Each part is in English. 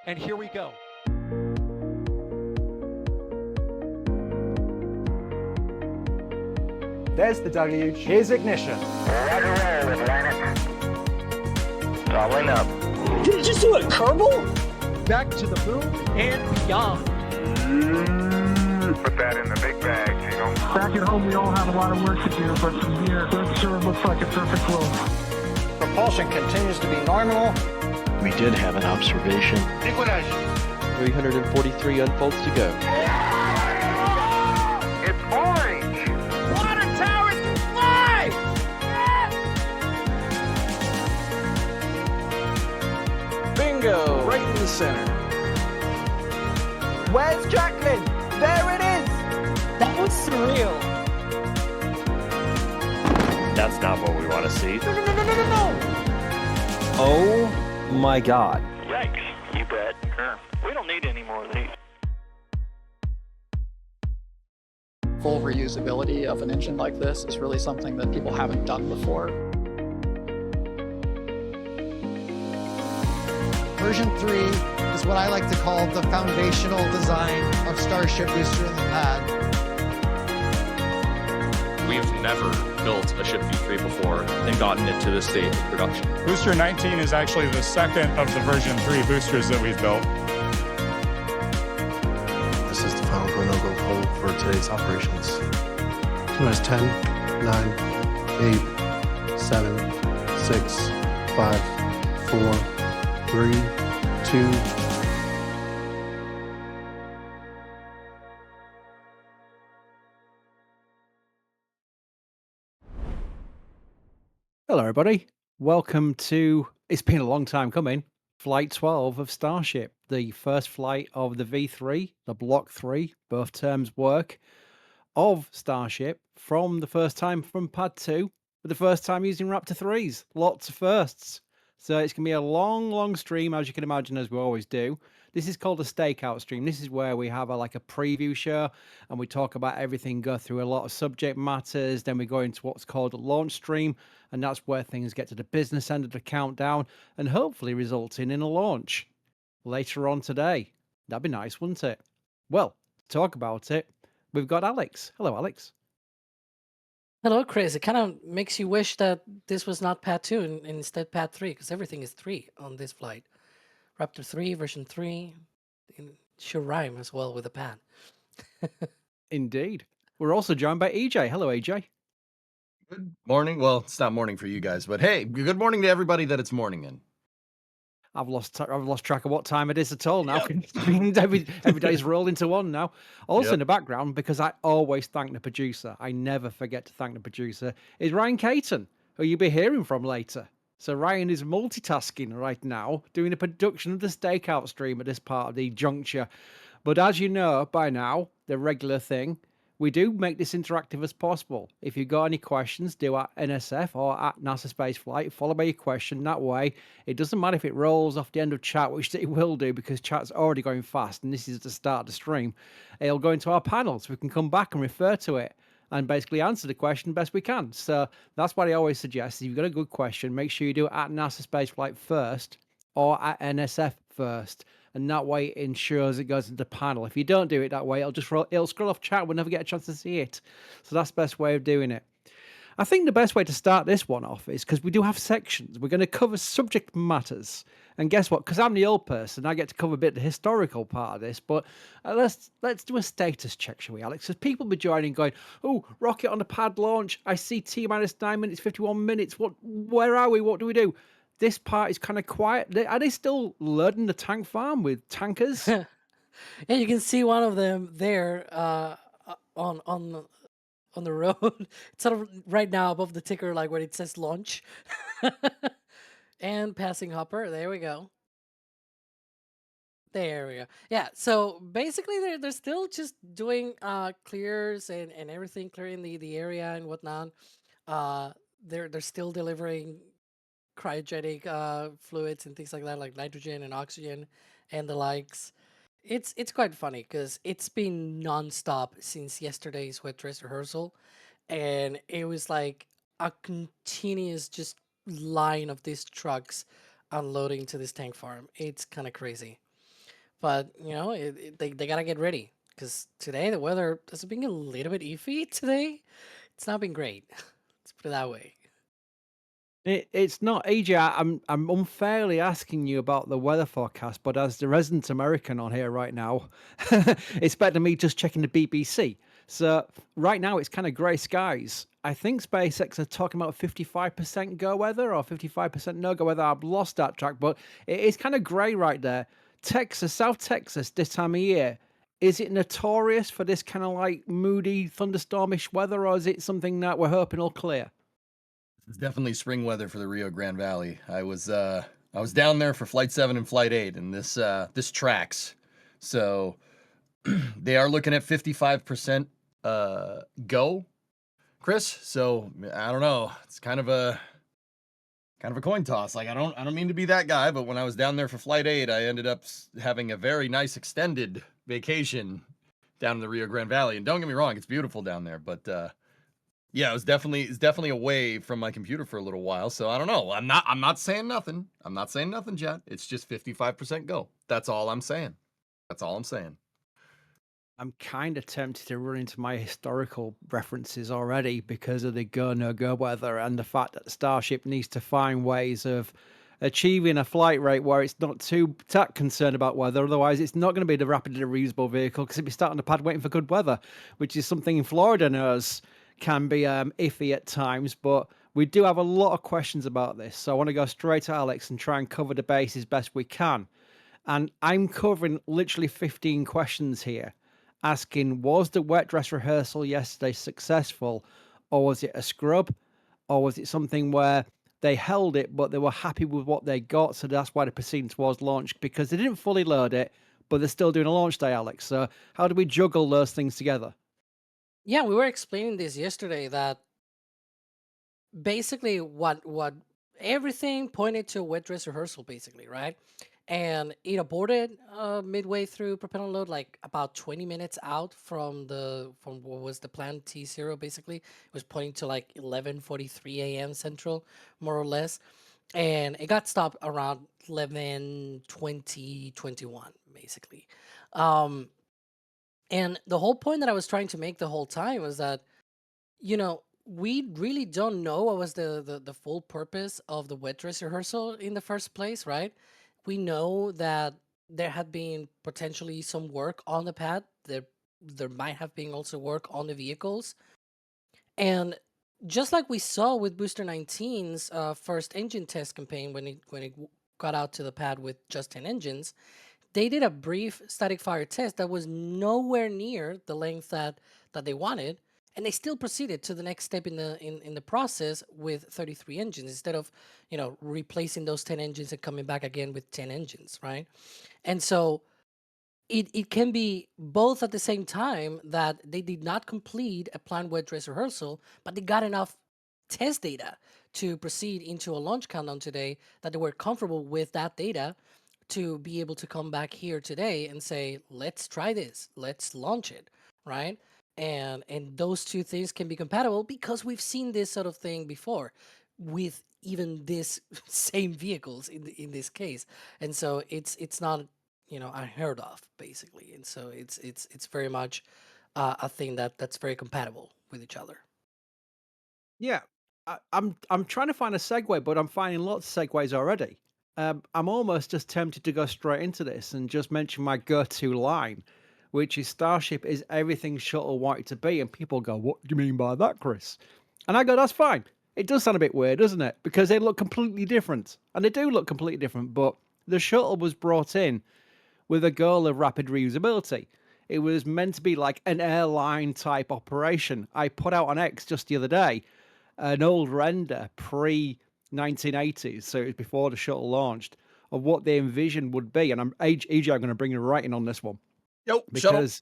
And here we go. There's the deluge. Here's ignition. Doubling up. Did it just do a Kerbal? Back to the moon and beyond. Put that in the big bag, Gino. Back at home, we all have a lot of work to do, but from here, it sure looks like a perfect world. Propulsion continues to be normal. We did have an observation. Equinox. 343 unfolds to go. It's orange. Water towers can fly! Bingo! Right in the center. Where's Jacqueline? There it is! That was surreal. That's not what we want to see. No. Oh my god. Yikes. You bet. Sure. We don't need any more of these. Full reusability of an engine like this is really something that people haven't done before. Version 3 is what I like to call the foundational design of Starship Booster in the pad. We've never built a ship V3 before and gotten it to this state of production. Booster 19 is actually the second of the version 3 boosters that we've built. This is the final go no-go poll for today's operations. So it's 10, 9, 8, 7, 6, 5, 4, 3, 2. Hello, everybody. Welcome to, it's been a long time coming, Flight 12 of Starship, the first flight of the V3, the Block 3, both terms work, of Starship from the first time from Pad 2, for the first time using Raptor 3s. Lots of firsts. So it's going to be a long, long stream, as you can imagine, as we always do. This is called a Stakeout stream. This is where we have like a preview show and we talk about everything, go through a lot of subject matters. Then we go into what's called a launch stream. And that's where things get to the business end of the countdown and hopefully resulting in a launch later on today. That'd be nice, wouldn't it? Well, to talk about it, we've got Alex. Hello, Alex. Hello, Chris. It kind of makes you wish that this was not Pad 2 and instead Pad 3, because everything is 3 on this flight. Raptor 3, version 3. It should rhyme as well with the pad. Indeed. We're also joined by EJ. Hello, EJ. Good morning. Well, it's not morning for you guys, but hey, good morning to everybody that it's morning in. I've lost track of what time it is at all now. every day's rolled into one now. Also in the background, because I always thank the producer, I never forget to thank the producer, is Ryan Caton, who you'll be hearing from later. So Ryan is multitasking right now, doing the production of the Stakeout stream at this part of the juncture. But as you know by now, the regular thing, we do make this interactive as possible. If you've got any questions, do at NSF or at NASA Space Flight, follow by your question. That way, it doesn't matter if it rolls off the end of chat, which it will do because chat's already going fast, and this is the start of the stream. It'll go into our panel, so we can come back and refer to it and basically answer the question best we can. So that's what I always suggest. If you've got a good question, make sure you do it at NASA Space Flight first or at NSF first. And that way it ensures it goes into the panel. If you don't do it that way, it'll scroll off chat. We'll never get a chance to see it. So that's the best way of doing it. I think the best way to start this one off is because we do have sections. We're going to cover subject matters. And guess what? Because I'm the old person, I get to cover a bit of the historical part of this. But let's do a status check, shall we, Alex? Because people be joining going, oh, rocket on the pad launch. I see T-minus 9 minutes, 51 minutes. Where are we? What do we do? This part is kind of quiet. Are they still loading the tank farm with tankers? Yeah, you can see one of them there on the road. It's sort of right now above the ticker, like where it says launch. And passing hopper. There we go. There we go. Yeah, so basically they're still just doing clears and everything, clearing the area and whatnot. They're still delivering cryogenic fluids and things like that, like nitrogen and oxygen and the likes. It's quite funny because it's been nonstop since yesterday's wet dress rehearsal, and it was like a continuous just line of these trucks unloading to this tank farm. It's kind of crazy. But they gotta get ready because today the weather has been a little bit iffy today. It's not been great. Let's put it that way. It's not, AJ. I'm unfairly asking you about the weather forecast, but as the resident American on here right now, it's better than me just checking the BBC. So right now it's kind of grey skies. I think SpaceX are talking about 55% go weather or 55% no go weather. I've lost that track, but it is kind of grey right there. Texas, South Texas, this time of year, is it notorious for this kind of like moody, thunderstormish weather, or is it something that we're hoping will clear? It's definitely spring weather for the Rio Grande Valley. I was down there for Flight 7 and Flight 8, and this tracks. So they are looking at 55% go, Chris. So I don't know. It's kind of a coin toss. Like I don't mean to be that guy, but when I was down there for Flight 8, I ended up having a very nice extended vacation down in the Rio Grande Valley. And don't get me wrong, it's beautiful down there, but yeah, it's definitely away from my computer for a little while. So I don't know. I'm not saying nothing. I'm not saying nothing, Jet. It's just 55% go. That's all I'm saying. That's all I'm saying. I'm kind of tempted to run into my historical references already because of the go no go weather and the fact that Starship needs to find ways of achieving a flight rate where it's not too that concerned about weather. Otherwise, it's not going to be the rapidly reusable vehicle because it'll be starting the pad waiting for good weather, which is something Florida knows can be iffy at times. But we do have a lot of questions about this, so I want to go straight to Alex and try and cover the base as best we can. And I'm covering literally 15 questions here, asking, was the wet dress rehearsal yesterday successful, or was it a scrub, or was it something where they held it but they were happy with what they got, so that's why they're proceeding towards launch, because they didn't fully load it but they're still doing a launch day, Alex. So how do we juggle those things together? Yeah, we were explaining this yesterday that basically what everything pointed to a wet dress rehearsal, basically, right? And it aborted midway through propellant load, like about 20 minutes out from what was the plan T0. Basically, it was pointing to like 11:43 a.m. Central, more or less, and it got stopped around 11:20, basically. And the whole point that I was trying to make the whole time was that we really don't know what was the full purpose of the wet dress rehearsal in the first place, right? We know that there had been potentially some work on the pad. There might have been also work on the vehicles. And just like we saw with Booster 19's first engine test campaign when it got out to the pad with just 10 engines, they did a brief static fire test that was nowhere near the length that they wanted, and they still proceeded to the next step in the process with 33 engines instead of replacing those 10 engines and coming back again with 10 engines, right? And so it can be both at the same time that they did not complete a planned wet dress rehearsal, but they got enough test data to proceed into a launch countdown today that they were comfortable with that data to be able to come back here today and say, let's try this, let's launch it, right? And those two things can be compatible because we've seen this sort of thing before with even this same vehicles in this case. And so it's not unheard of, basically. And so it's very much a thing that's very compatible with each other. Yeah, I'm trying to find a segue, but I'm finding lots of segues already. I'm almost just tempted to go straight into this and just mention my go-to line, which is Starship is everything shuttle wanted to be. And people go, what do you mean by that, Chris? And I go, that's fine. It does sound a bit weird, doesn't it? Because they look completely different. And they do look completely different, but the shuttle was brought in with a goal of rapid reusability. It was meant to be like an airline type operation. I put out on X just the other day an old render pre-1980s, so it was before the shuttle launched, of what they envisioned would be. And EJ, I'm going to bring you right in on this one. Yep, because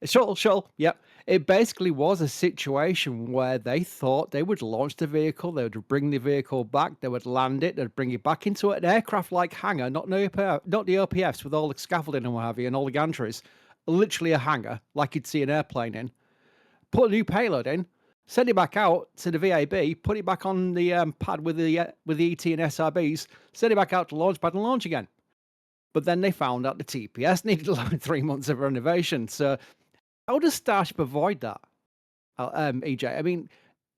shuttle, yep. It basically was a situation where they thought they would launch the vehicle, they would bring the vehicle back, they would land it, they'd bring it back into an aircraft-like hangar, not the OPFs with all the scaffolding and what have you, and all the gantries, literally a hangar, like you'd see an airplane in, put a new payload in, send it back out to the VAB, put it back on the pad with the ET and SRBs, send it back out to launch pad and launch again. But then they found out the TPS needed like 3 months of renovation. So how does Starship avoid that, EJ? I mean,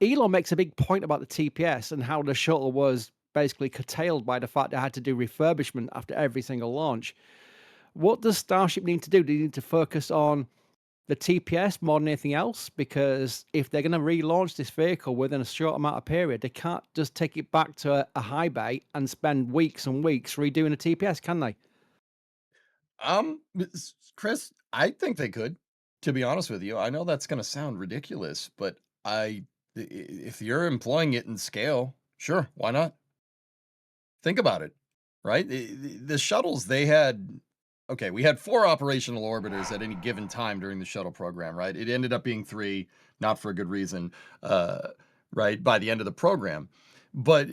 Elon makes a big point about the TPS and how the shuttle was basically curtailed by the fact they had to do refurbishment after every single launch. What does Starship need to do? Do they need to focus on the TPS more than anything else? Because if they're going to relaunch this vehicle within a short amount of period, they can't just take it back to a high bay and spend weeks and weeks redoing a TPS, can they? Chris, I think they could, to be honest with you. I know that's going to sound ridiculous, but if you're employing it in scale, sure, why not? Think about it, right? The shuttles, we had 4 operational orbiters at any given time during the shuttle program, right? It ended up being 3, not for a good reason, right, by the end of the program. But,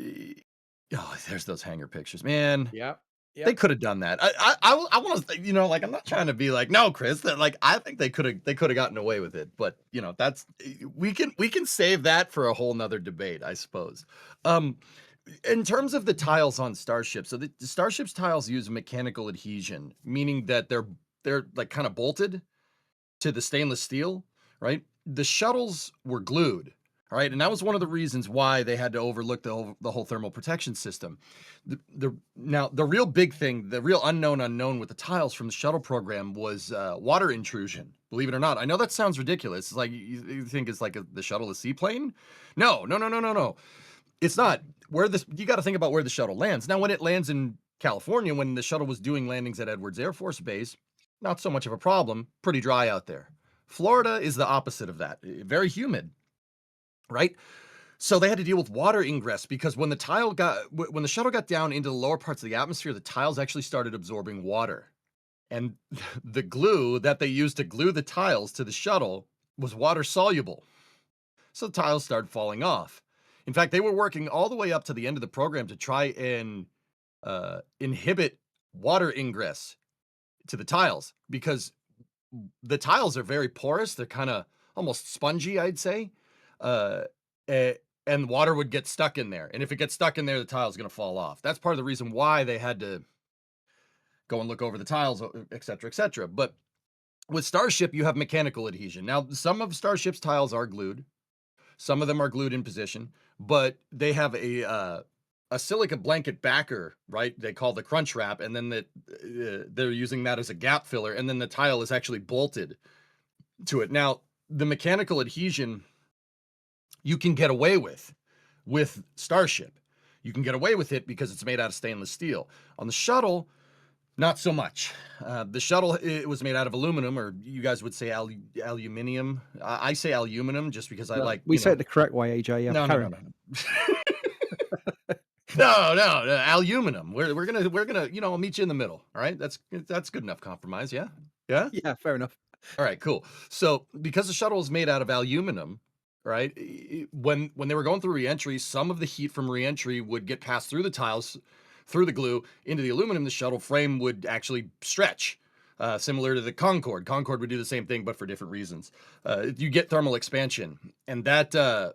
there's those hangar pictures, man. Yeah. They could have done that. I want to, like, I'm not trying to be like, no, Chris, that like I think they could have gotten away with it, but that's we can save that for a whole nother debate, I suppose. In terms of the tiles on Starship, so the Starship's tiles use mechanical adhesion, meaning that they're like kind of bolted to the stainless steel, right? The shuttles were glued. All right, and that was one of the reasons why they had to overlook the whole thermal protection system. Now, the real big thing, the real unknown with the tiles from the shuttle program was water intrusion. Believe it or not, I know that sounds ridiculous. It's like you think it's like the shuttle, a seaplane. No. It's not. You got to think about where the shuttle lands. Now, when it lands in California, when the shuttle was doing landings at Edwards Air Force Base, not so much of a problem. Pretty dry out there. Florida is the opposite of that. Very humid. Right? So they had to deal with water ingress because when the shuttle got down into the lower parts of the atmosphere, the tiles actually started absorbing water. And the glue that they used to glue the tiles to the shuttle was water soluble. So the tiles started falling off. In fact, they were working all the way up to the end of the program to try and inhibit water ingress to the tiles because the tiles are very porous. They're kind of almost spongy, I'd say. And water would get stuck in there. And if it gets stuck in there, the tile's going to fall off. That's part of the reason why they had to go and look over the tiles, et cetera, et cetera. But with Starship, you have mechanical adhesion. Now, some of Starship's tiles are glued. Some of them are glued in position, but they have a silica blanket backer, right? They call the crunch wrap. And then they're using that as a gap filler. And then the tile is actually bolted to it. Now, the mechanical adhesion you can get away with Starship. You can get away with it because it's made out of stainless steel. On the shuttle, not so much. The shuttle, it was made out of aluminum, or you guys would say aluminum. I say aluminum just because I like. We say it the correct way, AJ. Yeah. No. No, aluminum. We're gonna I'll meet you in the middle. All right, that's good enough compromise. Yeah. Yeah, fair enough. All right, cool. So because the shuttle is made out of aluminum, right? When they were going through reentry, some of the heat from reentry would get passed through the tiles, through the glue, into the aluminum. The shuttle frame would actually stretch, similar to the Concorde. Concorde would do the same thing, but for different reasons. You get thermal expansion, and that's the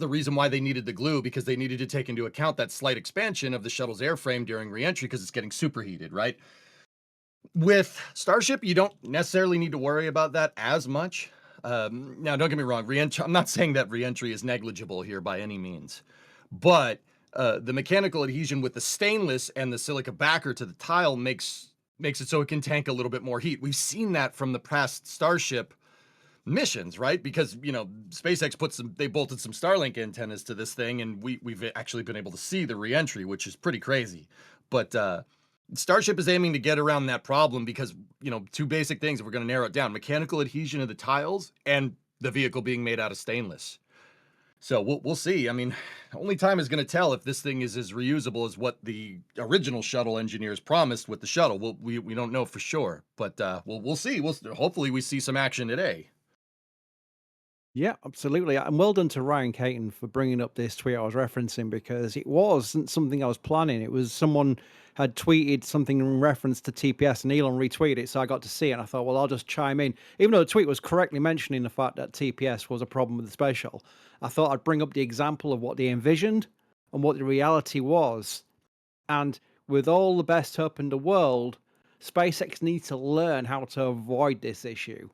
reason why they needed the glue, because they needed to take into account that slight expansion of the shuttle's airframe during reentry because it's getting superheated, right? With Starship, you don't necessarily need to worry about that as much. Now, don't get me wrong. I'm not saying that reentry is negligible here by any means, but the mechanical adhesion with the stainless and the silica backer to the tile makes it so it can tank a little bit more heat. We've seen that from the past Starship missions, right? Because SpaceX they bolted some Starlink antennas to this thing, and we've actually been able to see the reentry, which is pretty crazy. But Starship is aiming to get around that problem because, 2 basic things, if we're going to narrow it down: mechanical adhesion of the tiles and the vehicle being made out of stainless. So we'll see. I mean, only time is going to tell if this thing is as reusable as what the original shuttle engineers promised with the shuttle. We don't know for sure, but we'll see. Hopefully we see some action today. Yeah, absolutely. And well done to Ryan Caton for bringing up this tweet I was referencing, because it wasn't something I was planning. It was someone had tweeted something in reference to TPS and Elon retweeted it. So I got to see it and I thought, well, I'll just chime in. Even though the tweet was correctly mentioning the fact that TPS was a problem with the space shuttle, I thought I'd bring up the example of what they envisioned and what the reality was And with all the best hope in the world, SpaceX needs to learn how to avoid this issue.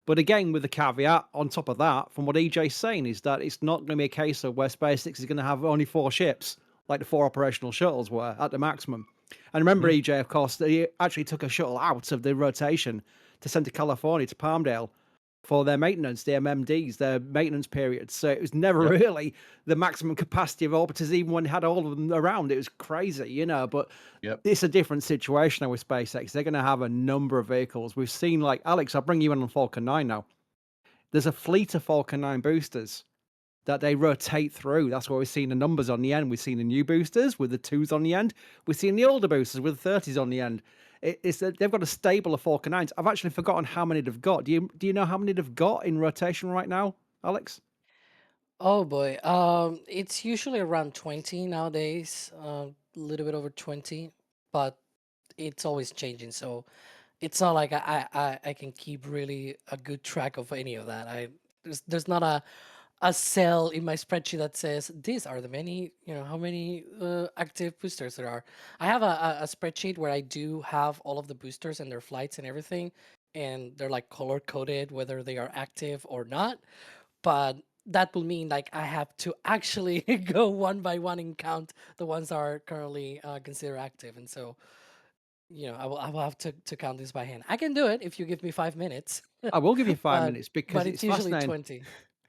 But again, with the caveat on top of that, from what EJ's saying, is that it's not going to be a case of where SpaceX is going to have only 4 ships, like the 4 operational shuttles were at the maximum. And remember, EJ, of course, they actually took a shuttle out of the rotation to send to California, to Palmdale, for their maintenance, the MMDs, their maintenance periods. So it was never really the maximum capacity of orbiters, even when they had all of them around. It was crazy, you know, but it's a different situation now with SpaceX. They're going to have a number of vehicles. We've seen, like, Alex, I'll bring you in on Falcon 9 now. There's a fleet of Falcon 9 boosters that they rotate through. That's why we've seen the numbers on the end. We've seen the new boosters with the 2s on the end. We've seen the older boosters with the 30s on the end. It's that they've got a stable of Falcon 9s. I've actually forgotten how many they've got. Do you know how many they've got in rotation right now, Alex? Oh boy, it's usually around 20 nowadays, a little bit over 20, but it's always changing. So it's not like I can keep really a good track of any of that. There's not a cell in my spreadsheet that says these are the many, how many active boosters there are. I have a spreadsheet where I do have all of the boosters and their flights and everything, and they're like color coded whether they are active or not. But that will mean like I have to actually go one by one and count the ones that are currently considered active. And so, I will have to count this by hand. I can do it if you give me 5 minutes. I will give you 5 but minutes because but it's it's usually fascinating. 20.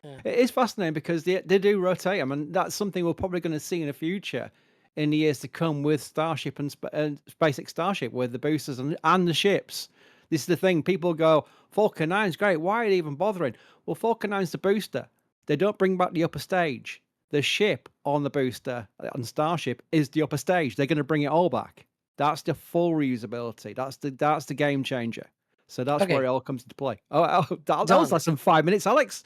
Yeah. It is fascinating because they do rotate them, and that's something we're probably going to see in the future, in the years to come, with Starship and SpaceX Starship, with the boosters and the ships. This is the thing. People go, Falcon 9 is great. Why are they even bothering? Well, Falcon 9 is the booster. They don't bring back the upper stage. The ship on the booster on Starship is the upper stage. They're going to bring it all back. That's the full reusability. That's the game changer. So that's where Okay. it all comes into play. That was Done. less than 5 minutes, Alex.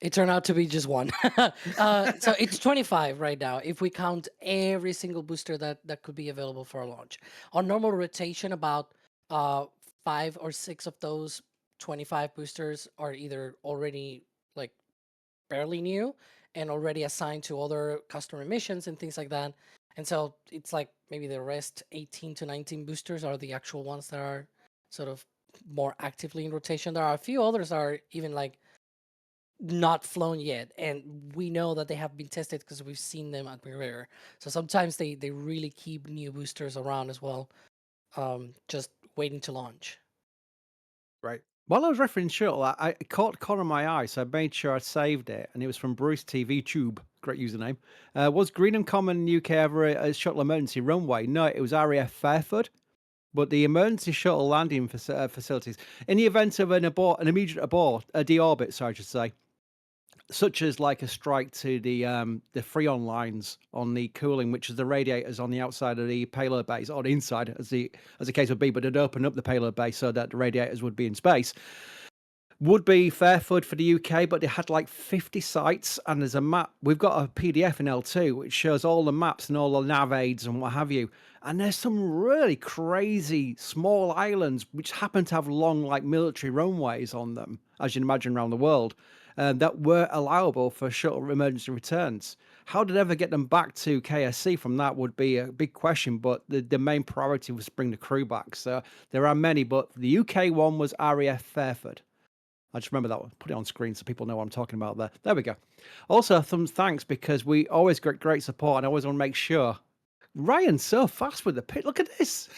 It turned out to be just one. So it's 25 right now if we count every single booster that could be available for a launch. On normal rotation, about 5 or 6 of those 25 boosters are either already like fairly new and already assigned to other customer missions and things like that. And so it's like maybe the rest 18 to 19 boosters are the actual ones that are sort of more actively in rotation. There are a few others that are even like not flown yet, and we know that they have been tested because we've seen them at Premiere. So sometimes they really keep new boosters around as well, just waiting to launch. Right. While I was referencing shuttle, I caught corner of my eye, so I made sure I saved it, and it was from Bruce TV Tube. Great username. Was Greenham Common UK ever a shuttle emergency runway? No, it was RAF Fairford. But the emergency shuttle landing facilities, in the event of an immediate abort, a deorbit, sorry, I should say, such as like a strike to the Freon lines on the cooling, which is the radiators on the outside of the payload base, or the inside, as the case would be, but it'd open up the payload base so that the radiators would be in space. Would be Fairford for the UK, but they had like 50 sites, and there's a map. We've got a PDF in L2 which shows all the maps and all the nav aids and what have you. And there's some really crazy small islands which happen to have long, like military runways on them, as you can imagine, around the world, that were allowable for shuttle emergency returns. How did they ever get them back to KSC from that would be a big question, but the main priority was to bring the crew back. So there are many, but the UK one was RAF Fairford. I just remember that one. Put it on screen so people know what I'm talking about there. There we go. Also, some thanks, because we always get great support, and I always want to make sure. Ryan's so fast with the pit. Look at this.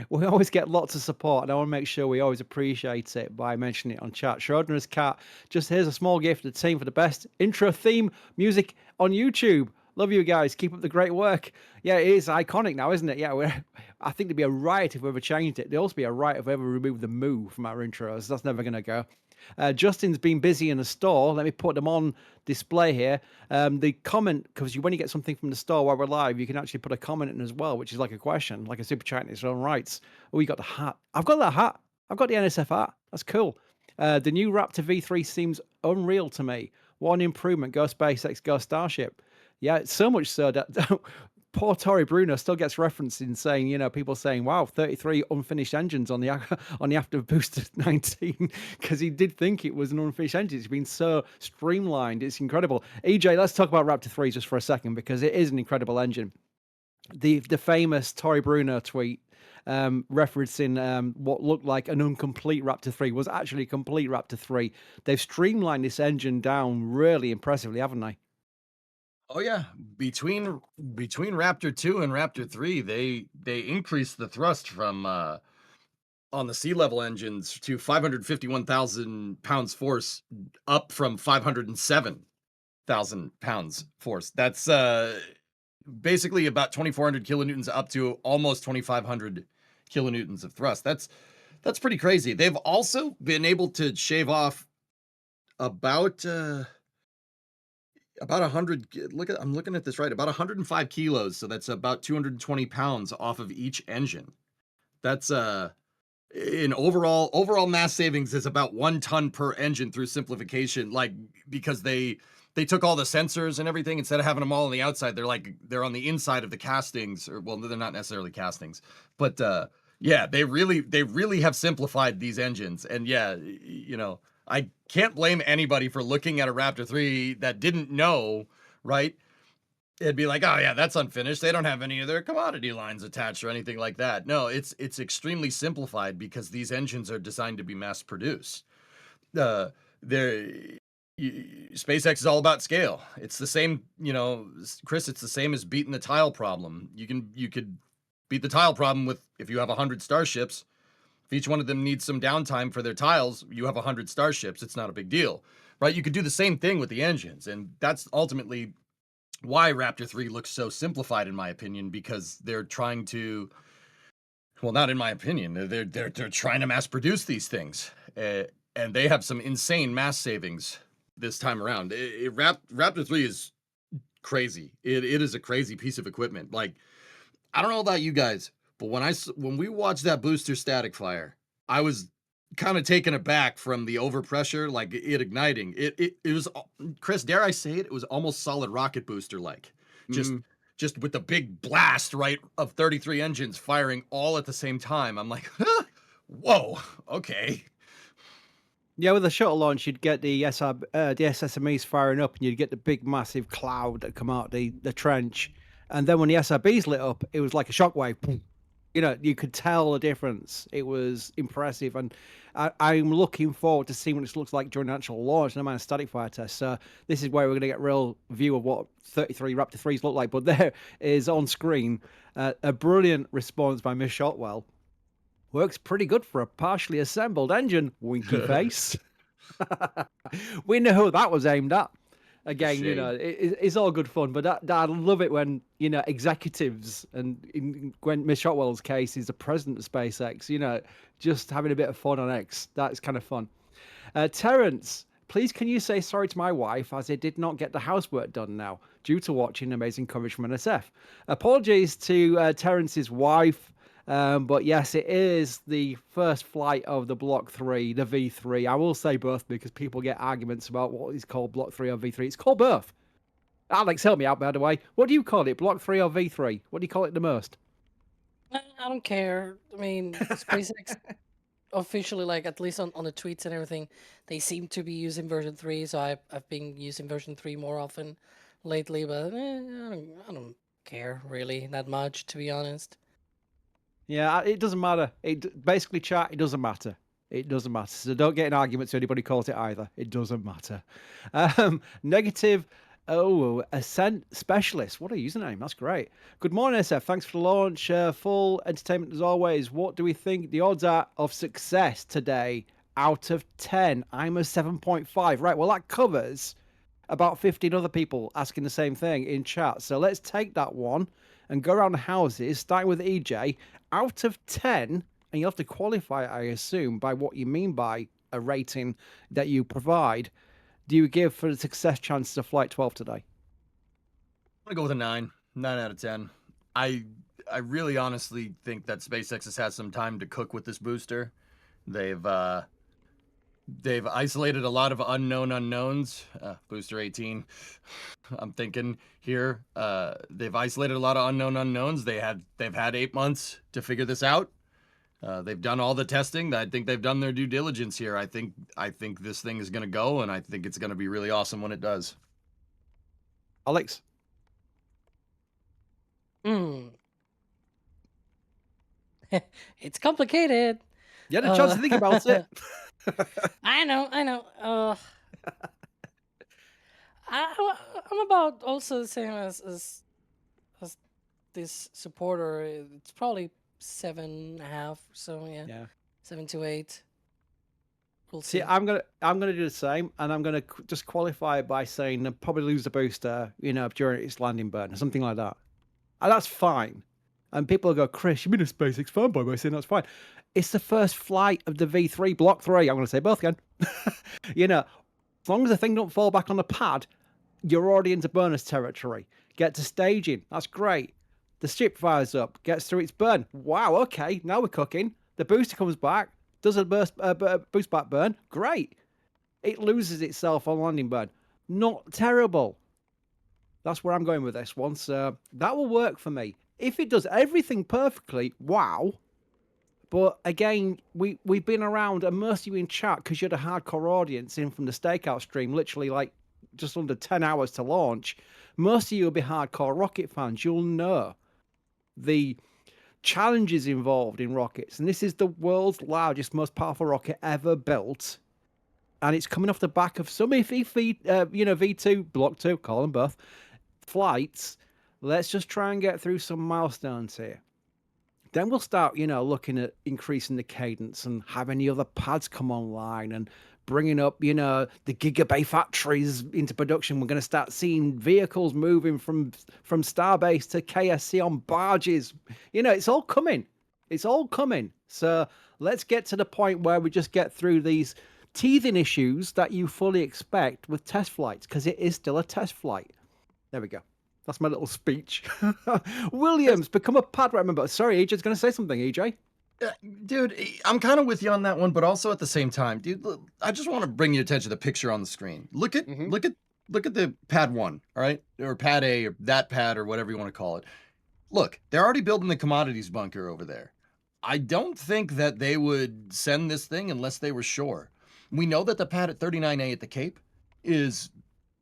We always get lots of support, and I want to make sure we always appreciate it by mentioning it on chat. Schrodinger's cat, just here's a small gift to the team for the best intro theme music on YouTube. Love you guys. Keep up the great work. Yeah, it is iconic now, isn't it? Yeah, I think there'd be a riot if we ever changed it. There'd also be a riot if we ever removed the moo from our intros. That's never going to go. Justin's been busy in the store. Let me put them on display here. The comment, because when you get something from the store while we're live, you can actually put a comment in as well, which is like a question, like a super chat in its own rights. Oh, you got the hat. I've got that hat. I've got the NSF hat. That's cool. The new Raptor V3 seems unreal to me. What an improvement. Go SpaceX, go Starship. Yeah, so much so that poor Tori Bruno still gets referenced in saying, people saying, wow, 33 unfinished engines on the after booster 19, because he did think it was an unfinished engine. It's been so streamlined. It's incredible. EJ, let's talk about Raptor 3 just for a second, because it is an incredible engine. the famous Tory Bruno tweet referencing what looked like an incomplete Raptor 3 was actually a complete Raptor 3. They've streamlined this engine down really impressively, haven't they? Oh yeah, between Raptor 2 and Raptor 3, they increased the thrust from on the sea level engines to 551,000 pounds force, up from 507,000 pounds force. That's basically about 2,400 kilonewtons up to almost 2,500 kilonewtons of thrust. That's pretty crazy. They've also been able to shave off about 100. I'm looking at this right. About 105 kilos. So that's about 220 pounds off of each engine. That's in overall mass savings is about 1 ton per engine through simplification. Like, because they took all the sensors and everything, instead of having them all on the outside, they're on the inside of the castings, or well, they're not necessarily castings, but yeah, they really have simplified these engines. And yeah, you know, I can't blame anybody for looking at a Raptor 3 that didn't know, right? It'd be like, oh yeah, that's unfinished. They don't have any of their commodity lines attached or anything like that. No, it's extremely simplified because these engines are designed to be mass produced. SpaceX is all about scale. It's the same, you know, Chris, it's the same as beating the tile problem. You could beat the tile problem with, if you have 100 starships, if each one of them needs some downtime for their tiles, you have 100 starships. It's not a big deal, right? You could do the same thing with the engines, and that's ultimately why Raptor 3 looks so simplified, in my opinion, because they're trying to, well, not in my opinion, they're trying to mass produce these things, and they have some insane mass savings this time around. Raptor 3 is crazy. It is a crazy piece of equipment. Like, I don't know about you guys, but when we watched that booster static fire, I was kind of taken aback from the overpressure, like it igniting. It was, Chris, dare I say it, it was almost solid rocket booster like. Just with the big blast, right, of 33 engines firing all at the same time. I'm like, whoa, okay. Yeah, with the shuttle launch, you'd get the SSMEs firing up, and you'd get the big, massive cloud that come out the trench. And then when the SRBs lit up, it was like a shockwave. You know, you could tell the difference. It was impressive, and I'm looking forward to seeing what this looks like during the actual launch and the static fire test. So this is where we're going to get a real view of what 33 Raptor 3s look like. But there is on screen a brilliant response by Miss Shotwell. Works pretty good for a partially assembled engine. Winky face. We know who that was aimed at. Again, you know, it's all good fun, but I love it when, you know, executives, and in Miss Shotwell's case is the president of SpaceX, you know, just having a bit of fun on X. That's kind of fun. Terrence, please can you say sorry to my wife, as I did not get the housework done now due to watching amazing coverage from NSF. Apologies to Terrence's wife. But yes, it is the first flight of the Block 3, the V3. I will say both because people get arguments about what is called Block 3 or V3. It's called both. Alex, help me out, by the way. What do you call it, Block 3 or V3? What do you call it the most? I don't care. I mean, SpaceX officially, like, at least on the tweets and everything, they seem to be using version 3, so I've been using version 3 more often lately, but I don't care really that much, to be honest. Yeah, it doesn't matter. Basically, chat, it doesn't matter. It doesn't matter. So don't get in arguments with anybody calls it either. It doesn't matter. Negative. Oh, Ascent Specialist. What a username. That's great. Good morning, SF. Thanks for the launch. Full entertainment as always. What do we think the odds are of success today out of 10? I'm a 7.5. Right. Well, that covers about 15 other people asking the same thing in chat. So let's take that one and go around the houses, starting with EJ. Out of 10, and you have to qualify, I assume, by what you mean by a rating that you provide, do you give for the success chances of Flight 12 today? I'm going to go with a 9. 9 out of 10. I really honestly think that SpaceX has had some time to cook with this booster. They've isolated a lot of unknown unknowns. Booster 18, I'm thinking here. They've isolated a lot of unknown unknowns. They've had 8 months to figure this out. They've done all the testing. I think they've done their due diligence here. I think this thing is going to go, and I think it's going to be really awesome when it does. Alex? It's complicated. You had a chance to think about it. I know, I know. I'm about also the same as this supporter. It's probably 7.5. So yeah, Yeah. 7 to 8. We'll See, see. I'm gonna do the same, and I'm gonna just qualify it by saying they'll probably lose the booster, during its landing burn or something like that. And that's fine. And people will go, Chris, you've been a SpaceX fanboy by saying that's fine. It's the first flight of the V3 Block 3. I'm going to say both again. As long as the thing don't fall back on the pad, you're already into bonus territory. Get to staging. That's great. The ship fires up, gets through its burn. Wow, okay, now we're cooking. The booster comes back, does a boost back burn. Great. It loses itself on landing burn. Not terrible. That's where I'm going with this one. So that will work for me. If it does everything perfectly, wow. But again, we've been around, and most of you in chat, because you're the hardcore audience in from the Stakeout stream, literally like just under 10 hours to launch. Most of you will be hardcore rocket fans. You'll know the challenges involved in rockets. And this is the world's largest, most powerful rocket ever built. And it's coming off the back of some V2, Block 2, call them both, flights. Let's just try and get through some milestones here. Then we'll start, looking at increasing the cadence and having the other pads come online and bringing up, the Gigabay factories into production. We're going to start seeing vehicles moving from Starbase to KSC on barges. It's all coming. It's all coming. So let's get to the point where we just get through these teething issues that you fully expect with test flights, because it is still a test flight. There we go. That's my little speech. Williams, become a pad member. Sorry, EJ's going to say something, EJ. Dude, I'm kind of with you on that one, but also at the same time, dude, look, I just want to bring your attention to the picture on the screen. Look at the pad 1, all right? Or pad A, or that pad, or whatever you want to call it. Look, they're already building the commodities bunker over there. I don't think that they would send this thing unless they were sure. We know that the pad at 39A at the Cape is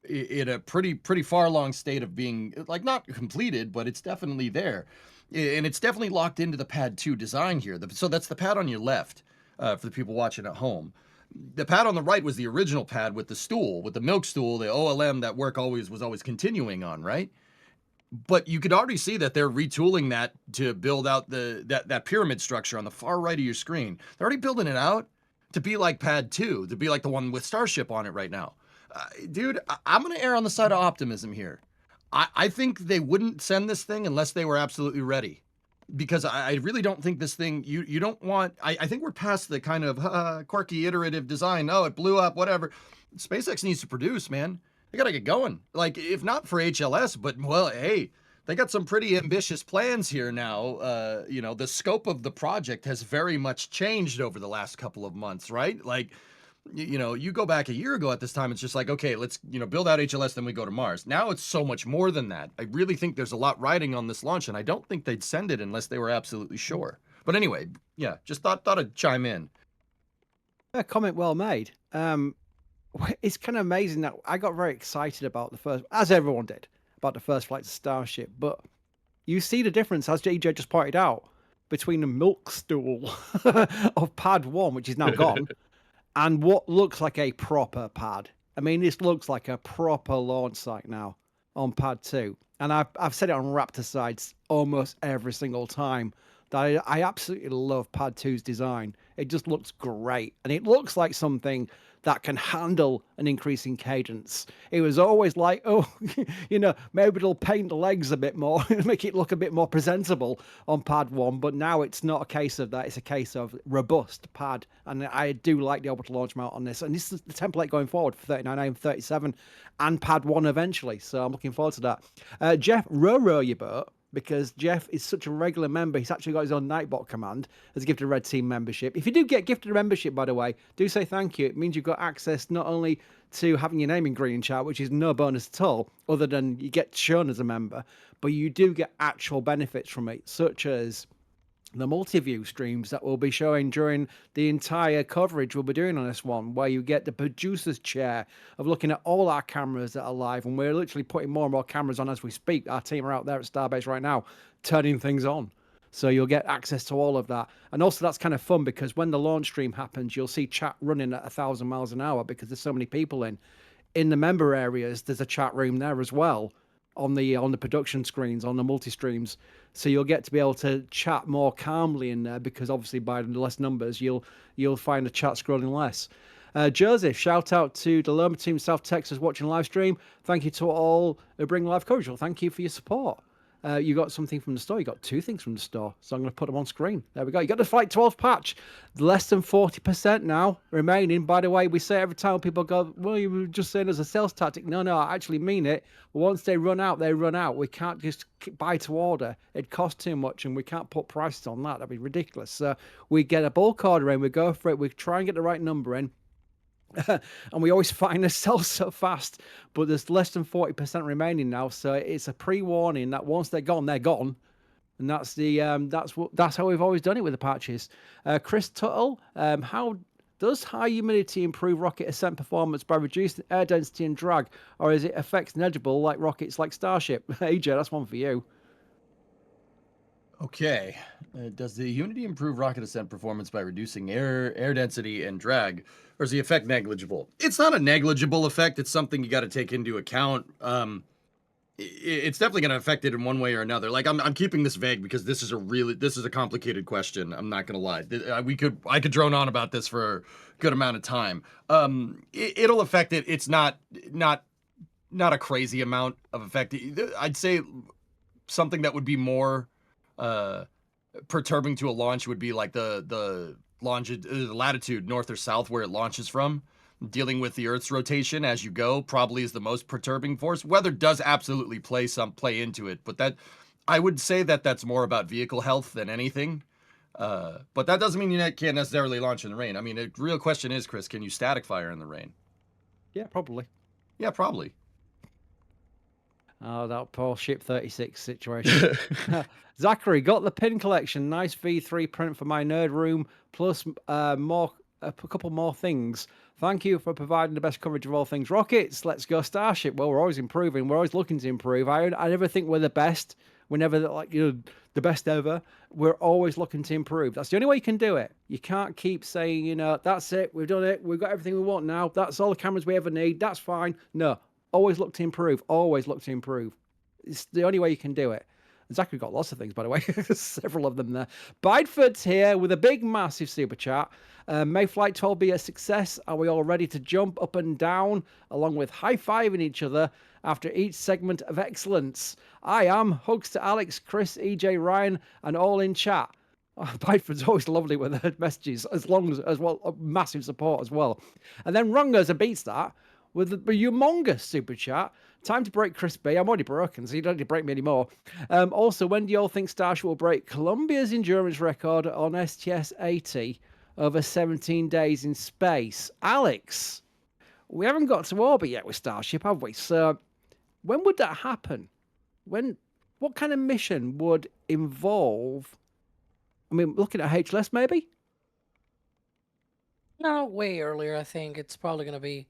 in a pretty far along state of being, like, not completed, but it's definitely there. And it's definitely locked into the pad 2 design here. So that's the pad on your left, for the people watching at home. The pad on the right was the original pad with the stool, with the milk stool, the OLM that work was always continuing on, right? But you could already see that they're retooling that to build out that pyramid structure on the far right of your screen. They're already building it out to be like pad 2, to be like the one with Starship on it right now. Dude, I'm going to err on the side of optimism here. I think they wouldn't send this thing unless they were absolutely ready. Because I really don't think this thing, you don't want, I think we're past the kind of quirky iterative design. Oh, it blew up, whatever. SpaceX needs to produce, man. They got to get going. Like, if not for HLS, but, well, hey, they got some pretty ambitious plans here now. The scope of the project has very much changed over the last couple of months, right? Like, you go back a year ago at this time, it's just like, okay, let's, build out HLS, then we go to Mars. Now it's so much more than that. I really think there's a lot riding on this launch, and I don't think they'd send it unless they were absolutely sure. But anyway, yeah, just thought I'd chime in. A comment well made. It's kind of amazing that I got very excited about the first, as everyone did, about the first flight to Starship. But you see the difference, as JJ just pointed out, between the milk stool of pad 1, which is now gone, and what looks like a proper pad. I mean, this looks like a proper launch site now on pad 2. And I've said it on Raptor sites almost every single time that I absolutely love pad 2's design. It just looks great. And it looks like something that can handle an increasing cadence. It was always like, oh, maybe it'll paint the legs a bit more, make it look a bit more presentable on pad 1. But now it's not a case of that. It's a case of robust pad. And I do like the orbital launch mount on this. And this is the template going forward for 39A and 37 and pad 1 eventually. So I'm looking forward to that. Jeff, row your boat. Because Jeff is such a regular member, he's actually got his own Nightbot command as gifted a Red Team membership. If you do get gifted a membership, by the way, do say thank you. It means you've got access not only to having your name in green chat, which is no bonus at all, other than you get shown as a member, but you do get actual benefits from it, such as the multi-view streams that we'll be showing during the entire coverage we'll be doing on this one, where you get the producer's chair of looking at all our cameras that are live, and we're literally putting more and more cameras on as we speak. Our team are out there at Starbase right now turning things on. So you'll get access to all of that. And also that's kind of fun because when the launch stream happens, you'll see chat running at 1,000 miles an hour because there's so many people in. In the member areas, there's a chat room there as well on the production screens, on the multi-streams. So you'll get to be able to chat more calmly in there because obviously by the less numbers, you'll find the chat scrolling less. Joseph, shout out to the Lerma team South Texas watching live stream. Thank you to all who bring live coverage. Well, thank you for your support. You got something from the store. You got two things from the store. So I'm going to put them on screen. There we go. You got the Flight 12 patch. Less than 40% now remaining. By the way, we say every time people go, well, you were just saying as a sales tactic. No, I actually mean it. Once they run out, they run out. We can't just buy to order. It costs too much and we can't put prices on that. That'd be ridiculous. So we get a bulk order in. We go for it. We try and get the right number in. And we always find the sell so fast, but there's less than 40% remaining now. So it's a pre-warning that once they're gone, and that's that's how we've always done it with the patches. Chris Tuttle, how does high humidity improve rocket ascent performance by reducing air density and drag, or is it affects negligible like rockets like Starship? AJ, that's one for you. Okay. Does the Unity improve rocket ascent performance by reducing air density and drag, or is the effect negligible? It's not a negligible effect. It's something you got to take into account. It's definitely going to affect it in one way or another. Like I'm keeping this vague because this is a complicated question. I'm not going to lie. I could drone on about this for a good amount of time. It'll affect it. It's not a crazy amount of effect. I'd say something that would be more perturbing to a launch would be like the latitude north or south where it launches from. Dealing with the Earth's rotation as you go probably is the most perturbing force. Weather does absolutely play into it, but that I would say that's more about vehicle health than anything. But that doesn't mean you can't necessarily launch in the rain. I mean, the real question is, Chris, can you static fire in the rain? Yeah, probably. Yeah, probably. Oh, that poor Ship 36 situation. Zachary, got the pin collection. Nice V3 print for my nerd room, plus a couple more things. Thank you for providing the best coverage of all things rockets. Let's go Starship. Well, we're always improving. We're always looking to improve. I never think we're the best. We're never the best ever. We're always looking to improve. That's the only way you can do it. You can't keep saying, that's it. We've done it. We've got everything we want now. That's all the cameras we ever need. That's fine. No. Always look to improve. Always look to improve. It's the only way you can do it. Zachary got lots of things, by the way. Several of them there. Bideford's here with a big, massive super chat. May Flight 12 be a success? Are we all ready to jump up and down, along with high-fiving each other after each segment of excellence? I am. Hugs to Alex, Chris, EJ, Ryan, and all in chat. Bideford's always lovely with her messages, as well, massive support as well. And then Rungo's beats that with the humongous super chat. Time to break Chris B. I'm already broken, so you don't need to break me anymore. Also, when do you all think Starship will break Columbia's endurance record on STS-80 over 17 days in space? Alex, we haven't got to orbit yet with Starship, have we? So when would that happen? What kind of mission would involve, looking at HLS maybe? No, way earlier, I think. It's probably going to be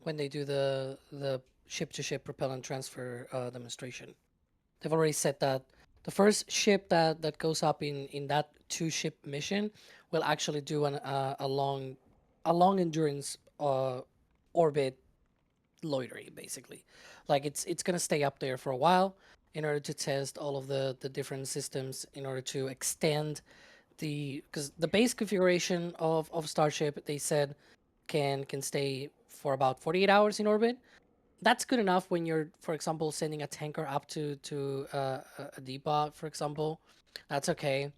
when they do the ship-to-ship propellant transfer demonstration. They've already said that the first ship that goes up in that two-ship mission will actually do a long endurance orbit loitering, basically. Like it's going to stay up there for a while in order to test all of the different systems, in order to extend because the base configuration of Starship, they said, can stay for about 48 hours in orbit. That's good enough when you're, for example, sending a tanker up to a depot, for example. That's okay.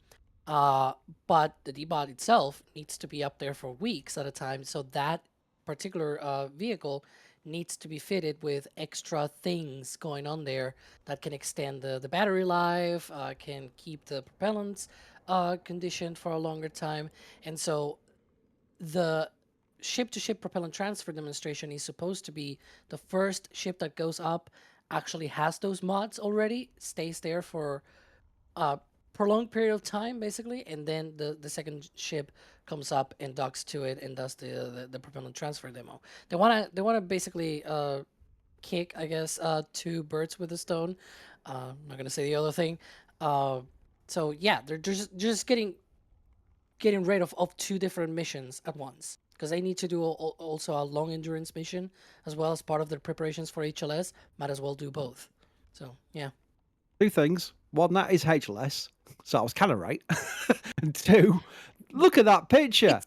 But the depot itself needs to be up there for weeks at a time. So that particular vehicle needs to be fitted with extra things going on there that can extend the battery life, can keep the propellants conditioned for a longer time. And so the ship-to-ship propellant transfer demonstration is supposed to be the first ship that goes up actually has those mods already, stays there for a prolonged period of time, basically, and then the second ship comes up and docks to it and does the propellant transfer demo. They wanna basically kick, I guess, two birds with a stone. I'm not gonna say the other thing. So yeah, they're just getting rid of 2 different missions at once because they need to do also a long endurance mission as well as part of their preparations for HLS. Might as well do both. So yeah. 2 things. One, that is HLS, so I was kind of right. And 2, look at that picture.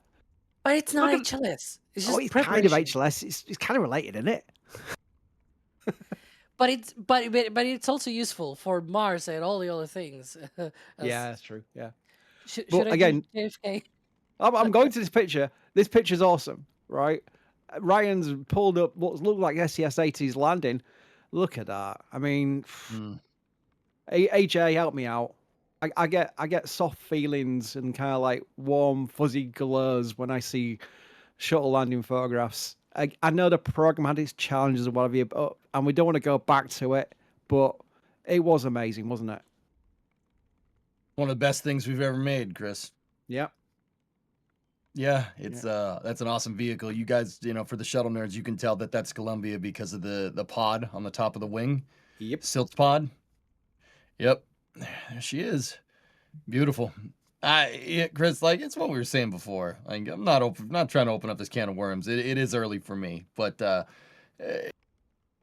But it's not Look at HLS. It's Oh, just it's kind of preparation. HLS. It's kind of related, isn't it? But it's also useful for Mars and all the other things. Yeah, that's true. Yeah. Should But I do again, JFK? I'm going to this picture. This picture's awesome, right? Ryan's pulled up what looked like SCS-80's landing. Look at that. I mean, AJ, help me out. I get soft feelings and kind of like warm, fuzzy glows when I see shuttle landing photographs. I know the program had its challenges and whatever, and we don't want to go back to it, but it was amazing, wasn't it? One of the best things we've ever made, Chris. Yeah. Yeah, it's that's an awesome vehicle. You guys, for the shuttle nerds, you can tell that that's Columbia because of the pod on the top of the wing. Yep. Silt pod. Yep. There she is. Beautiful. Chris, like it's what we were saying before. Like I'm not trying to open up this can of worms. It is early for me, but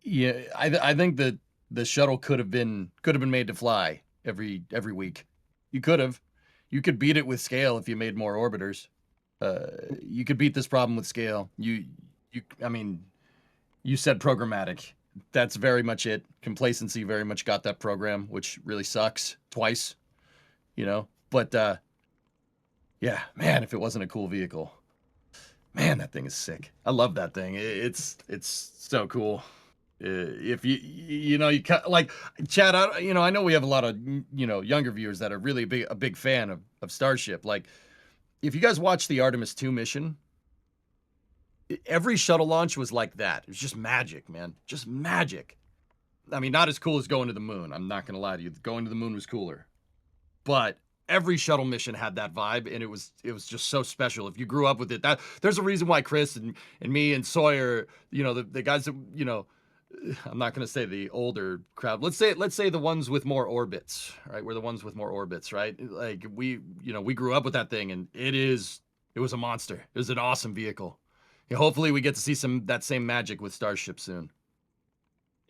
yeah, I think that the shuttle could have been made to fly every week. You could beat it with scale if you made more orbiters. You could beat this problem with scale. I mean, you said programmatic. That's very much it. Complacency very much got that program, which really sucks twice, but yeah, man, if it wasn't a cool vehicle, man, that thing is sick. I love that thing. It's so cool. If you like Chad, I know we have a lot of younger viewers that are really a big fan of Starship. Like, if you guys watch the Artemis 2 mission, every shuttle launch was like that. It was just magic, man. Just magic. I mean, not as cool as going to the moon. I'm not going to lie to you. Going to the moon was cooler. But every shuttle mission had that vibe, and it was just so special. If you grew up with it, there's a reason why Chris and me and Sawyer, the guys that, I'm not going to say the older crowd. Let's say the ones with more orbits, right? We're the ones with more orbits, right? Like we grew up with that thing, and it was a monster. It was an awesome vehicle. Yeah, hopefully we get to see that same magic with Starship soon.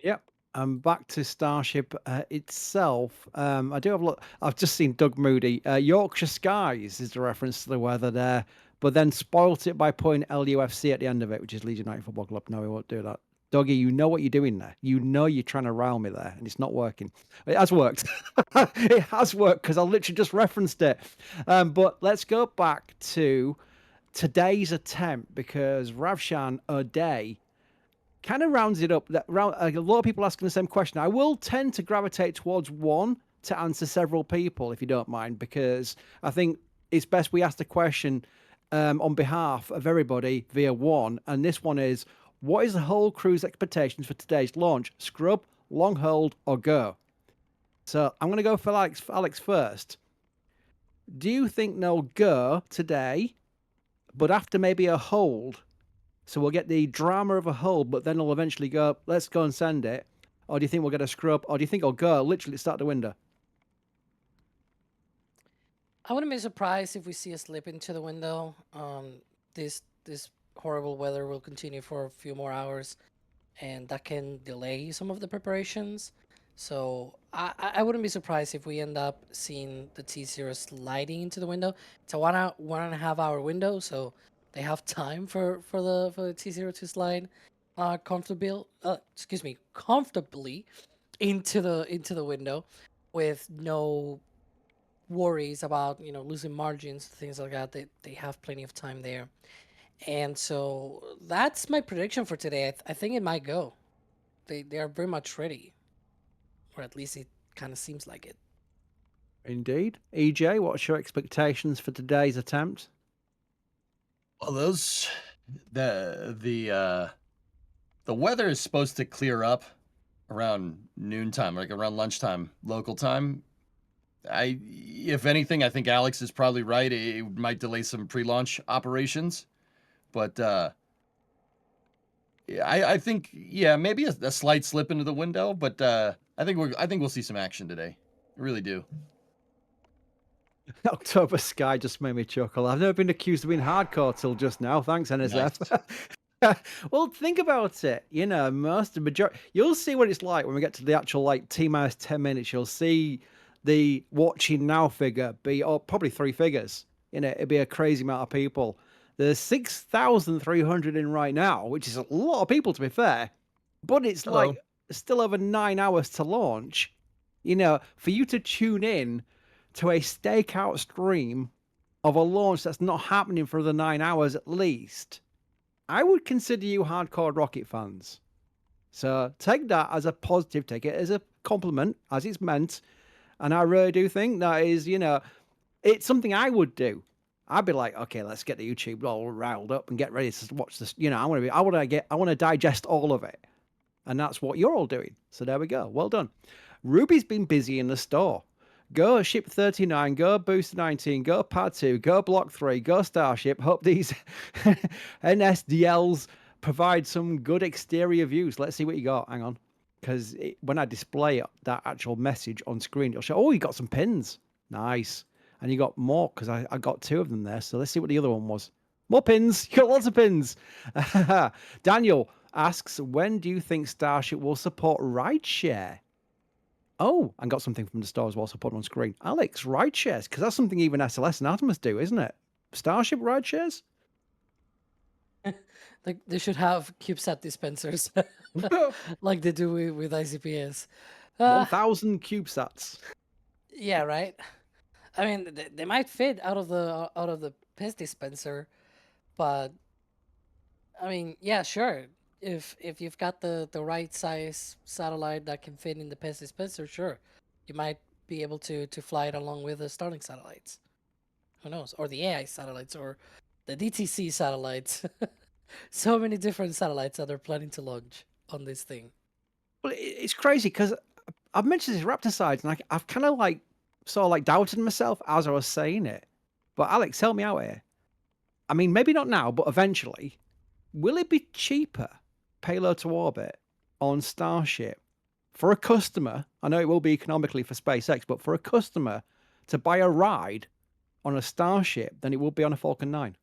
Yep. Back to Starship itself. I do have a look. I've just seen Doug Moody. Yorkshire skies is the reference to the weather there, but then spoilt it by putting LUFC at the end of it, which is Legion United Football Club. No, we won't do that. Doggy, you know what you're doing there. You know you're trying to rile me there, and it's not working. It has worked. It has worked because I literally just referenced it. But let's go back to today's attempt because Ravshan O'Day kind of rounds it up. A lot of people asking the same question. I will tend to gravitate towards one to answer several people, if you don't mind, because I think it's best we ask the question on behalf of everybody via one. And this one is, what is the whole crew's expectations for today's launch? Scrub, long hold, or go? So I'm going to go for Alex first. Do you think they'll go today, but after maybe a hold? So we'll get the drama of a hold, but then they'll eventually go, let's go and send it. Or do you think we'll get a scrub? Or do you think it'll go literally start the window? I wouldn't be surprised if we see a slip into the window. This horrible weather will continue for a few more hours, and that can delay some of the preparations. So I wouldn't be surprised if we end up seeing the T0 sliding into the window. It's a 1.5 hour window, so they have time for the T0 to slide comfortably into the window with no worries about losing margins, things like that. They have plenty of time there. And so that's my prediction for today. I think it might go. They are very much ready, or at least it kind of seems like it. Indeed. EJ, what's your expectations for today's attempt? Well, the weather is supposed to clear up around noontime, like around lunchtime, local time. If anything, I think Alex is probably right. It might delay some pre-launch operations. But I think maybe a slight slip into the window, but I think we'll see some action today. I really do. October Sky just made me chuckle. I've never been accused of being hardcore till just now. Thanks, NSF. Well, think about it. You know, majority. You'll see what it's like when we get to the actual like T-minus 10 minutes. You'll see the watching now figure be probably 3 figures. You know, it'd be a crazy amount of people. There's 6,300 in right now, which is a lot of people to be fair, but it's like still over 9 hours to launch. You know, for you to tune in to a stakeout stream of a launch that's not happening for the 9 hours at least, I would consider you hardcore rocket fans. So take that as a positive, take it as a compliment, as it's meant. And I really do think that is, you know, it's something I would do. I'd be like, okay, let's get the YouTube all riled up and get ready to watch this. You know, I want to digest all of it. And that's what you're all doing. So there we go. Well done. Ruby's been busy in the store. Go Ship 39, go Booster 19, go Pad 2, go Block 3, go Starship. Hope these NSDLs provide some good exterior views. Let's see what you got. Hang on. Because when I display that actual message on screen, it'll show, oh, you got some pins. Nice. And you got more, because I got 2 of them there. So let's see what the other one was. More pins. You got lots of pins. Daniel asks, when do you think Starship will support rideshare? Oh, and got something from the store as well, so put it on screen. Alex, ride shares, because that's something even SLS and Atomus do, isn't it? Starship ride shares? Like they should have CubeSat dispensers, like they do with ICPS. 1,000 CubeSats. Yeah, right. I mean, they might fit out of the piss dispenser, but I mean, yeah, sure. If you've got the right size satellite that can fit in the piss dispenser, sure, you might be able to fly it along with the Starlink satellites. Who knows? Or the AI satellites, or the DTC satellites. So many different satellites that they're planning to launch on this thing. Well, it's crazy because I've mentioned this Raptorcides, and I've kind of like sort of like doubted myself as I was saying it. But Alex, help me out here. I mean, maybe not now, but eventually, will it be cheaper payload to orbit on Starship for a customer? I know it will be economically for SpaceX, but for a customer to buy a ride on a Starship than it will be on a Falcon 9.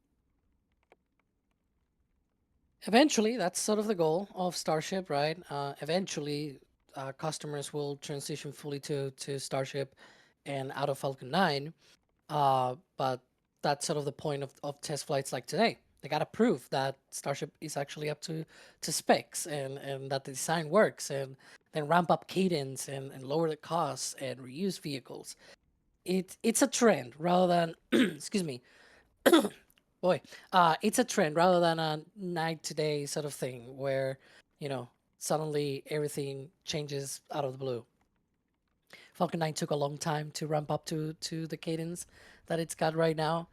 Eventually, that's sort of the goal of Starship, right? Eventually, customers will transition fully to Starship and out of Falcon 9. But that's sort of the point of test flights like today. They got to prove that Starship is actually up to specs and that the design works, and then ramp up cadence and lower the costs and reuse vehicles. It's a trend rather than, excuse me, boy, it's a trend rather than a night to day sort of thing where, you know, suddenly everything changes out of the blue. Falcon 9 took a long time to ramp up to the cadence that it's got right now.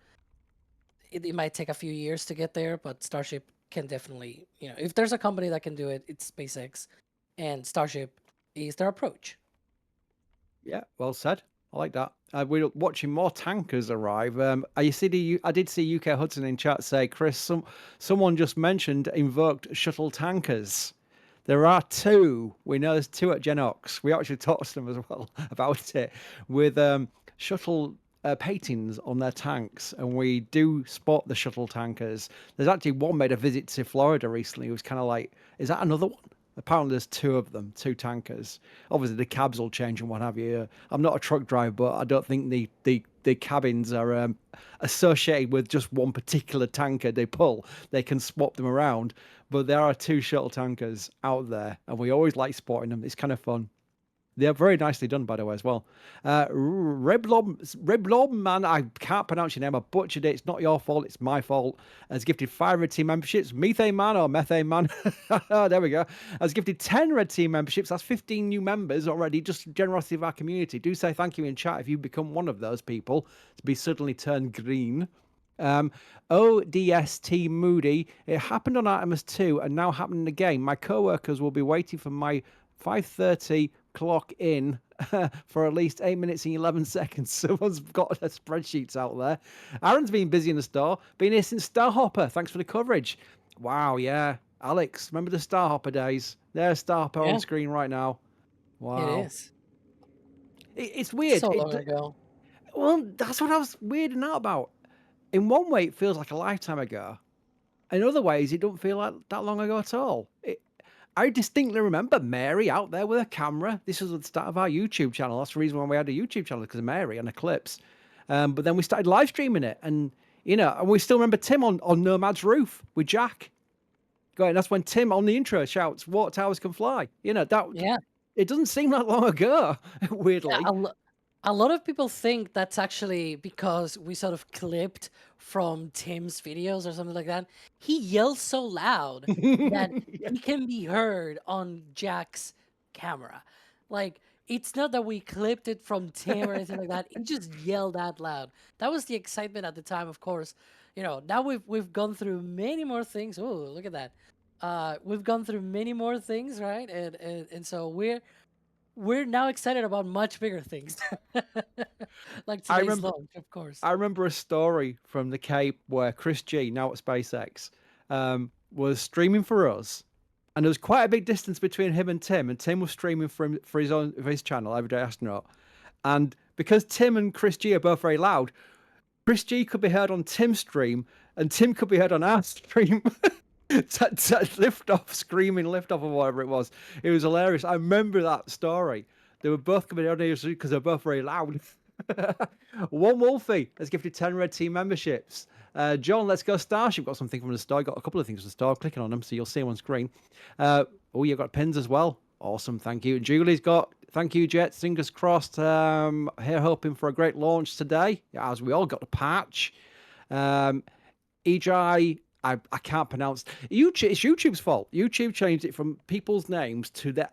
It might take a few years to get there, but Starship can definitely, you know, if there's a company that can do it, it's SpaceX, and Starship is their approach. Yeah, well said. I like that. We're watching more tankers arrive. I did see UK Hudson in chat say, Chris, someone just mentioned invoked shuttle tankers. There are 2. We know there's 2 at Genox. We actually talked to them as well about it with shuttle paintings on their tanks, and we do spot the shuttle tankers. There's actually one made a visit to Florida recently. It was kind of like, is that another one? Apparently there's 2 of them, 2 tankers. Obviously the cabs will change and what have you. I'm not a truck driver, but I don't think the cabins are associated with just one particular tanker they pull. They can swap them around. But there are 2 shuttle tankers out there, and we always like spotting them. It's kind of fun. They're very nicely done, by the way, as well. Reblob, man, I can't pronounce your name. I butchered it. It's not your fault. It's my fault. Has gifted 5 Red Team memberships. Methane Man or Methane Man. There we go. Has gifted 10 Red Team memberships. That's 15 new members already. Just generosity of our community. Do say thank you in chat if you become one of those people to be suddenly turned green. ODST Moody. It happened on Artemis 2 and now happening again. My co-workers will be waiting for my 5:30 clock in for at least 8 minutes and 11 seconds. Someone's got their spreadsheets out there. Aaron's been busy in the store. Been here since Starhopper. Thanks for the coverage. Wow, yeah. Alex, remember the Starhopper days? There's Starhopper on screen right now. Wow. It is. It's weird. So long ago. Well, that's what I was weirding out about. In one way, it feels like a lifetime ago. In other ways, it don't feel like that long ago at all. I distinctly remember Mary out there with a camera. This was at the start of our YouTube channel. That's the reason why we had a YouTube channel, because of Mary and Eclipse. But then we started live streaming it, and and we still remember Tim on Nomad's roof with Jack. Going, that's when Tim on the intro shouts, "Water towers can fly." Yeah. It doesn't seem that long ago, weirdly. Yeah, a lot of people think that's actually because we sort of clipped from Tim's videos or something like that. He yells so loud that he can be heard on Jack's camera. Like, it's not that we clipped it from Tim or anything like that. He just yelled out loud. That was the excitement at the time, of course. Now we've gone through many more things. Oh, look at that. We've gone through many more things, right? And so we're now excited about much bigger things. Like today's launch, of course. I remember a story from the Cape where Chris G, now at SpaceX, was streaming for us, and there was quite a big distance between him, and Tim was streaming for his channel, Everyday Astronaut. And because Tim and Chris G are both very loud, Chris G could be heard on Tim's stream, and Tim could be heard on our stream. Lift off, screaming lift off, or whatever it was. It was hilarious. I remember that story. They were both coming out here because they're both very loud. One Wolfie has gifted 10 red team memberships. John, let's go Starship. Got something from the store. Got a couple of things from the store. Clicking on them, so you'll see them on screen. You've got pins as well. Awesome, thank you. Julie's got, thank you, Jet. Fingers crossed. Here hoping for a great launch today, as we all got the patch. EJ, I can't pronounce YouTube. It's YouTube's fault. YouTube changed it from people's names to their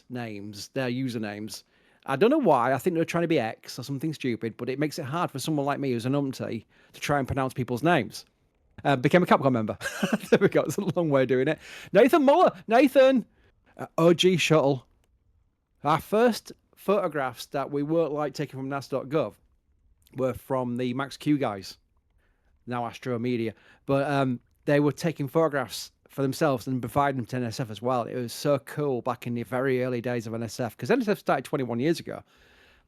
names, their usernames. I don't know why. I think they're trying to be X or something stupid, but it makes it hard for someone like me who's an umpty to try and pronounce people's names. Became a Capcom member. There we go. It's a long way of doing it. Nathan Muller. Nathan. OG Shuttle. Our first photographs that we weren't like taking from NASA.gov were from the Max Q guys, now Astro Media. But they were taking photographs for themselves and providing them to NSF as well. It was so cool back in the very early days of NSF, because NSF started 21 years ago,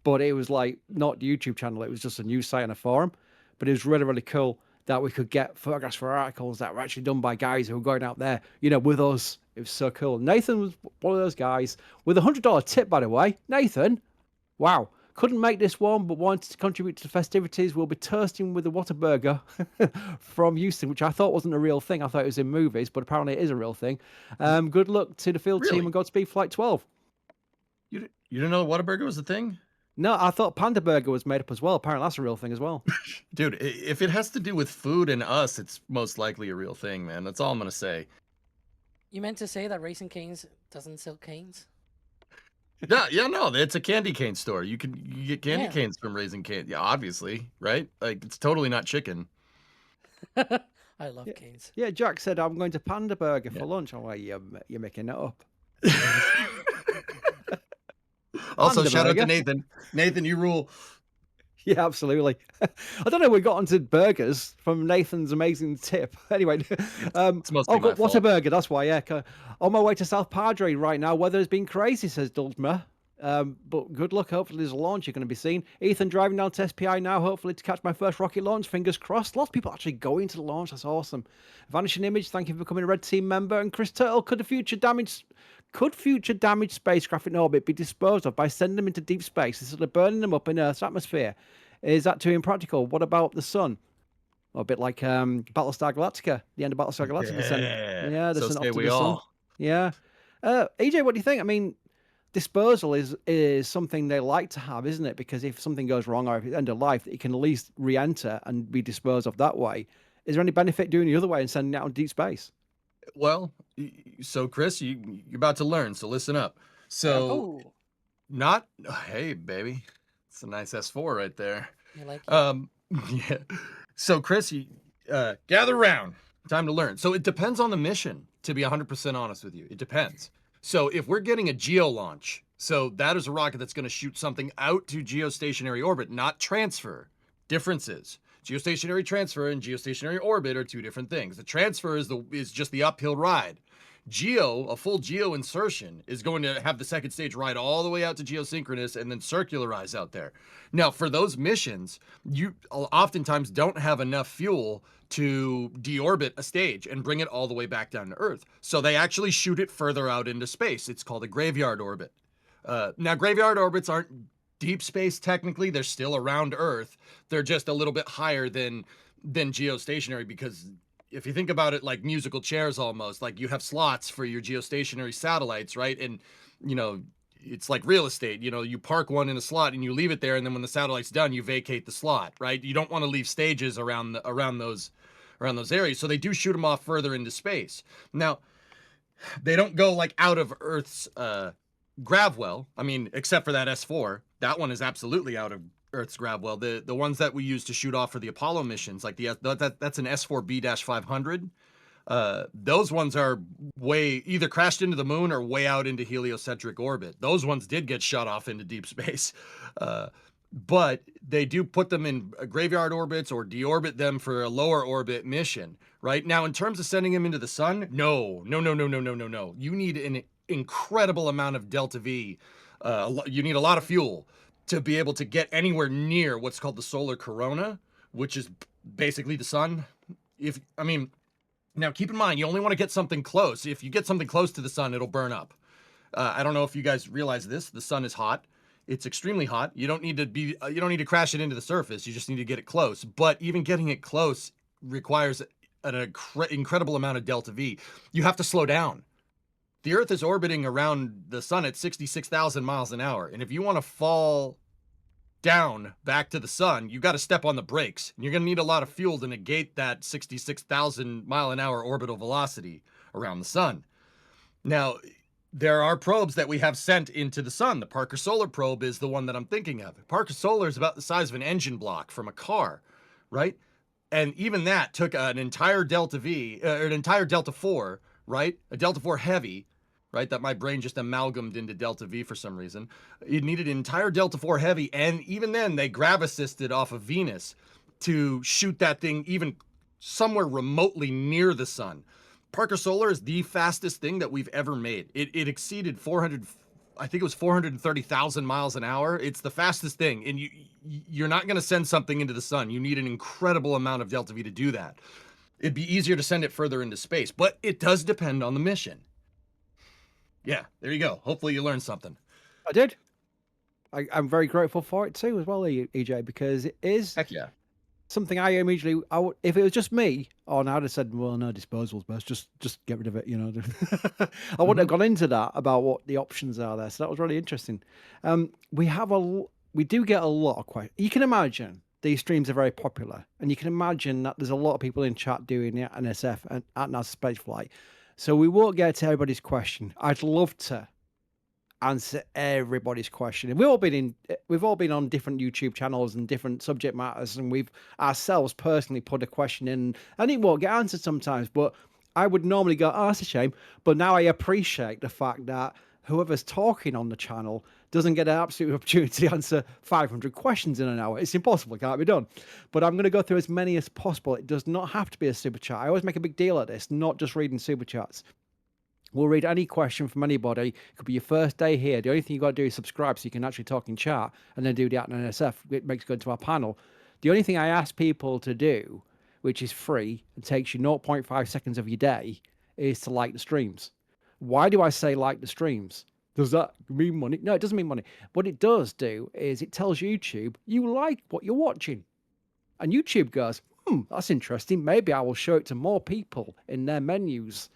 but it was like not the YouTube channel. It was just a news site and a forum. But it was really, really cool that we could get photographs for articles that were actually done by guys who were going out there, with us. It was so cool. Nathan was one of those guys with a $100 tip, by the way. Nathan, wow. Couldn't make this one, but wanted to contribute to the festivities. We'll be toasting with a Whataburger from Houston, which I thought wasn't a real thing. I thought it was in movies, but apparently it is a real thing. Good luck to the field team and Godspeed Flight 12. You didn't know Whataburger was a thing? No, I thought Panda Burger was made up as well. Apparently that's a real thing as well. Dude, if it has to do with food and us, it's most likely a real thing, man. That's all I'm going to say. You meant to say that Raising Cane's doesn't sell canes? No, it's a candy cane store. You get candy canes from Raising Cane. Yeah, obviously, right? Like, it's totally not chicken. I love canes. Yeah, Jack said, I'm going to Panda Burger for lunch. I'm like, you're making it up. Also, shout out to Nathan. Nathan, you rule. Yeah, absolutely. I don't know. We got onto burgers from Nathan's amazing tip. Anyway, it's mostly my fault. What a burger! That's why. Yeah, on my way to South Padre right now. Weather has been crazy, says Dultmer. But good luck. Hopefully, there's a launch you're going to be seeing. Ethan driving down to SPI now. Hopefully, to catch my first rocket launch. Fingers crossed. Lots of people actually going to the launch. That's awesome. Vanishing Image, thank you for becoming a Red Team member. And Chris Turtle, could future damaged spacecraft in orbit be disposed of by sending them into deep space instead of burning them up in Earth's atmosphere? Is that too impractical? What about the sun? Well, a bit like Battlestar Galactica, the end of Battlestar Galactica. Yeah, so say we all. Yeah. EJ, what do you think? I mean, disposal is something they like to have, isn't it? Because if something goes wrong or if it's end of life, it can at least re-enter and be disposed of that way. Is there any benefit doing the other way and sending it out in deep space? Well, so Chris, you're about to learn, so listen up. So, hey, baby, it's a nice S4 right there. You like it? Yeah. So, Chris, gather round. Time to learn. So it depends on the mission, to be 100% honest with you. It depends. So if we're getting a geo launch, so that is a rocket that's going to shoot something out to geostationary orbit, not transfer. Differences. Geostationary transfer and geostationary orbit are two different things. The transfer is just the uphill ride. A full geo insertion is going to have the second stage ride all the way out to geosynchronous and then circularize out there. Now, for those missions, you oftentimes don't have enough fuel to deorbit a stage and bring it all the way back down to Earth. So they actually shoot it further out into space. It's called a graveyard orbit. Now, graveyard orbits aren't deep space technically. They're still around Earth. They're just a little bit higher than geostationary, because if you think about it like musical chairs almost, like you have slots for your geostationary satellites, right? And, you know, it's like real estate. You know, you park one in a slot and you leave it there, and then when the satellite's done, you vacate the slot, right? You don't want to leave stages around those areas. So they do shoot them off further into space. Now, they don't go like out of Earth's grav well. I mean, except for that S4. That one is absolutely out of Earth's grav well. The ones that we use to shoot off for the Apollo missions, like that's an S4B-500. Those ones are either crashed into the moon or way out into heliocentric orbit. Those ones did get shot off into deep space. But they do put them in graveyard orbits or deorbit them for a lower orbit mission, right? Now, in terms of sending them into the sun, no. You need an incredible amount of delta V. You need a lot of fuel to be able to get anywhere near what's called the solar corona, which is basically the sun. Now keep in mind, you only want to get something close. If you get something close to the sun, it'll burn up. I don't know if you guys realize this. The sun is hot. It's extremely hot. You don't need to crash it into the surface. You just need to get it close. But even getting it close requires an incredible amount of delta V. You have to slow down. The Earth is orbiting around the sun at 66,000 miles an hour. And if you want to fall down back to the sun, you got to step on the brakes. And you're going to need a lot of fuel to negate that 66,000 mile an hour orbital velocity around the sun. Now, there are probes that we have sent into the sun. The Parker Solar Probe is the one that I'm thinking of. Parker Solar is about the size of an engine block from a car, right? And even that took an entire Delta V, an entire Delta 4, right? A Delta 4 Heavy, right? That my brain just amalgamated into Delta V for some reason. It needed an entire Delta 4 Heavy, and even then they grav assisted off of Venus to shoot that thing even somewhere remotely near the sun. Parker Solar is the fastest thing that we've ever made. It exceeded 430,000 miles an hour. It's the fastest thing, and you're not going to send something into the sun. You need an incredible amount of Delta V to do that. It'd be easier to send it further into space, but it does depend on the mission. Yeah, there you go. Hopefully you learned something. I did. I'm very grateful for it too as well, EJ, because it is Heck yeah. something I immediately, if it was just me, I'd have said, well, no, disposal's best. Just get rid of it, you know. I wouldn't have gone into that about what the options are there. So that was really interesting. We do get a lot of questions. You can imagine these streams are very popular, and you can imagine that there's a lot of people in chat doing the NSF and at NASA Space Flight. So we won't get to everybody's question. I'd love to answer everybody's question. And we've all been on different YouTube channels and different subject matters, and we've ourselves personally put a question in, and it won't get answered sometimes. But I would normally go, oh, that's a shame. But now I appreciate the fact that whoever's talking on the channel doesn't get an absolute opportunity to answer 500 questions in an hour. It's impossible. It can't be done. But I'm going to go through as many as possible. It does not have to be a super chat. I always make a big deal of this, not just reading super chats. We'll read any question from anybody. It could be your first day here. The only thing you've got to do is subscribe so you can actually talk in chat, and then do the NSF. It makes good to our panel. The only thing I ask people to do, which is free and takes you 0.5 seconds of your day, is to like the streams. Why do I say like the streams? Does that mean money? No, it doesn't mean money. What it does do is it tells YouTube you like what you're watching. And YouTube goes, that's interesting. Maybe I will show it to more people in their menus.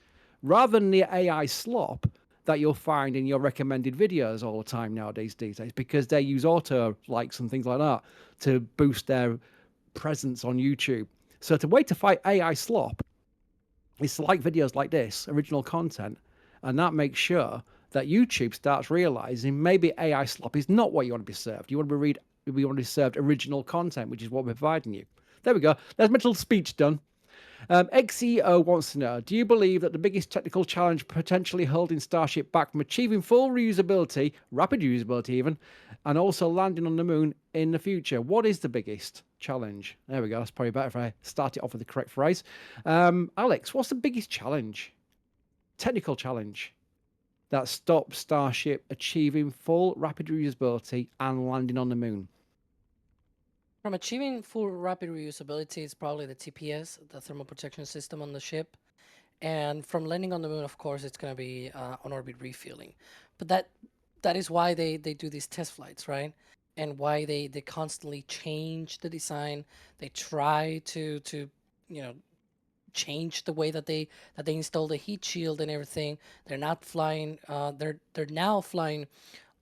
Rather than the AI slop that you'll find in your recommended videos all the time nowadays, because they use auto likes and things like that to boost their presence on YouTube. So the way to fight AI slop is to like videos like this, original content, and that makes sure that YouTube starts realizing maybe AI slop is not what you want to be served. You want to be served original content, which is what we're providing you. There we go. There's mental speech done. XCO wants to know, do you believe that the biggest technical challenge potentially holding Starship back from achieving full reusability, rapid reusability even, and also landing on the moon in the future? What is the biggest challenge? There we go. That's probably better if I start it off with the correct phrase. Alex, what's the biggest challenge? technical challenge that stopped Starship achieving full rapid reusability and landing on the moon? From achieving full rapid reusability, it's probably the TPS, the thermal protection system on the ship. And from landing on the moon, of course, it's going to be on-orbit refueling. But that is why they do these test flights, right? And why they constantly change the design. They try to change the way that they install the heat shield and everything. They're not flying. They're now flying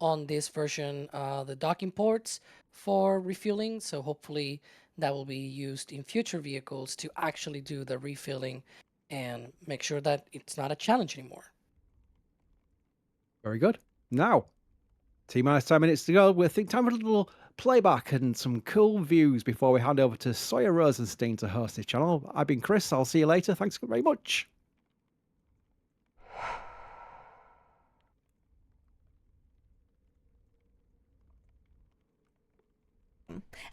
on this version the docking ports for refueling. So hopefully that will be used in future vehicles to actually do the refilling and make sure that it's not a challenge anymore. Very good. Now, T-minus 10 minutes to go. We'll think time for a little playback and some cool views before we hand over to Sawyer Rosenstein to host this channel. I've been Chris. I'll see you later. Thanks very much.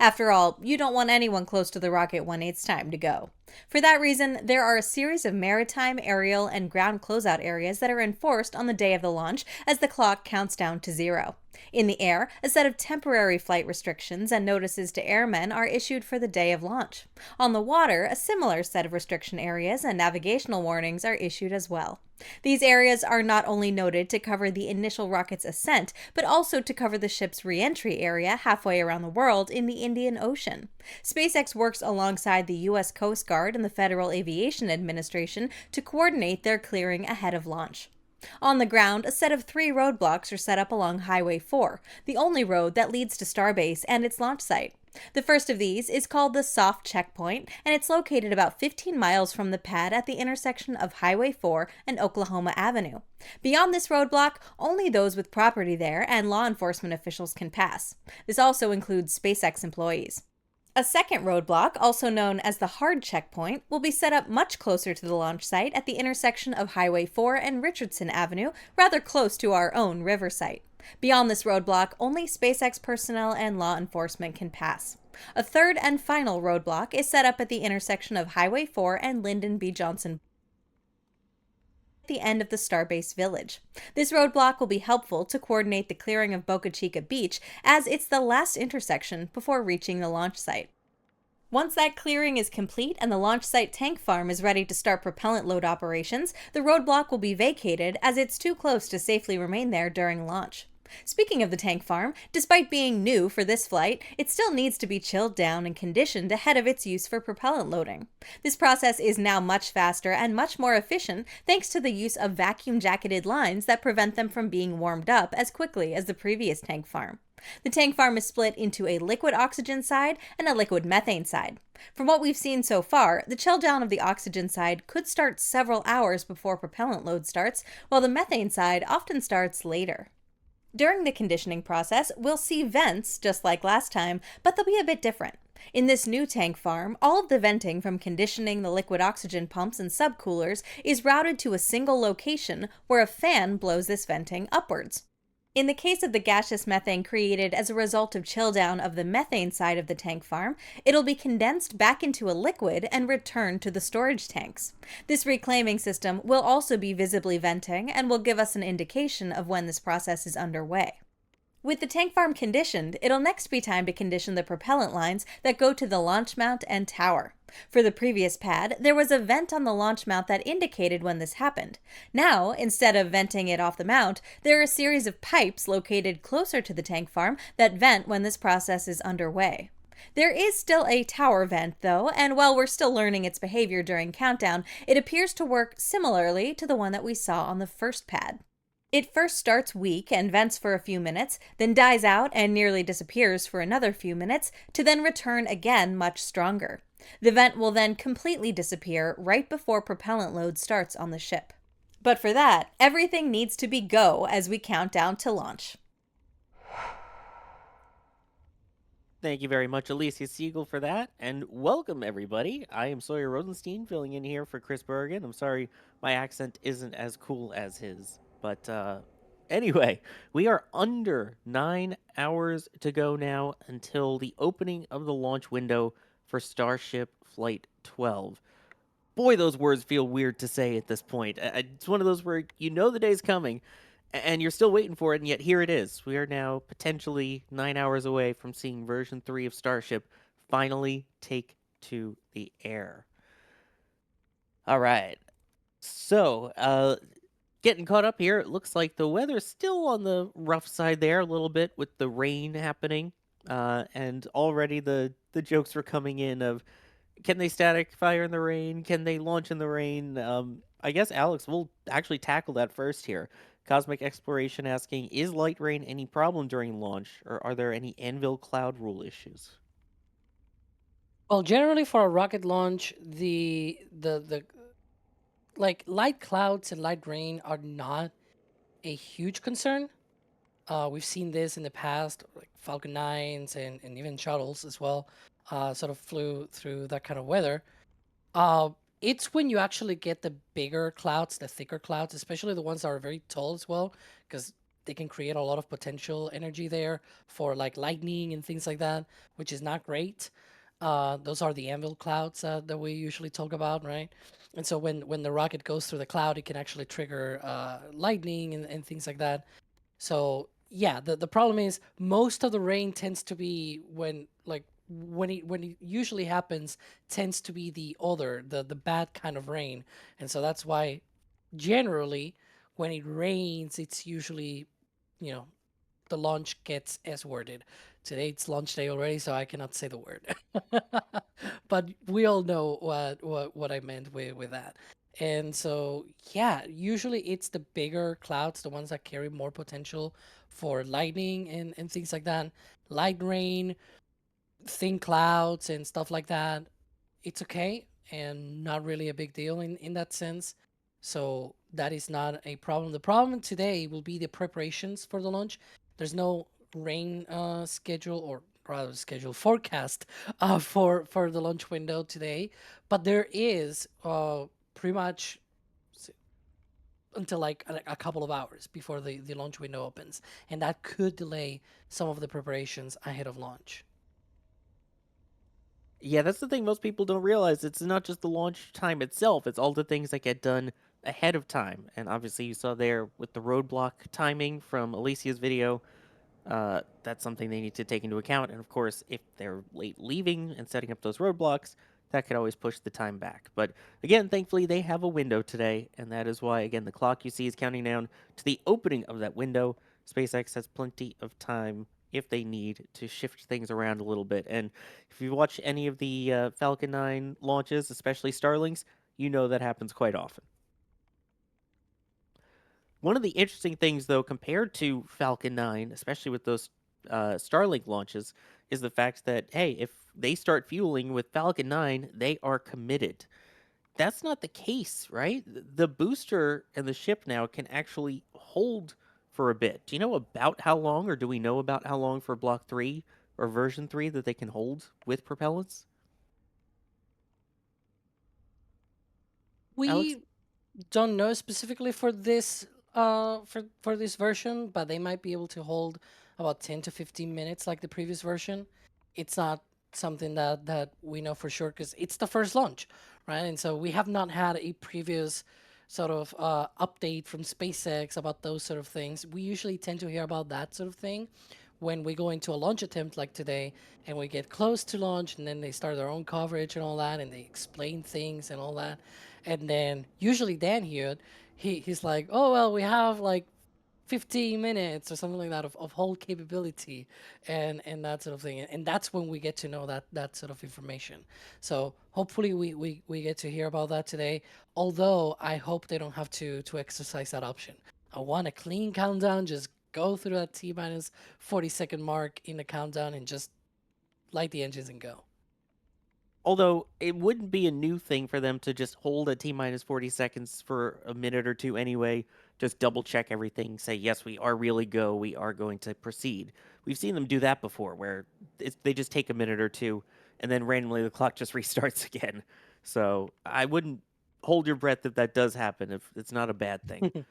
After all, you don't want anyone close to the rocket when it's time to go. For that reason, there are a series of maritime, aerial, and ground closeout areas that are enforced on the day of the launch as the clock counts down to 0. In the air, a set of temporary flight restrictions and notices to airmen are issued for the day of launch. On the water, a similar set of restriction areas and navigational warnings are issued as well. These areas are not only noted to cover the initial rocket's ascent, but also to cover the ship's re-entry area halfway around the world in the Indian Ocean. SpaceX works alongside the U.S. Coast Guard and the Federal Aviation Administration to coordinate their clearing ahead of launch. On the ground, a set of 3 roadblocks are set up along Highway 4, the only road that leads to Starbase and its launch site. The first of these is called the Soft Checkpoint, and it's located about 15 miles from the pad at the intersection of Highway 4 and Oklahoma Avenue. Beyond this roadblock, only those with property there and law enforcement officials can pass. This also includes SpaceX employees. A second roadblock, also known as the Hard Checkpoint, will be set up much closer to the launch site at the intersection of Highway 4 and Richardson Avenue, rather close to our own river site. Beyond this roadblock, only SpaceX personnel and law enforcement can pass. A third and final roadblock is set up at the intersection of Highway 4 and Lyndon B. Johnson at the end of the Starbase Village. This roadblock will be helpful to coordinate the clearing of Boca Chica Beach, as it's the last intersection before reaching the launch site. Once that clearing is complete and the launch site tank farm is ready to start propellant load operations, the roadblock will be vacated as it's too close to safely remain there during launch. Speaking of the tank farm, despite being new for this flight, it still needs to be chilled down and conditioned ahead of its use for propellant loading. This process is now much faster and much more efficient thanks to the use of vacuum-jacketed lines that prevent them from being warmed up as quickly as the previous tank farm. The tank farm is split into a liquid oxygen side and a liquid methane side. From what we've seen so far, the chill down of the oxygen side could start several hours before propellant load starts, while the methane side often starts later. During the conditioning process, we'll see vents, just like last time, but they'll be a bit different. In this new tank farm, all of the venting from conditioning the liquid oxygen pumps and subcoolers is routed to a single location where a fan blows this venting upwards. In the case of the gaseous methane created as a result of chill down of the methane side of the tank farm, it'll be condensed back into a liquid and returned to the storage tanks. This reclaiming system will also be visibly venting and will give us an indication of when this process is underway. With the tank farm conditioned, it'll next be time to condition the propellant lines that go to the launch mount and tower. For the previous pad, there was a vent on the launch mount that indicated when this happened. Now, instead of venting it off the mount, there are a series of pipes located closer to the tank farm that vent when this process is underway. There is still a tower vent, though, and while we're still learning its behavior during countdown, it appears to work similarly to the one that we saw on the first pad. It first starts weak and vents for a few minutes, then dies out and nearly disappears for another few minutes, to then return again much stronger. The vent will then completely disappear right before propellant load starts on the ship. But for that, everything needs to be go as we count down to launch. Thank you very much, Alicia Siegel, for that, and welcome, everybody. I am Sawyer Rosenstein, filling in here for Chris Bergen. I'm sorry my accent isn't as cool as his. But anyway, we are under 9 hours to go now until the opening of the launch window for Starship Flight 12. boy, those words feel weird to say at this point. It's one of those where you know the day's coming, and you're still waiting for it, and yet here it is. We are now potentially 9 hours away from seeing version 3 of Starship finally take to the air. All right. So, getting caught up here, it looks like the weather's still on the rough side there a little bit with the rain happening. And already the jokes were coming in of, can they static fire in the rain? Can they launch in the rain? I guess, Alex, we'll actually tackle that first here. Cosmic Exploration asking, is light rain any problem during launch, or are there any anvil cloud rule issues? Well, generally for a rocket launch, the like light clouds and light rain are not a huge concern. We've seen this in the past, like Falcon 9s and even shuttles as well, sort of flew through that kind of weather. Uh, it's when you actually get the bigger clouds, the thicker clouds, especially the ones that are very tall as well, because they can create a lot of potential energy there for like lightning and things like that, which is not great. Those are the anvil clouds that we usually talk about, right? And so when the rocket goes through the cloud, it can actually trigger lightning and things like that. So yeah, the problem is most of the rain tends to be when it usually happens tends to be the bad kind of rain. And so that's why generally when it rains it's usually, you know, the launch gets S worded. Today it's launch day already, so I cannot say the word. But we all know what I meant with that. And so, yeah, usually it's the bigger clouds, the ones that carry more potential for lightning and things like that. Light rain, thin clouds, and stuff like that. It's okay and not really a big deal in that sense. So that is not a problem. The problem today will be the preparations for the launch. There's no rain schedule, or rather schedule forecast for the launch window today, but there is pretty much until like a couple of hours before the launch window opens, and that could delay some of the preparations ahead of launch. Yeah, that's the thing most people don't realize. It's not just the launch time itself, it's all the things that get done ahead of time. And obviously, you saw there with the roadblock timing from Alicia's video, that's something they need to take into account. And of course, if they're late leaving and setting up those roadblocks, that could always push the time back. But again, thankfully, they have a window today. And that is why, again, the clock you see is counting down to the opening of that window. SpaceX has plenty of time if they need to shift things around a little bit. And if you watch any of the Falcon 9 launches, especially Starlinks, you know that happens quite often. One of the interesting things, though, compared to Falcon 9, especially with those Starlink launches, is the fact that, hey, if they start fueling with Falcon 9, they are committed. That's not the case, right? The booster and the ship now can actually hold for a bit. Do you know about how long, or do we know about how long for Block 3 or version 3 that they can hold with propellants? Alex? We don't know specifically for this for this version, but they might be able to hold about 10 to 15 minutes like the previous version. It's not something that we know for sure because it's the first launch, right? And so we have not had a previous sort of update from SpaceX about those sort of things. We usually tend to hear about that sort of thing when we go into a launch attempt like today and we get close to launch, and then they start their own coverage and all that, and they explain things and all that. And then usually Dan here, he's like, oh well, we have like 15 minutes or something like that of hold capability and that sort of thing, and that's when we get to know that sort of information. So hopefully we get to hear about that today, although I hope they don't have to exercise that option. I want a clean countdown, just go through that T minus 40-second mark in the countdown and just light the engines and go. Although it wouldn't be a new thing for them to just hold a T minus 40 seconds for a minute or two anyway, just double check everything, say, yes, we are really go, we are going to proceed. We've seen them do that before, where they just take a minute or two, and then randomly the clock just restarts again. So I wouldn't hold your breath if that does happen, if it's not a bad thing.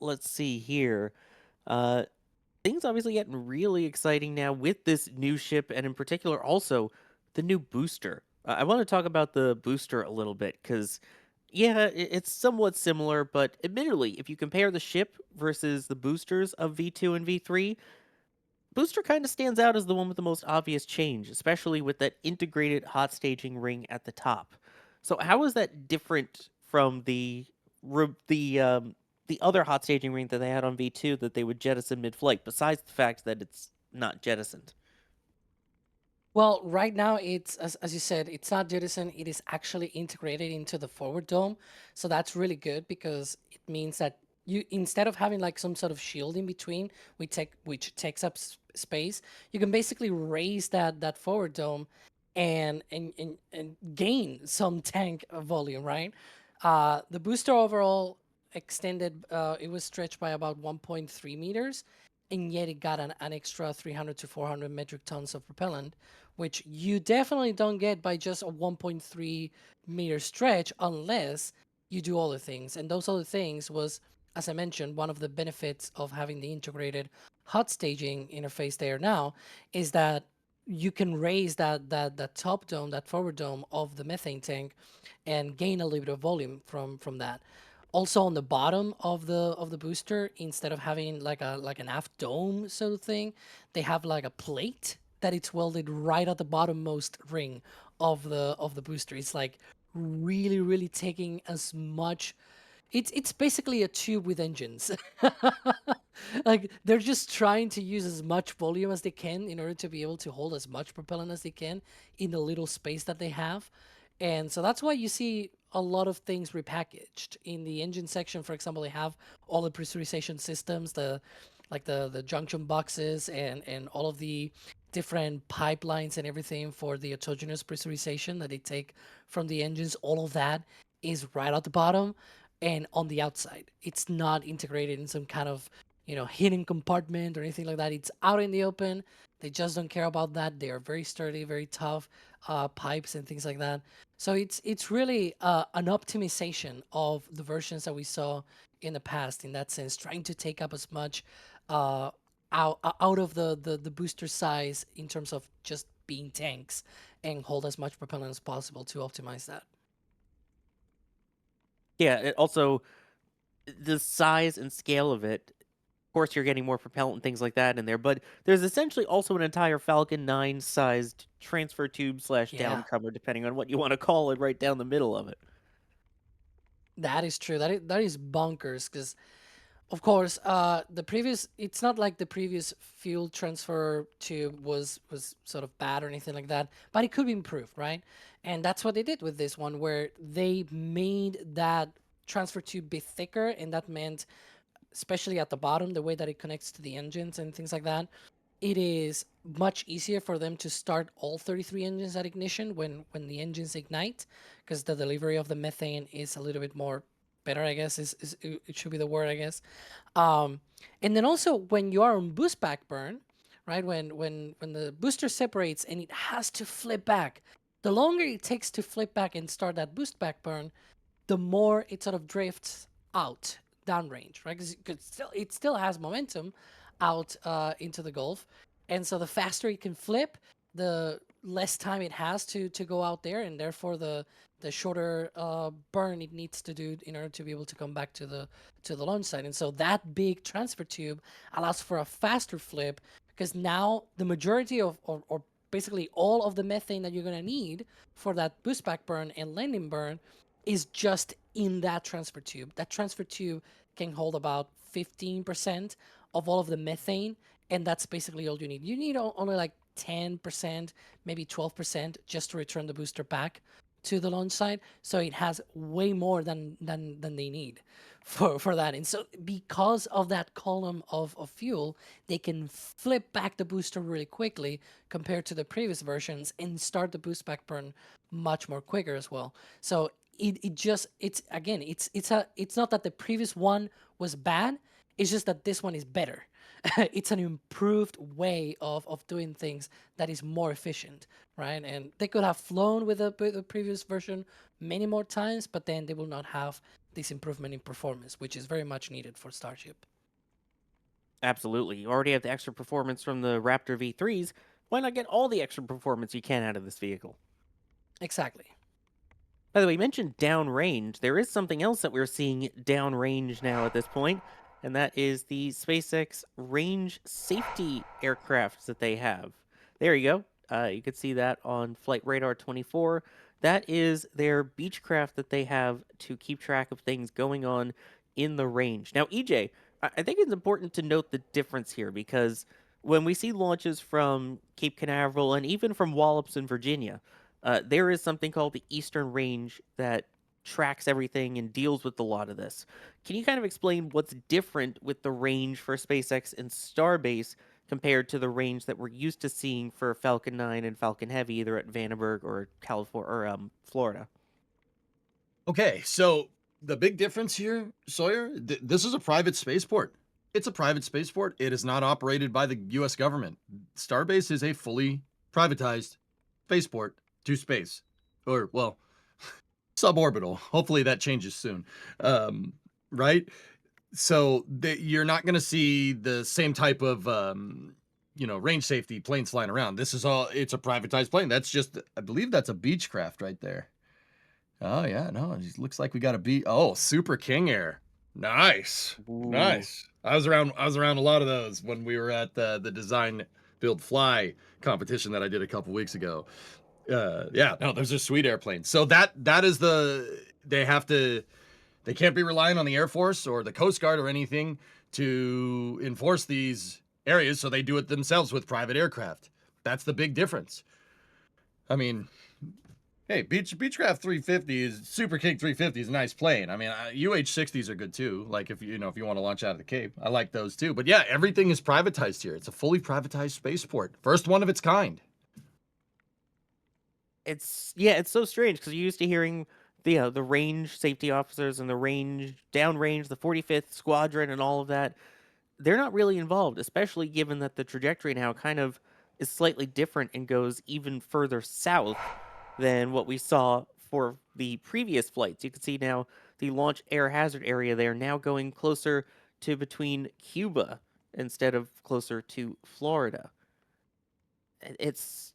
Let's see here. Things obviously getting really exciting now with this new ship, and in particular also the new booster. I want to talk about the booster a little bit because, yeah, it's somewhat similar, but admittedly, if you compare the ship versus the boosters of V2 and V3, booster kind of stands out as the one with the most obvious change, especially with that integrated hot staging ring at the top. So, how is that different from the other hot staging ring that they had on V2 that they would jettison mid-flight? Besides the fact that it's not jettisoned. Well, right now it's as you said, it's not jettison. It is actually integrated into the forward dome, so that's really good because it means that you instead of having like some sort of shield in between, which takes up space, you can basically raise that forward dome and gain some tank volume, right? The booster overall extended. It was stretched by about 1.3 meters, and yet it got an extra 300 to 400 metric tons of propellant, which you definitely don't get by just a 1.3-meter stretch unless you do other things. And those other things was, as I mentioned, one of the benefits of having the integrated hot staging interface there now is that you can raise that top dome, that forward dome of the methane tank, and gain a little bit of volume from that. Also on the bottom of the booster, instead of having like an aft dome sort of thing, they have like a plate that it's welded right at the bottommost ring of the booster. It's like really taking as much. It's basically a tube with engines. Like they're just trying to use as much volume as they can in order to be able to hold as much propellant as they can in the little space that they have. And so that's why you see a lot of things repackaged. In the engine section, for example, they have all the pressurization systems, the junction boxes and all of the different pipelines and everything for the autogenous pressurization that they take from the engines. All of that is right at the bottom and on the outside. It's not integrated in some kind of, hidden compartment or anything like that. It's out in the open. They just don't care about that. They are very sturdy, very tough pipes and things like that. So it's really an optimization of the versions that we saw in the past in that sense, trying to take up as much out of the booster size in terms of just being tanks and hold as much propellant as possible to optimize that. Yeah, it also the size and scale of it. Of course, you're getting more propellant and things like that in there, but there's essentially also an entire Falcon 9 sized transfer tube slash Yeah, downcomer, depending on what you want to call it, right down the middle of it. that is true. That is bonkers because of course, the previous it's not like the previous fuel transfer tube was sort of bad or anything like that, but it could be improved, right? And that's what they did with this one, where they made that transfer tube be thicker, and that meant, especially at the bottom, the way that it connects to the engines and things like that, it is much easier for them to start all 33 engines at ignition when the engines ignite, because the delivery of the methane is a little bit more better, I guess, is it should be the word, I guess. um, and then also when you are on boost back burn, right, when the booster separates and it has to flip back, the longer it takes to flip back and start that boost back burn, the more it sort of drifts out downrange, right? Because it still has momentum out into the Gulf, and so the faster it can flip, the less time it has to go out there, and therefore the shorter burn it needs to do in order to be able to come back to the launch site. And so that big transfer tube allows for a faster flip because now the majority of or basically all of the methane that you're going to need for that boost back burn and landing burn is just in that transfer tube. That transfer tube can hold about 15% of all of the methane, and that's basically all you need. You need only like 10%, maybe 12% just to return the booster back to the launch site. So it has way more than they need for that. And so because of that column of fuel, they can flip back the booster really quickly compared to the previous versions and start the boost back burn much more quicker as well. So it's not that the previous one was bad, it's just that this one is better. It's an improved way of doing things that is more efficient, right? And they could have flown with the previous version many more times, but then they will not have this improvement in performance, which is very much needed for Starship. Absolutely. You already have the extra performance from the Raptor V3s, Why not get all the extra performance you can out of this vehicle? Exactly. By the way, you mentioned downrange. There is something else that we're seeing downrange now at this point, and that is the SpaceX range safety aircraft that they have. There you go. You can see that on Flight Radar 24. That is their Beechcraft that they have to keep track of things going on in the range. Now, EJ, I think it's important to note the difference here because when we see launches from Cape Canaveral and even from Wallops in Virginia, there is something called the Eastern Range that tracks everything and deals with a lot of this. Can you kind of explain what's different with the range for SpaceX and Starbase compared to the range that we're used to seeing for Falcon 9 and Falcon Heavy, either at Vandenberg or California or Florida? Okay, so the big difference here, Sawyer, this is a private spaceport. It's a private spaceport. It is not operated by the U.S. government. Starbase is a fully privatized spaceport to space, or well, suborbital. Hopefully that changes soon, right? So you're not going to see the same type of range safety planes flying around. This is all. It's a privatized plane. That's just, I believe that's a Beechcraft right there. Oh yeah, no, it looks like we got a Super King Air. Nice. Ooh. Nice. I was around a lot of those when we were at the design build fly competition that I did a couple weeks ago. Yeah, no, those are sweet airplanes. So that is they can't be relying on the Air Force or the Coast Guard or anything to enforce these areas, so they do it themselves with private aircraft. That's the big difference. I mean, hey, Beechcraft 350 is Super King 350 is a nice plane. I mean, UH-60s are good too. Like if you want to launch out of the Cape, I like those too. But yeah, everything is privatized here. It's a fully privatized spaceport, first one of its kind. It's so strange because you're used to hearing the range safety officers and the range downrange, the 45th Squadron, and all of that. They're not really involved, especially given that the trajectory now kind of is slightly different and goes even further south than what we saw for the previous flights. You can see now the launch air hazard area there now going closer to between Cuba instead of closer to Florida. It's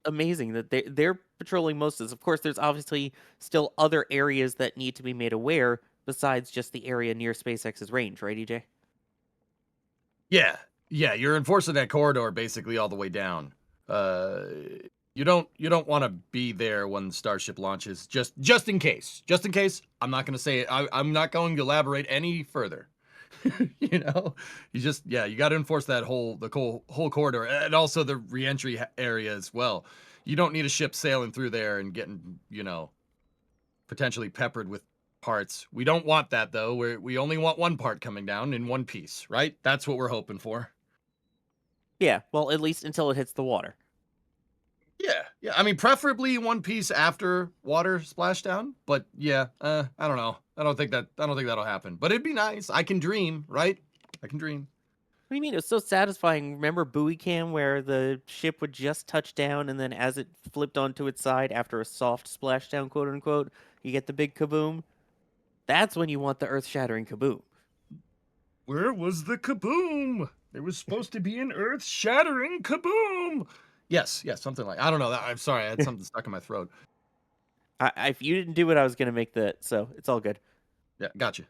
amazing that they're patrolling most of this. Of course, there's obviously still other areas that need to be made aware besides just the area near SpaceX's range, right, EJ? Yeah, you're enforcing that corridor basically all the way down. You don't want to be there when Starship launches, just in case. Just in case, I'm not going to say it. I'm not going to elaborate any further. You got to enforce that whole corridor, and also the reentry area as well. You don't need a ship sailing through there and getting potentially peppered with parts. We don't want that though. We only want one part coming down in one piece, right? That's what we're hoping for. Yeah, well, at least until it hits the water. Yeah. I mean, preferably one piece after water splashdown. But yeah, I don't know. I don't think that'll happen. But it'd be nice. I can dream, right? I can dream. What do you mean? It was so satisfying. Remember buoy cam where the ship would just touch down and then as it flipped onto its side after a soft splashdown, quote unquote, you get the big kaboom? That's when you want the earth-shattering kaboom. Where was the kaboom? There was supposed to be an earth-shattering kaboom. Yes, something like, I don't know. I'm sorry, I had something stuck in my throat. If you didn't do it, I was going to make that, so it's all good. Yeah, gotcha.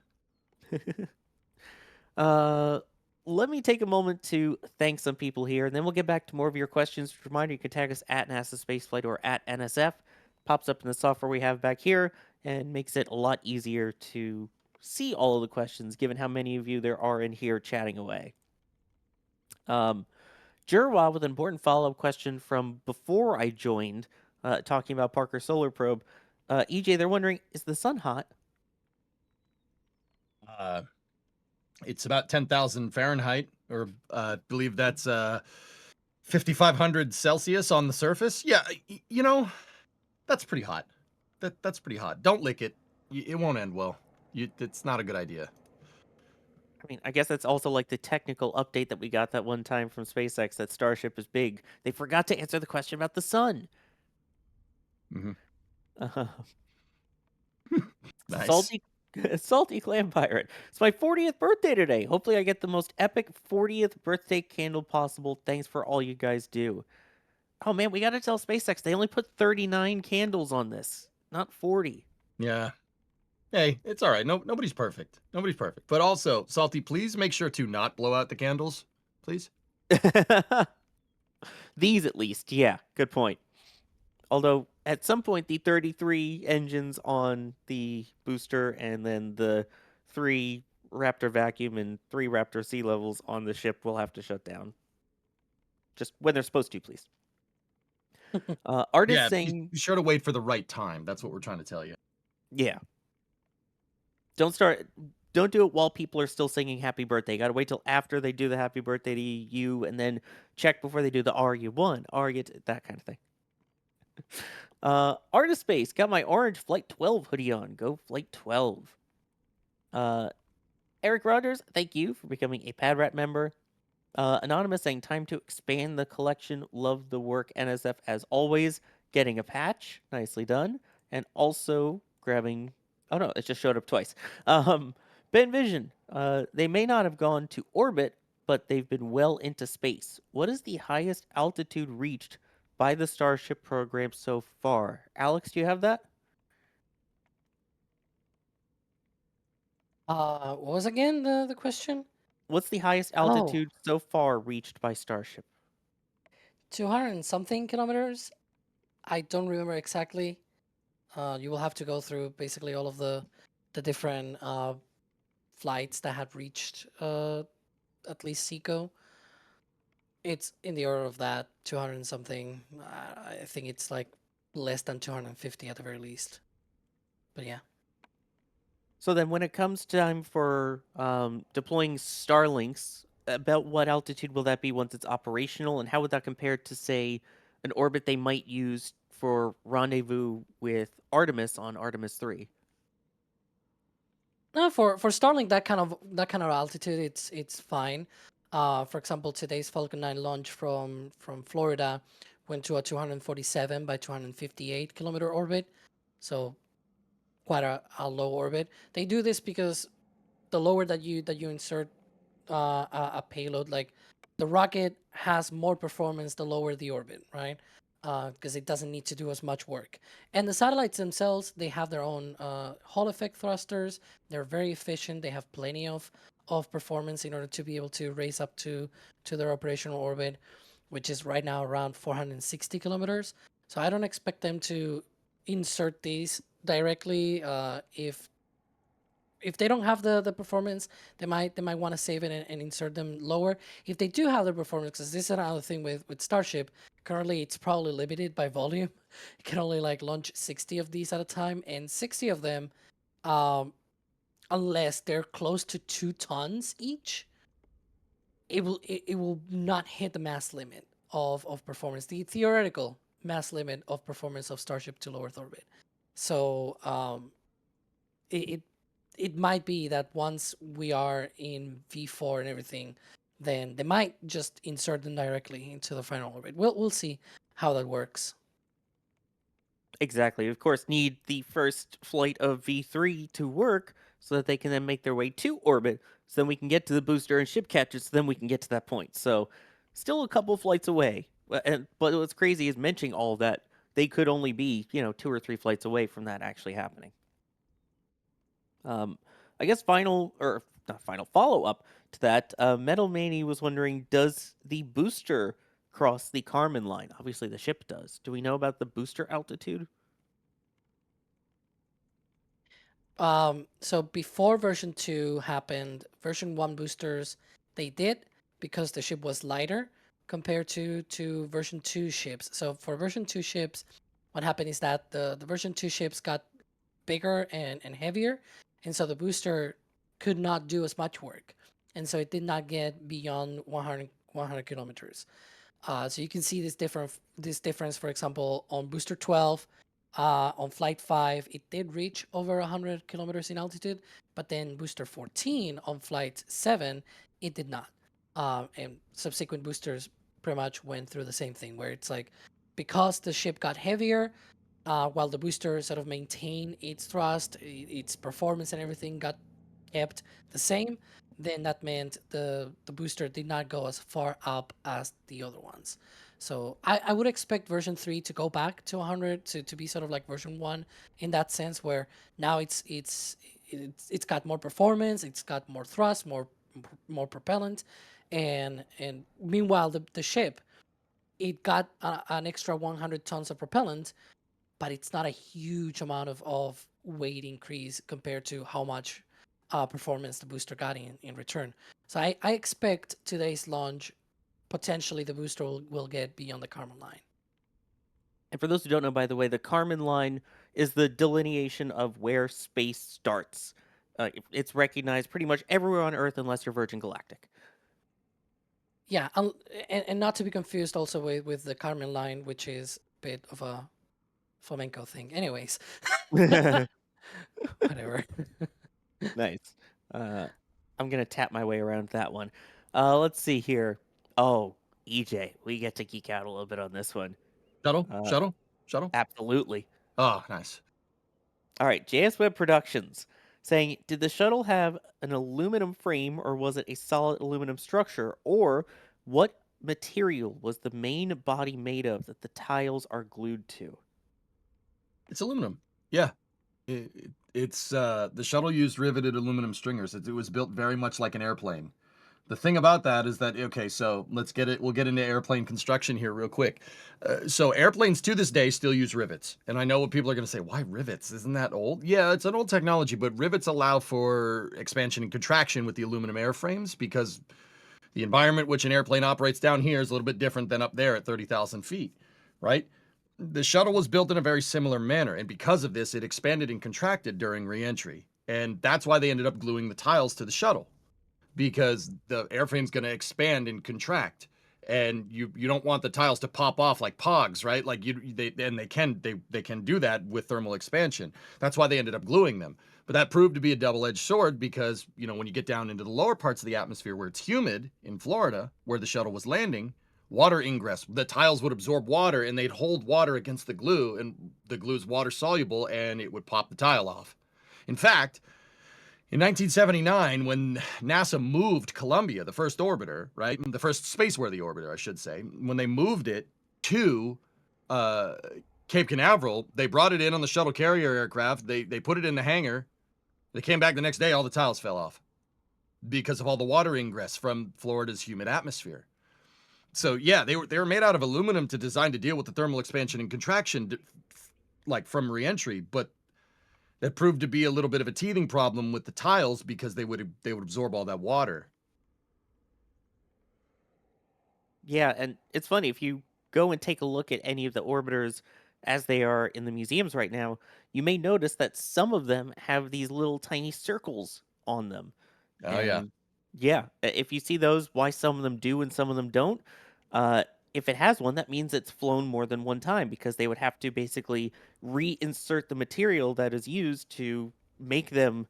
Let me take a moment to thank some people here, and then we'll get back to more of your questions. Reminder, you can tag us at NASA Spaceflight or at NSF. Pops up in the software we have back here and makes it a lot easier to see all of the questions, given how many of you there are in here chatting away. Jerwa with an important follow-up question from before I joined, talking about Parker Solar Probe. EJ, they're wondering, is the sun hot? It's about 10,000 Fahrenheit, or I believe that's 5,500 Celsius on the surface. Yeah, that's pretty hot. That's pretty hot. Don't lick it. It won't end well. It's not a good idea. I mean, I guess that's also like the technical update that we got that one time from SpaceX that Starship is big. They forgot to answer the question about the sun. Mm-hmm. Nice. Salty Clam Pirate. It's my 40th birthday today. Hopefully I get the most epic 40th birthday candle possible. Thanks for all you guys do. Oh man, we got to tell SpaceX they only put 39 candles on this, not 40. Yeah. Hey, it's all right. Nobody's perfect. Nobody's perfect. But also, Salty, please make sure to not blow out the candles, please. These at least, yeah, good point. Although at some point the 33 engines on the booster and then the 3 Raptor vacuum and 3 Raptor sea levels on the ship will have to shut down. Just when they're supposed to, please. Artist saying, be sure to wait for the right time. That's what we're trying to tell you. yeah. Don't do it while people are still singing happy birthday. You gotta wait till after they do the happy birthday to you and then check before they do the RU1, that kind of thing. Artist Space, got my orange Flight 12 hoodie on. Go Flight 12. Eric Rogers, thank you for becoming a Padrat member. Anonymous saying, time to expand the collection. Love the work, NSF, as always. Getting a patch. Nicely done. And also grabbing... Oh, no, it just showed up twice. Ben Vision, they may not have gone to orbit, but they've been well into space. What is the highest altitude reached by the Starship program so far? Alex, do you have that? What was again the question? What's the highest altitude so far reached by Starship? 200 and something kilometers. I don't remember exactly. You will have to go through basically all of the different flights that had reached at least SECO. It's in the order of that 200 and something. I think it's like less than 250 at the very least. But yeah. So then when it comes time for deploying Starlinks, about what altitude will that be once it's operational? And how would that compare to, say, an orbit they might use for rendezvous with Artemis on Artemis 3? No, for Starlink, that kind of altitude, it's fine. For example, today's Falcon 9 launch from Florida went to a 247 by 258 kilometer orbit, so quite a low orbit. They do this because the lower that you insert a payload, like the rocket has more performance the lower the orbit, right? Because it doesn't need to do as much work. And the satellites themselves, they have their own Hall effect thrusters. They're very efficient. They have plenty of performance in order to be able to raise up to their operational orbit, which is right now around 460 kilometers. So I don't expect them to insert these directly. If they don't have the performance, they might want to save it and insert them lower. If they do have the performance, because this is another thing with Starship, currently it's probably limited by volume. It can only like launch 60 of these at a time, and 60 of them, unless they're close to 2 tons each, it will not hit the mass limit of performance, the theoretical mass limit of performance of Starship to low Earth orbit. So it might be that once we are in V4 and everything, then they might just insert them directly into the final orbit. We'll see how that works. Exactly. Of course, need the first flight of V3 to work so that they can then make their way to orbit. So then we can get to the booster and ship catches. So then we can get to that point. So still a couple flights away. But what's crazy is mentioning all of that. They could only be, 2 or 3 flights away from that actually happening. I guess follow up to that. Metal Manny was wondering, does the booster cross the Kármán line? Obviously, the ship does. Do we know about the booster altitude? So before version 2 happened, version 1 boosters, they did, because the ship was lighter compared to version 2 ships. So for version 2 ships, what happened is that the version 2 ships got bigger and heavier, and so the booster could not do as much work, and so it did not get beyond 100 kilometers. So you can see this difference, for example, on booster 12, on flight 5, it did reach over 100 kilometers in altitude, but then booster 14 on flight 7, it did not. And subsequent boosters pretty much went through the same thing, where it's like, because the ship got heavier, while the booster sort of maintained its thrust, its performance and everything got kept the same, then that meant the booster did not go as far up as the other ones. So I would expect version 3 to go back to 100 to be sort of like version 1 in that sense, where now it's got more performance, it's got more thrust, more propellant, and meanwhile the ship, it got an extra 100 tons of propellant, but it's not a huge amount of weight increase compared to how much performance the booster got in return. So I expect today's launch, potentially the booster will get beyond the Carmen line. And for those who don't know, by the way, the Carmen line is the delineation of where space starts. It's recognized pretty much everywhere on Earth unless you're Virgin Galactic. Yeah, and not to be confused also with the Carmen line, which is a bit of a flamenco thing. Anyways, whatever. Nice. I'm gonna tap my way around that one. Let's see here. Oh, EJ, we get to geek out a little bit on this one. Shuttle? Absolutely. Oh, nice. All right, JS Web Productions saying, did the shuttle have an aluminum frame or was it a solid aluminum structure? Or what material was the main body made of that the tiles are glued to? It's aluminum. Yeah. It's the shuttle used riveted aluminum stringers. It was built very much like an airplane. The thing about that is that, okay, so we'll get into airplane construction here real quick. So airplanes to this day still use rivets. And I know what people are going to say, why rivets? Isn't that old? Yeah, it's an old technology, but rivets allow for expansion and contraction with the aluminum airframes because the environment which an airplane operates down here is a little bit different than up there at 30,000 feet, right? The shuttle was built in a very similar manner, and because of this, it expanded and contracted during re-entry. And that's why they ended up gluing the tiles to the shuttle, because the airframe's going to expand and contract, and you don't want the tiles to pop off like pogs, right? Like they can do that with thermal expansion. That's why they ended up gluing them. But that proved to be a double-edged sword because, when you get down into the lower parts of the atmosphere where it's humid in Florida, where the shuttle was landing, water ingress, the tiles would absorb water and they'd hold water against the glue, and the glue's water soluble and it would pop the tile off. In fact, in 1979, when NASA moved Columbia, the first orbiter, right? The first spaceworthy orbiter, I should say, when they moved it to Cape Canaveral, they brought it in on the shuttle carrier aircraft. They put it in the hangar. They came back the next day, all the tiles fell off because of all the water ingress from Florida's humid atmosphere. So yeah, they were made out of aluminum designed to deal with the thermal expansion and contraction, like from reentry, but that proved to be a little bit of a teething problem with the tiles because they would absorb all that water. Yeah, and it's funny, if you go and take a look at any of the orbiters as they are in the museums right now, you may notice that some of them have these little tiny circles on them. Oh, yeah. And yeah, if you see those, why some of them do and some of them don't, if it has one, that means it's flown more than one time because they would have to basically reinsert the material that is used to make them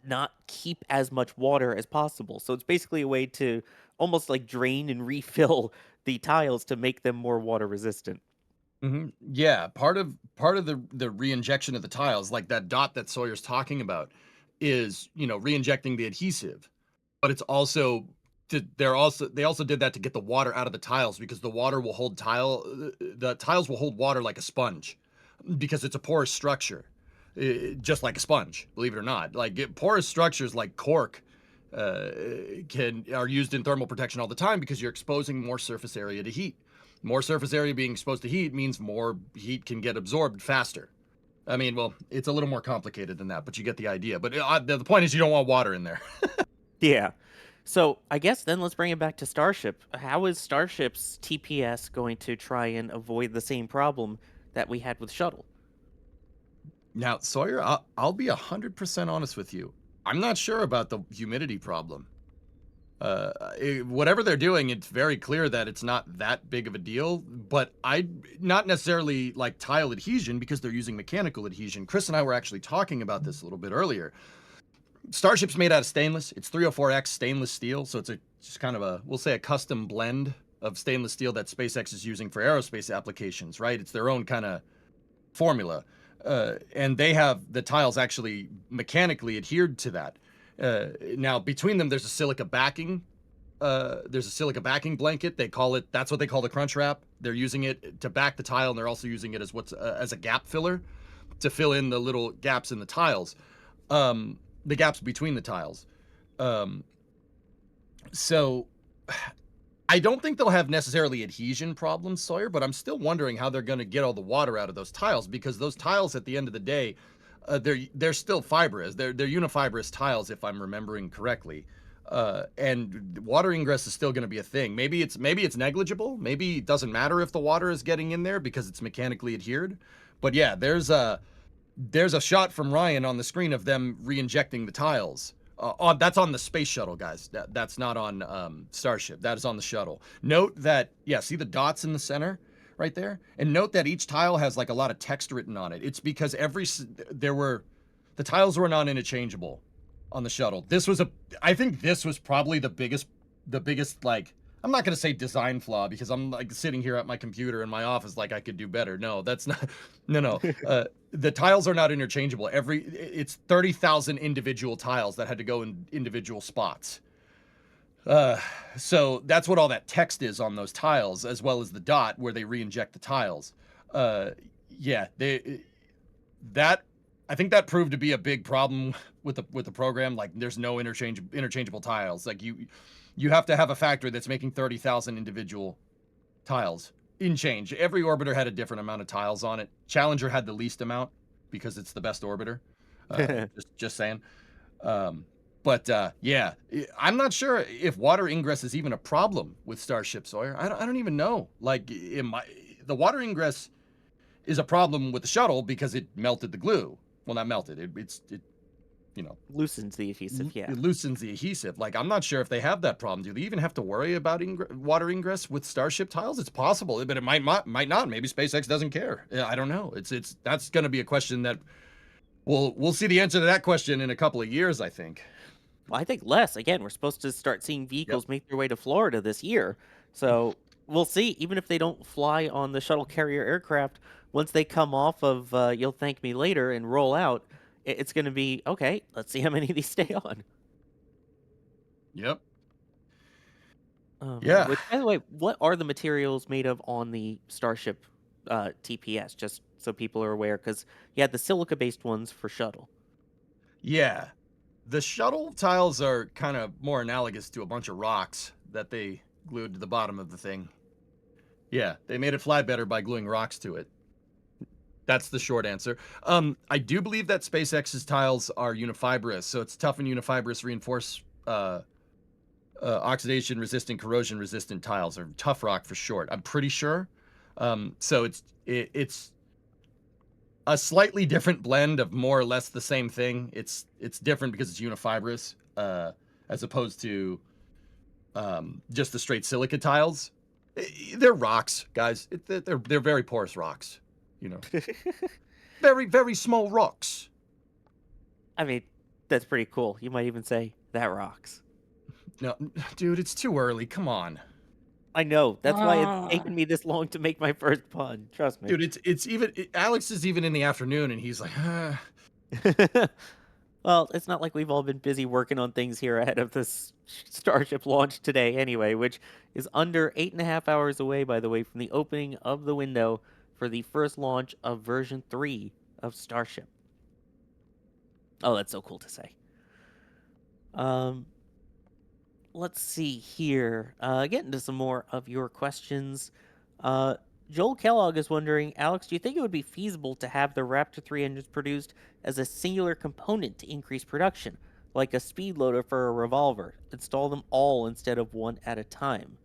not keep as much water as possible. So it's basically a way to almost like drain and refill the tiles to make them more water resistant. Mm-hmm. Yeah, part of the reinjection of the tiles, like that dot that Sawyer's talking about, is reinjecting the adhesive, but it's also they also did that to get the water out of the tiles because the tiles will hold water like a sponge because it's a porous structure, just like a sponge, believe it or not. Like porous structures like cork are used in thermal protection all the time because you're exposing more surface area to heat. More surface area being exposed to heat means more heat can get absorbed faster. I mean, well, it's a little more complicated than that, but you get the idea. But the point is you don't want water in there. Yeah. So I guess then let's bring it back to Starship. How is Starship's TPS going to try and avoid the same problem that we had with Shuttle? Now, Sawyer, I'll be 100% honest with you. I'm not sure about the humidity problem. Whatever they're doing, it's very clear that it's not that big of a deal, but not necessarily like tile adhesion because they're using mechanical adhesion. Chris and I were actually talking about this a little bit earlier. Starship's made out of stainless. It's 304X stainless steel, so it's just kind of we'll say a custom blend of stainless steel that SpaceX is using for aerospace applications, right? It's their own kind of formula. And they have the tiles actually mechanically adhered to that. Now between them, there's a silica backing. There's a silica backing blanket. That's what they call the crunch wrap. They're using it to back the tile, and they're also using it as as a gap filler to fill in the little gaps in the tiles, the gaps between the tiles. So I don't think they'll have necessarily adhesion problems, Sawyer, but I'm still wondering how they're going to get all the water out of those tiles, because those tiles at the end of the day, they're still fibrous. They're unifibrous tiles, if I'm remembering correctly. And water ingress is still going to be a thing. Maybe it's negligible. Maybe it doesn't matter if the water is getting in there because it's mechanically adhered. But yeah, there's a shot from Ryan on the screen of them re-injecting the tiles. That's on the space shuttle, guys. That's not on Starship. That is on the shuttle. Note that, yeah, see the dots in the center right there? And note that each tile has like a lot of text written on it. It's because the tiles were not interchangeable on the shuttle. I think this was probably the biggest, like, I'm not going to say design flaw, because I'm like sitting here at my computer in my office like I could do better. No, that's not, no. The tiles are not interchangeable. It's 30,000 individual tiles that had to go in individual spots. So that's what all that text is on those tiles, as well as the dot where they re-inject the tiles. Yeah, I think that proved to be a big problem with the program. Like, there's no interchangeable tiles. Like, you have to have a factory that's making 30,000 individual tiles in change. Every orbiter had a different amount of tiles on it. Challenger had the least amount because it's the best orbiter. Just saying. Yeah, I'm not sure if water ingress is even a problem with Starship, Sawyer. I don't even know. Like, the water ingress is a problem with the shuttle because it melted the glue. Well, not melted. It loosens the adhesive. Yeah, it loosens the adhesive. Like, I'm not sure if they have that problem. Do they even have to worry about water ingress with Starship tiles? It's possible, but it might not. Maybe SpaceX doesn't care. I don't know. That's going to be a question that we'll see the answer to that question in a couple of years, I think. Well, I think less. Again, we're supposed to start seeing vehicles make their way to Florida this year, so we'll see. Even if they don't fly on the shuttle carrier aircraft, once they come off of You'll Thank Me Later and roll out, it's going to be, okay, let's see how many of these stay on. Yep. Yeah. Which, by the way, what are the materials made of on the Starship TPS? Just so people are aware, because you had the silica-based ones for shuttle. Yeah. The shuttle tiles are kind of more analogous to a bunch of rocks that they glued to the bottom of the thing. Yeah, they made it fly better by gluing rocks to it. That's the short answer. I do believe that SpaceX's tiles are unifibrous, so it's tough and unifibrous reinforced oxidation-resistant, corrosion-resistant tiles, or tough rock for short. I'm pretty sure. So it's a slightly different blend of more or less the same thing. It's different because it's unifibrous, as opposed to just the straight silica tiles. They're rocks, guys. They're very porous rocks. Very, very small rocks. I mean, that's pretty cool. You might even say that rocks. No, dude, it's too early. Come on. I know. That's why it's taken me this long to make my first pun. Trust me. Dude, it's even Alex is even in the afternoon and he's like, Well, it's not like we've all been busy working on things here ahead of this Starship launch today anyway, which is under 8.5 hours away, by the way, from the opening of the window for the first launch of version 3 of Starship. Oh, that's so cool to say. Let's see here. Getting to some more of your questions. Joel Kellogg is wondering, Alex, do you think it would be feasible to have the Raptor 3 engines produced as a singular component to increase production, like a speed loader for a revolver? Install them all instead of one at a time.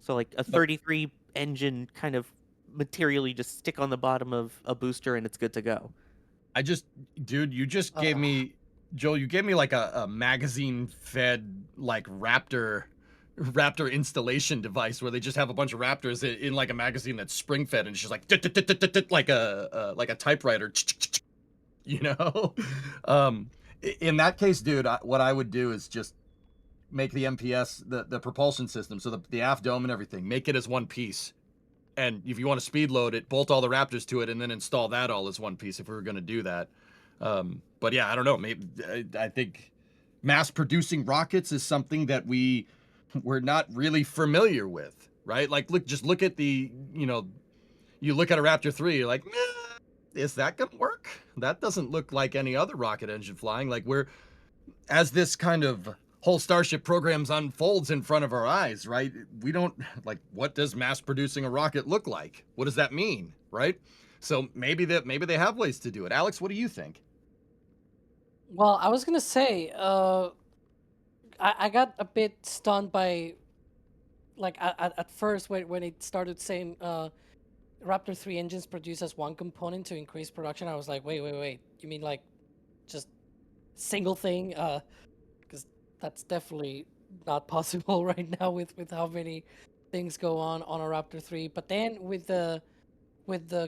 So like a 33 engine kind of materially just stick on the bottom of a booster and it's good to go. Dude, you just gave me, Joel, you gave me like a magazine-fed like Raptor installation device where they just have a bunch of Raptors in like a magazine that's spring-fed and it's just like like a typewriter, In that case, dude, what I would do is just make the MPS, the propulsion system, so the aft dome and everything, make it as one piece. And if you want to speed load it, bolt all the Raptors to it and then install that all as one piece if we were going to do that. But yeah, I don't know. Maybe I think mass producing rockets is something that we're not really familiar with, right? Like, look at the, you look at a Raptor 3, you're like, is that gonna work? That doesn't look like any other rocket engine flying. Like, as this kind of whole Starship programs unfolds in front of our eyes, right? We don't, like, what does mass producing a rocket look like? What does that mean, right? So maybe they have ways to do it. Alex, what do you think? Well, I was gonna say, I got a bit stunned by, like, at first when it started saying Raptor 3 engines produce as one component to increase production. I was like, wait, you mean like just single thing? Because that's definitely not possible right now with how many things go on a Raptor 3. But then with the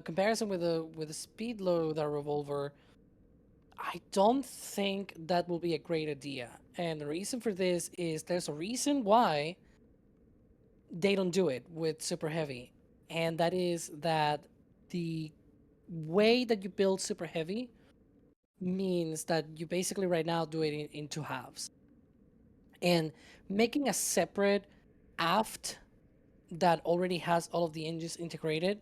comparison with the speed loader revolver, I don't think that will be a great idea. And the reason for this is there's a reason why they don't do it with Super Heavy. And that is that the way that you build Super Heavy means that you basically right now do it in two halves. And making a separate aft that already has all of the engines integrated,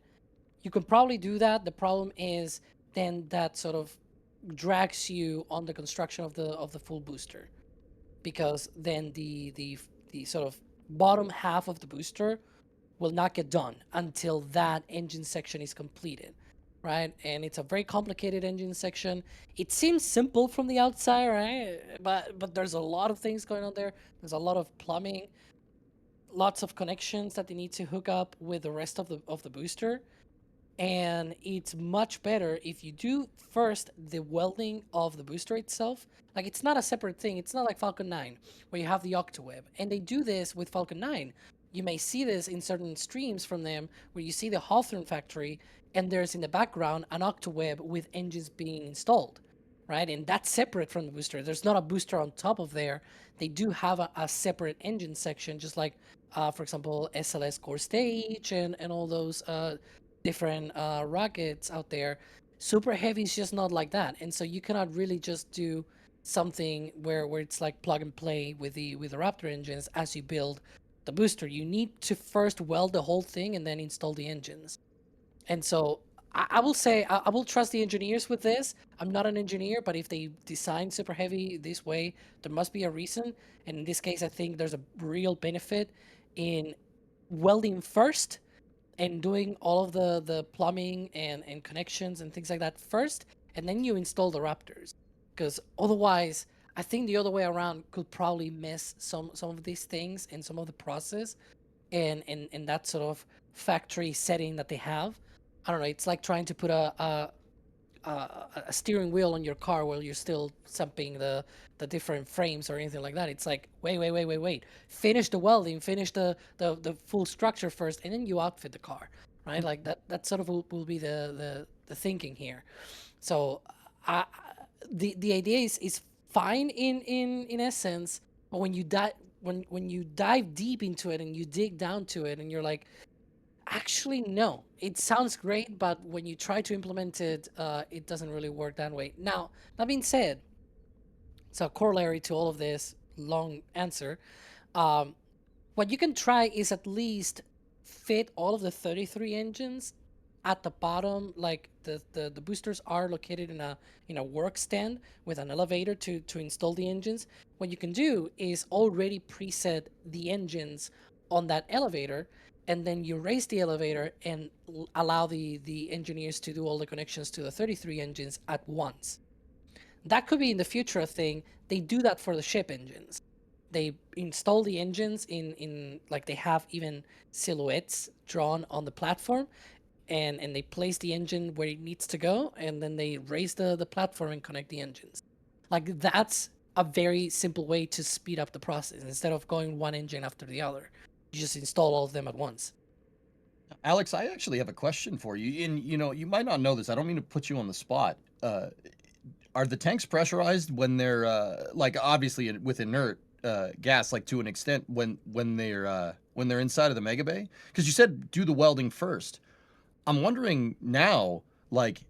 you can probably do that. The problem is then that sort of drags you on the construction of the full booster, because then the sort of bottom half of the booster will not get done until that engine section is completed, right? And it's a very complicated engine section. It seems simple from the outside, right? But there's a lot of things going on there. There's a lot of plumbing, lots of connections that they need to hook up with the rest of the booster. And it's much better if you do first the welding of the booster itself. Like, it's not a separate thing. It's not like Falcon 9 where you have the octaweb, and they do this with Falcon 9. You may see this in certain streams from them where you see the Hawthorne factory and there's in the background an octaweb with engines being installed, right? And that's separate from the booster. There's not a booster on top of there. They do have a separate engine section, just like for example SLS core stage and all those different rockets out there. Super Heavy is just not like that, and so you cannot really just do something where it's like plug and play with the Raptor engines as you build the booster. You need to first weld the whole thing and then install the engines. And so I will say I will trust the engineers with this. I'm not an engineer, but if they design Super Heavy this way, there must be a reason. And in this case, I think there's a real benefit in welding first and doing all of the plumbing and connections and things like that first, and then you install the Raptors. Because otherwise, I think the other way around could probably miss some of these things and some of the process and that sort of factory setting that they have. I don't know. It's like trying to put a steering wheel on your car while you're still sampling the different frames or anything like that. It's like, wait. Finish the welding, finish the full structure first, and then you outfit the car, right? Like that sort of will be the thinking here. So the idea is fine in essence, but when you dive deep into it and you dig down to it and you're like, actually, no. It sounds great, but when you try to implement it, it doesn't really work that way. Now, that being said, so corollary to all of this long answer, what you can try is at least fit all of the 33 engines at the bottom. Like the boosters are located in a work stand with an elevator to install the engines. What you can do is already preset the engines on that elevator, and then you raise the elevator and allow the engineers to do all the connections to the 33 engines at once. That could be in the future a thing. They do that for the ship engines. They install the engines in like they have even silhouettes drawn on the platform, and they place the engine where it needs to go, and then they raise the platform and connect the engines. Like, that's a very simple way to speed up the process. Instead of going one engine after the other, you just install all of them at once. Alex, I actually have a question for you. And you might not know this. I don't mean to put you on the spot. Are the tanks pressurized when they're like, obviously with inert gas, like to an extent when they're inside of the mega bay? Because you said do the welding first. I'm wondering now, like,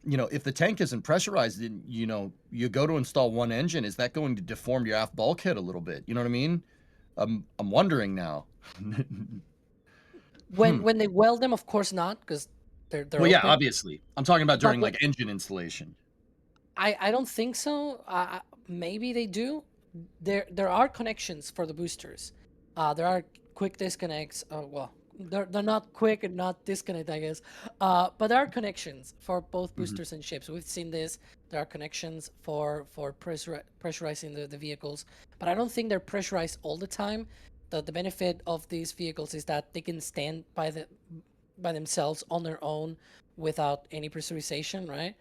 if the tank isn't pressurized, then, you go to install one engine, is that going to deform your aft bulkhead a little bit? You know what I mean? I'm wondering now. When they weld them, of course not, because they're Well, yeah, open. obviously. I'm talking about But during like engine installation. I don't think so. Maybe they do. There are connections for the boosters. There are quick disconnects. Well, they're not quick and not disconnect, I guess. But there are connections for both boosters and ships. We've seen this. There are connections for pressurizing the vehicles, but I don't think they're pressurized all the time. The benefit of these vehicles is that they can stand by themselves on their own without any pressurization, right?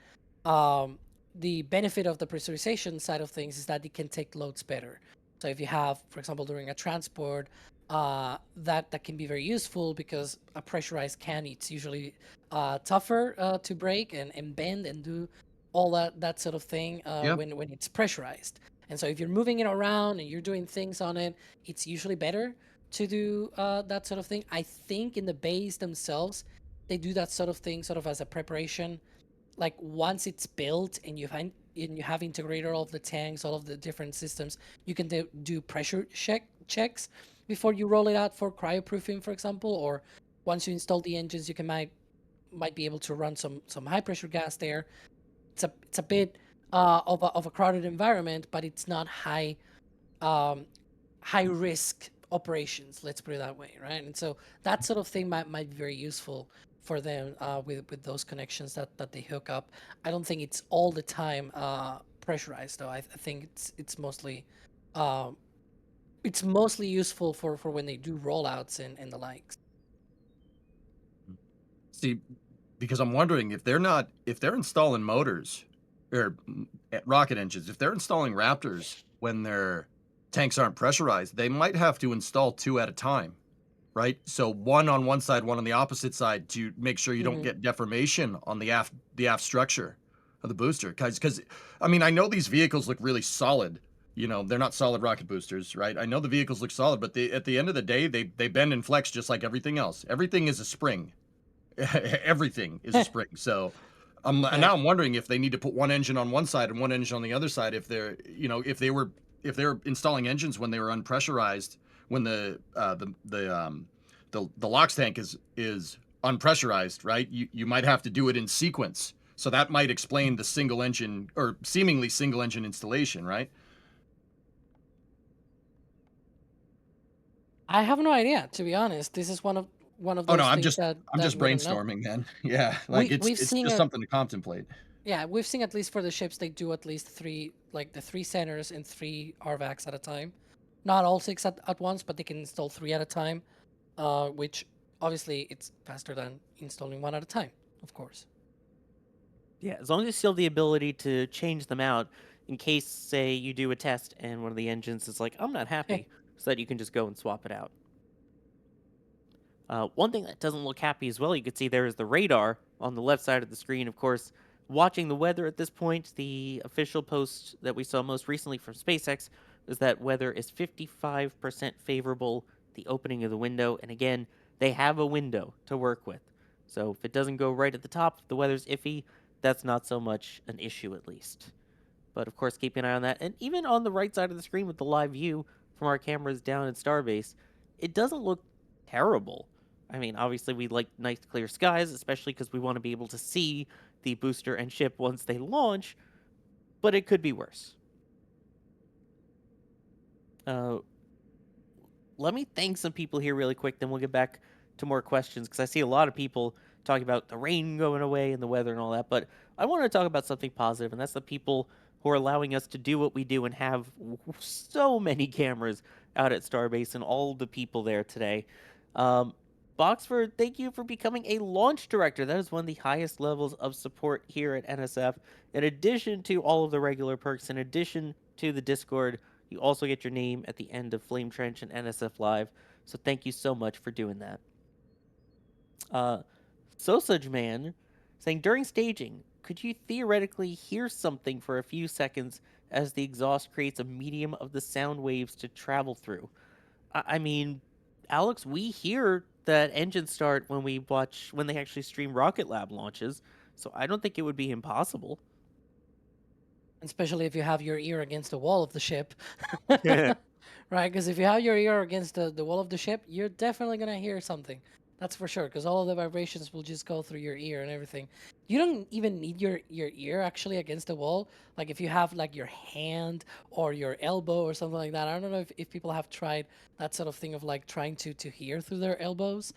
The benefit of the pressurization side of things is that it can take loads better. So if you have, for example, during a transport, that can be very useful because a pressurized can, it's usually tougher to break and bend and do all that sort of thing when it's pressurized. And so if you're moving it around and you're doing things on it, it's usually better to do that sort of thing. I think in the bays themselves, they do that sort of thing sort of as a preparation. Like once it's built and you have integrated all of the tanks, all of the different systems, you can do pressure checks before you roll it out for cryoproofing, for example. Or once you install the engines, you might be able to run some high pressure gas there. It's a bit of a crowded environment, but it's not high risk operations. Let's put it that way, right? And so that sort of thing might be very useful for them with those connections that they hook up. I don't think it's all the time pressurized though. I think it's mostly useful for when they do rollouts and the likes. See, because I'm wondering if they're installing motors or rocket engines, if they're installing Raptors when their tanks aren't pressurized, they might have to install 2 at a time, right? So one on one side, one on the opposite side to make sure you don't get deformation on the aft structure of the booster. Because I mean, I know these vehicles look really solid. They're not solid rocket boosters, right? I know the vehicles look solid, but at the end of the day, they bend and flex just like everything else. Everything is a spring. Everything is a spring. So now I'm wondering if they need to put one engine on one side and one engine on the other side. If they're, if they're installing engines when they were unpressurized, when the LOX tank is unpressurized, right? You might have to do it in sequence. So that might explain the single engine or seemingly single engine installation, right? I have no idea, to be honest. This is one of those no, I'm things just brainstorming, man. Yeah, like it's just something to contemplate. Yeah, we've seen at least for the ships they do at least 3, like the 3 centers and 3 RVACs at a time. Not all 6 at once, but they can install 3 at a time, which obviously it's faster than installing 1 at a time, of course. Yeah, as long as you still have the ability to change them out in case, say, you do a test and one of the engines is like, I'm not happy, so that you can just go and swap it out. One thing that doesn't look happy as well, you can see there is the radar on the left side of the screen. Of course, watching the weather at this point, the official post that we saw most recently from SpaceX is that weather is 55% favorable, the opening of the window. And again, they have a window to work with. So if it doesn't go right at the top, if the weather's iffy, that's not so much an issue at least. But of course, keep an eye on that. And even on the right side of the screen with the live view from our cameras down at Starbase, it doesn't look terrible. I mean, obviously we like nice clear skies, especially because we want to be able to see the booster and ship once they launch, but it could be worse. Let me thank some people here really quick, then we'll get back to more questions, because I see a lot of people talking about the rain going away and the weather and all that, but I want to talk about something positive, and that's the people who are allowing us to do what we do and have so many cameras out at Starbase and all the people there today. Boxford, thank you for becoming a launch director. That is one of the highest levels of support here at NSF. In addition to all of the regular perks, in addition to the Discord, you also get your name at the end of Flame Trench and NSF Live. So thank you so much for doing that. Sausage Man saying, during staging, could you theoretically hear something for a few seconds as the exhaust creates a medium of the sound waves to travel through? I mean, Alex, we hear that engine start when they actually stream Rocket Lab launches. so I don't think it would be impossible. Especially if you have your ear against the wall of the ship. Yeah. Right? Because if you have your ear against the wall of the ship, you're definitely going to hear something. That's for sure. Because all of the vibrations will just go through your ear and everything. You don't even need your ear actually against the wall. Like if you have like your hand or your elbow or something like that. I don't know if people have tried that sort of thing of like trying to hear through their elbows.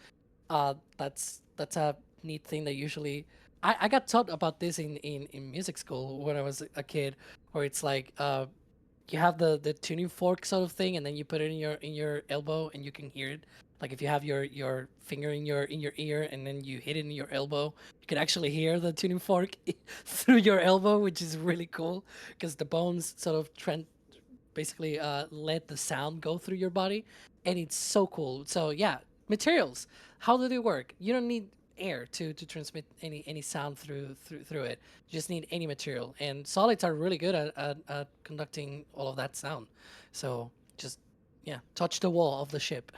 That's a neat thing that usually I got taught about this in music school when I was a kid, where it's like you have the tuning fork sort of thing, and then you put it in your elbow and you can hear it. Like if you have your finger in your ear and then you hit it in your elbow, you can actually hear the tuning fork through your elbow, which is really cool because the bones sort of basically let the sound go through your body, and it's so cool. So yeah, materials. How do they work? You don't need air to transmit any sound through it. You just need any material, and solids are really good at conducting all of that sound. So just yeah, touch the wall of the ship.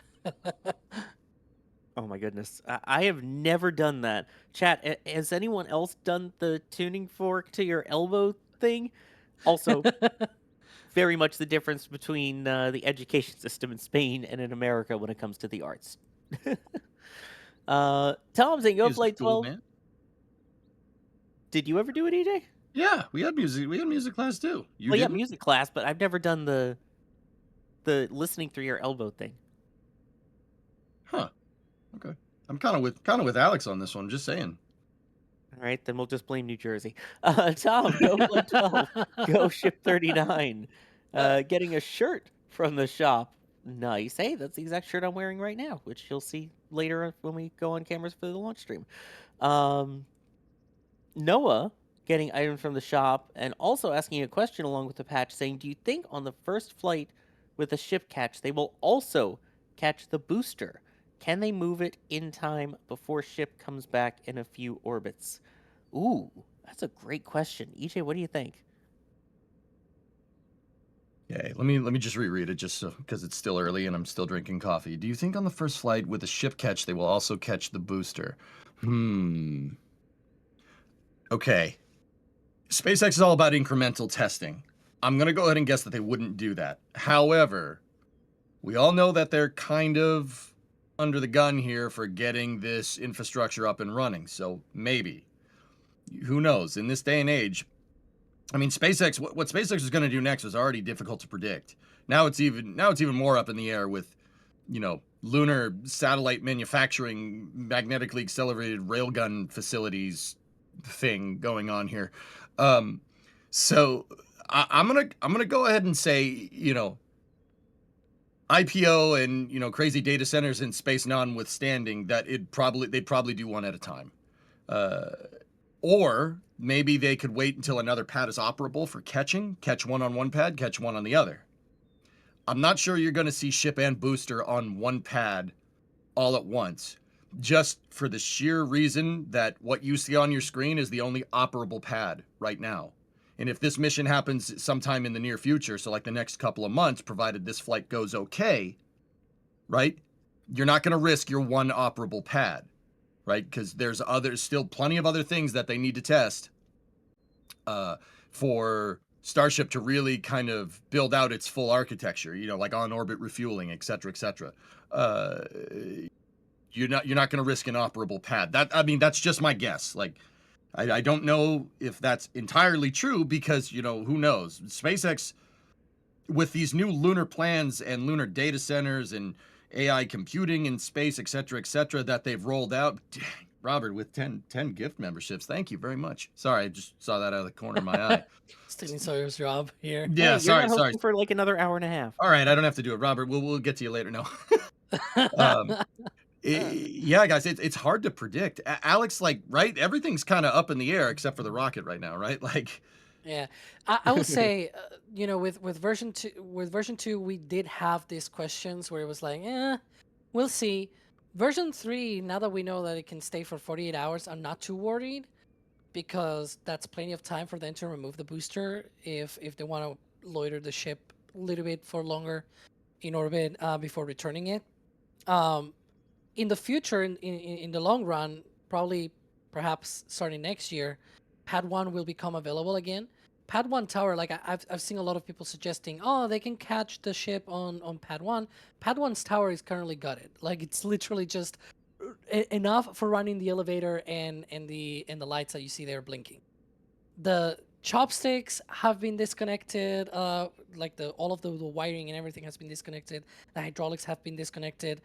Oh my goodness. I have never done that. Chat, has anyone else done the tuning fork to your elbow thing? Also, very much the difference between the education system in Spain and in America when it comes to the arts. Tom, saying go Flight 12. Man. Did you ever do it, EJ? Yeah, we had music class too. You well, didn't? Yeah, music class, but I've never done the listening through your elbow thing. Huh. Okay. I'm kind of with Alex on this one. Just saying. All right, then we'll just blame New Jersey. Tom, go Flight 12. Go Ship 39. Getting a shirt from the shop. Nice. Hey, that's the exact shirt I'm wearing right now, which you'll see later when we go on cameras for the launch stream. Noah getting items from the shop and also asking a question along with the patch saying, do you think on the first flight with the ship catch, they will also catch the booster? Can they move it in time before ship comes back in a few orbits? Ooh, that's a great question. EJ, what do you think? Okay, let me just reread it just so because it's still early and I'm still drinking coffee. Do you think on the first flight with the ship catch they will also catch the booster? Okay. SpaceX is all about incremental testing. I'm going to go ahead and guess that they wouldn't do that. However, we all know that they're kind of under the gun here for getting this infrastructure up and running. So maybe. Who knows? In this day and age, I mean, SpaceX, what SpaceX is going to do next was already difficult to predict. Now it's even more up in the air with, lunar satellite manufacturing, magnetically accelerated railgun facilities thing going on here. So I'm gonna go ahead and say, IPO and crazy data centers in space notwithstanding, that they'd probably do one at a time. Or maybe they could wait until another pad is operable for catch one on one pad, catch one on the other. I'm not sure you're going to see ship and booster on one pad all at once, just for the sheer reason that what you see on your screen is the only operable pad right now. And if this mission happens sometime in the near future, so like the next couple of months, provided this flight goes okay, right? You're not going to risk your one operable pad. Right, because there's still plenty of other things that they need to test for Starship to really kind of build out its full architecture. Like on-orbit refueling, et cetera, et cetera. You're not going to risk an operable pad. That's just my guess. Like, I don't know if that's entirely true because who knows? SpaceX, with these new lunar plans and lunar data centers and AI computing in space, et cetera, that they've rolled out. Dang, Robert, with 10 gift memberships. Thank you very much. Sorry, I just saw that out of the corner of my eye. Stealing Sawyer's job here. Yeah, hey, sorry, you're not hosting for like another hour and a half. All right, I don't have to do it. Robert, we'll get to you later. No. Yeah, guys, it's hard to predict. Alex, right? Everything's kind of up in the air except for the rocket right now, right? Like. Yeah, I would say, with version 2, we did have these questions where it was like, we'll see. Version 3, now that we know that it can stay for 48 hours, I'm not too worried because that's plenty of time for them to remove the booster if they want to loiter the ship a little bit for longer in orbit before returning it. In the future, in the long run, probably perhaps starting next year, Pad 1 will become available again. Pad 1 tower, like I've seen a lot of people suggesting, oh, they can catch the ship on Pad 1. Pad 1's tower is currently gutted. Like it's literally just enough for running the elevator and the lights that you see there blinking. The chopsticks have been disconnected, like all of the wiring and everything has been disconnected. The hydraulics have been disconnected.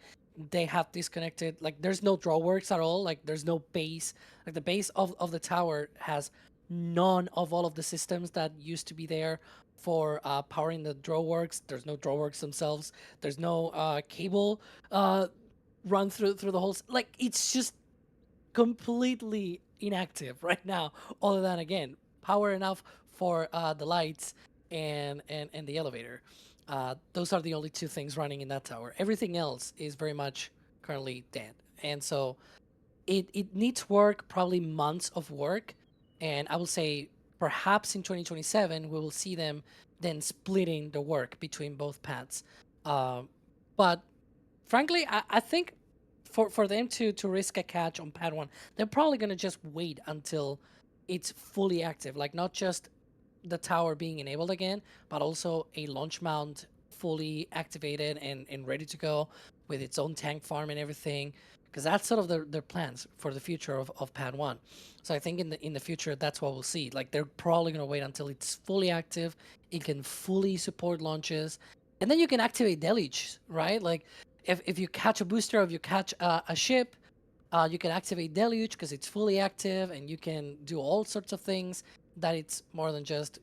They have disconnected, like there's no drawworks at all, like there's no base. Like the base of the tower has none of all of the systems that used to be there for powering the drawworks. There's no drawworks themselves. There's no cable run through the whole like it's just completely inactive right now, other than again power enough for the lights and the elevator. Those are the only two things running in that tower. Everything else is very much currently dead, and so it needs work, probably months of work, and I will say perhaps in 2027 we will see them then splitting the work between both pads. But frankly, I think for them to risk a catch on pad 1, they're probably going to just wait until it's fully active, like not just the tower being enabled again, but also a launch mount fully activated and ready to go with its own tank farm and everything, because that's sort of their plans for the future of pad 1. So I think in the future that's what we'll see. Like they're probably going to wait until it's fully active, it can fully support launches, and then you can activate deluge, right? Like if you catch a booster or if you catch a ship, you can activate deluge because it's fully active, and you can do all sorts of things that it's more than just,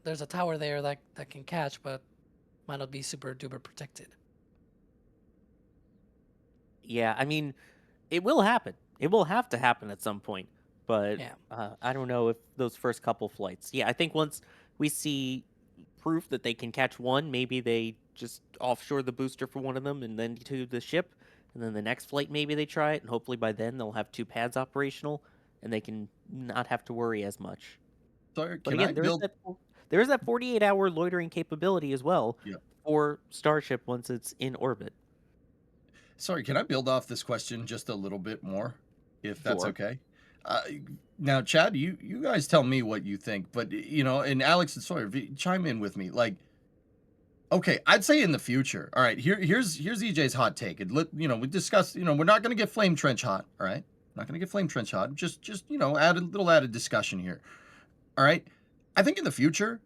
there's a tower there that can catch, but might not be super duper protected. Yeah, I mean, it will happen. It will have to happen at some point. But yeah. I don't know if those first couple flights. Yeah, I think once we see proof that they can catch one, maybe they just offshore the booster for one of them and then to the ship. And then the next flight, maybe they try it. And hopefully by then they'll have two pads operational and they can not have to worry as much. So But again, there is that 48-hour loitering capability as well for Starship once it's in orbit. Sorry, can I build off this question just a little bit more, if that's Sure. okay? Now, Chad, you guys tell me what you think, but and Alex and Sawyer, chime in with me. Like, okay, I'd say in the future. All right, here's EJ's hot take. We discussed. We're not going to get flame trench hot. All right, not going to get flame trench hot. Just add a little added discussion here. All right, I think in the future,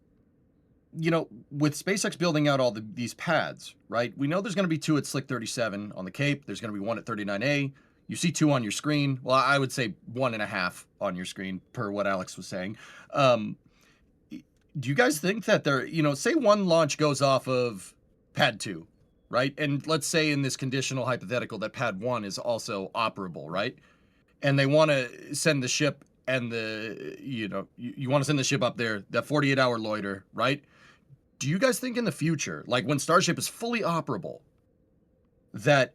with SpaceX building out all these pads, right? We know there's going to be 2 at Slick 37 on the Cape. There's going to be 1 at 39A. You see 2 on your screen. Well, I would say 1.5 on your screen per what Alex was saying. Do you guys think that say one launch goes off of pad 2, right? And let's say in this conditional hypothetical that pad 1 is also operable, right? And they want to send the ship and you want to send the ship up there, that 48-hour loiter, right? Do you guys think in the future, like when Starship is fully operable, that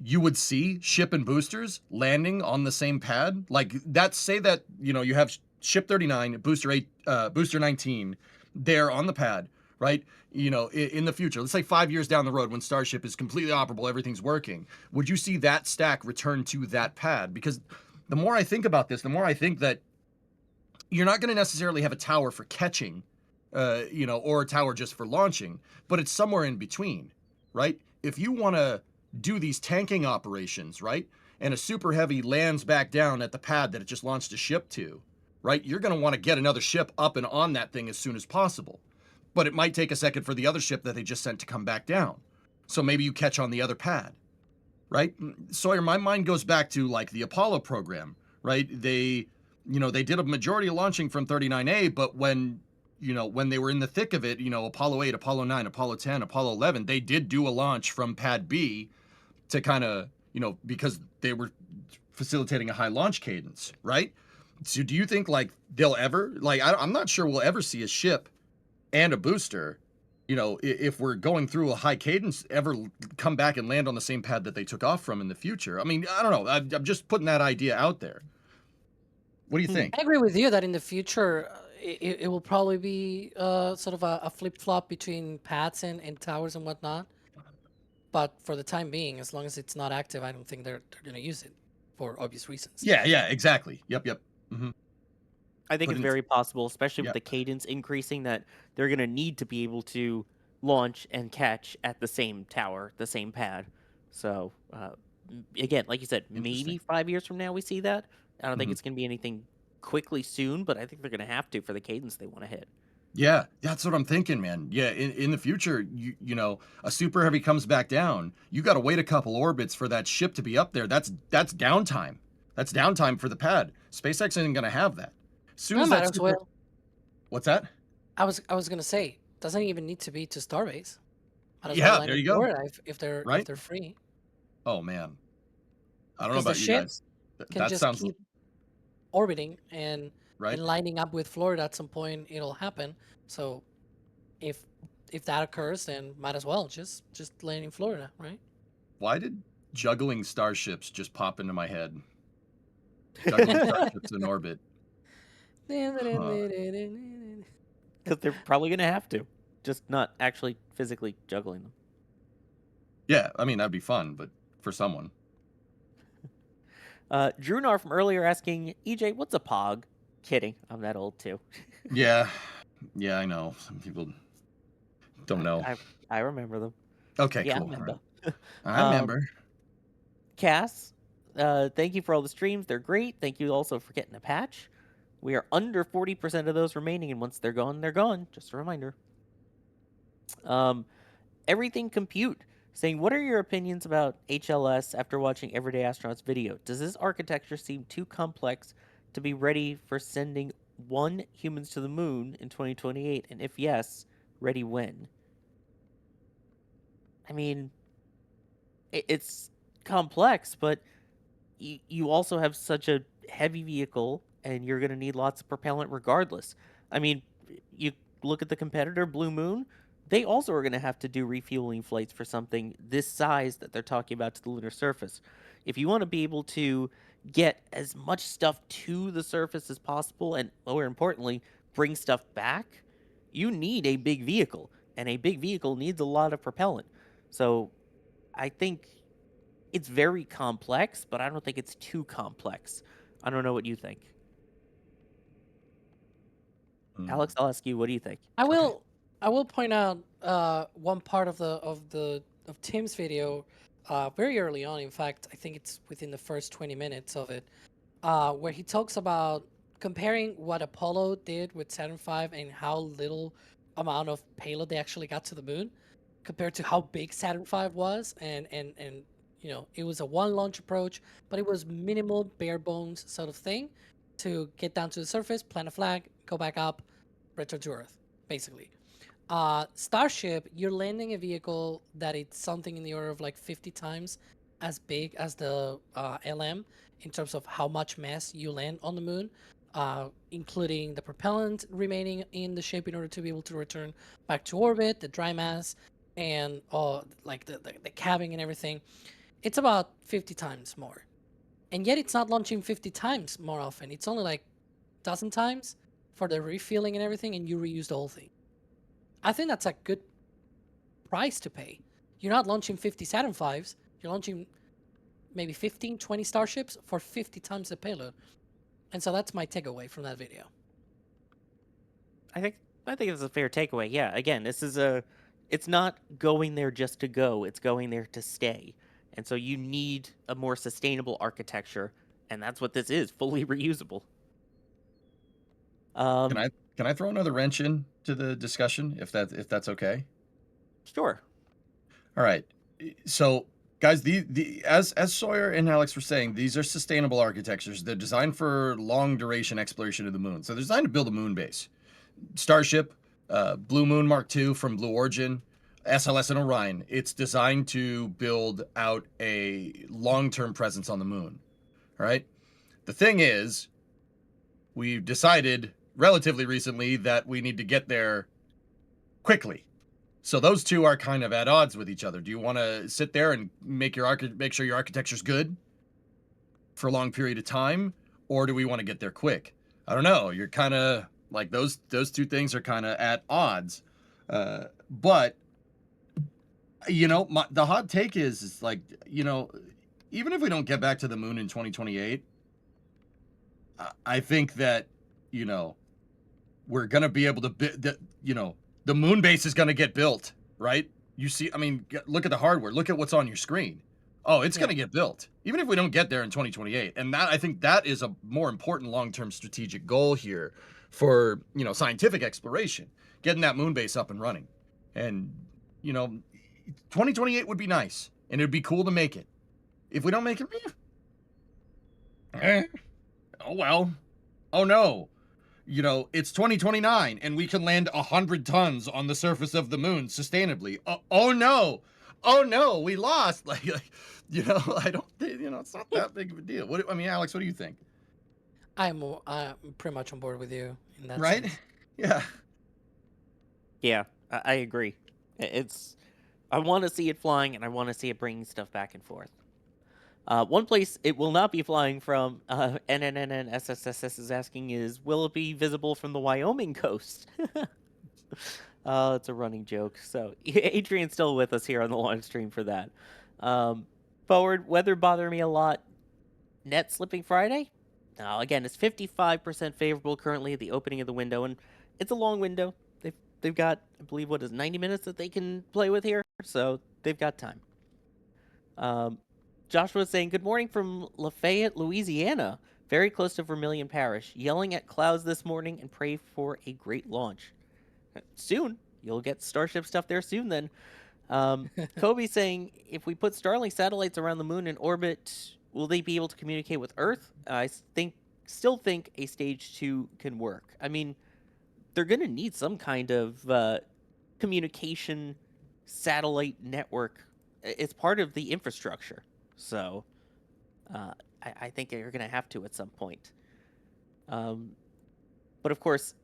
you would see ship and boosters landing on the same pad? Like say that, you have ship 39, booster 19 there on the pad, right? In the future, let's say 5 years down the road when Starship is completely operable, everything's working. Would you see that stack return to that pad? Because the more I think about this, the more I think that you're not going to necessarily have a tower for catching, or a tower just for launching, but it's somewhere in between, right? If you want to do these tanking operations, right, and a super heavy lands back down at the pad that it just launched a ship to, right, you're going to want to get another ship up and on that thing as soon as possible. But it might take a second for the other ship that they just sent to come back down. So maybe you catch on the other pad, right? Sawyer, my mind goes back to like the Apollo program, right? They did a majority of launching from 39A, but when they were in the thick of it, Apollo 8, Apollo 9, Apollo 10, Apollo 11, they did do a launch from pad B to kind of, because they were facilitating a high launch cadence, right? So do you think like they'll ever, like, I'm not sure we'll ever see a ship and a booster, if we're going through a high cadence, ever come back and land on the same pad that they took off from in the future? I mean, I don't know. I'm just putting that idea out there. What do you think? I agree with you that in the future, it will probably be sort of a flip-flop between pads and towers and whatnot. But for the time being, as long as it's not active, I don't think they're going to use it for obvious reasons. Yeah, exactly. Yep. Mm-hmm. I think Put it's in- very possible, especially Yeah. with the cadence increasing, that they're going to need to be able to launch and catch at the same tower, the same pad. So, again, like you said, maybe 5 years from now we see that. I don't think Mhm. it's going to be anything quickly soon, but I think they're going to have to for the cadence they want to hit. Yeah, that's what I'm thinking, man. Yeah, in the future, you know, a super heavy comes back down. You got to wait a couple orbits for that ship to be up there. That's downtime. That's downtime for the pad. SpaceX isn't going to have that. As soon No, as might that as super... well. What's that? I was gonna say, doesn't even need to be to Starbase. Might as Yeah, well land there in you go. Florida if Right? they're free. Oh man, I don't know Because the about you guys. ships can That just sounds keep orbiting and right. lining up with Florida. At some point, it'll happen. So if that occurs, then might as well just land in Florida, right? Why did juggling starships just pop into my head? Juggling starships in orbit. Because they're probably going to have to, just not actually physically juggling them. Yeah, I mean that'd be fun, but for someone. Drunar from earlier asking, EJ, what's a POG? Kidding, I'm that old too. Yeah, I know. Some people don't know. I remember them. Okay, Yeah, cool. I remember. I remember. Cass, thank you for all the streams. They're great. Thank you also for getting a patch. We are under 40% of those remaining, and once they're gone, they're gone. Just a reminder. Everything Compute saying, what are your opinions about HLS after watching Everyday Astronauts video? Does this architecture seem too complex to be ready for sending humans to the moon in 2028? And if yes, ready when? I mean, it's complex, but you also have such a heavy vehicle, and you're going to need lots of propellant regardless. I mean, you look at the competitor, Blue Moon, they also are going to have to do refueling flights for something this size that they're talking about to the lunar surface. If you want to be able to get as much stuff to the surface as possible, and more importantly, bring stuff back, you need a big vehicle, and a big vehicle needs a lot of propellant. So I think it's very complex, but I don't think it's too complex. I don't know what you think. Alex, I'll ask you, what do you think? I will point out one part of Tim's video very early on. In fact, I think it's within the first 20 minutes of it, where he talks about comparing what Apollo did with Saturn V and how little amount of payload they actually got to the moon compared to how big Saturn V was, and you know, it was a one launch approach, but it was minimal, bare bones sort of thing to get down to the surface, plant a flag, go back up, return to Earth, basically. Starship, you're landing a vehicle that it's something in the order of like 50 times as big as the LM in terms of how much mass you land on the moon, including the propellant remaining in the ship in order to be able to return back to orbit, the dry mass, and like the cabin and everything. It's about 50 times more. And yet it's not launching 50 times more often. It's only like a dozen times for the refueling and everything, and you reuse the whole thing. I think that's a good price to pay. You're not launching 50 Saturn V's. You're launching maybe 15, 20 Starships for 50 times the payload. And so that's my takeaway from that video. I think it's a fair takeaway. Yeah, again, it's not going there just to go. It's going there to stay. And so you need a more sustainable architecture, and that's what this is, fully reusable. Can I throw another wrench in to the discussion if that's okay? Sure. All right. So guys, as Sawyer and Alex were saying, these are sustainable architectures. They're designed for long duration exploration of the moon. So they're designed to build a moon base. Starship, Blue Moon Mark II from Blue Origin, SLS and Orion. It's designed to build out a long-term presence on the moon. All right. The thing is, we've decided relatively recently that we need to get there quickly. So those two are kind of at odds with each other. Do you want to sit there and make sure your architecture's good for a long period of time, or do we want to get there quick? I don't know. You're kind of like those two things are kind of at odds. But you know, the hot take is like, you know, even if we don't get back to the moon in 2028, I think that, you know, we're going to be able to, you know, the moon base is going to get built, right? You see, I mean, look at the hardware. Look at what's on your screen. Oh, it's going to get built, even if we don't get there in 2028. And that, I think that is a more important long-term strategic goal here for, you know, scientific exploration, getting that moon base up and running. And, you know, 2028 would be nice, and it'd be cool to make it. If we don't make it, oh well. Oh no. You know, it's 2029 and we can land 100 tons on the surface of the moon sustainably. Oh no. Oh no, we lost. Like, you know, I don't think, you know, it's not that big of a deal. I mean, Alex, what do you think? I'm pretty much on board with you in that right? sense. Yeah. Yeah, I agree. I want to see it flying, and I want to see it bringing stuff back and forth. One place it will not be flying from, NNNSSS is asking is, will it be visible from the Wyoming coast? It's a running joke. So Adrian's still with us here on the live stream for that. Forward, weather bothering me a lot. Net slipping Friday? No, again, it's 55% favorable currently at the opening of the window, and it's a long window. They've got, I believe, what is 90 minutes that they can play with here, so they've got time. Joshua saying, good morning from Lafayette, Louisiana, very close to Vermilion Parish, yelling at clouds this morning and pray for a great launch. Soon. You'll get Starship stuff there soon then. Kobe saying, if we put Starlink satellites around the moon in orbit, will they be able to communicate with Earth? I still think a stage 2 can work. I mean, they're going to need some kind of communication satellite network. It's part of the infrastructure. So I think you're going to have to at some point. But of course,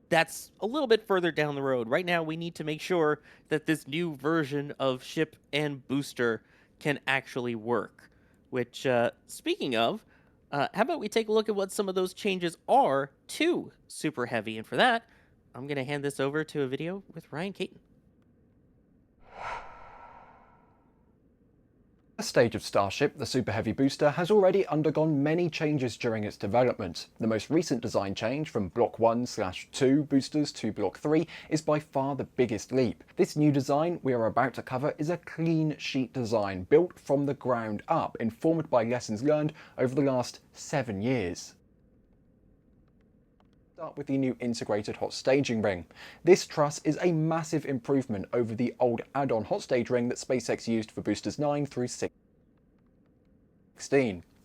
that's a little bit further down the road. Right now, we need to make sure that this new version of ship and booster can actually work. Which, speaking of, how about we take a look at what some of those changes are to Super Heavy? And for that, I'm going to hand this over to a video with Ryan Caton. The stage of Starship, the Super Heavy booster, has already undergone many changes during its development. The most recent design change from Block 1/2 boosters to Block 3 is by far the biggest leap. This new design we are about to cover is a clean sheet design built from the ground up, informed by lessons learned over the last 7 years. Start with the new integrated hot staging ring. This truss is a massive improvement over the old add-on hot stage ring that SpaceX used for boosters 9 through 16.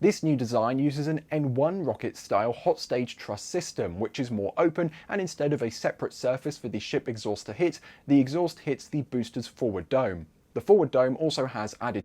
This new design uses an N1 rocket style hot stage truss system, which is more open, and instead of a separate surface for the ship exhaust to hit, the exhaust hits the booster's forward dome. The forward dome also has added.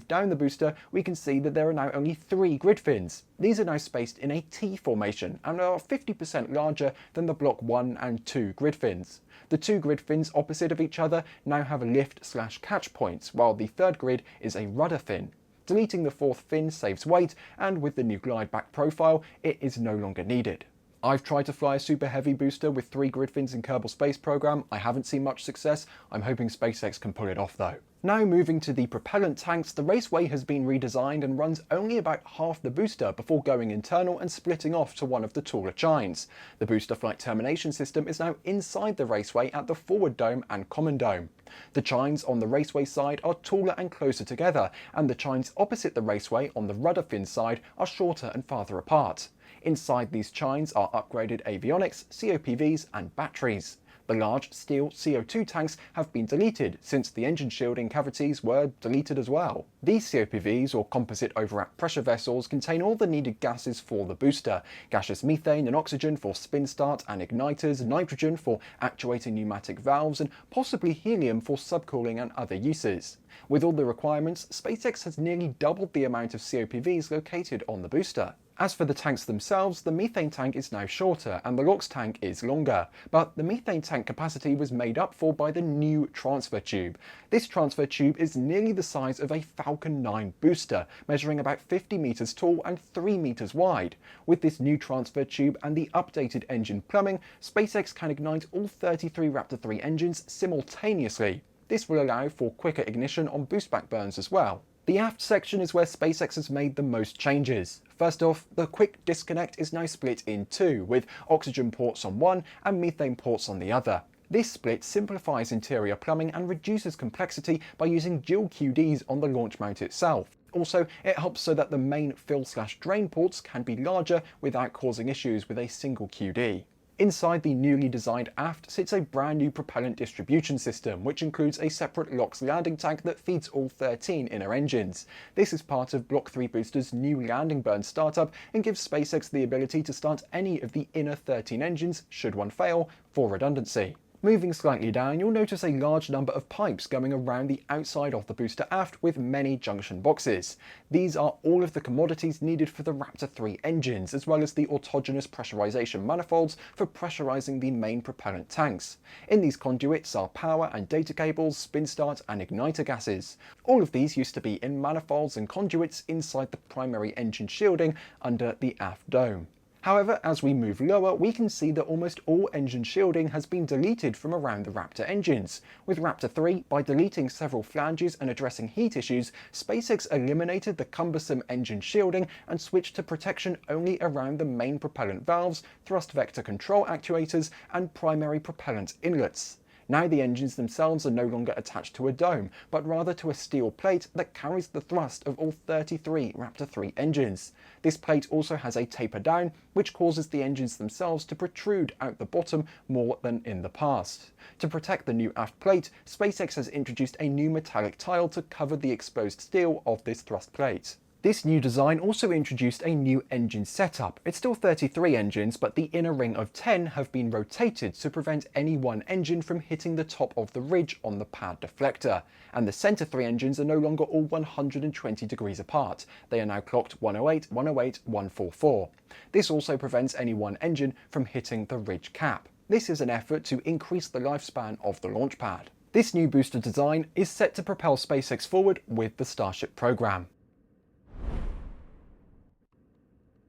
Down the booster, we can see that there are now only 3 grid fins. These are now spaced in a T formation and are 50% larger than the Block 1 and 2 grid fins. The 2 grid fins opposite of each other now have lift/catch points, while the 3rd grid is a rudder fin. Deleting the 4th fin saves weight, and with the new glide back profile, it is no longer needed. I've tried to fly a Super Heavy booster with 3 grid fins in Kerbal Space Program. I haven't seen much success. I'm hoping SpaceX can pull it off though. Now moving to the propellant tanks, the raceway has been redesigned and runs only about half the booster before going internal and splitting off to one of the taller chines. The booster flight termination system is now inside the raceway at the forward dome and common dome. The chines on the raceway side are taller and closer together, and the chines opposite the raceway on the rudder fin side are shorter and farther apart. Inside these chines are upgraded avionics, COPVs and batteries. The large steel CO2 tanks have been deleted, since the engine shielding cavities were deleted as well. These COPVs, or composite overwrap pressure vessels, contain all the needed gases for the booster: gaseous methane and oxygen for spin start and igniters, nitrogen for actuating pneumatic valves, and possibly helium for subcooling and other uses. With all the requirements, SpaceX has nearly doubled the amount of COPVs located on the booster. As for the tanks themselves, the methane tank is now shorter and the LOX tank is longer, but the methane tank capacity was made up for by the new transfer tube. This transfer tube is nearly the size of a Falcon 9 booster, measuring about 50 meters tall and 3 meters wide. With this new transfer tube and the updated engine plumbing, SpaceX can ignite all 33 Raptor 3 engines simultaneously. This will allow for quicker ignition on boostback burns as well. The aft section is where SpaceX has made the most changes. First off, the quick disconnect is now split in two, with oxygen ports on one and methane ports on the other. This split simplifies interior plumbing and reduces complexity by using dual QDs on the launch mount itself. Also, it helps so that the main fill/drain ports can be larger without causing issues with a single QD. Inside the newly designed aft sits a brand new propellant distribution system, which includes a separate LOX landing tank that feeds all 13 inner engines. This is part of Block 3 booster's new landing burn startup and gives SpaceX the ability to start any of the inner 13 engines should one fail, for redundancy. Moving slightly down, you'll notice a large number of pipes going around the outside of the booster aft with many junction boxes. These are all of the commodities needed for the Raptor 3 engines, as well as the autogenous pressurization manifolds for pressurizing the main propellant tanks. In these conduits are power and data cables, spin start and igniter gases. All of these used to be in manifolds and conduits inside the primary engine shielding under the aft dome. However, as we move lower, we can see that almost all engine shielding has been deleted from around the Raptor engines. With Raptor 3, by deleting several flanges and addressing heat issues, SpaceX eliminated the cumbersome engine shielding and switched to protection only around the main propellant valves, thrust vector control actuators, and primary propellant inlets. Now the engines themselves are no longer attached to a dome, but rather to a steel plate that carries the thrust of all 33 Raptor 3 engines. This plate also has a taper down, which causes the engines themselves to protrude out the bottom more than in the past. To protect the new aft plate, SpaceX has introduced a new metallic tile to cover the exposed steel of this thrust plate. This new design also introduced a new engine setup. It's still 33 engines, but the inner ring of 10 have been rotated to prevent any one engine from hitting the top of the ridge on the pad deflector. And the center 3 engines are no longer all 120 degrees apart. They are now clocked 108, 108, 144. This also prevents any one engine from hitting the ridge cap. This is an effort to increase the lifespan of the launch pad. This new booster design is set to propel SpaceX forward with the Starship program.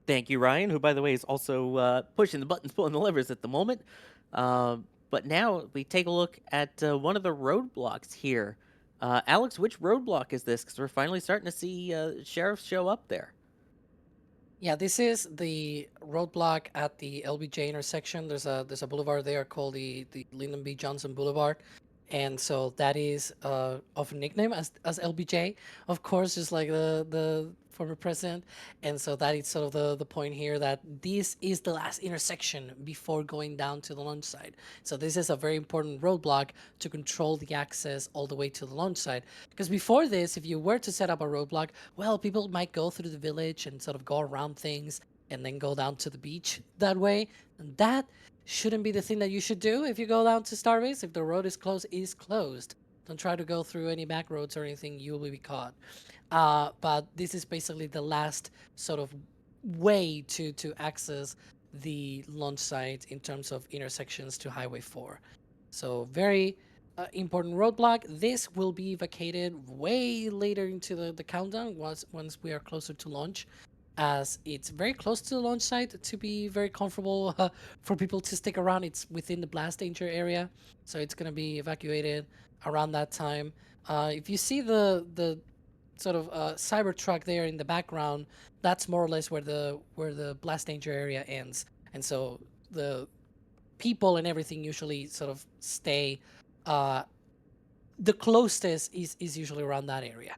Thank you, Ryan, who, by the way, is also pushing the buttons, pulling the levers at the moment. But now we take a look at one of the roadblocks here. Alex, which roadblock is this? Because we're finally starting to see sheriffs show up there. Yeah, this is the roadblock at the LBJ intersection. There's a boulevard there called the Lyndon B. Johnson Boulevard. And so that is of nickname as LBJ, of course, just like the former president. And so that is sort of the point here, that this is the last intersection before going down to the launch site. So this is a very important roadblock to control the access all the way to the launch site. Because before this, if you were to set up a roadblock, well, people might go through the village and sort of go around things and then go down to the beach that way. And that shouldn't be the thing that you should do if you go down to Starbase. If the road is closed. Don't try to go through any back roads or anything. You will be caught. But this is basically the last sort of way to access the launch site in terms of intersections to Highway 4. So very important roadblock. This will be vacated way later into the countdown once we are closer to launch, as it's very close to the launch site to be very comfortable for people to stick around. It's within the blast danger area, so it's going to be evacuated around that time. If you see the sort of Cybertruck there in the background, that's more or less where the blast danger area ends, and so the people and everything usually sort of stay. The closest is usually around that area.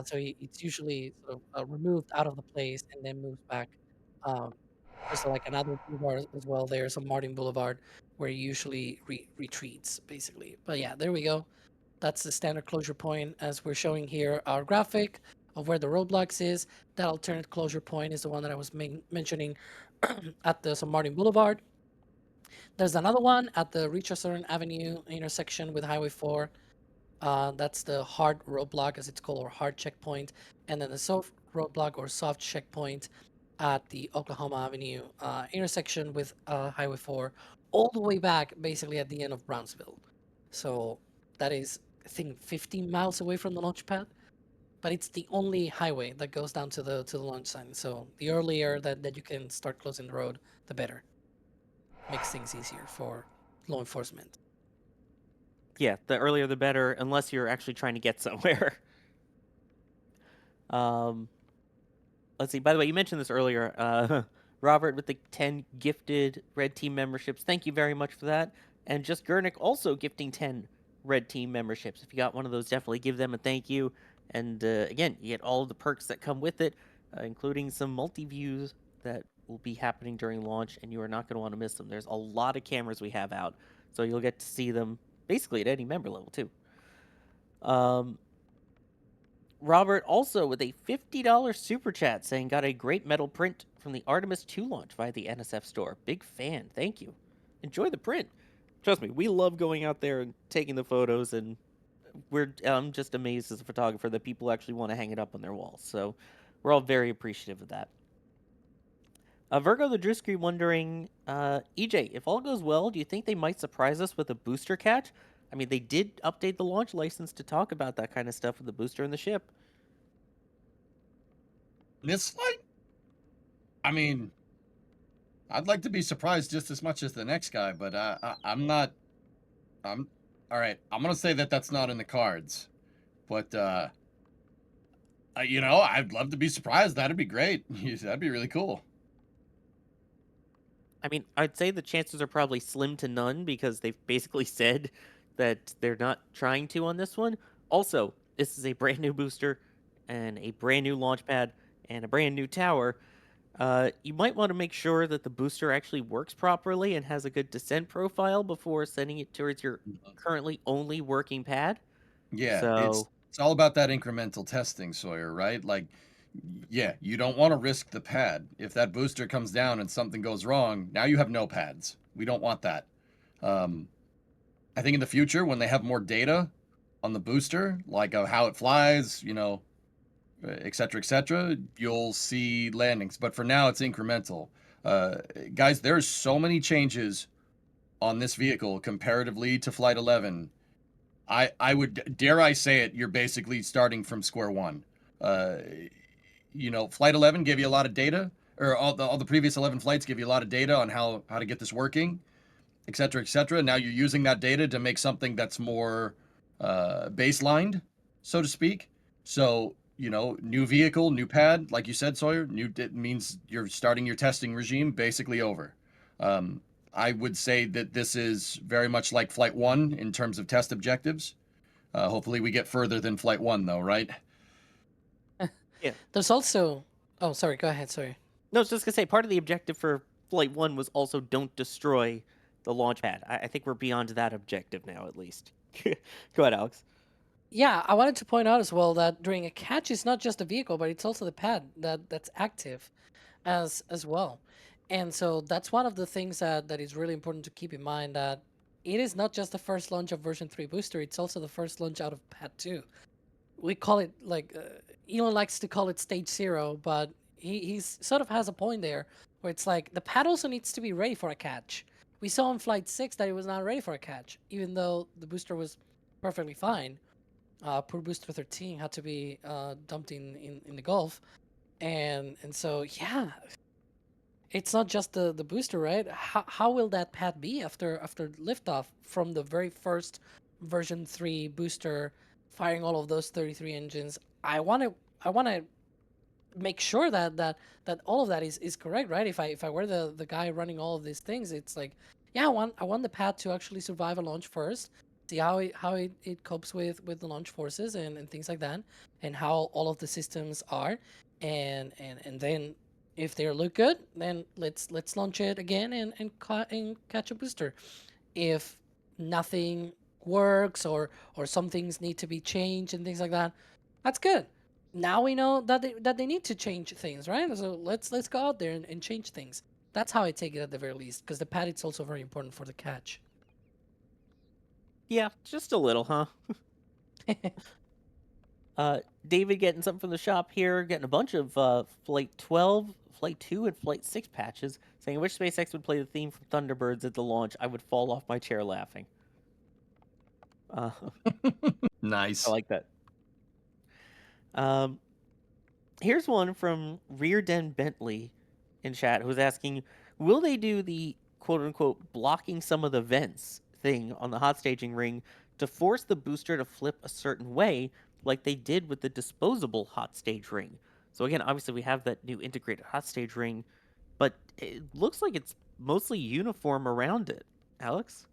So it's usually sort of removed out of the place and then moves back. There's like another boulevard as well. There's a Martin Boulevard where it usually retreats, basically. But yeah, there we go. That's the standard closure point, as we're showing here our graphic of where the roadblocks is. That alternate closure point is the one that I was mentioning at the San Martin Boulevard. There's another one at the Richardson Avenue intersection with Highway 4. That's the hard roadblock, as it's called, or hard checkpoint. And then the soft roadblock or soft checkpoint at the Oklahoma Avenue intersection with Highway 4, all the way back basically at the end of Brownsville. So that is, I think, 15 miles away from the launch pad, but it's the only highway that goes down to the launch site. So the earlier that you can start closing the road, the better. Makes things easier for law enforcement. Yeah, the earlier the better, unless you're actually trying to get somewhere. Let's see. By the way, you mentioned this earlier. Robert with the 10 gifted Red Team memberships. Thank you very much for that. And Just Gurnick also gifting 10 Red Team memberships. If you got one of those, definitely give them a thank you. And again, you get all of the perks that come with it, including some multi-views that will be happening during launch, and you are not going to want to miss them. There's a lot of cameras we have out, so you'll get to see them basically at any member level, too. Robert also with a $50 super chat saying, got a great metal print from the Artemis 2 launch via the NSF store. Big fan. Thank you. Enjoy the print. Trust me, we love going out there and taking the photos, and I'm just amazed as a photographer that people actually want to hang it up on their walls. So we're all very appreciative of that. Virgo the Drewski wondering, EJ, if all goes well, do you think they might surprise us with a booster catch? I mean, they did update the launch license to talk about that kind of stuff with the booster and the ship. This flight? I mean, I'd like to be surprised just as much as the next guy, but I'm not. All right. I'm gonna say that that's not in the cards, but you know, I'd love to be surprised. That'd be great. That'd be really cool. I mean, I'd say the chances are probably slim to none because they've basically said that they're not trying to on this one. Also, this is a brand new booster and a brand new launch pad and a brand new tower. You might want to make sure that the booster actually works properly and has a good descent profile before sending it towards your currently only working pad. Yeah, So it's all about that incremental testing, Sawyer, right? Like, yeah, you don't want to risk the pad. If that booster comes down and something goes wrong, now you have no pads. We don't want that. I think in the future, when they have more data on the booster, like how it flies, you know, et cetera, you'll see landings. But for now, it's incremental. Guys, there's so many changes on this vehicle comparatively to Flight 11. I would, dare I say it, you're basically starting from square one. You know, Flight 11 gave you a lot of data, or all the previous 11 flights give you a lot of data on how to get this working, et cetera. Now you're using that data to make something that's more baselined, so to speak. So, you know, new vehicle, new pad, like you said, Sawyer, it means you're starting your testing regime basically over. I would say that this is very much like Flight 1 in terms of test objectives. Hopefully we get further than Flight 1, though, right? yeah. There's also... Oh, sorry. Go ahead. Sorry. No, I was just going to say, part of the objective for Flight 1 was also don't destroy the launch pad. I think we're beyond that objective now, at least. Go ahead, Alex. Yeah, I wanted to point out as well that during a catch, it's not just the vehicle, but it's also the pad that's active as well. And so that's one of the things that is really important to keep in mind, that it is not just the first launch of version 3 booster, it's also the first launch out of pad 2. We call it, like, Elon likes to call it stage 0, but he's sort of has a point there where it's like the pad also needs to be ready for a catch. We saw on Flight 6 that it was not ready for a catch, even though the booster was perfectly fine. Poor booster 13 had to be dumped in the Gulf. And so, yeah, it's not just the booster, right? How will that pad be after liftoff from the very first version 3 booster firing all of those 33 engines? I want to make sure that all of that is correct, right? If I were the guy running all of these things, it's like, yeah, I want the pad to actually survive a launch first, see how it copes with the launch forces and things like that, and how all of the systems are, and then if they look good, then let's launch it again and catch a booster. If nothing works or some things need to be changed and things like that, that's good. Now we know that they need to change things, right? So let's go out there and change things. That's how I take it at the very least, because the pad is also very important for the catch. Yeah, just a little, huh? David getting something from the shop here, getting a bunch of Flight 12, Flight 2, and Flight 6 patches, saying, I wish SpaceX would play the theme from Thunderbirds at the launch. I would fall off my chair laughing. Nice. I like that. Here's one from Rearden Bentley in chat who's asking, will they do the quote-unquote blocking some of the vents thing on the hot staging ring to force the booster to flip a certain way, like they did with the disposable hot stage ring. So again, obviously we have that new integrated hot stage ring, but it looks like it's mostly uniform around it. Alex?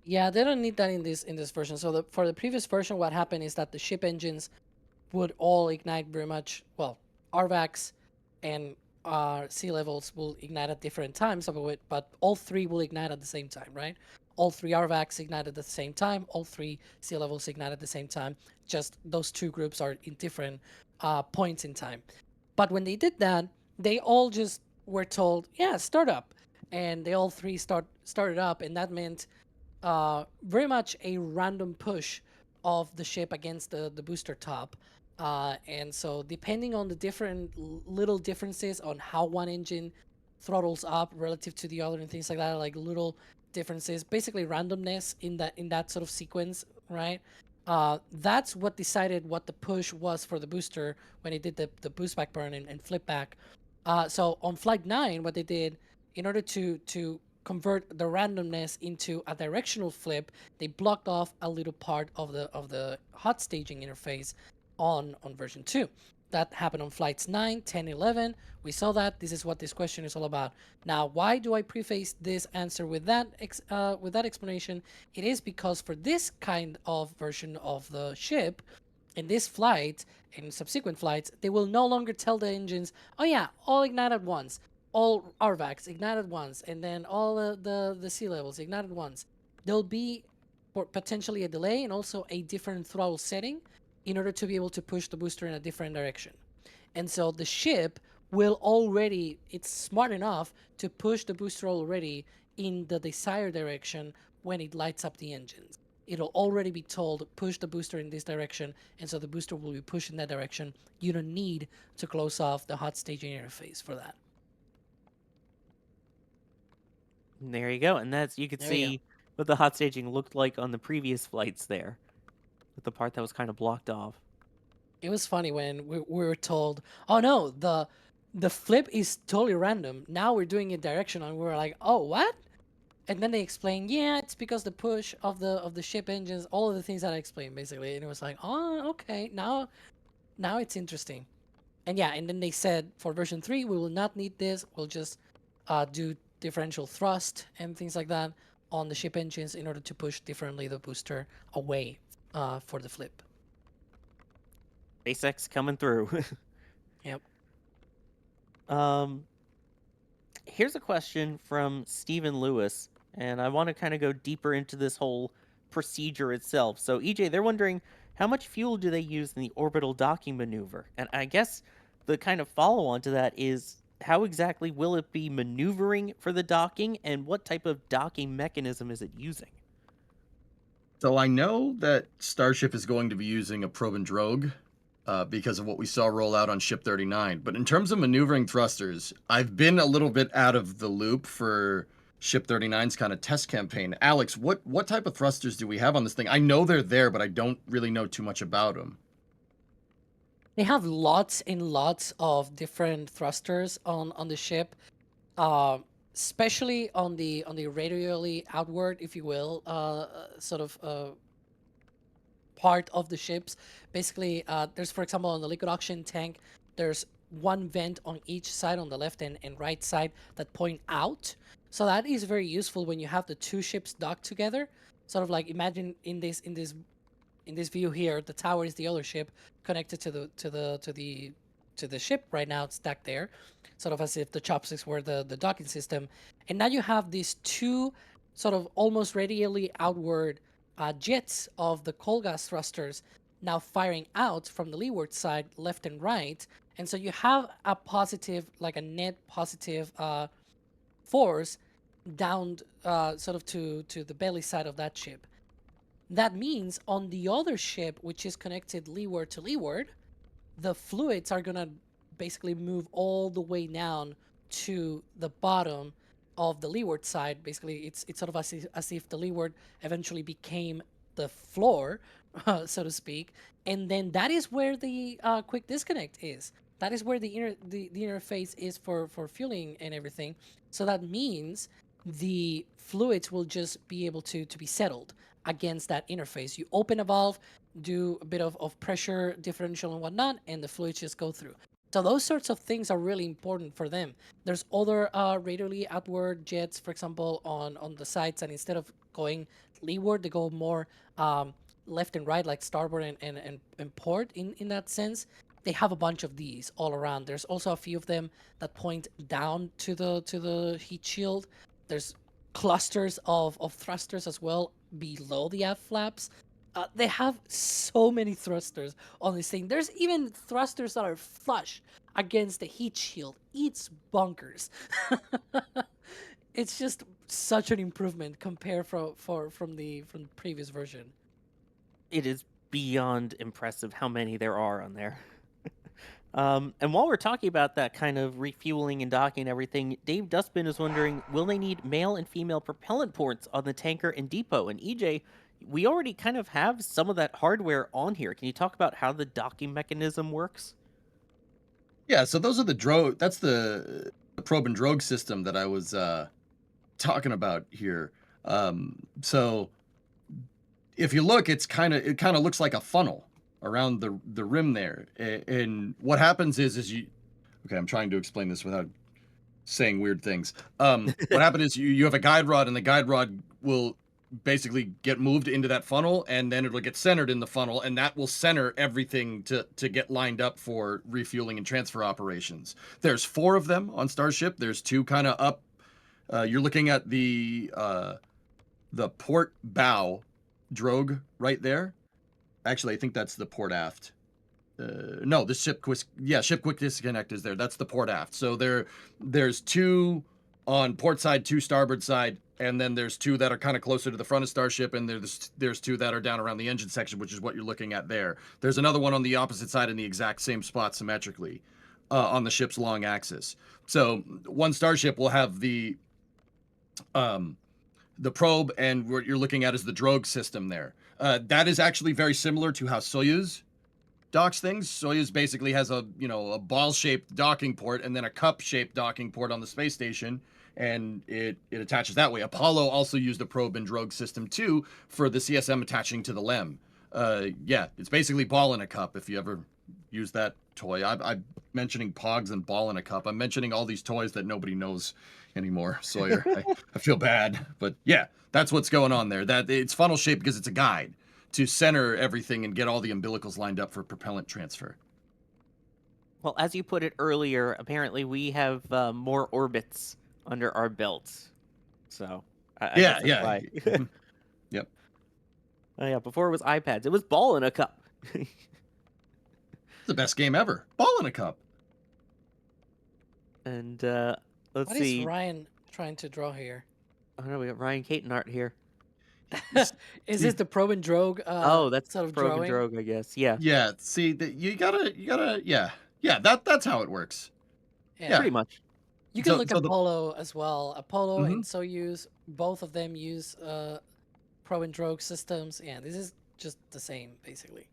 Yeah, they don't need that in this version. So for the previous version, what happened is that the ship engines would all ignite very much. Well, RVACs and sea levels will ignite at different times of it, but all three will ignite at the same time, right? All three RVACs ignite at the same time. All three sea levels ignite at the same time. Just those two groups are in different points in time. But when they did that, they all just were told, "Yeah, start up," and they all three started up, and that meant very much a random push of the ship against the booster top. And so depending on the different little differences on how one engine throttles up relative to the other and things like that, like little differences, basically randomness in that sort of sequence, right? That's what decided what the push was for the booster when it did the boost back burn and flip back. So on flight 9, what they did in order to convert the randomness into a directional flip, they blocked off a little part of the hot staging interface on version 2. That happened on flights 9, 10, 11. We saw that. This is what this question is all about. Now, why do I preface this answer with that explanation? It is because for this kind of version of the ship, in this flight, in subsequent flights, they will no longer tell the engines, "Oh yeah, all ignite at once. All RVACs ignite at once, and then all the sea levels ignite at once." There'll be potentially a delay and also a different throttle setting in order to be able to push the booster in a different direction. And so the ship will already, it's smart enough to push the booster already in the desired direction when it lights up the engines. It'll already be told, push the booster in this direction, and so the booster will be pushed in that direction. You don't need to close off the hot staging interface for that. There you go. And that's, you could see what the hot staging looked like on the previous flights there, with the part that was kind of blocked off. It was funny when we were told, "Oh no, the flip is totally random. Now we're doing it directional," and we were like, "Oh, what?" And then they explained, "Yeah, it's because the push of the ship engines, all of the things that I explained basically." And it was like, "Oh, okay, now it's interesting." And yeah, and then they said for version 3, we will not need this. We'll just do differential thrust and things like that on the ship engines in order to push differently the booster away for the flip. SpaceX coming through. Yep. Here's a question from Stephen Lewis, and I want to kind of go deeper into this whole procedure itself. So, EJ, they're wondering, how much fuel do they use in the orbital docking maneuver? And I guess the kind of follow-on to that is, how exactly will it be maneuvering for the docking, and what type of docking mechanism is it using? So I know that Starship is going to be using a probe and drogue because of what we saw roll out on Ship 39. But in terms of maneuvering thrusters, I've been a little bit out of the loop for Ship 39's kind of test campaign. Alex, what type of thrusters do we have on this thing? I know they're there, but I don't really know too much about them. They have lots and lots of different thrusters on the ship, especially on the radially outward, if you will, sort of part of the ships. Basically, there's, for example, on the liquid oxygen tank, there's one vent on each side, on the left and right side, that point out. So that is very useful when you have the two ships docked together. Sort of like, imagine in this view here, the tower is the other ship connected to the ship right now. It's stacked there, sort of as if the chopsticks were the docking system. And now you have these two sort of almost radially outward jets of the coal gas thrusters now firing out from the leeward side, left and right. And so you have a positive, like a net positive force down sort of to the belly side of that ship. That means on the other ship, which is connected leeward to leeward, the fluids are going to basically move all the way down to the bottom of the leeward side. Basically, it's sort of as if the leeward eventually became the floor, so to speak. And then that is where the quick disconnect is. That is where the interface is for fueling and everything. So that means the fluids will just be able to be settled against that interface. You open a valve, do a bit of pressure differential and whatnot, and the fluids just go through. So those sorts of things are really important for them. There's other radially outward jets, for example, on the sides, and instead of going leeward, they go more left and right, like starboard and port in that sense. They have a bunch of these all around. There's also a few of them that point down to the heat shield. There's clusters of thrusters as well below the aft flaps. They have so many thrusters on this thing. There's even thrusters that are flush against the heat shield. It's bonkers. It's just such an improvement compared from the previous version. It is beyond impressive how many there are on there. And while we're talking about that kind of refueling and docking and everything, Dave Dustbin is wondering, will they need male and female propellant ports on the tanker and depot? And EJ, we already kind of have some of that hardware on here. Can you talk about how the docking mechanism works? Yeah, so those are the drogue. That's the probe and drogue system that I was talking about here. So if you look, it kind of looks like a funnel around the rim there. And what happens is you. Okay, I'm trying to explain this without saying weird things. What happened is you have a guide rod, and the guide rod will basically get moved into that funnel, and then it'll get centered in the funnel, and that will center everything to get lined up for refueling and transfer operations. There's 4 of them on Starship. There's 2 kind of up. You're looking at the port bow drogue right there. Actually, I think that's the port aft. No, the ship quick disconnect is there. That's the port aft. So there's 2 on port side, 2 starboard side, and then there's 2 that are kind of closer to the front of Starship, and there's 2 that are down around the engine section, which is what you're looking at there. There's another one on the opposite side in the exact same spot symmetrically on the ship's long axis. So one Starship will have the probe, and what you're looking at is the drogue system there. That is actually very similar to how Soyuz docks things. Soyuz basically has a ball-shaped docking port and then a cup-shaped docking port on the space station, and it attaches that way. Apollo also used a probe and drogue system too for the CSM attaching to the LEM. It's basically ball in a cup if you ever use that toy. I'm mentioning Pogs and ball in a cup. I'm mentioning all these toys that nobody knows anymore, Sawyer. I feel bad, but yeah, that's what's going on there. That it's funnel shaped because it's a guide to center everything and get all the umbilicals lined up for propellant transfer. Well, as you put it earlier, apparently we have more orbits under our belts. So, I guess that's why. Yep. Yeah, before it was iPads. It was ball in a cup. It's the best game ever. Ball in a cup. And let's What see. is Ryan trying to draw here? Oh no, we got Ryan Caton art here. Is this the probe and drogue? That's sort of probe drawing? and drogue, I guess. Yeah. Yeah. See, you gotta. Yeah. That's how it works. Yeah. Pretty much. You can So- look so at the- Apollo as well. Apollo and Mhm. Soyuz, both of them use probe and drogue systems. Yeah, this is just the same basically.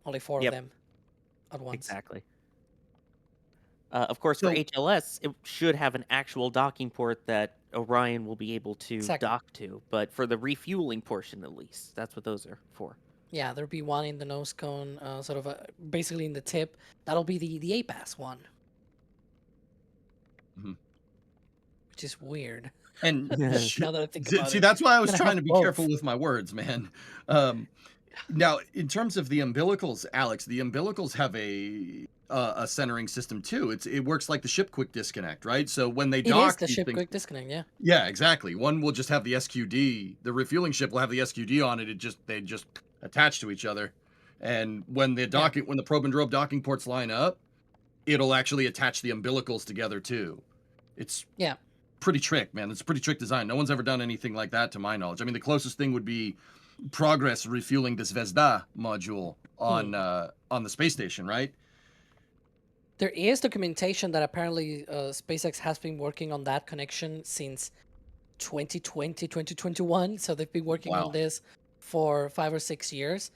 Only 4 Yep. of them at once. Exactly. Of course, for So- HLS, it should have an actual docking port that Orion will be able to Exactly. dock to. But for the refueling portion, at least, that's what those are for. Yeah, there'll be one in the nose cone, sort of basically in the tip. That'll be the APAS one. Mhm. Which is weird. And Now that I think about see, it. that's why I was Gonna trying have to be both. careful with my words, man. Now, in terms of the umbilicals, Alex, the umbilicals have a centering system too. It works like the ship quick disconnect, right? So when they It dock, is the these ship things- quick disconnect, yeah. Yeah, exactly. One will just have the SQD. The refueling ship will have the SQD on it. They just attach to each other, and when the when the probe and drogue docking ports line up, it'll actually attach the umbilicals together too. It's pretty trick, man. It's a pretty trick design. No one's ever done anything like that to my knowledge. I mean, the closest thing would be Progress refueling the Zvezda module on the space station, right? There is documentation that apparently SpaceX has been working on that connection since 2020, 2021. So they've been working Wow. on this for 5 or 6 years.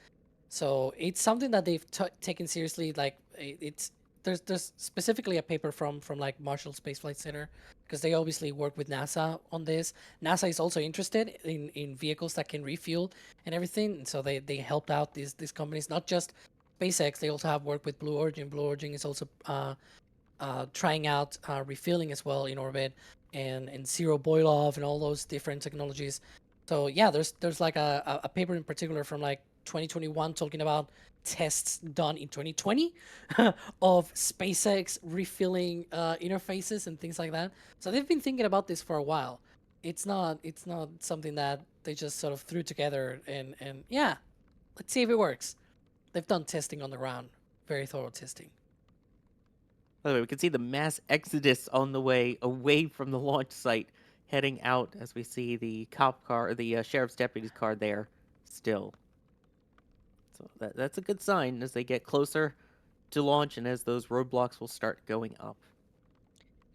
So it's something that they've taken seriously. Like there's specifically a paper from like Marshall Space Flight Center because they obviously work with NASA on this. NASA is also interested in vehicles that can refuel and everything, and so they helped out these companies, not just SpaceX. They also have worked with Blue Origin. Blue Origin is also trying out refueling as well in orbit, and zero boil off and all those different technologies. So yeah, there's like a paper in particular from like 2021 talking about tests done in 2020 of SpaceX refueling interfaces and things like that. So they've been thinking about this for a while. It's not something that they just sort of threw together and yeah, let's see if it works. They've done testing on the ground, very thorough testing. By the way, we can see the mass exodus on the way away from the launch site, heading out as we see the cop car, or the sheriff's deputy's car there still. So that's a good sign as they get closer to launch and as those roadblocks will start going up.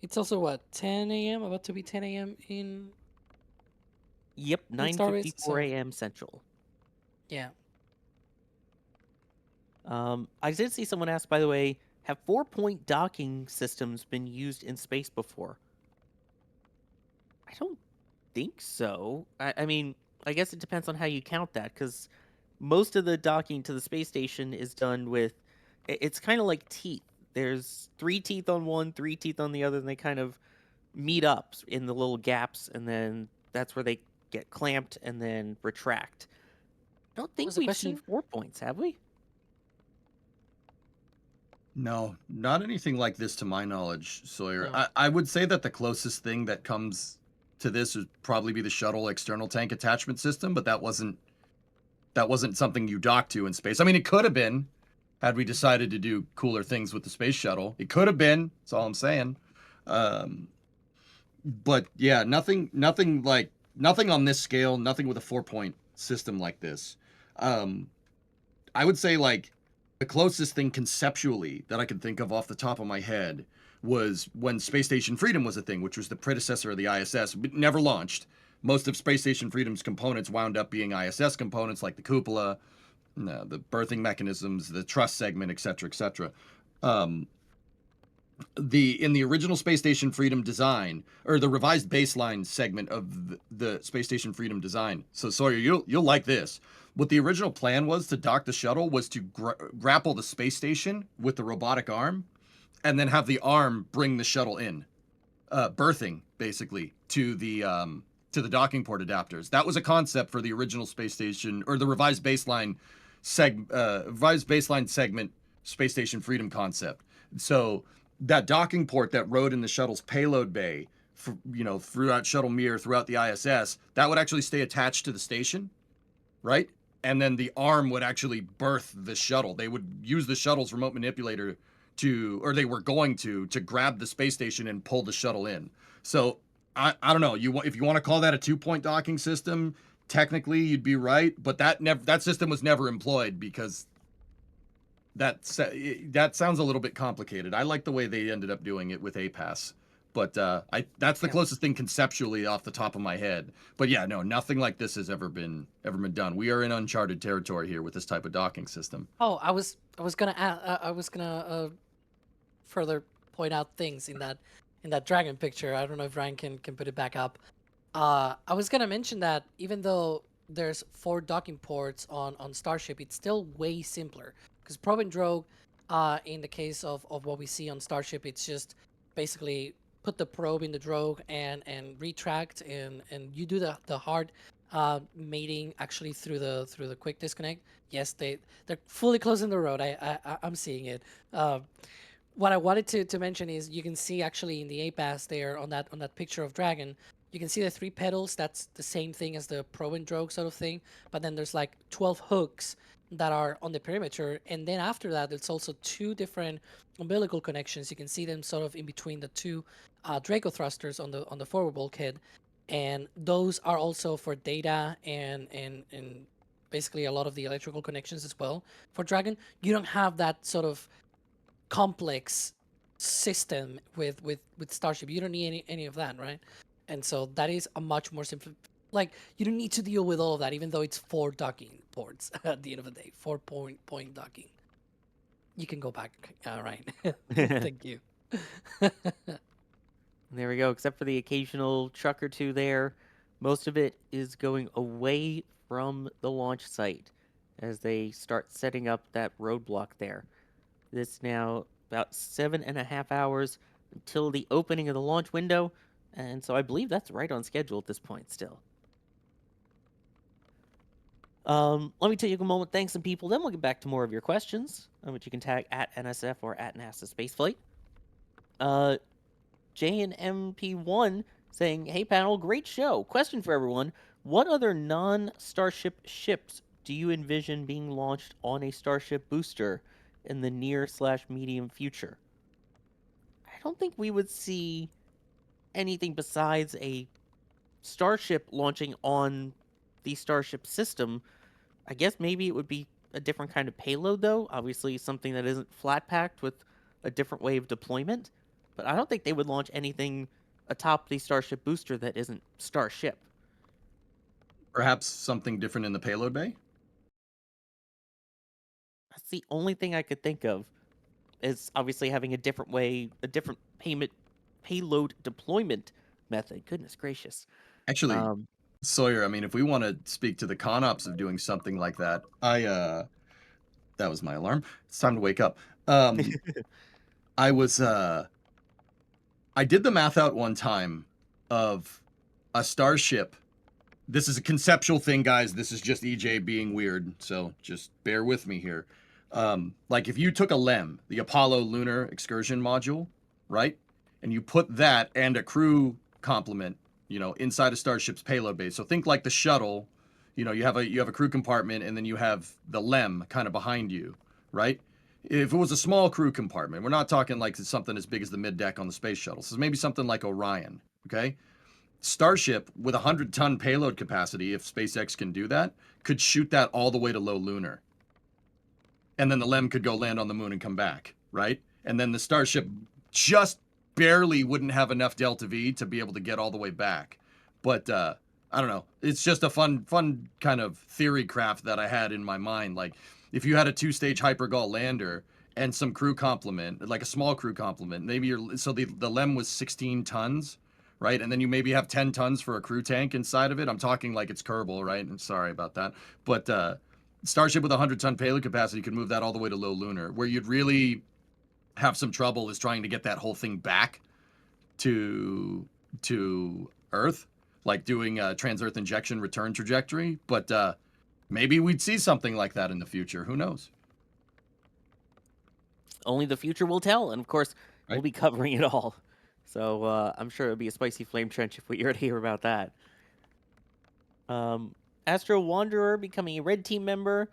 It's also what, 10 a.m. About to be 10 a.m. in. Yep, 9:54 a.m. Central. Yeah. I did see someone ask, by the way, have 4-point docking systems been used in space before? I don't think so. I mean, I guess it depends on how you count that, because most of the docking to the space station is done with, it's kind of like teeth. There's 3 teeth on one, 3 teeth on the other, and they kind of meet up in the little gaps, and then that's where they get clamped and then retract. I don't think we've seen 4 points, have we? No, not anything like this to my knowledge, Sawyer. I would say that the closest thing that comes to this would probably be the shuttle external tank attachment system, but that wasn't something you dock to in space. I mean, it could have been, had we decided to do cooler things with the space shuttle. It could have been. That's all I'm saying. But yeah, nothing on this scale. Nothing with a 4-point system like this. I would say like the closest thing conceptually that I can think of off the top of my head was when Space Station Freedom was a thing, which was the predecessor of the ISS, but never launched. Most of Space Station Freedom's components wound up being ISS components, like the cupola, the berthing mechanisms, the truss segment, etc., etc. In the original Space Station Freedom design, or the revised baseline segment of the Space Station Freedom design. So Sawyer, you'll like this. What the original plan was to dock the shuttle was to grapple the space station with the robotic arm, and then have the arm bring the shuttle in, berthing basically to the docking port adapters. That was a concept for the original space station, or the revised baseline segment Space Station Freedom concept. So that docking port that rode in the shuttle's payload bay, for, throughout Shuttle Mir, throughout the ISS, that would actually stay attached to the station, right? And then the arm would actually berth the shuttle. They would use the shuttle's remote manipulator they were going to grab the space station and pull the shuttle in. So I don't know. If you want to call that a 2-point docking system, technically you'd be right, but that system was never employed because that sounds a little bit complicated. I like the way they ended up doing it with APAS. But that's the closest thing conceptually off the top of my head. But yeah, no, nothing like this has ever been done. We are in uncharted territory here with this type of docking system. Oh, I was gonna further point out things in that dragon picture. I don't know if Ryan can put it back up. I was gonna mention that even though there's 4 docking ports on Starship, it's still way simpler. Because probe and drogue, in the case of what we see on Starship, it's just basically put the probe in the drogue and retract, and you do the hard mating actually through the quick disconnect. Yes, they're fully closing the road. I'm seeing it. What I wanted to mention is you can see actually in the APAS there on that picture of Dragon, you can see the 3 pedals. That's the same thing as the probe and drogue sort of thing. But then there's like 12 hooks that are on the perimeter, and then after that there's also 2 different umbilical connections. You can see them sort of in between the 2 Draco thrusters on the forward bulkhead, and those are also for data and basically a lot of the electrical connections as well. For Dragon, you don't have that sort of complex system with Starship. You don't need any of that, right? And so that is a much more simple. Like, you don't need to deal with all of that, even though it's 4 docking ports at the end of the day. 4-point docking. You can go back, right? Thank you. There we go. Except for the occasional truck or two there, most of it is going away from the launch site as they start setting up that roadblock there. This now about 7.5 hours until the opening of the launch window, and so I believe that's right on schedule at this point still. Let me take a moment, thank some people, then we'll get back to more of your questions, which you can tag at NSF or at NASA Spaceflight. JNMP1 saying, "Hey panel, great show. Question for everyone. What other non-Starship ships do you envision being launched on a Starship booster in the near/medium future?" I don't think we would see anything besides a Starship launching on the Starship system. I guess maybe it would be a different kind of payload, though. Obviously, something that isn't flat packed with a different way of deployment. But I don't think they would launch anything atop the Starship booster that isn't Starship. Perhaps something different in the payload bay? That's the only thing I could think of, is obviously having a different way, a different payload deployment method. Goodness gracious. Actually, Sawyer, I mean, if we want to speak to the con-ops of doing something like that, that was my alarm. It's time to wake up. I did the math out one time of a Starship. This is a conceptual thing, guys. This is just EJ being weird, so just bear with me here. Like if you took a LEM, the Apollo Lunar Excursion Module, right? And you put that and a crew complement, inside a Starship's payload base. So think like the shuttle, you have a crew compartment and then you have the LEM kind of behind you, right? If it was a small crew compartment, we're not talking like something as big as the mid deck on the space shuttle. So maybe something like Orion, okay? Starship with 100-ton payload capacity, if SpaceX can do that, could shoot that all the way to low lunar. And then the LEM could go land on the moon and come back, right? And then the Starship just barely wouldn't have enough delta V to be able to get all the way back. But I don't know. It's just a fun kind of theory craft that I had in my mind. Like if you had a 2-stage hypergol lander and some crew complement, like a small crew complement, maybe the LEM was 16 tons, right? And then you maybe have 10 tons for a crew tank inside of it. I'm talking like it's Kerbal, right? And sorry about that. But Starship with 100-ton payload capacity could move that all the way to low lunar. Where you'd really have some trouble is trying to get that whole thing back to Earth, like doing a trans-Earth injection return trajectory. But maybe we'd see something like that in the future. Who knows? Only the future will tell. And of course, we'll be covering it all. So I'm sure it'll be a spicy flame trench if we hear to hear about that. Astro Wanderer becoming a Red Team member.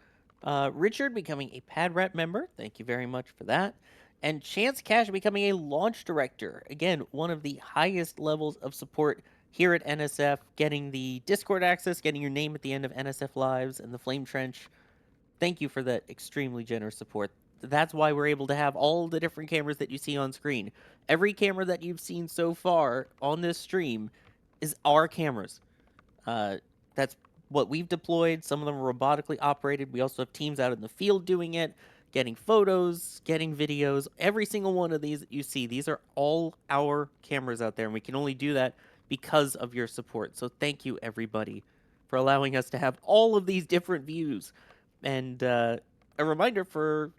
Richard becoming a Pad Rat member. Thank you very much for that. And Chance Cash becoming a launch director. Again, one of the highest levels of support here at NSF. Getting the Discord access, getting your name at the end of NSF Lives and the Flame Trench. Thank you for that extremely generous support. That's why we're able to have all the different cameras that you see on screen. Every camera that you've seen so far on this stream is our cameras. That's what we've deployed. Some of them are robotically operated. We also have teams out in the field doing it, getting photos, getting videos. Every single one of these that you see, these are all our cameras out there, and we can only do that because of your support. So thank you, everybody, for allowing us to have all of these different views. And a reminder for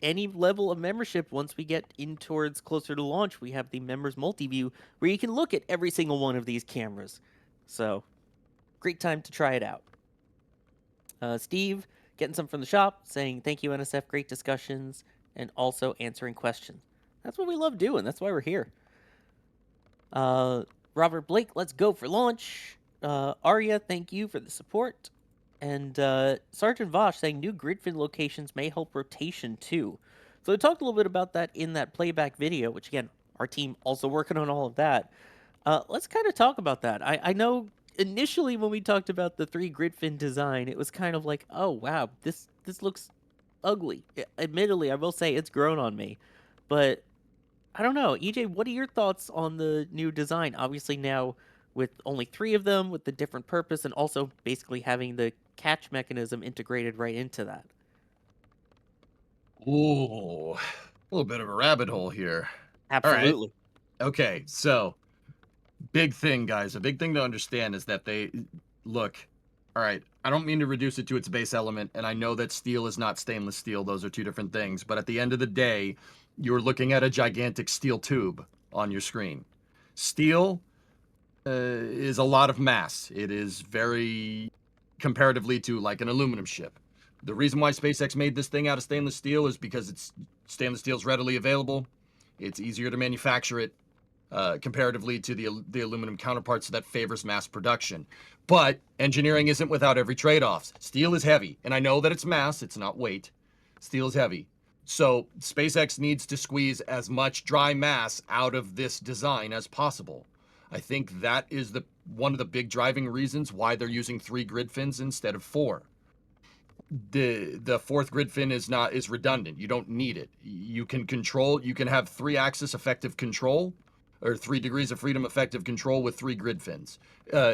any level of membership, once we get in towards closer to launch, we have the members multi-view where you can look at every single one of these cameras. So great time to try it out. Steve getting some from the shop, saying thank you NSF, great discussions, and also answering questions. That's what we love doing. That's why we're here. Robert Blake, let's go for launch. Arya, thank you for the support. And Sergeant Vosh saying new gridfin locations may help rotation too. So we talked a little bit about that in that playback video, which again, our team also working on all of that. Let's kind of talk about that. I know initially when we talked about the 3 gridfin design, it was kind of like, oh wow, this looks ugly. Admittedly, I will say it's grown on me. But I don't know. EJ, what are your thoughts on the new design? Obviously now with only 3 of them, with the different purpose, and also basically having the catch mechanism integrated right into that. Ooh, a little bit of a rabbit hole here. Absolutely. All right. Okay, so Big thing, guys. A big thing to understand is that look. All right, I don't mean to reduce it to its base element, and I know that steel is not stainless steel. Those are two different things. But at the end of the day, you're looking at a gigantic steel tube on your screen. Steel is a lot of mass. It is very comparatively to like an aluminum ship. The reason why SpaceX made this thing out of stainless steel is because stainless steel is readily available. It's easier to manufacture it comparatively to the aluminum counterparts, so that favors mass production. But engineering isn't without every trade-offs. Steel is heavy, and I know that it's mass, it's not weight. Steel is heavy. So SpaceX needs to squeeze as much dry mass out of this design as possible. I think that is one of the big driving reasons why they're using 3 grid fins instead of 4. The fourth grid fin is redundant. You don't need it. You can have 3-axis effective control, or 3 degrees of freedom effective control with 3 grid fins,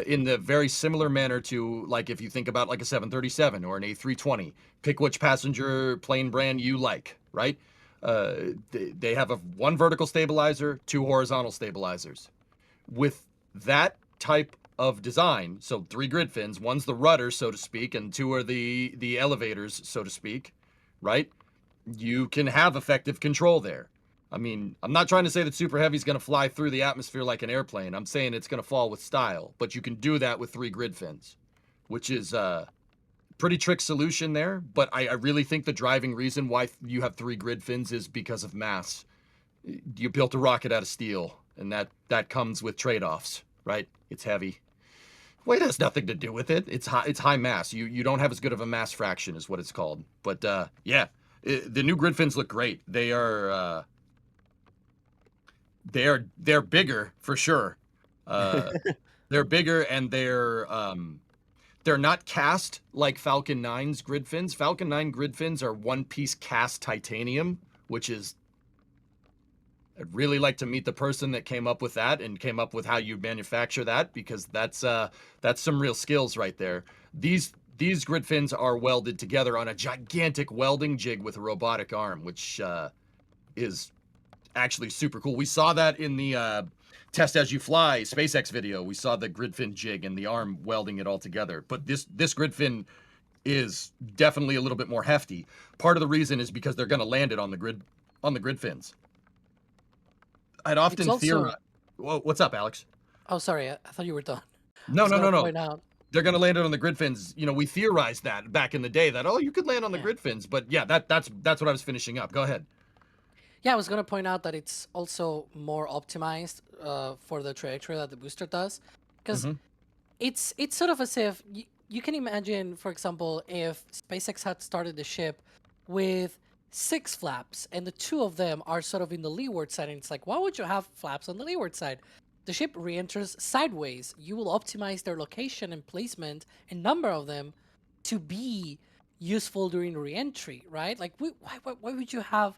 in the very similar manner to, like, if you think about like a 737 or an A320. Pick which passenger plane brand you like, right? They have 1 vertical stabilizer, 2 horizontal stabilizers. With that type of design, so 3 grid fins, 1's the rudder, so to speak, and 2 are the elevators, so to speak, right? You can have effective control there. I mean, I'm not trying to say that Super Heavy is going to fly through the atmosphere like an airplane. I'm saying it's going to fall with style, but you can do that with 3 grid fins, which is a pretty trick solution there. But I really think the driving reason why you have 3 grid fins is because of mass. You built a rocket out of steel, and that comes with trade-offs, right? It's heavy. Weight has nothing to do with it. It's high mass. You don't have as good of a mass fraction, is what it's called. But yeah, the new grid fins look great. They're bigger for sure. They're bigger, and they're not cast like Falcon 9's grid fins. Falcon 9 grid fins are 1-piece cast titanium, which is, I'd really like to meet the person that came up with that and came up with how you manufacture that, because that's some real skills right there. These grid fins are welded together on a gigantic welding jig with a robotic arm, which is actually super cool. We saw that in the Test As You Fly SpaceX video. We saw the grid fin jig and the arm welding it all together. But this grid fin is definitely a little bit more hefty. Part of the reason is because they're going to land it on the grid fins. I'd often theorize. Whoa, what's up, Alex? Oh, sorry. I thought you were done. No. Point out. They're going to land it on the grid fins. You know, we theorized that back in the day that, you could land on the grid fins. But yeah, that's what I was finishing up. Go ahead. Yeah, I was going to point out that it's also more optimized for the trajectory that the booster does. Because it's sort of as if you can imagine, for example, if SpaceX had started the ship with 6 flaps, and the 2 of them are sort of in the leeward side, and it's like, why would you have flaps on the leeward side? The ship re-enters sideways. You will optimize their location and placement and number of them to be useful during re-entry, right? Like, why would you have?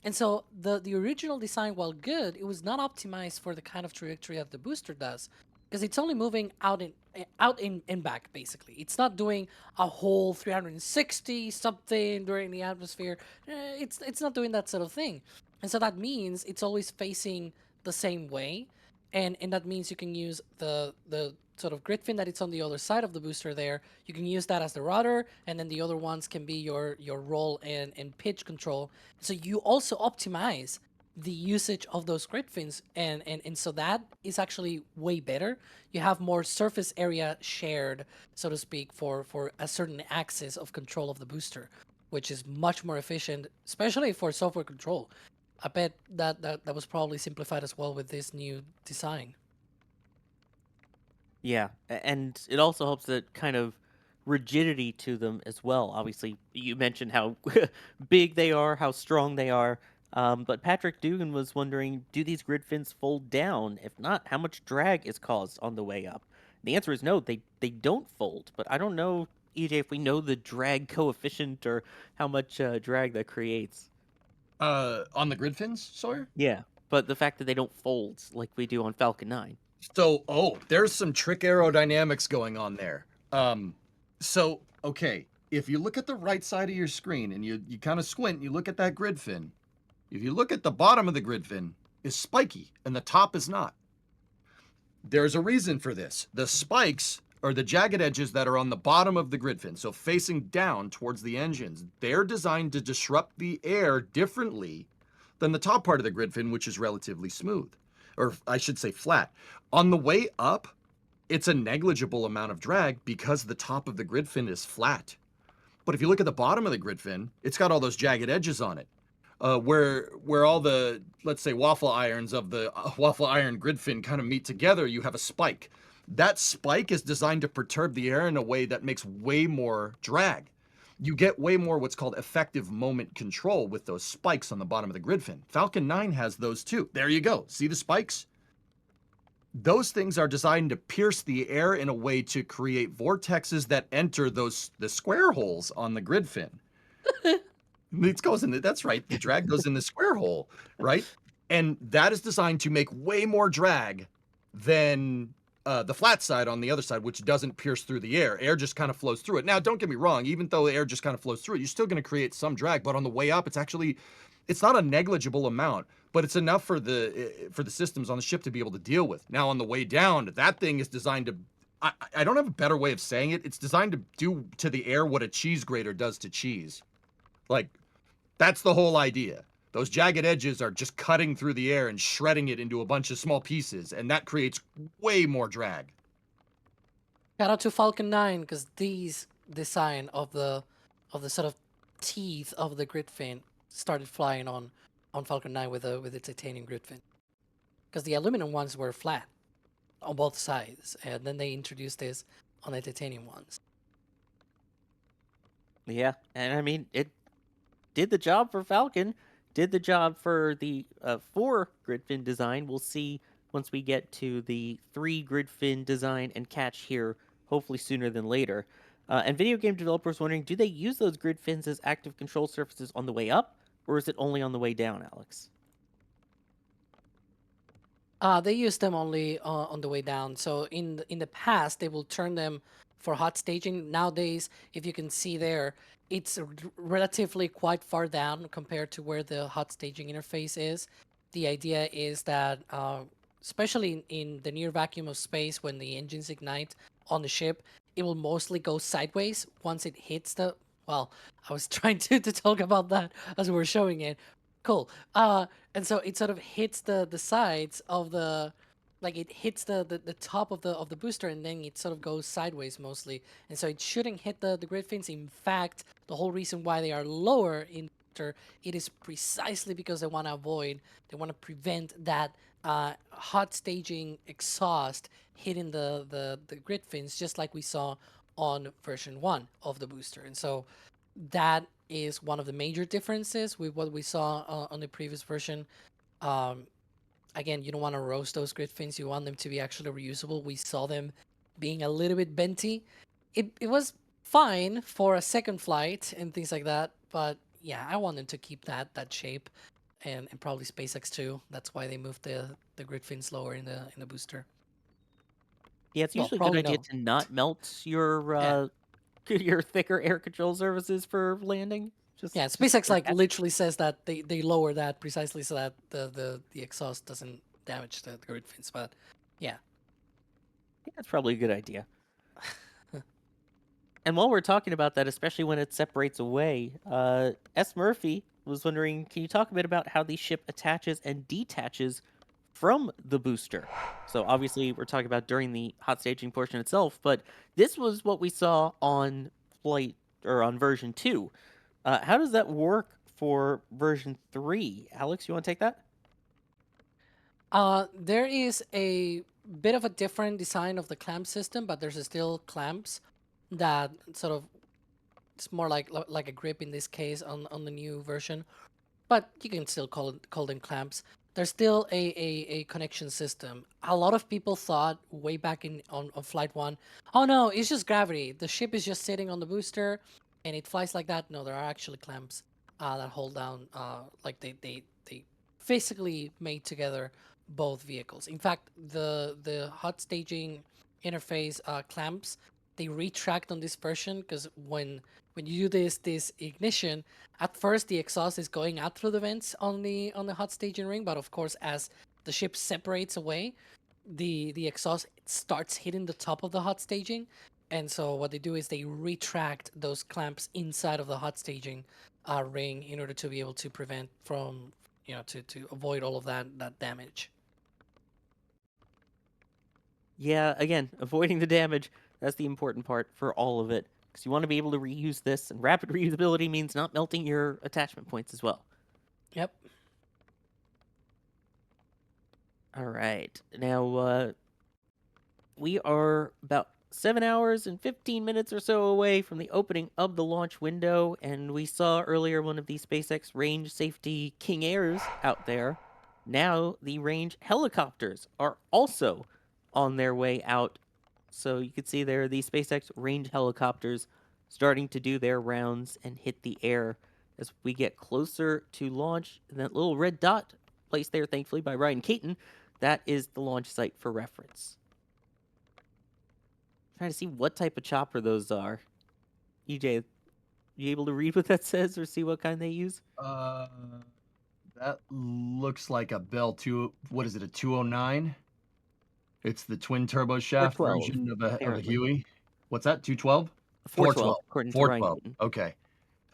And so the original design, while good, it was not optimized for the kind of trajectory that the booster does, because it's only moving out and back, basically. It's not doing a whole 360 something during the atmosphere. It's not doing that sort of thing. And so that means it's always facing the same way, and that means you can use the sort of grid fin that it's on the other side of the booster there. You can use that as the rudder, and then the other ones can be your roll and pitch control. So you also optimize the usage of those grid fins, and so that is actually way better. You have more surface area shared, so to speak, for a certain axis of control of the booster, which is much more efficient, especially for software control. I bet that was probably simplified as well with this new design. Yeah, and it also helps the kind of rigidity to them as well. Obviously, you mentioned how big they are, how strong they are. But Patrick Dugan was wondering, do these grid fins fold down? If not, how much drag is caused on the way up? The answer is no, they don't fold. But I don't know, EJ, if we know the drag coefficient or how much drag that creates. On the grid fins, Sawyer? Yeah, but the fact that they don't fold like we do on Falcon 9. So, there's some trick aerodynamics going on there. So, okay, if you look at the right side of your screen and you kind of squint, and you look at that grid fin. If you look at the bottom of the grid fin, is spiky and the top is not. There's a reason for this. The spikes are the jagged edges that are on the bottom of the grid fin, so facing down towards the engines. They're designed to disrupt the air differently than the top part of the grid fin, which is relatively smooth, or I should say flat. On the way up, it's a negligible amount of drag because the top of the grid fin is flat. But if you look at the bottom of the grid fin, it's got all those jagged edges on it. Where all the, let's say, waffle irons of the waffle iron grid fin kind of meet together, you have a spike. That spike is designed to perturb the air in a way that makes way more drag. You get way more what's called effective moment control with those spikes on the bottom of the grid fin. Falcon 9 has those too. There you go. See the spikes? Those things are designed to pierce the air in a way to create vortexes that enter the square holes on the grid fin. It goes in that's right. The drag goes in the square hole, right? And that is designed to make way more drag than the flat side on the other side, which doesn't pierce through the air. Air just kind of flows through it. Now, don't get me wrong. Even though the air just kind of flows through it, you're still going to create some drag. But on the way up, it's not a negligible amount, but it's enough for the systems on the ship to be able to deal with. Now, on the way down, that thing is designed to. I don't have a better way of saying it. It's designed to do to the air what a cheese grater does to cheese. Like, that's the whole idea. Those jagged edges are just cutting through the air and shredding it into a bunch of small pieces, and that creates way more drag. Shout out to Falcon 9, because these design of the sort of teeth of the grid fin started flying on Falcon 9 with the titanium grid fin. Because the aluminum ones were flat on both sides, and then they introduced this on the titanium ones. Yeah, and I mean, it did the job for Falcon, did the job for the 4 grid fin design. We'll see once we get to the 3 grid fin design and catch here, hopefully sooner than later. And video game developers wondering, do they use those grid fins as active control surfaces on the way up, or is it only on the way down, Alex? They use them only on the way down. So in the past, they will turn them for hot staging. Nowadays, if you can see there, it's relatively quite far down compared to where the hot staging interface is. The idea is that, especially in the near vacuum of space, when the engines ignite on the ship, it will mostly go sideways once it hits the. Well, I was trying to talk about that as we were showing it. Cool. And so it sort of hits the sides of the, like it hits the top of the booster, and then it sort of goes sideways mostly. And so it shouldn't hit the grid fins. In fact, the whole reason why they are lower in the booster, it is precisely because they want to prevent that hot staging exhaust hitting the grid fins, just like we saw on version 1 of the booster. And so that is one of the major differences with what we saw on the previous version. Again, you don't want to roast those grid fins. You want them to be actually reusable. We saw them being a little bit benty. It was fine for a second flight and things like that, but yeah, I want them to keep that shape, and probably SpaceX too. That's why they moved the grid fins lower in the booster. Yeah, it's usually a good idea to not melt your your thicker air control surfaces for landing. SpaceX like literally says that they lower that precisely so that the exhaust doesn't damage the grid fins. But yeah, that's probably a good idea. And while we're talking about that, especially when it separates away, S. Murphy was wondering, can you talk a bit about how the ship attaches and detaches from the booster? So obviously we're talking about during the hot staging portion itself, but this was what we saw on flight or on version 2. How does that work for version 3? Alex, you want to take that? There is a bit of a different design of the clamp system, but there's still clamps that sort of, it's more like a grip in this case on the new version, but you can still call them clamps. There's still a connection system. A lot of people thought way back on flight 1, oh no, it's just gravity. The ship is just sitting on the booster and it flies like that. No, there are actually clamps that hold down, like they physically made together both vehicles. In fact, the hot staging interface clamps, they retract on this version, because when you do this ignition, at first the exhaust is going out through the vents on the hot staging ring, but of course as the ship separates away, the exhaust starts hitting the top of the hot staging, and so what they do is they retract those clamps inside of the hot staging ring in order to be able to prevent from to avoid all of that damage. Yeah, again, avoiding the damage, that's the important part for all of it. Because you want to be able to reuse this, and rapid reusability means not melting your attachment points as well. Yep. All right. Now, we are about 7 hours and 15 minutes or so away from the opening of the launch window, and we saw earlier one of the SpaceX range safety King Airs out there. Now, the range helicopters are also on their way out. So you can see there the SpaceX range helicopters starting to do their rounds and hit the air as we get closer to launch. And that little red dot placed there, thankfully, by Ryan Caton, that is the launch site for reference. Trying to see what type of chopper those are. EJ, you able to read what that says or see what kind they use? That looks like a Bell 2. What is it? A 209? It's the twin turbo shaft 412, version of a apparently. Huey. What's that? 212? 412, according to Ryan 412. Caton. Okay.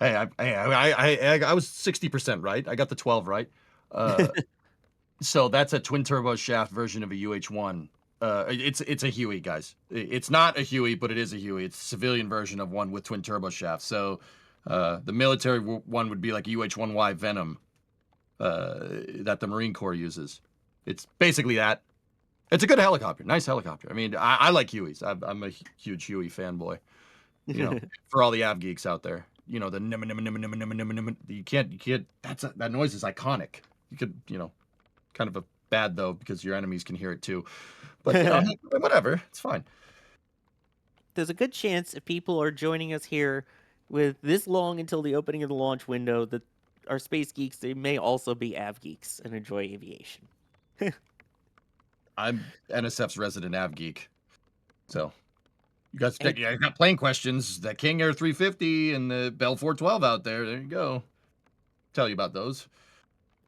Hey, I was 60% right. I got the 12 right. So that's a twin turbo shaft version of a UH-1. It's a Huey, guys. It's not a Huey, but it is a Huey. It's a civilian version of one with twin turbo shafts. So the military one would be like a UH-1Y Venom that the Marine Corps uses. It's basically that. It's a good helicopter. Nice helicopter. I mean, I like Hueys. I'm a huge Huey fanboy. You know, for all the Av geeks out there. You know, the you can't. That noise is iconic. You could, kind of a bad though because your enemies can hear it too. But whatever, it's fine. There's a good chance if people are joining us here with this long until the opening of the launch window that are space geeks, they may also be Av geeks and enjoy aviation. I'm NSF's resident Av geek. So you guys got plane questions. That King Air 350 and the Bell 412 out there. There you go. Tell you about those.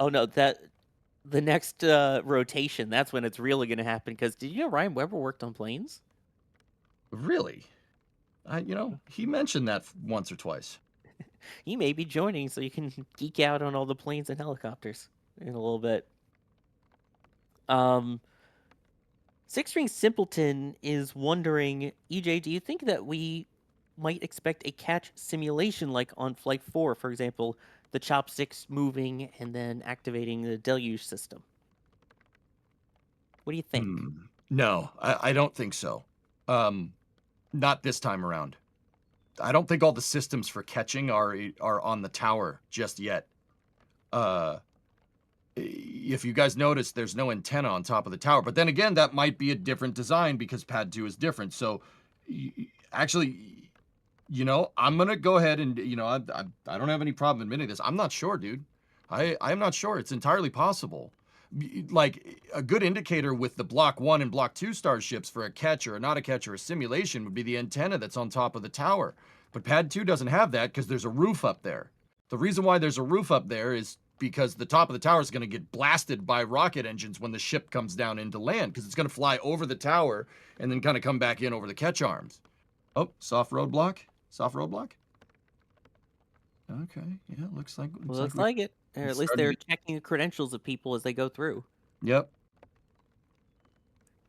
Oh no, the next rotation, that's when it's really going to happen. Because did you know Ryan Weber worked on planes? Really? He mentioned that once or twice. He may be joining so you can geek out on all the planes and helicopters in a little bit. Six String Simpleton is wondering, EJ, do you think that we might expect a catch simulation like on Flight 4, for example, the chopsticks moving and then activating the deluge system? What do you think? No, I don't think so. Not this time around. I don't think all the systems for catching are on the tower just yet. If you guys notice, there's no antenna on top of the tower. But then again, that might be a different design because Pad 2 is different. So actually, I'm going to go ahead and, I don't have any problem admitting this. I'm not sure, dude. I'm not sure. It's entirely possible. Like a good indicator with the Block 1 and Block 2 starships for a catch or not a catch or a simulation would be the antenna that's on top of the tower. But Pad 2 doesn't have that because there's a roof up there. The reason why there's a roof up there is because the top of the tower is going to get blasted by rocket engines when the ship comes down into land because it's going to fly over the tower and then kind of come back in over the catch arms. Oh, soft roadblock? Soft roadblock? Okay, yeah, looks like it. Or at least they're checking the credentials of people as they go through. Yep.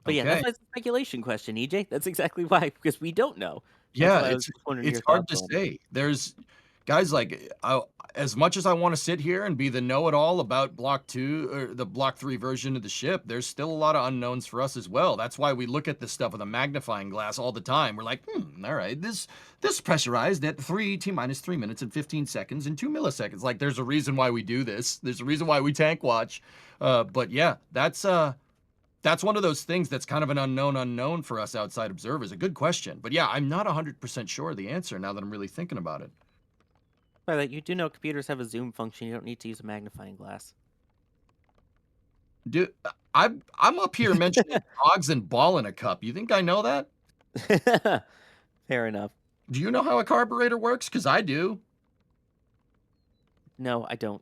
But yeah, that's why it's a speculation question, EJ. That's exactly why, because we don't know. Yeah, it's hard to say. There's guys like as much as I want to sit here and be the know-it-all about Block 2 or the Block 3 version of the ship, there's still a lot of unknowns for us as well. That's why we look at this stuff with a magnifying glass all the time. We're like, all right, this pressurized at 3 T-minus 3 minutes and 15 seconds and 2 milliseconds. Like, there's a reason why we do this. There's a reason why we tank watch. But yeah, that's one of those things that's kind of an unknown for us outside observers. A good question. But yeah, I'm not 100% sure of the answer now that I'm really thinking about it. By that, you do know computers have a zoom function. You don't need to use a magnifying glass. Dude, I'm up here mentioning dogs and ball in a cup. You think I know that? Fair enough. Do you know how a carburetor works? Because I do. No, I don't.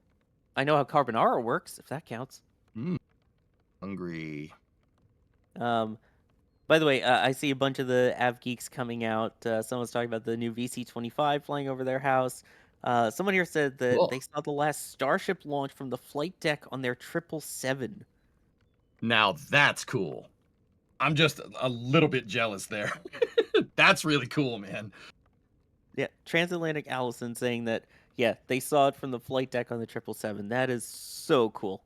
I know how carbonara works, if that counts. Hungry. By the way, I see a bunch of the Av Geeks coming out. Someone's talking about the new VC-25 flying over their house. Someone here said that Cool. they saw the last Starship launch from the flight deck on their 777. Now that's cool. I'm just a little bit jealous there. That's really cool, man. Yeah, Transatlantic Allison saying that, yeah, they saw it from the flight deck on the 777. That is so cool.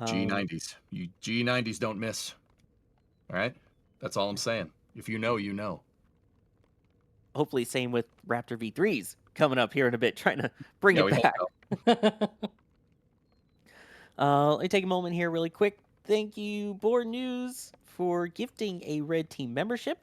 G90s. You G90s don't miss. All right? That's all I'm saying. If you know, you know. Hopefully, same with Raptor V3s coming up here in a bit, trying to bring it back. Let me take a moment here really quick. Thank you, Board News, for gifting a Red Team membership.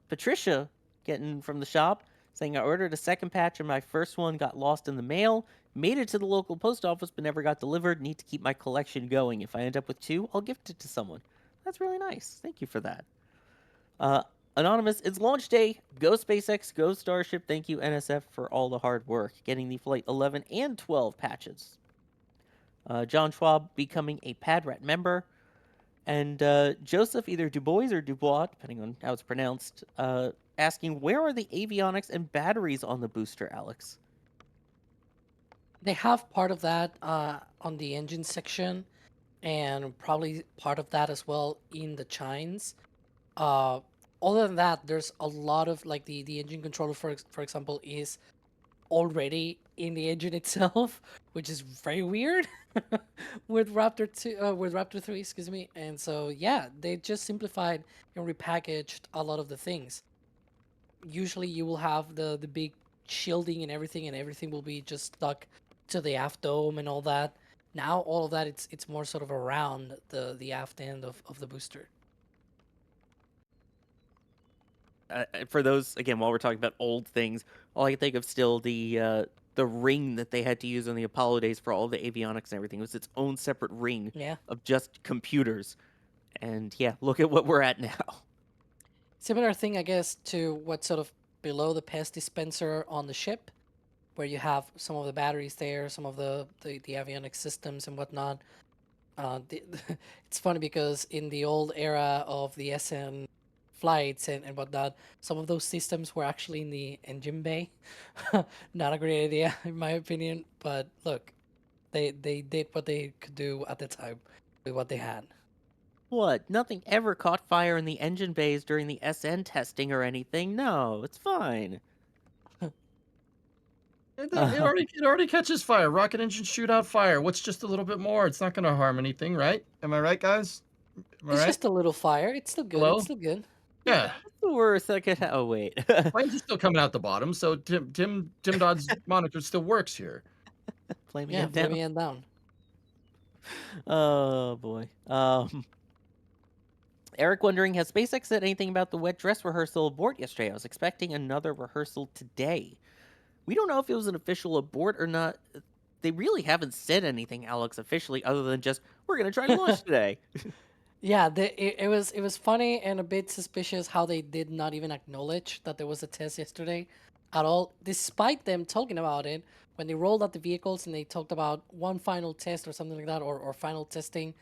Patricia getting from the shop saying, I ordered a second patch and my first one got lost in the mail. Made it to the local post office but never got delivered. Need to keep my collection going. If I end up with 2, I'll gift it to someone. That's really nice. Thank you for that. Anonymous, it's launch day. Go SpaceX, go Starship. Thank you, NSF, for all the hard work. Getting the Flight 11 and 12 patches. John Schwab becoming a PadRat member. And Joseph, either Dubois or Dubois, depending on how it's pronounced, asking, where are the avionics and batteries on the booster, Alex? They have part of that on the engine section, and probably part of that as well in the chines. Other than that, there's a lot of like the engine controller, for example, is already in the engine itself, which is very weird with Raptor 2, with Raptor 3, excuse me. And so yeah, they just simplified and repackaged a lot of the things. Usually you will have the big shielding and everything will be just stuck to the aft dome and all that. Now all of that it's more sort of around the aft end of the booster. For those, again, while we're talking about old things, all I can think of still the ring that they had to use on the Apollo days for all the avionics and everything. It was its own separate ring of just computers. And yeah, look at what we're at now. Similar thing, I guess, to what's sort of below the pest dispenser on the ship, where you have some of the batteries there, some of the avionics systems and whatnot. It's funny because in the old era of the SN flights and whatnot, some of those systems were actually in the engine bay. Not a great idea, in my opinion. But look, they did what they could do at the time with what they had. What? Nothing ever caught fire in the engine bays during the SN testing or anything? No, it's fine. It already catches fire. Rocket engines shoot out fire. What's just a little bit more? It's not going to harm anything, right? Am I right, guys? It's just a little fire. It's still good. Hello? It's still good. Yeah. That's the worst I could oh, wait. Flames are still coming out the bottom, so Tim Dodd's monitor still works here. Flaming Yeah, it down. flaming it down. Oh, boy. Eric wondering, has SpaceX said anything about the wet dress rehearsal abort yesterday? I was expecting another rehearsal today. We don't know if it was an official abort or not. They really haven't said anything, Alex, officially, other than just, we're going to try to launch today. Yeah, it was funny and a bit suspicious how they did not even acknowledge that there was a test yesterday at all, despite them talking about it when they rolled out the vehicles and they talked about one final test or something like that, or final testing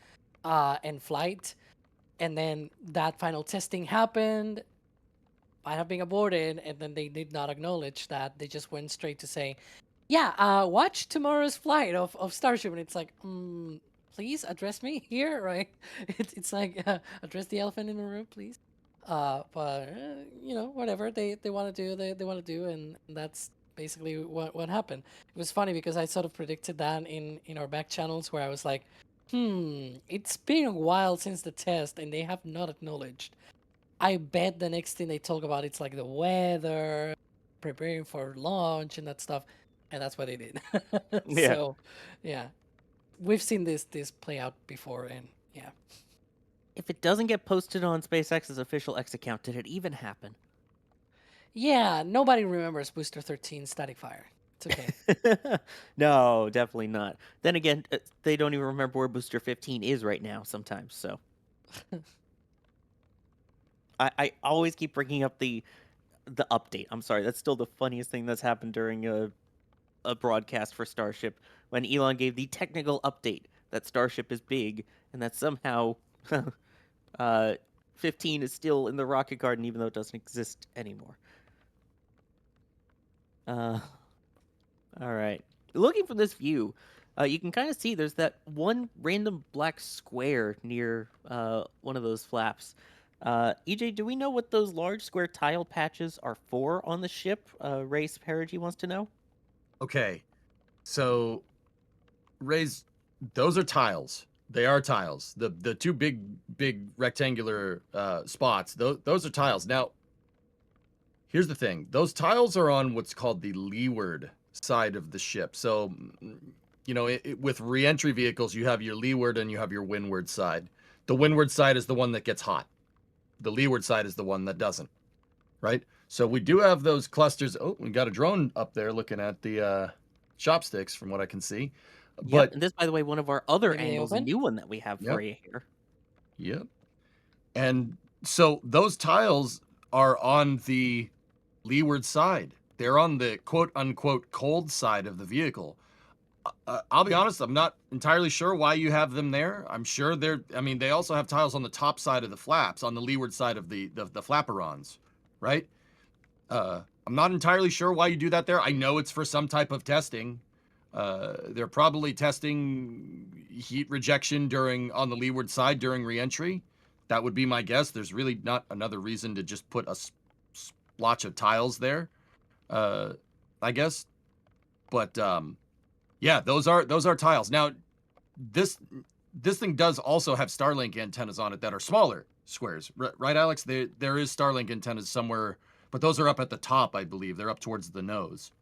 and flight. And then that final testing happened, might have been aborted, and then they did not acknowledge that. They just went straight to say, yeah, watch tomorrow's flight of Starship. And it's like, please address me here, right? It's like, address the elephant in the room, please. But you know, whatever they want to do, they want to do, and that's basically what happened. It was funny because I sort of predicted that in our back channels, where I was like, it's been a while since the test and they have not acknowledged. I bet the next thing they talk about, it's like the weather, preparing for launch and that stuff, and that's what they did. Yeah. So yeah, we've seen this play out before, and yeah. If it doesn't get posted on SpaceX's official X account, did it even happen? Yeah, nobody remembers Booster 13 static fire. It's okay. No, definitely not. Then again, they don't even remember where Booster 15 is right now sometimes, so. I always keep bringing up the update. I'm sorry, that's still the funniest thing that's happened during a broadcast for Starship, when Elon gave the technical update that Starship is big and that somehow 15 is still in the rocket garden, even though it doesn't exist anymore. All right. Looking from this view, you can kind of see there's that one random black square near one of those flaps. EJ, do we know what those large square tile patches are for on the ship? Race Perigi wants to know. Okay, so Ray's, those are tiles. They are tiles. The two big rectangular spots. Those are tiles. Now, here's the thing. Those tiles are on what's called the leeward side of the ship. So, you know, with reentry vehicles, you have your leeward and you have your windward side. The windward side is the one that gets hot. The leeward side is the one that doesn't, right? So we do have those clusters. Oh, we got a drone up there looking at the chopsticks from what I can see. Yep, But and this, by the way, one of our other Maybe they angles, a open? new one that we have for you here. Yep. And so those tiles are on the leeward side. They're on the quote unquote cold side of the vehicle. I'll be honest, I'm not entirely sure why you have them there. I'm sure I mean, they also have tiles on the top side of the flaps, on the leeward side of the flaperons, right? I'm not entirely sure why you do that there. I know it's for some type of testing. They're probably testing heat rejection on the leeward side during reentry. That would be my guess. There's really not another reason to just put a splotch of tiles there, I guess. But yeah, those are tiles. Now, this thing does also have Starlink antennas on it that are smaller squares, right, Alex? There is Starlink antennas somewhere, but those are up at the top, I believe. They're up towards the nose.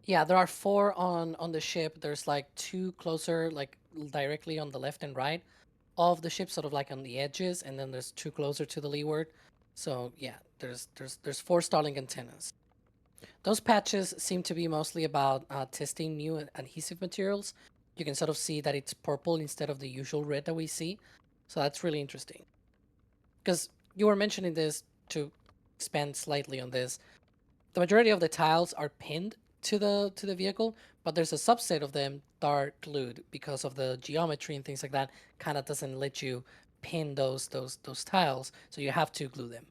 Yeah, there are 4 on the ship. There's like 2 closer, like directly on the left and right of the ship, sort of like on the edges, and then there's 2 closer to the leeward. So yeah, there's 4 Starlink antennas. Those patches seem to be mostly about testing new adhesive materials. You can sort of see that it's purple instead of the usual red that we see. So that's really interesting. Because you were mentioning this, to expand slightly on this, the majority of the tiles are pinned to the vehicle, but there's a subset of them that are glued because of the geometry and things like that. Kind of doesn't let you pin those tiles, so you have to glue them.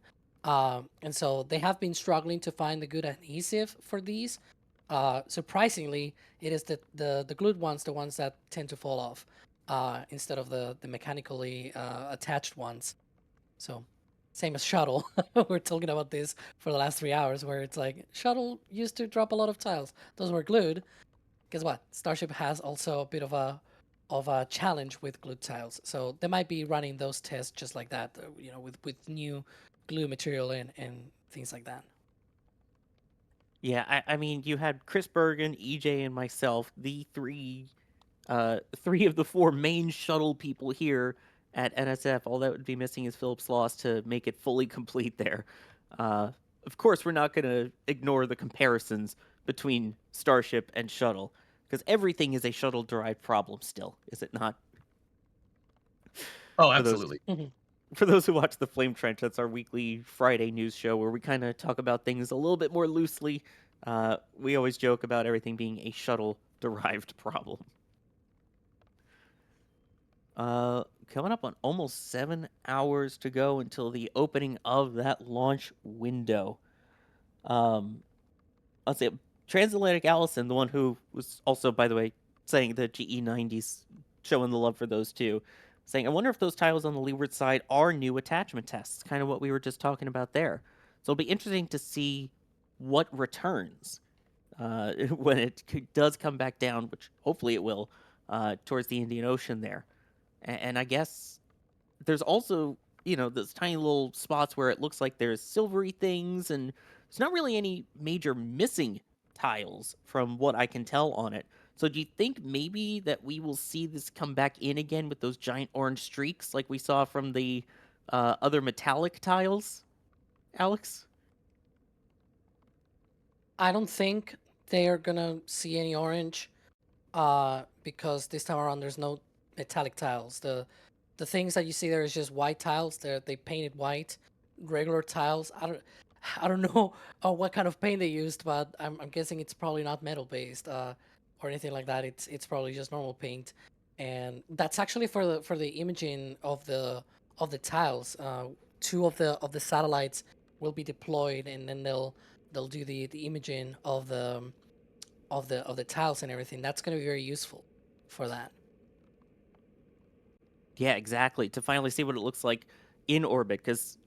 And so they have been struggling to find the good adhesive for these. Surprisingly, it is the glued ones, the ones that tend to fall off, instead of the mechanically attached ones. So, same as shuttle. We're talking about this for the last 3 hours, where it's like shuttle used to drop a lot of tiles. Those were glued. Guess what? Starship has also a bit of a challenge with glued tiles. So they might be running those tests just like that, you know, with new glue material and things like that. Yeah, I mean, you had Chris Bergen, EJ, and myself, the three of the 4 main shuttle people here at NSF. All that would be missing is Philip's loss to make it fully complete there. Of course, we're not going to ignore the comparisons between Starship and shuttle, because everything is a shuttle-derived problem still, is it not? Oh, absolutely. For those who watch the Flame Trench, that's our weekly Friday news show where we kind of talk about things a little bit more loosely. We always joke about everything being a shuttle-derived problem. Coming up on almost 7 hours to go until the opening of that launch window. Let's see, Transatlantic Allison, the one who was also, by the way, saying the GE90s, showing the love for those two, saying, I wonder if those tiles on the leeward side are new attachment tests, kind of what we were just talking about there. So it'll be interesting to see what returns when it does come back down, which hopefully it will, towards the Indian Ocean there. And I guess there's also, you know, those tiny little spots where it looks like there's silvery things, and there's not really any major missing tiles from what I can tell on it. So do you think maybe that we will see this come back in again with those giant orange streaks like we saw from the other metallic tiles, Alex? I don't think they are gonna see any orange, because this time around there's no metallic tiles. The things that you see there is just white tiles. They painted white, regular tiles. I don't know what kind of paint they used, but I'm guessing it's probably not metal based, or anything like that. It's probably just normal paint, and that's actually for the imaging of of the tiles. Two of the satellites will be deployed, and then they'll do the imaging of the tiles and everything. That's going to be very useful for that. Yeah, exactly. To finally see what it looks like in orbit, because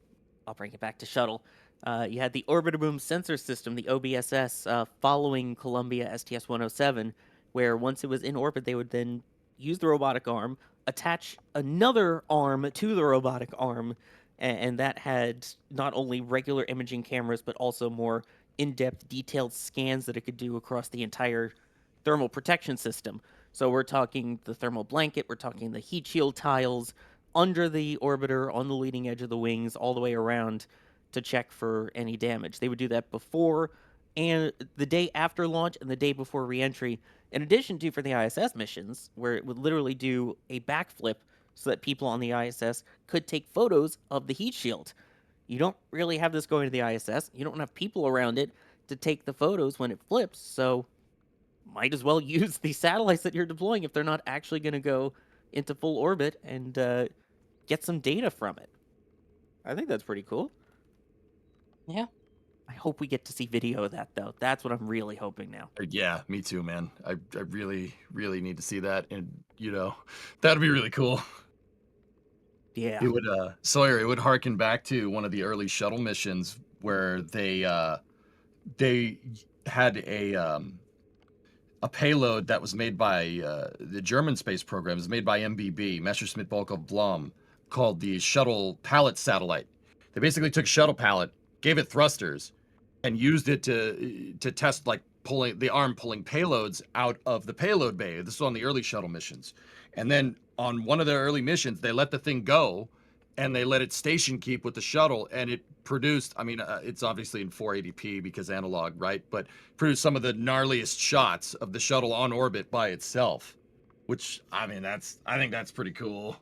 I'll bring it back to shuttle. You had the Orbiter Boom Sensor System, the OBSS, following Columbia STS-107, where once it was in orbit, they would then use the robotic arm, attach another arm to the robotic arm, and that had not only regular imaging cameras, but also more in-depth, detailed scans that it could do across the entire thermal protection system. So we're talking the thermal blanket, we're talking the heat shield tiles, under the orbiter, on the leading edge of the wings, all the way around to check for any damage. They would do that before and the day after launch and the day before reentry, in addition to for the ISS missions, where it would literally do a backflip so that people on the ISS could take photos of the heat shield. You don't really have this going to the ISS. You don't have people around it to take the photos when it flips, so might as well use the satellites that you're deploying if they're not actually going to go into full orbit and get some data from it. I think that's pretty cool. Yeah. I hope we get to see video of that, though. That's what I'm really hoping now. Yeah, me too, man. I really, really need to see that. And, that'd be really cool. Yeah. It would, Sawyer, it would harken back to one of the early shuttle missions where they had a payload that was made by the German space program. It was made by MBB, Messerschmitt Bölkow Blom, called the Shuttle Pallet Satellite. They basically took shuttle pallet, gave it thrusters, and used it to test pulling payloads out of the payload bay. This was on the early shuttle missions. And then on one of their early missions, they let the thing go and they let it station keep with the shuttle, and it produced, it's obviously in 480p because analog, right? But produced some of the gnarliest shots of the shuttle on orbit by itself, which, I think that's pretty cool.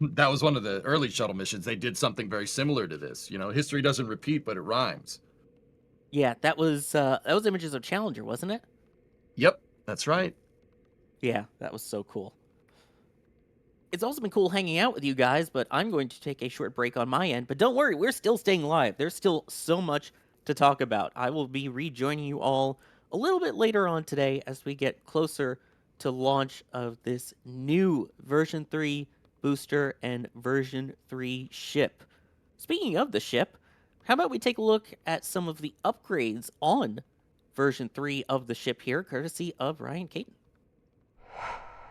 That was one of the early shuttle missions. They did something very similar to this. History doesn't repeat, but it rhymes. Yeah, that was images of Challenger, wasn't it? Yep, that's right. Yeah, that was so cool. It's also been cool hanging out with you guys, but I'm going to take a short break on my end. But don't worry, we're still staying live. There's still so much to talk about. I will be rejoining you all a little bit later on today as we get closer to launch of this new version 3 booster and version 3 ship. Speaking of the ship, how about we take a look at some of the upgrades on version 3 of the ship here, courtesy of Ryan Caton.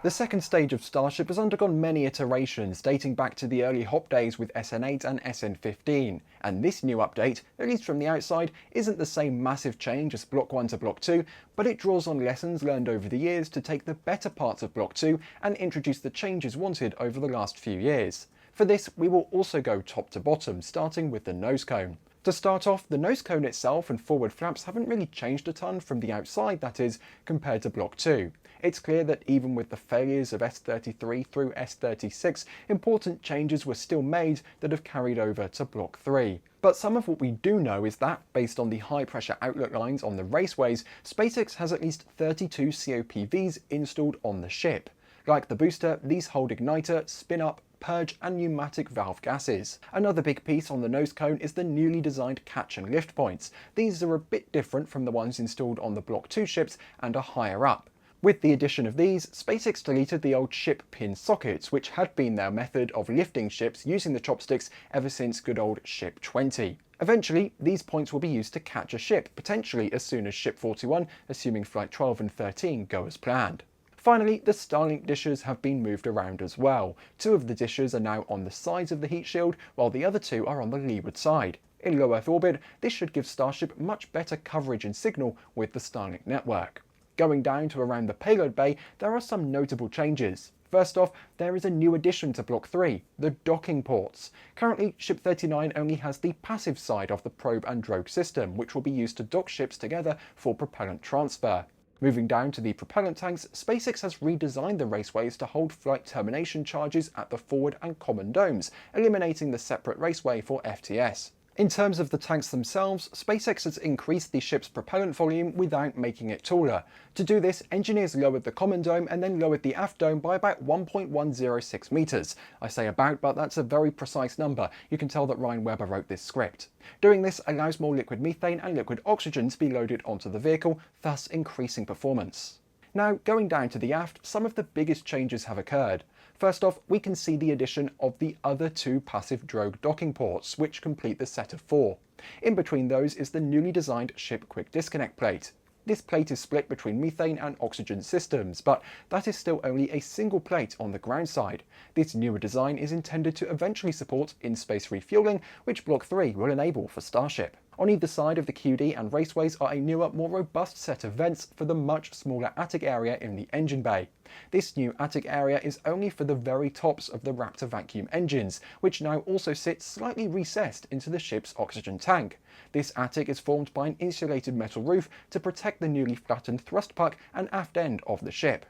The second stage of Starship has undergone many iterations, dating back to the early hop days with SN8 and SN15, and this new update, at least from the outside, isn't the same massive change as Block 1 to Block 2, but it draws on lessons learned over the years to take the better parts of Block 2 and introduce the changes wanted over the last few years. For this, we will also go top to bottom, starting with the nose cone. To start off, the nose cone itself and forward flaps haven't really changed a ton from the outside, that is, compared to Block 2. It's clear that even with the failures of S33 through S36, important changes were still made that have carried over to Block 3. But some of what we do know is that, based on the high pressure outlet lines on the raceways, SpaceX has at least 32 COPVs installed on the ship. Like the booster, these hold igniter, spin up, purge and pneumatic valve gases. Another big piece on the nose cone is the newly designed catch and lift points. These are a bit different from the ones installed on the Block 2 ships and are higher up. With the addition of these, SpaceX deleted the old ship pin sockets, which had been their method of lifting ships using the chopsticks ever since good old Ship 20. Eventually, these points will be used to catch a ship, potentially as soon as Ship 41, assuming Flight 12 and 13 go as planned. Finally, the Starlink dishes have been moved around as well. Two of the dishes are now on the sides of the heat shield, while the other two are on the leeward side. In low Earth orbit, this should give Starship much better coverage and signal with the Starlink network. Going down to around the payload bay, there are some notable changes. First off, there is a new addition to Block 3, the docking ports. Currently, Ship 39 only has the passive side of the probe and drogue system, which will be used to dock ships together for propellant transfer. Moving down to the propellant tanks, SpaceX has redesigned the raceways to hold flight termination charges at the forward and common domes, eliminating the separate raceway for FTS. In terms of the tanks themselves, SpaceX has increased the ship's propellant volume without making it taller. To do this, engineers lowered the common dome and then lowered the aft dome by about 1.106 meters. I say about, but that's a very precise number. You can tell that Ryan Webber wrote this script. Doing this allows more liquid methane and liquid oxygen to be loaded onto the vehicle, thus increasing performance. Now, going down to the aft, some of the biggest changes have occurred. First off, we can see the addition of the other two passive drogue docking ports, which complete the set of 4. In between those is the newly designed ship quick disconnect plate. This plate is split between methane and oxygen systems, but that is still only a single plate on the ground side. This newer design is intended to eventually support in-space refueling, which Block 3 will enable for Starship. On either side of the QD and raceways are a newer, more robust set of vents for the much smaller attic area in the engine bay. This new attic area is only for the very tops of the Raptor vacuum engines, which now also sit slightly recessed into the ship's oxygen tank. This attic is formed by an insulated metal roof to protect the newly flattened thrust puck and aft end of the ship.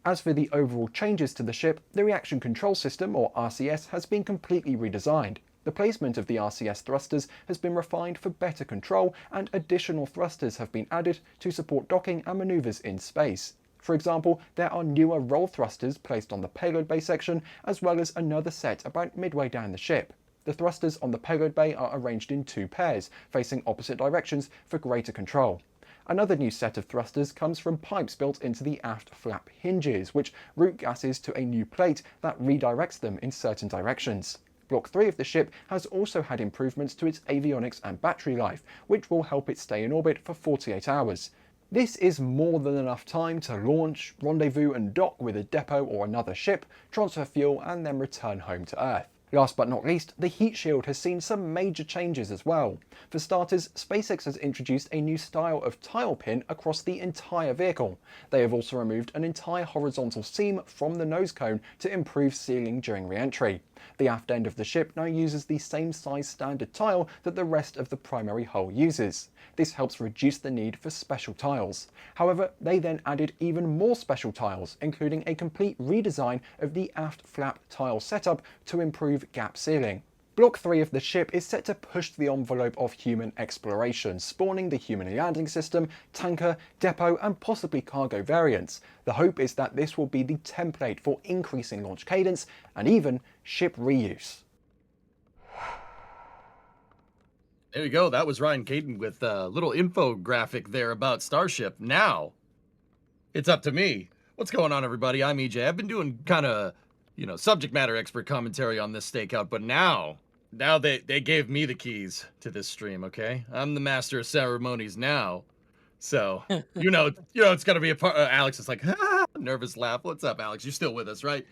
As for the overall changes to the ship, the reaction control system, or RCS, has been completely redesigned. The placement of the RCS thrusters has been refined for better control, and additional thrusters have been added to support docking and maneuvers in space. For example, there are newer roll thrusters placed on the payload bay section, as well as another set about midway down the ship. The thrusters on the payload bay are arranged in 2 pairs, facing opposite directions for greater control. Another new set of thrusters comes from pipes built into the aft flap hinges, which route gases to a new plate that redirects them in certain directions. Block 3 of the ship has also had improvements to its avionics and battery life, which will help it stay in orbit for 48 hours. This is more than enough time to launch, rendezvous and dock with a depot or another ship, transfer fuel and then return home to Earth. Last but not least, the heat shield has seen some major changes as well. For starters, SpaceX has introduced a new style of tile pin across the entire vehicle. They have also removed an entire horizontal seam from the nose cone to improve sealing during re-entry. The aft end of the ship now uses the same size standard tile that the rest of the primary hull uses. This helps reduce the need for special tiles. However, they then added even more special tiles, including a complete redesign of the aft flap tile setup to improve gap sealing. Block 3 of the ship is set to push the envelope of human exploration, spawning the human landing system, tanker, depot and possibly cargo variants. The hope is that this will be the template for increasing launch cadence and even ship reuse. There you go. That was Ryan Caden with a little infographic there about Starship. Now, it's up to me. What's going on, everybody? I'm EJ. I've been doing kind of, subject matter expert commentary on this Stakeout, but now they gave me the keys to this stream, okay? I'm the master of ceremonies now. So, it's going to be a part. Alex is like, nervous laugh. What's up, Alex? You're still with us, right?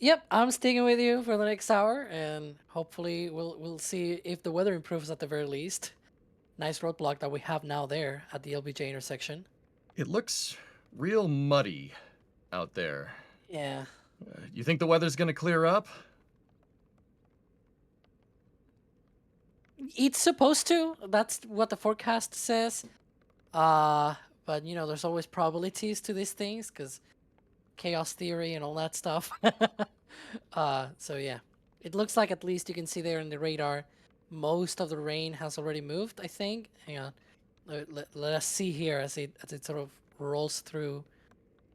Yep, I'm sticking with you for the next hour, and hopefully we'll see if the weather improves at the very least. Nice roadblock that we have now there at the LBJ intersection. It looks real muddy out there. Yeah. You think the weather's going to clear up? It's supposed to. That's what the forecast says. But there's always probabilities to these things because chaos theory and all that stuff. So yeah, it looks like at least you can see there in the radar, most of the rain has already moved. I think. Hang on, let us see here as it sort of rolls through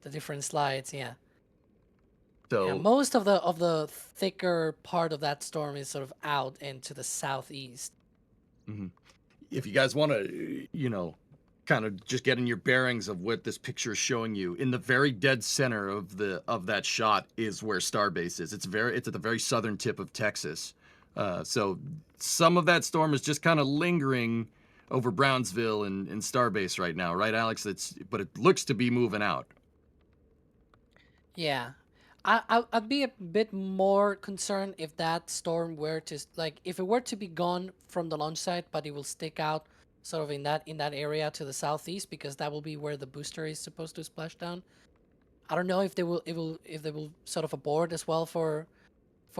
the different slides. Yeah. So yeah, most of the thicker part of that storm is sort of out into the southeast. Mm-hmm. If you guys want to, kind of just getting your bearings of what this picture is showing you, in the very dead center of that shot is where Starbase is. It's at the very southern tip of Texas. So some of that storm is just kind of lingering over Brownsville and Starbase right now, right, Alex? But it looks to be moving out. Yeah. I'd be a bit more concerned if that storm were to, if it were to be gone from the launch site, but it will stick out sort of in that area to the southeast, because that will be where the booster is supposed to splash down. I don't know if they will sort of abort as well for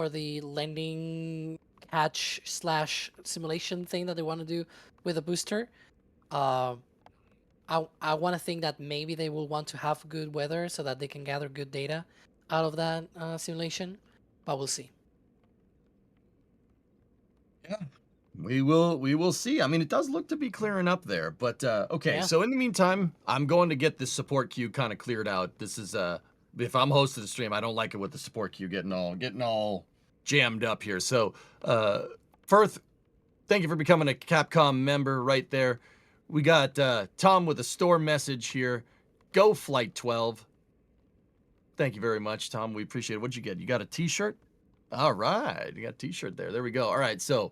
the landing hatch / simulation thing that they want to do with the booster. I want to think that maybe they will want to have good weather so that they can gather good data out of that simulation, but we'll see. Yeah, We will see. I mean, it does look to be clearing up there, but okay. Yeah. So in the meantime, I'm going to get this support queue kind of cleared out. This is if I'm hosting the stream, I don't like it with the support queue getting all jammed up here. So Firth, thank you for becoming a Capcom member right there. We got Tom with a store message here. Go Flight 12. Thank you very much, Tom. We appreciate it. What'd you get? You got a T-shirt? All right, you got a T-shirt there. There we go. All right, so.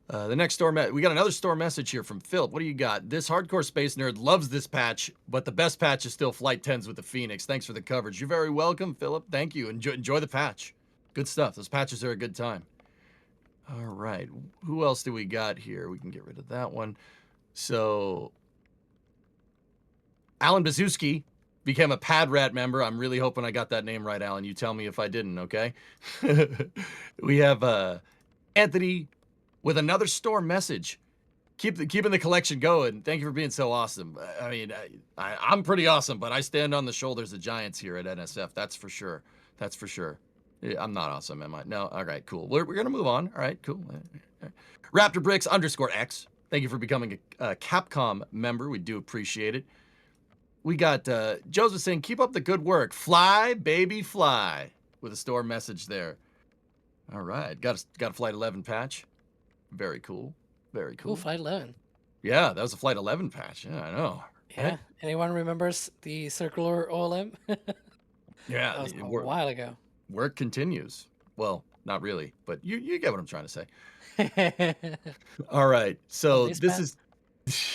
The next store, we got another store message here from Philip. What do you got? This hardcore space nerd loves this patch, but the best patch is still Flight 10s with the Phoenix. Thanks for the coverage. You're very welcome, Philip. Thank you. Enjoy the patch. Good stuff. Those patches are a good time. All right. Who else do we got here? We can get rid of that one. So, Alan Bazuski became a Pad Rat member. I'm really hoping I got that name right, Alan. You tell me if I didn't, okay? We have Anthony with another store message. Keeping the collection going. Thank you for being so awesome. I mean, I'm pretty awesome, but I stand on the shoulders of giants here at NSF. That's for sure. That's for sure. I'm not awesome, am I? No. All right, cool. We're going to move on. All right, cool. Raptor Bricks _X. Thank you for becoming a Capcom member. We do appreciate it. We got Joseph saying, keep up the good work. Fly, baby, fly. With a store message there. All right. Got a Flight 11 patch. Very cool. Very cool. Ooh, Flight 11. Yeah, that was a Flight 11 patch. Yeah, I know. Yeah. Right? Anyone remembers the circular OLM? Yeah. That was a while ago. Work continues. Well, not really, but you get what I'm trying to say. All right. So this is...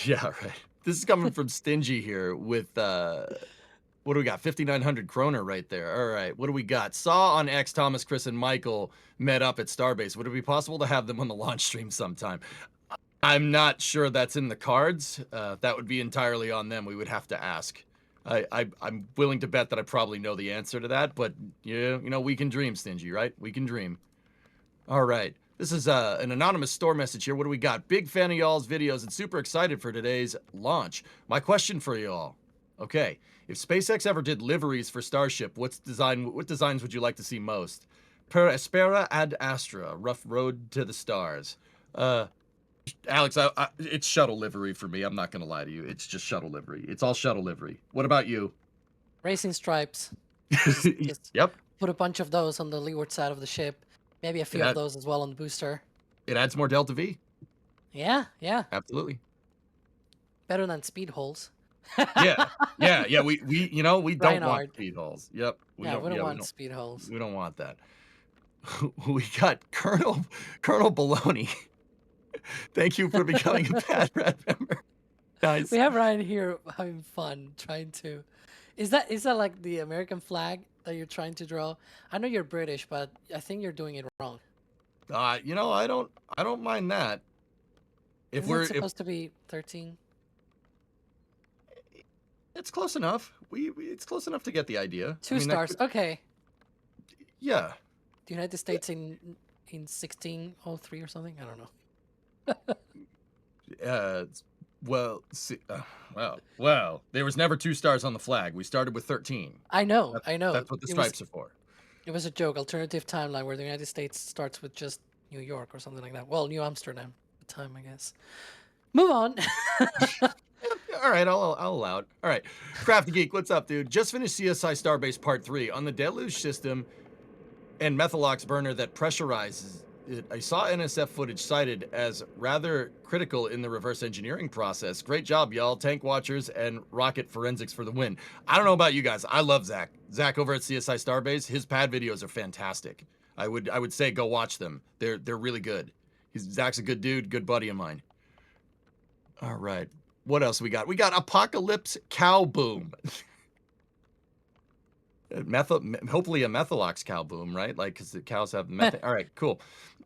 Yeah, right. This is coming from Stingy here with... what do we got? 5,900 kroner right there. All right. What do we got? Saw on X, Thomas, Chris, and Michael met up at Starbase. Would it be possible to have them on the launch stream sometime? I'm not sure that's in the cards. That would be entirely on them. We would have to ask. I'm willing to bet that I probably know the answer to that, but yeah, you know, we can dream, Stingy, right? We can dream. All right. This is an anonymous store message here. What do we got? Big fan of y'all's videos and super excited for today's launch. My question for y'all. Okay. If SpaceX ever did liveries for Starship, what designs would you like to see most? Per Aspera ad Astra, rough road to the stars. Alex, it's shuttle livery for me. I'm not going to lie to you. It's just shuttle livery. It's all shuttle livery. What about you? Racing stripes. Yep. Put a bunch of those on the leeward side of the ship. Maybe a few of those as well on the booster. It adds more Delta V. Yeah, yeah. Absolutely. Better than speed holes. Yeah. We don't want speed holes. Yep. We don't want speed holes. We don't want that. We got Colonel Baloney. Thank you for becoming a Pad Rat member. Nice. We have Ryan here having fun trying to. Is that like the American flag that you're trying to draw? I know you're British, but I think you're doing it wrong. I don't mind that. If Isn't it supposed to be 13. It's close enough. It's close enough to get the idea. Two stars. Okay. Yeah. The United States in 1603 or something. I don't know. Well. There was never 2 stars on the flag. We started with 13. I know. That's what the stripes are for. It was a joke. Alternative timeline where the United States starts with just New York or something like that. Well, New Amsterdam at the time, I guess. Move on. All right, I'll allow it. All right, Crafty Geek, what's up, dude? Just finished CSI Starbase Part 3 on the deluge system and Methalox burner that pressurizes it. I saw NSF footage cited as rather critical in the reverse engineering process. Great job, y'all. Tank Watchers and Rocket Forensics for the win. I don't know about you guys. I love Zach. Zach over at CSI Starbase. His pad videos are fantastic. I would say go watch them. They're really good. Zach's a good dude, good buddy of mine. All right. What else we got? We got Apocalypse Cow Boom. Hopefully a Methalox Cow Boom, right? Like, because the cows have methane. All right, cool.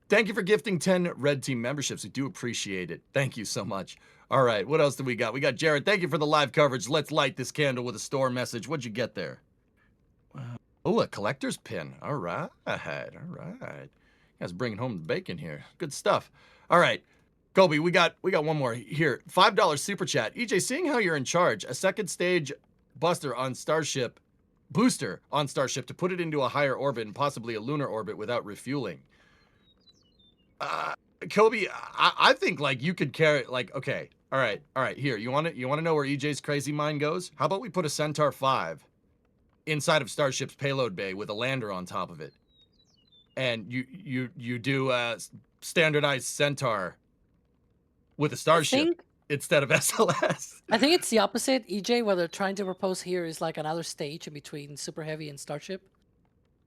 Thank you for gifting 10 Red Team memberships. We do appreciate it. Thank you so much. All right, what else do we got? We got Jared. Thank you for the live coverage. Let's light this candle with a store message. What'd you get there? Oh, a collector's pin. All right. All right. You guys bringing home the bacon here. Good stuff. All right. Kobe, we got one more here. $5 super chat. EJ, seeing how you're in charge, a second stage booster on Starship to put it into a higher orbit and possibly a lunar orbit without refueling. Kobe, I think like you could carry like okay, all right. Here, you want to know where EJ's crazy mind goes? How about we put a Centaur 5 inside of Starship's payload bay with a lander on top of it, and you do a standardized Centaur with a Starship think instead of SLS. I think it's the opposite, EJ. What they're trying to propose here is like another stage in between Super Heavy and Starship.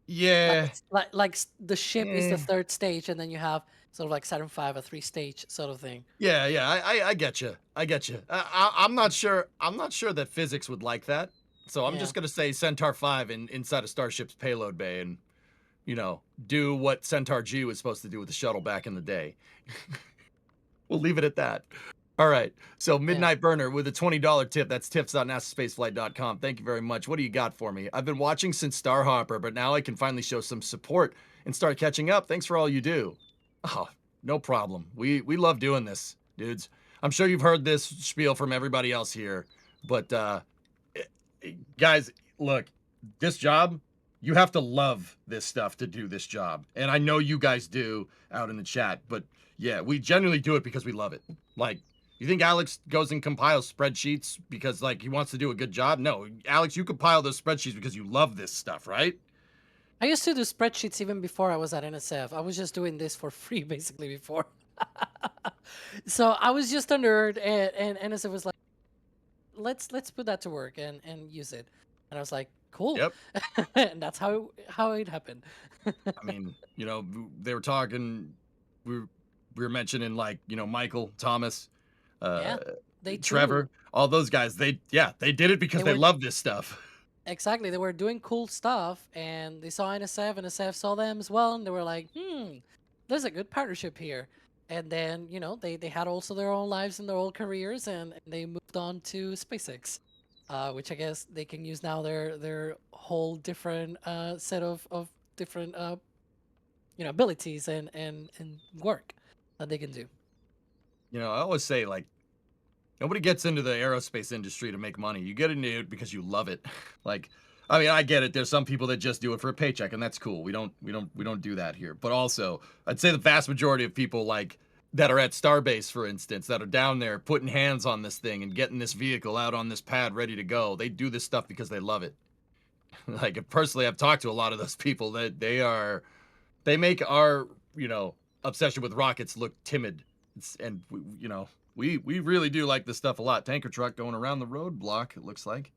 Yeah. The ship is the third stage, and then you have sort of like Saturn V, a 3-stage sort of thing. Yeah, I get you. I'm not sure. I'm not sure that physics would like that. So I'm just gonna say Centaur 5 inside of Starship's payload bay, and do what Centaur G was supposed to do with the shuttle back in the day. We'll leave it at that. All right. So Midnight Burner with a $20 tip. That's tips.nasaspaceflight.com. Thank you very much. What do you got for me? I've been watching since Starhopper, but now I can finally show some support and start catching up. Thanks for all you do. Oh, no problem. We love doing this, dudes. I'm sure you've heard this spiel from everybody else here, but guys, look, this job, you have to love this stuff to do this job. And I know you guys do out in the chat, but yeah, we generally do it because we love it. Like, you think Alex goes and compiles spreadsheets because like he wants to do a good job? No, Alex, you compile those spreadsheets because you love this stuff, right? I used to do spreadsheets even before I was at NSF. I was just doing this for free basically before. So I was just a nerd, and NSF was like, let's put that to work and use it. And I was like, cool. Yep. And that's how it happened. I mean, they were talking, we were mentioning like, Michael, Thomas, Trevor, all those guys. They did it because they love this stuff. Exactly. They were doing cool stuff, and they saw NSF, and NSF saw them as well, and they were like, there's a good partnership here. And then, they had also their own lives and their own careers, and they moved on to SpaceX, which I guess they can use now their whole different set of different abilities and work that they can do. I always say, like, nobody gets into the aerospace industry to make money. You get into it because you love it. Like, I mean, I get it. There's some people that just do it for a paycheck, and that's cool. We don't do that here. But also, I'd say the vast majority of people like that are at Starbase, for instance, that are down there putting hands on this thing and getting this vehicle out on this pad ready to go. They do this stuff because they love it. Like, personally, I've talked to a lot of those people that they make our, obsession with rockets look timid. And we really do like this stuff a lot. Tanker truck going around the roadblock, it looks like.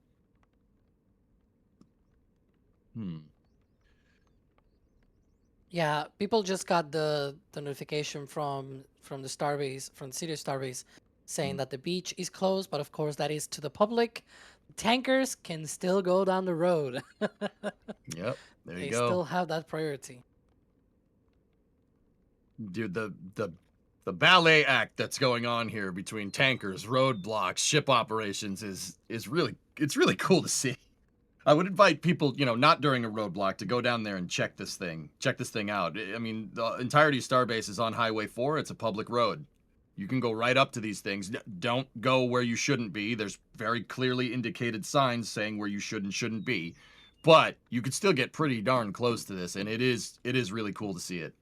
Yeah, people just got the notification from the Starbase, from the city of Starbase, saying that the beach is closed, but of course that is to the public. Tankers can still go down the road. Yep, there you They go. still have that priority. Dude, the ballet act that's going on here between tankers, roadblocks, ship operations is really cool to see. I would invite people, not during a roadblock, to go down there and check this thing out. I mean, the entirety of Starbase is on Highway 4. It's a public road. You can go right up to these things. Don't go where you shouldn't be. There's very clearly indicated signs saying where you should and shouldn't be. But you could still get pretty darn close to this, and it is really cool to see it.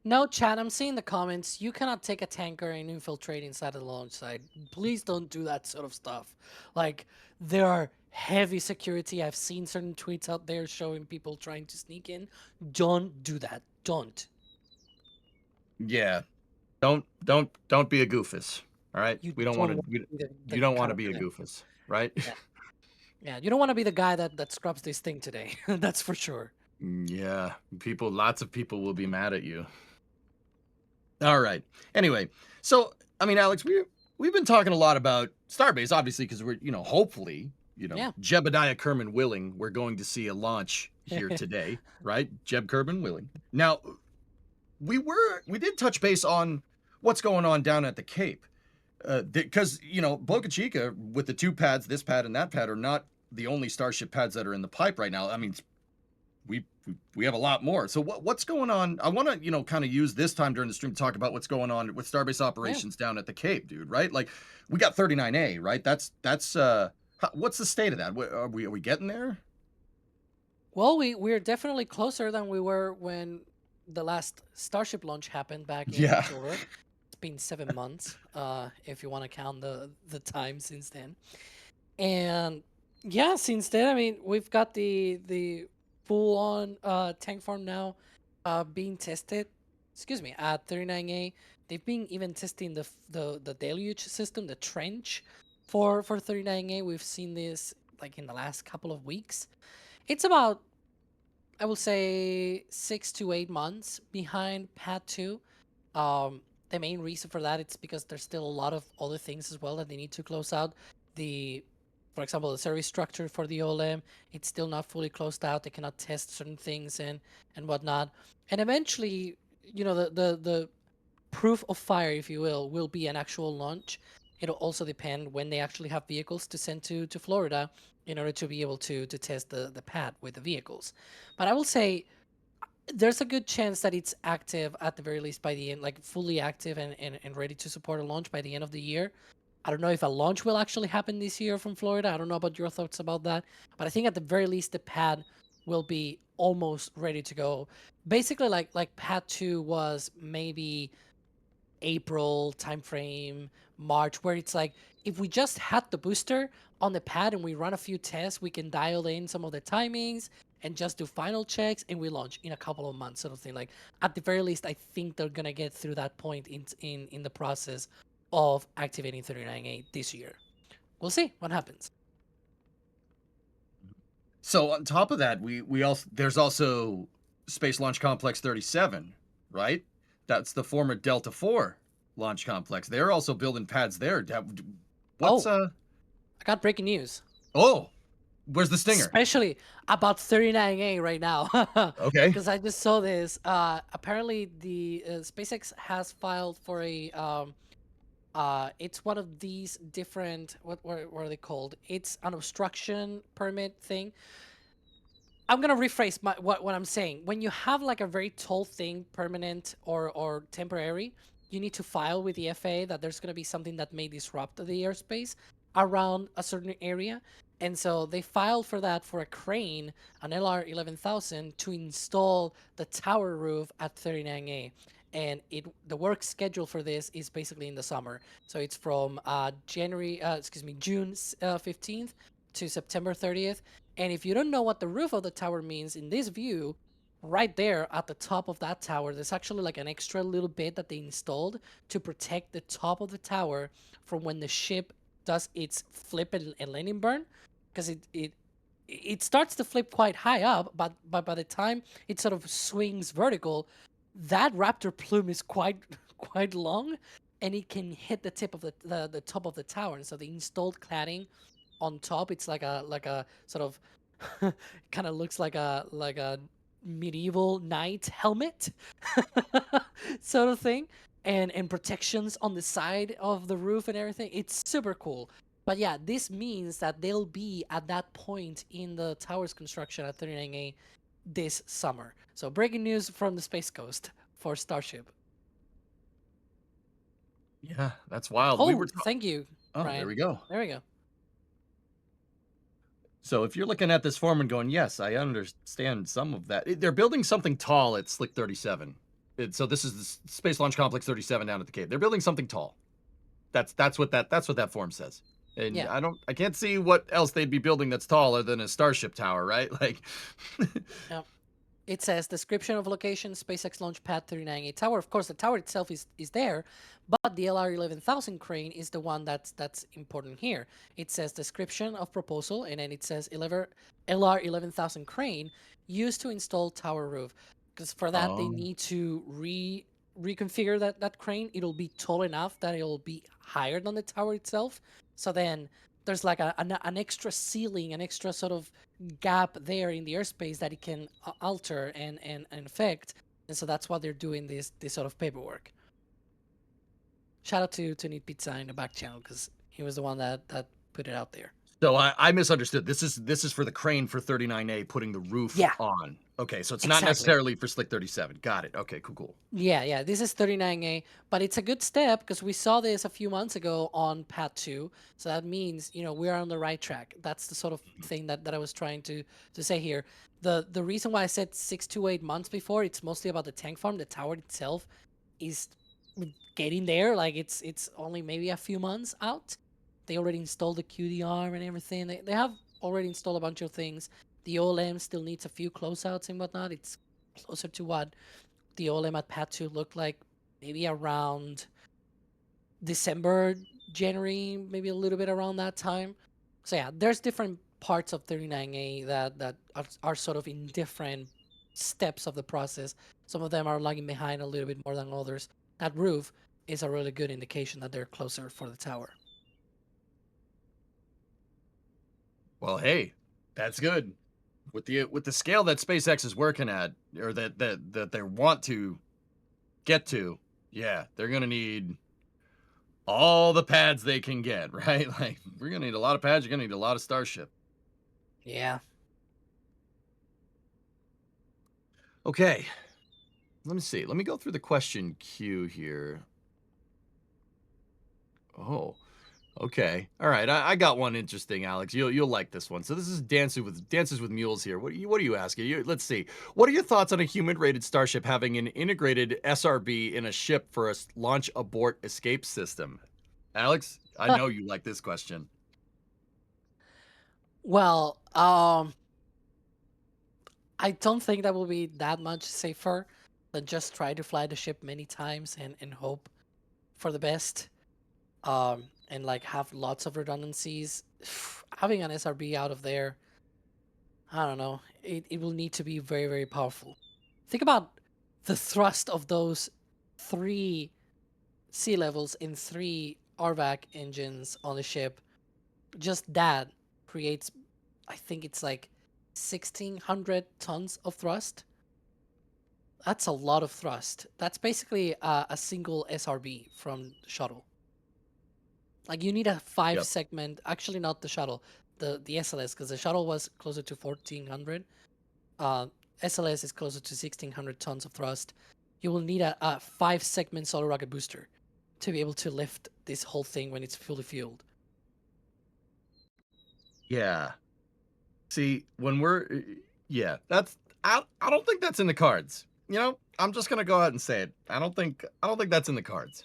No, chat, I'm seeing the comments. You cannot take a tanker and infiltrate inside of the launch site. Please don't do that sort of stuff. Like, there are heavy security. I've seen certain tweets out there showing people trying to sneak in. Don't do that. Don't. Yeah. Don't be a goofus. All right? We don't want to you don't want to be a goofus, right? Yeah, you don't want to be the guy that scrubs this thing today. That's for sure. Yeah, lots of people will be mad at you. All right. Anyway, so I mean, Alex, we've been talking a lot about Starbase, obviously, because we're hopefully, Jebediah Kerman willing, we're going to see a launch here today, right? Jeb Kerman willing. Now, we did touch base on what's going on down at the Cape, because Boca Chica with the two pads, this pad and that pad, are not the only Starship pads that are in the pipe right now. I mean, we have a lot more. So what's going on? I want to, kind of use this time during the stream to talk about what's going on with Starbase operations down at the Cape, dude, right? Like, we got 39A, right? That's what's the state of that? Are we getting there? Well, we're definitely closer than we were when the last Starship launch happened back in Yeah. October. It's been 7 months, if you want to count the time since then. And yeah, since then, I mean, we've got the full on tank farm now being tested. Excuse me, at 39A. They've been even testing the deluge system, the trench for 39A. We've seen this like in the last couple of weeks. It's about, I will say, 6 to 8 months behind Pad 2. The main reason for that it's because there's still a lot of other things as well that they need to close out. For example, the service structure for the OLM, it's still not fully closed out. They cannot test certain things and whatnot. And eventually, the proof of fire, if you will be an actual launch. It'll also depend when they actually have vehicles to send to Florida in order to be able to test the pad with the vehicles. But I will say there's a good chance that it's active at the very least by the end, like fully active and ready to support a launch by the end of the year. I don't know if a launch will actually happen this year from Florida. I don't know about your thoughts about that, but I think at the very least the pad will be almost ready to go. Basically, like pad 2 was maybe April timeframe, March, where it's like if we just had the booster on the pad and we run a few tests, we can dial in some of the timings and just do final checks and we launch in a couple of months, sort of thing. Like at the very least, I think they're gonna get through that point in the process of activating 39A this year. We'll see what happens. So on top of that, we also there's also Space Launch Complex 37, right? That's the former Delta 4 launch complex. They're also building pads there. What's I got breaking news. Oh, where's the stinger? Especially about 39A right now. Okay. Because I just saw this. Apparently, the SpaceX has filed for a. It's one of these different. What are they called? It's an obstruction permit thing. I'm gonna rephrase what I'm saying. When you have like a very tall thing, permanent or temporary, you need to file with the FAA that there's gonna be something that may disrupt the airspace around a certain area. And so they filed for that for a crane, an LR 11,000, to install the tower roof at 39A. And the work schedule for this is basically in the summer. So it's from June 15th to September 30th. And if you don't know what the roof of the tower means, in this view, right there at the top of that tower, there's actually like an extra little bit that they installed to protect the top of the tower from when the ship does its flip and landing burn, because it starts to flip quite high up, but by the time it sort of swings vertical, that Raptor plume is quite long, and it can hit the tip of the top of the tower. And so the installed cladding on top, it's like a sort of kind of looks like a medieval knight helmet sort of thing, and protections on the side of the roof and everything. It's super cool. But yeah, this means that they'll be at that point in the tower's construction at 39A this summer. So breaking news from the Space Coast for Starship. Yeah, that's wild. Oh, thank you. Oh, Ryan. there we go. There we go. So if you're looking at this form and going, yes, I understand some of that. They're building something tall at Slick 37. So this is the Space Launch Complex 37 down at the Cape. They're building something tall. That's what that form says. And Yeah. I can't see what else they'd be building that's taller than a Starship tower, right? Like Yeah. It says description of location, SpaceX launch pad 39A tower. Of course, the tower itself is there, but the LR 11,000 crane is the one that's important here. It says description of proposal, and then it says LR 11,000 crane used to install tower roof. Because for that they need to reconfigure that crane. It'll be tall enough that it'll be higher than the tower itself. So then there's like an extra ceiling, an extra sort of gap there in the airspace that it can alter and affect. And so that's why they're doing this sort of paperwork. Shout out to Neat Pizza in the back channel, because he was the one that put it out there. So I misunderstood. This is for the crane for 39A putting the roof on. Okay, so it's not Exactly. necessarily for Slick 37. Got it. Okay, cool. Yeah. This is 39A, but it's a good step because we saw this a few months ago on Pad 2. So that means, we're on the right track. That's the sort of thing that I was trying to say here. The reason why I said 6 to 8 months before, it's mostly about the tank farm. The tower itself is getting there. Like it's only maybe a few months out. They already installed the QD arm and everything. They have already installed a bunch of things. The OLM still needs a few closeouts and whatnot. It's closer to what the OLM at Pad 2 looked like maybe around December, January, maybe a little bit around that time. So yeah, there's different parts of 39A that are sort of in different steps of the process. Some of them are lagging behind a little bit more than others. That roof is a really good indication that they're closer for the tower. Well, hey, that's good. With the scale that SpaceX is working at, or that they want to get to, yeah, they're gonna need all the pads they can get, right? Like, we're gonna need a lot of pads. You're gonna need a lot of Starship. Yeah. Okay. Let me see. Let me go through the question queue here. Oh, okay. All right. I got one interesting, Alex. You'll like this one. So this is Dances with Mules here. What are you asking? Let's see. What are your thoughts on a human-rated Starship having an integrated SRB in a ship for a launch abort escape system? Alex, I know you like this question. Well, I don't think that will be that much safer than just try to fly the ship many times and hope for the best. And like have lots of redundancies. Having an SRB out of there, I don't know. It will need to be very, very powerful. Think about the thrust of those 3 sea levels in 3 RVAC engines on the ship. Just that creates, I think it's like 1,600 tons of thrust. That's a lot of thrust. That's basically a single SRB from the shuttle. Like you need a 5-segment, actually not the shuttle, the SLS, because the shuttle was closer to 1,400. SLS is closer to 1,600 tons of thrust. You will need a 5-segment solar rocket booster to be able to lift this whole thing when it's fully fueled. Yeah. See, yeah, I don't think that's in the cards. I'm just gonna go out and say it. I don't think that's in the cards.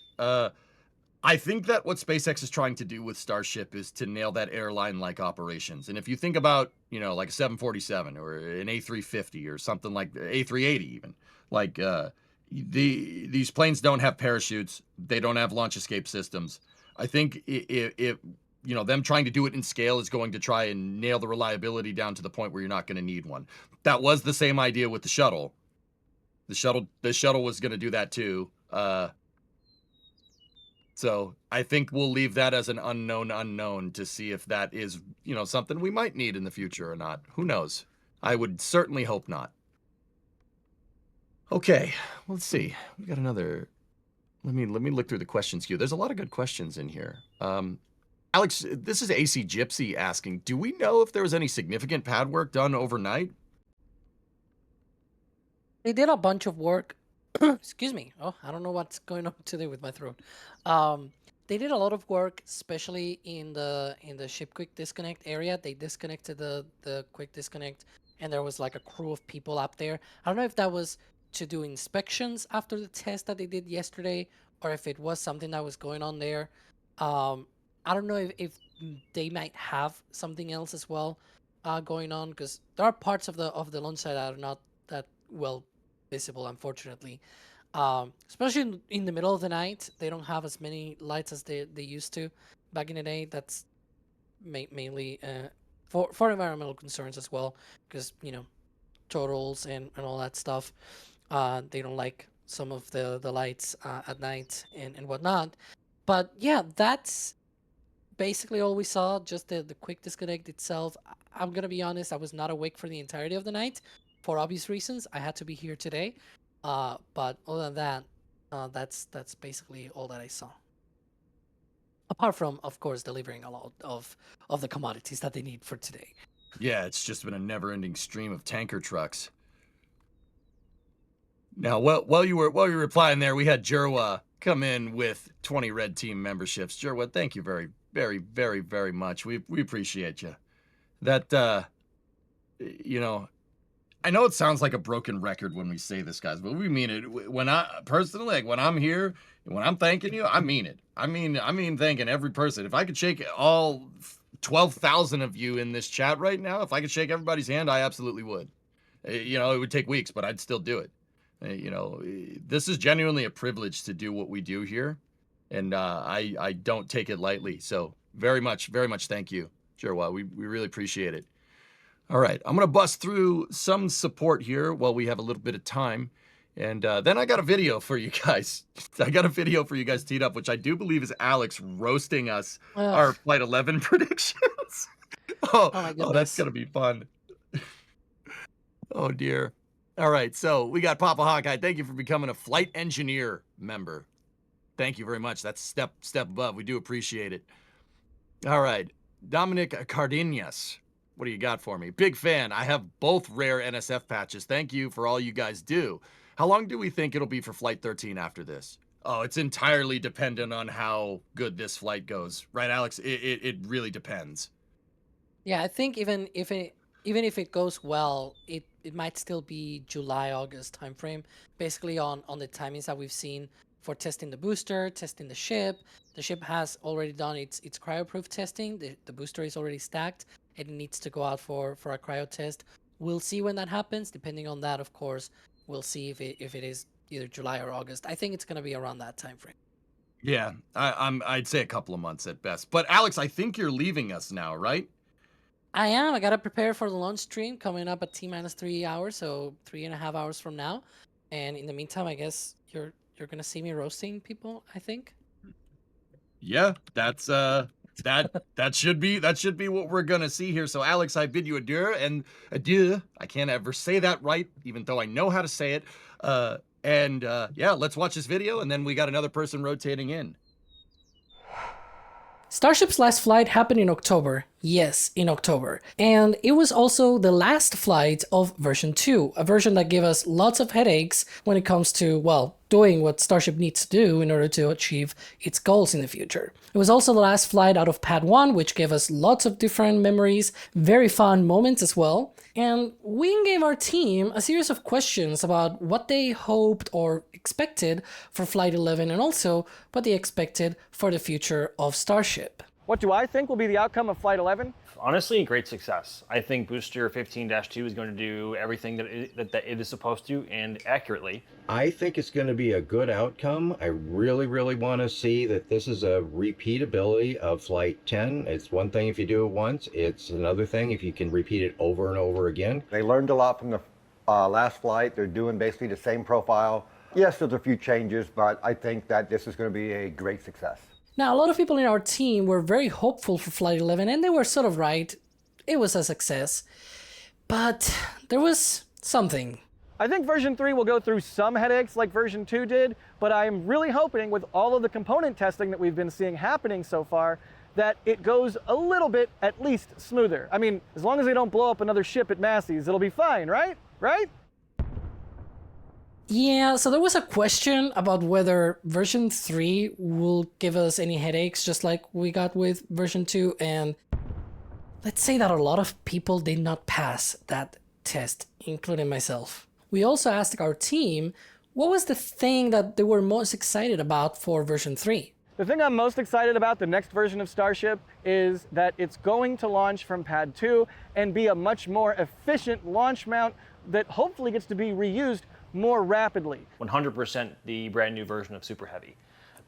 I think that what SpaceX is trying to do with Starship is to nail that airline-like operations. And if you think about, like a 747 or an A350 or something like A380 even, like these planes don't have parachutes, they don't have launch escape systems. I think if them trying to do it in scale is going to try and nail the reliability down to the point where you're not going to need one. That was the same idea with the shuttle. The shuttle was going to do that too. So I think we'll leave that as an unknown to see if that is, something we might need in the future or not. Who knows? I would certainly hope not. Okay, let's see. We got another. Let me look through the questions queue. There's a lot of good questions in here. Alex, this is AC Gypsy asking, do we know if there was any significant pad work done overnight? They did a bunch of work. Excuse me. Oh, I don't know what's going on today with my throat. They did a lot of work, especially in the ship quick disconnect area. They disconnected the quick disconnect, and there was like a crew of people up there. I don't know if that was to do inspections after the test that they did yesterday, or if it was something that was going on there. I don't know if they might have something else as well going on, because there are parts of the launch site that are not that well visible, unfortunately. Especially in the middle of the night, they don't have as many lights as they used to back in the day. That's mainly for environmental concerns as well, because totals and all that stuff. They don't like some of the lights at night and whatnot. But yeah, that's basically all we saw. Just the quick disconnect itself. I'm gonna be honest, I was not awake for the entirety of the night for obvious reasons. I had to be here today. But other than that, that's basically all that I saw. Apart from, of course, delivering a lot of the commodities that they need for today. Yeah, it's just been a never-ending stream of tanker trucks. Now, while you were replying there, we had Jerwa come in with 20 red team memberships. Jerwa, thank you very, very, very, very much. We appreciate you. That you know, I know it sounds like a broken record when we say this, guys, but we mean it. When I personally, like, when I'm here, when I'm thanking you, I mean it. I mean thanking every person. If I could shake all 12,000 of you in this chat right now, if I could shake everybody's hand, I absolutely would. You know, it would take weeks, but I'd still do it. You know, this is genuinely a privilege to do what we do here, and I don't take it lightly. So very much thank you, Jerwa. We really appreciate it. All right, I'm gonna bust through some support here while we have a little bit of time, and then I got a video for you guys. I got a video for you guys teed up, which I do believe is Alex roasting us our Flight 11 predictions. Oh my goodness. Oh, that's gonna be fun. Oh dear. All right, so we got Papa Hawkeye. Thank you for becoming a flight engineer member. Thank you very much. That's step above. We do appreciate it. All right, Dominic Cardenas. What do you got for me? Big fan. I have both rare NSF patches. Thank you for all you guys do. How long do we think it'll be for Flight 13 after this? Oh, it's entirely dependent on how good this flight goes. Right, Alex? It really depends. Yeah, I think even if it goes well, it might still be July, August timeframe, basically on the timings that we've seen for testing the booster, testing the ship. The ship has already done its cryoproof testing. The booster is already stacked. It needs to go out for a cryo test. We'll see when that happens. Depending on that, of course, we'll see if it is either July or August. I think it's going to be around that time frame. Yeah, I'd say a couple of months at best. But Alex, I think you're leaving us now, right? I am. I got to prepare for the launch stream coming up at T-3 hours, so 3.5 hours from now. And in the meantime, I guess you're going to see me roasting people, I think. Yeah, that's that should be what we're gonna see here. So Alex, I bid you adieu, and adieu. I can't ever say that right, even though I know how to say it. Yeah, let's watch this video, and then we got another person rotating in. Starship's last flight happened in October. Yes, in October. And it was also the last flight of version 2, a version that gave us lots of headaches when it comes to, well, doing what Starship needs to do in order to achieve its goals in the future. It was also the last flight out of Pad 1, which gave us lots of different memories, very fun moments as well. And we gave our team a series of questions about what they hoped or expected for Flight 11 and also what they expected for the future of Starship. What do I think will be the outcome of Flight 11? Honestly, great success. I think Booster 15-2 is going to do everything that it is supposed to and accurately. I think it's going to be a good outcome. I really, really want to see that this is a repeatability of Flight 10. It's one thing if you do it once. It's another thing if you can repeat it over and over again. They learned a lot from the last flight. They're doing basically the same profile. Yes, there's a few changes, but I think that this is going to be a great success. Now, a lot of people in our team were very hopeful for Flight 11, and they were sort of right. It was a success. But there was something. I think version 3 will go through some headaches like version 2 did, but I'm really hoping with all of the component testing that we've been seeing happening so far, that it goes a little bit at least smoother. I mean, as long as they don't blow up another ship at Massey's, it'll be fine, right? Right? Yeah, so there was a question about whether version 3 will give us any headaches just like we got with version 2, and let's say that a lot of people did not pass that test, including myself. We also asked our team what was the thing that they were most excited about for version 3. The thing I'm most excited about the next version of Starship is that it's going to launch from Pad 2 and be a much more efficient launch mount that hopefully gets to be reused more rapidly. 100% the brand new version of Super Heavy.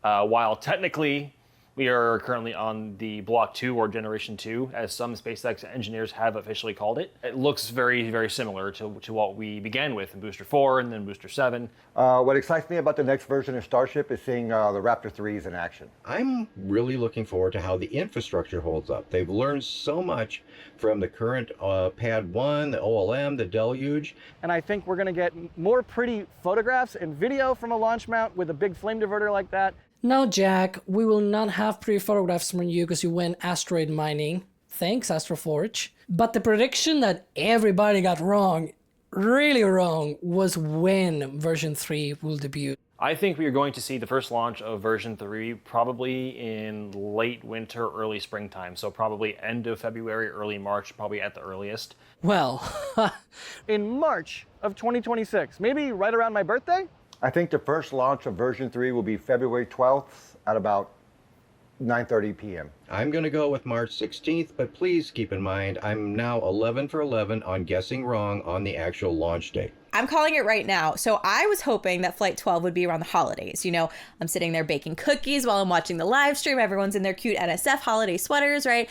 While technically we are currently on the Block 2 or Generation 2, as some SpaceX engineers have officially called it, it looks very, very similar to what we began with in Booster 4 and then Booster 7. What excites me about the next version of Starship is seeing the Raptor 3s in action. I'm really looking forward to how the infrastructure holds up. They've learned so much from the current Pad 1, the OLM, the Deluge. And I think we're going to get more pretty photographs and video from a launch mount with a big flame diverter like that. No, Jack, we will not have pretty photographs from you because you went asteroid mining. Thanks, Astroforge. But the prediction that everybody got wrong really wrong was when version 3 will debut. I think we are going to see the first launch of version 3 probably in late winter, early springtime. So probably end of February, early March, probably at the earliest. Well, in March of 2026, maybe right around my birthday? I think the first launch of version 3 will be February 12th at about 9:30 p.m. I'm going to go with March 16th, but please keep in mind I'm now 11 for 11 on guessing wrong on the actual launch date. I'm calling it right now. So I was hoping that Flight 12 would be around the holidays. You know, I'm sitting there baking cookies while I'm watching the live stream. Everyone's in their cute NSF holiday sweaters, right?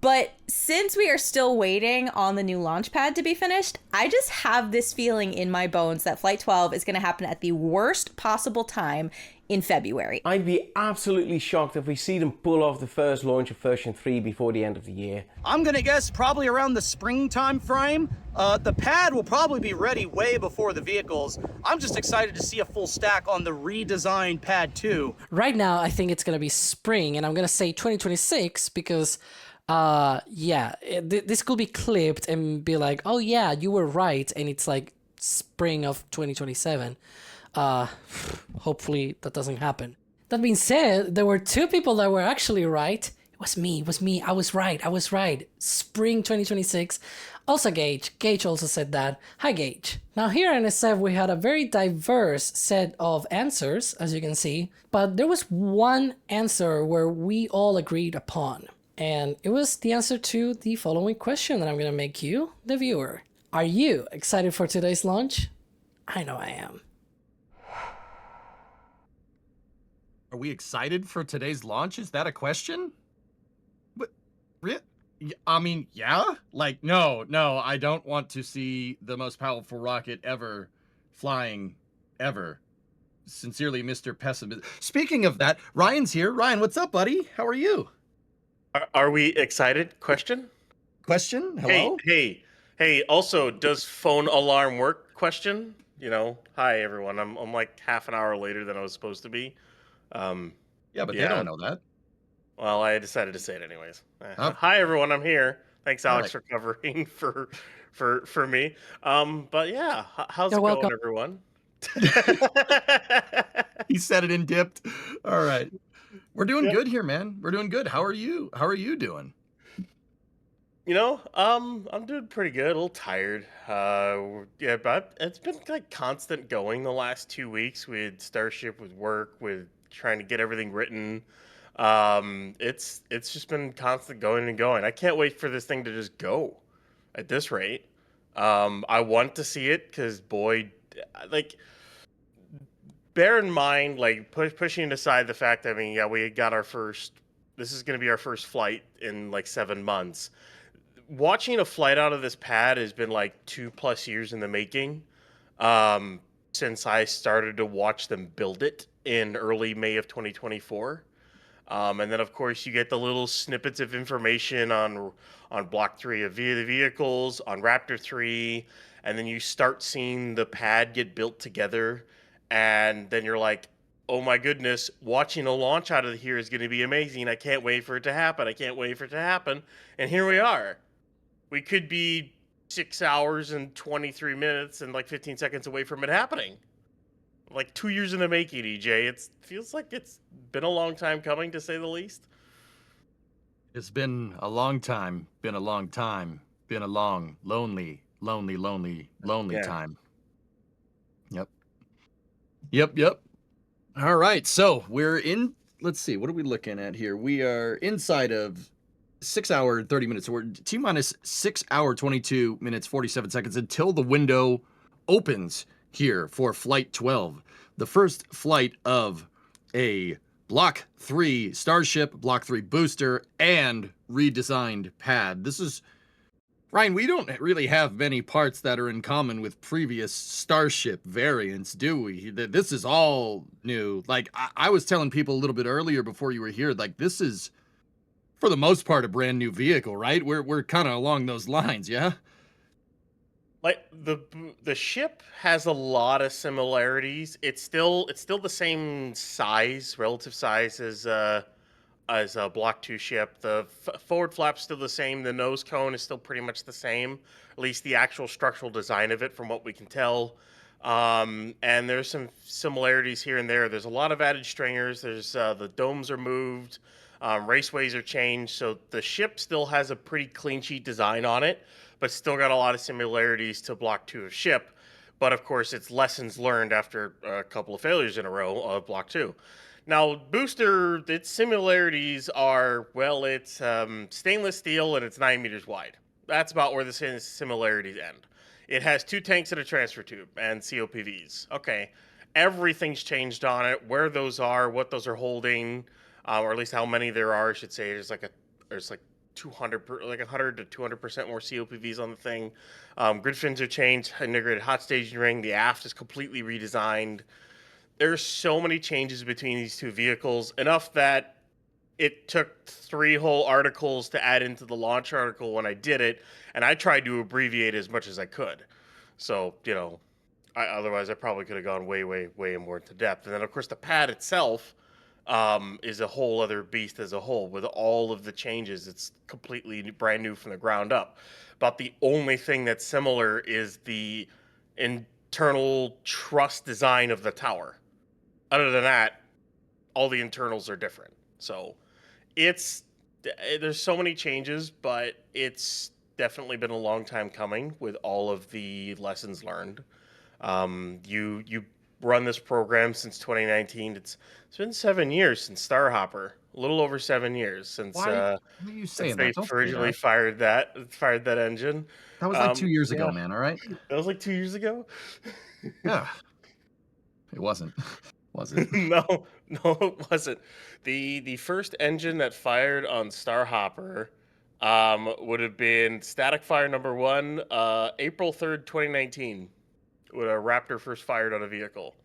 But since we are still waiting on the new launch pad to be finished, I just have this feeling in my bones that Flight 12 is going to happen at the worst possible time in February. I'd be absolutely shocked if we see them pull off the first launch of version 3 before the end of the year. I'm gonna guess probably around the springtime frame. The pad will probably be ready way before the vehicles. I'm just excited to see a full stack on the redesigned pad 2. Right now, I think it's going to be spring, and I'm going to say 2026 because, this could be clipped and be like, oh yeah, you were right, and it's like spring of 2027. Hopefully that doesn't happen. That being said, there were two people that were actually right. It was me. I was right. Spring 2026. Also Gage also said that. Hi Gage. Now here in NSF we had a very diverse set of answers, as you can see, but there was one answer where we all agreed upon. And it was the answer to the following question that I'm gonna make you, the viewer. Are you excited for today's launch? I know I am. Are we excited for today's launch? Is that a question? But, I mean, yeah? Like, no, I don't want to see the most powerful rocket ever flying ever. Sincerely, Mr. Pessimist. Speaking of that, Ryan's here. Ryan, what's up, buddy? How are you? Are we excited? Question? Hello? Hey, also, does phone alarm work? Question? You know, hi, everyone. I'm like half an hour later than I was supposed to be. Yeah, but they don't know that. Well, I decided to say it anyways. Oh. Hi, everyone. I'm here. Thanks, Alex, Right. for covering for me. But yeah, how's You're it welcome. going, everyone? He said it in dipped. All right. We're doing good here, man. We're doing good. How are you? How are you doing? You know, I'm doing pretty good. A little tired. Yeah, but it's been like constant going the last 2 weeks with Starship, with work, with trying to get everything written. It's just been constant going and going. I can't wait for this thing to just go at this rate. I want to see it because boy, like, bear in mind, like pushing aside the fact that, I mean, yeah, we got our first. This is going to be our first flight in like 7 months. Watching a flight out of this pad has been like 2+ years in the making, since I started to watch them build it in early May of 2024. And then, of course, you get the little snippets of information on Block 3 of the vehicles, on Raptor 3, and then you start seeing the pad get built together, and then you're like, oh my goodness, watching a launch out of here is going to be amazing. I can't wait for it to happen. And here we are. We could be 6 hours and 23 minutes and like 15 seconds away from it happening. Like 2 years in the making, EJ. It feels like it's been a long time coming, to say the least. It's been a long time. Been a long, lonely Yeah. time. Yep. All right. So we're in, let's see, what are we looking at here? We are inside of 6 hour, 30 minutes. So we're T-minus 6 hour, 22 minutes, 47 seconds until the window opens here for Flight 12. The first flight of a Block 3 Starship, Block 3 booster, and redesigned pad. This is, Ryan, we don't really have many parts that are in common with previous Starship variants, do we? This is all new. Like, I was telling people a little bit earlier before you were here, like, this is, for the most part, a brand new vehicle, right? We're kind of along those lines, yeah? Like the ship has a lot of similarities. It's still the same size, relative size as as a Block 2 ship. The forward flap's still the same. The nose cone is still pretty much the same, at least the actual structural design of it from what we can tell. And there's some similarities here and there. There's a lot of added stringers. There's the domes are moved. Raceways are changed. So the ship still has a pretty clean sheet design on it, but still got a lot of similarities to Block 2 of ship. But of course, it's lessons learned after a couple of failures in a row of Block 2. Now, booster, its similarities are, well, it's stainless steel and it's 9 meters wide. That's about where the similarities end. It has 2 tanks and a transfer tube and COPVs. Okay, everything's changed on it. Where those are, what those are holding, or at least how many there are, I should say. There's like 100 to 200% more COPVs on the thing. Grid fins are changed. Integrated hot staging ring. The aft is completely redesigned. There's so many changes between these two vehicles, enough that it took 3 whole articles to add into the launch article when I did it, and I tried to abbreviate as much as I could. So, otherwise I probably could have gone way, way, way more into depth. And then, of course, the pad itself is a whole other beast as a whole. With all of the changes, it's completely brand new from the ground up. About the only thing that's similar is the internal truss design of the tower. Other than that, all the internals are different. So there's so many changes, but it's definitely been a long time coming with all of the lessons learned. You run this program since 2019. It's been 7 years since Starhopper, a little over 7 years since Why are you saying they that? Don't say originally that. fired that engine. That was like 2 years ago, man. All right. That was like 2 years ago. Yeah. It wasn't. Was it? No, it wasn't. The first engine that fired on Starhopper would have been static fire number 1, April 3rd, 2019, when a Raptor first fired on a vehicle.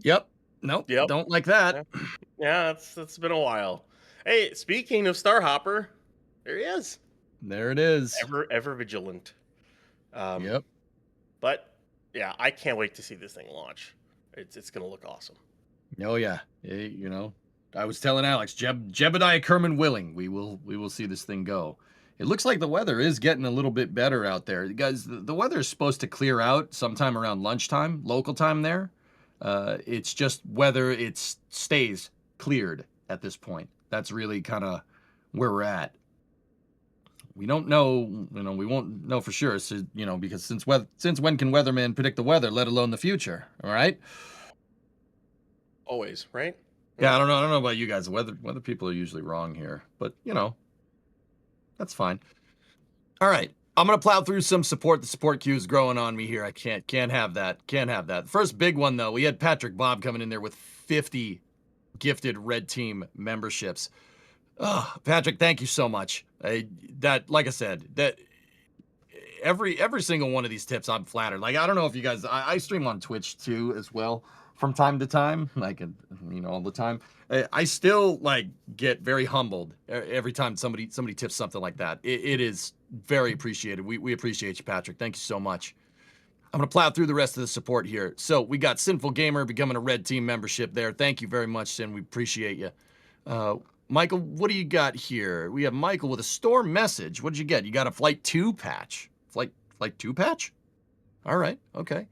Yep. Nope. Yep. Don't like that. Yeah, it's been a while. Hey, speaking of Starhopper, there he is. There it is. Ever vigilant. Yep. But yeah, I can't wait to see this thing launch. It's gonna look awesome. Oh yeah. I was telling Alex, Jebediah Kerman willing, we will see this thing go. It looks like the weather is getting a little bit better out there. Guys, the weather is supposed to clear out sometime around lunchtime, local time there. It's just whether it stays cleared at this point. That's really kind of where we're at. We don't know, we won't know for sure, so, because since when can weathermen predict the weather, let alone the future, all right? Always, right? Yeah, I don't know about you guys. Weather people are usually wrong here, but that's fine. All right, I'm gonna plow through some support. The support queue is growing on me here. I can't have that. The first big one though, we had Patrick Bob coming in there with 50 gifted Red Team memberships. Oh, Patrick, thank you so much. Like I said, that every single one of these tips, I'm flattered. Like, I don't know if you guys, I stream on Twitch too as well from time to time, like, all the time. I still get very humbled every time somebody tips something like that. It is very appreciated. We appreciate you, Patrick. Thank you so much. I'm going to plow through the rest of the support here. So we got Sinful Gamer becoming a Red Team membership there. Thank you very much, Sin. We appreciate you. Michael, what do you got here? We have Michael with a store message. What did you get? You got a Flight 2 patch. Flight 2 patch? All right. Okay.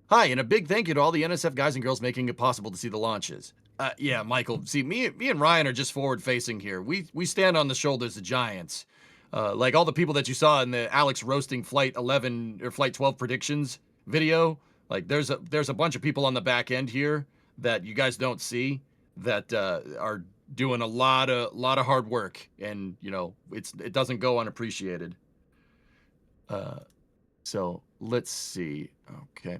Hi, and a big thank you to all the NSF guys and girls making it possible to see the launches. Yeah, Michael, see, me and Ryan are just forward-facing here. We stand on the shoulders of giants. Like all the people that you saw in the Alex roasting Flight 11 or Flight 12 predictions video. Like, there's a bunch of people on the back end here that you guys don't see that are doing a lot of hard work, and it doesn't go unappreciated. So let's see. Okay,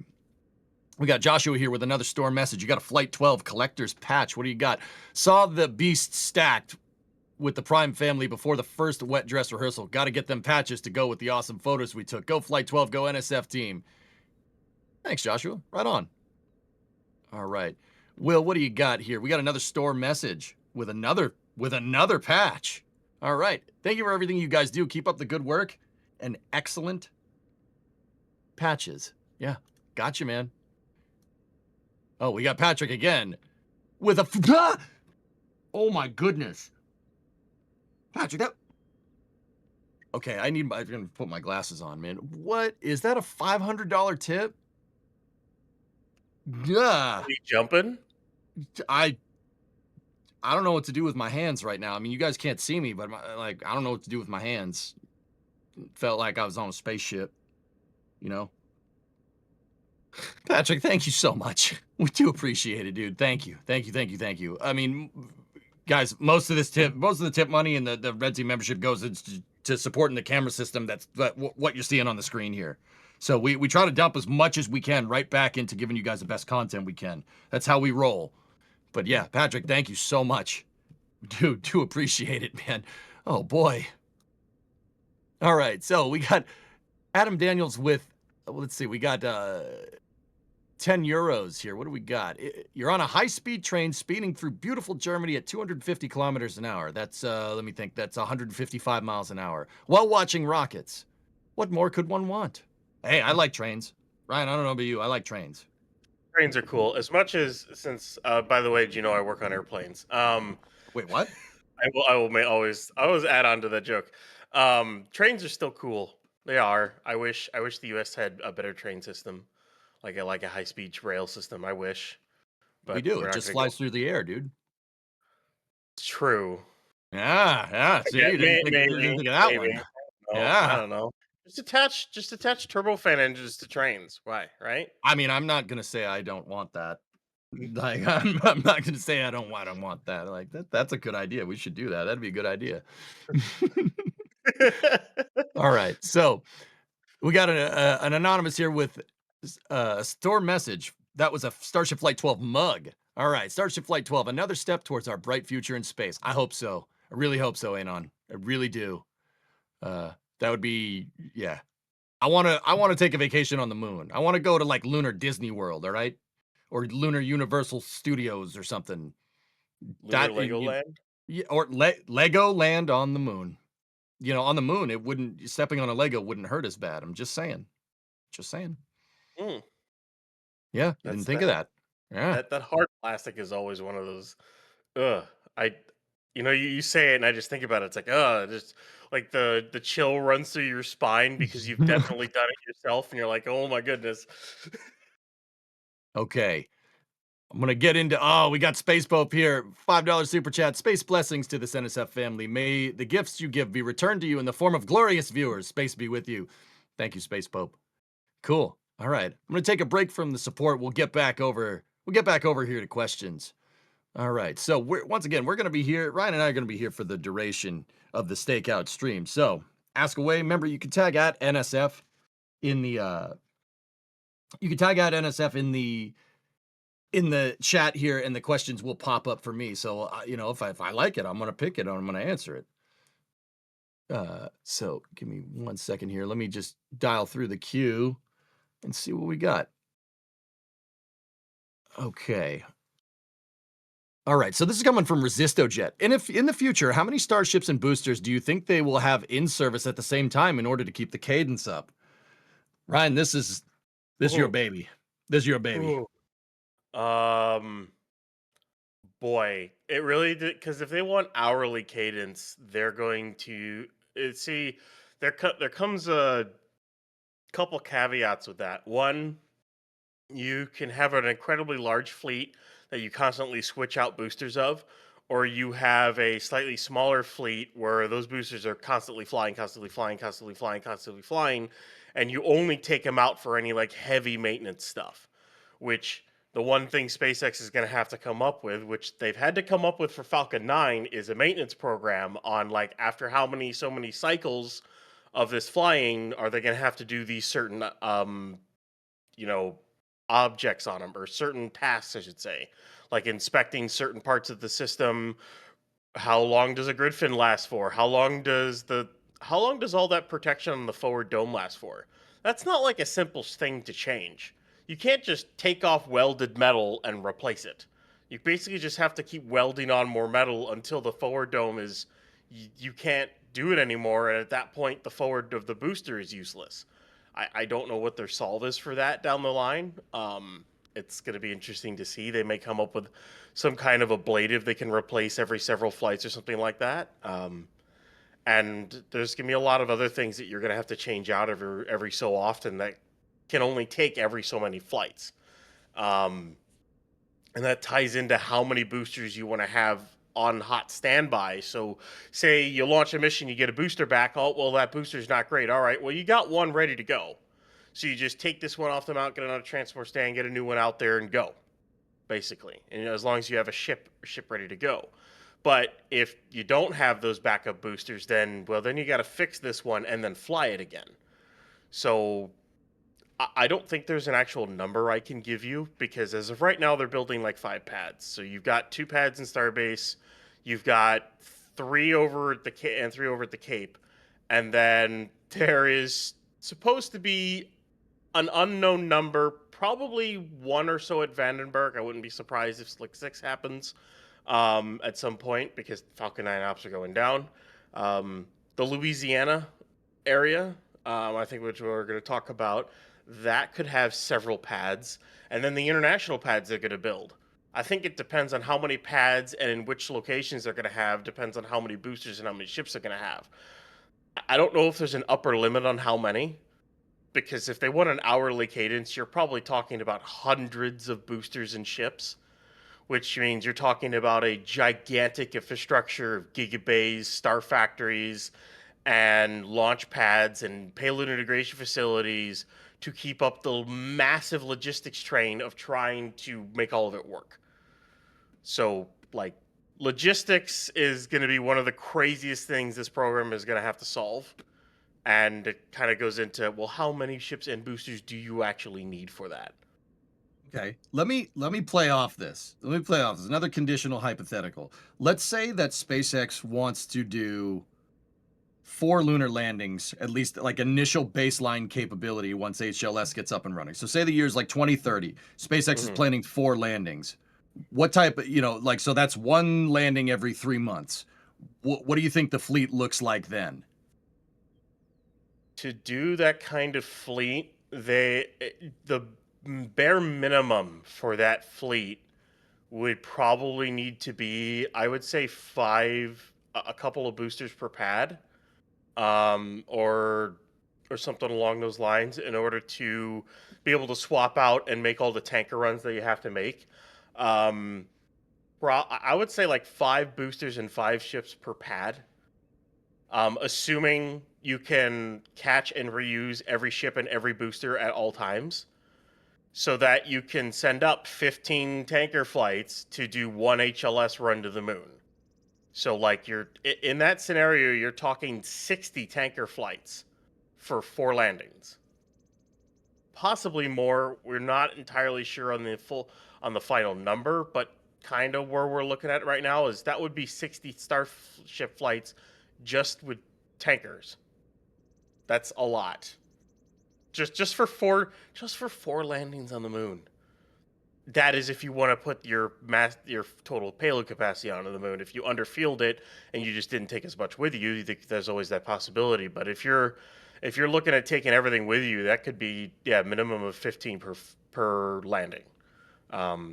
we got Joshua here with another store message. You got a Flight 12 collector's patch. What do you got? Saw the beast stacked with the Prime family before the first wet dress rehearsal. Got to get them patches to go with the awesome photos we took. Go Flight 12, go NSF team. Thanks, Joshua. Right on. All right, Will, what do you got here? We got another store message with another patch. All right. Thank you for everything you guys do. Keep up the good work and excellent patches. Gotcha, man. Oh, we got Patrick again with a Oh my goodness. Patrick, that. Okay, I'm gonna put my glasses on, man. What is that? A $500 tip? Yeah. Are you jumping? I I don't know what to do with my hands right now. I mean, you guys can't see me, but like I don't know what to do with my hands. It felt like I was on a spaceship, you know. Patrick, thank you so much. We do appreciate it, dude. Thank you. Thank you. Thank you. Thank you. I mean, guys, most of the tip money and the Red Team membership goes to supporting the camera system. That's what you're seeing on the screen here. So we try to dump as much as we can right back into giving you guys the best content we can. That's how we roll. But yeah, Patrick, thank you so much. Do appreciate it, man. Oh boy. All right, so we got Adam Daniels with, let's see, we got 10 euros here. What do we got? You're on a high-speed train speeding through beautiful Germany at 250 kilometers an hour. That's, let me think, that's 155 miles an hour. While watching rockets. What more could one want? Hey, I like trains. Ryan, I don't know about you. I like trains. Trains are cool. As much as since, by the way, do you know I work on airplanes? Wait, what? I always add on to that joke. Trains are still cool. They are. I wish the U.S. had a better train system, like a high speed rail system. I wish, but We do. we're It not just gonna flies go. through the air, dude. True. Yeah. See, Okay, you didn't think of that one. No, I Yeah. don't know. Just attach turbofan engines to trains. Why? Right? I mean, I'm not gonna say I don't want that. Like, I'm not gonna say I don't want that. Like, that's a good idea. We should do that. That'd be a good idea. All right. So we got an anonymous here with a store message. That was a Starship Flight 12 mug. All right, Starship Flight 12, another step towards our bright future in space. I hope so. I really hope so, Anon. I really do. That would be, yeah. I wanna take a vacation on the moon. I wanna go to like Lunar Disney World, all right? Or Lunar Universal Studios or something. Lunar Legoland. Yeah, or Lego Land on the moon. You know, on the moon, it wouldn't stepping on a Lego wouldn't hurt as bad. I'm just saying. Just saying. Mm, Yeah, you didn't that's think of that. Yeah. that hard plastic is always one of those. Ugh. I, you say it and I just think about it. It's like, just like the chill runs through your spine because you've definitely done it yourself, and you're like, oh my goodness. Okay. I'm gonna get into we got Space Pope here. $5 super chat. Space blessings to this NSF family. May the gifts you give be returned to you in the form of glorious viewers. Space be with you. Thank you, Space Pope. Cool. All right. I'm gonna take a break from the support. We'll get back over here to questions. All right. So once again, we're gonna be here. Ryan and I are gonna be here for the duration of the Stakeout stream. So ask away. Remember, you can tag at NSF in the chat here, and the questions will pop up for me. So, if I like it, I'm going to pick it and I'm going to answer it. So give me 1 second here. Let me just dial through the queue and see what we got. Okay. All right. So this is coming from ResistoJet. And if in the future, how many starships and boosters do you think they will have in service at the same time in order to keep the cadence up? Ryan, this is your baby. This is your baby. Ooh. Boy, it really did, because if they want hourly cadence, they're going to see. There comes a couple caveats with that. One, you can have an incredibly large fleet that you constantly switch out boosters of, or you have a slightly smaller fleet where those boosters are constantly flying, and you only take them out for any like heavy maintenance stuff, which the one thing SpaceX is going to have to come up with, which they've had to come up with for Falcon 9, is a maintenance program on like after so many cycles of this flying, are they going to have to do these certain objects on them, or certain tasks, I should say, like inspecting certain parts of the system. How long does a grid fin last for? How long does all that protection on the forward dome last for? That's not like a simple thing to change. You can't just take off welded metal and replace it. You basically just have to keep welding on more metal until the forward dome is, you can't do it anymore, and at that point the forward of the booster is useless. I don't know what their solve is for that down the line. it's going to be interesting to see. They may come up with some kind of ablative they can replace every several flights or something like that. And there's going to be a lot of other things that you're going to have to change out every so often that can only take every so many flights. And that ties into how many boosters you want to have on hot standby. So say you launch a mission, you get a booster back. Oh, well, that booster's not great. All right, well, you got one ready to go. So you just take this one off the mount, get another transport stand, get a new one out there and go, basically. And as long as you have a ship ready to go. But if you don't have those backup boosters, then you got to fix this one and then fly it again. So I don't think there's an actual number I can give you, because as of right now, they're building like 5 pads. So you've got 2 pads in Starbase, you've got 3 over at the and 3 over at the Cape, and then there is supposed to be an unknown number, probably 1 or so at Vandenberg. I wouldn't be surprised if Slick 6 happens at some point, because Falcon 9 ops are going down. The Louisiana area, I think, which we're going to talk about, that could have several pads. And then the international pads they're going to build. I think it depends on how many pads and in which locations they're going to have, depends on how many boosters and how many ships they're going to have. I don't know if there's an upper limit on how many, because if they want an hourly cadence, you're probably talking about hundreds of boosters and ships, which means you're talking about a gigantic infrastructure of gigabays, star factories, and launch pads and payload integration facilities to keep up the massive logistics train of trying to make all of it work. So, like, logistics is going to be one of the craziest things this program is going to have to solve. And it kind of goes into, well, how many ships and boosters do you actually need for that? Okay, let me play off this. Another conditional hypothetical. Let's say that SpaceX wants to do 4 lunar landings, at least like initial baseline capability once HLS gets up and running. So say the year's like 2030. SpaceX is planning 4 landings. What type of, so that's 1 landing every 3 months. What do you think the fleet looks like then? To do that kind of fleet, the bare minimum for that fleet would probably need to be, I would say, 5, a couple of boosters per pad, or something along those lines, in order to be able to swap out and make all the tanker runs that you have to make. I would say like 5 boosters and 5 ships per pad, assuming you can catch and reuse every ship and every booster at all times, so that you can send up 15 tanker flights to do 1 HLS run to the moon. So, like, you're in that scenario, you're talking 60 tanker flights for 4 landings, possibly more. We're not entirely sure on the final number, but kind of where we're looking at right now is that would be 60 Starship flights just with tankers. That's a lot. Just for 4 landings on the moon. That is if you want to put your total payload capacity onto the moon. If you underfield it and you just didn't take as much with you, there's always that possibility. But if you're looking at taking everything with you, that could be minimum of 15 per landing.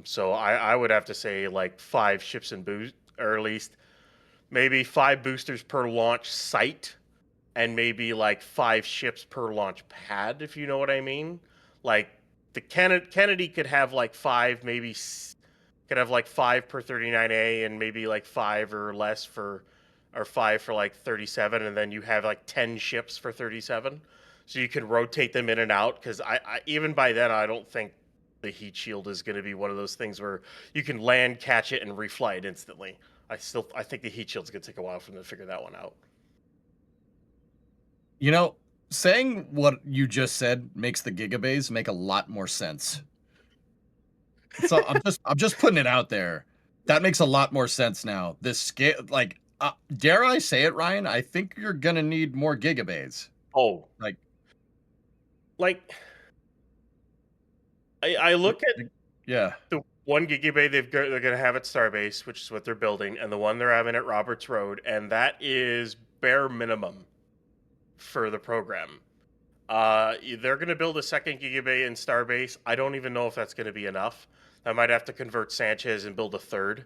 So I would have to say like 5 ships and boost, or at least maybe 5 boosters per launch site, and maybe like 5 ships per launch pad, if you know what I mean. Like the Kennedy could have like 5, maybe could have like 5 per 39A, and maybe like 5 or less or 5 for like 37, and then you have like 10 ships for 37. So you can rotate them in and out, because I even by then I don't think the heat shield is going to be one of those things where you can land, catch it, and refly it instantly. I think the heat shield's going to take a while for them to figure that one out. Saying what you just said makes the gigabays make a lot more sense. So I'm just putting it out there. That makes a lot more sense now. This scale, like, dare I say it, Ryan? I think you're gonna need more gigabays. Oh, like I look at the 1 gigabay they're going to have at Starbase, which is what they're building, and the one they're having at Roberts Road, and that is bare minimum for the program. They're going to build a second Gigabay in Starbase. I don't even know if that's going to be enough. I might have to convert Sanchez and build a third,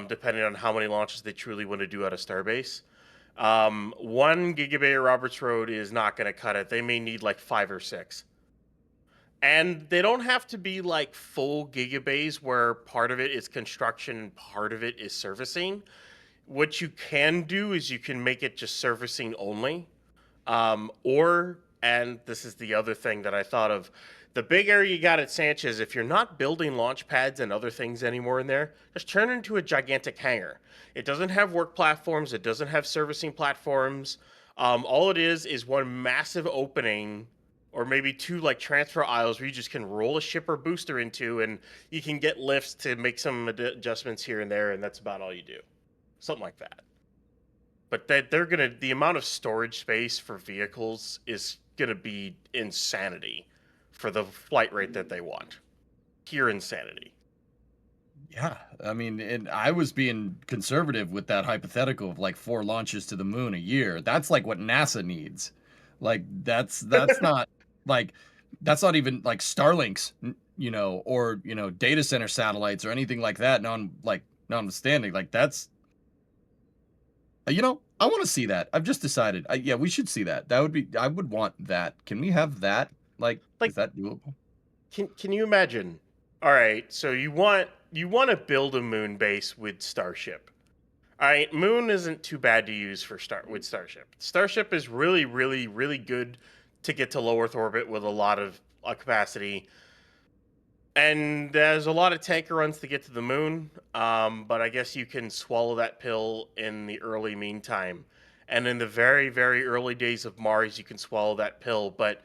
depending on how many launches they truly want to do out of Starbase. 1 Gigabay at Roberts Road is not going to cut it. They may need like 5 or 6. And they don't have to be like full gigabays where part of it is construction and part of it is servicing. What you can do is you can make it just servicing only. And this is the other thing that I thought of, the big area you got at Sanchez, if you're not building launch pads and other things anymore in there, just turn it into a gigantic hangar. It doesn't have work platforms. It doesn't have servicing platforms. All it is one massive opening, or maybe 2 like transfer aisles where you just can roll a ship or booster into, and you can get lifts to make some adjustments here and there, and that's about all you do. Something like that. But the amount of storage space for vehicles is gonna be insanity for the flight rate that they want. Pure insanity. Yeah, I mean, and I was being conservative with that hypothetical of like 4 launches to the moon a year. That's like what NASA needs. Like that's not like that's not even like Starlinks, or data center satellites or anything like that. Notwithstanding, like that's I want to see that. I've just decided. Yeah, we should see that. I would want that. Can we have that? Like is that doable? Can you imagine? All right, so you want to build a moon base with Starship. All right, Moon isn't too bad to use with Starship. Starship is really, really, really good to get to low Earth orbit with a lot of capacity. And there's a lot of tanker runs to get to the moon, but I guess you can swallow that pill in the early meantime. And in the very, very early days of Mars, you can swallow that pill. But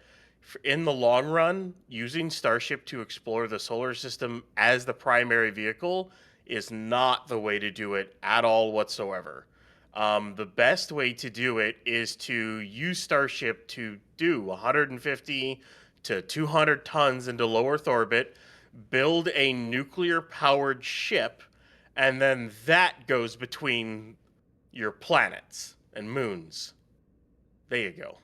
in the long run, using Starship to explore the solar system as the primary vehicle is not the way to do it at all whatsoever. The best way to do it is to use Starship to do 150 to 200 tons into low Earth orbit, build a nuclear-powered ship, and then that goes between your planets and moons. There you go.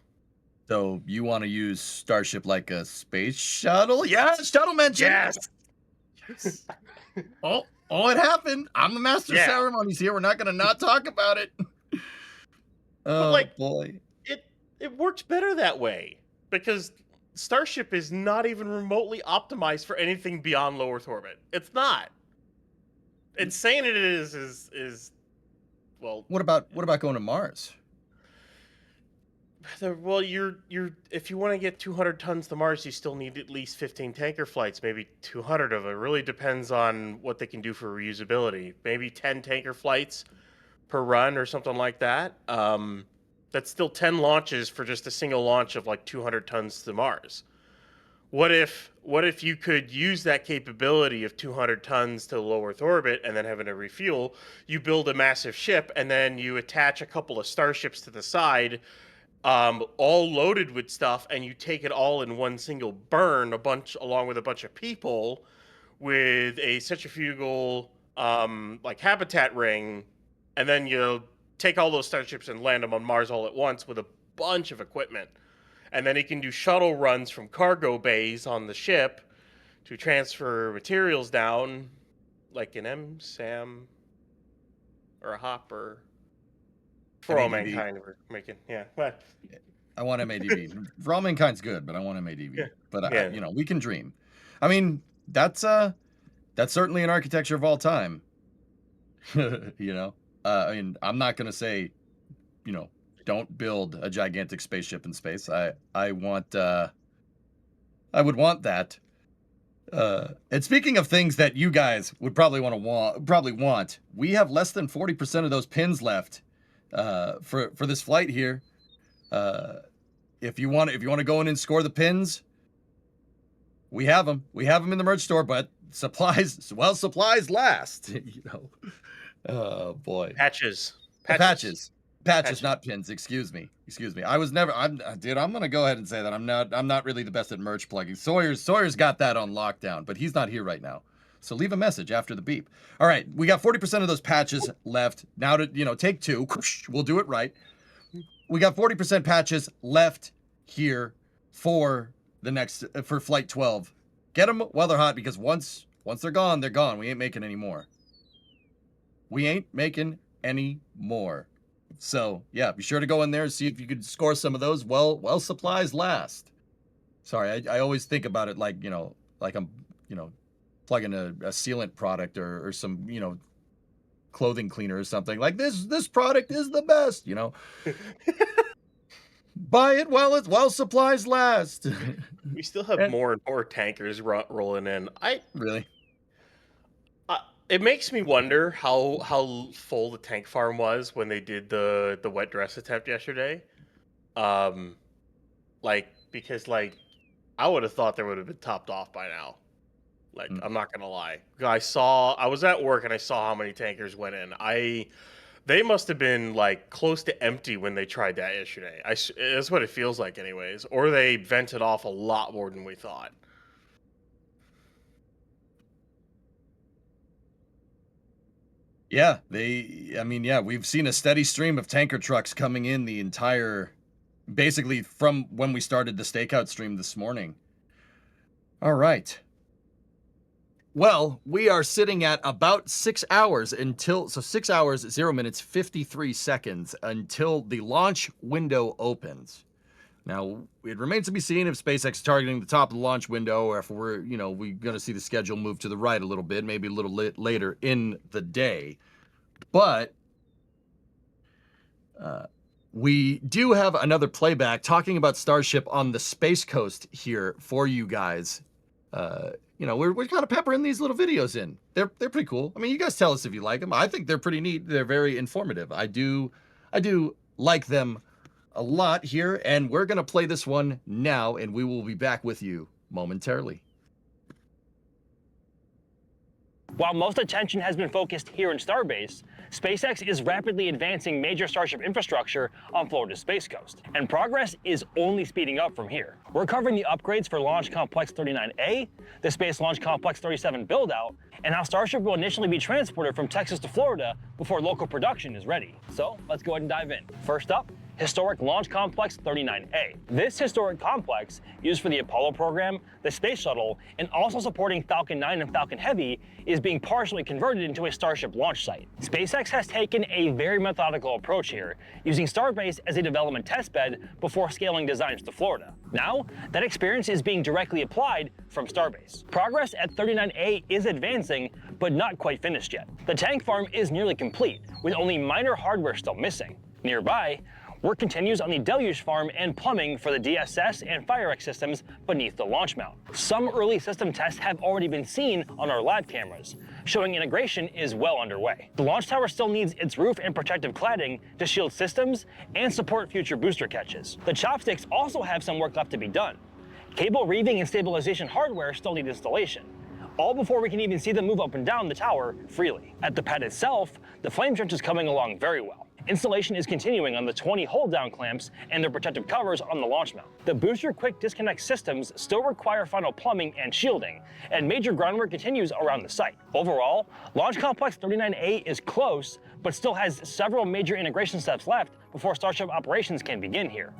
So you want to use Starship like a space shuttle? Yes, shuttle mention. Yes. Oh, it happened. I'm the master of ceremonies here. We're not going to not talk about it. Oh, boy. It works better that way because Starship is not even remotely optimized for anything beyond low Earth orbit. It's not. It's saying it is well. What about going to Mars? Well, you're if you want to get 200 tons to Mars, you still need at least 15 tanker flights, maybe 200 of it. It really depends on what they can do for reusability. Maybe 10 tanker flights per run or something like that. That's still 10 launches for just a single launch of like 200 tons to Mars. What if you could use that capability of 200 tons to low Earth orbit and then having to refuel, you build a massive ship and then you attach a couple of Starships to the side, all loaded with stuff, and you take it all in one single burn, along with a bunch of people, with a centrifugal like habitat ring, and then you take all those Starships and land them on Mars all at once with a bunch of equipment. And then he can do shuttle runs from cargo bays on the ship to transfer materials down, like an M-SAM or a Hopper. For all mankind, we're making, But I want MADV. For all mankind's good, but I want MADV. Yeah. But Yeah. we can dream. I mean, that's certainly an architecture of all time. I mean, I'm not gonna say, don't build a gigantic spaceship in space. I would want that. And speaking of things that you guys would probably want, we have less than 40% of those pins left for this flight here. If you want to go in and score the pins, we have them. We have them in the merch store, but supplies last. Oh boy. Patches, not pins. Excuse me. I'm gonna go ahead and say that I'm not really the best at merch plugging. Sawyer's got that on lockdown, but he's not here right now. So leave a message after the beep. All right, we got 40% of those patches left. Now to take 2. We'll do it right. We got 40% patches left here. for the next for Flight 12. Get them while they're hot, because once they're gone, they're gone. We ain't making any more. We ain't making any more. So yeah, be sure to go in there and see if you could score some of those while supplies last. Sorry, I always think about it like, like I'm, plugging a sealant product or some, clothing cleaner or something. Like this product is the best, Buy it while supplies last. We still have more and more tankers rolling in. Really? It makes me wonder how full the tank farm was when they did the wet dress attempt yesterday. Because I would have thought they would have been topped off by now. I'm not gonna lie. I was at work and I saw how many tankers went in. They must have been close to empty when they tried that yesterday. That's what it feels like, anyways. Or they vented off a lot more than we thought. Yeah, we've seen a steady stream of tanker trucks coming in the entire, basically from when we started the Stakeout stream this morning. All right. Well, we are sitting at about 6 hours 6 hours, 0 minutes, 53 seconds until the launch window opens. Now, it remains to be seen if SpaceX is targeting the top of the launch window, or if we're going to see the schedule move to the right a little bit, maybe a little later in the day. But we do have another playback talking about Starship on the Space Coast here for you guys. We're kind of peppering these little videos in. They're pretty cool. I mean, you guys tell us if you like them. I think they're pretty neat. They're very informative. I do like them a lot here, and we're going to play this one now, and we will be back with you momentarily. While most attention has been focused here in Starbase, SpaceX is rapidly advancing major Starship infrastructure on Florida's Space Coast, and progress is only speeding up from here. We're covering the upgrades for Launch Complex 39A, the Space Launch Complex 37 build-out, and how Starship will initially be transported from Texas to Florida before local production is ready. So let's go ahead and dive in. First up, Historic Launch Complex 39A. This historic complex, used for the Apollo program, the Space Shuttle, and also supporting Falcon 9 and Falcon Heavy, is being partially converted into a Starship launch site. SpaceX has taken a very methodical approach here, using Starbase as a development testbed before scaling designs to Florida. Now, that experience is being directly applied from Starbase. Progress at 39A is advancing, but not quite finished yet. The tank farm is nearly complete, with only minor hardware still missing. Nearby, work continues on the deluge farm and plumbing for the DSS and FireX systems beneath the launch mount. Some early system tests have already been seen on our live cameras, showing integration is well underway. The launch tower still needs its roof and protective cladding to shield systems and support future booster catches. The chopsticks also have some work left to be done. Cable reeving and stabilization hardware still need installation, all before we can even see them move up and down the tower freely. At the pad itself, the flame trench is coming along very well. Installation is continuing on the 20 hold-down clamps and their protective covers on the launch mount. The booster quick disconnect systems still require final plumbing and shielding, and major groundwork continues around the site. Overall, Launch Complex 39A is close, but still has several major integration steps left before Starship operations can begin here.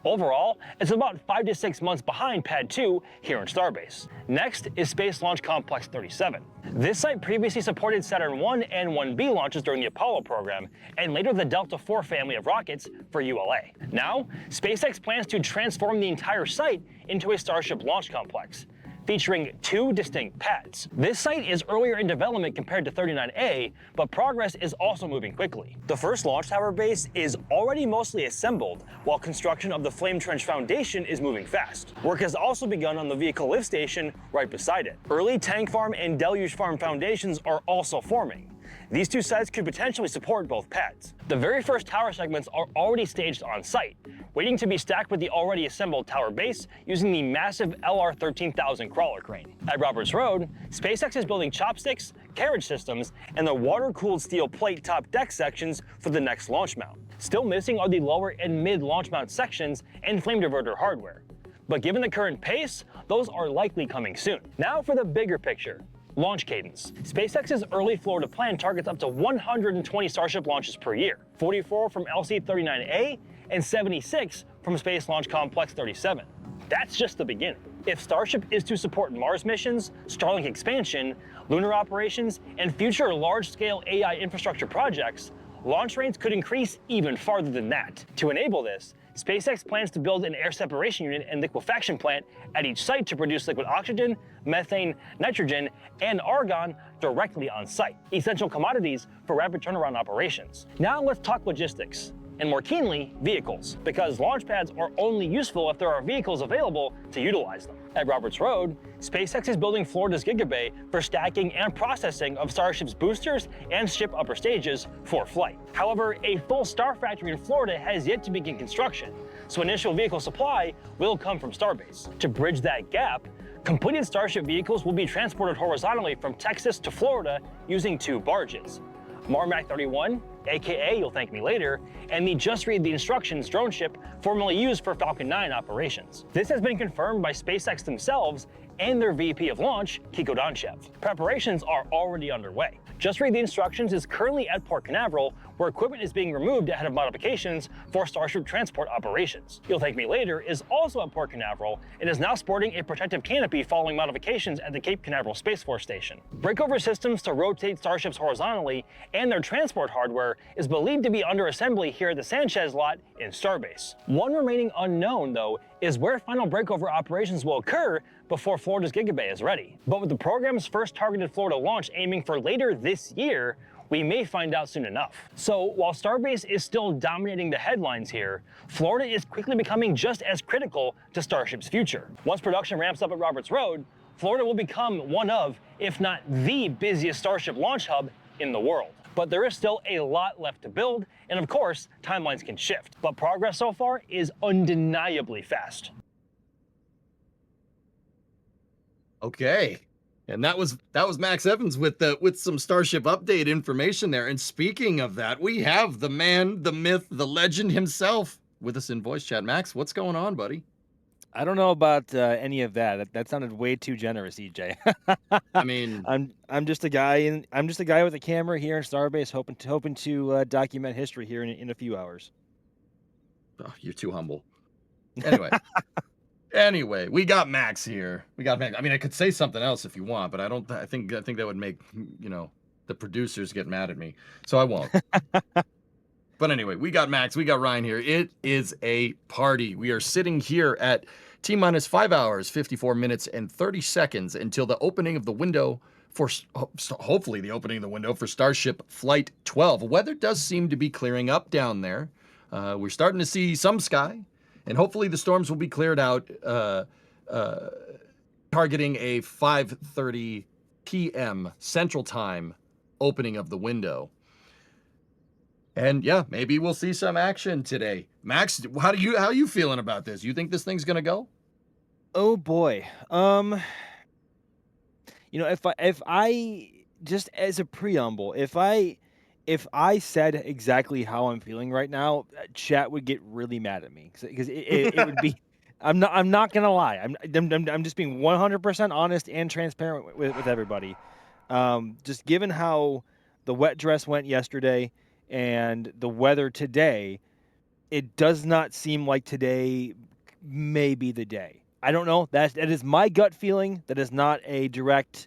Overall, it's about 5 to 6 months behind Pad 2 here in Starbase. Next is Space Launch Complex 37. This site previously supported Saturn 1 and 1B launches during the Apollo program, and later the Delta IV family of rockets for ULA. Now, SpaceX plans to transform the entire site into a Starship launch complex, featuring 2 distinct pads. This site is earlier in development compared to 39A, but progress is also moving quickly. The first launch tower base is already mostly assembled, while construction of the flame trench foundation is moving fast. Work has also begun on the vehicle lift station right beside it. Early tank farm and deluge farm foundations are also forming. These 2 sites could potentially support both pads. The very first tower segments are already staged on site, waiting to be stacked with the already assembled tower base using the massive LR-13000 crawler crane. At Roberts Road, SpaceX is building chopsticks, carriage systems, and the water-cooled steel plate top deck sections for the next launch mount. Still missing are the lower and mid launch mount sections and flame diverter hardware. But given the current pace, those are likely coming soon. Now for the bigger picture. Launch cadence. SpaceX's early Florida plan targets up to 120 Starship launches per year, 44 from LC-39A and 76 from Space Launch Complex 37. that's just the beginning. If Starship is to support Mars missions, Starlink expansion, lunar operations, and future large-scale AI infrastructure projects, launch rates could increase even farther than that. To enable this, SpaceX plans to build an air separation unit and liquefaction plant at each site to produce liquid oxygen, methane, nitrogen, and argon directly on site, essential commodities for rapid turnaround operations. Now let's talk logistics, and more keenly, vehicles, because launch pads are only useful if there are vehicles available to utilize them. At Roberts Road, SpaceX is building Florida's Gigabay for stacking and processing of Starship's boosters and ship upper stages for flight. However, a full Star Factory in Florida has yet to begin construction, so initial vehicle supply will come from Starbase. To bridge that gap, completed Starship vehicles will be transported horizontally from Texas to Florida using 2 barges. Marmac 31, aka You'll Thank Me Later, and the Just Read the Instructions drone ship formerly used for Falcon 9 operations. This has been confirmed by SpaceX themselves and their VP of launch, Kiko Donchev. Preparations are already underway. Just Read the Instructions is currently at Port Canaveral, where equipment is being removed ahead of modifications for Starship transport operations. You'll Thank Me Later is also at Port Canaveral and is now sporting a protective canopy following modifications at the Cape Canaveral Space Force Station. Breakover systems to rotate Starships horizontally and their transport hardware is believed to be under assembly here at the Sanchez lot in Starbase. One remaining unknown, though, is where final breakover operations will occur before Florida's Gigabay is ready. But with the program's first targeted Florida launch aiming for later this year, we may find out soon enough. So while Starbase is still dominating the headlines here, Florida is quickly becoming just as critical to Starship's future. Once production ramps up at Roberts Road, Florida will become one of, if not the busiest Starship launch hub in the world. But there is still a lot left to build, and of course, timelines can shift. But progress so far is undeniably fast. Okay. And that was Max Evans with some Starship update information there. And speaking of that, we have the man, the myth, the legend himself with us in voice chat. Max, what's going on, buddy? I don't know about any of that. That sounded way too generous, EJ. I mean, I'm just a guy with a camera here in Starbase, hoping to document history here in a few hours. Oh, you're too humble. Anyway, we got Max here. I mean, I could say something else if you want, but I think that would make, the producers get mad at me. So I won't. But anyway, we got Max, we got Ryan here. It is a party. We are sitting here at T-minus 5 hours, 54 minutes, and 30 seconds until the opening of the window for, hopefully the opening of the window for Starship Flight 12. Weather does seem to be clearing up down there. We're starting to see some sky. And hopefully the storms will be cleared out, targeting a 5:30 p.m. Central Time opening of the window. And yeah, maybe we'll see some action today. Max, how are you feeling about this? You think this thing's gonna go? Oh boy. If I just as a preamble, if I said exactly how I'm feeling right now, chat would get really mad at me because it would be. I'm not gonna lie. I'm just being 100% honest and transparent with everybody. Just given how the wet dress went yesterday and the weather today, it does not seem like today may be the day. I don't know. That is my gut feeling. That is not a direct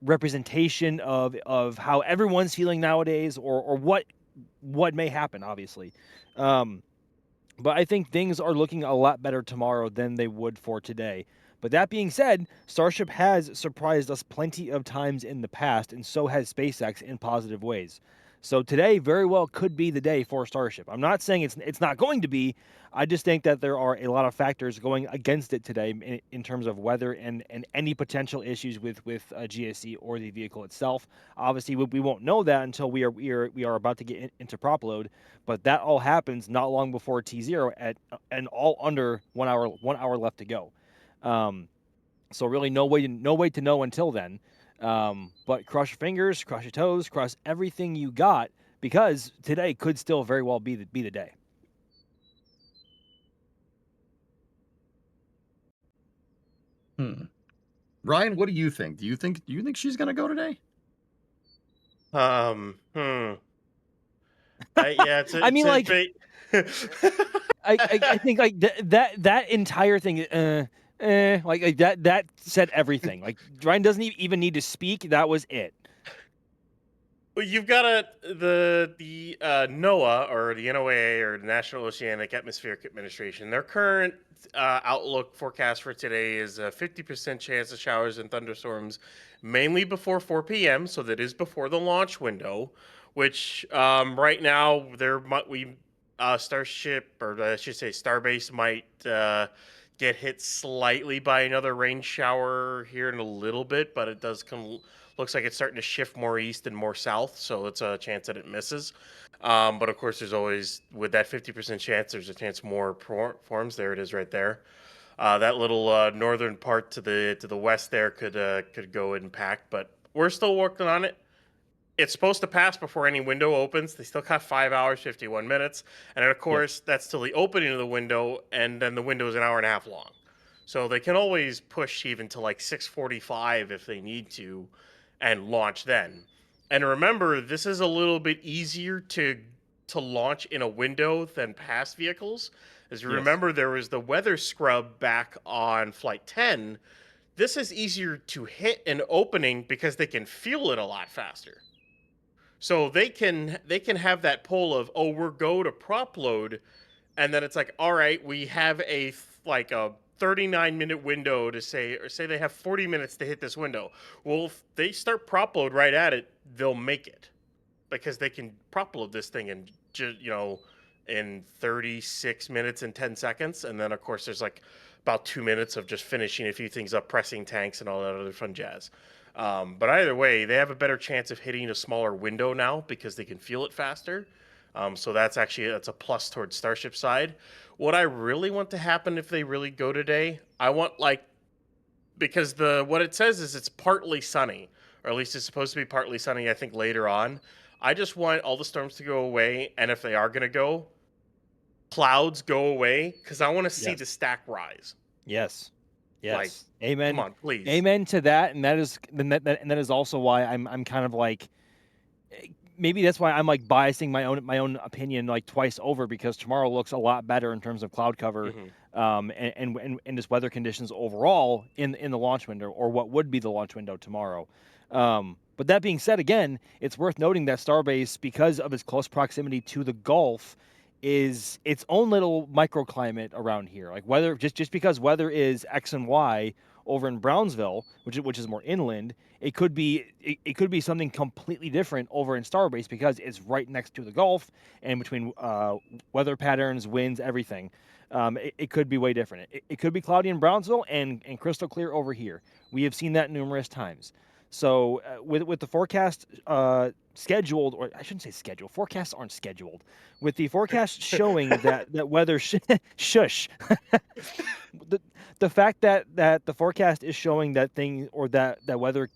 representation of how everyone's feeling nowadays or what may happen, obviously. But I think things are looking a lot better tomorrow than they would for today. But that being said, Starship has surprised us plenty of times in the past, and so has SpaceX in positive ways. So today very well could be the day for Starship. I'm not saying it's not going to be. I just think that there are a lot of factors going against it today in terms of weather and any potential issues with GSC or the vehicle itself. Obviously, we won't know that until we are about to get into prop load. But that all happens not long before T0 and all under 1 hour left to go. So really no way to know until then. But cross your fingers, cross your toes, cross everything you got, because today could still very well be the day. Ryan, what do you think? Do you think she's gonna go today? Yeah, it's a, I mean, like, bait. I think like that entire thing, like that said everything. Like Ryan doesn't even need to speak. That was it. Well, you've got the NOAA, or the NOAA, or the National Oceanic Atmospheric Administration. Their current outlook forecast for today is a 50% chance of showers and thunderstorms, mainly before 4 p.m. So that is before the launch window, which right now Starship, or I should say Starbase, might get hit slightly by another rain shower here in a little bit, but it does come. Looks like it's starting to shift more east and more south, so it's a chance that it misses. But of course, there's always, with that 50% chance, there's a chance more forms. There it is, right there. That little northern part to the west there could go impact, but we're still working on it. It's supposed to pass before any window opens. They still got 5 hours, 51 minutes, and then of course that's till the opening of the window, and then the window is an hour and a half long. So they can always push even to like 6:45 if they need to, and launch then. And remember, this is a little bit easier to launch in a window than past vehicles. As you remember, there was the weather scrub back on Flight 10. This is easier to hit an opening because they can fuel it a lot faster. So they can have that pull of, oh, we're go to prop load, and then it's like, all right, we have a 39-minute window to say, or say they have 40 minutes to hit this window. Well, if they start prop load right at it, they'll make it, because they can prop load this thing in 36 minutes and 10 seconds, and then of course there's like about 2 minutes of just finishing a few things up, pressing tanks and all that other fun jazz. But either way, they have a better chance of hitting a smaller window now because they can feel it faster. So that's a plus towards Starship side. What I really want to happen if they really go today, I want, because what it says is it's partly sunny, or at least it's supposed to be partly sunny, I think, later on. I just want all the storms to go away, and if they are going to go, clouds go away, because I want to see the stack rise. Yes. Yes. Like, Amen. come on, please. Amen to that, and that is also why I'm kind of like, maybe that's why I'm like biasing my own opinion like twice over, because tomorrow looks a lot better in terms of cloud cover, and just weather conditions overall in the launch window, or what would be the launch window tomorrow. But that being said, again, it's worth noting that Starbase, because of its close proximity to the Gulf, is its own little microclimate around here. Like weather, just because weather is X and Y over in Brownsville, which is more inland, it could be something completely different over in Starbase, because it's right next to the Gulf, and between weather patterns, winds, everything. It could be way different. It could be cloudy in Brownsville and crystal clear over here. We have seen that numerous times. So with the forecast scheduled, or I shouldn't say scheduled, forecasts aren't scheduled. With the forecast showing that weather, shush, the fact that the forecast is showing that that weather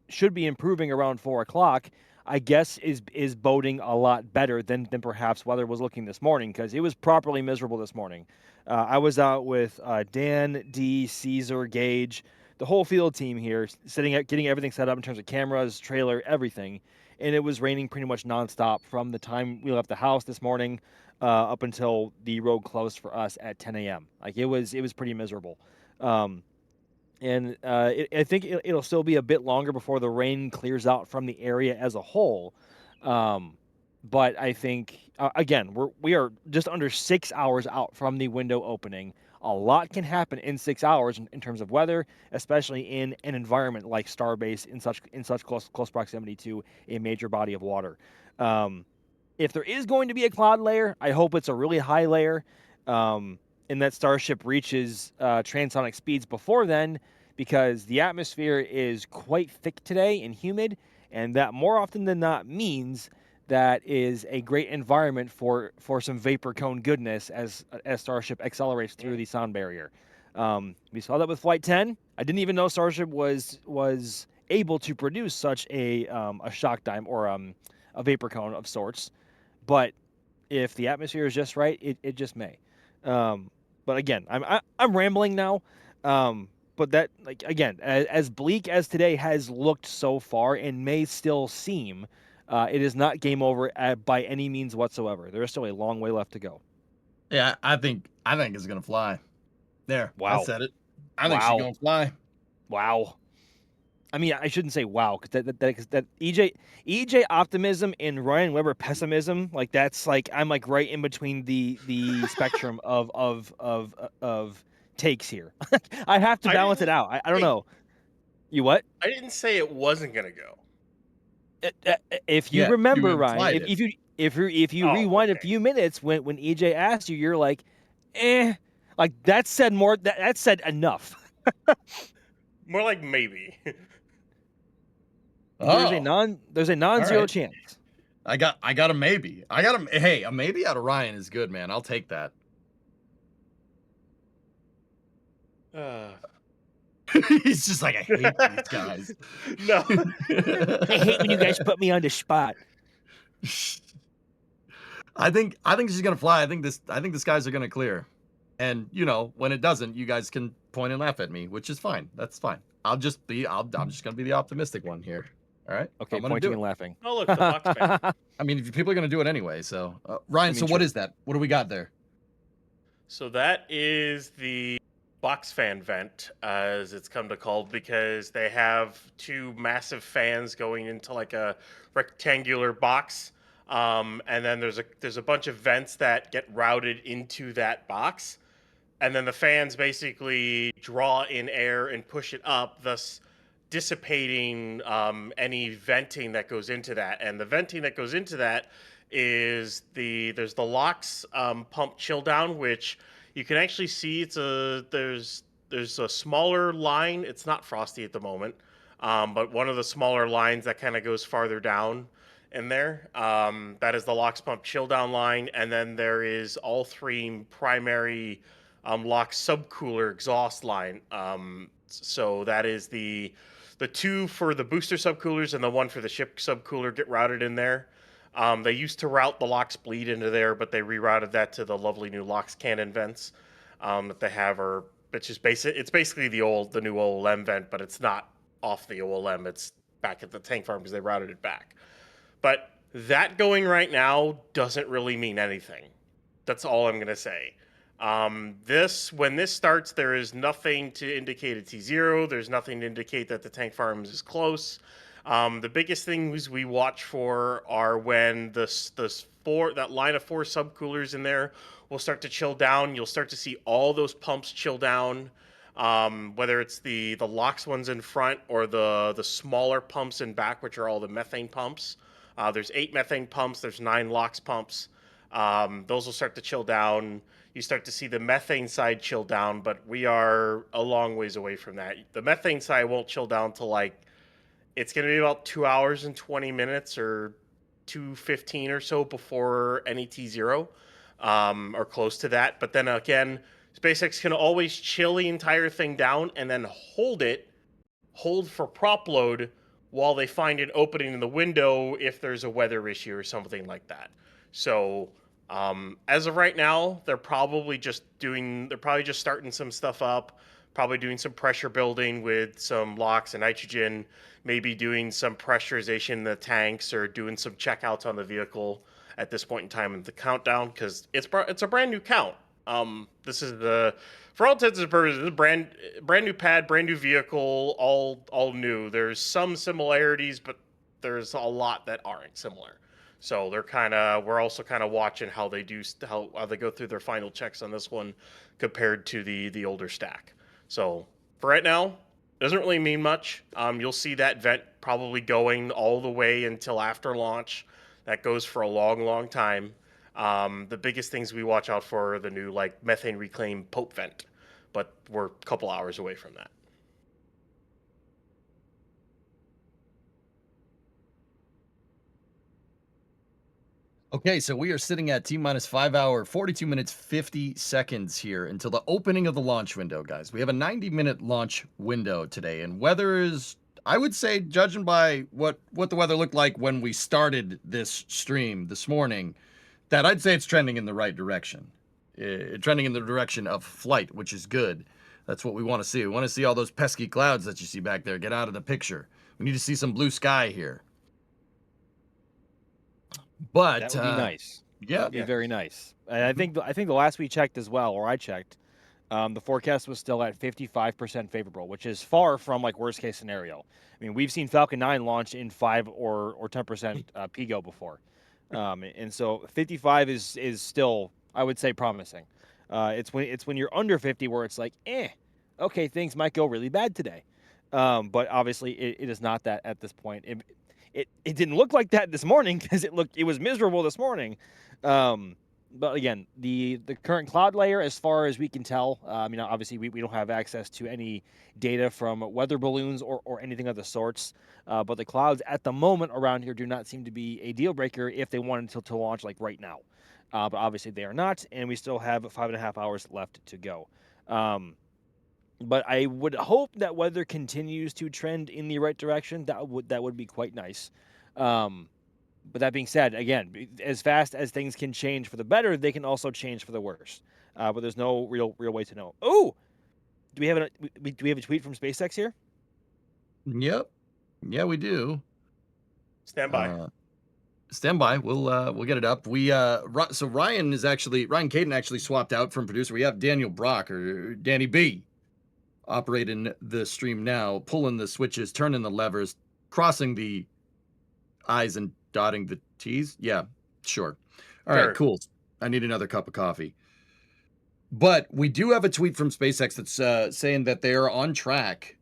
should be improving around 4 o'clock, I guess is boding a lot better than perhaps weather was looking this morning, because it was properly miserable this morning. I was out with Dan, D, Caesar, Gage, the whole field team here, getting everything set up in terms of cameras, trailer, everything, and it was raining pretty much nonstop from the time we left the house this morning up until the road closed for us at 10 a.m. Like it was pretty miserable. And I think it'll still be a bit longer before the rain clears out from the area as a whole. But I think, again, we are just under 6 hours out from the window opening. A lot can happen in 6 hours in terms of weather, especially in an environment like Starbase, in such close proximity to a major body of water. If there is going to be a cloud layer, I hope it's a really high layer, and that Starship reaches transonic speeds before then, because the atmosphere is quite thick today and humid, and that more often than not means that is a great environment for some vapor cone goodness as Starship accelerates through the sound barrier. We saw that with Flight 10. I didn't even know Starship was able to produce such a shock dime, or a vapor cone of sorts. But if the atmosphere is just right, it just may. But again, I'm rambling now. But that, like, again, as bleak as today has looked so far and may still seem, It is not game over by any means whatsoever. There is still a long way left to go. Yeah, I think it's gonna fly. There, I Wow. said it. I think she's gonna fly. Wow. I mean, I shouldn't say wow, because that EJ optimism and Ryan Weber pessimism, like that's like I'm like right in between the spectrum of takes here. I have to balance it out. I don't know. You what? I didn't say it wasn't gonna go. If you Yeah, remember, you Ryan, implied if you Oh, rewind a few minutes when EJ asked you, you're like, like that said more. That said enough. More like maybe. There's a Oh, non-zero right. chance. I got a maybe. Hey, a maybe out of Ryan is good, man. I'll take that. He's just like, I hate these guys. No. I hate when you guys put me on the spot. I think she's gonna fly. I think the skies are gonna clear. And you know, when it doesn't, you guys can point and laugh at me, which is fine. That's fine. I'm just gonna be the optimistic one here. All right. Okay, I'm gonna pointing do and it. laughing. Oh, look, the box fan. I mean, if people are gonna do it anyway. So, Ryan, I mean, so what sure. is that? What do we got there? So that is the box fan vent, as it's come to called, because they have two massive fans going into like a rectangular box, and then there's a bunch of vents that get routed into that box, and then the fans basically draw in air and push it up, thus dissipating any venting that goes into that. And the venting that goes into that is there's the LOX pump chill down, which you can actually see there's a smaller line. It's not frosty at the moment, but one of the smaller lines that kind of goes farther down in there. That is the LOX pump chill down line, and then there is all three primary LOX subcooler exhaust line. So that is the two for the booster subcoolers and the one for the ship subcooler get routed in there. They used to route the LOX bleed into there, but they rerouted that to the lovely new LOX cannon vents that they have. It's basically the new OLM vent, but it's not off the OLM. It's back at the tank farm because they routed it back. But that going right now doesn't really mean anything. That's all I'm gonna say. When this starts, there is nothing to indicate a T0. There's nothing to indicate that the tank farms is close. The biggest things we watch for are when that line of 4 subcoolers in there will start to chill down. You'll start to see all those pumps chill down, whether it's the LOX ones in front or the smaller pumps in back, which are all the methane pumps. There's 8 methane pumps. There's 9 LOX pumps. Those will start to chill down. You start to see the methane side chill down, but we are a long ways away from that. The methane side won't chill down till it's going to be about 2 hours and 20 minutes or 2:15 or so before any T0, or close to that. But then again, SpaceX can always chill the entire thing down and then hold for prop load while they find an opening in the window if there's a weather issue or something like that. So as of right now, they're probably just starting some stuff up, probably doing some pressure building with some LOX and nitrogen, maybe doing some pressurization in the tanks or doing some checkouts on the vehicle at this point in time in the countdown, because it's a brand new count. This is for all intents and purposes, brand new pad, brand new vehicle, all new. There's some similarities, but there's a lot that aren't similar. So we're also kind of watching how they go through their final checks on this one compared to the older stack. So for right now, doesn't really mean much. You'll see that vent probably going all the way until after launch. That goes for a long, long time. The biggest things we watch out for are the new methane reclaim Pope vent, but we're a couple hours away from that. Okay, so we are sitting at T-minus 5 hour, 42 minutes, 50 seconds here until the opening of the launch window, guys. We have a 90-minute launch window today, and weather is, I would say, judging by what the weather looked like when we started this stream this morning, that I'd say it's trending in the right direction. Trending in the direction of flight, which is good. That's what we want to see. We want to see all those pesky clouds that you see back there get out of the picture. We need to see some blue sky here. But That would be nice. yeah, That would be very nice. And I think the last we checked as well, or I checked, the forecast was still at 55% favorable, which is far from like worst case scenario. I mean, we've seen Falcon 9 launch in 5 or 10% PGO before, and so 55 is still, I would say, promising. It's when you're under 50 where it's like, okay, things might go really bad today, but obviously it is not that at this point. It didn't look like that this morning because it was miserable this morning. But again, the current cloud layer, as far as we can tell, I mean, obviously we don't have access to any data from weather balloons or anything of the sorts. But the clouds at the moment around here do not seem to be a deal breaker if they wanted to launch like right now. But obviously they are not, and we still have 5.5 hours left to go. But I would hope that weather continues to trend in the right direction. That would be quite nice. But that being said, again, as fast as things can change for the better, they can also change for the worse. But there's no real way to know. Oh, do we have a tweet from SpaceX here? Yep. Yeah, we do. Stand by. Stand by. We'll get it up. So Ryan Caden actually swapped out from producer. We have Daniel Brock or Danny B operating the stream now, pulling the switches, turning the levers, crossing the I's and dotting the T's. Yeah, sure. All right, cool. I need another cup of coffee. But we do have a tweet from SpaceX that's saying that they are on track.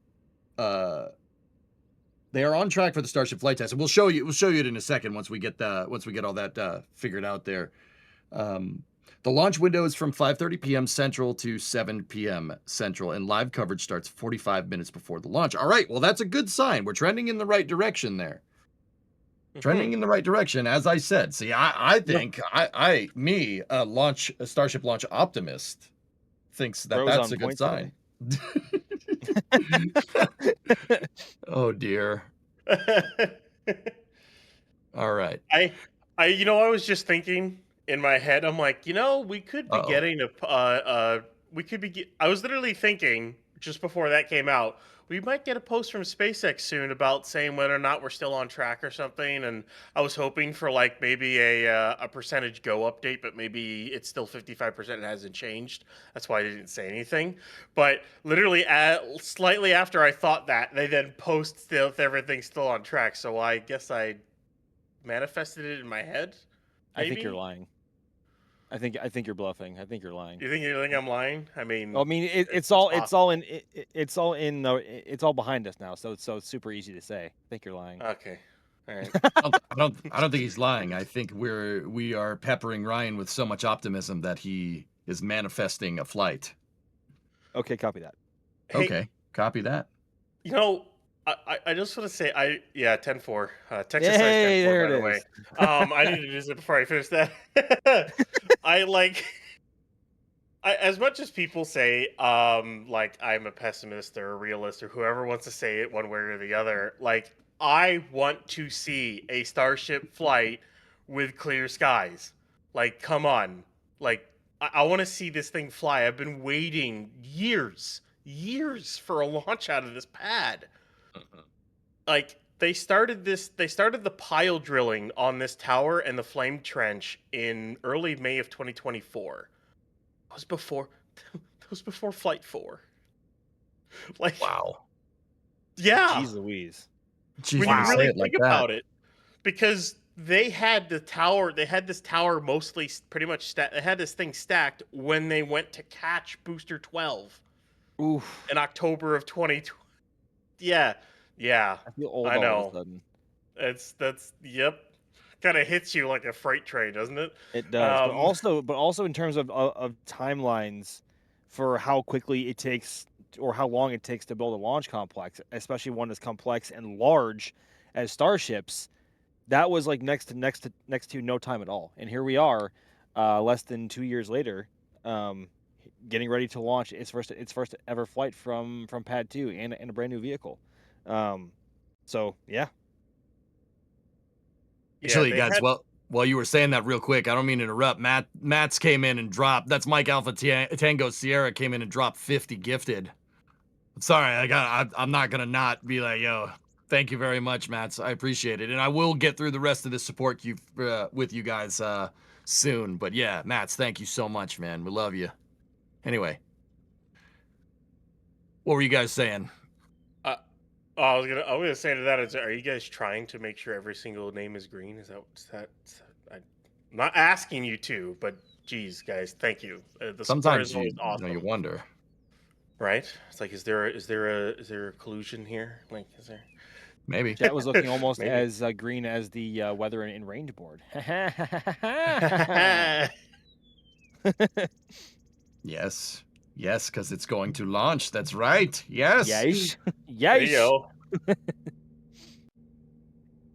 They are on track for the Starship flight test, and we'll show you it in a second once we get all that figured out there. The launch window is from 5:30 p.m. Central to 7 p.m. Central, and live coverage starts 45 minutes before the launch. All right, well, that's a good sign. We're trending in the right direction there. Trending in the right direction, as I said. See, I think a Starship launch optimist thinks that that's a good sign. Oh dear. All right. I was just thinking in my head, I'm like, we could be getting I was literally thinking just before that came out, we might get a post from SpaceX soon about saying whether or not we're still on track or something. And I was hoping for like maybe a percentage go update, but maybe it's still 55%. It hasn't changed. That's why I didn't say anything. But literally slightly after I thought that, they then post still if everything's still on track. So I guess I manifested it in my head. Maybe? I think you're lying. I think you're bluffing. I think you're lying. You think I'm lying? I mean, it's all behind us now, so it's super easy to say. I think you're lying. Okay. All right. I don't think he's lying. I think we are peppering Ryan with so much optimism that he is manifesting a flight. Okay, copy that. Hey, okay, copy that. I just want to say 10-4. Texas size 10-4, there by the way. I need to use it before I finish that. As much as people say like I'm a pessimist or a realist or whoever wants to say it one way or the other, like I want to see a Starship flight with clear skies. Like, come on. Like I want to see this thing fly. I've been waiting years for a launch out of this pad. Like they started the pile drilling on this tower and the flame trench in early May of 2024. That was before Flight 4. Like, wow. Yeah. Jeez Louise. When you really think about it, because they had this tower mostly pretty much they had this thing stacked when they went to catch Booster 12. Oof. In October of 2020. Yeah. I feel old I know. all of a sudden. That's kind of hits you like a freight train, doesn't it? It does. But also in terms of timelines for how quickly it takes or how long it takes to build a launch complex, especially one as complex and large as Starships, that was like next to no time at all. And here we are, less than 2 years later, getting ready to launch its first ever flight from Pad 2 and a brand new vehicle. So yeah. Actually, guys, while you were saying that real quick, I don't mean to interrupt. Matt's came in and dropped. That's Mike Alpha Tango Sierra came in and dropped 50 gifted. Sorry, I'm not gonna not be like, yo, Thank you very much, Mats. I appreciate it, and I will get through the rest of this support queue with you guys soon. But yeah, Mats, thank you so much, man. We love you. Anyway, what were you guys saying? I was gonna say to that is, are you guys trying to make sure every single name is green? Is that I'm not asking you to, but geez, guys, thank you. The support Sometimes is always awesome. you wonder. Right? It's like, is there a collusion here? Like, is there? Maybe. That was looking almost Maybe. as green as the weather in range board. Yes. Yes, because it's going to launch. That's right. Yes. Yeesh. There you Yeesh. go.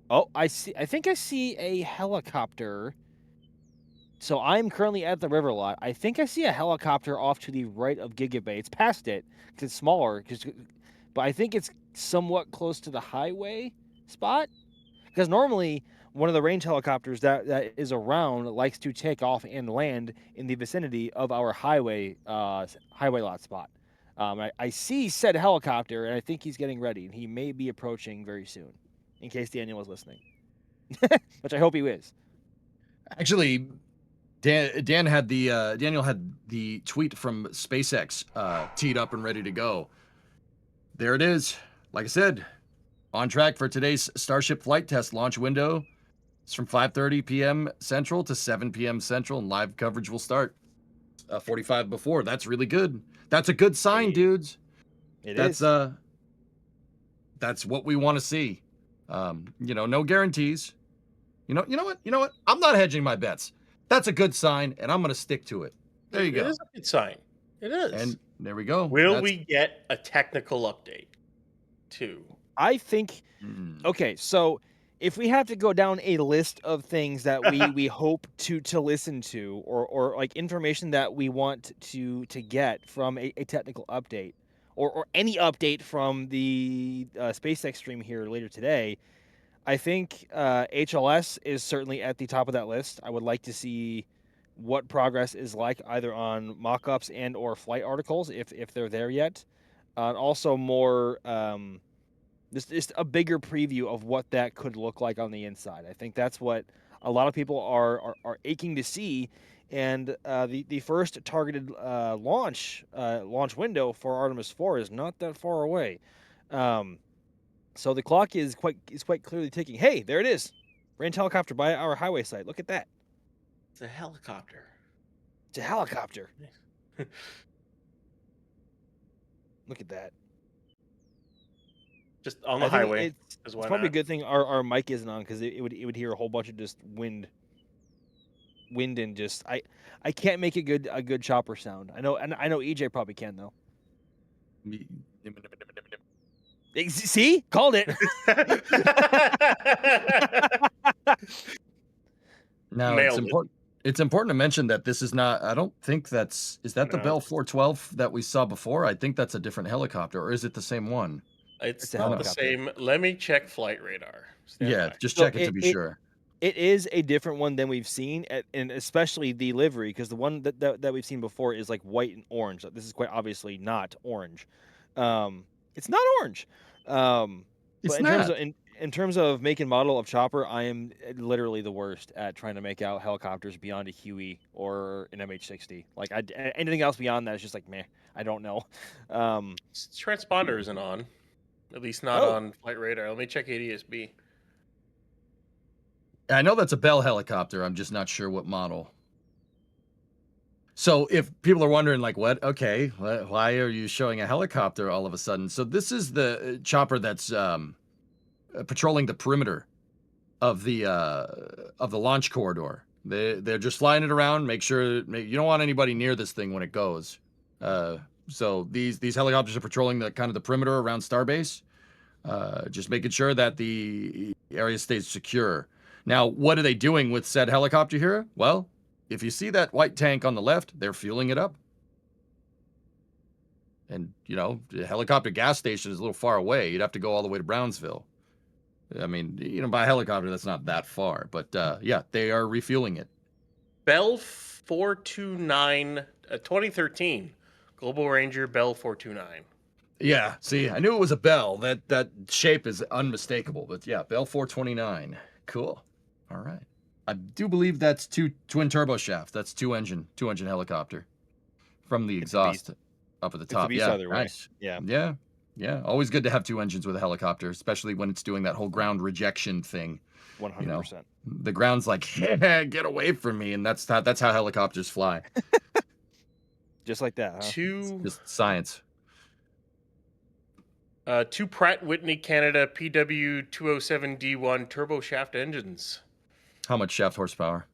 Oh, I think I see a helicopter. So I'm currently at the river lot. I think I see a helicopter off to the right of Gigabay. It's past it because it's smaller. But I think it's somewhat close to the highway spot. Because normally one of the range helicopters that is around likes to take off and land in the vicinity of our highway lot spot. I see said helicopter, and I think he's getting ready, and he may be approaching very soon, in case Daniel was listening, which I hope he is. Actually, Daniel had the tweet from SpaceX teed up and ready to go. There it is. Like I said, on track for today's Starship Flight test launch window. It's from 5:30 p.m. Central to 7 p.m. Central, and live coverage will start 45 before. That's really good. That's a good sign, dudes. That's what we want to see. No guarantees. You know what? I'm not hedging my bets. That's a good sign, and I'm going to stick to it. There you go. It is a good sign. It is. And there we go. Will we get a technical update too? I think. Okay, so if we have to go down a list of things that we hope to listen to, or like information that we want to get from a technical update, or any update from the SpaceX stream here later today, I think HLS is certainly at the top of that list. I would like to see what progress is like either on mock-ups and or flight articles if they're there yet. And also more just a bigger preview of what that could look like on the inside. I think that's what a lot of people are aching to see. And the first targeted launch window for Artemis 4 is not that far away. So the clock is quite clearly ticking. Hey, there it is. Range helicopter by our highway site. Look at that. It's a helicopter. It's a helicopter. Look at that. Just on the highway. It's probably a good thing our mic isn't on, because it would hear a whole bunch of just wind and just I can't make a good chopper sound. I know EJ probably can though. See? Called it. Now it's important to mention that this is not, I don't think is that the Bell 412 that we saw before? I think that's a different helicopter, or is it the same one? It's not the same. Let me check flight radar. Yeah, just check it to be sure. It is a different one than we've seen, and especially the livery, because the one that we've seen before is like white and orange. This is quite obviously not orange. It's not orange. But in terms of make and model of chopper, I am literally the worst at trying to make out helicopters beyond a Huey or an MH-60. Like anything else beyond that is just like meh. I don't know. Transponder isn't on, at least not on flight radar. Let me check ADS-B. I know that's a Bell helicopter. I'm just not sure what model. So if people are wondering, like, what? Okay, why are you showing a helicopter all of a sudden? So this is the chopper that's patrolling the perimeter of the launch corridor. They're just flying it around. Make sure you don't want anybody near this thing when it goes. So these helicopters are patrolling the kind of the perimeter around Starbase, just making sure that the area stays secure. Now, what are they doing with said helicopter here? Well, if you see that white tank on the left, they're fueling it up. And, the helicopter gas station is a little far away. You'd have to go all the way to Brownsville. I mean, by helicopter, that's not that far. But, yeah, they are refueling it. Bell 429, 2013. Global Ranger Bell 429. Yeah, see, I knew it was a Bell. That shape is unmistakable. But yeah, Bell 429. Cool. All right. I do believe that's two twin turbo shafts. That's two engine helicopter from the exhaust up at the It's a top. beast Yeah, either way. nice. Yeah. Yeah. Yeah. Always good to have two engines with a helicopter, especially when it's doing that whole ground rejection thing. 100%. The ground's like, get away from me, and that's how helicopters fly. Just like that, huh? Just science. Two Pratt Whitney Canada PW207D1 turbo shaft engines. How much shaft horsepower?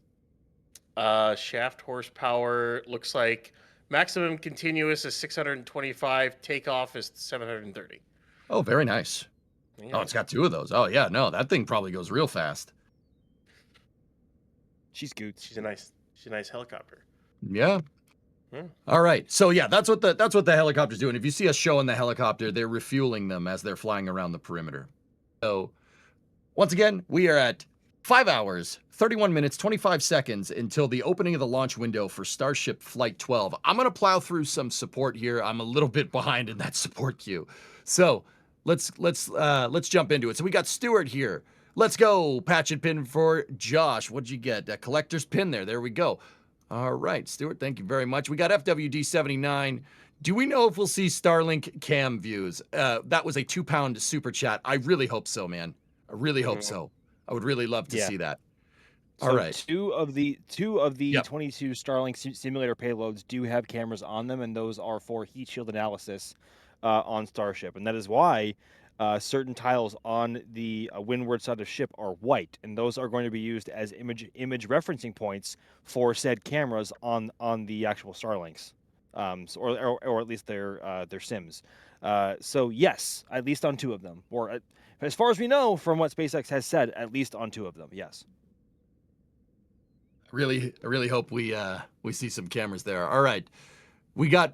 Shaft horsepower looks like maximum continuous is 625, takeoff is 730. Oh, very nice. Yeah. Oh, it's got two of those. Oh yeah, no, that thing probably goes real fast. She's good. She's a nice helicopter. Yeah. Yeah. All right. So yeah, that's what the helicopter's doing. If you see us showing the helicopter, they're refueling them as they're flying around the perimeter. So once again, we are at 5 hours, 31 minutes, 25 seconds until the opening of the launch window for Starship Flight 12. I'm going to plow through some support here. I'm a little bit behind in that support queue. So let's jump into it. So we got Stuart here. Let's go. Patch and pin for Josh. What'd you get? A collector's pin there. There we go. All right, Stuart, thank you very much. We got FWD79. Do we know if we'll see Starlink cam views? That was a £2 super chat. I really hope so, man. I really hope so. I would really love to see that. All right. Two of the 22 Starlink simulator payloads do have cameras on them, and those are for heat shield analysis on Starship. And that is why certain tiles on the windward side of the ship are white, and those are going to be used as image referencing points for said cameras on the actual Starlinks, or at least their sims. So yes, at least on two of them, or as far as we know from what SpaceX has said, at least on two of them. Yes. I really hope we see some cameras there. All right, we got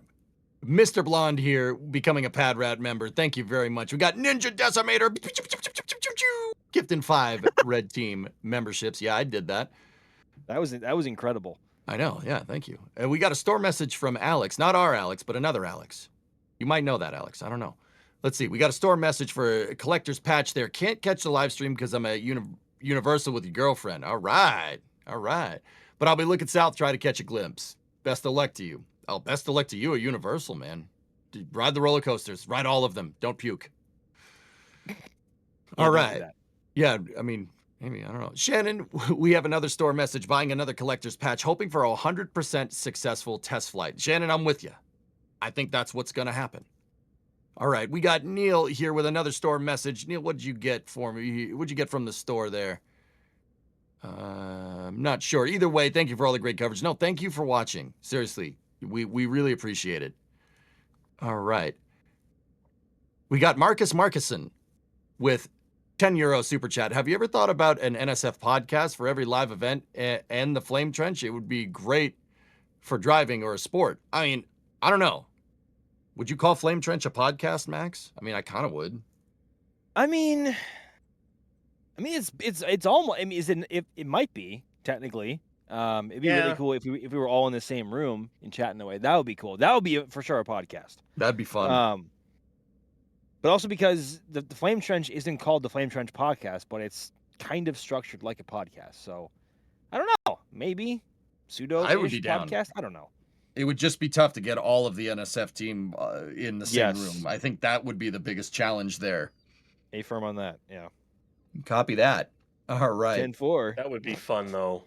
Mr. Blonde here becoming a Pad Rat member. Thank you very much. We got Ninja Decimator gifting 5 red team memberships. Yeah, I did that. That was incredible. I know. Yeah, thank you. And we got a store message from Alex, not our Alex, but another Alex. You might know that Alex. I don't know. Let's see. We got a store message for a collector's patch there. Can't catch the live stream because I'm at Universal with your girlfriend. All right. All right. But I'll be looking south, try to catch a glimpse. Best of luck to you. Oh, best of luck to you at Universal, man. Ride the roller coasters. Ride all of them. Don't puke. All right. Yeah, I mean, maybe, I don't know. Shannon, we have another store message, buying another collector's patch, hoping for a 100% successful test flight. Shannon, I'm with you. I think that's what's going to happen. All right, we got Neil here with another store message. Neil, what did you get for me? What'd you get from the store there? I'm not sure. Either way, thank you for all the great coverage. No, thank you for watching. Seriously, we really appreciate it. All right. We got Marcus Marcuson with €10 super chat. Have you ever thought about an NSF podcast for every live event and the Flame Trench? It would be great for driving or a sport. I mean, I don't know. Would you call Flame Trench a podcast, Max? I mean, I kind of would. I mean, it's almost. I mean, it might be technically. It'd be really cool if we were all in the same room and chatting that way. That would be cool. That would be for sure a podcast. That'd be fun. But also because the Flame Trench isn't called the Flame Trench podcast, but it's kind of structured like a podcast. So I don't know. Maybe pseudo podcast. I don't know. It would just be tough to get all of the NSF team in the same room. I think that would be the biggest challenge there. A firm on that. Yeah. Copy that. All right. 10-4. That would be fun, though.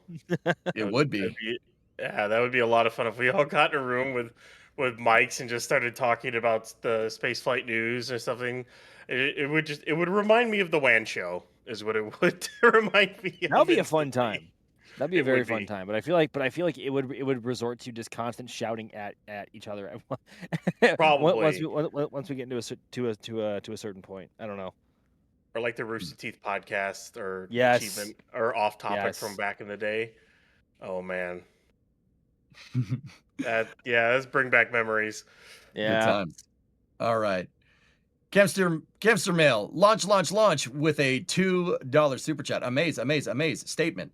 It would be. Yeah, that would be a lot of fun if we all got in a room with mics and just started talking about the spaceflight news or something. It would remind me of the WAN show, is what it would remind me. That would be a fun time. That'd be a very fun time. But I feel like it would resort to just constant shouting at each other. Probably once we get into a certain point. I don't know. Or like the Rooster Teeth podcast or Yes. Achievement or Off Topic Yes. from back in the day. Oh man. Let's bring back memories. Good times. All right. Camster Mail, launch with a $2 super chat. Amaze statement.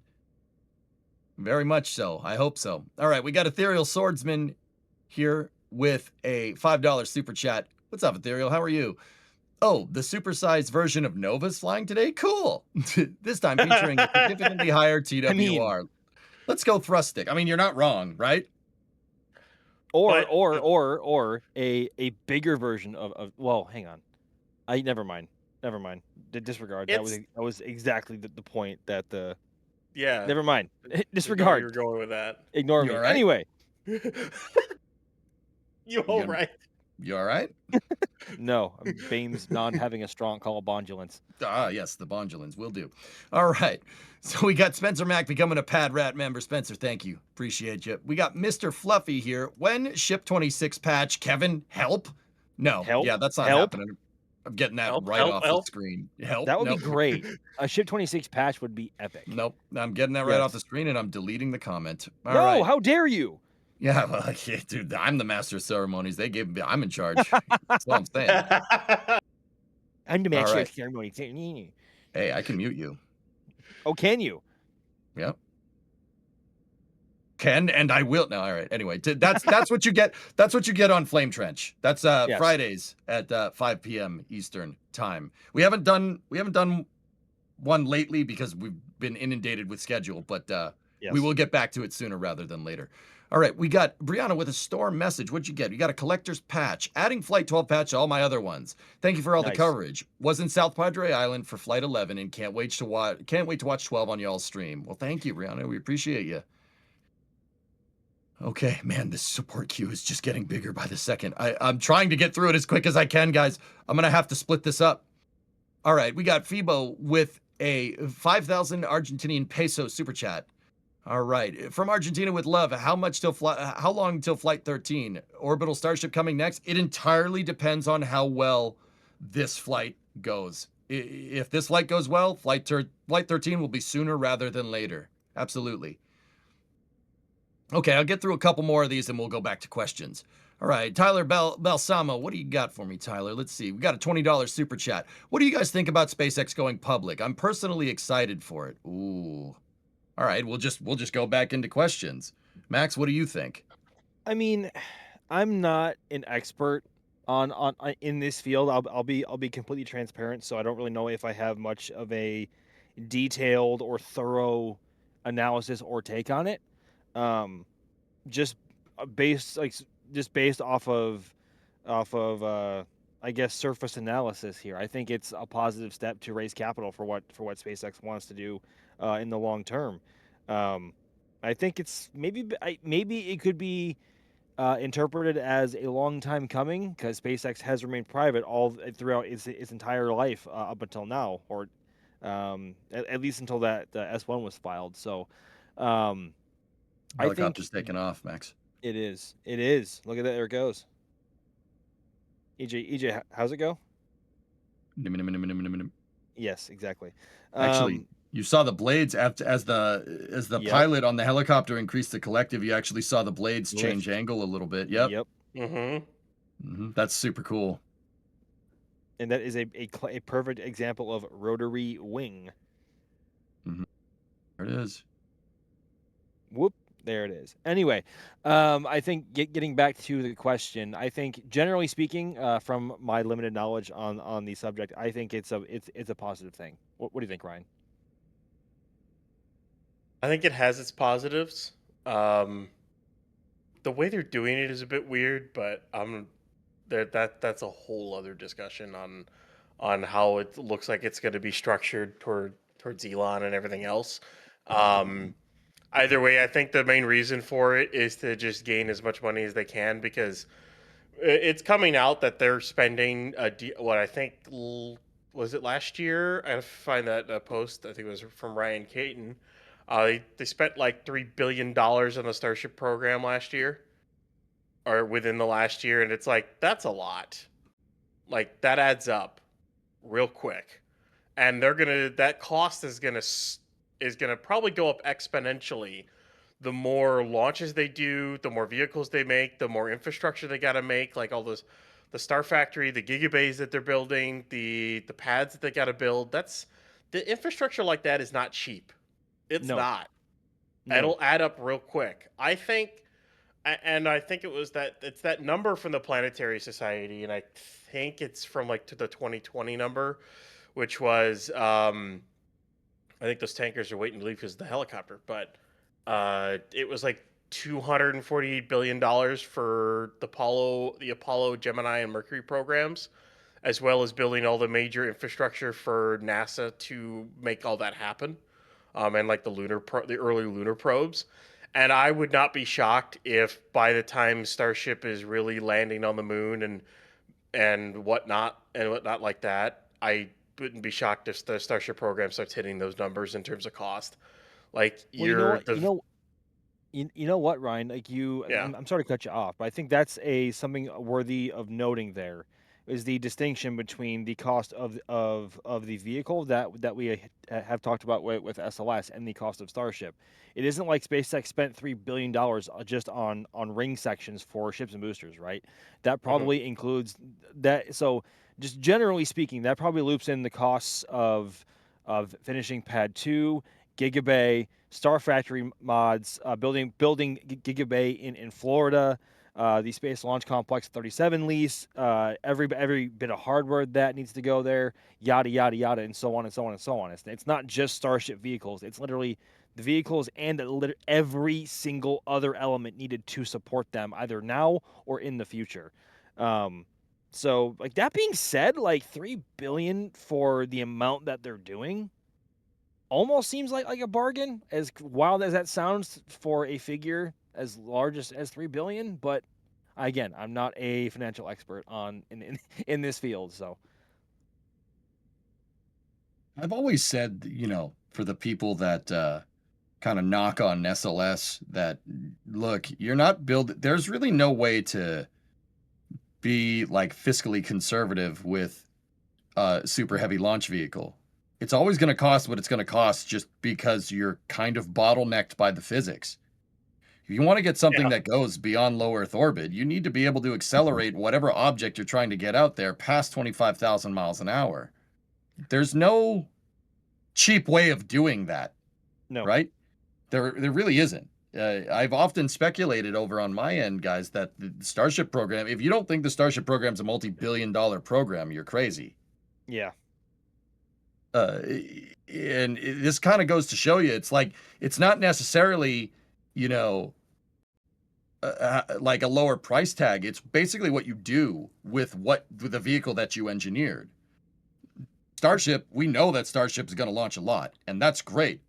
Very much so. I hope so. All right, we got Ethereal Swordsman here with a $5 super chat. What's up, Ethereal? How are you? Oh, the supersized version of Nova's flying today? Cool. This time featuring a significantly higher TWR. Let's go thrust stick. I mean, you're not wrong, right? Or a bigger version of well, hang on. Never mind. Disregard. That was exactly the point that the Yeah. Never mind. I know Disregard. you were going with that. Ignore You me. all right? Anyway. You all right? You all right? No, Bame's not having a strong call of bondulance. Ah, yes, the bondulins will do. All right. So we got Spencer Mack becoming a Pad Rat member. Spencer, thank you. Appreciate you. We got Mr. Fluffy here. When Ship 26 patch, Kevin, help? No. Help? Yeah, that's not Help? happening. I'm getting that Help, right help, off help. the screen. Help? That would Nope. be great. A Ship 26 patch would be epic. Nope. I'm getting that right off the Yes. screen and I'm deleting the comment. All No, right. how dare you? Yeah, well, yeah, dude, I'm the master of ceremonies. They gave me, I'm in charge. That's all I'm saying. I'm the All master right. of ceremony. Hey, I can mute you. Oh, can you? Yep. Can and I will. No, all right. Anyway, that's what you get. That's what you get on Flame Trench. That's Yes. Fridays at 5 p.m. Eastern time. We haven't done one lately because we've been inundated with schedule, but we Yes. will get back to it sooner rather than later. All right, we got Brianna with a storm message. What'd you get? You got a collector's patch. Adding Flight 12 patch to all my other ones. Thank you for all the Nice. coverage. Was in South Padre Island for Flight 11 and can't wait to watch 12 on y'all's stream. Well, thank you, Brianna. We appreciate you. Okay, man, this support queue is just getting bigger by the second. I'm trying to get through it as quick as I can, guys. I'm gonna have to split this up. All right, we got Fibo with a 5,000 Argentinian peso super chat. All right, from Argentina with love. How long till Flight 13? Orbital Starship coming next? It entirely depends on how well this flight goes. If this flight goes well, Flight 13 will be sooner rather than later. Absolutely. Okay, I'll get through a couple more of these and we'll go back to questions. All right, Tyler Balsamo, what do you got for me, Tyler? Let's see. We got a $20 super chat. What do you guys think about SpaceX going public? I'm personally excited for it. Ooh. All right, we'll just go back into questions. Max, what do you think? I mean, I'm not an expert on in this field. I'll be completely transparent, so I don't really know if I have much of a detailed or thorough analysis or take on it. Just based off of I guess surface analysis here. I think it's a positive step to raise capital for what SpaceX wants to do in the long term. I think it's maybe it could be interpreted as a long time coming because SpaceX has remained private all throughout its entire life up until now, or at least until that the S1 was filed. So I think Helicopter's taking off, Max. it is. It is. Look at that. There it goes. EJ, how's it go? Yes, exactly. Actually, you saw the blades as the Yep. pilot on the helicopter increased the collective. You actually saw the blades Lift. change angle a little bit. Yep. Yep. That's super cool. And that is a perfect example of rotary wing. There it is. Whoop. There it is. Anyway, I think getting back to the question, I think generally speaking, from my limited knowledge on the subject, I think it's a positive thing. What do you think, Ryan? I think it has its positives. The way they're doing it is a bit weird, but that's a whole other discussion on how it looks like it's going to be structured towards Elon and everything else. Either way, I think the main reason for it is to just gain as much money as they can because it's coming out that they're spending what I think was it last year? I find that post. I think it was from Ryan Caton. They spent like $3 billion on the Starship program last year, or within the last year, and it's like that's a lot. Like that adds up real quick, and that cost is gonna probably go up exponentially. The more launches they do, the more vehicles they make, the more infrastructure they got to make, like all those, the Star Factory, the gigabays that they're building, the pads that they got to build. The infrastructure like that is not cheap. It's not. No. It'll add up real quick. I think it was it's that number from the Planetary Society, and I think it's from like to the 2020 number, which was I think those tankers are waiting to leave because of the helicopter, but it was like $248 billion for the Apollo, Gemini, and Mercury programs, as well as building all the major infrastructure for NASA to make all that happen, and like the early lunar probes. And I would not be shocked if by the time Starship is really landing on the moon and whatnot like that, I wouldn't be shocked if the Starship program starts hitting those numbers in terms of cost. Like Well, you know you're what? the You know what, Ryan? yeah. I'm sorry to cut you off, but I think that's a something worthy of noting. There is the distinction between the cost of the vehicle that we have talked about with SLS and the cost of Starship. It isn't like SpaceX spent $3 billion just on ring sections for ships and boosters, right? That probably includes that. So, just generally speaking, that probably loops in the costs of finishing Pad 2, Gigabay, Star Factory mods, building Gigabay in Florida, the Space Launch Complex 37 lease, every bit of hardware that needs to go there, yada yada yada, and so on and so on and so on. It's not just Starship vehicles; it's literally the vehicles and every single other element needed to support them, either now or in the future. So, like that being said, like $3 billion for the amount that they're doing almost seems like a bargain, as wild as that sounds for a figure as large as 3 billion. But again, I'm not a financial expert in this field, so I've always said, for the people that kind of knock on SLS, that look, there's really no way to be like fiscally conservative with a super heavy launch vehicle. It's always going to cost what it's going to cost just because you're kind of bottlenecked by the physics. If you want to get something that goes beyond low Earth orbit, you need to be able to accelerate whatever object you're trying to get out there past 25,000 miles an hour. There's no cheap way of doing that. No. Right? There really isn't. I've often speculated over on my end, guys, that the Starship program, if you don't think the Starship program's a multi-billion-dollar program, you're crazy. yeah. And this kind of goes to show you, it's like, it's not necessarily, like a lower price tag. It's basically what you do with the vehicle that you engineered. Starship, we know that Starship is going to launch a lot, and that's great.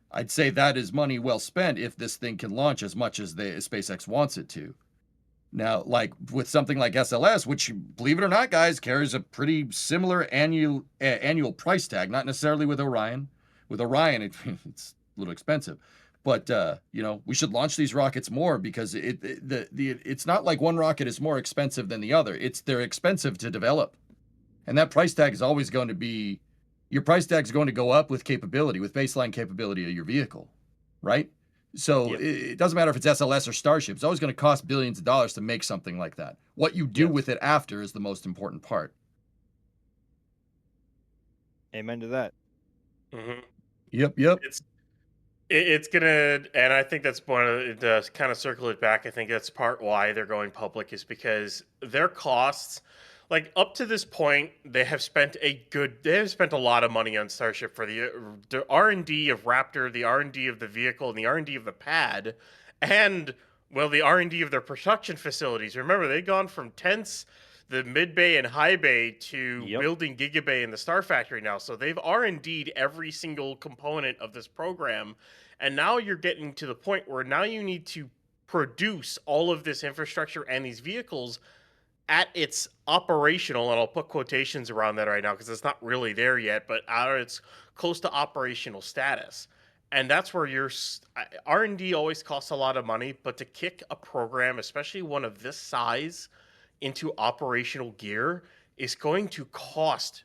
I'd say that is money well spent if this thing can launch as much as SpaceX wants it to. Now, like with something like SLS, which, believe it or not, guys, carries a pretty similar annual price tag, not necessarily with Orion. With Orion, it's a little expensive. But, we should launch these rockets more because it's not like one rocket is more expensive than the other. They're expensive to develop. And that price tag is always going to be, your price tag is going to go up with capability, with baseline capability of your vehicle, right? So it doesn't matter if it's SLS or Starship. It's always going to cost billions of dollars to make something like that. What you do with it after is the most important part. Amen to that. Mm-hmm. Yep. It's gonna, and I think that's one of the kind of circle it back. I think that's part why they're going public is because their costs, like up to this point, they have spent a lot of money on Starship for the R&D of Raptor, the R&D of the vehicle, and the R&D of the pad, and the R&D of their production facilities. Remember, they've gone from tents, the mid bay and high bay, to building Gigabay and the Star Factory now. So they've R&D'd every single component of this program, and now you're getting to the point where now you need to produce all of this infrastructure and these vehicles at its operational, and I'll put quotations around that right now because it's not really there yet, but it's close to operational status. And that's where your R&D always costs a lot of money, but to kick a program, especially one of this size, into operational gear is going to cost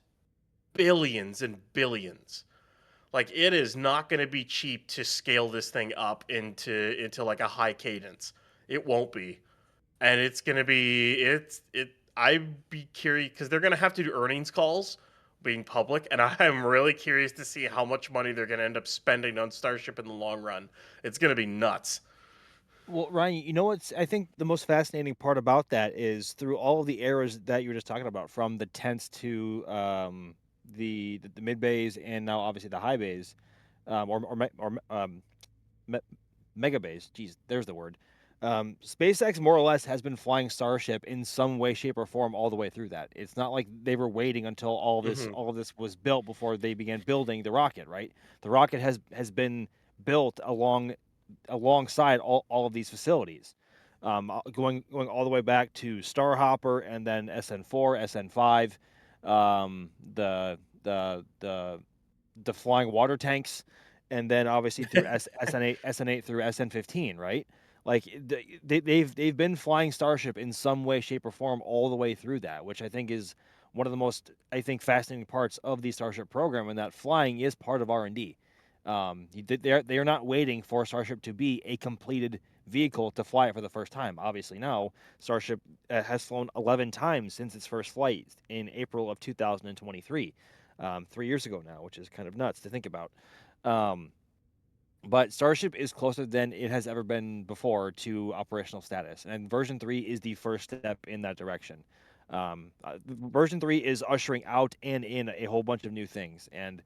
billions and billions. Like, it is not going to be cheap to scale this thing up into like a high cadence. It won't be. And it's going to be, I'd be curious because they're going to have to do earnings calls being public. And I'm really curious to see how much money they're going to end up spending on Starship in the long run. It's going to be nuts. Well, Ryan, you know what's I think the most fascinating part about that is through all of the eras that you were just talking about, from the tents to the mid bays and now obviously the high bays, me- mega bays. Geez, there's the word. SpaceX more or less has been flying Starship in some way, shape, or form all the way through that. It's not like they were waiting until all of this was built before they began building the rocket. Right, the rocket has been built alongside all of these facilities, going all the way back to Starhopper and then SN4, SN5, the flying water tanks, and then obviously through SN8, SN8 through SN15, right? Like they've been flying Starship in some way, shape, or form all the way through that, which I think is one of the most fascinating parts of the Starship program, and that flying is part of R&D. They are not waiting for Starship to be a completed vehicle to fly it for the first time. Obviously, now Starship has flown 11 times since its first flight in April of 2023, 3 years ago now, which is kind of nuts to think about. But Starship is closer than it has ever been before to operational status, and version 3 is the first step in that direction. Version 3 is ushering out and in a whole bunch of new things, and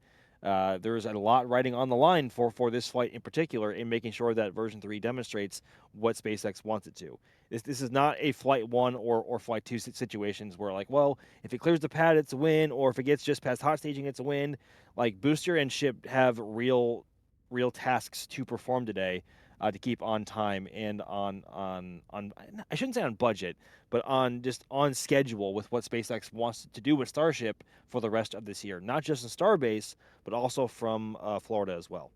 there's a lot riding on the line for this flight in particular, in making sure that version 3 demonstrates what SpaceX wants it to. This is not a flight 1 or flight 2 situations where, like, well, if it clears the pad, it's a win, or if it gets just past hot staging, it's a win. Like, booster and ship have real tasks to perform today, to keep on time and on I shouldn't say on budget, but on schedule with what SpaceX wants to do with Starship for the rest of this year, not just in Starbase, but also from Florida as well.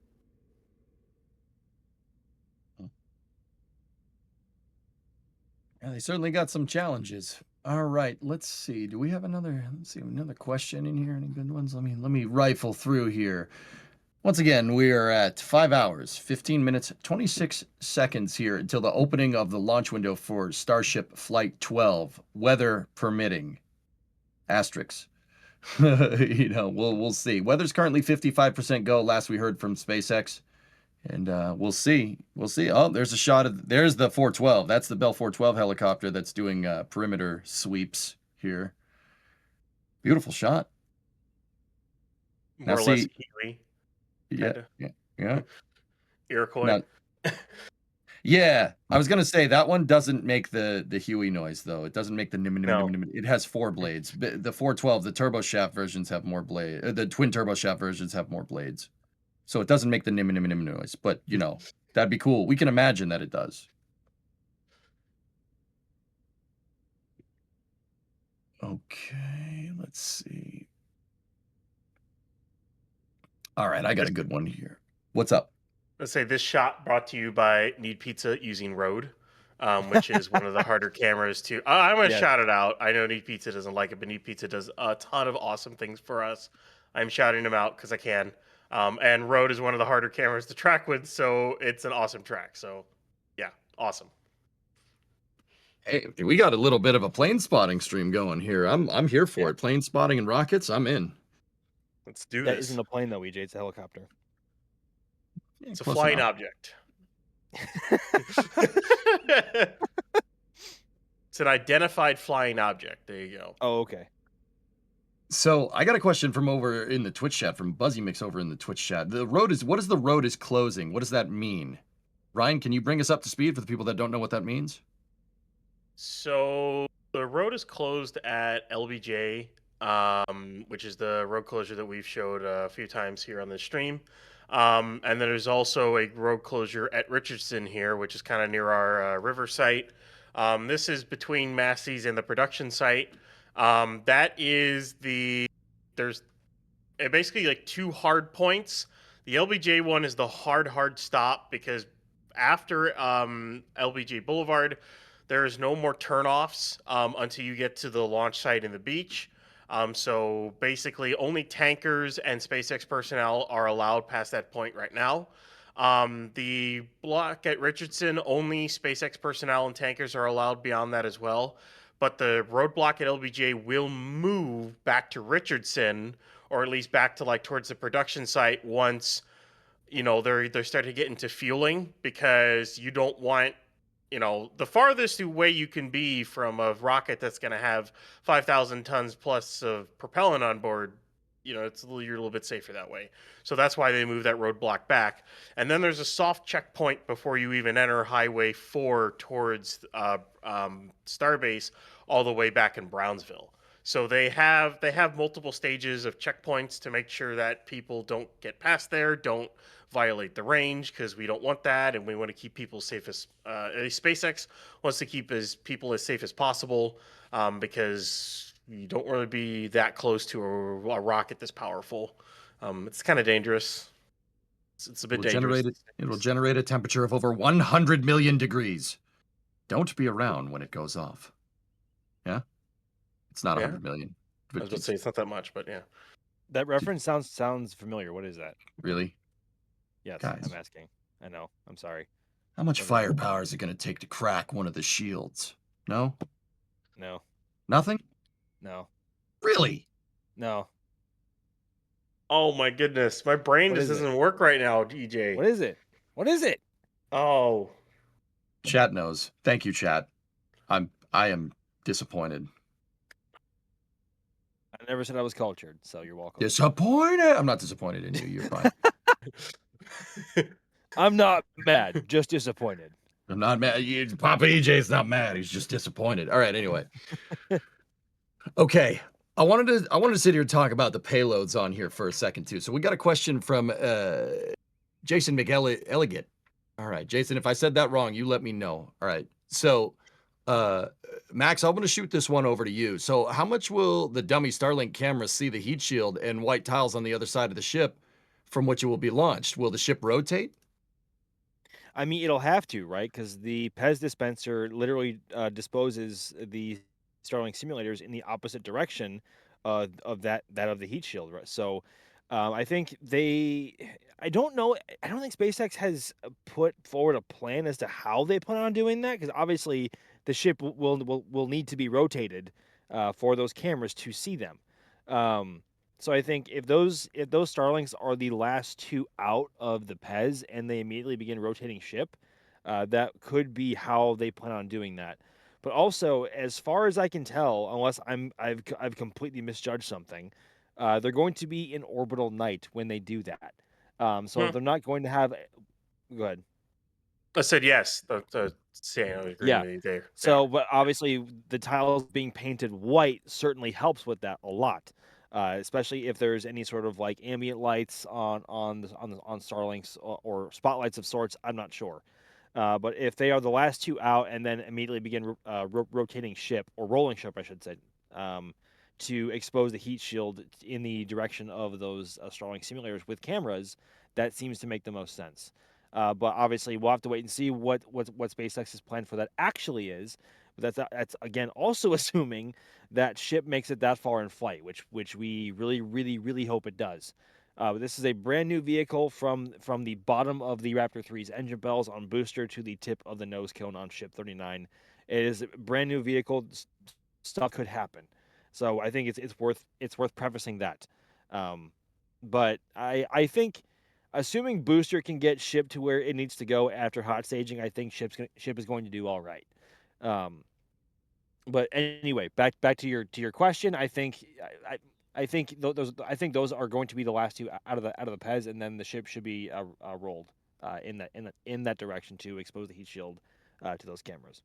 Yeah, they certainly got some challenges. All right, let's see. Do we have another? Let's see, another question in here. Any good ones? Let me rifle through here. Once again, we are at 5 hours, 15 minutes, 26 seconds here until the opening of the launch window for Starship Flight 12, weather permitting. Asterisks. We'll see. Weather's currently 55% go, last we heard from SpaceX. And we'll see. We'll see. Oh, there's a shot of, there's the 412. That's the Bell 412 helicopter that's doing perimeter sweeps here. Beautiful shot. More or less Kiwi. Yeah. Iroquois. Now, yeah, I was gonna say that one doesn't make the Huey noise though. It doesn't make the nim. It has 4 blades. The 412, the turbo shaft versions have more blade. The twin turbo shaft versions have more blades, so it doesn't make the nim noise. But that'd be cool. We can imagine that it does. Okay, let's see. All right, I got a good one here. What's up? Let's say this shot brought to you by Need Pizza using Rode, which is one of the harder cameras to. I'm going to shout it out. I know Need Pizza doesn't like it, but Need Pizza does a ton of awesome things for us. I'm shouting them out because I can. And Rode is one of the harder cameras to track with, so it's an awesome track. So, yeah, awesome. Hey, we got a little bit of a plane spotting stream going here. I'm here for it. Plane spotting and rockets, I'm in. Let's do this. That isn't a plane though, EJ. It's a helicopter. It's a flying object. It's an identified flying object. There you go. Oh, okay. So I got a question from over in the Twitch chat, from Buzzy Mix over in the Twitch chat. What is the road is closing? What does that mean? Ryan, can you bring us up to speed for the people that don't know what that means? So the road is closed at LBJ, which is the road closure that we've showed a few times here on the stream. And then there's also a road closure at Richardson here, which is kind of near our river site. This is between Massey's and the production site. That is there's basically like 2 hard points. The LBJ one is the hard stop, because after LBJ Boulevard, there is no more turnoffs until you get to the launch site and the beach. So basically, only tankers and SpaceX personnel are allowed past that point right now. The block at Richardson, only SpaceX personnel and tankers are allowed beyond that as well. But the roadblock at LBJ will move back to Richardson, or at least back to like towards the production site once they're starting to get into fueling, because you don't want you know, the farthest away you can be from a rocket that's going to have 5,000 tons plus of propellant on board, you know, you're a little bit safer that way. So that's why they moved that roadblock back. And then there's a soft checkpoint before you even enter Highway 4 towards Starbase, all the way back in Brownsville. So they have multiple stages of checkpoints to make sure that people don't get past there, don't violate the range, because we don't want that, and we want to keep people safe as at least SpaceX wants to keep people as safe as possible, because you don't want to be that close to a rocket this powerful. It's kind of dangerous. It's a bit dangerous. It will generate a temperature of over 100 million degrees. Don't be around when it goes off. Yeah? It's not 100 million. I was about to say it's not that much, but yeah. That reference sounds familiar. What is that? Really? Yes, Guys. I'm asking. I know. I'm sorry. How much firepower is it going to take to crack one of the shields? No? No. Nothing? No. Really? No. Oh my goodness, my brain just doesn't work right now, DJ. What is it? What is it? Oh. Chat knows. Thank you, chat. I am disappointed. I never said I was cultured, so you're welcome. Disappointed? I'm not disappointed in you. You're fine. I'm not mad, just disappointed. I'm not mad. Papa EJ's not mad. He's just disappointed. All right. Anyway. Okay. I wanted to sit here and talk about the payloads on here for a second too. So we got a question from Jason McElligott. All right, Jason, if I said that wrong, you let me know. All right. So Max, I'm going to shoot this one over to you. So how much will the dummy Starlink cameras see the heat shield and white tiles on the other side of the ship from which it will be launched? Will the ship rotate? I mean, it'll have to, right? Because the Pez dispenser literally disposes the Starlink simulators in the opposite direction of that of the heat shield. Right? So I think I don't know. I don't think SpaceX has put forward a plan as to how they plan on doing that, because obviously the ship will need to be rotated for those cameras to see them. So I think if those Starlinks are the last two out of the Pez and they immediately begin rotating ship, that could be how they plan on doing that. But also, as far as I can tell, unless I've completely misjudged something, they're going to be in orbital night when they do that. So they're not going to have. Go ahead. I said yes. I agree with you there. So, but obviously, the tiles being painted white certainly helps with that a lot. Especially if there's any sort of like ambient lights on Starlinks or spotlights of sorts. I'm not sure. But if they are the last two out and then immediately begin rotating ship, or rolling ship, I should say, to expose the heat shield in the direction of those Starlink simulators with cameras, that seems to make the most sense. But obviously, we'll have to wait and see what SpaceX's plan for that actually is. But that's again also assuming that ship makes it that far in flight, which we really hope it does. This is a brand new vehicle from the bottom of the Raptor 3's engine bells on booster to the tip of the nose cone on ship 39. It is a brand new vehicle. Stuff could happen, so I think it's worth prefacing that. But I think, assuming booster can get ship to where it needs to go after hot staging, I think ship is going to do all right. But anyway, back to your question. I think those are going to be the last two out of the Pez, and then the ship should be rolled in that direction to expose the heat shield to those cameras.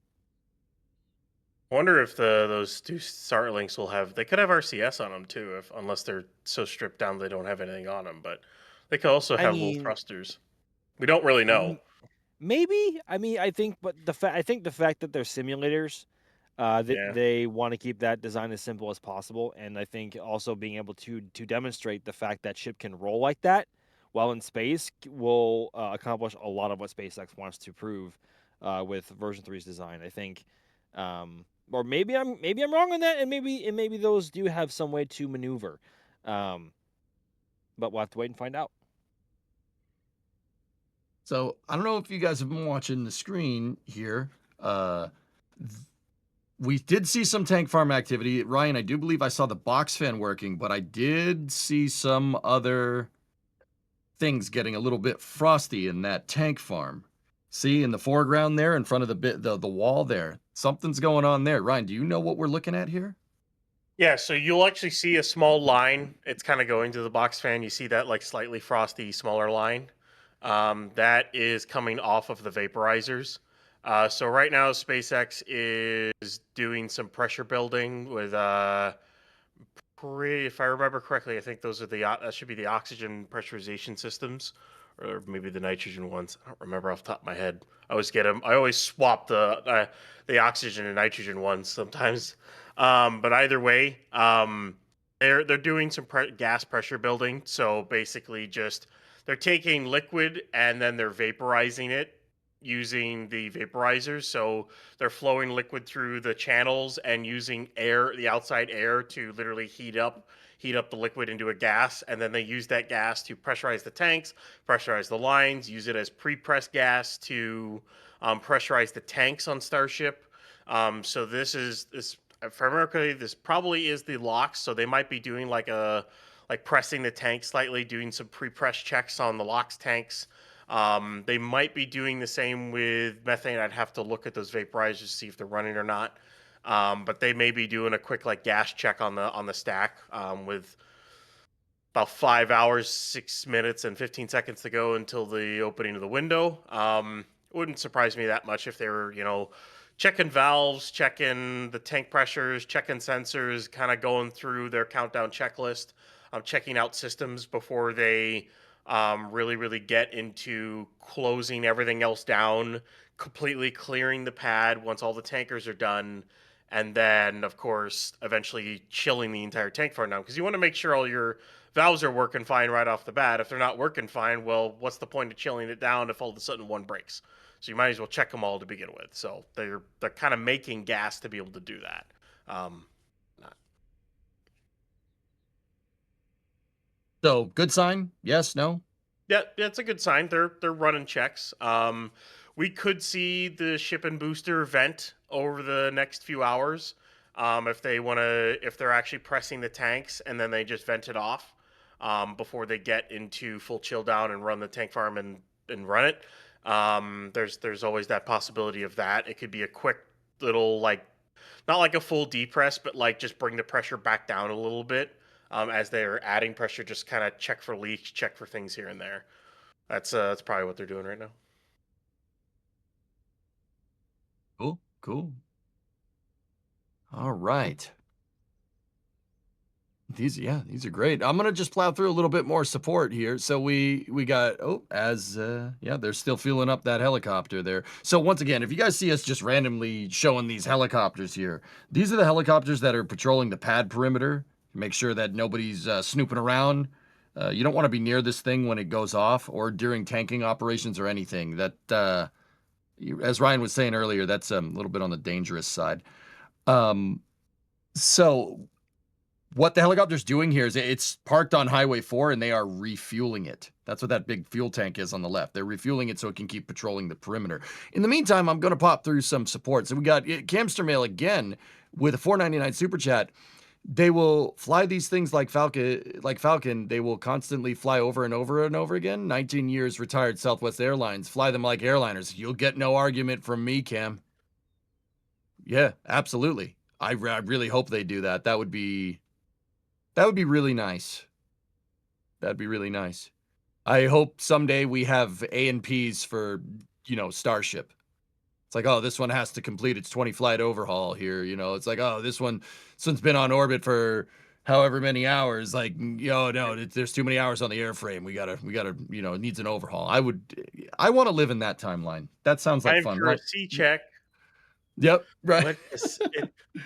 I wonder if those two Starlinks could have RCS on them too, unless they're so stripped down they don't have anything on them. But they could also have little thrusters. We don't really know. Maybe. I mean, I think the fact that they're simulators, they want to keep that design as simple as possible, and I think also being able to demonstrate the fact that ship can roll like that while in space will accomplish a lot of what SpaceX wants to prove with version 3's design. I think, or maybe I'm wrong on that, and maybe those do have some way to maneuver, but we'll have to wait and find out. So I don't know if you guys have been watching the screen here. We did see some tank farm activity. Ryan, I do believe I saw the box fan working, but I did see some other things getting a little bit frosty in that tank farm. See in the foreground there in front of the wall there. Something's going on there. Ryan, do you know what we're looking at here? Yeah, so you'll actually see a small line. It's kind of going to the box fan. You see that like slightly frosty, smaller line. That is coming off of the vaporizers. So right now, SpaceX is doing some pressure building with if I remember correctly, I think those are that should be the oxygen pressurization systems, or maybe the nitrogen ones. I don't remember off the top of my head. I always get them. I always swap the oxygen and nitrogen ones sometimes. But either way, they're doing some gas pressure building. So basically, just they're taking liquid and then they're vaporizing it using the vaporizers. So they're flowing liquid through the channels and using air, the outside air, to literally heat up the liquid into a gas, and then they use that gas to pressurize the tanks, pressurize the lines, use it as pre-pressed gas to pressurize the tanks on Starship. So this, if I remember correctly, this probably is the LOX. So they might be doing like pressing the tank slightly, doing some pre-press checks on the LOX tanks. They might be doing the same with methane. I'd have to look at those vaporizers to see if they're running or not. But they may be doing a quick like gas check on the stack with about 5 hours, 6 minutes, and 15 seconds to go until the opening of the window. It wouldn't surprise me that much if they were, checking valves, checking the tank pressures, checking sensors, kind of going through their countdown checklist, checking out systems before they really get into closing everything else down, completely clearing the pad once all the tankers are done, and then, of course, eventually chilling the entire tank farm down. Because you want to make sure all your valves are working fine right off the bat. If they're not working fine, well, what's the point of chilling it down if all of a sudden one breaks? So you might as well check them all to begin with. So they're kind of making gas to be able to do that. So good sign? Yes, no? Yeah, it's a good sign. They're running checks. We could see the ship and booster vent over the next few hours, if they're actually pressing the tanks and then they just vent it off before they get into full chill down and run the tank farm and run it. There's always that possibility of that. It could be a quick little not like a full depress, but like just bring the pressure back down a little bit. As they're adding pressure, just kind of check for leaks, check for things here and there. That's probably what they're doing right now. Cool. All right. These are great. I'm gonna just plow through a little bit more support here. So we got they're still fueling up that helicopter there. So once again, if you guys see us just randomly showing these helicopters here, these are the helicopters that are patrolling the pad perimeter. Make sure that nobody's snooping around. You don't want to be near this thing when it goes off or during tanking operations or anything. That, as Ryan was saying earlier, that's a little bit on the dangerous side. So what the helicopter's doing here is it's parked on Highway 4 and they are refueling it. That's what that big fuel tank is on the left. They're refueling it so it can keep patrolling the perimeter. In the meantime, I'm going to pop through some support. So we got Camster Mail again with a $4.99 super chat. They will fly these things like Falcon. They will constantly fly over and over and over again. 19 years retired Southwest Airlines. Fly them like airliners. You'll get no argument from me, Cam. Yeah, absolutely. I really hope they do that. That would be really nice. That'd be really nice. I hope someday we have A&Ps for, Starship. It's like, oh, this one has to complete its 20 flight overhaul here. It's like, oh, this one's been on orbit for however many hours. Like, no, there's too many hours on the airframe. We gotta, it needs an overhaul. I want to live in that timeline. That sounds like fun. For a C check. Yep. Right.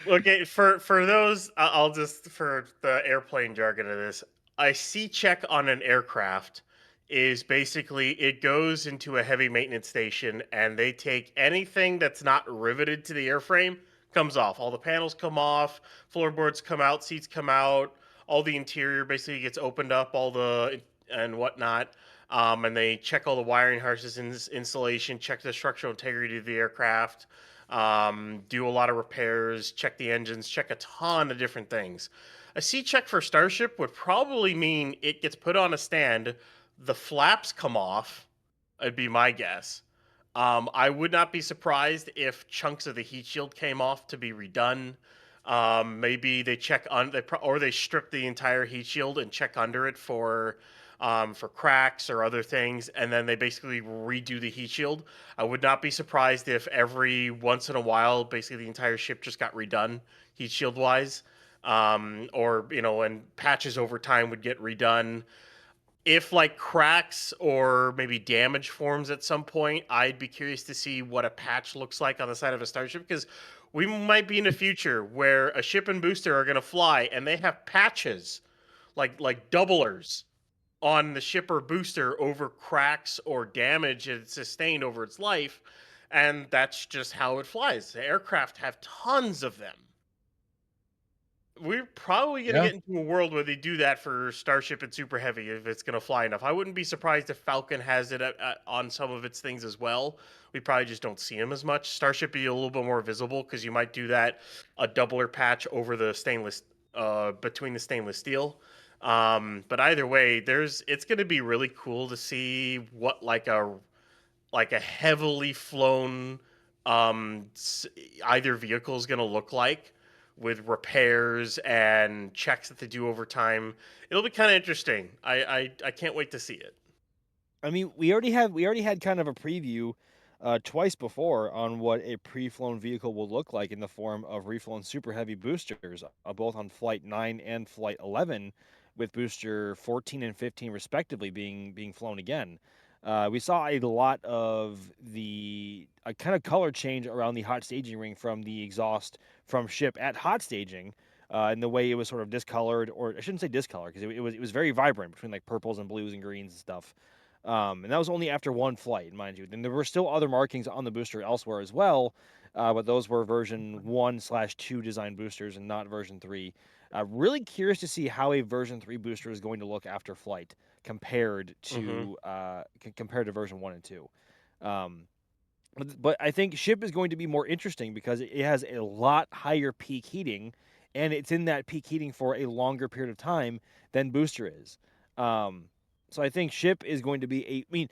Okay. For those, I'll just, for the airplane jargon of this, a C check on an aircraft is basically it goes into a heavy maintenance station and they take anything that's not riveted to the airframe, comes off. All the panels come off, floorboards come out, seats come out, all the interior basically gets opened up, and whatnot. And they check all the wiring harnesses in installation, check the structural integrity of the aircraft, do a lot of repairs, check the engines, check a ton of different things. A C check for Starship would probably mean it gets put on a stand, the flaps come off, it'd be my guess. I would not be surprised if chunks of the heat shield came off to be redone. Maybe they check on or they strip the entire heat shield and check under it for cracks or other things, and then they basically redo the heat shield. I would not be surprised if every once in a while, basically the entire ship just got redone heat shield wise, or and patches over time would get redone. If like cracks or maybe damage forms at some point, I'd be curious to see what a patch looks like on the side of a starship, because we might be in a future where a ship and booster are going to fly and they have patches like doublers on the ship or booster over cracks or damage it's sustained over its life, and that's just how it flies. The aircraft have tons of them. We're probably going to Yeah. get into a world where they do that for Starship and Super Heavy if it's going to fly enough. I wouldn't be surprised if Falcon has it on some of its things as well. We probably just don't see them as much. Starship be a little bit more visible because you might do that a doubler patch over the stainless between the stainless steel. But either way, it's going to be really cool to see what like a heavily flown either vehicle is going to look like, with repairs and checks that they do over time. It'll be kind of interesting. I can't wait to see it. I mean, we already had kind of a preview twice before on what a pre-flown vehicle will look like in the form of reflown super heavy boosters, both on Flight 9 and Flight 11, with booster 14 and 15 respectively being flown again. We saw a lot of the kind of color change around the hot staging ring from the exhaust from ship at hot staging, and the way it was sort of discolored, or I shouldn't say discolored, because it was very vibrant between like purples and blues and greens and stuff. And that was only after one flight, mind you. Then there were still other markings on the booster elsewhere as well, but those were version 1/2 design boosters and not version 3. Really curious to see how a version 3 booster is going to look after flight compared to compared to version 1 and 2. But I think ship is going to be more interesting because it has a lot higher peak heating, and it's in that peak heating for a longer period of time than booster is. So I think ship is going to be I mean,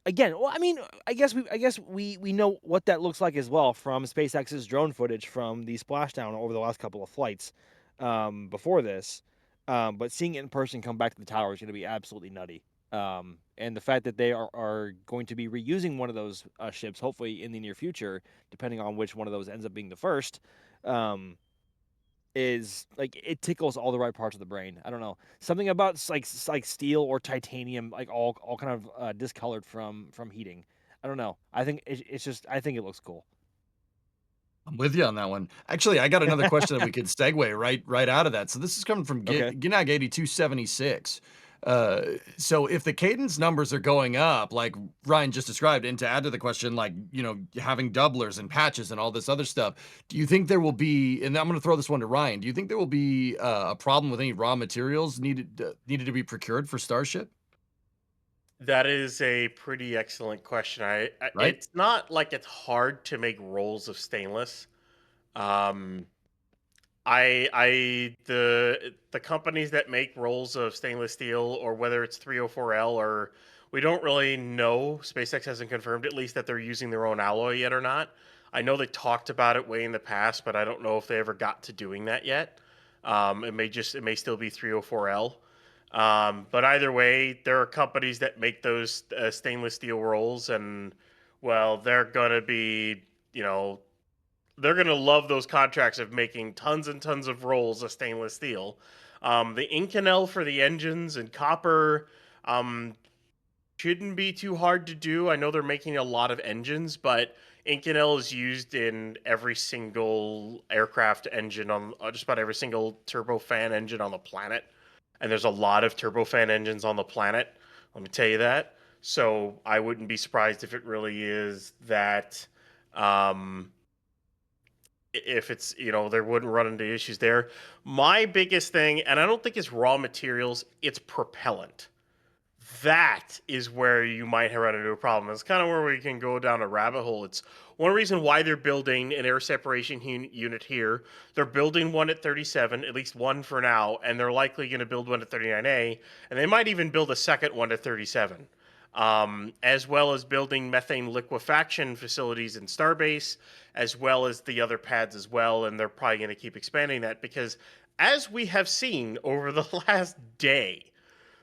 again, well, I mean, I guess we know what that looks like as well from SpaceX's drone footage from the splashdown over the last couple of flights before this. But seeing it in person come back to the tower is going to be absolutely nutty. And the fact that they are going to be reusing one of those ships, hopefully in the near future, depending on which one of those ends up being the first, is like it tickles all the right parts of the brain. I don't know, something about like steel or titanium, like all kind of discolored from heating. I don't know. I think it's just I think it looks cool. I'm with you on that one. Actually, I got another question that we could segue right out of that. So this is coming from Ginag 8276. So if the cadence numbers are going up, like Ryan just described, and to add to the question, like, having doublers and patches and all this other stuff, do you think there will be, and I'm going to throw this one to Ryan, do you think there will be a problem with any raw materials needed to be procured for Starship? That is a pretty excellent question. Right? It's not like it's hard to make rolls of stainless. Um, the companies that make rolls of stainless steel, or whether it's 304L, or we don't really know. SpaceX hasn't confirmed at least that they're using their own alloy yet or not. I know they talked about it way in the past, but I don't know if they ever got to doing that yet. It may still be 304L. But either way, there are companies that make those stainless steel rolls, and well, they're gonna be, they're gonna love those contracts of making tons and tons of rolls of stainless steel. The Inconel for the engines and copper shouldn't be too hard to do. I know they're making a lot of engines, but Inconel is used in every single aircraft engine on just about every single turbofan engine on the planet. And there's a lot of turbofan engines on the planet. Let me tell you that. So I wouldn't be surprised if it really is that. If it's, they wouldn't run into issues there. My biggest thing, and I don't think it's raw materials, it's propellant. That is where you might run into a problem. It's kind of where we can go down a rabbit hole. It's one reason why they're building an air separation unit here. They're building one at 37, at least one for now, and they're likely going to build one at 39A, and they might even build a second one at 37. as well as building methane liquefaction facilities in Starbase, as well as the other pads as well. And they're probably going to keep expanding that because, as we have seen over the last day,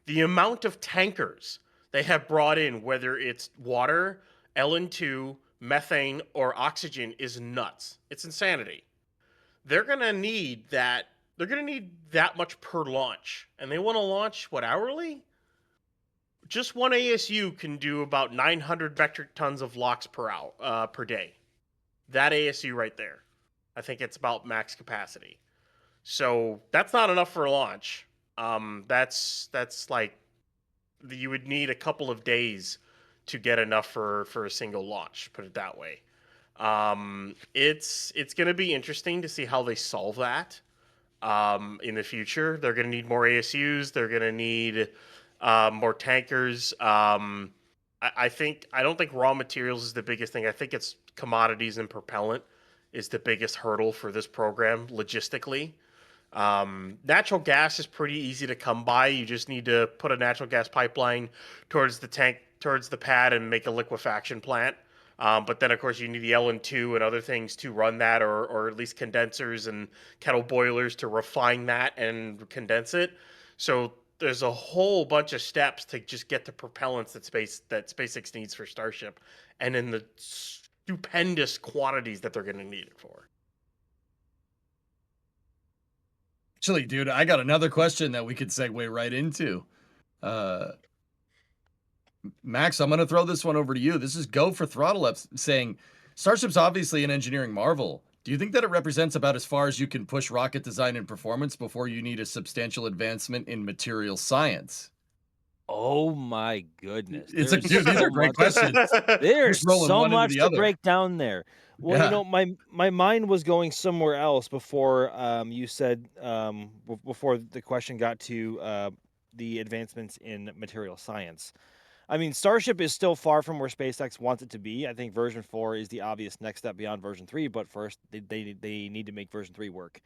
the amount of tankers they have brought in, whether it's water, LN2, methane, or oxygen, is nuts. It's insanity. They're going to need that. They're going to need that much per launch. And they want to launch, what, hourly? Just one ASU can do about 900 metric tons of LOX per day. That ASU right there. I think it's about max capacity. So that's not enough for a launch. That's like you would need a couple of days to get enough for a single launch. Put it that way. It's going to be interesting to see how they solve that in the future. They're going to need more ASUs. They're going to need more tankers. I don't think raw materials is the biggest thing. I think it's commodities and propellant is the biggest hurdle for this program logistically. Natural gas is pretty easy to come by. You just need to put a natural gas pipeline towards the pad and make a liquefaction plant. But then, of course, you need the LN2 and other things to run that, or at least condensers and kettle boilers to refine that and condense it. So there's a whole bunch of steps to just get the propellants that SpaceX needs for Starship, and in the stupendous quantities that they're going to need it for. Actually, dude, I got another question that we could segue right into. Max, I'm going to throw this one over to you. This is Go for Throttle Up saying, Starship's obviously an engineering marvel. Do you think that it represents about as far as you can push rocket design and performance before you need a substantial advancement in material science? Oh my goodness. These There's are so great much, questions. there's Just rolling so one into much the to other. break down there. Well, you Yeah. know, my mind was going somewhere else before you said before the question got to the advancements in material science. I mean, Starship is still far from where SpaceX wants it to be. I think version 4 is the obvious next step beyond version 3, but first they need to make version 3 work.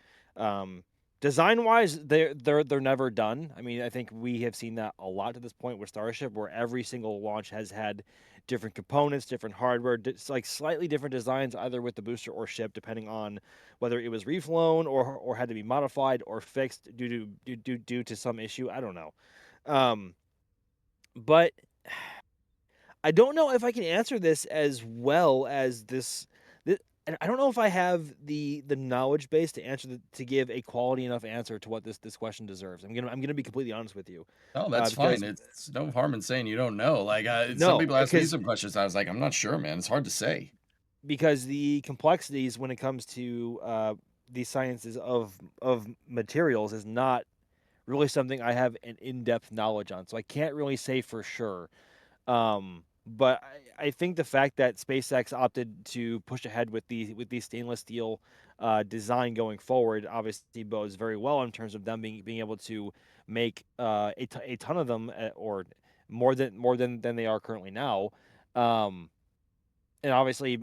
Design wise, they're never done. I mean, I think we have seen that a lot to this point with Starship, where every single launch has had different components, different hardware, like slightly different designs, either with the booster or ship, depending on whether it was reflown or had to be modified or fixed due to some issue. I don't know. But I don't know if I can answer this as well as this. And I don't know if I have the knowledge base to to give a quality enough answer to what this question deserves. I'm gonna be completely honest with you. Oh, that's Because fine. It's no harm in saying you don't know. Like some no, people ask me because some questions. I was like, I'm not sure, man. It's hard to say. because the complexities when it comes to the sciences of materials is not really something I have an in-depth knowledge on. So I can't really say for sure. But I think the fact that SpaceX opted to push ahead with the stainless steel design going forward obviously bodes very well in terms of them being able to make a ton of them, or more than they are currently now. And obviously,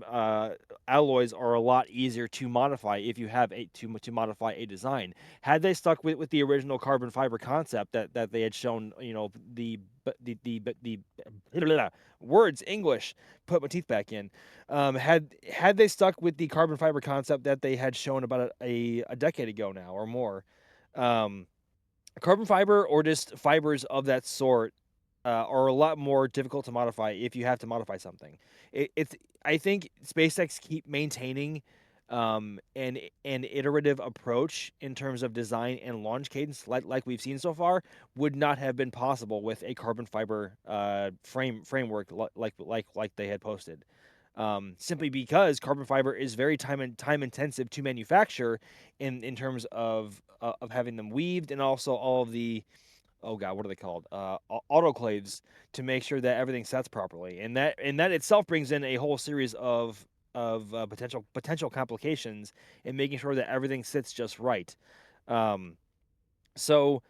alloys are a lot easier to modify if you have to modify a design. Had they stuck with the original carbon fiber concept that they had shown, you know, the words English, put my teeth back in. Had they stuck with the carbon fiber concept that they had shown about a decade ago now or more, carbon fiber or just fibers of that sort are a lot more difficult to modify if you have to modify something. It's I think SpaceX keep maintaining an iterative approach in terms of design and launch cadence, like we've seen so far, would not have been possible with a carbon fiber framework like they had posted. Simply because carbon fiber is very time intensive to manufacture in terms of having them weaved, and also all of the, oh god, what are they called? Autoclaves, to make sure that everything sets properly, and that itself brings in a whole series of potential complications in making sure that everything sits just right. So,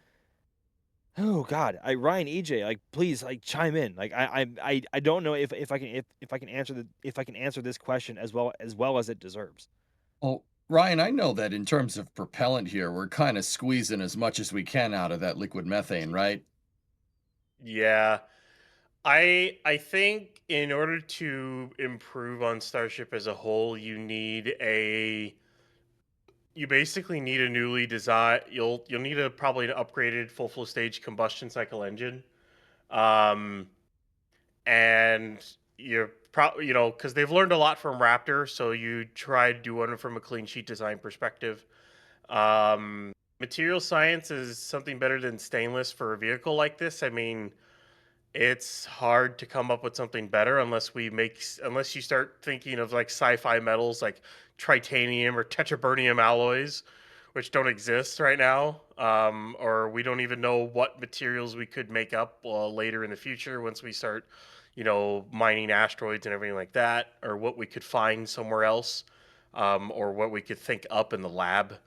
oh god, Ryan, EJ, like, please, like, chime in. Like, I don't know if I can answer this question as well as it deserves. Well, Ryan, I know that in terms of propellant here, we're kind of squeezing as much as we can out of that liquid methane, right? Yeah. I think in order to improve on Starship as a whole, you basically need a newly designed. You'll need probably an upgraded full flow stage combustion cycle engine, and you're probably because they've learned a lot from Raptor, so you try to do one from a clean sheet design perspective. Material science is something better than stainless for a vehicle like this. I mean, it's hard to come up with something better unless you start thinking of like sci-fi metals like titanium or tetrabernium alloys, which don't exist right now, or we don't even know what materials we could make up later in the future once we start, mining asteroids and everything like that, or what we could find somewhere else, or what we could think up in the lab.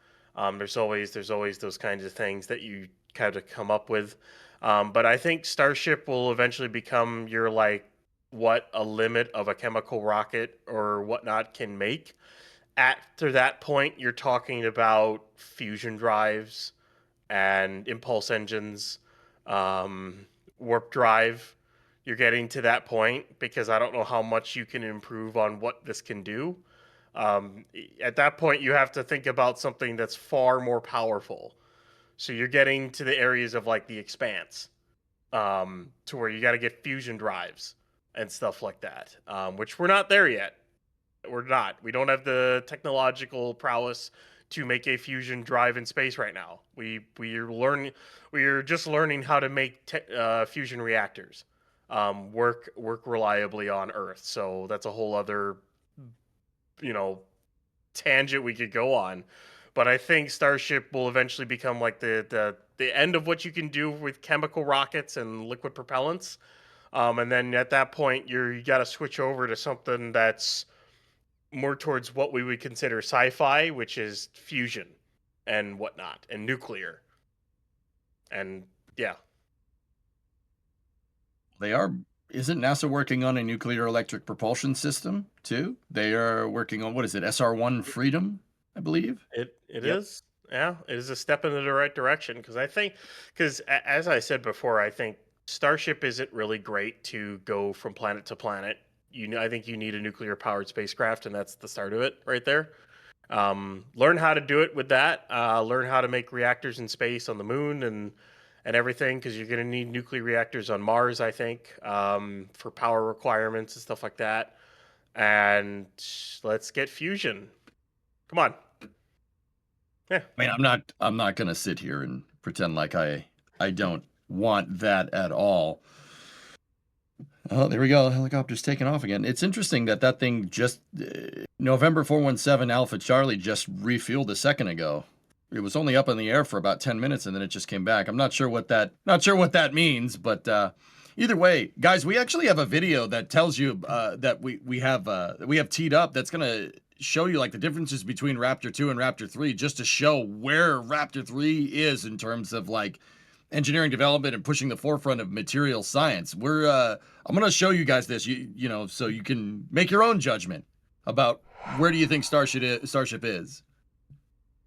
There's always those kinds of things that you kind of come up with. But I think Starship will eventually become what a limit of a chemical rocket or whatnot can make. After that point, you're talking about fusion drives and impulse engines, warp drive. You're getting to that point because I don't know how much you can improve on what this can do. At that point, you have to think about something that's far more powerful. So you're getting to the areas of like the Expanse, to where you got to get fusion drives and stuff like that, which we're not there yet. We're not. We don't have the technological prowess to make a fusion drive in space right now. We're just learning how to make fusion reactors work reliably on Earth. So that's a whole other tangent we could go on. But I think Starship will eventually become like the end of what you can do with chemical rockets and liquid propellants. And then at that point, you got to switch over to something that's more towards what we would consider sci-fi, which is fusion and whatnot, and nuclear. And yeah. Isn't NASA working on a nuclear electric propulsion system too? They are working on, what is it, SR1 Freedom, I believe? It is. Yeah, it is a step in the right direction because as I said before, I think Starship isn't really great to go from planet to planet. I think you need a nuclear powered spacecraft, and that's the start of it right there. Learn how to do it with that. Learn how to make reactors in space on the moon and everything, because you're going to need nuclear reactors on Mars, I think, for power requirements and stuff like that. And let's get fusion. Come on. Yeah. I mean, I'm not going to sit here and pretend like I don't want that at all. Oh, there we go. The helicopter's taking off again. It's interesting that thing just November 417 Alpha Charlie just refueled a second ago. It was only up in the air for about 10 minutes and then it just came back. I'm not sure what that means, but either way, guys, we actually have a video that tells you that we have teed up that's going to show you like the differences between Raptor 2 and Raptor 3, just to show where Raptor 3 is in terms of like engineering development and pushing the forefront of material science. I'm going to show you guys this, so you can make your own judgment about where do you think Starship is.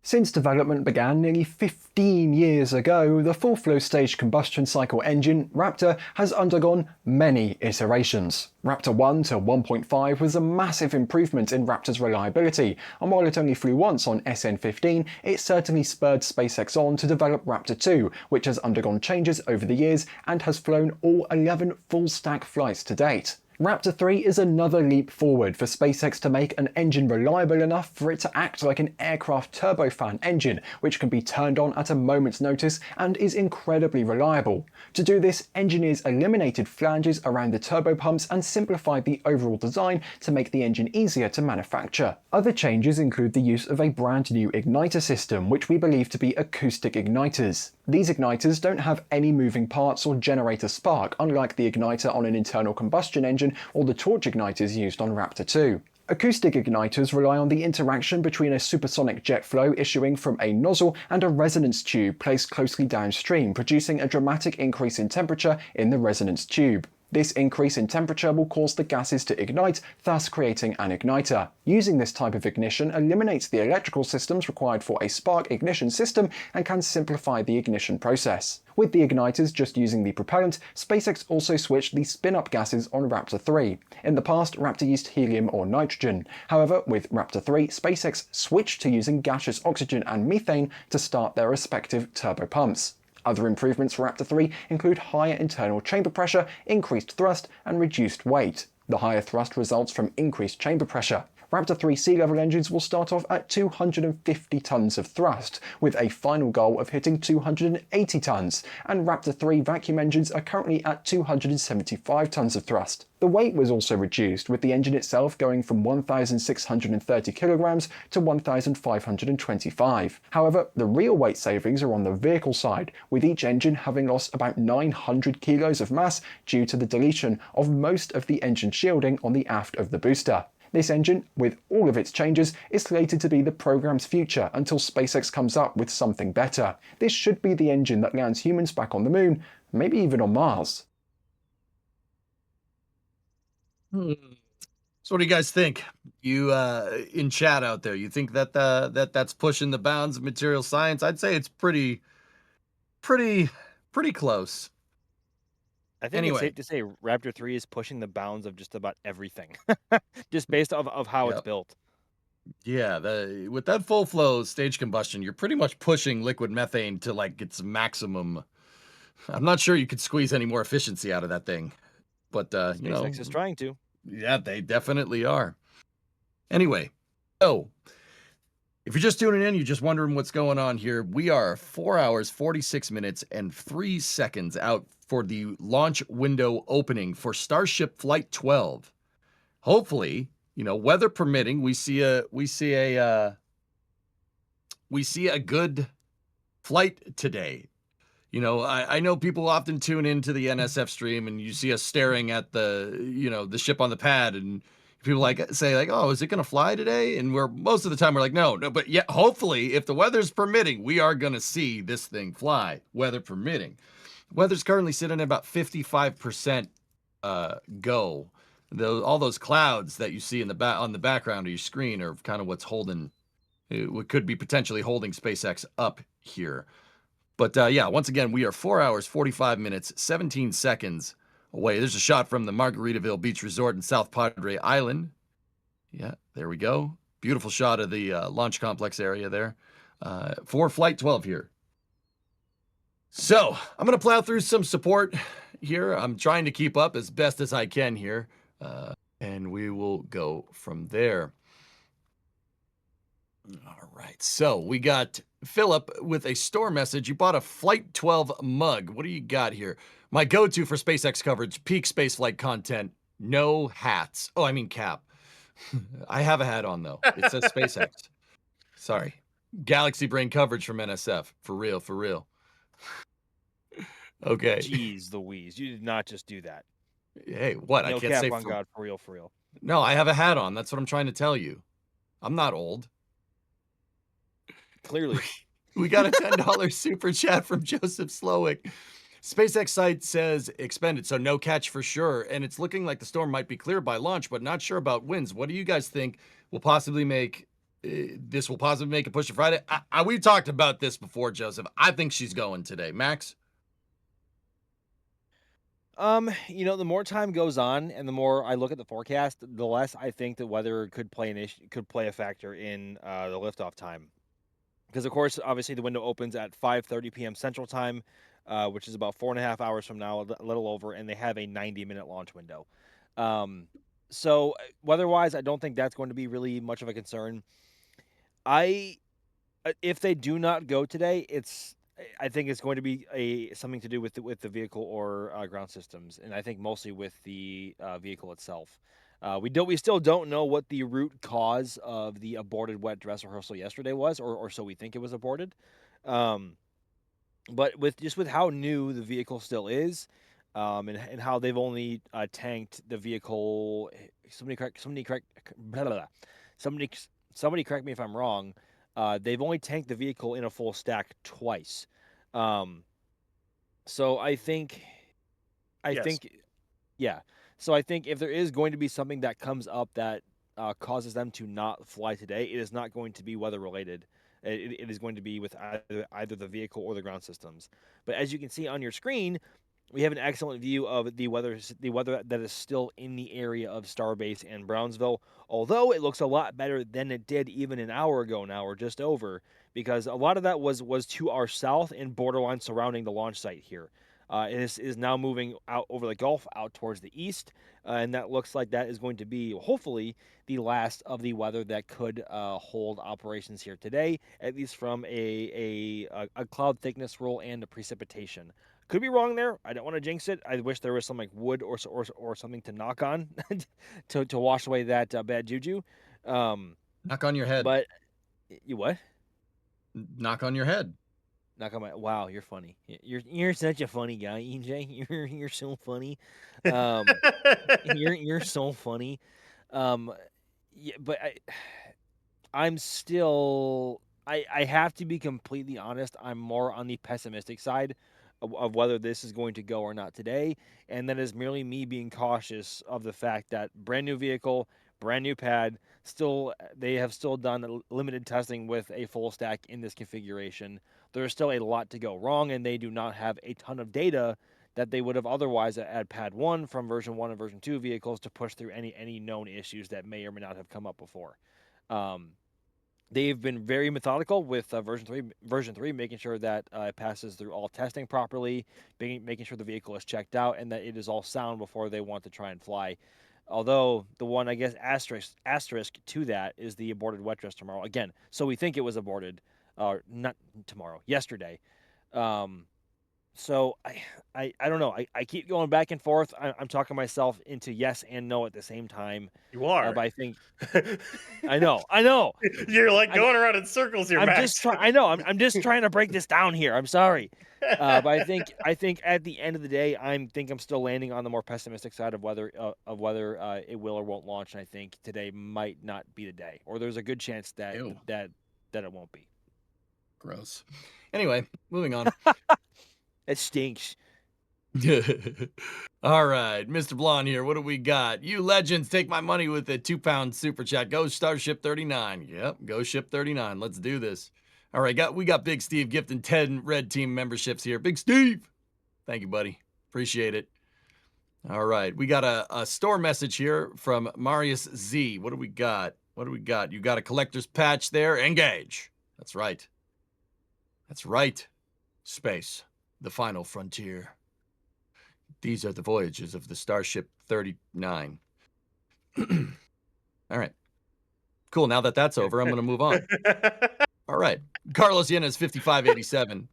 Since development began nearly 15 years ago, the full flow stage combustion cycle engine, Raptor, has undergone many iterations. Raptor 1 to 1.5 was a massive improvement in Raptor's reliability, and while it only flew once on SN15, it certainly spurred SpaceX on to develop Raptor 2, which has undergone changes over the years and has flown all 11 full-stack flights to date. Raptor 3 is another leap forward for SpaceX to make an engine reliable enough for it to act like an aircraft turbofan engine, which can be turned on at a moment's notice and is incredibly reliable. To do this, engineers eliminated flanges around the turbopumps and simplified the overall design to make the engine easier to manufacture. Other changes include the use of a brand new igniter system, which we believe to be acoustic igniters. These igniters don't have any moving parts or generate a spark, unlike the igniter on an internal combustion engine or the torch igniters used on Raptor 2. Acoustic igniters rely on the interaction between a supersonic jet flow issuing from a nozzle and a resonance tube placed closely downstream, producing a dramatic increase in temperature in the resonance tube. This increase in temperature will cause the gases to ignite, thus creating an igniter. Using this type of ignition eliminates the electrical systems required for a spark ignition system and can simplify the ignition process. With the igniters just using the propellant, SpaceX also switched the spin-up gases on Raptor 3. In the past, Raptor used helium or nitrogen. However, with Raptor 3, SpaceX switched to using gaseous oxygen and methane to start their respective turbopumps. Other improvements for Raptor 3 include higher internal chamber pressure, increased thrust, and reduced weight. The higher thrust results from increased chamber pressure. Raptor 3 sea-level engines will start off at 250 tons of thrust, with a final goal of hitting 280 tons, and Raptor 3 vacuum engines are currently at 275 tons of thrust. The weight was also reduced, with the engine itself going from 1,630 kilograms to 1,525. However, the real weight savings are on the vehicle side, with each engine having lost about 900 kilos of mass due to the deletion of most of the engine shielding on the aft of the booster. This engine, with all of its changes, is slated to be the program's future until SpaceX comes up with something better. This should be the engine that lands humans back on the moon, maybe even on Mars. So what do you guys think? You in chat out there, you think that that's pushing the bounds of material science? I'd say it's pretty close. I think it's safe to say Raptor 3 is pushing the bounds of just about everything, just based off of how it's built. Yeah, with that full flow stage combustion, you're pretty much pushing liquid methane to like its maximum. I'm not sure you could squeeze any more efficiency out of that thing, but you know, SpaceX is trying to. Yeah, they definitely are. Anyway, so if you're just tuning in, you're just wondering what's going on here. We are 4 hours, 46 minutes, and 3 seconds out for the launch window opening for Starship Flight 12. Hopefully, you know, weather permitting, we see a good flight today. You know, I know people often tune into the NSF stream and you see us staring at the ship on the pad, and people say oh, is it going to fly today? And most of the time we're like, no, but yeah, hopefully if the weather's permitting, we are going to see this thing fly, weather permitting. Weather's currently sitting at about 55% go. All those clouds that you see on the background of your screen are kind of what's holding, what could be potentially holding SpaceX up here. But yeah, once again, we are 4 hours, 45 minutes, 17 seconds away. There's a shot from the Margaritaville Beach Resort in South Padre Island. Yeah, there we go. Beautiful shot of the launch complex area there for Flight 12 here. So I'm going to plow through some support here. I'm trying to keep up as best as I can here, and we will go from there. All right, so we got Philip with a store message. You bought a Flight 12 mug. What do you got here? My go-to for SpaceX coverage, peak spaceflight content, no hats. Oh, I mean cap. I have a hat on, though. It says SpaceX. Sorry. Galaxy Brain coverage from NSF. For real, for real. Okay. Jeez Louise, you did not just do that. Hey, what? No I can't cap say on God, for real, for real. No, I have a hat on. That's what I'm trying to tell you. I'm not old. Clearly. We got a $10 super chat from Joseph Slowick. SpaceX site says expended, so no catch for sure. And it's looking like the storm might be clear by launch, but not sure about winds. What do you guys think will possibly make this will possibly make a push to Friday? We've talked about this before, Joseph. I think she's going today. Max? You know, the more time goes on and the more I look at the forecast, the less I think the weather could play a factor in the liftoff time. Because of course, obviously the window opens at 5:30 p.m. Central Time, which is about 4.5 hours from now, a little over, and they have a 90-minute launch window. So weather-wise, I don't think that's going to be really much of a concern. If they do not go today, I think it's going to be something to do with the vehicle or ground systems, and I think mostly with the vehicle itself. We still don't know what the root cause of the aborted wet dress rehearsal yesterday was, or so we think it was aborted. But with how new the vehicle still is, and how they've only tanked the vehicle. Somebody correct me if I'm wrong. They've only tanked the vehicle in a full stack twice. So I think Yeah. So I think if there is going to be something that comes up that causes them to not fly today, it is not going to be weather related. It is going to be with either the vehicle or the ground systems. But as you can see on your screen, we have an excellent view of the weather that is still in the area of Starbase and Brownsville. Although it looks a lot better than it did even an hour ago now, or just over, because a lot of that was to our south and borderline surrounding the launch site here. It is now moving out over the Gulf, out towards the east, and that looks like that is going to be, hopefully, the last of the weather that could hold operations here today, at least from a cloud thickness rule and a precipitation. Could be wrong there. I don't want to jinx it. I wish there was some like wood or something to knock on to wash away that bad juju. Knock on your head. But you what? Knock on your head. Knock on my. Wow, you're funny. You're such a funny guy, EJ. You're so funny. You're so funny. Yeah, but I'm still. I have to be completely honest. I'm more on the pessimistic side of whether this is going to go or not today, and that is merely me being cautious of the fact that brand new vehicle, brand new pad. Still, they have still done limited testing with a full stack in this configuration. There's still a lot to go wrong, and they do not have a ton of data that they would have otherwise at Pad 1 from version 1 and version 2 vehicles to push through any known issues that may or may not have come up before. They've been very methodical with version 3, making sure that it passes through all testing properly, making sure the vehicle is checked out and that it is all sound before they want to try and fly. Although the one, I guess, asterisk to that is the aborted wet dress tomorrow. Again, so we think it was aborted, not tomorrow, yesterday. So I don't know. I keep going back and forth. I'm talking myself into yes and no at the same time. You are. But I think I know. You're like going around in circles here, Max. I know. I'm just trying to break this down here. I'm sorry. But I think at the end of the day, I'm still landing on the more pessimistic side of whether it will or won't launch. And I think today might not be the day, or there's a good chance that it won't be. Gross. Anyway, moving on. It stinks. All right, Mr. Blonde here. What do we got? You legends, take my money with a £2 super chat. Go Starship 39. Yep, go Ship 39. Let's do this. All right, we got Big Steve gifting 10 Red Team memberships here. Big Steve. Thank you, buddy. Appreciate it. All right, we got a store message here from Marius Z. What do we got? You got a collector's patch there. Engage. That's right. Space. The final frontier. These are the voyages of the Starship 39. All right. Cool. Now that that's over, I'm going to move on. All right. Carlos Yenes, 5587.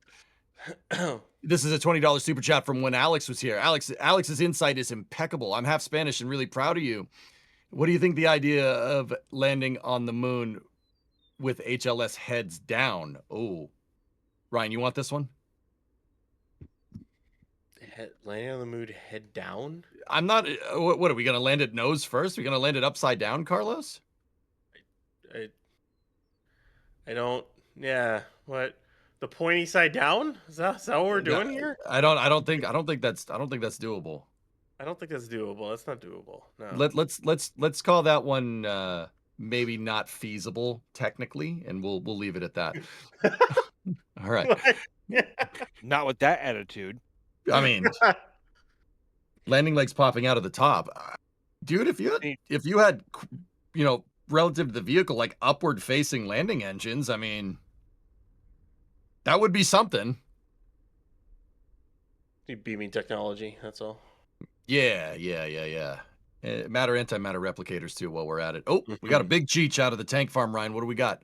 This is a $20 super chat from when Alex was here. Alex's insight is impeccable. I'm half Spanish and really proud of you. What do you think the idea of landing on the moon with HLS heads down? Oh, Ryan, you want this one? Landing on the moon head down? I'm not. What are we going to land it nose first? We're going to land it upside down, Carlos? I don't. Yeah. What? The pointy side down? Is that what we're doing here? I don't think that's doable. I don't think that's doable. That's not doable. No. Let's call that one maybe not feasible technically, and we'll leave it at that. All right. Not with that attitude. I mean, landing legs popping out of the top, dude. If you had, relative to the vehicle, like upward facing landing engines, I mean, that would be something. Beaming technology. That's all. Yeah. Matter antimatter replicators too. While we're at it, we got a big Cheech out of the tank farm. Ryan, what do we got?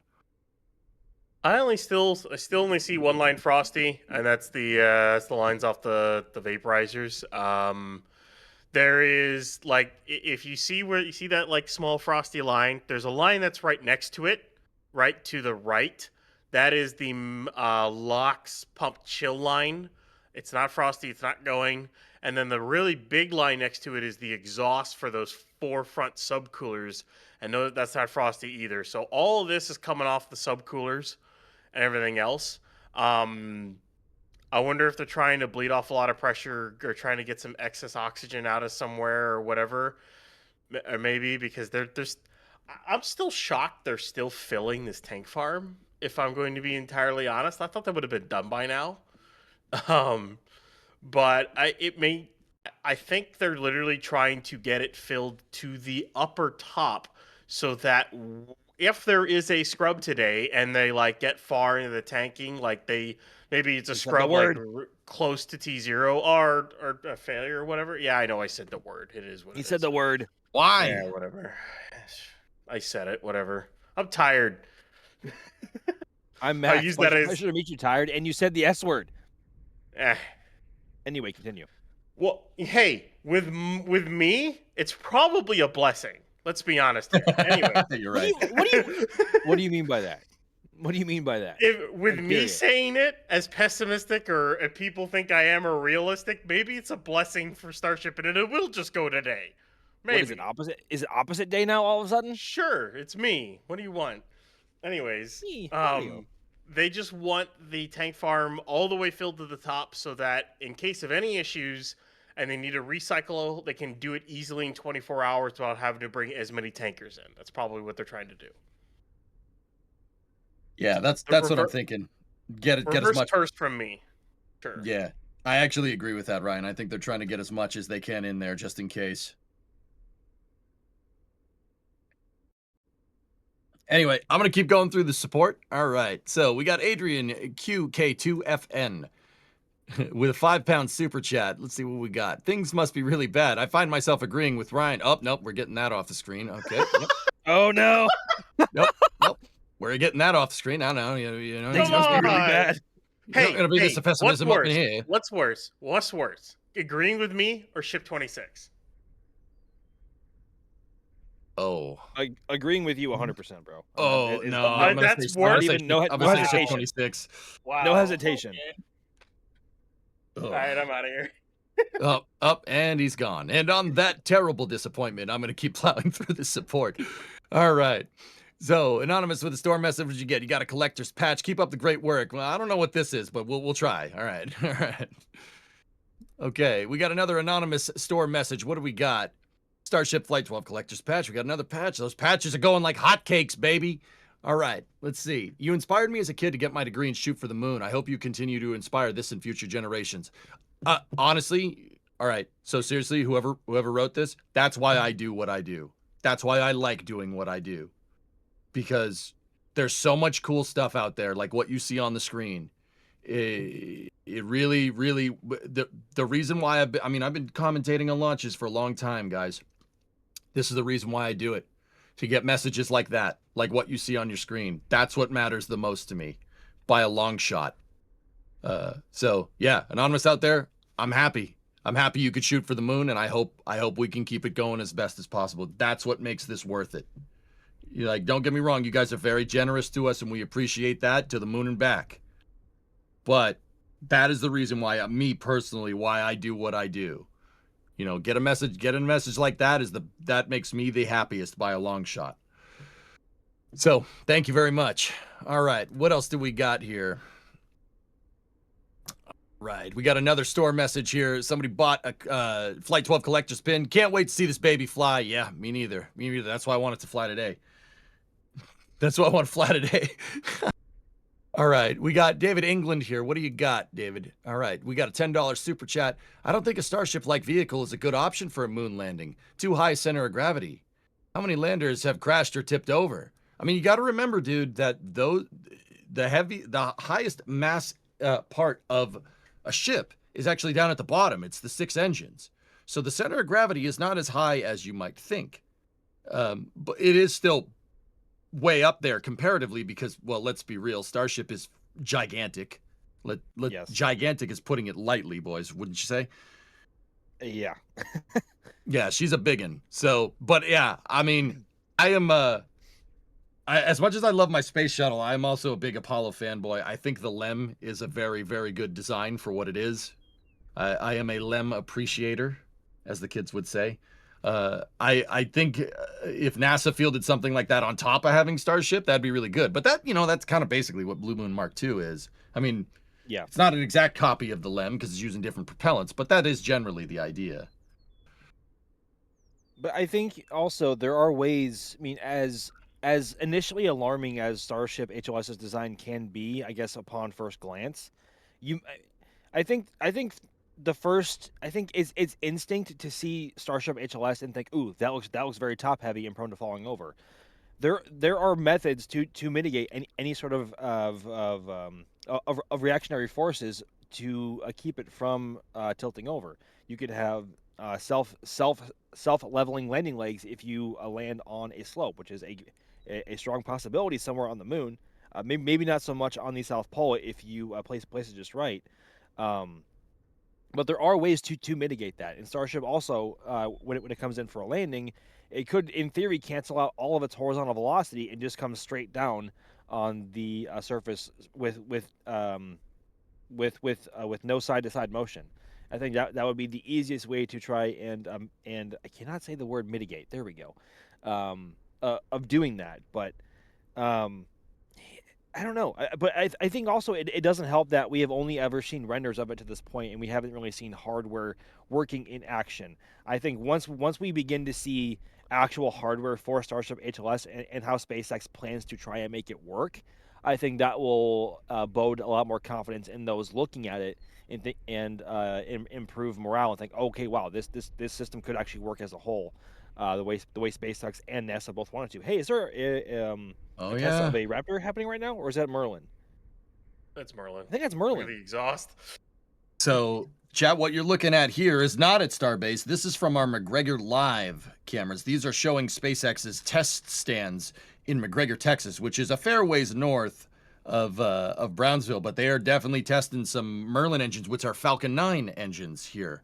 I still only see one line Frosty, and that's the lines off the vaporizers. There is like, if you see that like small Frosty line, there's a line that's right next to it, right to the right. That is the LOX pump chill line. It's not Frosty. It's not going. And then the really big line next to it is the exhaust for those 4 front subcoolers. And no, that's not Frosty either. So all of this is coming off the subcoolers and everything else. I wonder if they're trying to bleed off a lot of pressure or trying to get some excess oxygen out of somewhere or whatever. Or maybe because I'm still shocked they're still filling this tank farm. If I'm going to be entirely honest, I thought that would have been done by now. Um, but I think they're literally trying to get it filled to the upper top so that if there is a scrub today and they like get far into the tanking, like maybe it's a scrub like close to T0 or a failure or whatever. Yeah, I know I said the word. It is what He it said is. the word. Why? Yeah, whatever. I said it. Whatever. I'm tired. I'm Max. use that as Pleasure to meet you, tired, and you said the S word. Eh. Anyway, continue. Well, hey, with me, it's probably a blessing. Let's be honest here. Anyway, you're right. What do you mean by that? What do you mean by that? With I'm me curious. saying it as pessimistic or if people think I am or realistic, maybe it's a blessing for Starship and it will just go today. Maybe. What is it, opposite? Is it opposite day now all of a sudden? Sure, it's me. What do you want? Anyways, Mario. they just want the tank farm all the way filled to the top so that in case of any issues and they need to recycle, they can do it easily in 24 hours without having to bring as many tankers in. That's probably what they're trying to do. Yeah, that's what I'm thinking. Get as Reverse much first from me. Sure. Yeah, I actually agree with that, Ryan. I think they're trying to get as much as they can in there just in case. Anyway, I'm going to keep going through the support. All right, so we got Adrian QK2FN with a 5-pound super chat. Let's see what we got. Things must be really bad. I find myself agreeing with Ryan. Oh, nope, we're getting that off the screen. Okay. Yep. Oh, no. Nope. We're getting that off the screen. I don't know. You know, Things must be really bad. Hey, not going to be this pessimism up in here. What's worse? What's worse? Agreeing with me or Ship 26? Oh. Agreeing with you 100%, bro. Oh, no. That's worse. No hesitation. 26. Wow. No hesitation. Okay. All right, I'm out of here. Up, and he's gone. And on that terrible disappointment, I'm going to keep plowing through the support. All right. So, Anonymous with a store message, what did you get? You got a collector's patch. Keep up the great work. Well, I don't know what this is, but we'll try. All right. All right. Okay, we got another anonymous store message. What do we got? Starship Flight 12 collector's patch. We got another patch. Those patches are going like hotcakes, baby. All right, let's see. You inspired me as a kid to get my degree and shoot for the moon. I hope you continue to inspire this in future generations. Honestly, all right. So seriously, whoever wrote this, that's why I do what I do. That's why I like doing what I do. Because there's so much cool stuff out there, like what you see on the screen. It really, the reason why I've been commentating on launches for a long time, guys. This is the reason why I do it. To get messages like that, like what you see on your screen. That's what matters the most to me, by a long shot. So yeah, Anonymous out there, I'm happy. I'm happy you could shoot for the moon, and I hope we can keep it going as best as possible. That's what makes this worth it. Don't get me wrong, you guys are very generous to us, and we appreciate that, to the moon and back. But that is the reason why, me personally, why I do what I do. Get a message like that that makes me the happiest by a long shot. So thank you very much. All right, what else do we got here? Right, we got another store message here. Somebody bought a Flight 12 collector's pin. Can't wait to see this baby fly. Yeah, me neither. That's why I want it to fly today. That's why I want to fly today. All right, we got David England here. What do you got, David? All right, we got a $10 super chat. I don't think a Starship-like vehicle is a good option for a moon landing. Too high center of gravity. How many landers have crashed or tipped over? I mean, you got to remember, dude, that the highest mass part of a ship is actually down at the bottom. It's the 6 engines. So the center of gravity is not as high as you might think. But it is still way up there comparatively because, well, let's be real, Starship is gigantic. Yes. Gigantic is putting it lightly, boys, wouldn't you say? Yeah. Yeah, she's a biggin. So, but yeah, I mean, I am as much as I love my space shuttle, I'm also a big Apollo fanboy. I think the LEM is a very, very good design for what it is. I am a LEM appreciator, as the kids would say. I think if NASA fielded something like that on top of having Starship, that'd be really good. But that's kind of basically what Blue Moon Mark II is. I mean, Yeah. It's not an exact copy of the LEM because it's using different propellants, but that is generally the idea. But I think also there are ways. I mean, as initially alarming as Starship HLS's design can be, I guess upon first glance, you, I think the first, I think it's instinct to see Starship HLS and think, ooh, that looks very top heavy and prone to falling over. There are methods to mitigate any sort of reactionary forces to keep it from tilting over. You could have self leveling landing legs if you land on a slope, which is a strong possibility somewhere on the moon. Maybe not so much on the South Pole if you place it just right. Um, but there are ways to mitigate that. And Starship also, when it comes in for a landing, it could, in theory, cancel out all of its horizontal velocity and just come straight down on the surface with no side to side motion. I think that would be the easiest way to try and I cannot say the word mitigate. There we go. Of doing that, but um, I don't know, but I think also it doesn't help that we have only ever seen renders of it to this point, and we haven't really seen hardware working in action. I think once we begin to see actual hardware for Starship HLS and how SpaceX plans to try and make it work, I think that will bode a lot more confidence in those looking at it and improve morale and think, okay, wow, this system could actually work as a whole. The way SpaceX and NASA both wanted to. Hey, is there Oh a test yeah. of a Raptor happening right now, or is that Merlin? That's Merlin. I think that's Look at Merlin. the exhaust. So, chat, what you're looking at here is not at Starbase. This is from our McGregor Live cameras. These are showing SpaceX's test stands in McGregor, Texas, which is a fair ways north of Brownsville, but they are definitely testing some Merlin engines, which are Falcon 9 engines here.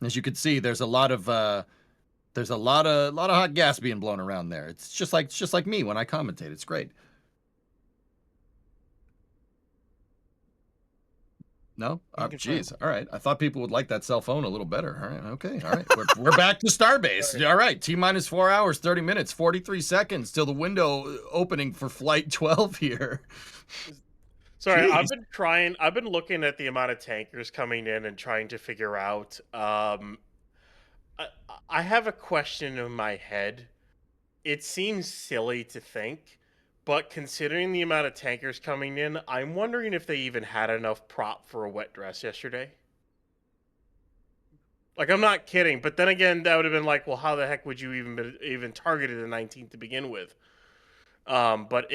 As you can see, there's a lot of hot gas being blown around there. It's just like me when I commentate. It's great. No? Geez. All right. I thought people would like that cell phone a little better. All right. Okay. All right. We're back to Starbase. All right. T-minus 4 hours, 30 minutes, 43 seconds till the window opening for Flight 12 here. Sorry, Jeez. I've been looking at the amount of tankers coming in and trying to figure out. I have a question in my head. It seems silly to think, but considering the amount of tankers coming in, I'm wondering if they even had enough prop for a wet dress yesterday. Like, I'm not kidding, but then again, that would have been like, well, how the heck would you even targeted the 19th to begin with? But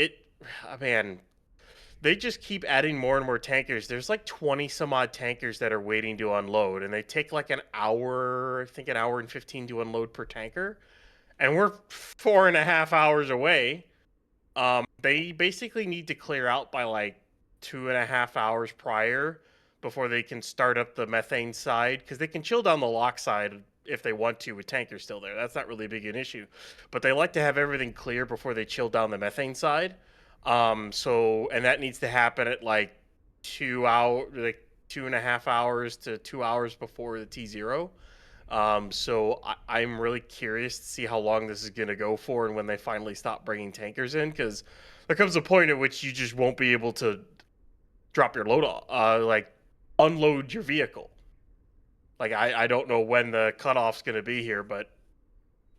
man, they just keep adding more and more tankers. There's like 20 some odd tankers that are waiting to unload, and they take like an hour, I think an hour and 15 to unload per tanker. And we're 4.5 hours away. They basically need to clear out by like 2.5 hours prior before they can start up the methane side, because they can chill down the lock side if they want to with tankers still there. That's not really big an issue, but they like to have everything clear before they chill down the methane side. And that needs to happen at like 2.5 hours to 2 hours before the T0. So I'm really curious to see how long this is going to go for and when they finally stop bringing tankers in, because there comes a point at which you just won't be able to drop your load off, like unload your vehicle. Like, I don't know when the cutoff's going to be here, but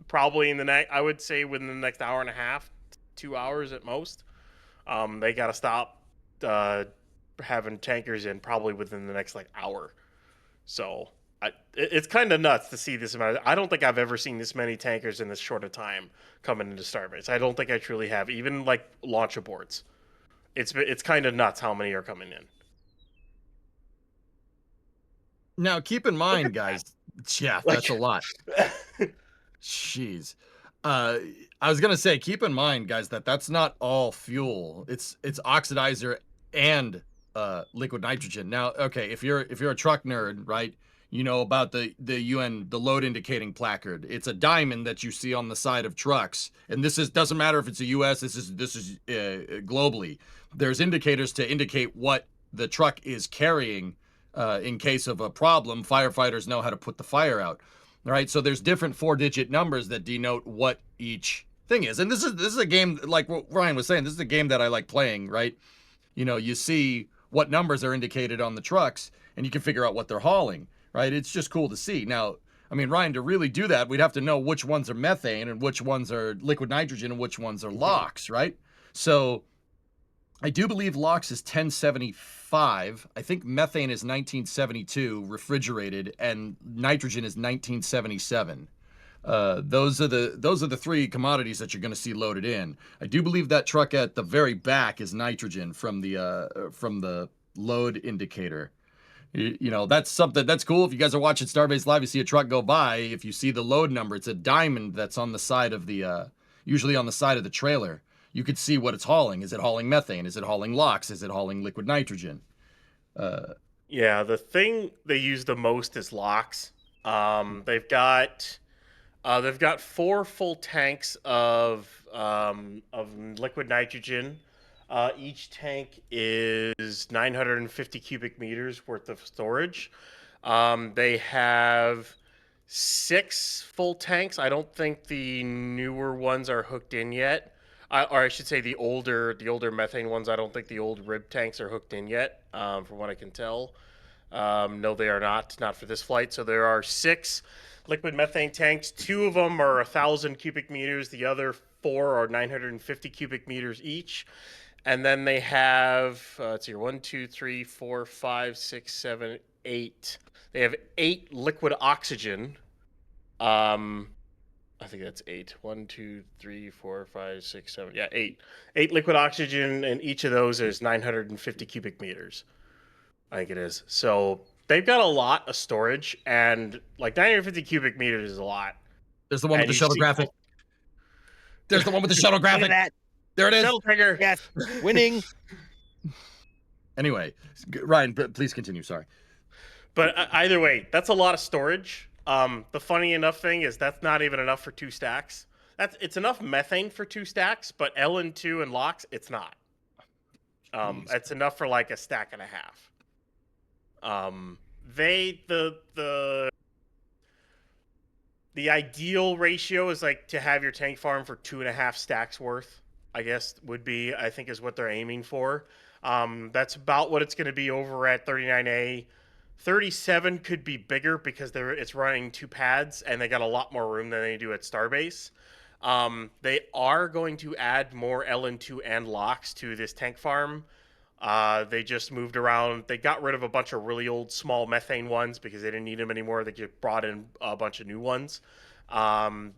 probably I would say within the next hour and a half, 2 hours at most. They got to stop having tankers in probably within the next like hour. So it's kind of nuts to see this amount. I don't think I've ever seen this many tankers in this short a time coming into Starbase. I don't think I truly have. Even like launch aborts, it's kind of nuts how many are coming in. Now, keep in mind, guys. Yeah, that's a lot. Jeez. I was gonna say, keep in mind, guys, that's not all fuel. It's oxidizer and liquid nitrogen. Now, okay, if you're a truck nerd, right, you know about the UN, the load indicating placard. It's a diamond that you see on the side of trucks, and doesn't matter if it's a US. This is globally. There's indicators to indicate what the truck is carrying in case of a problem. Firefighters know how to put the fire out. All right, so there's different 4-digit numbers that denote what each thing is. And this is a game, like what Ryan was saying, this is a game that I like playing, right? You know, you see what numbers are indicated on the trucks, and you can figure out what they're hauling, right? It's just cool to see. Now, I mean, Ryan, to really do that, we'd have to know which ones are methane and which ones are liquid nitrogen and which ones are LOX, right? So I do believe LOX is 1075. I think methane is 1972 refrigerated, and nitrogen is 1977. Those are the three commodities that you're going to see loaded in. I do believe that truck at the very back is nitrogen from the load indicator. You know, that's something that's cool. If you guys are watching Starbase Live, you see a truck go by. If you see the load number, it's a diamond that's on the side of the usually on the side of the trailer. You could see what it's hauling. Is it hauling methane? Is it hauling LOX? Is it hauling liquid nitrogen? Yeah, the thing they use the most is LOX. They've got 4 full tanks of liquid nitrogen. Each tank is 950 cubic meters worth of storage. They have 6 full tanks. I don't think the newer ones are hooked in yet. Or I should say the older methane ones. I don't think the old rib tanks are hooked in yet, from what I can tell. No, they are not for this flight. So there are 6 liquid methane tanks. 2 of them are 1,000 cubic meters. The other 4 are 950 cubic meters each. And then they have, let's see, 1, 2, 3, 4, 5, 6, 7, 8. They have 8 liquid oxygen. I think that's 8. 1, 2, 3, 4, 5, 6, 7. Yeah, 8. 8 liquid oxygen, and each of those is 950 cubic meters. I think it is. So they've got a lot of storage, and like 950 cubic meters is a lot. There's the one with the shuttle graphic. There's the one with the shuttle graphic. Look at that. There it is. Shuttle trigger. Yes, winning. Anyway, Ryan, please continue. Sorry. But either way, that's a lot of storage. The funny enough thing is that's not even enough for 2 stacks. It's enough methane for 2 stacks, but LN2 and LOX, it's not. It's enough for like a stack and a half. The ideal ratio is like to have your tank farm for 2.5 stacks worth, I guess I think is what they're aiming for. That's about what it's going to be over at 39A. 37 could be bigger because it's running 2 pads and they got a lot more room than they do at Starbase. They are going to add more LN2 and LOX to this tank farm. They just moved around. They got rid of a bunch of really old small methane ones because they didn't need them anymore. They just brought in a bunch of new ones.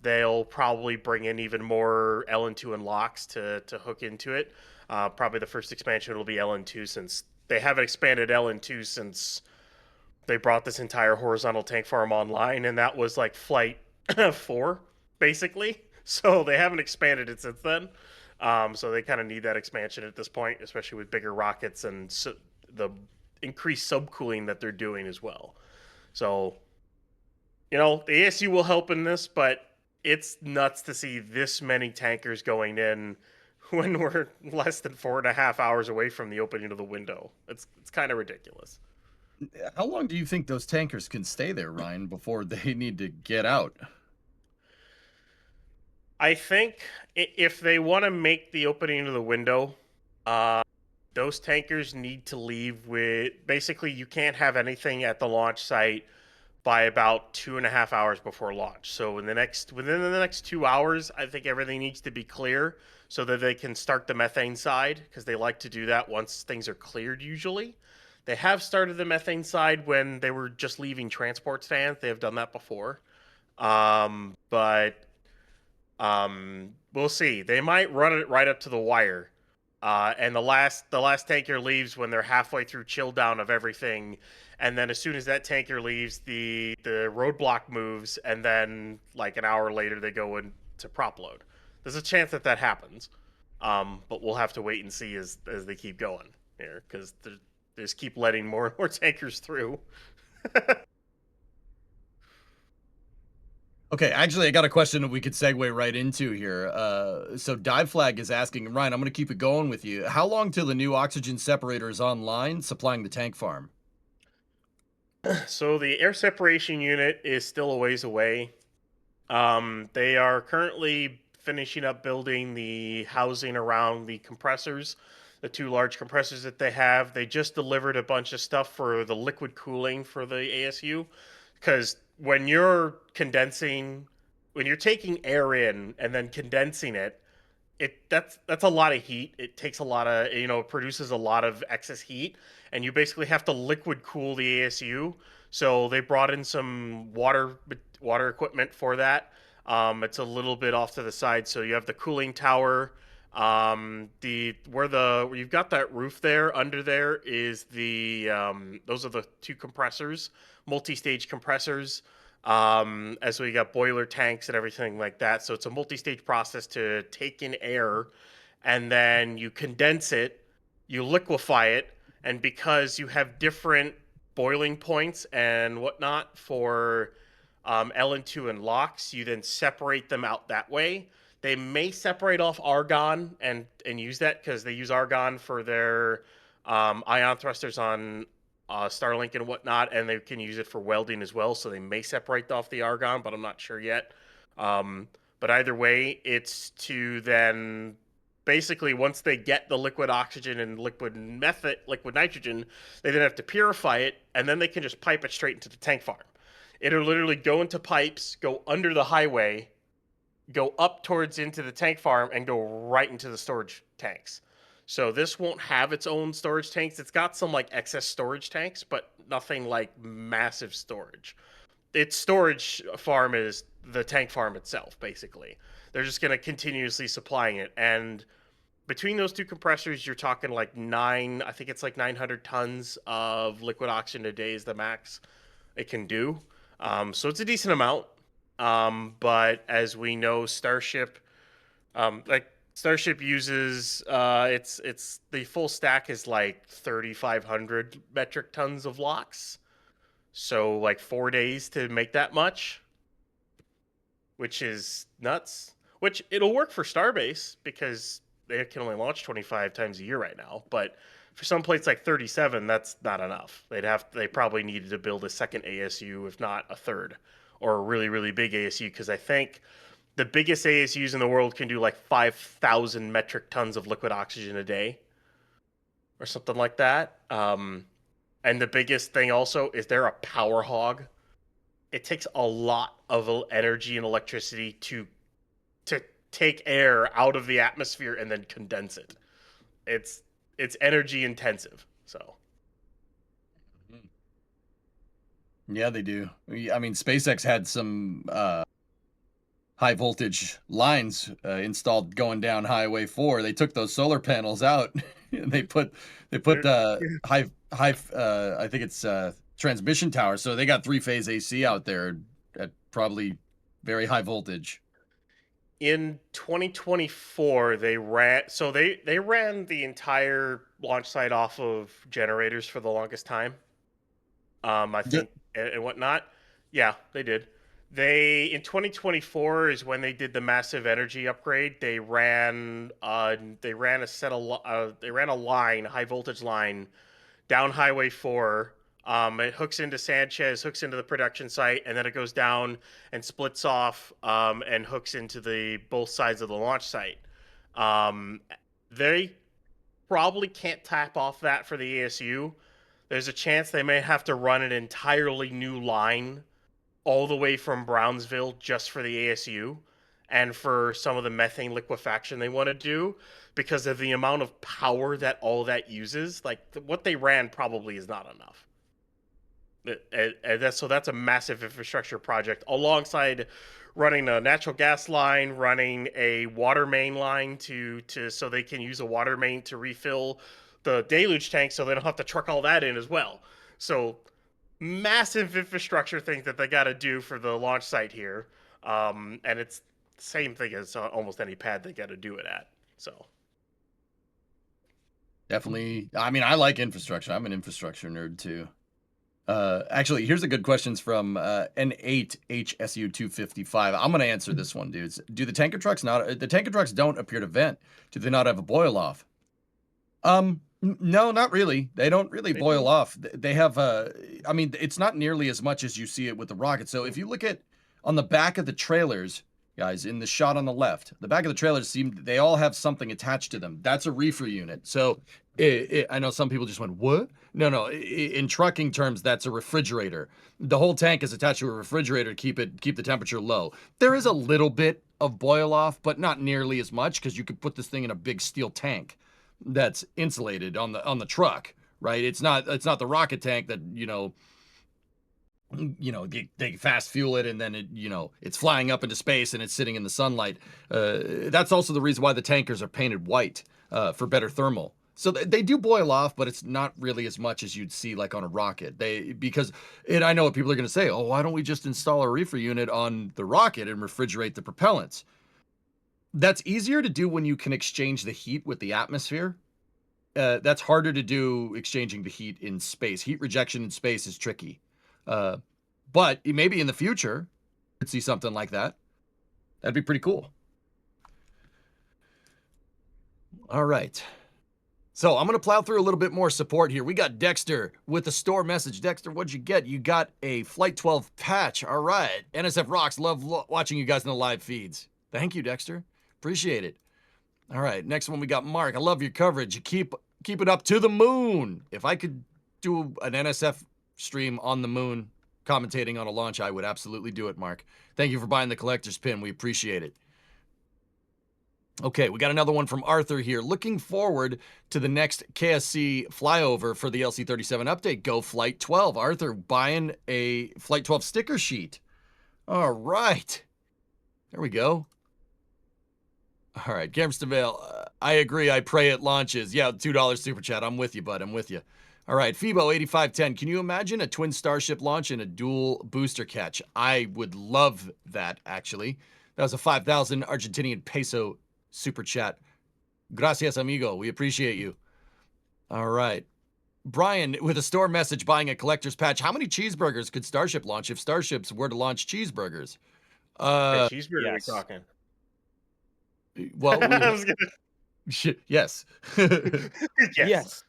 They'll probably bring in even more LN2 and LOX to hook into it. Probably the first expansion will be LN2 since they haven't expanded LN2 since they brought this entire horizontal tank farm online, and that was like flight 4, basically. So they haven't expanded it since then. So they kind of need that expansion at this point, especially with bigger rockets and the increased subcooling that they're doing as well. So, the ASU will help in this, but it's nuts to see this many tankers going in when we're less than 4.5 hours away from the opening of the window. It's kind of ridiculous. How long do you think those tankers can stay there, Ryan, before they need to get out? I think if they want to make the opening of the window, those tankers need to leave with... Basically, you can't have anything at the launch site by about 2.5 hours before launch. So within the next 2 hours, I think everything needs to be clear so that they can start the methane side, because they like to do that once things are cleared usually. They have started the methane side when they were just leaving transport stands. They have done that before. But we'll see. They might run it right up to the wire. And the last tanker leaves when they're halfway through chill down of everything. And then as soon as that tanker leaves, the roadblock moves, and then like an hour later they go into prop load. There's a chance that happens. But we'll have to wait and see as they keep going here, because they just keep letting more and more tankers through. Okay, actually, I got a question that we could segue right into here. So Dive Flag is asking, Ryan, I'm going to keep it going with you. How long till the new oxygen separator is online supplying the tank farm? So the air separation unit is still a ways away. They are currently finishing up building the housing around the compressors. the 2 large compressors that they have. They just delivered a bunch of stuff for the liquid cooling for the ASU, because when you're taking air in and then condensing it, that's a lot of heat. It takes a lot of, it produces a lot of excess heat, and you basically have to liquid cool the ASU. So they brought in some water equipment for that. It's a little bit off to the side, so you have the cooling tower. Where you've got that roof there, under there is those are the 2 compressors, multi-stage compressors. As we got boiler tanks and everything like that. So it's a multi-stage process to take in air, and then you condense it, you liquefy it, and because you have different boiling points and whatnot for LN2 and LOX, you then separate them out that way. They may separate off argon and use that, because they use argon for their ion thrusters on Starlink and whatnot, and they can use it for welding as well. So they may separate off the argon, but I'm not sure yet. But either way, it's to then basically, once they get the liquid oxygen and liquid nitrogen, they then have to purify it, and then they can just pipe it straight into the tank farm. It'll literally go into pipes, go under the highway, go up into the tank farm, and go right into the storage tanks. So this won't have its own storage tanks. It's got some like excess storage tanks, but nothing like massive storage. Its storage farm is the tank farm itself, basically. They're just going to continuously supplying it. And between those 2 compressors, you're talking like I think it's like 900 tons of liquid oxygen a day is the max it can do. So it's a decent amount. But as we know, Starship uses it's the full stack is like 3,500 metric tons of LOX. So like 4 days to make that much, which is nuts. Which it'll work for Starbase, because they can only launch 25 times a year right now. But for some places like 37, that's not enough. They probably needed to build a second ASU, if not a third, or a really, really big ASU, because I think the biggest ASUs in the world can do like 5,000 metric tons of liquid oxygen a day or something like that. And the biggest thing also is they're a power hog. It takes a lot of energy and electricity to take air out of the atmosphere and then condense it. It's energy intensive. So Yeah, they do. I mean, SpaceX had some high voltage lines installed going down Highway 4. They took those solar panels out and they put I think it's transmission towers. So they got 3-phase AC out there at probably very high voltage. In 2024, they ran the entire launch site off of generators for the longest time. I think and whatnot. Yeah, they did. In 2024 is when they did the massive energy upgrade. They ran a line, high voltage line, down Highway 4. It hooks into Sanchez, hooks into the production site, and then it goes down and splits off and hooks into both sides of the launch site. They probably can't tap off that for the ASU. There's a chance they may have to run an entirely new line all the way from Brownsville just for the ASU and for some of the methane liquefaction they want to do, because of the amount of power that all that uses. Like what they ran probably is not enough. So that's a massive infrastructure project, alongside running a natural gas line, running a water main line so they can use a water main to refill the deluge tank, so they don't have to truck all that in as well. So massive infrastructure things that they got to do for the launch site here, and it's the same thing as almost any pad they got to do it at. So definitely. I mean, I like infrastructure. I'm an infrastructure nerd too. Actually, here's a good questions from N8HSU255. I'm going to answer this one, dudes. Do the tanker trucks the tanker trucks don't appear to vent? Do they not have a boil off? No, not really. They don't really boil off. They have I mean, it's not nearly as much as you see it with the rocket. So if you look at on the back of the trailers, guys, in the shot on the left, the back of the trailers they all have something attached to them. That's a reefer unit. So I know some people just went, what? No. In trucking terms, that's a refrigerator. The whole tank is attached to a refrigerator to keep the temperature low. There is a little bit of boil off, but not nearly as much, because you could put this thing in a big steel tank that's insulated on the truck, right? It's not the rocket tank that, they fast fuel it and then it's flying up into space and it's sitting in the sunlight. That's also the reason why the tankers are painted white, for better thermal. So they do boil off, but it's not really as much as you'd see like on a rocket. I know what people are going to say. Oh, why don't we just install a reefer unit on the rocket and refrigerate the propellants? That's easier to do when you can exchange the heat with the atmosphere. That's harder to do exchanging the heat in space. Heat rejection in space is tricky. But maybe in the future, you could see something like that. That'd be pretty cool. All right. So I'm going to plow through a little bit more support here. We got Dexter with a store message. Dexter, what'd you get? You got a Flight 12 patch. All right. NSF rocks. Love watching you guys in the live feeds. Thank you, Dexter. Appreciate it. All right. Next one, we got Mark. I love your coverage. You keep it up to the moon. If I could do an NSF stream on the moon commentating on a launch, I would absolutely do it, Mark. Thank you for buying the collector's pin. We appreciate it. Okay, we got another one from Arthur here. Looking forward to the next KSC flyover for the LC-37 update. Go Flight 12. Arthur buying a Flight 12 sticker sheet. All right. There we go. All right, Gamster Vale, I agree. I pray it launches. Yeah, $2 super chat. I'm with you, bud. I'm with you. All right, Phoebo8510. Can you imagine a twin Starship launch and a dual booster catch? I would love that, actually. That was a 5,000 Argentinian peso super chat. Gracias, amigo. We appreciate you. All right. Brian, with a store message, buying a collector's patch. How many cheeseburgers could Starship launch if Starships were to launch cheeseburgers? Cheeseburger Yes. we talking? Well, I was gonna... yes. Yes.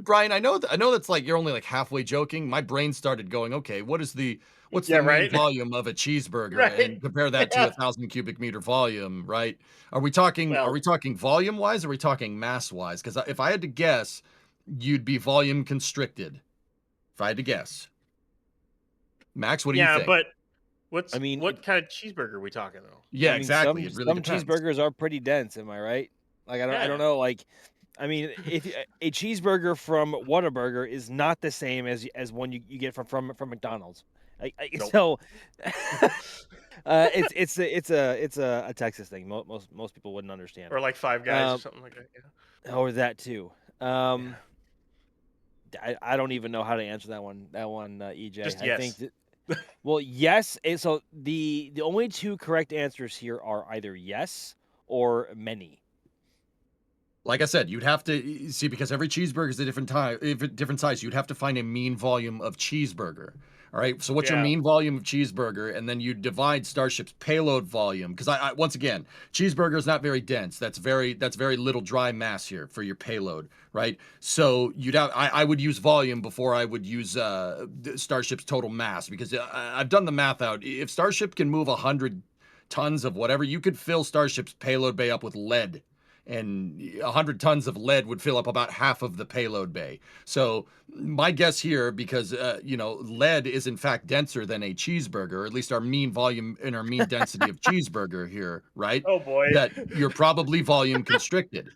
Brian, I know that's like you're only like halfway joking. My brain started going, okay, what's the mean volume of a cheeseburger, and compare that to 1,000 cubic meter volume, right? Are we talking volume wise, or are we talking mass wise? Because if I had to guess, you'd be volume constricted. If I had to guess, Max, what do you think? Yeah, but what kind of cheeseburger are we talking though? Yeah, exactly. It really some depends. cheeseburgers are pretty dense. Am I right? Like I don't know. Like, I mean, if a cheeseburger from Whataburger is not the same as one you get from McDonald's. So it's a Texas thing. Most people wouldn't understand. Or like Five Guys or something like that. Yeah. Or that too. I don't even know how to answer that one. EJ. Just yes. I think well, yes. So the only two correct answers here are either yes or many. Like I said, you'd have to see, because every cheeseburger is a different size. You'd have to find a mean volume of cheeseburger. All right. So what's your mean volume of cheeseburger? And then you divide Starship's payload volume. Because I once again, cheeseburger is not very dense. That's very little dry mass here for your payload, right? So I would use volume before I would use Starship's total mass, because I've done the math out. If Starship can move 100 tons of whatever, you could fill Starship's payload bay up with lead. And 100 tons of lead would fill up about half of the payload bay. So my guess here, because lead is in fact denser than a cheeseburger, or at least our mean volume and our mean density of cheeseburger here, right? Oh boy, that you're probably volume constricted.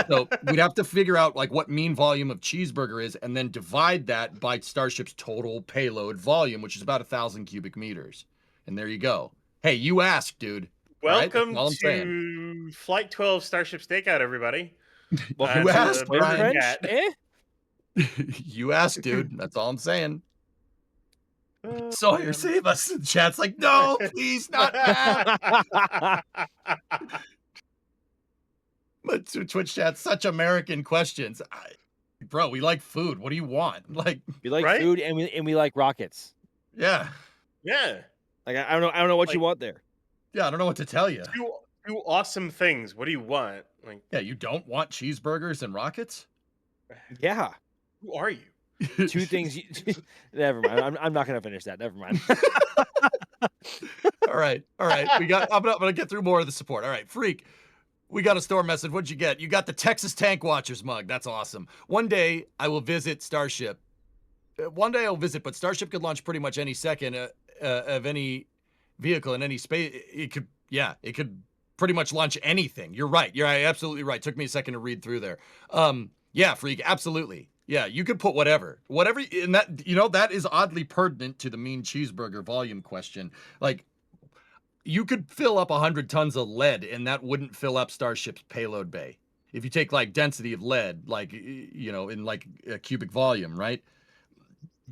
So we'd have to figure out like what mean volume of cheeseburger is, and then divide that by Starship's total payload volume, which is about 1,000 cubic meters. And there you go. Hey, you asked, dude. Welcome to Flight 12 Starship Stakeout, everybody. You asked, Brian. You asked, dude. That's all I'm saying. Sawyer, save us. The chat's like, no, please, not that. But Twitch chat, such American questions. Bro, we like food. What do you want? Like, we like food, and we like rockets. Yeah. Yeah. Like I don't know what you want there. Yeah, I don't know what to tell you. Two awesome things. What do you want? Like, yeah, you don't want cheeseburgers and rockets? Yeah. Who are you? Two things. Never mind. I'm not going to finish that. Never mind. All All right. I'm gonna get through more of the support. All right, Freak. We got a store message. What'd you get? You got the Texas Tank Watchers mug. That's awesome. One day I will visit Starship. One day I'll visit, but Starship could launch pretty much any second of any vehicle in any space. It could pretty much launch anything. You're right. You're absolutely right. Took me a second to read through there. Yeah, Freak, absolutely. Yeah, you could put whatever, and that is oddly pertinent to the mean cheeseburger volume question. Like, you could fill up 100 tons of lead, and that wouldn't fill up Starship's payload bay. If you take like density of lead, like in like a cubic volume, right?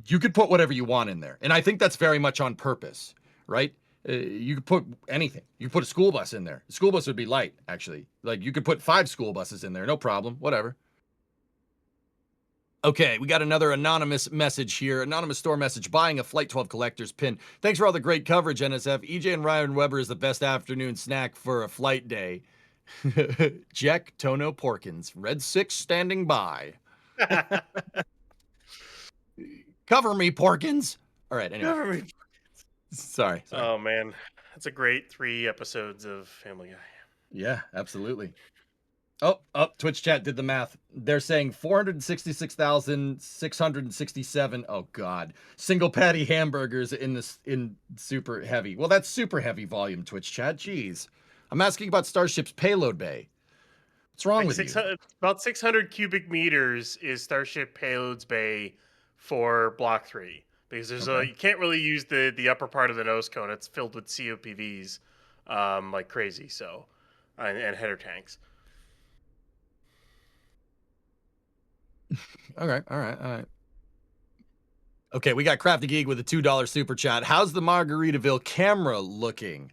You could put whatever you want in there, and I think that's very much on purpose, right? You could put anything. You could put a school bus in there. The school bus would be light, actually. Like, you could put 5 school buses in there, no problem. Whatever. Okay, we got another anonymous message here. Anonymous store message. Buying a Flight 12 collector's pin. Thanks for all the great coverage, NSF. EJ and Ryan Weber is the best afternoon snack for a flight day. Jack Tono Porkins. Red 6 standing by. Cover me, Porkins. All right, anyway. Cover me. Sorry. Oh, man. That's a great 3 episodes of Family Guy. Yeah, absolutely. Oh, Twitch chat did the math. They're saying 466,667. Oh God, single patty hamburgers in super heavy. Well, that's super heavy volume. Twitch chat. Jeez, I'm asking about Starship's payload bay. What's wrong with you? About 600 cubic meters is Starship payloads bay for Block 3 because there's you can't really use the upper part of the nose cone. It's filled with COPVs like crazy. So and header tanks. All right. Okay, we got Crafty Geek with a $2 super chat. How's the Margaritaville camera looking?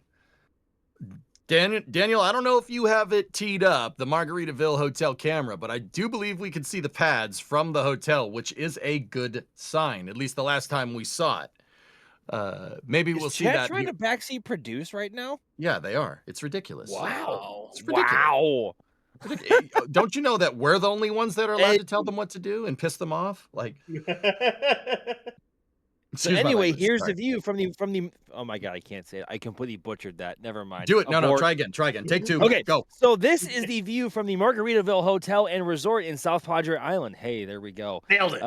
Daniel, I don't know if you have it teed up, the Margaritaville hotel camera, but I do believe we can see the pads from the hotel, which is a good sign, at least the last time we saw it. Maybe we'll see that. Trying to backseat produce right now? Yeah, they are. It's ridiculous. Wow. It's ridiculous. Wow. Don't you know that we're the only ones that are allowed to tell them what to do and piss them off? Like, so anyway, here's the view from the. Oh my God, I can't say it. I completely butchered that. Never mind. Do it. No, try again. Take 2. Okay, go. So this is the view from the Margaritaville Hotel and Resort in South Padre Island. Hey, there we go. Nailed it.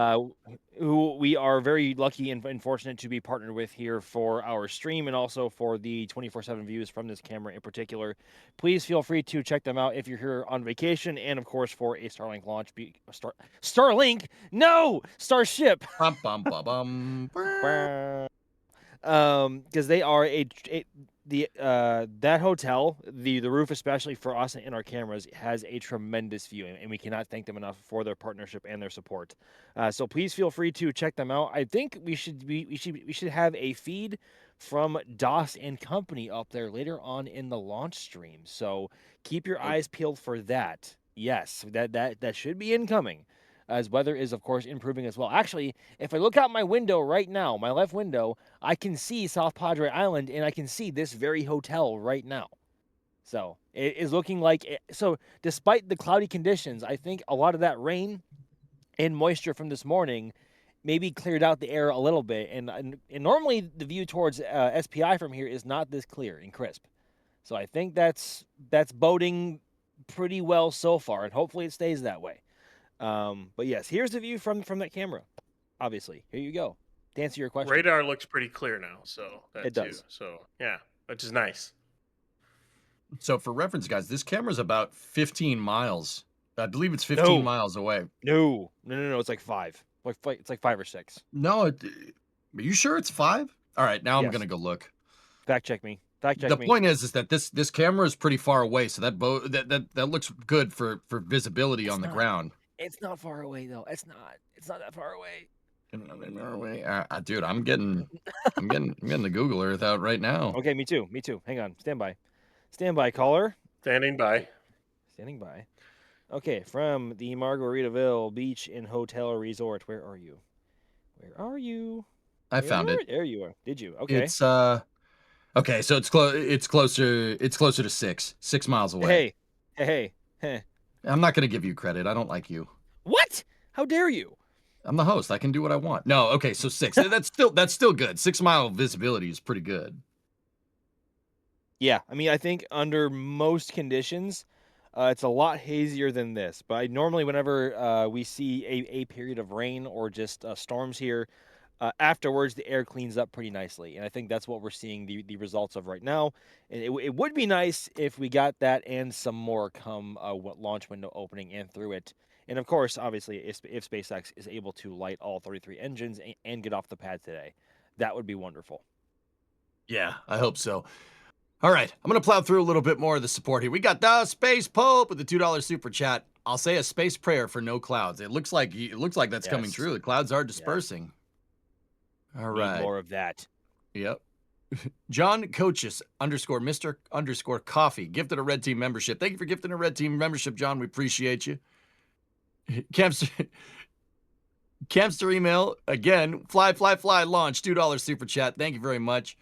Who we are very lucky and fortunate to be partnered with here for our stream and also for the 24/7 views from this camera in particular. Please feel free to check them out if you're here on vacation and of course for a Starlink launch. Starlink? No! Starship! Because they are that hotel, the roof especially for us and our cameras has a tremendous view, and we cannot thank them enough for their partnership and their support. So please feel free to check them out. I think we should have a feed from DOS and Company up there later on in the launch stream. So keep your eyes peeled for that. Yes, that should be incoming. As weather is, of course, improving as well. Actually, if I look out my window right now, my left window, I can see South Padre Island, and I can see this very hotel right now. So it is looking like it. So despite the cloudy conditions, I think a lot of that rain and moisture from this morning maybe cleared out the air a little bit. And normally the view towards SPI from here is not this clear and crisp. So I think that's boding pretty well so far, and hopefully it stays that way. But yes, here's the view from that camera. Obviously, here you go. To answer your question, Radar looks pretty clear now, so it does. Too. So yeah, which is nice. So for reference, guys, this camera's about 15 miles. I believe it's 15 miles away. No, it's like 5. It's like 5 or 6. No, are you sure it's 5? All right, now I'm gonna go look. Fact check me. The point is that this camera is pretty far away, so that looks good for visibility on the ground. It's not far away though. It's not that far away. Dude, I'm getting the Google Earth out right now. Okay, me too. Hang on, stand by, caller. Standing by. Okay, from the Margaritaville Beach and Hotel Resort. Where are you? I found it. There you are. Did you? Okay. It's okay, so it's closer to 6 miles away. Hey. I'm not gonna give you credit. I don't like you. What? How dare you? I'm the host. I can do what I want. No, okay, so 6. That's still good. 6 mile visibility is pretty good. Yeah, I mean, I think under most conditions, it's a lot hazier than this. But normally, whenever we see a period of rain or just storms here, afterwards the air cleans up pretty nicely, and I think that's what we're seeing the results of right now. And it would be nice if we got that and some more come launch window opening and through it. And of course, obviously, if SpaceX is able to light all 33 engines and get off the pad today, that would be wonderful. Yeah, I hope so. All right, I'm going to plow through a little bit more of the support here. We got the Space Pope with the $2 super chat. I'll say a space prayer for no clouds. It looks like that's coming Yes. true. The clouds are dispersing. All Need right. more of that. Yep. John Coaches underscore Mr. underscore Coffee gifted a Red Team membership. Thank you for gifting a Red Team membership, John. We appreciate you. Camster email again. Fly launch $2 super chat. Thank you very much.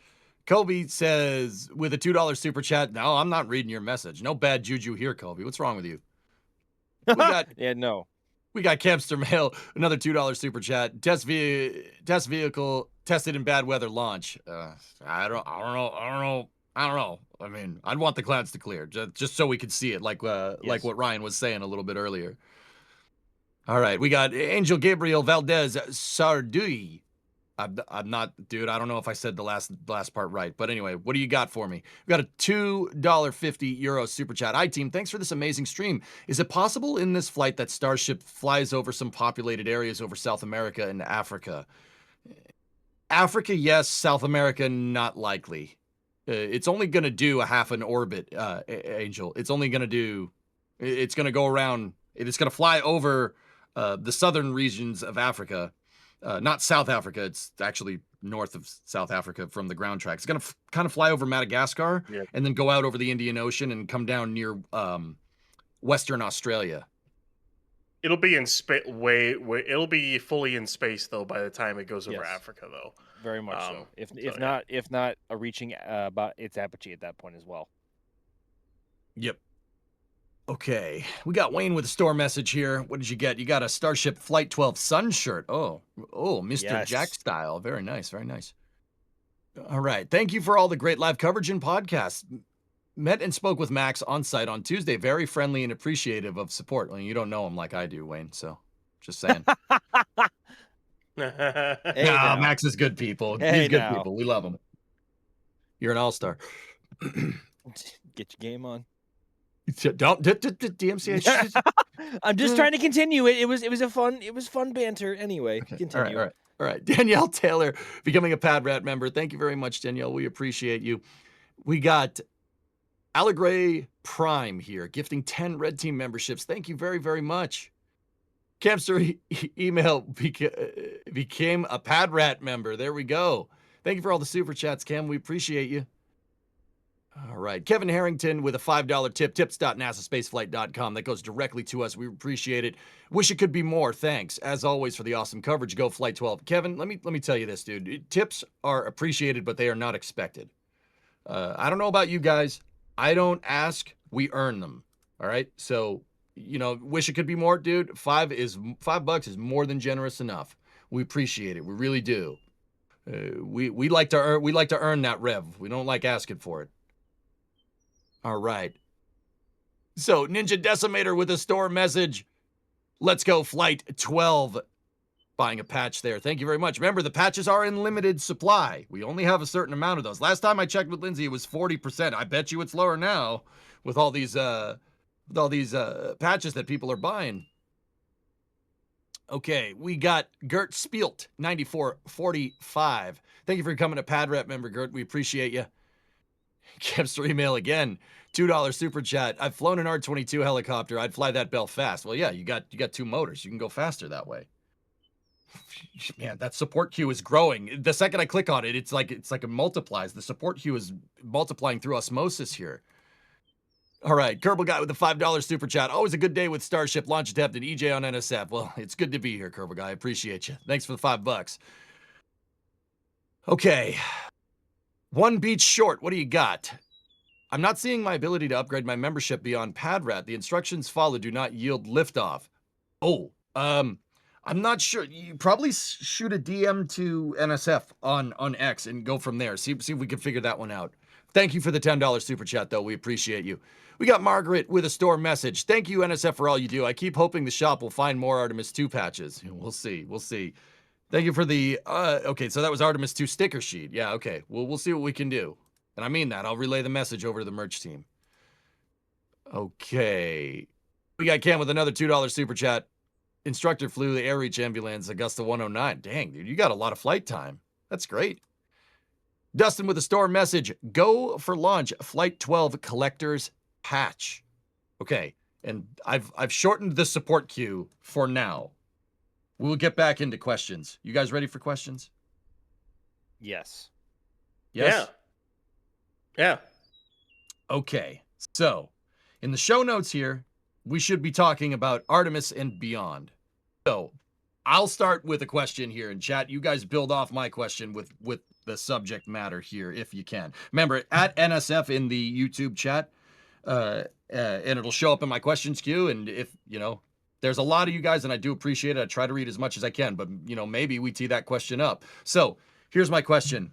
Kobe says with a $2 super chat. No, I'm not reading your message. No bad juju here, Kobe. What's wrong with you? We got Yeah, no. We got Camster Mail, another $2 super chat. Test vehicle tested in bad weather launch. I don't know. I mean, I'd want the clouds to clear just so we could see it, like what Ryan was saying a little bit earlier. All right, we got Angel Gabriel Valdez Sardui. I'm not, dude. I don't know if I said the last part right, but anyway, what do you got for me? We got a €2.50 super chat. Hi team, thanks for this amazing stream. Is it possible in this flight that Starship flies over some populated areas over South America and Africa? Africa, yes. South America, not likely. It's only going to do a half an orbit, Angel. It's only going to do. It's going to go around. It's going to fly over the southern regions of Africa. Not South Africa. It's actually north of South Africa from the ground track. It's going to kind of fly over Madagascar and then go out over the Indian Ocean and come down near Western Australia. It'll be in space. It'll be fully in space though by the time it goes over Africa, though. Very much so. If not reaching about its apogee at that point as well. Yep. Okay, we got Wayne with a store message here. What did you get? You got a Starship Flight 12 Sun shirt. Oh, Mr. Yes. Jack style. Very nice, very nice. All right, thank you for all the great live coverage and podcasts. Met and spoke with Max on site on Tuesday. Very friendly and appreciative of support. Well, you don't know him like I do, Wayne, so just saying. Now. Max is good people. Hey, He's good now. people. We love him. You're an all-star. Get your game on. Don't DMCA. I'm just trying to continue it. It was fun banter anyway. Continue. All right. Danielle Taylor becoming a Pad Rat member. Thank you very much, Danielle. We appreciate you. We got Allegray Prime here, gifting 10 Red Team memberships. Thank you very, very much. Camster email became a Pad Rat member. There we go. Thank you for all the super chats, Cam. We appreciate you. All right. Kevin Harrington with a $5 tip, tips.nasaspaceflight.com. That goes directly to us. We appreciate it. Wish it could be more. Thanks, as always, for the awesome coverage. Go Flight 12. Kevin, let me tell you this, dude. Tips are appreciated, but they are not expected. I don't know about you guys. I don't ask. We earn them. All right. So, wish it could be more, dude. $5 is more than generous enough. We appreciate it. We really do. We like to earn that rev. We don't like asking for it. All right. So Ninja Decimator with a store message. Let's go Flight 12. Buying a patch there. Thank you very much. Remember, the patches are in limited supply. We only have a certain amount of those. Last time I checked with Lindsay, it was 40%. I bet you it's lower now with all these patches that people are buying. Okay, we got Gert Spielt, 9445. Thank you for becoming a Pad Rep member, Gert. We appreciate you. Kevster email again. $2 super chat. I've flown an R-22 helicopter. I'd fly that Bell fast. Well, yeah, you got two motors. You can go faster that way. Man, that support queue is growing. The second I click on it, it's like it multiplies. The support queue is multiplying through osmosis here. All right, Kerbal Guy with the $5 super chat. Always a good day with Starship launch attempt and EJ on NSF. Well, it's good to be here, Kerbal Guy. I appreciate you. Thanks for the $5. Okay. One beach short. What do you got? I'm not seeing my ability to upgrade my membership beyond PadRat. The instructions followed do not yield liftoff. Oh, I'm not sure. You probably shoot a DM to NSF on X and go from there. See if we can figure that one out. Thank you for the $10 super chat, though. We appreciate you. We got Margaret with a store message. Thank you, NSF, for all you do. I keep hoping the shop will find more Artemis 2 patches. We'll see. We'll see. Thank you for the, okay, so that was Artemis 2 sticker sheet. Yeah, okay. We'll see what we can do. And I mean that. I'll relay the message over to the merch team. Okay. We got Cam with another $2 super chat. Instructor flew the Air Reach ambulance Augusta 109. Dang, dude, you got a lot of flight time. That's great. Dustin with a store message. Go for launch Flight 12 collectors patch. Okay, and I've shortened the support queue for now. We'll get back into questions. You guys ready for questions? Yes. Yes? Yeah. Okay, so in the show notes here, we should be talking about Artemis and beyond. So I'll start with a question here in chat. You guys build off my question with the subject matter here, if you can. Remember, at NSF in the YouTube chat, and it'll show up in my questions queue. And if, there's a lot of you guys, and I do appreciate it. I try to read as much as I can, but, maybe we tee that question up. So here's my question.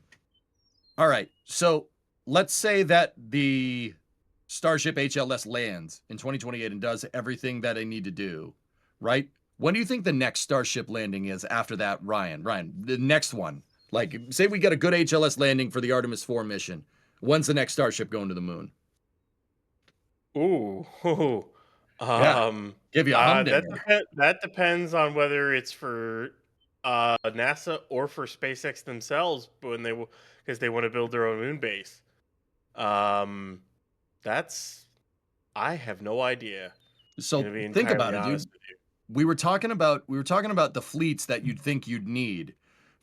All right, so let's say that the Starship HLS lands in 2028 and does everything that they need to do, right? When do you think the next Starship landing is after that, Ryan? Ryan, the next one. Like, say we get a good HLS landing for the Artemis 4 mission. When's the next Starship going to the moon? Ooh. Give you a humdinger. That depends on whether it's for NASA or for SpaceX themselves, because they want to build their own moon base. I have no idea. So think about it, dude. We were talking about the fleets that you'd think you'd need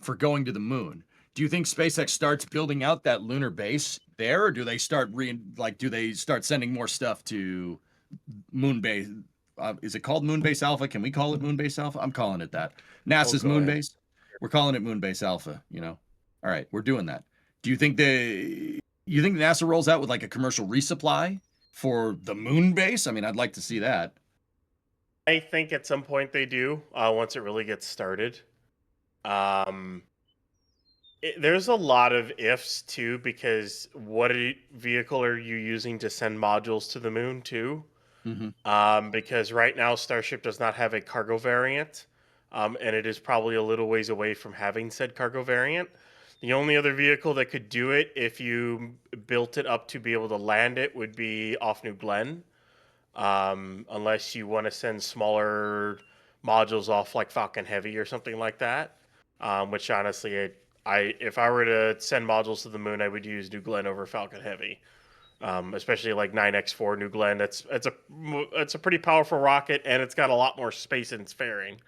for going to the moon. Do you think SpaceX starts building out that lunar base there, or do they start sending more stuff to moon base? Is it called Moonbase Alpha? Can we call it Moonbase Alpha? I'm calling it that. NASA's Moonbase. We're calling it Moonbase Alpha. All right, we're doing that. Do you think NASA rolls out with like a commercial resupply for the moon base? I mean, I'd like to see that. I think at some point they do, once it really gets started. There's a lot of ifs too, because what vehicle are you using to send modules to the moon too? Because right now Starship does not have a cargo variant, and it is probably a little ways away from having said cargo variant. The only other vehicle that could do it if you built it up to be able to land it would be off New Glenn. Unless you want to send smaller modules off like Falcon Heavy or something like that. Which honestly, if I were to send modules to the moon, I would use New Glenn over Falcon Heavy. Especially like 9X4 New Glenn. It's a pretty powerful rocket, and it's got a lot more space in its fairing.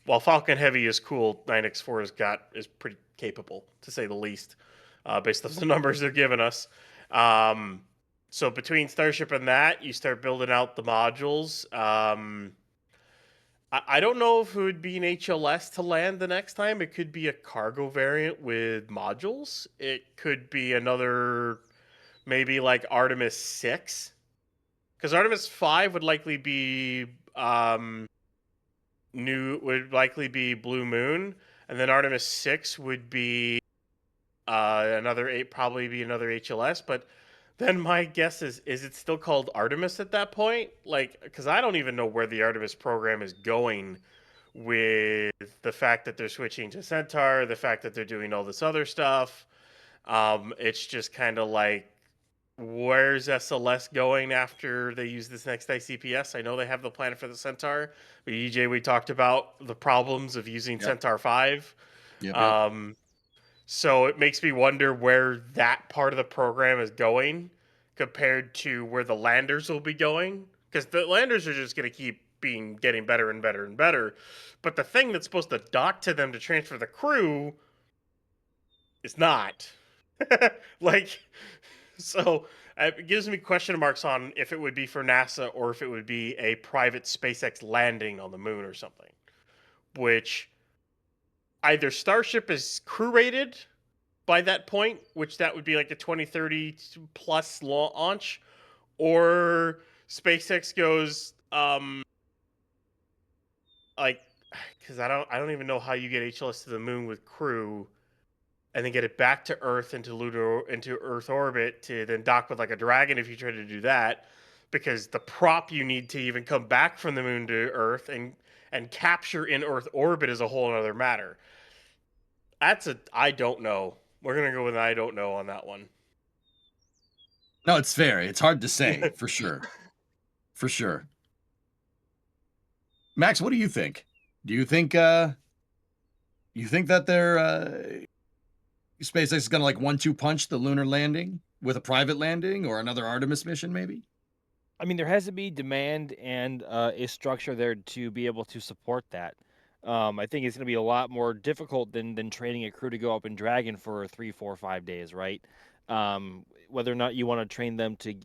While Falcon Heavy is cool, 9X4 is pretty capable, to say the least, based on the numbers they're giving us. So between Starship and that, you start building out the modules. I don't know if it would be an HLS to land the next time. It could be a cargo variant with modules. It could be another, maybe like Artemis 6. Because Artemis 5 would likely be Blue Moon, and then Artemis 6 would be probably be another HLS, but then my guess is it still called Artemis at that point? Like, because I don't even know where the Artemis program is going with the fact that they're switching to Centaur, the fact that they're doing all this other stuff. It's just kind of like, where's SLS going after they use this next ICPS? I know they have the plan for the Centaur, but EJ, we talked about the problems of using Centaur 5. So it makes me wonder where that part of the program is going compared to where the landers will be going. Because the landers are just going to keep getting better and better and better. But the thing that's supposed to dock to them to transfer the crew is not. So it gives me question marks on if it would be for NASA or if it would be a private SpaceX landing on the moon or something. Which either Starship is crew rated by that point, which that would be like a 2030 plus launch, or SpaceX goes because I don't even know how you get HLS to the moon with crew and then get it back to Earth into Earth orbit to then dock with like a Dragon if you try to do that, because the prop you need to even come back from the moon to Earth and capture in Earth orbit is a whole other matter. That's a I don't know. We're gonna go with an I don't know on that one. No, it's fair. It's hard to say for sure. For sure. Max, what do you think? Do you think that their SpaceX is gonna like 1-2 punch the lunar landing with a private landing or another Artemis mission, maybe? I mean, there has to be demand and a structure there to be able to support that. I think it's going to be a lot more difficult than training a crew to go up in Dragon for 3, 4, 5 days, right? Whether or not you want to train them to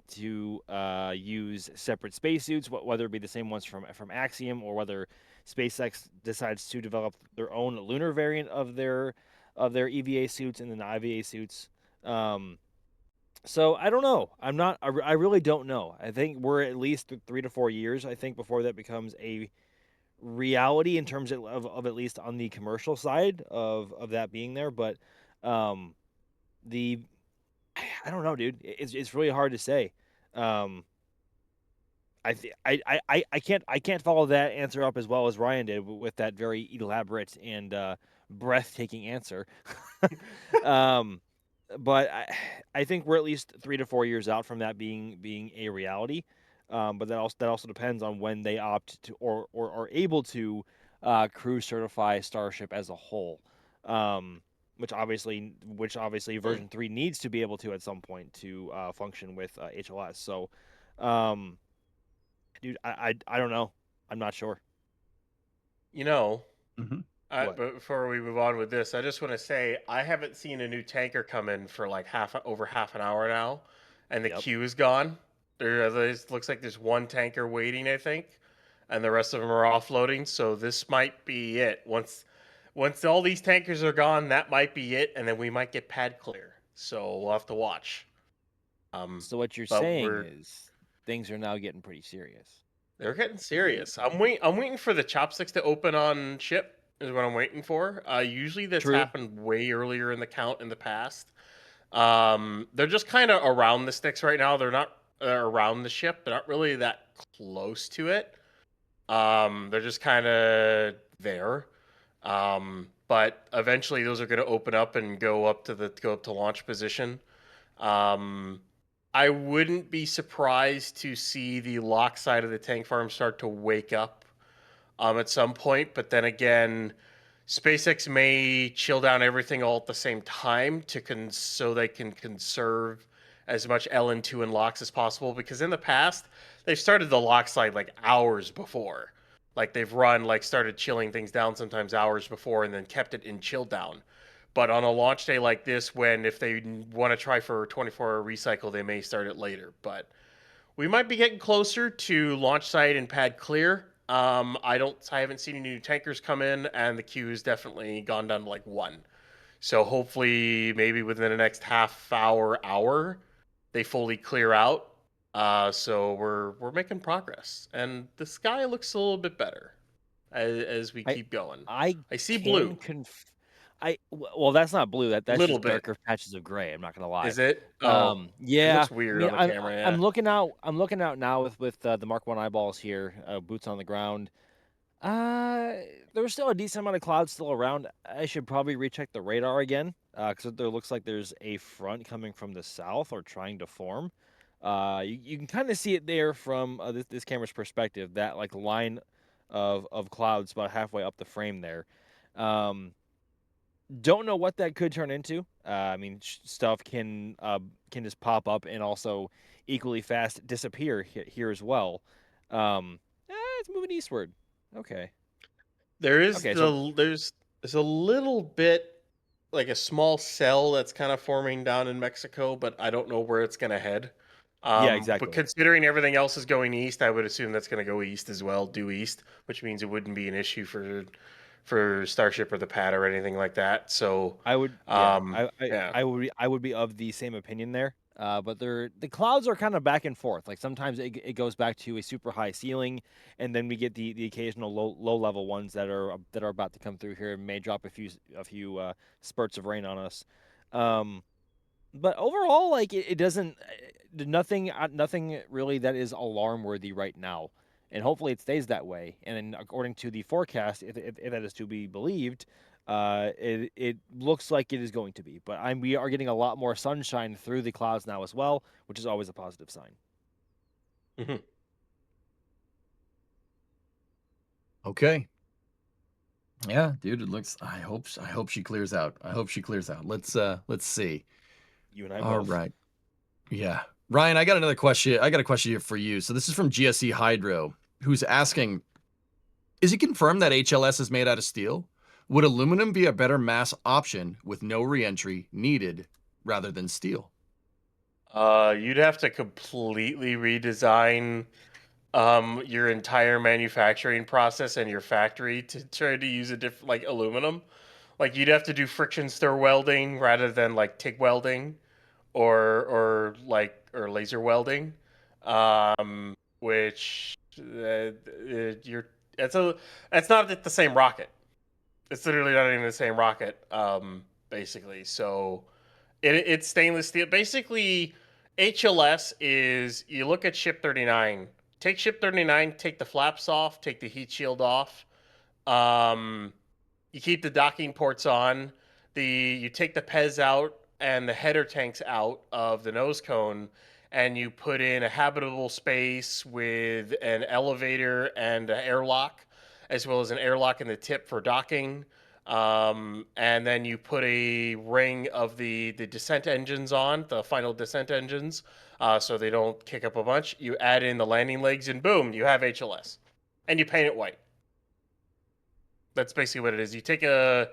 use separate spacesuits, whether it be the same ones from Axiom, or whether SpaceX decides to develop their own lunar variant of their EVA suits and then the IVA suits. So I don't know. I really don't know. I think we're at least 3 to 4 years, I think, before that becomes a reality in terms of at least on the commercial side of that being there. But um, the I don't know, dude. It's really hard to say. Um, I can't follow that answer up as well as Ryan did with that very elaborate and breathtaking answer. um, but I think we're at least 3 to 4 years out from that being a reality. But that also depends on when they opt to or are able to crew certify Starship as a whole. Which obviously version 3 needs to be able to at some point to function with HLS. So dude, I don't know. I'm not sure. You know, What? but before we move on with this, I just want to say I haven't seen a new tanker come in for like over half an hour now, and the queue is gone. Looks like there's one tanker waiting, I think, and the rest of them are offloading. So this might be it. Once all these tankers are gone, that might be it, and then we might get pad clear. So we'll have to watch. So what you're But saying is things are now getting pretty serious. they're getting serious. I'm waiting for the chopsticks to open on ship. Is what I'm waiting for. Usually that's True. happened way earlier in the count in the past. They're just kind of around the sticks right now. They're not around the ship. They're not really that close to it. They're just kind of there. But eventually those are going to open up and go up to launch position. I wouldn't be surprised to see the lock side of the tank farm start to wake up at some point. But then again, SpaceX may chill down everything all at the same time so they can conserve as much LN2 and locks as possible. Because in the past, they've started the lock side like hours before. Like they've started chilling things down sometimes hours before and then kept it in chill down. But on a launch day like this, if they want to try for a 24-hour recycle, they may start it later. But we might be getting closer to launch site and pad clear. I haven't seen any new tankers come in, and the queue has definitely gone down to like 1. So hopefully, maybe within the next half hour, they fully clear out. So we're making progress, and the sky looks a little bit better as we keep going. I see blue. Well, that's not blue. That's Little just bit. darker patches of gray. I'm not gonna lie. Is it? Oh, Yeah. it looks weird on the camera. Yeah. I'm looking out. I'm looking out now with the Mark 1 eyeballs here, boots on the ground. There's still a decent amount of clouds still around. I should probably recheck the radar again, because there looks like there's a front coming from the south or trying to form. You can kind of see it there from this camera's perspective. That like line of clouds about halfway up the frame there. Don't know what that could turn into. I mean, stuff can just pop up and also equally fast disappear here as well. It's moving eastward. Okay. There's Okay, there's a little bit like a small cell that's kind of forming down in Mexico, but I don't know where it's going to head. Yeah, exactly. But considering everything else is going east, I would assume that's going to go east as well, due east, which means it wouldn't be an issue for Starship or the pad or anything like that. So I would, yeah. I would be of the same opinion there. But the clouds are kind of back and forth. Like sometimes it goes back to a super high ceiling, and then we get the occasional low level ones that are about to come through here and may drop a few spurts of rain on us. But overall, like it doesn't nothing really that is alarm worthy right now, and hopefully it stays that way. And then according to the forecast, if that is to be believed, it looks like it is going to be. But we are getting a lot more sunshine through the clouds now as well, which is always a positive sign. Mm-hmm. Okay. Yeah, dude, it looks. I hope she clears out. I hope she clears out. Let's see. You and I All both. right. Yeah. Ryan, I got another question. I got a question here for you. So this is from GSE Hydro, who's asking, is it confirmed that HLS is made out of steel? Would aluminum be a better mass option with no reentry needed rather than steel? You'd have to completely redesign your entire manufacturing process and your factory to try to use a different, like, aluminum. Like, you'd have to do friction stir welding rather than like TIG welding or laser welding, which you're that's not the same rocket. It's literally not even the same rocket, basically. So it's stainless steel. Basically, HLS is, you look at Ship 39. Take Ship 39, take the flaps off, take the heat shield off. You keep the docking ports on. You take the PEZ out and the header tanks out of the nose cone, and you put in a habitable space with an elevator and an airlock, as well as an airlock in the tip for docking. And then you put a ring of the descent engines on, the final descent engines, so they don't kick up a bunch. You add in the landing legs, and boom, you have HLS. And you paint it white. That's basically what it is. You take a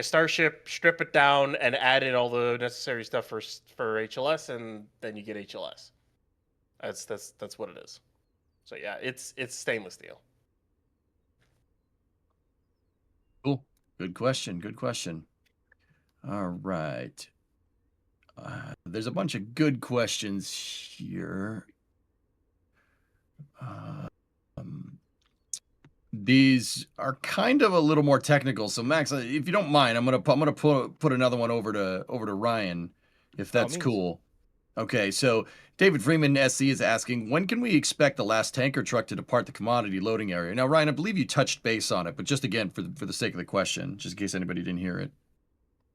Starship, strip it down, and add in all the necessary stuff for HLS, and then you get HLS. That's what it is. So yeah, it's stainless steel. Cool. Good question. Good question. All right. There's a bunch of good questions here. These are kind of a little more technical. So Max, if you don't mind, I'm gonna put another one over to Ryan, if that's cool. Okay, so David Freeman SC is asking, when can we expect the last tanker truck to depart the commodity loading area? Now, Ryan, I believe you touched base on it, but just again for the sake of the question, just in case anybody didn't hear it.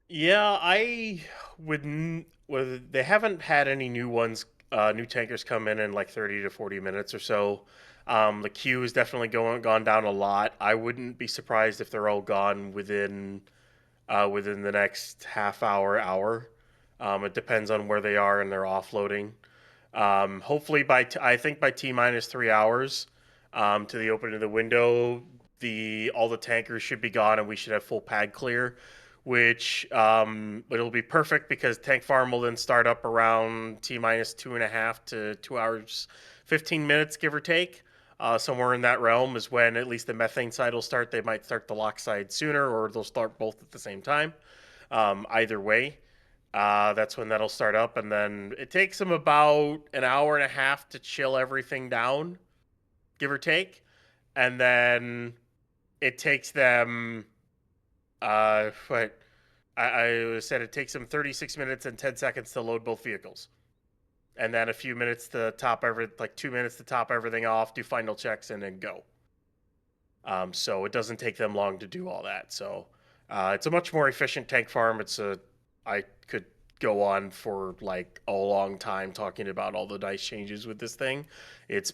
Yeah, I wouldn't. Well, they haven't had any new tankers come in like 30 to 40 minutes or so. The queue is definitely gone down a lot. I wouldn't be surprised if they're all gone within the next half hour. It depends on where they are and their offloading. Hopefully I think by T-3 hours to the opening of the window, all the tankers should be gone and we should have full pad clear, which it'll be perfect because tank farm will then start up around T-2.5 to 2 hours 15 minutes, give or take. Somewhere in that realm is when at least the methane side will start. They might start the lock side sooner, or they'll start both at the same time. Either way, that's when that'll start up, and then it takes them about an hour and a half to chill everything down, give or take, and then it takes them. But I said it takes them 36 minutes and 10 seconds to load both vehicles. And then a few minutes to top 2 minutes to top everything off, do final checks, and then go. So it doesn't take them long to do all that. So it's a much more efficient tank farm. I could go on for like a long time talking about all the nice changes with this thing. It's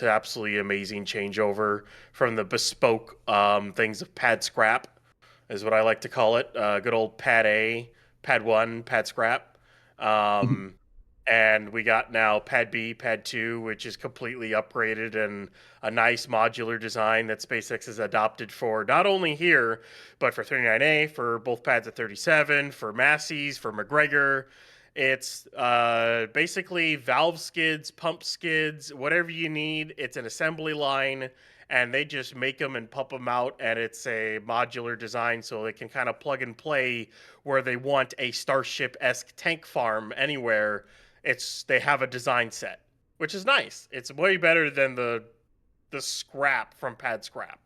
absolutely amazing changeover from the bespoke things of pad scrap, is what I like to call it. Good old pad A, pad 1, pad scrap. And we got now Pad B, Pad 2, which is completely upgraded and a nice modular design that SpaceX has adopted for not only here, but for 39A, for both pads at 37, for Massey's, for McGregor. It's basically valve skids, pump skids, whatever you need. It's an assembly line, and they just make them and pump them out. And it's a modular design, so they can kind of plug and play where they want a Starship-esque tank farm anywhere. They have a design set, which is nice. It's way better than the scrap from Pad Scrap.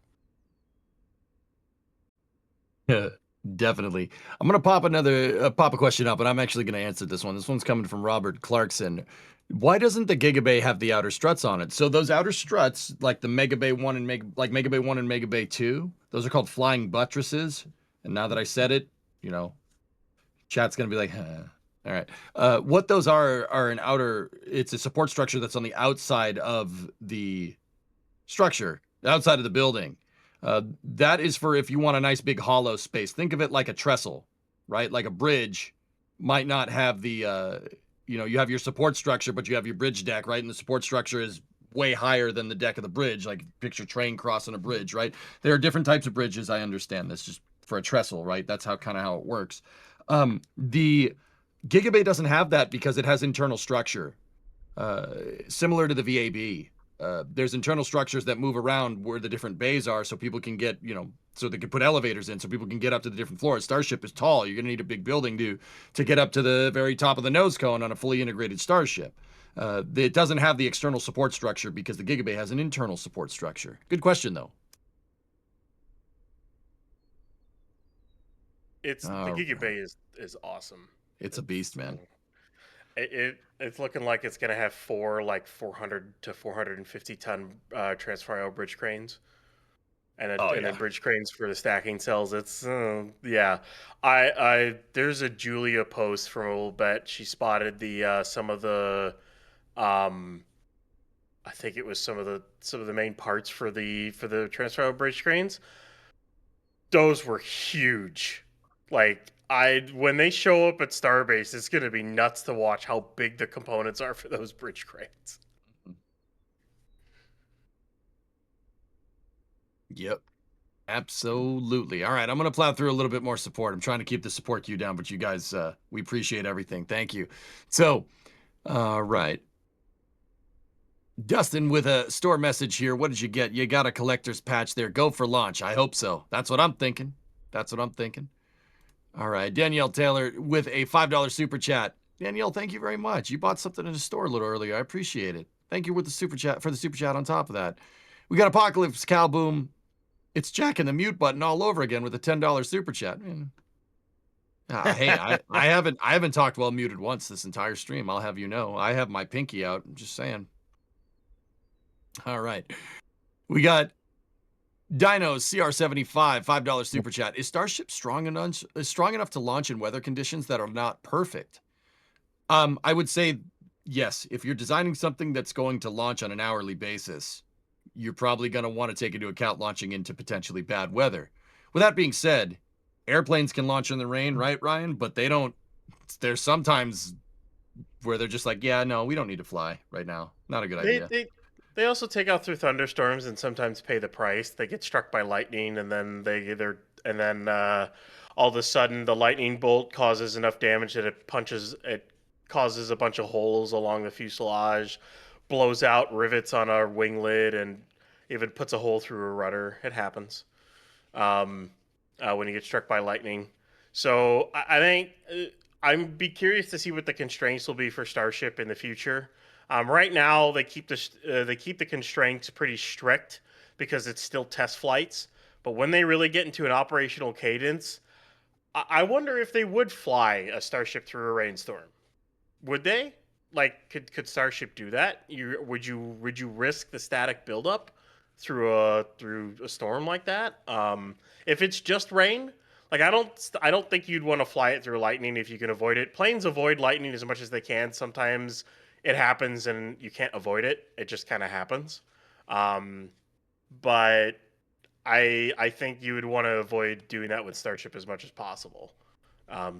Yeah, definitely. I'm gonna pop a question up, and I'm actually gonna answer this one. This one's coming from Robert Clarkson. Why doesn't the Gigabay have the outer struts on it? So those outer struts, like the Megabay 1 and Megabay 1 and Megabay 2, those are called flying buttresses. And now that I said it, you know, chat's gonna be like, huh. All right. What those are an outer. It's a support structure that's on the outside of the structure, outside of the building. That is for if you want a nice big hollow space. Think of it like a trestle, right? Like a bridge might not have the, you have your support structure, but you have your bridge deck, right? And the support structure is way higher than the deck of the bridge. Like picture train crossing a bridge, right? There are different types of bridges. I understand this, just for a trestle, right? That's how it works. The Gigabay doesn't have that because it has internal structure, similar to the VAB. There's internal structures that move around where the different bays are, so people can get, so they can put elevators in, so people can get up to the different floors. Starship is tall. You're gonna need a big building to get up to the very top of the nose cone on a fully integrated Starship. It doesn't have the external support structure because the Gigabay has an internal support structure. Good question, though. The Gigabay is awesome. It's a beast, man. It's looking like it's gonna have 4 400 to 450 ton transfer bridge cranes, and then bridge cranes for the stacking cells. It's yeah. I there's a Julia post from a little bit. She spotted the some of the I think it was some of the main parts for the transfer bridge cranes. Those were huge. When they show up at Starbase, it's going to be nuts to watch how big the components are for those bridge cranes. Yep. Absolutely. All right, I'm going to plow through a little bit more support. I'm trying to keep the support queue down, but you guys, we appreciate everything. Thank you. So, all right. Dustin with a store message here. What did you get? You got a collector's patch there. Go for launch. I hope so. That's what I'm thinking. All right, Danielle Taylor with a $5 super chat. Danielle, thank you very much. You bought something in the store a little earlier. I appreciate it. Thank you with the super chat for the super chat on top of that. We got Apocalypse Cowboom. It's jacking the mute button all over again with a $10 super chat. Hey, I haven't talked while muted once this entire stream. I'll have you know. I have my pinky out. I'm just saying. All right. We got Dino's CR75, $5 super chat. Is Starship strong enough to launch in weather conditions that are not perfect? I would say yes. If you're designing something that's going to launch on an hourly basis, you're probably going to want to take into account launching into potentially bad weather. With that being said, airplanes can launch in the rain, right, Ryan? But they don't. There's sometimes where they're just like, yeah, no, we don't need to fly right now. Not a good idea. They also take out through thunderstorms and sometimes pay the price. They get struck by lightning, and then all of a sudden the lightning bolt causes enough damage that it causes a bunch of holes along the fuselage, blows out rivets on our wing lid, and even puts a hole through a rudder. It happens when you get struck by lightning. So I think I'd be curious to see what the constraints will be for Starship in the future. Right now, they keep the constraints pretty strict because it's still test flights. But when they really get into an operational cadence, I wonder if they would fly a Starship through a rainstorm. Would they? Could Starship do that? Would you risk the static buildup through a storm like that? If it's just rain, I don't think you'd want to fly it through lightning if you can avoid it. Planes avoid lightning as much as they can. Sometimes it happens and you can't avoid it. It just kind of happens. But I think you would want to avoid doing that with Starship as much as possible.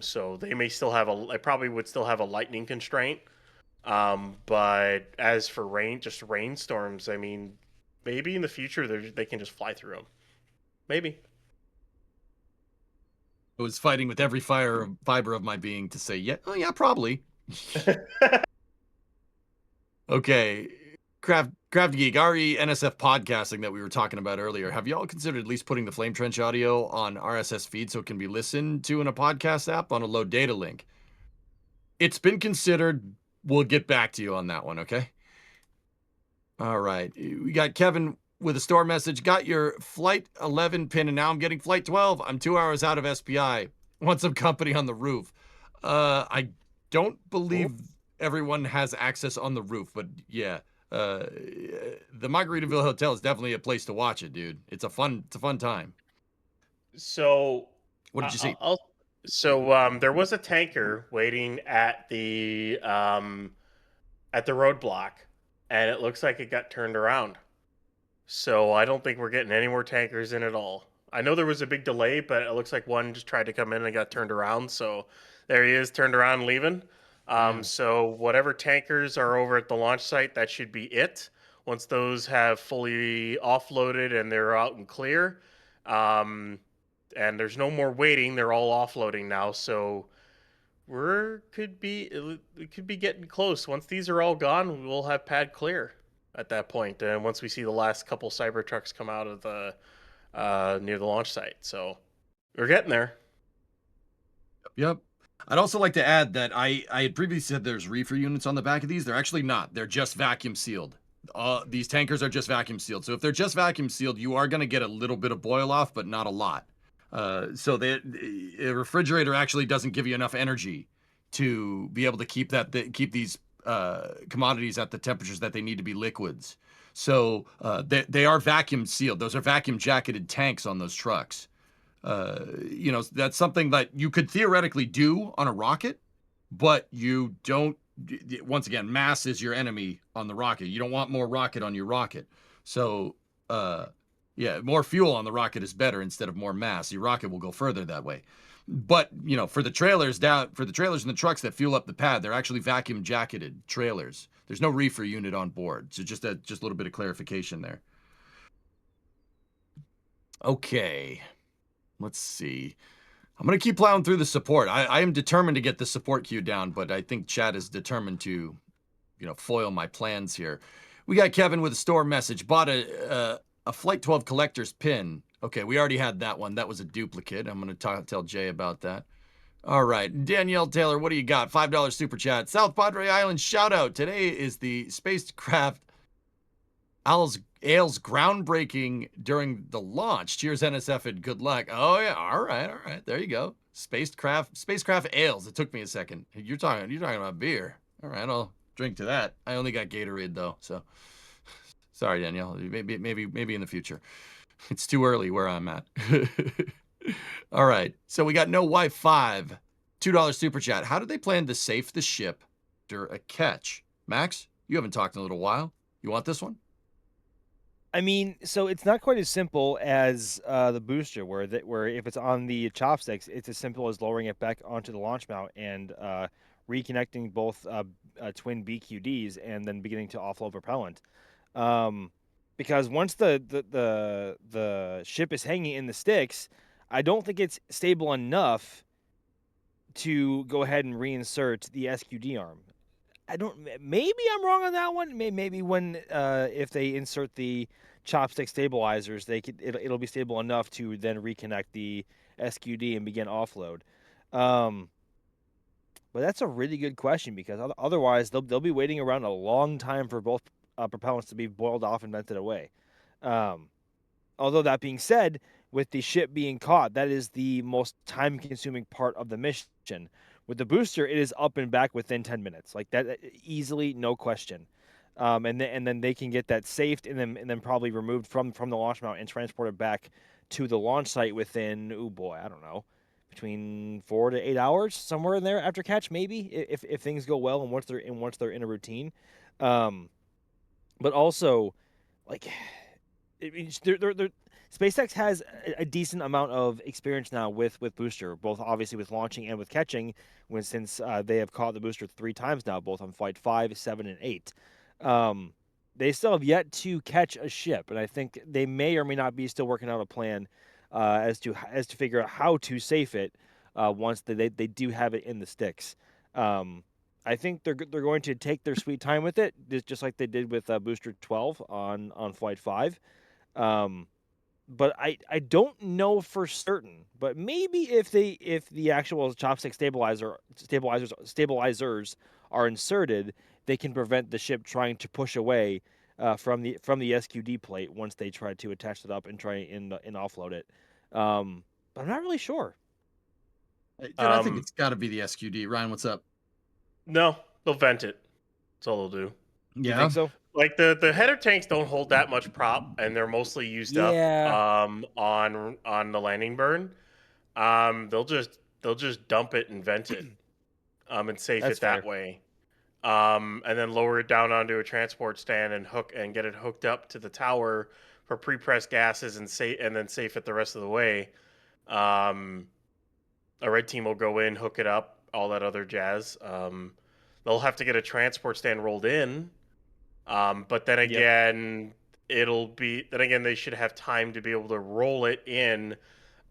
So they probably would still have a lightning constraint. But as for rainstorms, I mean, maybe in the future they can just fly through them. Maybe. I was fighting with every fiber of my being to say, yeah, oh yeah, probably. Okay, Craft Geek, RE NSF podcasting that we were talking about earlier. Have y'all considered at least putting the Flame Trench audio on RSS feed so it can be listened to in a podcast app on a low data link? It's been considered. We'll get back to you on that one, okay? All right. We got Kevin with a store message. Got your Flight 11 pin, and now I'm getting Flight 12. I'm 2 hours out of SPI. Want some company on the roof. I don't believe everyone has access on the roof, but yeah. The Margaritaville Hotel is definitely a place to watch it, dude. It's a fun time. So, What did you see? There was a tanker waiting at the roadblock, and it looks like it got turned around. So I don't think we're getting any more tankers in at all. I know there was a big delay, but it looks like one just tried to come in and got turned around. So there he is, turned around, leaving. So whatever tankers are over at the launch site, that should be it. Once those have fully offloaded and they're out and clear, and there's no more waiting, they're all offloading now. So it could be getting close. Once these are all gone, we'll have pad clear at that point. And once we see the last couple Cybertrucks come out of the near the launch site, so we're getting there. Yep. I'd also like to add that I had previously said there's reefer units on the back of these. They're actually not. They're just vacuum sealed. These tankers are just vacuum sealed. So if they're just vacuum sealed, you are going to get a little bit of boil off, but not a lot. So the refrigerator actually doesn't give you enough energy to be able to keep these commodities at the temperatures that they need to be liquids. So they are vacuum sealed. Those are vacuum jacketed tanks on those trucks. That's something that you could theoretically do on a rocket, but you don't. Once again, mass is your enemy on the rocket. You don't want more rocket on your rocket. So, more fuel on the rocket is better instead of more mass. Your rocket will go further that way. But for the trailers and the trucks that fuel up the pad, they're actually vacuum jacketed trailers. There's no reefer unit on board. So just a little bit of clarification there. Okay. Let's see. I'm going to keep plowing through the support. I am determined to get the support queue down, but I think Chad is determined to, foil my plans here. We got Kevin with a store message. Bought a Flight 12 collector's pin. Okay, we already had that one. That was a duplicate. I'm going to tell Jay about that. All right. Danielle Taylor, what do you got? $5 super chat. South Padre Island shout out. Today is the spacecraft Ale's groundbreaking during the launch. Cheers, NSF, and good luck. Oh yeah, all right. There you go. Spacecraft ales. It took me a second. You're talking about beer. All right, I'll drink to that. I only got Gatorade though, so sorry, Danielle. Maybe in the future. It's too early where I'm at. All right. So we got No Wife 5, $2 super chat. How do they plan to safe the ship after a catch? Max, you haven't talked in a little while. You want this one? I mean, so it's not quite as simple as the booster, where if it's on the chopsticks, it's as simple as lowering it back onto the launch mount and reconnecting both twin BQDs and then beginning to offload propellant. Because once the ship is hanging in the sticks, I don't think it's stable enough to go ahead and reinsert the SQD arm. Maybe I'm wrong on that one. Maybe when if they insert the chopstick stabilizers, it'll be stable enough to then reconnect the SQD and begin offload. But that's a really good question, because otherwise they'll be waiting around a long time for both propellants to be boiled off and vented away. Although that being said, with the ship being caught, that is the most time-consuming part of the mission. With the booster, it is up and back within 10 minutes, like that, easily, no question. And then they can get that saved and then probably removed from the launch mount and transported back to the launch site within, I don't know, between 4 to 8 hours, somewhere in there after catch, maybe, if things go well and once they're in a routine. But also, like, SpaceX has a decent amount of experience now with booster, both obviously with launching and with catching, since they have caught the booster 3 times now, both on Flight 5, 7, and 8. They still have yet to catch a ship, and I think they may or may not be still working out a plan as to figure out how to safe it once they do have it in the sticks. I think they're going to take their sweet time with it, just like they did with Booster 12 on Flight 5. But I don't know for certain. But maybe if the actual chopstick stabilizers are inserted, they can prevent the ship trying to push away from the SQD plate once they try to attach it up and try and offload it. But I'm not really sure. Dude, I think it's got to be the SQD. Ryan, what's up? No, they'll vent it. That's all they'll do. You think so? Like the header tanks don't hold that much prop, and they're mostly used up on the landing burn. They'll just dump it and vent it, and safe That's it that fair. way. And then lower it down onto a transport stand and get it hooked up to the tower for pre-pressed gases and then safe it the rest of the way. A red team will go in, hook it up, all that other jazz. They'll have to get a transport stand rolled in, but then again, they should have time to be able to roll it in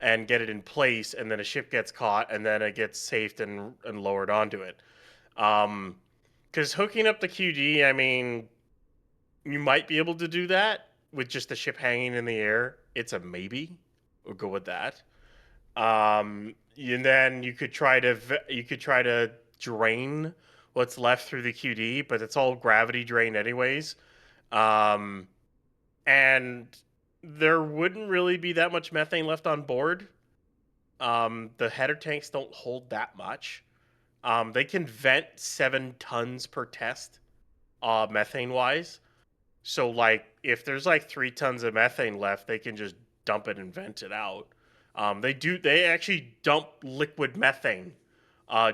and get it in place, and then a ship gets caught, and then it gets safed and lowered onto it. Because hooking up the QD, I mean, you might be able to do that with just the ship hanging in the air. It's a maybe. We'll go with that. And then you could try to drain what's left through the QD, but it's all gravity drain anyways. And there wouldn't really be that much methane left on board. The header tanks don't hold that much. They can vent 7 tons per test, methane wise. So like if there's like 3 tons of methane left, they can just dump it and vent it out. They actually dump liquid methane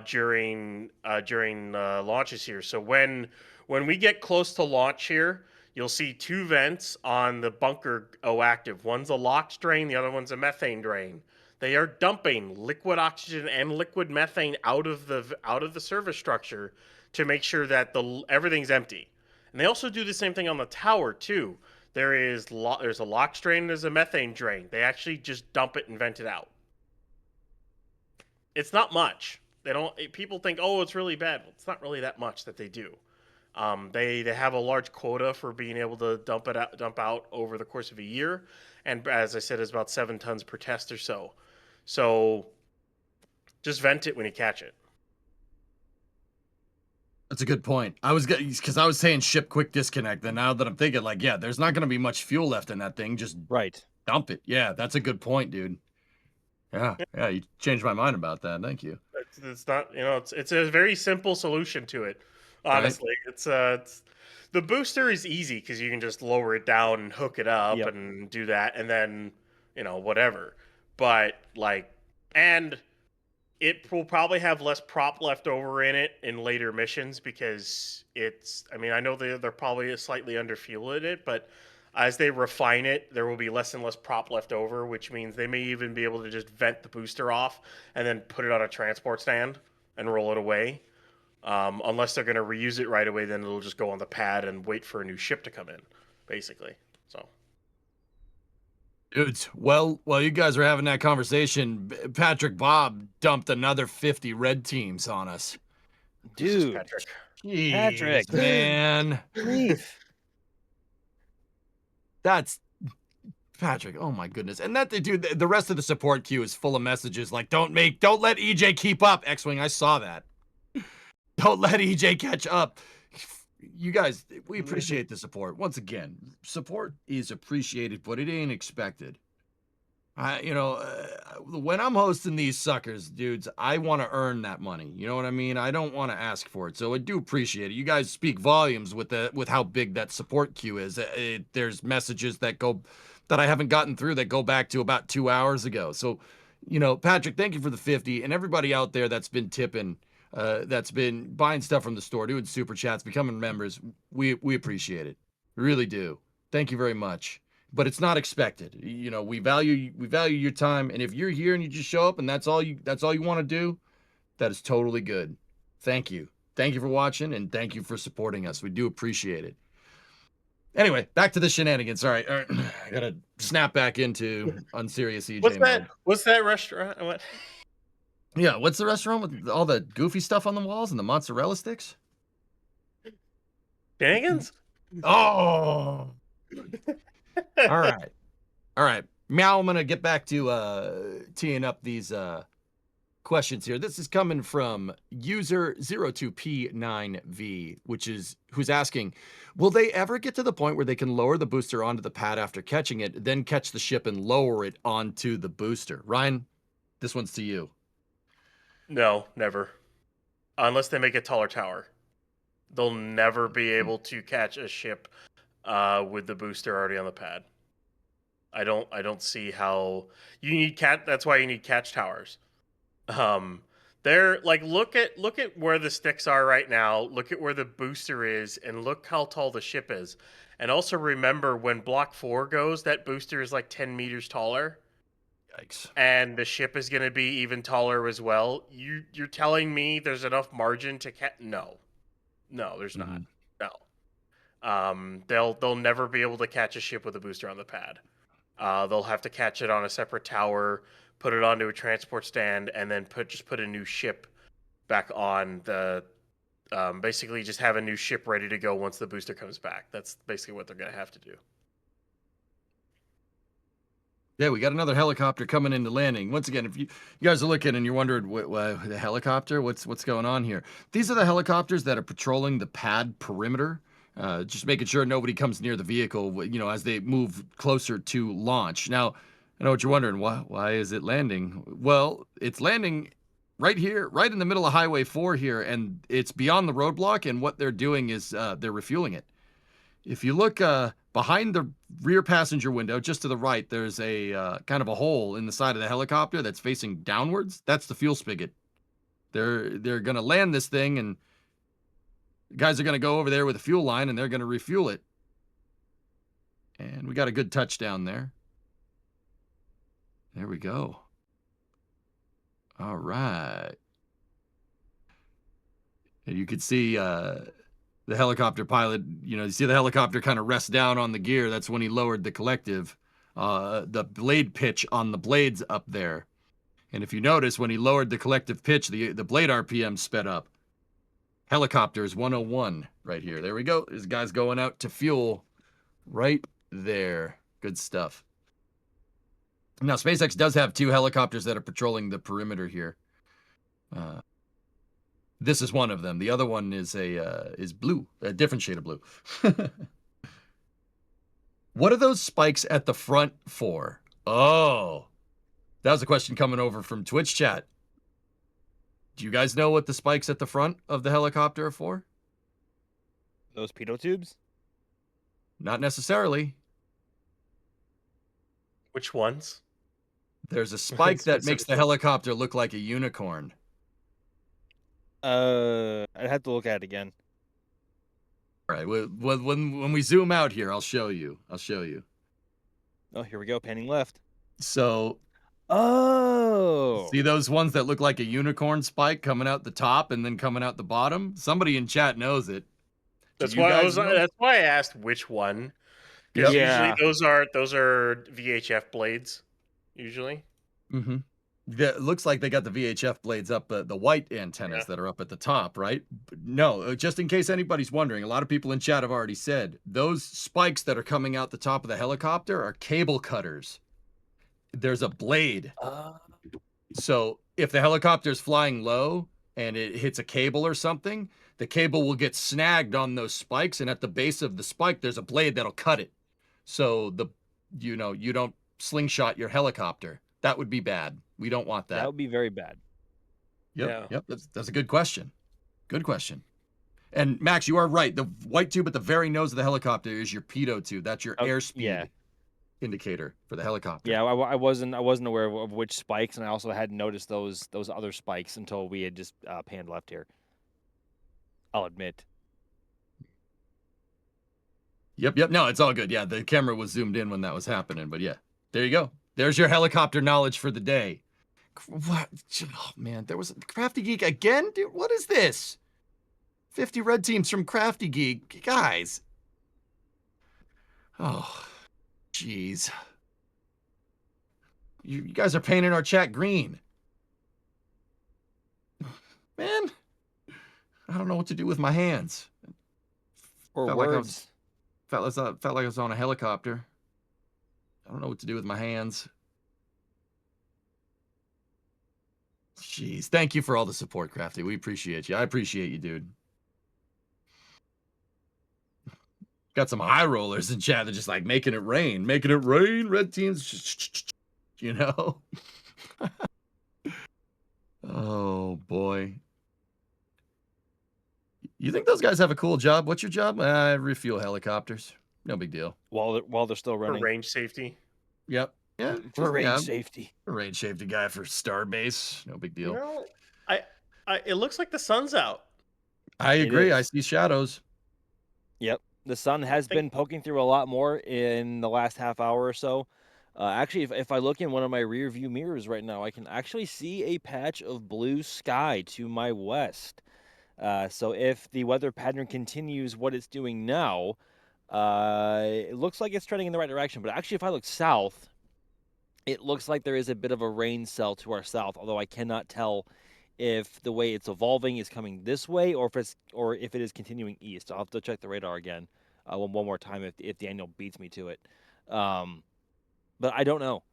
during launches here. So when we get close to launch here, you'll see 2 vents on the bunker active. One's a LOX drain, the other one's a methane drain. They are dumping liquid oxygen and liquid methane out of the service structure to make sure that everything's empty. And they also do the same thing on the tower too. There's a LOX drain, there's a methane drain. They actually just dump it and vent it out. It's not much. People think, oh, it's really bad. Well, it's not really that much that they do. They have a large quota for being able to dump out over the course of a year, and as I said, it's about 7 tons per test or so. So just vent it when you catch it. That's a good point. I was saying ship quick disconnect, and now that I'm thinking, like, yeah, there's not going to be much fuel left in that thing. Just dump it. Yeah, that's a good point, dude. Yeah, you changed my mind about that. Thank you. It's not, it's a very simple solution to it. Honestly, it's the booster is easy because you can just lower it down and hook it up and do that, and then whatever. But and it will probably have less prop left over in it in later missions because I know they're probably slightly underfueled in it, but as they refine it, there will be less and less prop left over, which means they may even be able to just vent the booster off and then put it on a transport stand and roll it away. Unless they're going to reuse it right away, then it'll just go on the pad and wait for a new ship to come in, basically. So. Dudes, while you guys are having that conversation, Patrick Bob dumped another 50 red teams on us. Dude, Patrick, man. That's Patrick. Oh my goodness. And that dude, the rest of the support queue is full of messages like, don't let EJ keep up. X-Wing, I saw that. Don't let EJ catch up. You guys, we appreciate the support. Once again, support is appreciated, but it ain't expected. When I'm hosting these suckers, dudes, I want to earn that money. You know what I mean? I don't want to ask for it. So I do appreciate it. You guys speak volumes with how big that support queue is. There's messages that I haven't gotten through that go back to about 2 hours ago. So, Patrick, thank you for the 50, and everybody out there that's been tipping. That's been buying stuff from the store, doing super chats, becoming members. We appreciate it. We really do. Thank you very much. But it's not expected. We value your time, and if you're here and you just show up and that's all you want to do, that is totally good. Thank you. Thank you for watching, and thank you for supporting us. We do appreciate it. Anyway, back to the shenanigans. All right. I gotta snap back into unserious EJ mode. What's that restaurant? What? Yeah, what's the restaurant with all the goofy stuff on the walls and the mozzarella sticks? Shenanigans? Oh! All right. All right. Now I'm going to get back to teeing up these questions here. This is coming from user 02P9V, who's asking, will they ever get to the point where they can lower the booster onto the pad after catching it, then catch the ship and lower it onto the booster? Ryan, this one's to you. No, never. Unless they make a taller tower. They'll never be able to catch a ship with the booster already on the pad. I don't see how you need that's why you need catch towers. They're like look at where the sticks are right now, look at where the booster is, and look how tall the ship is. And also remember when Block 4 goes, that booster is like 10 meters taller. Yikes. And the ship is gonna be even taller as well. You're telling me there's enough margin to catch? No. No, there's not. No. They'll never be able to catch a ship with a booster on the pad. They'll have to catch it on a separate tower, put it onto a transport stand, and then put a new ship back on the. Basically, just have a new ship ready to go once the booster comes back. That's basically what they're going to have to do. Yeah, we got another helicopter coming into landing. Once again, if you guys are looking and you're wondering, the helicopter, what's going on here? These are the helicopters that are patrolling the pad perimeter, just making sure nobody comes near the vehicle, as they move closer to launch. Now, I know what you're wondering. Why is it landing? Well, it's landing right here, right in the middle of Highway 4 here, and it's beyond the roadblock, and what they're doing is they're refueling it. If you look behind the rear passenger window, just to the right, there's a kind of a hole in the side of the helicopter that's facing downwards. That's the fuel spigot. They're going to land this thing, and guys are going to go over there with a fuel line, and they're going to refuel it. And we got a good touchdown there. There we go. All right. And you could see the helicopter pilot, you see the helicopter kind of rest down on the gear. That's when he lowered the collective, the blade pitch on the blades up there. And if you notice, when he lowered the collective pitch, the blade RPM sped up. Helicopters 101 right here. There we go. This guy's going out to fuel right there. Good stuff. Now, SpaceX does have 2 helicopters that are patrolling the perimeter here. This is one of them. The other one is blue, a different shade of blue. What are those spikes at the front for? Oh, that was a question coming over from Twitch chat. Do you guys know what the spikes at the front of the helicopter are for? Those pitot tubes? Not necessarily. Which ones? There's a spike that makes the helicopter look like a unicorn. I'd have to look at it again. All right, when we zoom out here, I'll show you. Oh, here we go, panning left. So, oh, see those ones that look like a unicorn spike coming out the top and then coming out the bottom? Somebody in chat knows it. That's why I asked which one. Because usually those are VHF blades. Usually. Mm-hmm. It looks like they got the VHF blades up, the white antennas that are up at the top, right? But no, just in case anybody's wondering, a lot of people in chat have already said, those spikes that are coming out the top of the helicopter are cable cutters. There's a blade. So if the helicopter's flying low and it hits a cable or something, the cable will get snagged on those spikes, and at the base of the spike, there's a blade that'll cut it. So you don't slingshot your helicopter. That would be bad. We don't want that. That would be very bad. Yep. That's a good question. Good question. And Max, you are right. The white tube at the very nose of the helicopter is your pitot tube. That's your airspeed indicator for the helicopter. Yeah, I wasn't aware of which spikes, and I also hadn't noticed those other spikes until we had just panned left here. I'll admit. Yep. No, it's all good. Yeah, the camera was zoomed in when that was happening, but yeah, there you go. There's your helicopter knowledge for the day. What? Oh, man, there was a Crafty Geek again? Dude, what is this? 50 red teams from Crafty Geek. Guys. Oh, jeez. You guys are painting our chat green. Man, I don't know what to do with my hands. Or Felt words. Like felt like I was on a helicopter. I don't know what to do with my hands. Jeez, thank you for all the support, Crafty. We appreciate you. I appreciate you, dude. Got some high rollers in chat that just like making it rain, red teams, you know? Oh, boy. You think those guys have a cool job? What's your job? Refuel helicopters. No big deal. While they're still For running. range safety. Yep. Yeah. For range yeah, safety. A range safety guy for Starbase. No big deal. You know, it looks like the sun's out. I It agree. I is. see shadows. Yep. The sun has been poking through a lot more in the last half hour or so. Actually, if I look in one of my rear view mirrors right now, I can actually see a patch of blue sky to my west. So if the weather pattern continues what it's doing now, it looks like it's trending in the right direction. But actually, if I look south, it looks like there is a bit of a rain cell to our south, although I cannot tell if the way it's evolving is coming this way or if it is continuing east. I'll have to check the radar again one more time if Daniel beats me to it. But I don't know.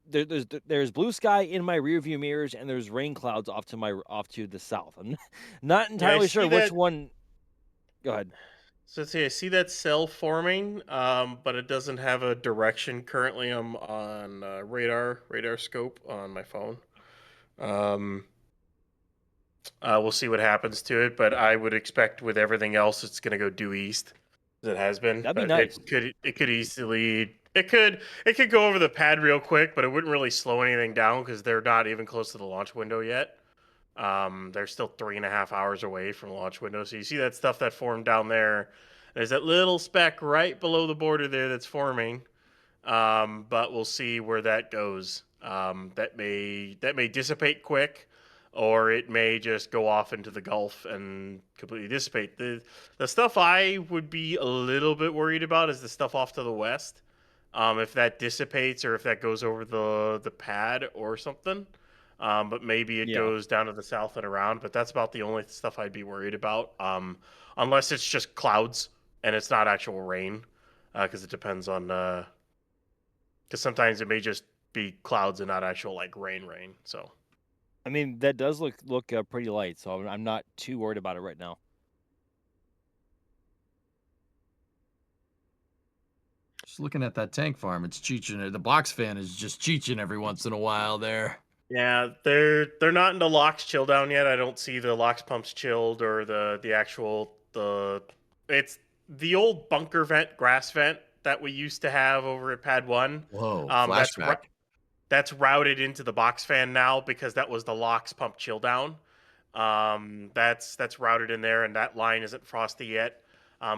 There's blue sky in my rear view mirrors, and there's rain clouds off to the south. I'm not entirely sure which one. Go ahead. So I see that cell forming, but it doesn't have a direction currently. I'm on radar scope on my phone. We'll see what happens to it, but I would expect with everything else, it's going to go due east, as it has been. That'd be But nice. It could easily. It could go over the pad real quick, but it wouldn't really slow anything down because they're not even close to the launch window yet. They're still 3.5 hours away from the launch window. So you see that stuff that formed down there. There's that little speck right below the border there that's forming. But we'll see where that goes. That may dissipate quick, or it may just go off into the Gulf and completely dissipate. The stuff I would be a little bit worried about is the stuff off to the west. If that dissipates or if that goes over the pad or something. But maybe it goes down to the south and around. But that's about the only stuff I'd be worried about. Unless it's just clouds and it's not actual rain, because it depends on. Because sometimes it may just be clouds and not actual like rain. So. I mean, that does look pretty light, so I'm not too worried about it right now. Just looking at that tank farm, it's cheeching. The box fan is just cheeching every once in a while there. Yeah, they're not into LOX chill down yet. I don't see the LOX pumps chilled or the actual it's the old bunker vent, grass vent that we used to have over at Pad 1. Whoa, flashback. That's routed into the box fan now because that was the LOX pump chill down. That's routed in there, and that line isn't frosty yet.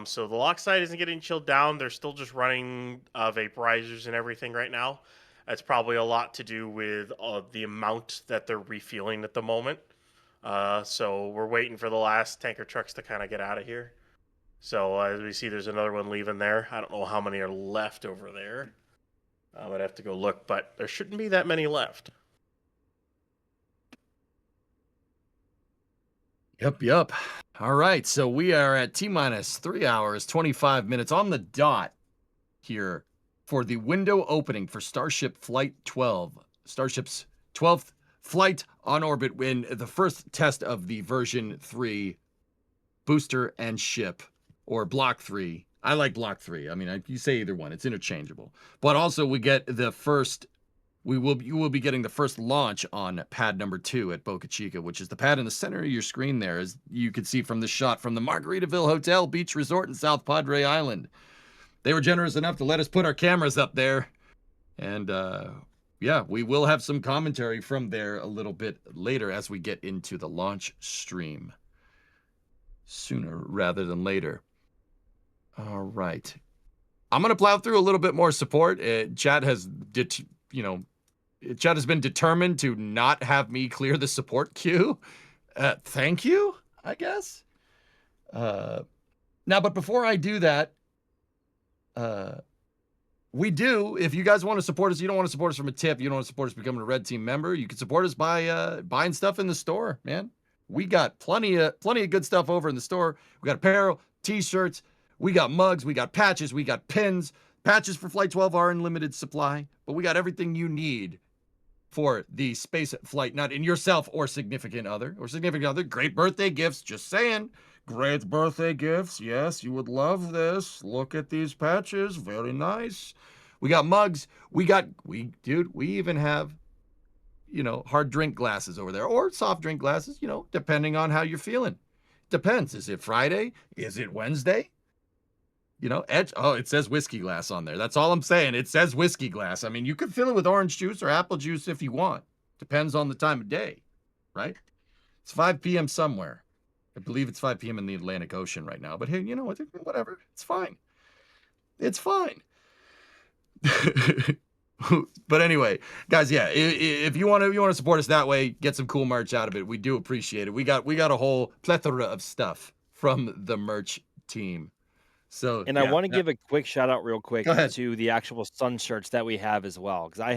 So the LOX side isn't getting chilled down. They're still just running vaporizers and everything right now. That's probably a lot to do with the amount that they're refueling at the moment. So we're waiting for the last tanker trucks to kind of get out of here. So as we see, there's another one leaving there. I don't know how many are left over there. I'd have to go look, but there shouldn't be that many left. Yep. All right, so we are at T-minus 3 hours, 25 minutes on the dot here for the window opening for Starship Flight 12. Starship's 12th flight on orbit in the first test of the version 3 booster and ship, or Block 3. I like Block 3. I mean, you say either one. It's interchangeable. But also we get the first, you will be getting the first launch on pad number 2 at Boca Chica, which is the pad in the center of your screen there, as you can see from the shot from the Margaritaville Hotel Beach Resort in South Padre Island. They were generous enough to let us put our cameras up there. And yeah, we will have some commentary from there a little bit later as we get into the launch stream. Sooner rather than later. All right. I'm going to plow through a little bit more support. Chat has been determined to not have me clear the support queue. Thank you, I guess. Now, but before I do that, we do, if you guys want to support us, you don't want to support us from a tip, you don't want to support us becoming a Red Team member, you can support us by buying stuff in the store, man. We got plenty of good stuff over in the store. We got apparel, t-shirts, we got mugs, we got patches, we got pins. Patches for Flight 12 are in limited supply, but we got everything you need for the space flight nut in yourself or significant other. Great birthday gifts, just saying. Great birthday gifts. Yes, you would love this. Look at these patches, very nice. We got mugs. We even have, hard drink glasses over there or soft drink glasses, depending on how you're feeling. Depends. Is it Friday? Is it Wednesday? It says whiskey glass on there. That's all I'm saying. It says whiskey glass. I mean, you can fill it with orange juice or apple juice if you want. Depends on the time of day, right? It's 5 p.m. somewhere. I believe it's 5 p.m. in the Atlantic Ocean right now. But hey, whatever. It's fine. It's fine. But anyway, guys, yeah, if you want to support us that way, get some cool merch out of it. We do appreciate it. We got a whole plethora of stuff from the merch team. So, And I want to give a quick shout out real quick Go ahead. to the actual sun shirts that we have as well, because I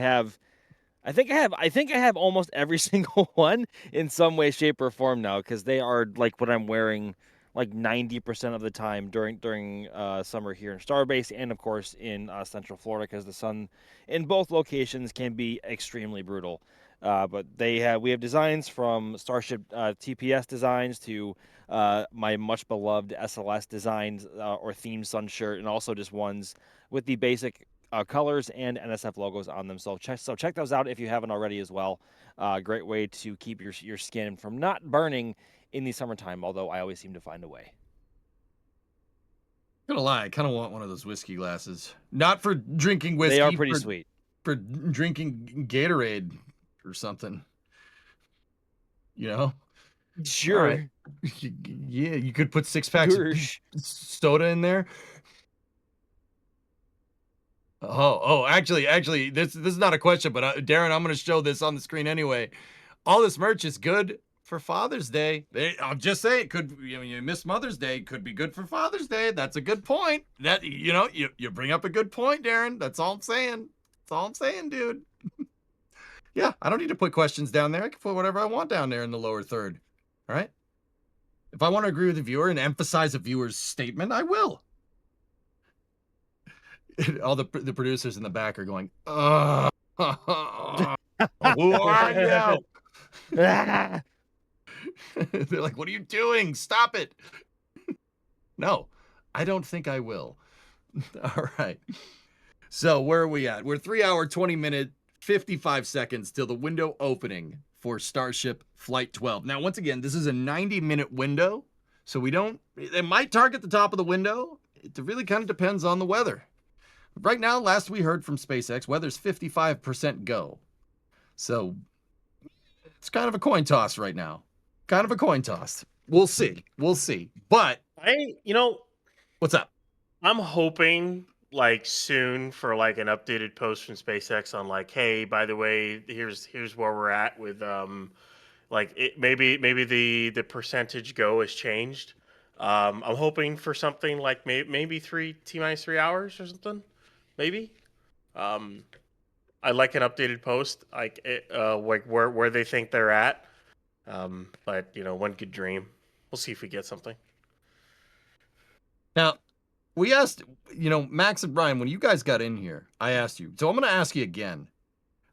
think I have almost every single one in some way, shape, or form now, because they are like what I'm wearing like 90% of the time during summer here in Starbase, and of course in Central Florida, because the sun in both locations can be extremely brutal. But we have designs from Starship TPS designs to my much beloved SLS designs or themed sun shirt, and also just ones with the basic colors and NSF logos on them. So check those out if you haven't already as well. Great way to keep your skin from not burning in the summertime, although I always seem to find a way. Gonna lie, I kind of want one of those whiskey glasses. Not for drinking whiskey. They are pretty sweet. For drinking Gatorade or something. Sure. All right. Yeah, you could put 6 packs of soda in there. Actually, this is not a question, but Darren, I'm going to show this on the screen anyway. All this merch is good for Father's Day. I'm just saying, you miss Mother's Day, could be good for Father's Day. That's a good point. That you bring up a good point, Darren. That's all I'm saying. That's all I'm saying, dude. Yeah, I don't need to put questions down there. I can put whatever I want down there in the lower third. All right. If I want to agree with the viewer and emphasize a viewer's statement, I will. All the producers in the back are going, who are you? They're like, what are you doing? Stop it. No, I don't think I will. All right. So where are we at? We're 3 hour, 20 minute, 55 seconds till the window opening for Starship Flight 12. Now, once again, this is a 90-minute window. So it might target the top of the window. It really kind of depends on the weather. Right now, last we heard from SpaceX, weather's 55% go. So it's kind of a coin toss right now. Kind of a coin toss. We'll see. But what's up? I'm hoping like soon for like an updated post from SpaceX on like, hey, by the way, here's where we're at with maybe the percentage go has changed. I'm hoping for something like maybe T-minus 3 hours or something. Maybe. I'd like an updated post, like where they think they're at. But one could dream. We'll see if we get something. Now, we asked, Max and Brian, when you guys got in here, I asked you. So I'm going to ask you again.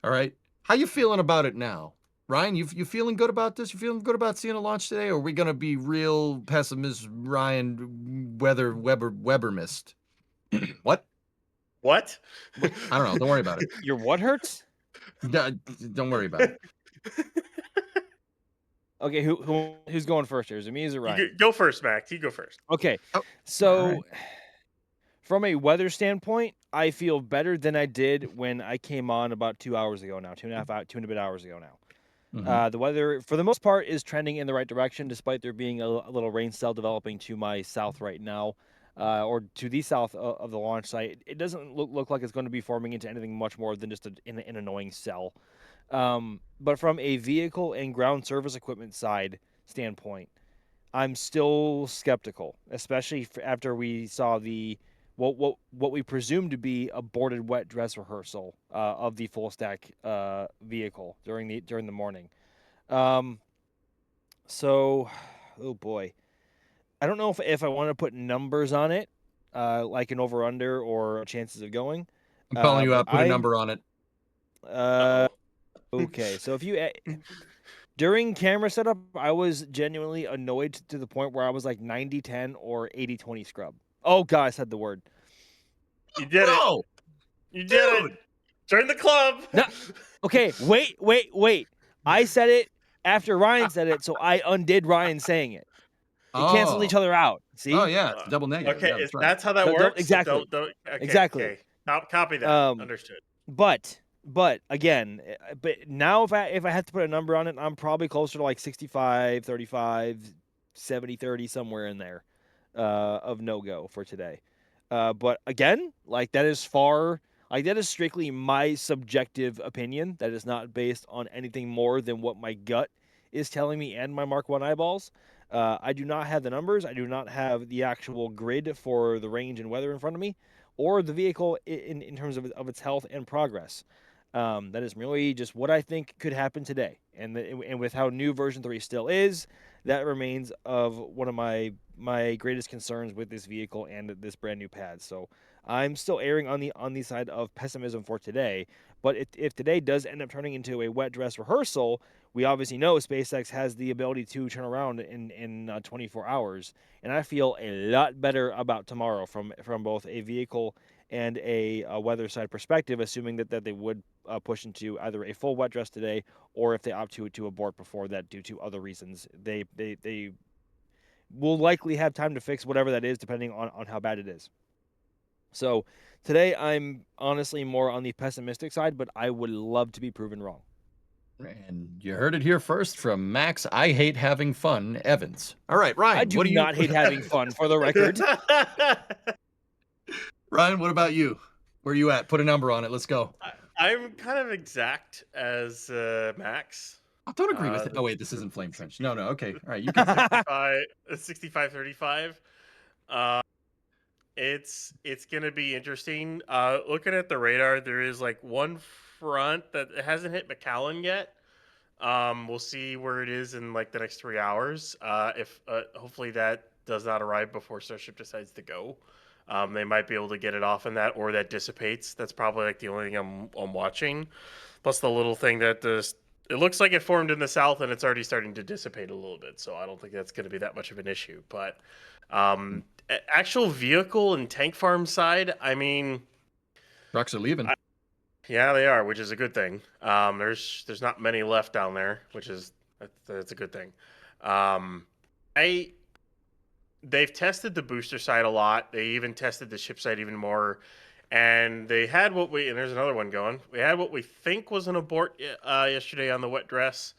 All right, how you feeling about it now, Ryan? You feeling good about this? You feeling good about seeing a launch today, or are we going to be real pessimist, Ryan Webermist? What? What? I don't know. Don't worry about it. Your what hurts? Don't worry about it. Okay, who's going first here? Is it me or is it Ryan? Go first, Max. You go first. Okay. So from a weather standpoint, I feel better than I did when I came on about 2 hours ago now, 2 and a bit hours ago now. The weather, for the most part, is trending in the right direction, despite there being a little rain cell developing to my south right now, or to the south of the launch site. It doesn't look like it's going to be forming into anything much more than just an annoying cell. But from a vehicle and ground service equipment side standpoint, I'm still skeptical, especially after we saw what we presume to be aborted wet dress rehearsal of the full stack vehicle during the morning. So, oh boy, I don't know if I want to put numbers on it, like an over under or chances of going. I'm calling you But out. Put a number on it. Okay, so if you during camera setup, I was genuinely annoyed to the point where I was like 90-10 or 80-20 scrub. Oh god, I said the word. You did it. You did it. Join the club. No. Okay, wait. I said it after Ryan said it, so I undid Ryan saying it. It cancels each other out. See? Oh yeah, it's double negative. Okay, Yeah, that's right. that's how that Don't- works. So exactly. okay, Exactly. okay. Copy that. Understood. But again, but now if I have to put a number on it, I'm probably closer to like 65, 35, 70, 30, somewhere in there of no go for today. But again, like that is strictly my subjective opinion. That is not based on anything more than what my gut is telling me and my Mark 1 eyeballs. I do not have the numbers. I do not have the actual grid for the range and weather in front of me, or the vehicle in terms of its health and progress. That is merely just what I think could happen today. And with how new version 3 still is, that remains of one of my greatest concerns with this vehicle and this brand new pad. So I'm still erring on the side of pessimism for today. But if today does end up turning into a wet dress rehearsal, we obviously know SpaceX has the ability to turn around in 24 hours, and I feel a lot better about tomorrow from both a vehicle and a weather side perspective, assuming that they would push into either a full wet dress today, or if they opt to abort before that due to other reasons. They will likely have time to fix whatever that is, depending on how bad it is. So today I'm honestly more on the pessimistic side, but I would love to be proven wrong. And you heard it here first from Max. I hate having fun, Evans. All right, Ryan. I do what do not hate having fun, for the record. Ryan, what about you? Where are you at? Put a number on it. Let's go. I'm kind of exact as Max. I don't agree with it. Oh wait, this isn't Flame Trench. No. Okay. All right, you can. 65-35. It's gonna be interesting. Looking at the radar, there is like one front that hasn't hit McAllen yet. We'll see where it is in like the next 3 hours. If hopefully that does not arrive before Starship decides to go. They might be able to get it off in that, or that dissipates. That's probably like the only thing I'm watching. Plus the little thing that it looks like it formed in the south and it's already starting to dissipate a little bit. So I don't think that's going to be that much of an issue. But actual vehicle and tank farm side, I mean, trucks are leaving. Yeah, they are, which is a good thing. There's not many left down there, which is that's a good thing. They've tested the booster side a lot. They even tested the ship side even more, and they had and there's another one going. We had what we think was an abort yesterday on the wet dress.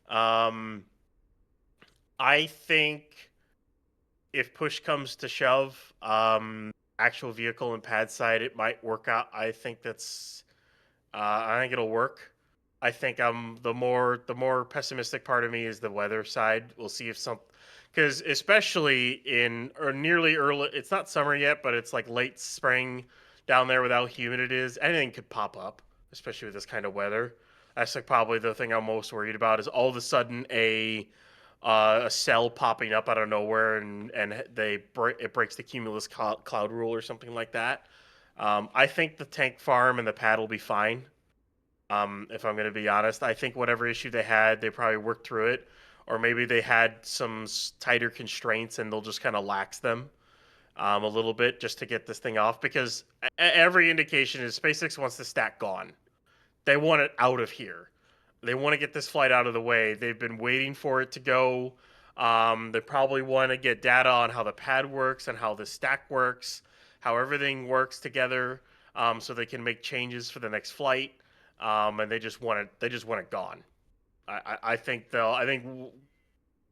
I think if push comes to shove, actual vehicle and pad side, it might work out. I think it'll work. I think the more pessimistic part of me is the weather side. We'll see if because especially in or nearly early, it's not summer yet, but it's like late spring down there with how humid it is. Anything could pop up, especially with this kind of weather. That's like probably the thing I'm most worried about is all of a sudden a cell popping up out of nowhere and it breaks the cumulus cloud rule or something like that. I think the tank farm and the pad will be fine. If I'm going to be honest, I think whatever issue they had, they probably worked through it, or maybe they had some tighter constraints and they'll just kind of lax them a little bit just to get this thing off. Because every indication is SpaceX wants the stack gone. They want it out of here. They want to get this flight out of the way. They've been waiting for it to go. They probably want to get data on how the pad works and how the stack works, how everything works together, so they can make changes for the next flight. And they just want it gone. I think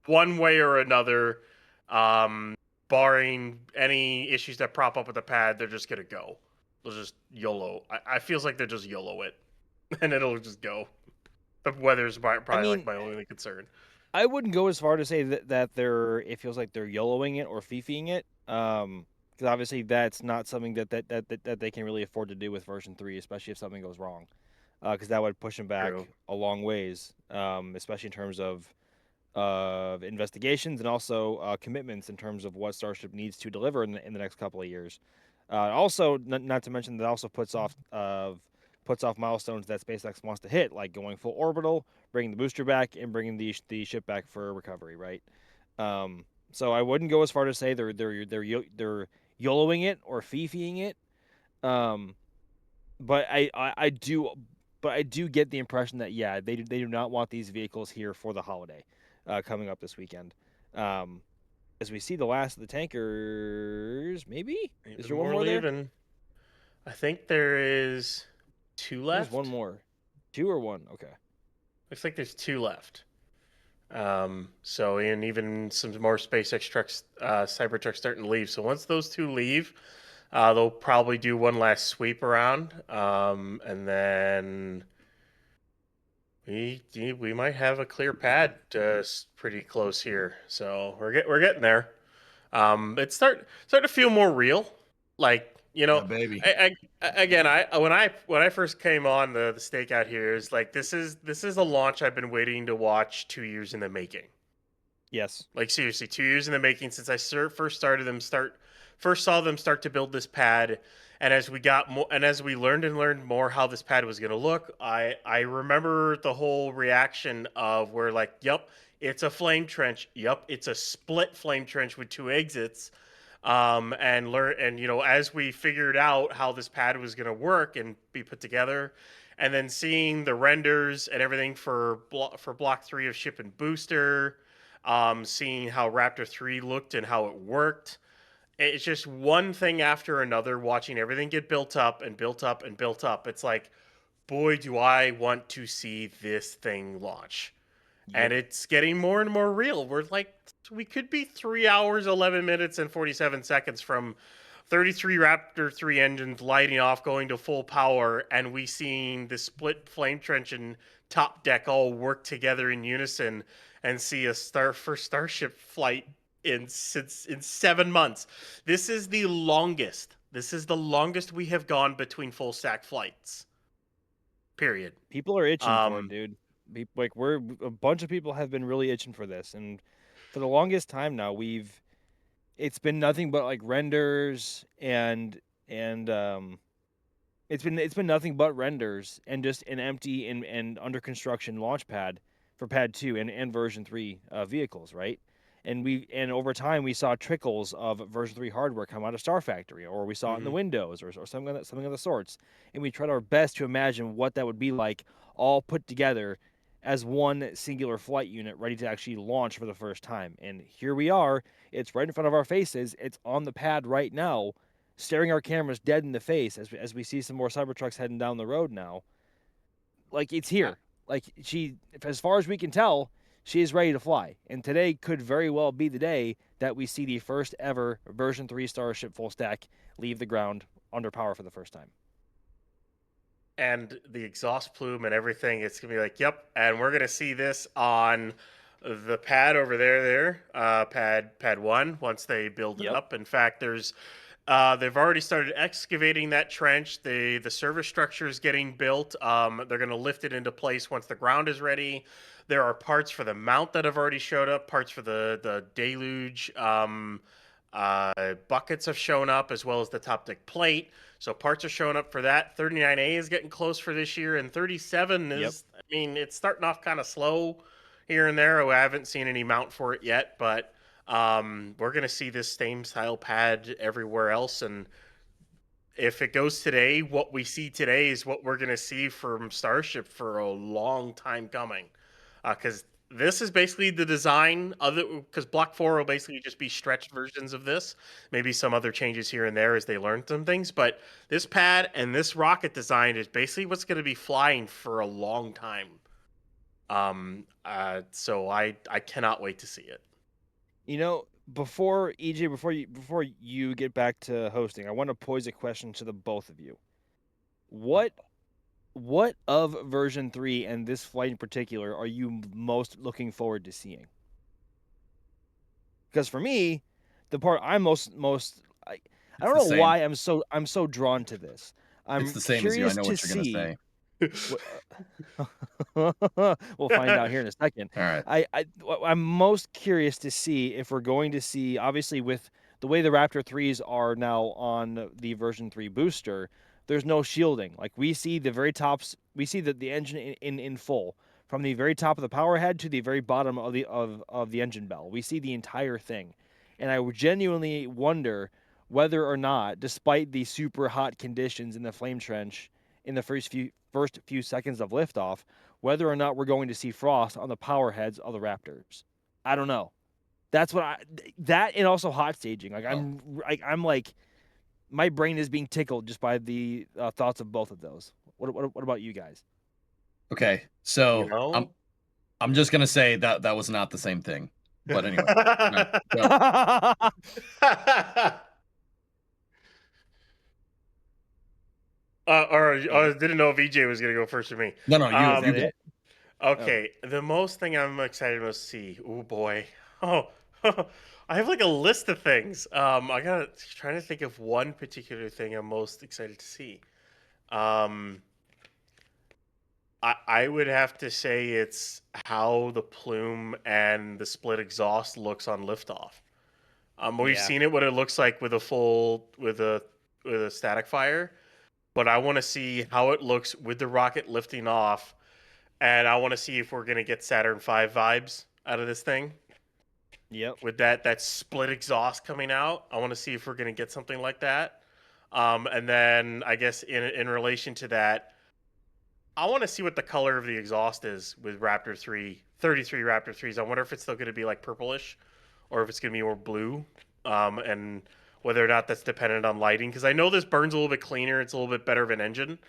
one way or another, barring any issues that prop up with the pad, they're just gonna go. They'll just YOLO. I feels like they're just YOLO it, and it'll just go. The weather's probably like my only concern. I wouldn't go as far to say that it feels like they're YOLOing it or FIFIing it. Because obviously that's not something that they can really afford to do with version 3, especially if something goes wrong. Because that would push them back a long ways, especially in terms of of investigations and also commitments in terms of what Starship needs to deliver in the next couple of years. Also, not to mention that also puts off milestones that SpaceX wants to hit, like going full orbital, bringing the booster back, and bringing the ship back for recovery. Right. So I wouldn't go as far to say they're YOLOing it or fifiing it. Um, but I do get the impression that they do not want these vehicles here for the holiday coming up this weekend. As we see the last of the tankers, maybe is Even there one more more there? leaving. I think there is 2 left. There's one more, 2 or 1. Okay. Looks like there's 2 left. So and even some more SpaceX trucks, Cybertrucks starting to leave. So once those 2 leave, they'll probably do one last sweep around, and then we might have a clear pad pretty close here. So we're getting there. It's starting to feel more real. Like, baby. Again, when I first came on the stakeout here, is like this is a launch I've been waiting to watch 2 years in the making. Yes. Like seriously, 2 years in the making since I first saw them start to build this pad, and as we got more, and as we learned more how this pad was going to look, I remember the whole reaction of where like, yep, it's a flame trench, yep, it's a split flame trench with 2 exits, and as we figured out how this pad was going to work and be put together, and then seeing the renders and everything for block 3 of ship and booster, seeing how Raptor 3 looked and how it worked. It's just one thing after another, watching everything get built up and built up and built up. It's like, boy, do I want to see this thing launch. And it's getting more and more real. We could be 3 hours, 11 minutes, and 47 seconds from 33 Raptor 3 engines lighting off, going to full power, and we seeing the split flame trench and top deck all work together in unison, and see a first Starship flight in 7 months. This is the longest. This is the longest we have gone between full stack flights. Period. People are itching for it, dude. A bunch of people have been really itching for this, and for the longest time now, it's been nothing but like renders and it's been nothing but renders and just an empty and under construction launch pad for Pad 2 and version 3 vehicles, right? And over time we saw trickles of version 3 hardware come out of Star Factory, or we saw it in the Windows or something of the sorts. And we tried our best to imagine what that would be like, all put together as one singular flight unit ready to actually launch for the first time. And here we are. It's right in front of our faces. It's on the pad right now, staring our cameras dead in the face as we see some more Cybertrucks heading down the road now. Like, it's here. Like, as far as we can tell, she is ready to fly. And today could very well be the day that we see the first ever version 3 Starship full stack leave the ground under power for the first time. And the exhaust plume and everything, it's gonna be like, yep, and we're gonna see this on the pad over there, pad 1, once they build it up. In fact, they've already started excavating that trench. The service structure is getting built. They're gonna lift it into place once the ground is ready. There are parts for the mount that have already showed up, parts for the deluge buckets have shown up, as well as the top deck plate. So parts are showing up for that. 39A is getting close for this year, and 37 is, I mean, it's starting off kind of slow here and there. I haven't seen any mount for it yet, but we're going to see this same style pad everywhere else. And if it goes today, what we see today is what we're going to see from Starship for a long time coming. Because this is basically the design of it, because Block 4 will basically just be stretched versions of this. Maybe some other changes here and there as they learn some things. But this pad and this rocket design is basically what's going to be flying for a long time. So I cannot wait to see it. You know, before you get back to hosting, I want to pose a question to the both of you. What of version 3 and this flight in particular are you most looking forward to seeing? Because for me, the part I'm I don't know why I'm so drawn to this. I'm It's the same as you. I curious know to what you're gonna see. say. We'll find out here in a second. All right. I'm most curious to see if we're going to see, obviously, with the way the Raptor 3s are now on the version 3 booster, there's no shielding. Like, we see the very tops, we see the engine in full, from the very top of the power head to the very bottom of the engine bell. We see the entire thing. And I would genuinely wonder whether or not, despite the super hot conditions in the flame trench in the first few seconds of liftoff, whether or not we're going to see frost on the power heads of the Raptors. I don't know. That's what that and also hot staging. Like I'm like, my brain is being tickled just by the thoughts of both of those. What about you guys? Okay, so You know? I'm just gonna say that that was not the same thing. But anyway, all right, go. Or didn't know if EJ was gonna go first for me. No, you go. Okay, the most thing I'm excited to see. Oh boy, oh, I have like a list of things. I gotta trying to think of one particular thing I'm most excited to see. I would have to say it's how the plume and the split exhaust looks on liftoff. We've Yeah. seen it what it looks like with a static fire, but I want to see how it looks with the rocket lifting off, and I want to see if we're gonna get Saturn V vibes out of this thing. Yep. With that split exhaust coming out, I want to see if we're gonna get something like that. And then I guess in relation to that, I want to see what the color of the exhaust is with Raptor 3, 33 Raptor 3s. I wonder if it's still going to be like purplish or if it's going to be more blue. And whether or not that's dependent on lighting. Because I know this burns a little bit cleaner. It's a little bit better of an engine.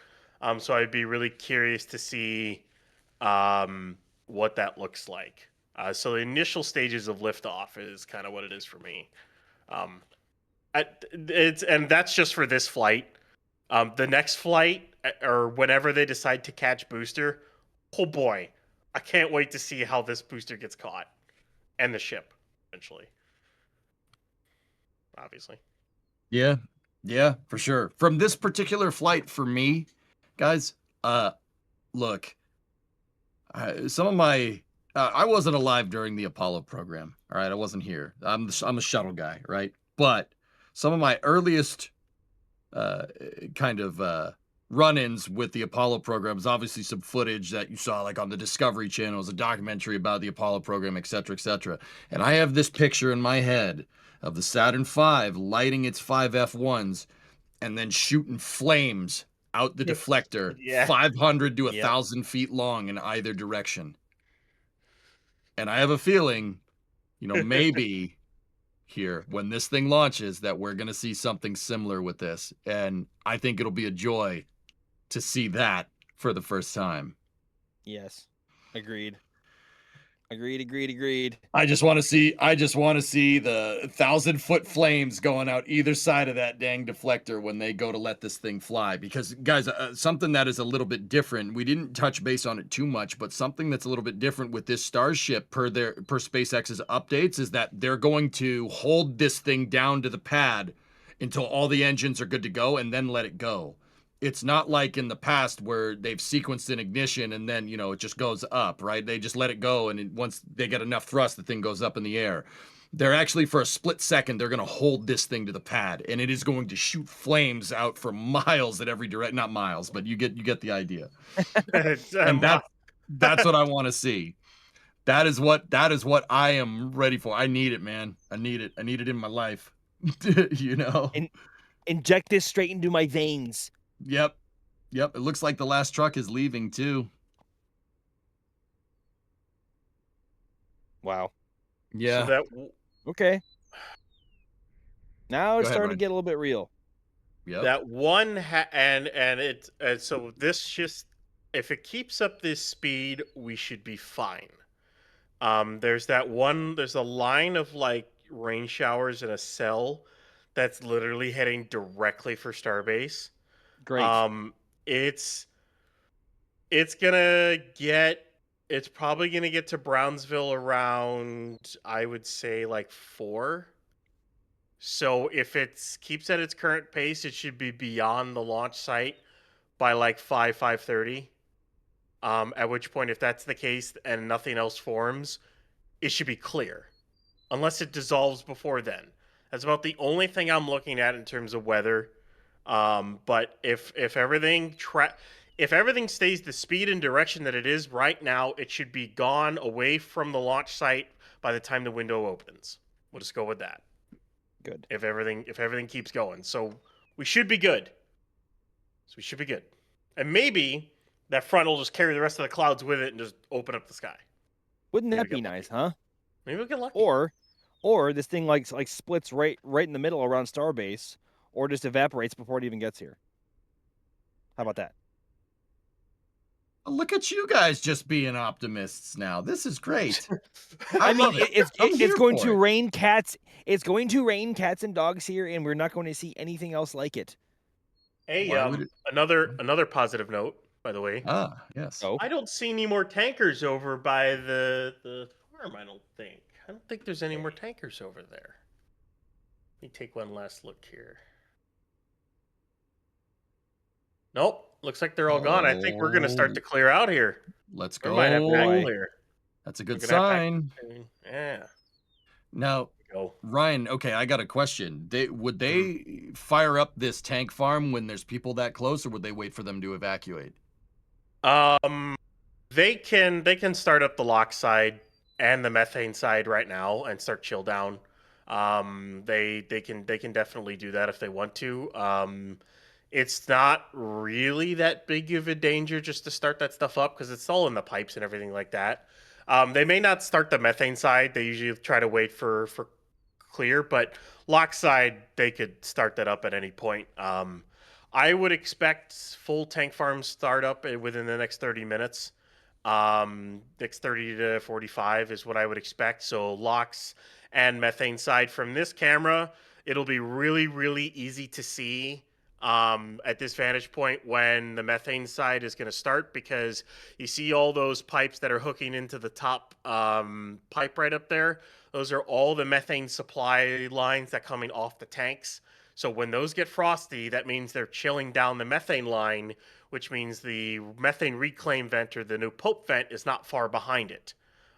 So I'd be really curious to see what that looks like. So the initial stages of liftoff is kind of what it is for me. And that's just for this flight. The next flight, or whenever they decide to catch booster, oh boy, I can't wait to see how this booster gets caught, and the ship eventually. Obviously. Yeah, for sure. From this particular flight, for me, guys, look, some of my, I wasn't alive during the Apollo program. All right, I wasn't here. I'm a shuttle guy, right? But some of my earliest kind of run-ins with the Apollo program is obviously some footage that you saw like on the Discovery Channel, a documentary about the Apollo program, et cetera, et cetera. And I have this picture in my head of the Saturn V lighting its 5 F1s and then shooting flames out the deflector, Yeah. 500 to 1,000 feet long in either direction. And I have a feeling, maybe here when this thing launches that we're going to see something similar with this. And I think it'll be a joy to see that for the first time. Yes. Agreed. Agreed. I just want to see the 1,000-foot flames going out either side of that dang deflector when they go to let this thing fly. Because guys, something that is a little bit different. We didn't touch base on it too much, but something that's a little bit different with this Starship per SpaceX's updates is that they're going to hold this thing down to the pad until all the engines are good to go and then let it go. It's not like in the past where they've sequenced an ignition and then, it just goes up, right? They just let it go, and once they get enough thrust, the thing goes up in the air. They're actually, for a split second, they're going to hold this thing to the pad, and it is going to shoot flames out for miles at every direction. Not miles, but you get the idea. And that's what I want to see. That is what I am ready for. I need it, man. I need it in my life. Inject this straight into my veins. Yep. It looks like the last truck is leaving too. Wow. Yeah. So okay. Now it's ahead, starting Ryan. to get a little bit real. Yep. That one so this just, if it keeps up this speed, we should be fine. There's a line of like rain showers in a cell that's literally heading directly for Starbase. Great. It's probably gonna get to Brownsville around, I would say, like 4. So if it keeps at its current pace, it should be beyond the launch site by like 5:30. At which point, if that's the case and nothing else forms, it should be clear, unless it dissolves before then. That's about the only thing I'm looking at in terms of weather. But if everything if everything stays the speed and direction that it is right now, it should be gone away from the launch site by the time the window opens. We'll just go with that. Good. If everything keeps going, so we should be good. So we should be good, and maybe that front will just carry the rest of the clouds with it and just open up the sky. Wouldn't Maybe that be get lucky. nice, huh? Maybe we'll get lucky. Or this thing like splits right in the middle around Starbase, or just evaporates before it even gets here. How about that? Look at you guys just being optimists now. This is great. I mean, love it. it's I'm here going for to it. rain cats. It's going to rain cats and dogs here, and we're not going to see anything else like it. Hey, Why would it- another positive note, by the way. Ah, yes. Oh, I don't see any more tankers over by the farm. I don't think there's any more tankers over there. Let me take one last look here. Nope. Looks like they're all gone. I think we're gonna start to clear out here. Let's We go. might have pack clear. That's a good We're gonna have pack sign. clear. Yeah. Now, Go. Ryan, okay, I got a question. Would they fire up this tank farm when there's people that close, or would they wait for them to evacuate? They can start up the lock side and the methane side right now and start chill down. They can definitely do that if they want to. It's not really that big of a danger just to start that stuff up because it's all in the pipes and everything like that. They may not start the methane side. They usually try to wait for clear, but lock side they could start that up at any point. I would expect full tank farm startup within the next 30 minutes. Next 30 to 45 is what I would expect. So locks and methane side from this camera, it'll be really, really easy to see at this vantage point when the methane side is going to start because you see all those pipes that are hooking into the top pipe right up there. Those are all the methane supply lines that coming off the tanks. So when those get frosty, that means they're chilling down the methane line, which means the methane reclaim vent or the new Pope vent is not far behind it.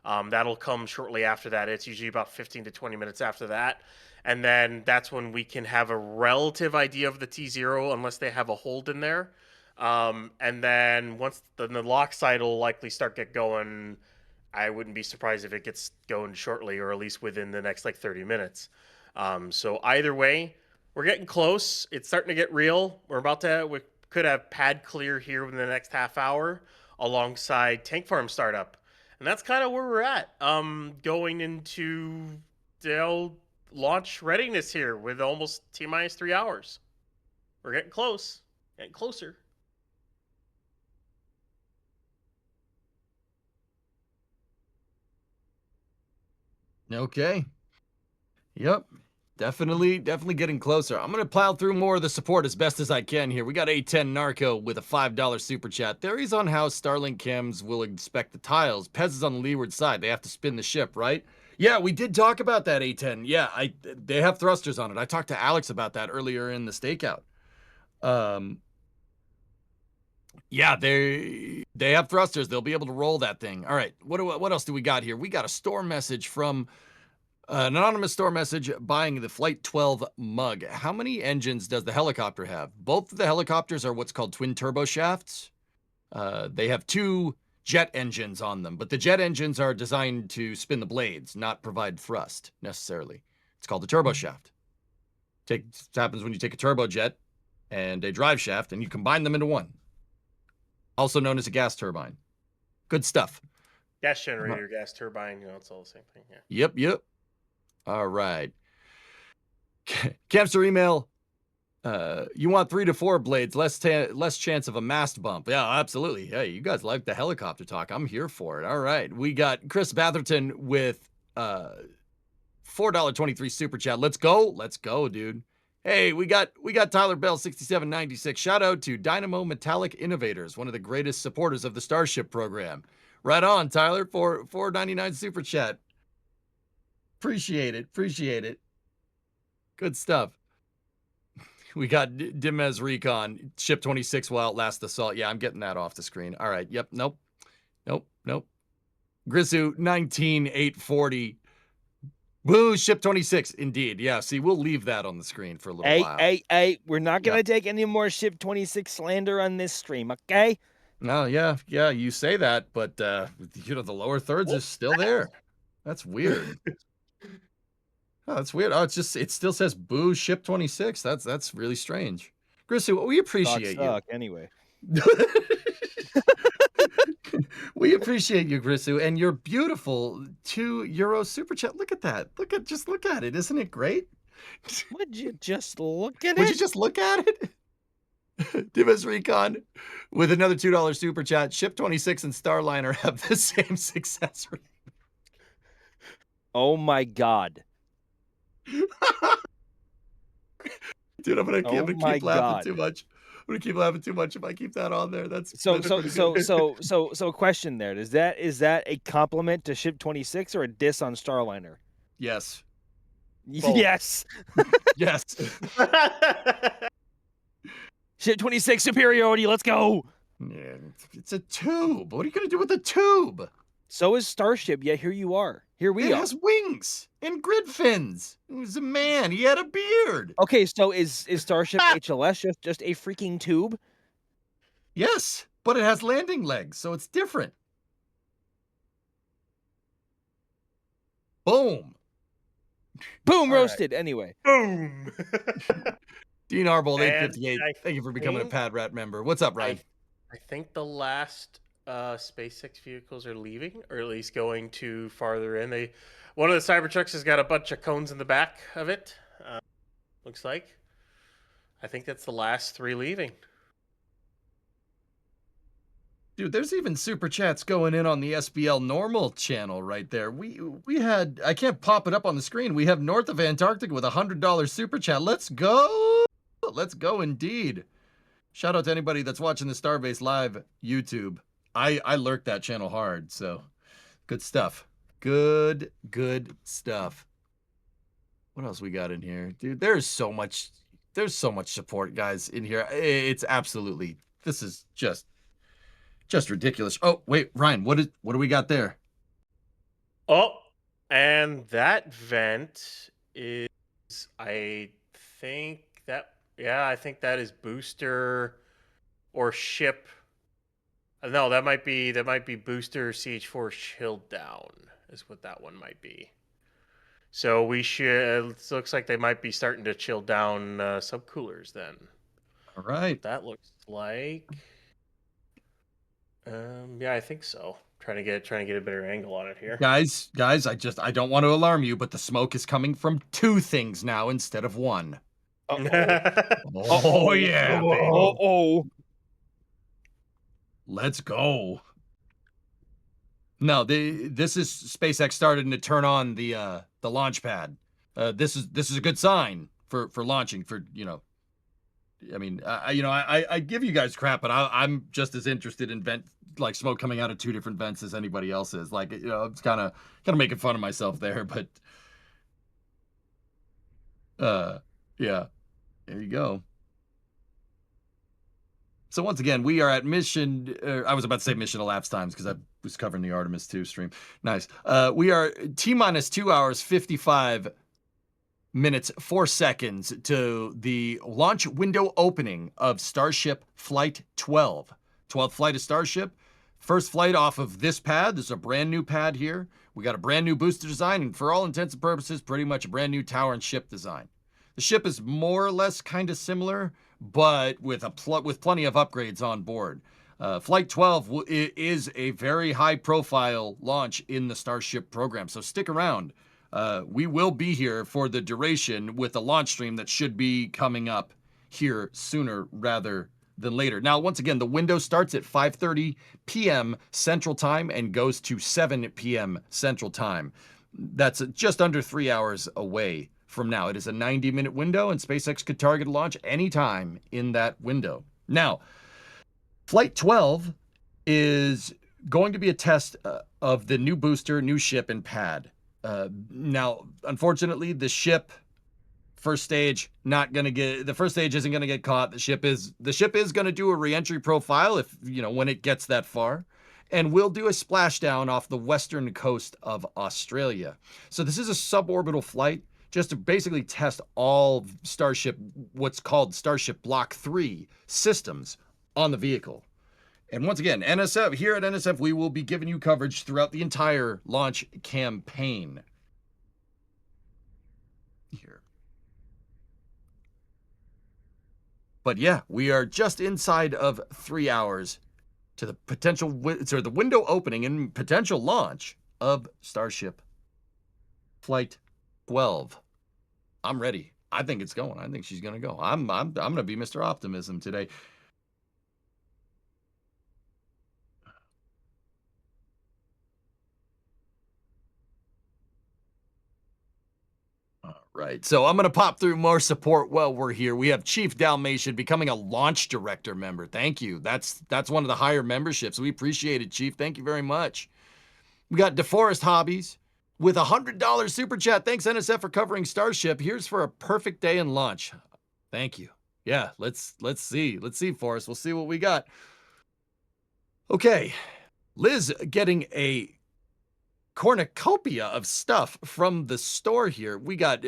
That'll come shortly after that. It's usually about 15 to 20 minutes after that. And then that's when we can have a relative idea of the T0 unless they have a hold in there. And then once the lock side will likely start get going, I wouldn't be surprised if it gets going shortly or at least within the next like 30 minutes. So either way, we're getting close. It's starting to get real. We could have pad clear here within the next half hour alongside tank farm startup. And that's kind of where we're at. Going into launch readiness here with almost T-minus 3 hours. We're getting close. Getting closer. Okay. Yep. Definitely getting closer. I'm going to plow through more of the support as best as I can here. We got A10 Narco with a $5 super chat. Theories on how Starlink cams will inspect the tiles. Pez is on the leeward side. They have to spin the ship, right? Yeah, we did talk about that, A10. Yeah, they have thrusters on it. I talked to Alex about that earlier in the Stakeout. Yeah, they have thrusters. They'll be able to roll that thing. All right, what else do we got here? We got a store message from an anonymous store message buying the Flight 12 mug. How many engines does the helicopter have? Both of the helicopters are what's called twin turbo shafts. They have 2 jet engines on them, but the jet engines are designed to spin the blades, not provide thrust necessarily. It's called a turbo shaft. It happens when you take a turbojet and a drive shaft and you combine them into one. Also known as a gas turbine. Good stuff. Gas generator, gas turbine, it's all the same thing. Yeah. Yep. All right. Camster email. You want 3 to 4 blades, less chance of a mast bump. Yeah, absolutely. Hey, you guys like the helicopter talk. I'm here for it. All right. We got Chris Batherton with $4.23 super chat. Let's go, dude. Hey, we got Tyler Bell 6796. Shout out to Dynamo Metallic Innovators, one of the greatest supporters of the Starship program. Right on, Tyler, for $4.99 super chat. Appreciate it. Good stuff. We got Dimez Recon. Ship 26 will outlast assault. Yeah, I'm getting that off the screen. All right. Yep. Nope. Nope. Grissu 19840. Boo, ship 26. Indeed. Yeah, see, we'll leave that on the screen for a little while. Hey, we're not going to take any more ship 26 slander on this stream, okay? No, yeah, you say that, but the lower thirds is still there. That's weird. Oh, that's weird. Oh, it still says boo ship 26. That's really strange. Grissu, we appreciate you. Anyway. We appreciate you, Grissu, and your beautiful €2 super chat. Look at that. Look at it. Isn't it great? Would you just look at Would you just look at it? Divis Recon with another $2 super chat. Ship 26 and Starliner have the same success rate. Oh my God. Dude, I'm gonna Oh keep my laughing God. too much. I'm gonna keep laughing too much if I keep that on there. So question there. Is that a compliment to ship 26 or a diss on Starliner? Yes. Yes. Yes. Ship 26 superiority. Let's go. Yeah, it's a tube. What are you gonna do with a tube? So is Starship. Yet here you are. Here we It are. has wings and grid fins. He was a man. He had a beard. Okay, so is Starship HLS just a freaking tube? Yes, but it has landing legs, so it's different. Boom. Boom, roasted. Anyway. Boom. Dean Arbold, And 858. I Thank you for becoming a think- Pad Rat member. What's up, Ryan? I think the last SpaceX vehicles are leaving, or at least going to farther in. One of the Cybertrucks has got a bunch of cones in the back of it. Looks like. I think that's the last 3 leaving. Dude, there's even super chats going in on the SBL normal channel right there. We had, I can't pop it up on the screen. We have North of Antarctica with a $100 super chat. Let's go. Let's go indeed. Shout out to anybody that's watching the Starbase Live YouTube. I lurked that channel hard, so good stuff. Good stuff. What else we got in here? Dude, there's so much support, guys, in here. It's absolutely, this is just ridiculous. Oh, wait, Ryan, what do we got there? Oh, and that vent is, I think that is booster or ship. No, that might be booster CH4 chilled down is what that one might be. So we should, it looks like they might be starting to chill down subcoolers then. All right. That looks like. Yeah, I think so. Trying to get a better angle on it here. Guys, I don't want to alarm you, but the smoke is coming from 2 things now instead of 1. Oh yeah. Oh. Let's go. No, this is SpaceX starting to turn on the launch pad. This is a good sign for launching, for, you know. I mean, I give you guys crap, but I'm just as interested in like smoke coming out of 2 different vents as anybody else is. Like, you know, it's kind of making fun of myself there, but yeah, there you go. So once again, we are at mission. I was about to say mission elapsed times because I was covering the Artemis 2 stream. Nice. We are T-minus 2 hours 55 minutes 4 seconds to the launch window opening of Starship Flight 12. 12th flight of Starship. First flight off of this pad. This is a brand new pad here. We got a brand new booster design, and for all intents and purposes, pretty much a brand new tower and ship design. The ship is more or less kind of similar, but with plenty of upgrades on board. Flight 12 is a very high-profile launch in the Starship program, so stick around. We will be here for the duration with a launch stream that should be coming up here sooner rather than later. Now, once again, the window starts at 5:30 p.m. Central Time and goes to 7 p.m. Central Time. That's just under 3 hours away from now. It is a 90-minute window, and SpaceX could target launch anytime in that window. Now, Flight 12 is going to be a test of the new booster, new ship, and pad. Now, unfortunately, the ship first stage the first stage isn't gonna get caught. The ship is gonna do a re-entry profile if, you know, when it gets that far, and will do a splashdown off the western coast of Australia. So this is a suborbital flight just to basically test all Starship, what's called Starship Block 3 systems on the vehicle. And once again, NSF, here at NSF, we will be giving you coverage throughout the entire launch campaign. Here. But yeah, we are just inside of 3 hours to the potential, the window opening and potential launch of Starship Flight 12. I'm ready. I think it's going. I think she's going to go. I'm going to be Mr. Optimism today. Right. So I'm going to pop through more support while we're here. We have Chief Dalmatian becoming a launch director member. Thank you. That's one of the higher memberships. We appreciate it, Chief. Thank you very much. We got DeForest Hobbies with $100 super chat. Thanks, NSF, for covering Starship. Here's for a perfect day in launch. Thank you. Yeah, let's see. Let's see, Forrest. We'll see what we got. Okay. Liz getting a cornucopia of stuff from the store here. We got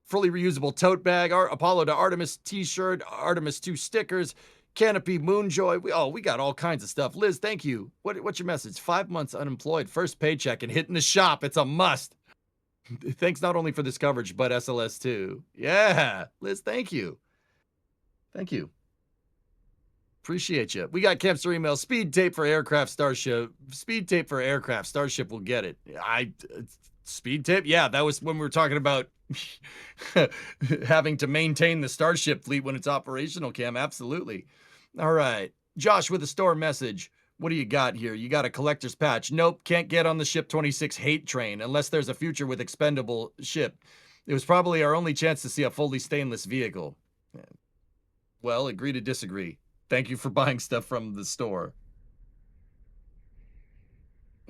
fully reusable tote bag, our Apollo to Artemis t-shirt, Artemis 2 stickers, Canopy Moonjoy. We got all kinds of stuff. Liz, thank you. What's your message? 5 months unemployed, first paycheck, and hitting the shop. It's a must. Thanks not only for this coverage, but SLS too. Yeah, Liz, thank you. Thank you. Appreciate you. We got Campster email. Speed tape for aircraft Starship. Speed tape for aircraft Starship will get it. Speed tape? Yeah, that was when we were talking about having to maintain the Starship fleet when it's operational, Cam. Absolutely. All right. Josh with a store message. What do you got here? You got a collector's patch. Nope, can't get on the Ship 26 hate train unless there's a future with expendable ship. It was probably our only chance to see a fully stainless vehicle. Well, agree to disagree. Thank you for buying stuff from the store.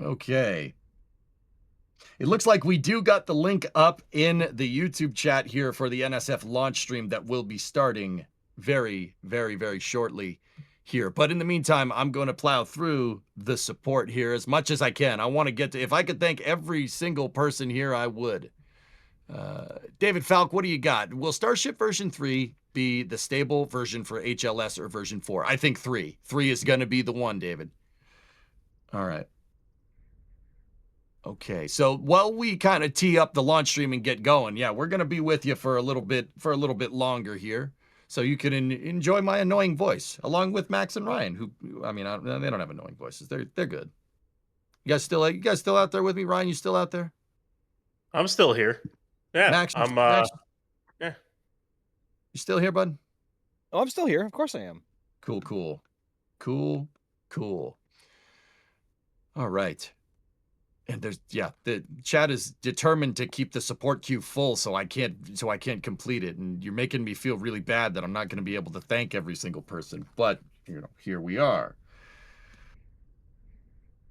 Okay. It looks like we do got the link up in the YouTube chat here for the NSF launch stream that will be starting very, very, very shortly here. But in the meantime, I'm going to plow through the support here as much as I can. I want to get to, if I could thank every single person here, I would. David Falk, what do you got? Will Starship version 3 be the stable version for HLS or version 4? I think 3. 3 is going to be the one, David. All right. Okay, so while we kind of tee up the launch stream and get going, yeah, we're going to be with you for a little bit longer here, so you can enjoy my annoying voice along with Max and Ryan, who, I mean, they don't have annoying voices. They're good. You guys still out there with me, Ryan? You still out there? I'm still here. Yeah, Max, yeah. You still here, bud? Oh, I'm still here. Of course I am. Cool. All right. And the chat is determined to keep the support queue full, so I can't complete it. And you're making me feel really bad that I'm not going to be able to thank every single person. But here we are.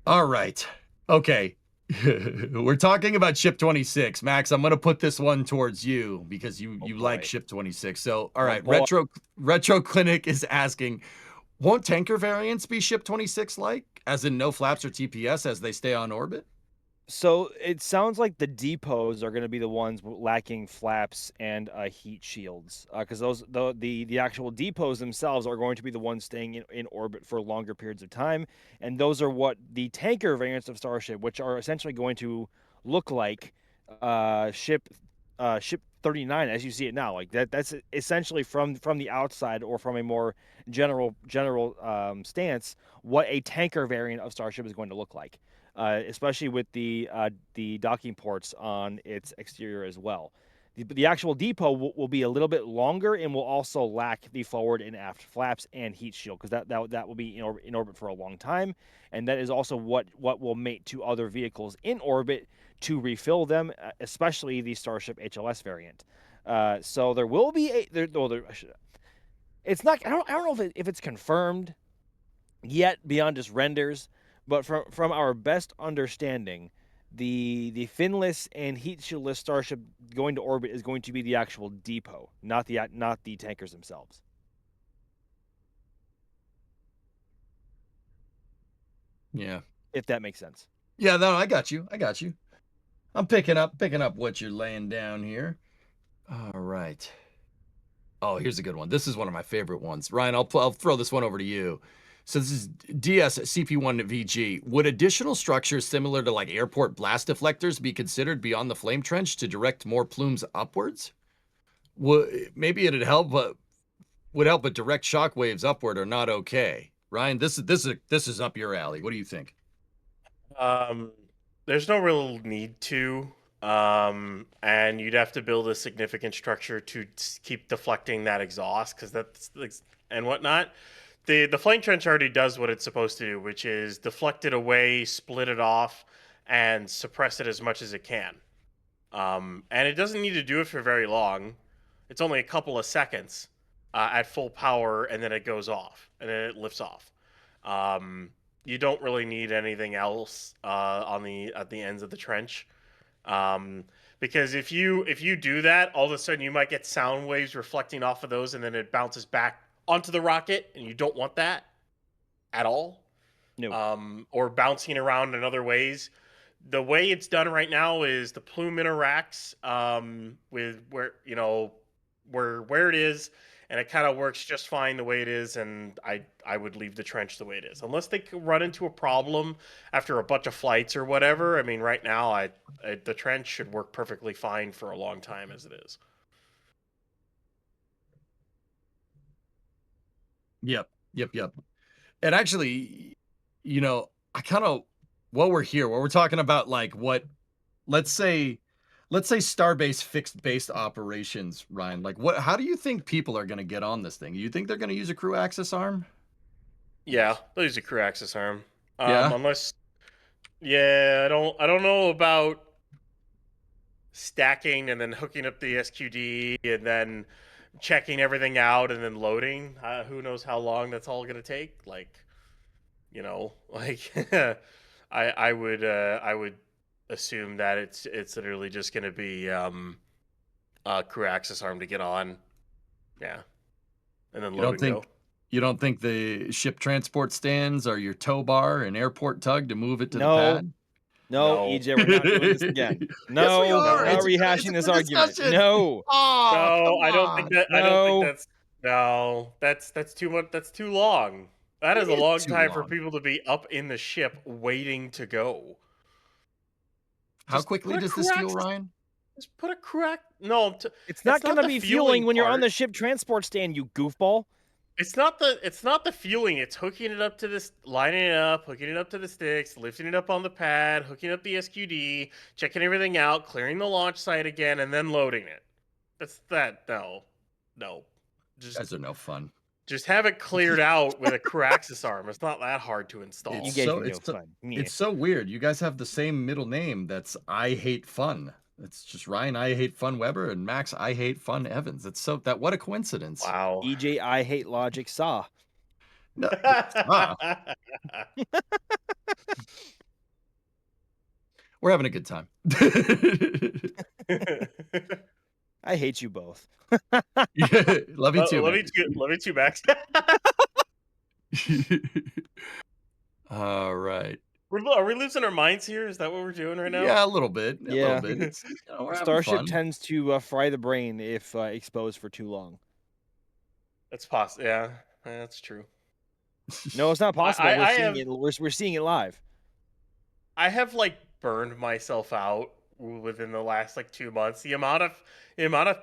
All right. Okay. We're talking about Ship 26. Max, I'm going to put this one towards you because you like Ship 26. So, all right. Retro Clinic is asking, won't tanker variants be Ship 26 like, as in no flaps or TPS as they stay on orbit? So it sounds like the depots are going to be the ones lacking flaps and heat shields, because the actual depots themselves are going to be the ones staying in orbit for longer periods of time, and those are what the tanker variants of Starship, which are essentially going to look like ship 39 as you see it now. Like that's essentially from the outside or from a more general stance what a tanker variant of Starship is going to look like. Especially with the docking ports on its exterior as well. The actual depot will be a little bit longer and will also lack the forward and aft flaps and heat shield, because that will be in orbit for a long time, and that is also what will mate to other vehicles in orbit to refill them, especially the Starship HLS variant. So there will be it's not. I don't know if it's confirmed yet beyond just renders. But from our best understanding, the finless and heat shieldless Starship going to orbit is going to be the actual depot, not the tankers themselves. Yeah. If that makes sense. Yeah, no, I got you. I'm picking up what you're laying down here. All right. Oh, here's a good one. This is one of my favorite ones. Ryan, I'll throw this one over to you. So this is DS CP1VG. Would additional structures similar to like airport blast deflectors be considered beyond the flame trench to direct more plumes upwards? Maybe it'd help, but would help, but direct shock waves upward are not okay. Ryan, this is up your alley. What do you think? There's no real need to. And you'd have to build a significant structure to keep deflecting that exhaust, because that's and whatnot. The flame trench already does what it's supposed to do, which is deflect it away, split it off, and suppress it as much as it can. And it doesn't need to do it for very long. It's only a couple of seconds at full power, and then it goes off, and then it lifts off. You don't really need anything else at the ends of the trench. Because if you do that, all of a sudden you might get sound waves reflecting off of those, and then it bounces back onto the rocket, and you don't want that at all. No. Or bouncing around in other ways. The way it's done right now is the plume interacts with where it is, and it kind of works just fine the way it is, and I would leave the trench the way it is. Unless they run into a problem after a bunch of flights or whatever. I mean, right now, the trench should work perfectly fine for a long time as it is. Yep. And actually, I kind of, while we're talking about like let's say Starbase fixed based operations, Ryan, like how do you think people are going to get on this thing? You think they're going to use a crew access arm? Yeah, they'll use a crew access arm. Yeah? I don't know about stacking and then hooking up the SQD and then checking everything out and then loading. Who knows how long that's all going to take? I would assume that it's literally just going to be a crew access arm to get on. Yeah, and then load and go. You don't think the ship transport stands are your tow bar and airport tug to move it to the pad? No, EJ, we're not doing this again. No, Yes, we are. we're not rehashing this argument. Discussion. No. Oh, I don't think that. No. I don't think that's too much. That's too long. That is a long time for people to be up in the ship waiting to go. How quickly does this fuel, Ryan? Just put a crack. No, it's not going to be fueling when you're on the ship transport stand, you goofball. It's not the fueling. It's hooking it up to this, lining it up, hooking it up to the sticks, lifting it up on the pad, hooking up the SQD, checking everything out, clearing the launch site again, and then loading it. No. You guys are no fun. Just have it cleared out with a crew access arm. It's not that hard to install. It's so weird. You guys have the same middle name. That's I Hate Fun. It's just Ryan I Hate Fun Weber and Max I Hate Fun Evans. What a coincidence. Wow. EJ I Hate Logic Saw. No, We're having a good time. I hate you both. Love you too. Love you too, Max. All right. Are we losing our minds here? Is that what we're doing right now? Yeah, a little bit. Yeah. We're Starship fun. tends to fry the brain if exposed for too long. That's possible. Yeah, that's true. No, it's not possible. We're seeing it live. I have burned myself out within the last 2 months. The amount of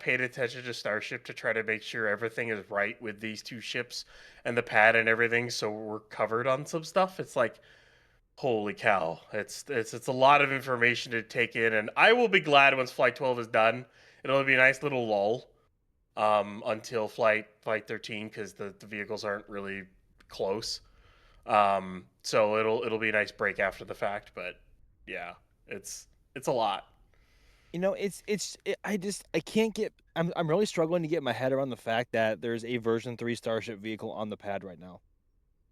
paid attention to Starship to try to make sure everything is right with these two ships and the pad and everything, so we're covered on some stuff. It's holy cow. It's a lot of information to take in, and I will be glad once Flight 12 is done. It'll be a nice little lull until Flight 13, because the vehicles aren't really close. So it'll be a nice break after the fact, but yeah, it's a lot. I can't get. I'm really struggling to get my head around the fact that there's a version 3 Starship vehicle on the pad right now.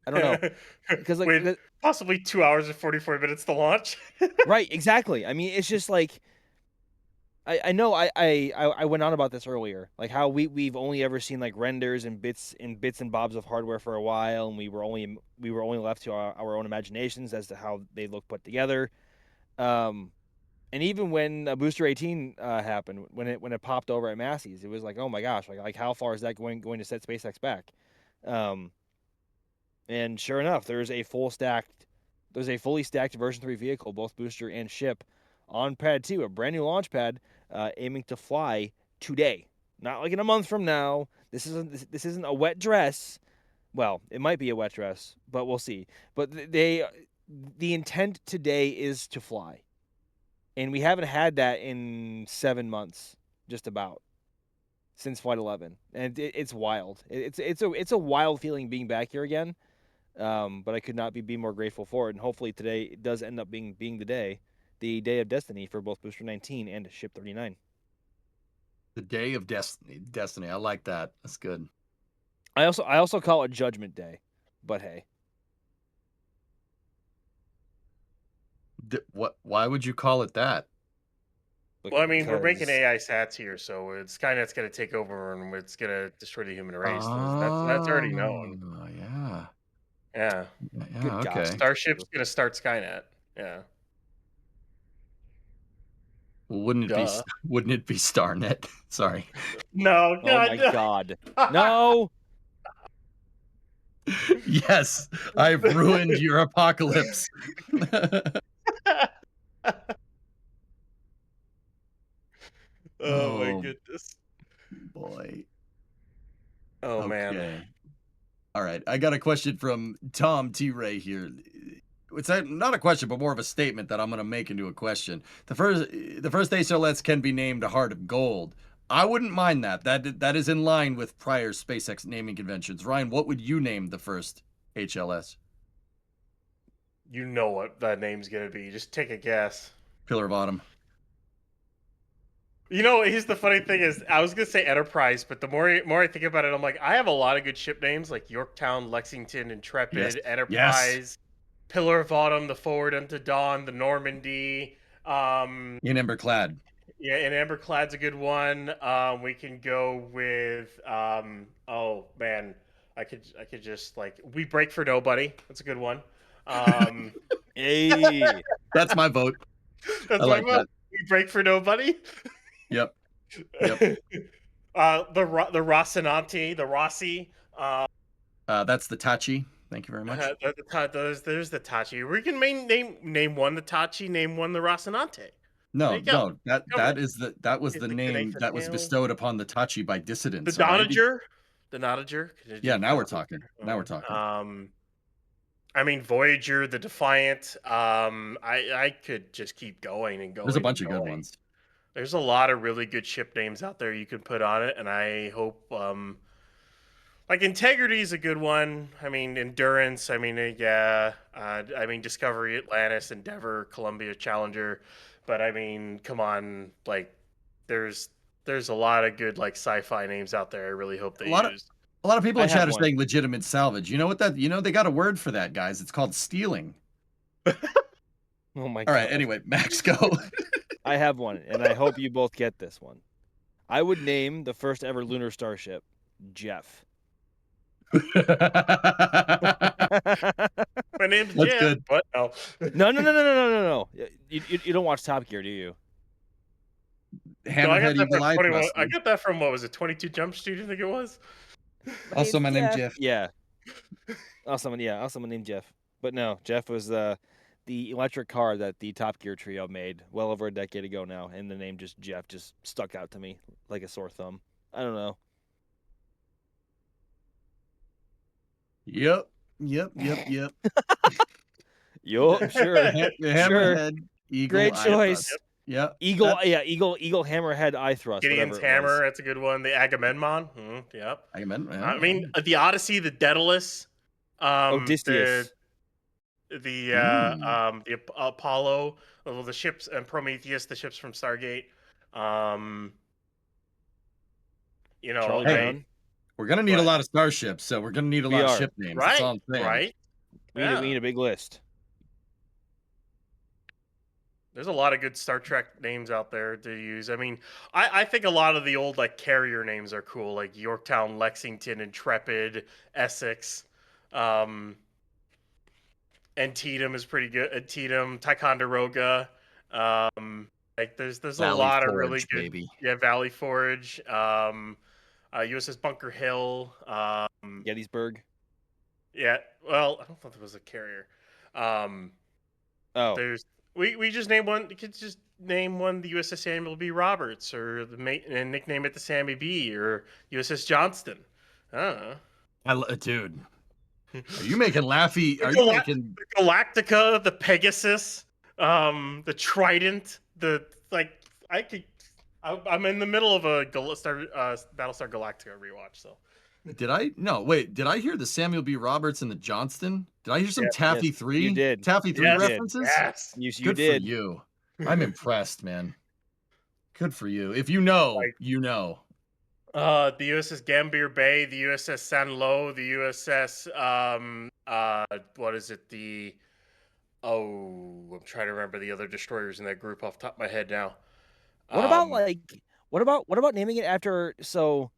I don't know, because possibly 2 hours and 44 minutes to launch. Right, exactly. I mean, it's just I know I went on about this earlier, like how we've only ever seen like renders and bits and bobs of hardware for a while, and we were only left to our own imaginations as to how they look put together. And even when Booster 18 happened, when it popped over at Massey's, it was like, oh my gosh, like how far is that going to set SpaceX back? And sure enough, there's a fully stacked version 3 vehicle, both booster and ship, on pad 2, a brand new launch pad, aiming to fly today. Not like in a month from now. This isn't a wet dress. Well, it might be a wet dress, but we'll see. But the intent today is to fly. And we haven't had that in 7 months, just about, since Flight 11. And it's wild. It's a wild feeling being back here again. But I could not be more grateful for it. And hopefully today it does end up being the day of destiny for both Booster 19 and Ship 39. The day of destiny. I like that. That's good. I also call it Judgment Day, but hey. Why would you call it that? Well, I mean, we're making AI sats here, so Skynet's going to take over and it's going to destroy the human race. That's already known. Oh, yeah. Yeah. Yeah, okay. Starship's going to start Skynet. Yeah. Well, wouldn't it be Starnet? Sorry. No, God. Oh my God. No. Yes, I've ruined your apocalypse. Oh my goodness. Boy. Oh man. All right, I got a question from Tom T. Ray here. It's not a question, but more of a statement that I'm going to make into a question. The first HLS can be named a Heart of Gold. I wouldn't mind that. That is in line with prior SpaceX naming conventions. Ryan, what would you name the first HLS? You know what that name's going to be. Just take a guess. Pillar of Autumn. You know, here's the funny thing is, I was gonna say Enterprise, but the more I think about it, I'm like, I have a lot of good ship names like Yorktown, Lexington, Intrepid, Yes. Enterprise, Pillar of Autumn, the Forward Unto Dawn, the Normandy. In Emberclad. Yeah, and Emberclad's a good one. We can go with oh man, I could just like We Break for Nobody. That's a good one. Hey, that's my vote. That's my vote. We Break for Nobody. Yep. The Rocinante, the Rossi. That's the Tachi. Thank you very much. There's the Tachi. We can name one the Tachi, name one the Rocinante. No. That was the name that was bestowed upon the Tachi by dissidents. The Donager. The Nonager. Yeah, now we're talking. I mean, Voyager, the Defiant. I could just keep going and going. There's a bunch of good ones. There's a lot of really good ship names out there you can put on it, and I hope, like Integrity is a good one. I mean, Endurance. I mean, I mean, Discovery, Atlantis, Endeavor, Columbia, Challenger. But I mean, come on, like, there's a lot of good like sci-fi names out there. I really hope they use. A lot of people in chat are saying legitimate salvage. You know what they got a word for that, guys. It's called stealing. Oh my God. All right, anyway, Max, go. I have one, and I hope you both get this one. I would name the first ever lunar starship Jeff. My name's That's Jeff. good. What? Oh. No. You don't watch Top Gear, do you? Hammerhead Eagle Eye Thrust. I got that from, what was it, 22 Jump Street, I think it was? Also, my name's Jeff. Yeah. Also, my name Jeff. But no, Jeff was the electric car that the Top Gear trio made well over a decade ago now, and the name just Jeff just stuck out to me like a sore thumb. I don't know. Yep. Yup, sure. Hammerhead Eagle Great Eye choice. Thrust. Yep. Eagle Hammerhead Eye Thrust. Gideon's Hammer, that's a good one. The Agamemnon. Yep. Agamemnon. I mean, the Odyssey, the Daedalus. Odysseus. The Apollo, the ships, and Prometheus, the ships from Stargate. You know, Charlie Brown. We're gonna need a lot of starships, so we're gonna need a lot of ship names. That's all I'm saying. Right. We need a big list. There's a lot of good Star Trek names out there to use. I mean, I think a lot of the old like carrier names are cool, like Yorktown, Lexington, Intrepid, Essex, Antietam is pretty good. Antietam, Ticonderoga. Like there's a Valley lot of really Forge, good. baby. Yeah, Valley Forge. USS Bunker Hill. Gettysburg. Yeah. Well, I don't think there was a carrier. Oh. There's we just name one. You could just name one the USS Samuel B. Roberts, or and nickname it the Sammy B, or USS Johnston. I don't know. Dude, are you making Laffy? The Are you making the Galactica, the Pegasus, the Trident, the like? I'm in the middle of a Battlestar Galactica rewatch, so. Did I? No, wait. Did I hear the Samuel B. Roberts and the Johnston? Did I hear some Yeah. Taffy Yes, 3? you did. Taffy 3 Yes. references? Yes. You Good did. for you. I'm impressed, man. Good for you. If you know, you know. The USS Gambier Bay, the USS San Lo, the USS what is it? I'm trying to remember the other destroyers in that group off the top of my head now. What about what about naming it after? So,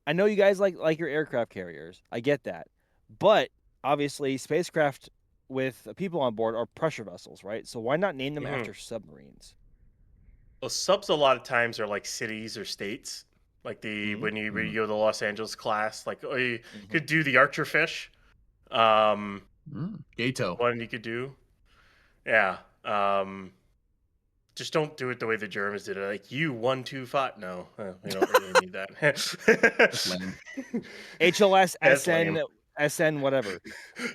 I know you guys like your aircraft carriers. I get that, but obviously spacecraft with people on board are pressure vessels, right? So why not name them after submarines? Well, subs a lot of times are like cities or states. Like when you go to the Los Angeles class, like you could do the Archerfish. Gato. One you could do. Yeah. Just don't do it the way the Germans did it. Like U-125. No, we don't really need that. HLS, That's SN, lame. SN, whatever.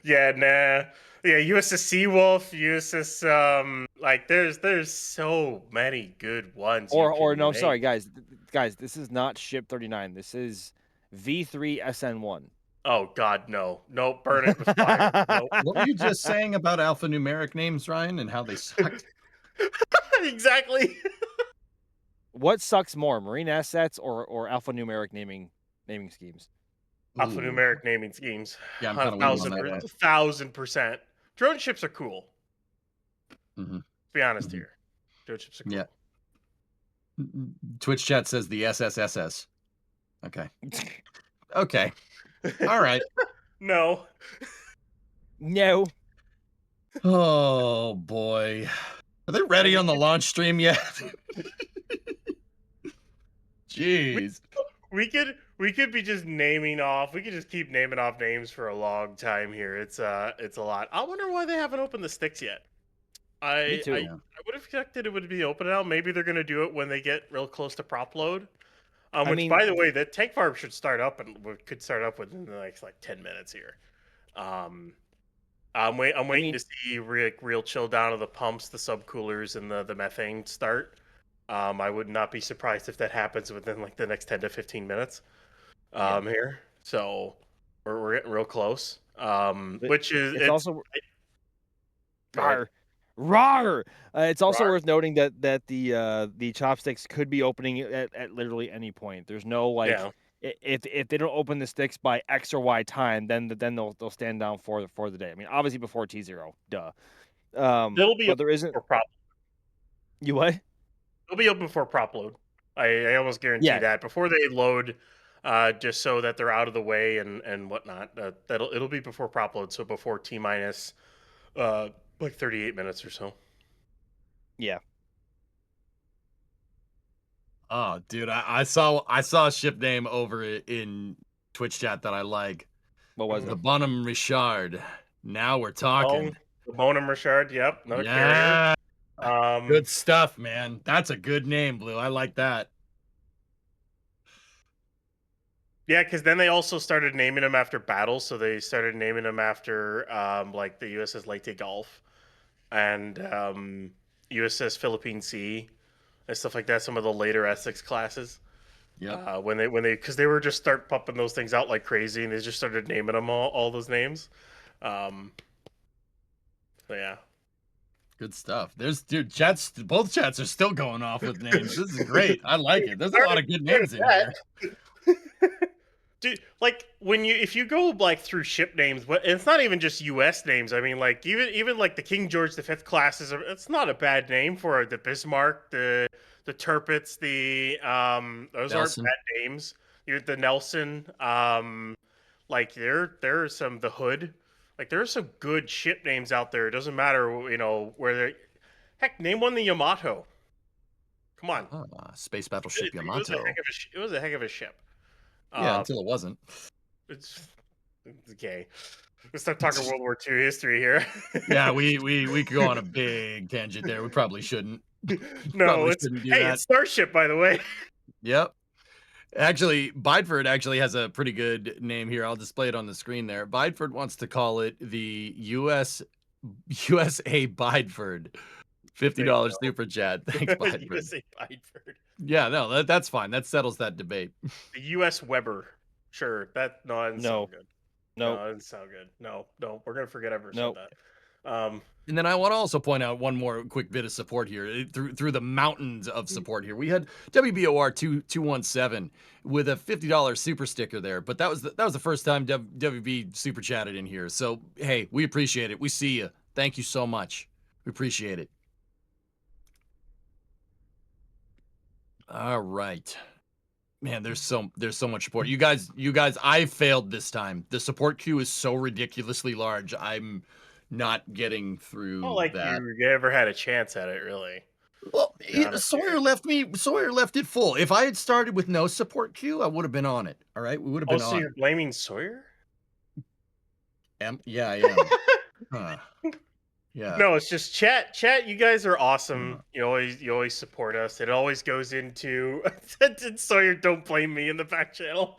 Yeah, nah. Yeah, USS Seawolf, USS like there's so many good ones. Or no, sorry guys, this is not Ship 39. This is V3 SN1. Oh God, no, burn it with fire. Nope. What were you just saying about alphanumeric names, Ryan, and how they sucked? Exactly. What sucks more, marine assets or alphanumeric naming schemes? Alphanumeric naming schemes. Yeah, I'm kind of with you on that. 1,000%. Drone ships are cool. Mm-hmm. Let's be honest here. Drone ships are cool. Yeah. Twitch chat says the SSSS. Okay. Okay. All right. No. No. Oh boy. Are they ready on the launch stream yet? Jeez. We could be just naming off. We could just keep naming off names for a long time here. It's a lot. I wonder why they haven't opened the sticks yet. Me too. I would have expected it would be open now. Maybe they're gonna do it when they get real close to prop load. Which, by the way, the tank farm should start up and could start up within the next 10 minutes here. I'm waiting to see real chill down of the pumps, the subcoolers, and the methane start. I would not be surprised if that happens within the next 10 to 15 minutes. Here, so we're getting real close. Which is it's also rawr. It's also worth noting that the chopsticks could be opening at literally any point. There's no if they don't open the sticks by X or Y time, then they'll stand down for the day. I mean, obviously before T0, duh. It'll be but there isn't. for prop. You what? It'll be open before prop load. I almost guarantee that before they load, just so that they're out of the way and whatnot. It'll be before prop load, so before T minus 38 minutes or so. Yeah. Oh, dude, I saw a ship name over in Twitch chat that I like. What was the Bonham Richard. Now we're talking. The Bonham Richard. Yep. Another carrier. Good stuff, man. That's a good name, Blue. I like that. Yeah, because then they also started naming them after battles. So they started naming them after the USS Leyte Gulf and USS Philippine Sea and stuff like that. Some of the later Essex classes. Yeah. When they because they were just start pumping those things out like crazy, and they just started naming them all those names. So yeah. Good stuff. Both chats are still going off with names. This is great. I like it. There's a lot of good names in here. Dude, like if you go like through ship names, but it's not even just U.S. names. I mean, like even like the King George V class it's not a bad name for the Bismarck, the Tirpitz, those aren't Nelson. bad names. The Nelson, like there are some the Hood, like there are some good ship names out there. It doesn't matter, where they. Heck, name one the Yamato. Come on, Space Battleship it was a Yamato. heck of it was a heck of a ship. Yeah, until it wasn't. It's okay. Let's start talking World War II history here. Yeah, we could go on a big tangent there. We probably shouldn't. No, Probably it's shouldn't do hey, that. it's Starship, by the way. Yep. Actually, Bideford actually has a pretty good name here. I'll display it on the screen there. Bideford wants to call it the USA Bideford. $50 super chat. Thanks, Bideford. USA Bideford. Yeah, no, that's fine. That settles that debate. The US Weber. Sure. That doesn't sound good. No. No, it doesn't sound good. No, we're gonna forget I ever Nope. said that. And then I want to also point out one more quick bit of support here. Through the mountains of support here, we had WBOR 217 with a $50 super sticker there, but that was the first time WB super chatted in here. So hey, we appreciate it. We see you. Thank you so much. We appreciate it. All right. Man, there's so much support. You guys, I failed this time. The support queue is so ridiculously large. I'm not getting through Not like that. you ever had a chance at it, really. Well, Sawyer left it full. If I had started with no support queue, I would have been on it. All right, we would have been so on. you're blaming Sawyer? Yeah, I am. Yeah. No, it's just chat. Chat, you guys are awesome. You always support us. It always goes into Sawyer, don't blame me in the back channel.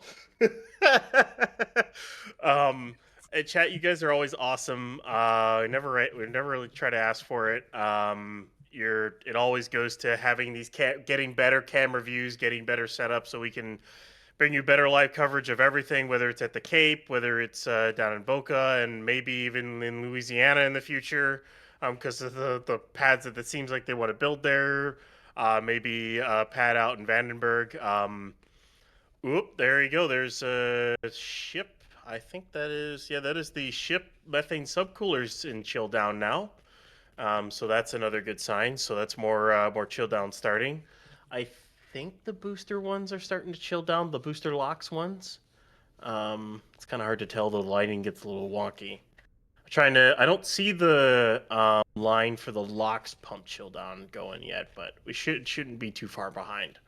Chat, you guys are always awesome. We never really try to ask for it. It always goes to having these getting better camera views, getting better setup, so we can bring you better live coverage of everything, whether it's at the Cape, whether it's down in Boca, and maybe even in Louisiana in the future, because of the pads that it seems like they want to build there. Maybe a pad out in Vandenberg. There you go. There's a ship. I think that is the ship methane subcoolers in chill down now. So that's another good sign. So that's more chill down starting. I think the booster ones are starting to chill down. The booster locks ones. It's kind of hard to tell. The lighting gets a little wonky. I don't see the line for the locks pump chill down going yet, but we shouldn't be too far behind.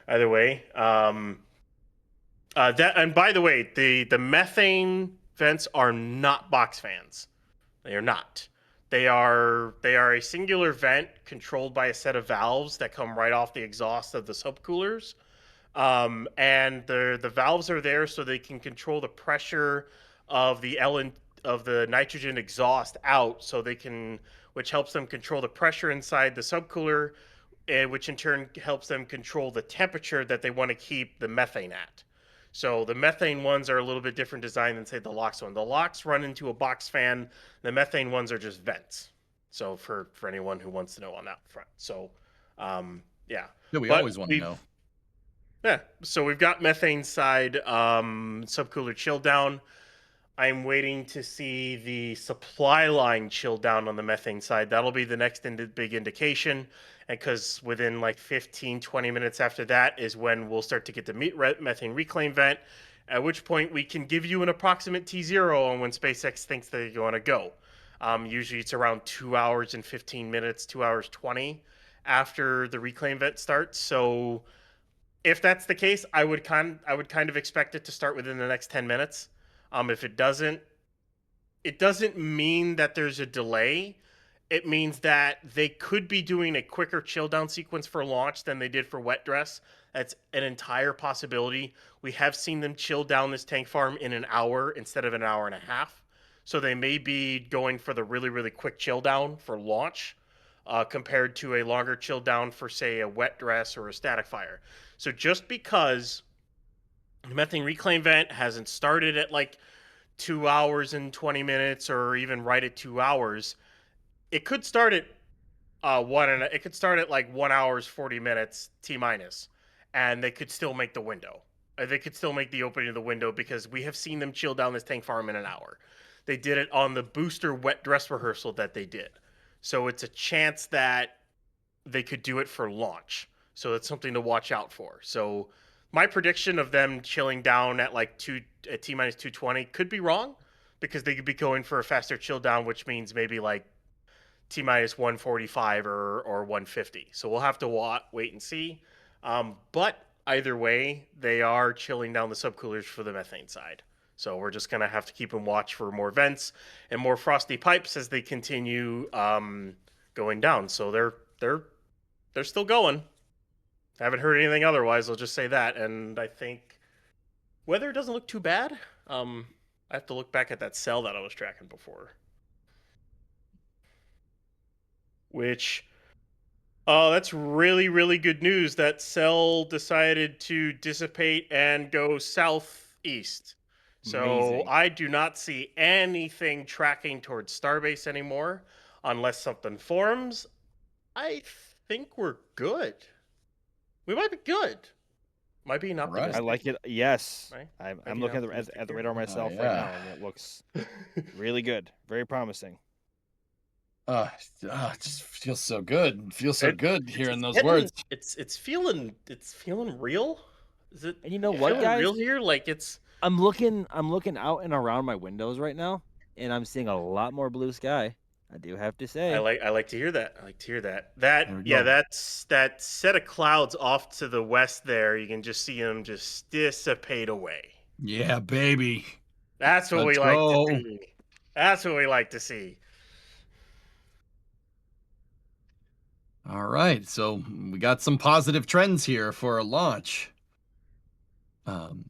Either way, and by the way, the methane vents are not box fans. They are not. They are a singular vent controlled by a set of valves that come right off the exhaust of the subcoolers. And the valves are there so they can control the pressure of the nitrogen exhaust out, which helps them control the pressure inside the subcooler, which in turn helps them control the temperature that they want to keep the methane at. So the methane ones are a little bit different design than, say, the LOX one. The LOX run into a box fan. The methane ones are just vents. So for anyone who wants to know on that front. So, yeah. Yeah, we always want to know. Yeah. So we've got methane side subcooler chill down. I'm waiting to see the supply line chill down on the methane side. That'll be the next big indication. And because within like 15, 20 minutes after that is when we'll start to get the methane reclaim vent, at which point we can give you an approximate T0 on when SpaceX thinks they're going to go. Usually it's around 2 hours and 15 minutes, 2 hours 20 after the reclaim vent starts. So if that's the case, I would kind of expect it to start within the next 10 minutes. If it doesn't mean that there's a delay. It means that they could be doing a quicker chill down sequence for launch than they did for wet dress. That's an entire possibility. We have seen them chill down this tank farm in an hour instead of an hour and a half. So they may be going for the really, really quick chill down for launch compared to a longer chill down for, say, a wet dress or a static fire. So just because the methane reclaim vent hasn't started at like 2 hours and 20 minutes or even right at 2 hours, it could start at like 1 hour 40 minutes T minus, and they could still make the window. They could still make the opening of the window because we have seen them chill down this tank farm in an hour. They did it on the booster wet dress rehearsal that they did. So it's a chance that they could do it for launch. So it's something to watch out for. So my prediction of them chilling down at like at T-minus 220 could be wrong because they could be going for a faster chill down, which means maybe like T-minus 145 or 150. So we'll have to wait and see. But either way, they are chilling down the subcoolers for the methane side. So we're just going to have to keep and watch for more vents and more frosty pipes as they continue going down. So they're still going. Haven't heard anything otherwise. I'll just say that. And I think weather doesn't look too bad. I have to look back at that cell that I was tracking before. Which, that's really, really good news. That cell decided to dissipate and go southeast. So Amazing. I do not see anything tracking towards Starbase anymore unless something forms. I think we're good. We might be good. Might be an optimistic. I like it. Yes, Right? I'm Might be looking an at the radar myself yeah. right now, and it looks really good, very promising. It just feels so good. It feels so good hearing those getting- words. It's feeling real. Is it? And you know it what, feeling guys? real here? Like it's. I'm looking out and around my windows right now, and I'm seeing a lot more blue sky. I do have to say. I like to hear that. I like to hear that. There we go. That's that set of clouds off to the west there. You can just see them just dissipate away. Yeah, baby. That's what Let's we like go. to see. That's what we like to see. All right, so we got some positive trends here for a launch.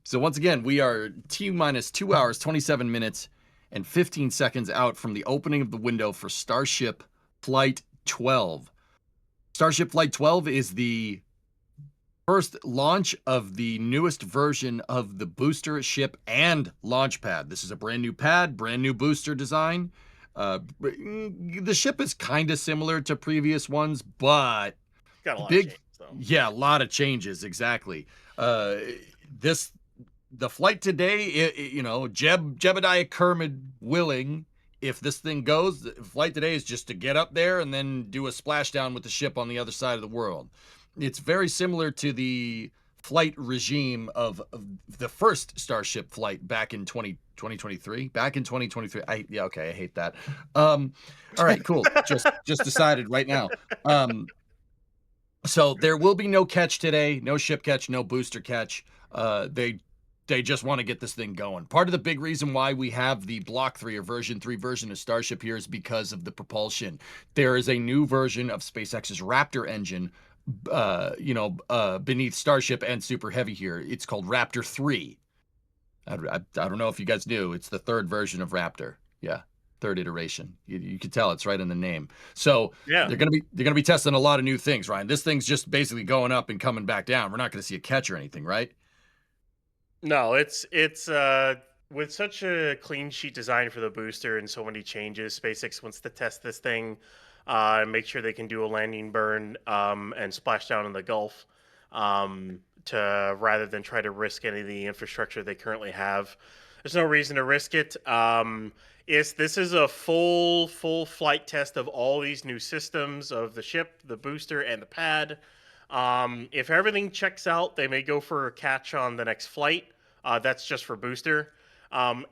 So once again, we are T-minus 2 hours, 27 minutes, and 15 seconds out from the opening of the window for Starship Flight 12. Starship Flight 12 is the first launch of the newest version of the booster ship and launch pad. This is a brand new pad, brand new booster design. The ship is kind of similar to previous ones, but Got a lot big, of changes, though. yeah, a lot of changes, exactly. The flight today, Jebediah Kermit willing, if this thing goes, the flight today is just to get up there and then do a splashdown with the ship on the other side of the world. It's very similar to the flight regime of the first Starship flight back in 2023. Back in 2023. I hate that. All right, cool. Just decided right now. So there will be no catch today, no ship catch, no booster catch. They just want to get this thing going. Part of the big reason why we have the Block 3 or version 3 version of Starship here is because of the propulsion. There is a new version of SpaceX's Raptor engine, beneath Starship and Super Heavy here. It's called Raptor 3. I don't know if you guys knew. It's the third version of Raptor. Yeah, third iteration. You can tell it's right in the name. So Yeah. they're gonna be testing a lot of new things, Ryan. This thing's just basically going up and coming back down. We're not gonna see a catch or anything, right? No, it's with such a clean sheet design for the booster and so many changes. SpaceX wants to test this thing, and make sure they can do a landing burn and splash down in the Gulf, rather than try to risk any of the infrastructure they currently have. There's no reason to risk it. This is a full flight test of all these new systems of the ship, the booster, and the pad. If everything checks out, they may go for a catch on the next flight. That's just for booster.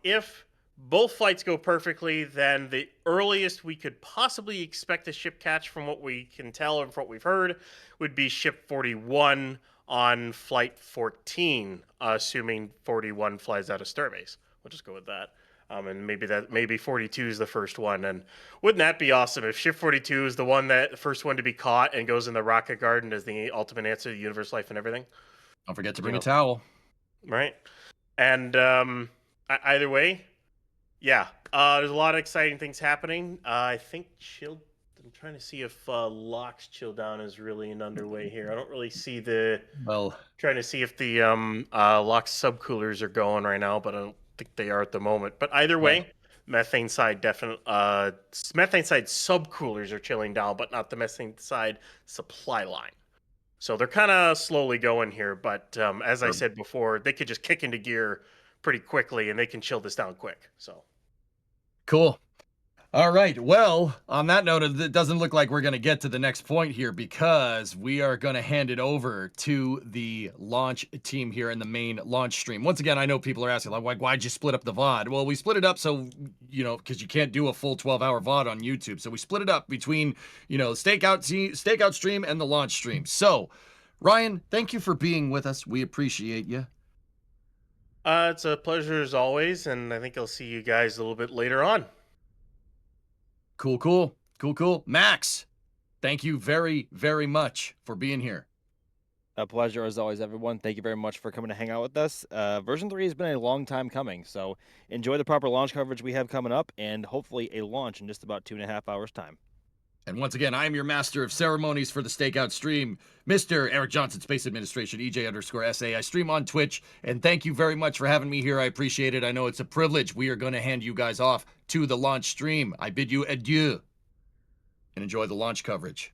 If both flights go perfectly, then the earliest we could possibly expect a ship catch, from what we can tell and from what we've heard, would be ship 41 on flight 14, assuming 41 flies out of Starbase. We'll just go with that. And maybe 42 is the first one. And wouldn't that be awesome if ship 42 is the first one to be caught and goes in the rocket garden as the ultimate answer to universe, life, and everything? Don't forget to bring a towel. Right. And either way, yeah, there's a lot of exciting things happening. I think I'm trying to see if LOX chill down is really underway here. I don't really see trying to see if the LOX subcoolers are going right now, but I don't think they are at the moment. But either way, methane side subcoolers are chilling down, but not the methane side supply line. So they're kind of slowly going here, but as I said before, they could just kick into gear pretty quickly, and they can chill this down quick. So Cool. All right. Well, on that note, it doesn't look like we're going to get to the next point here because we are going to hand it over to the launch team here in the main launch stream. Once again, I know people are asking, like, why'd you split up the VOD? Well, we split it up so, because you can't do a full 12-hour VOD on YouTube. So we split it up between, Stakeout stream and the launch stream. So, Ryan, thank you for being with us. We appreciate you. it's a pleasure as always, and I think I'll see you guys a little bit later on. Cool. Max, thank you very, very much for being here. A pleasure as always, everyone. Thank you very much for coming to hang out with us. Version 3 has been a long time coming, so enjoy the proper launch coverage we have coming up, and hopefully a launch in just about 2.5 hours' time. And once again, I am your master of ceremonies for the Stakeout stream, Mr. Eric Johnson, Space Administration, EJ_SA. I stream on Twitch, and thank you very much for having me here. I appreciate it. I know it's a privilege. We are going to hand you guys off to the launch stream. I bid you adieu, and enjoy the launch coverage.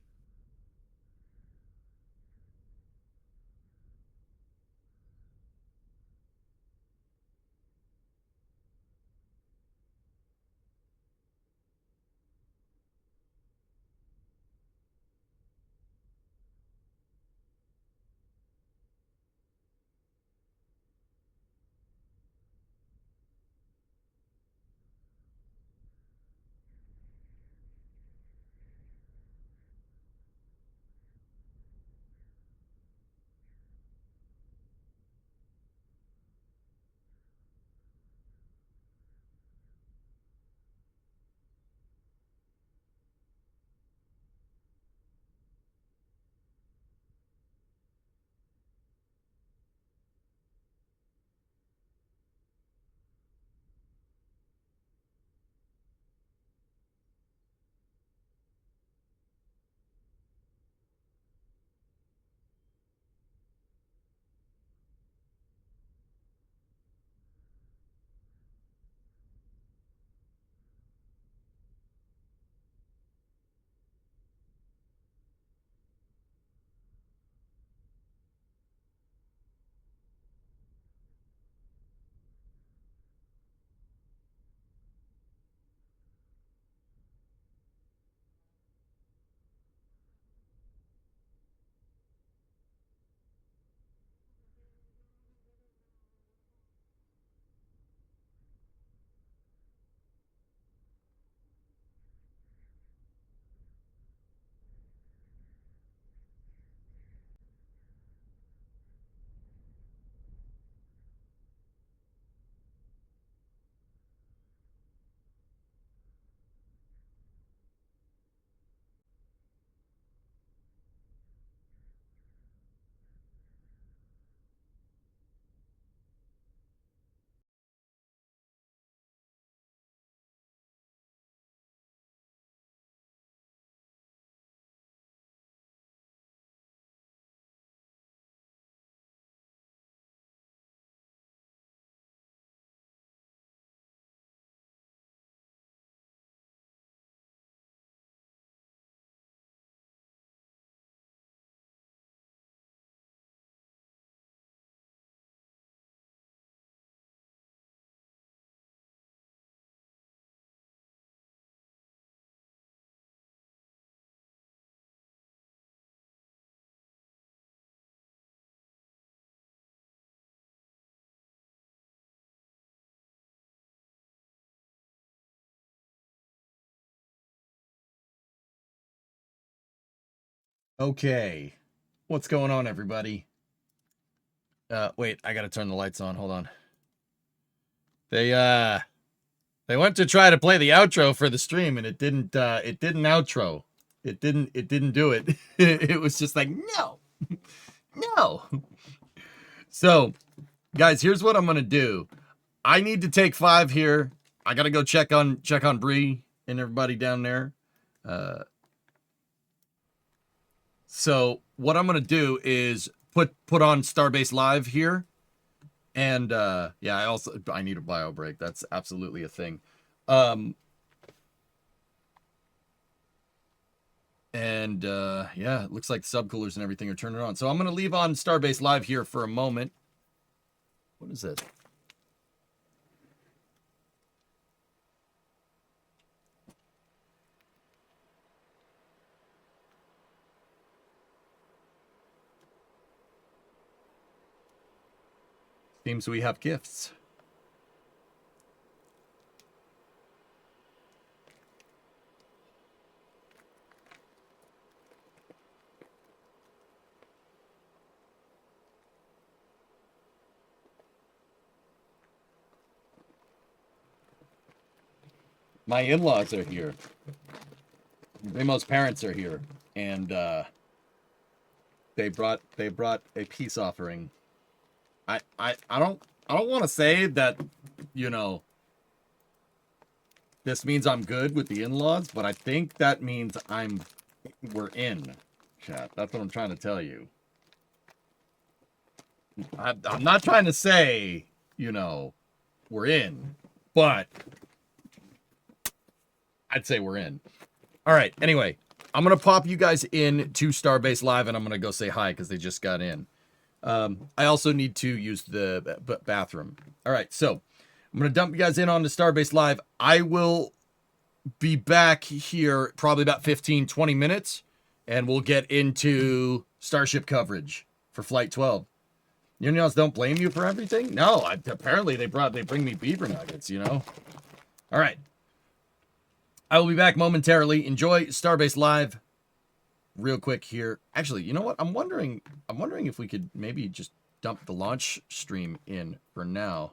Okay. What's going on, everybody? Wait, I gotta turn the lights on. Hold on. They went to try to play the outro for the stream, and it didn't outro. It didn't do it. It was just like, no. No. So, guys, here's what I'm gonna do. I need to take 5 here. I gotta go check on Bree and everybody down there. So what I'm gonna do is put on Starbase Live here, and yeah, I need a bio break. That's absolutely a thing. And And yeah, it looks like the subcoolers and everything are turning on. So I'm going to leave on Starbase Live here for a moment. What is this? Seems we have gifts. My in-laws are here. Remo's parents are here, and they brought a peace offering. I don't want to say that, you know, this means I'm good with the in-laws, but I think that means we're in, chat. That's what I'm trying to tell you. I'm not trying to say, you know, we're in, but I'd say we're in. All right. Anyway, I'm going to pop you guys in to Starbase Live, and I'm going to go say hi because they just got in. I also need to use the bathroom. All right. So I'm going to dump you guys in on the Starbase Live. I will be back here probably about 15, 20 minutes, and we'll get into Starship coverage for Flight 12. You know, don't blame you for everything? No, apparently they bring me beaver nuggets, you know? All right. I will be back momentarily. Enjoy Starbase Live real quick here. Actually, you know what? I'm wondering if we could maybe just dump the launch stream in for now.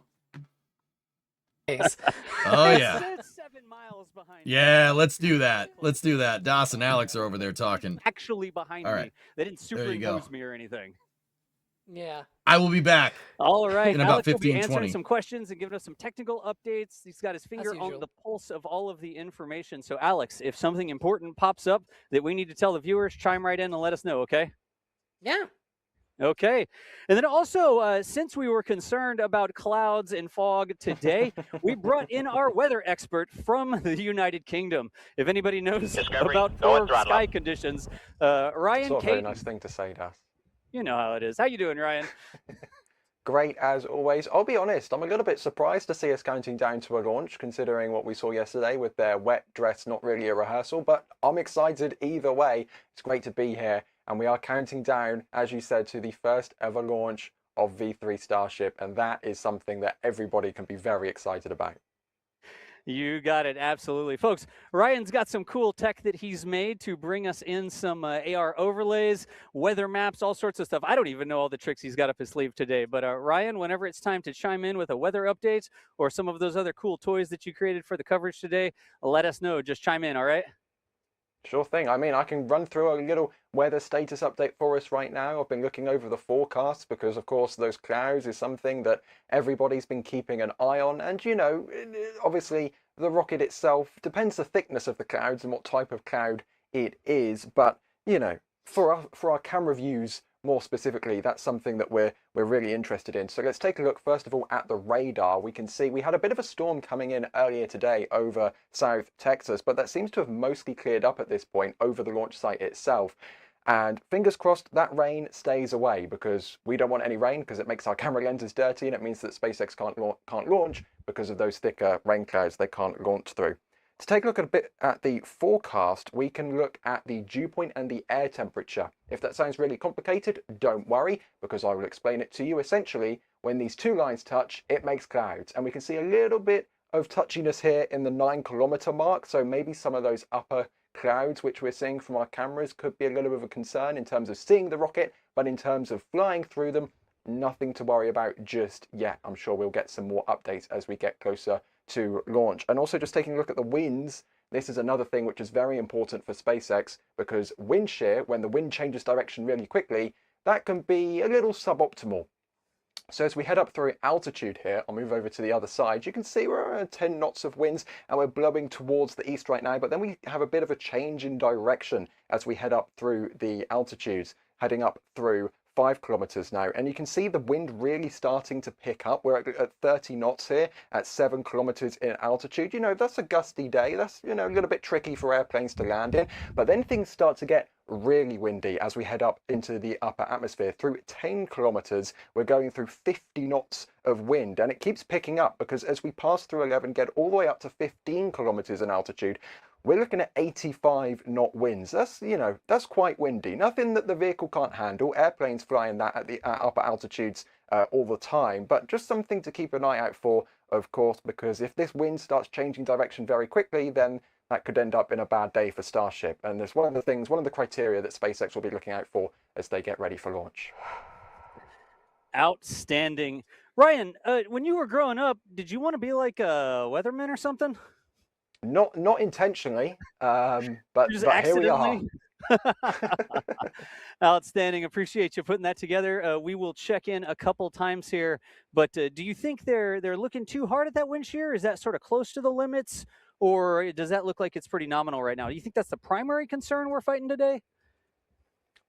Oh, yeah. It's 7 miles behind. Yeah, let's do that. Let's do that. Das and Alex are over there talking. Actually behind All me. right. They didn't There you go. superimpose me or anything. Yeah. I will be back. All right. In about Alex will be 15, answering 20. some questions and giving us some technical updates. He's got his finger on usual. the pulse of all of the information. So, Alex, if something important pops up that we need to tell the viewers, chime right in and let us know, okay? Yeah. Okay. And then also, since we were concerned about clouds and fog today, we brought in our weather expert from the United Kingdom. If anybody knows about poor sky conditions, Ryan It's not a very Caden. nice thing to say, Das. You know how it is. How you doing, Ryan? Great as always. I'll be honest, I'm a little bit surprised to see us counting down to a launch, considering what we saw yesterday with their wet dress not really a rehearsal, but I'm excited either way. It's great to be here, and we are counting down, as you said, to the first ever launch of V3 Starship, and that is something that everybody can be very excited about. You got it. Absolutely. Folks, Ryan's got some cool tech that he's made to bring us in some AR overlays, weather maps, all sorts of stuff. I don't even know all the tricks he's got up his sleeve today. But Ryan, whenever it's time to chime in with a weather update or some of those other cool toys that you created for the coverage today, let us know. Just chime in, all right? Sure thing. I mean, I can run through a little weather status update for us right now. I've been looking over the forecasts because, of course, those clouds is something that everybody's been keeping an eye on. And, you know, obviously, the rocket itself depends the thickness of the clouds and what type of cloud it is. But, you know, for our camera views, more specifically, that's something that we're really interested in. So let's take a look first of all at the radar. We can see we had a bit of a storm coming in earlier today over South Texas, but that seems to have mostly cleared up at this point over the launch site itself. And fingers crossed that rain stays away, because we don't want any rain because it makes our camera lenses dirty, and it means that SpaceX can't launch because of those thicker rain clouds they can't launch through. To take a look at the forecast, we can look at the dew point and the air temperature. If that sounds really complicated, don't worry, because I will explain it to you. Essentially, when these two lines touch, it makes clouds. And we can see a little bit of touchiness here in the 9-kilometer mark. So maybe some of those upper clouds, which we're seeing from our cameras, could be a little bit of a concern in terms of seeing the rocket. But in terms of flying through them, nothing to worry about just yet. I'm sure we'll get some more updates as we get closer to launch. And also just taking a look at the winds, this is another thing which is very important for SpaceX, because wind shear, when the wind changes direction really quickly, that can be a little suboptimal. So as we head up through altitude here, I'll move over to the other side, you can see we're around 10 knots of winds and we're blowing towards the east right now, but then we have a bit of a change in direction as we head up through the altitudes, heading up through 5 kilometers now, and you can see the wind really starting to pick up. We're at 30 knots here at 7 kilometers in altitude. You know, that's a gusty day. That's, you know, a little bit tricky for airplanes to land in, but then things start to get really windy as we head up into the upper atmosphere. Through 10 kilometers, we're going through 50 knots of wind, and it keeps picking up because as we pass through 11, get all the way up to 15 kilometers in altitude, we're looking at 85 knot winds. That's, that's quite windy. Nothing that the vehicle can't handle. Airplanes flying that at the upper altitudes all the time, but just something to keep an eye out for, of course, because if this wind starts changing direction very quickly, then that could end up in a bad day for Starship. And there's one of the criteria that SpaceX will be looking out for as they get ready for launch. Outstanding. Ryan, when you were growing up, did you want to be like a weatherman or something? Not intentionally, but Just here we are. accidentally? Outstanding. Appreciate you putting that together. We will check in a couple times here, but do you think they're looking too hard at that wind shear? Is that sort of close to the limits, or does that look like it's pretty nominal right now? Do you think that's the primary concern we're fighting today?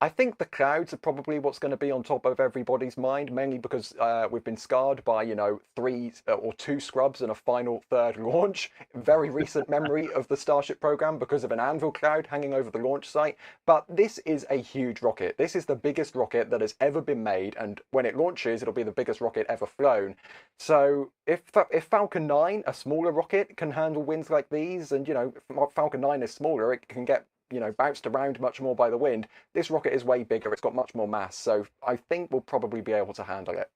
I think the clouds are probably what's going to be on top of everybody's mind, mainly because we've been scarred by, 3 or 2 scrubs and a final third launch. Very recent memory of the Starship program because of an anvil cloud hanging over the launch site. But this is a huge rocket. This is the biggest rocket that has ever been made, and when it launches, it'll be the biggest rocket ever flown. So if Falcon 9, a smaller rocket, can handle winds like these, and Falcon 9 is smaller, it can get bounced around much more by the wind. This rocket is way bigger. It's got much more mass. So I think we'll probably be able to handle it.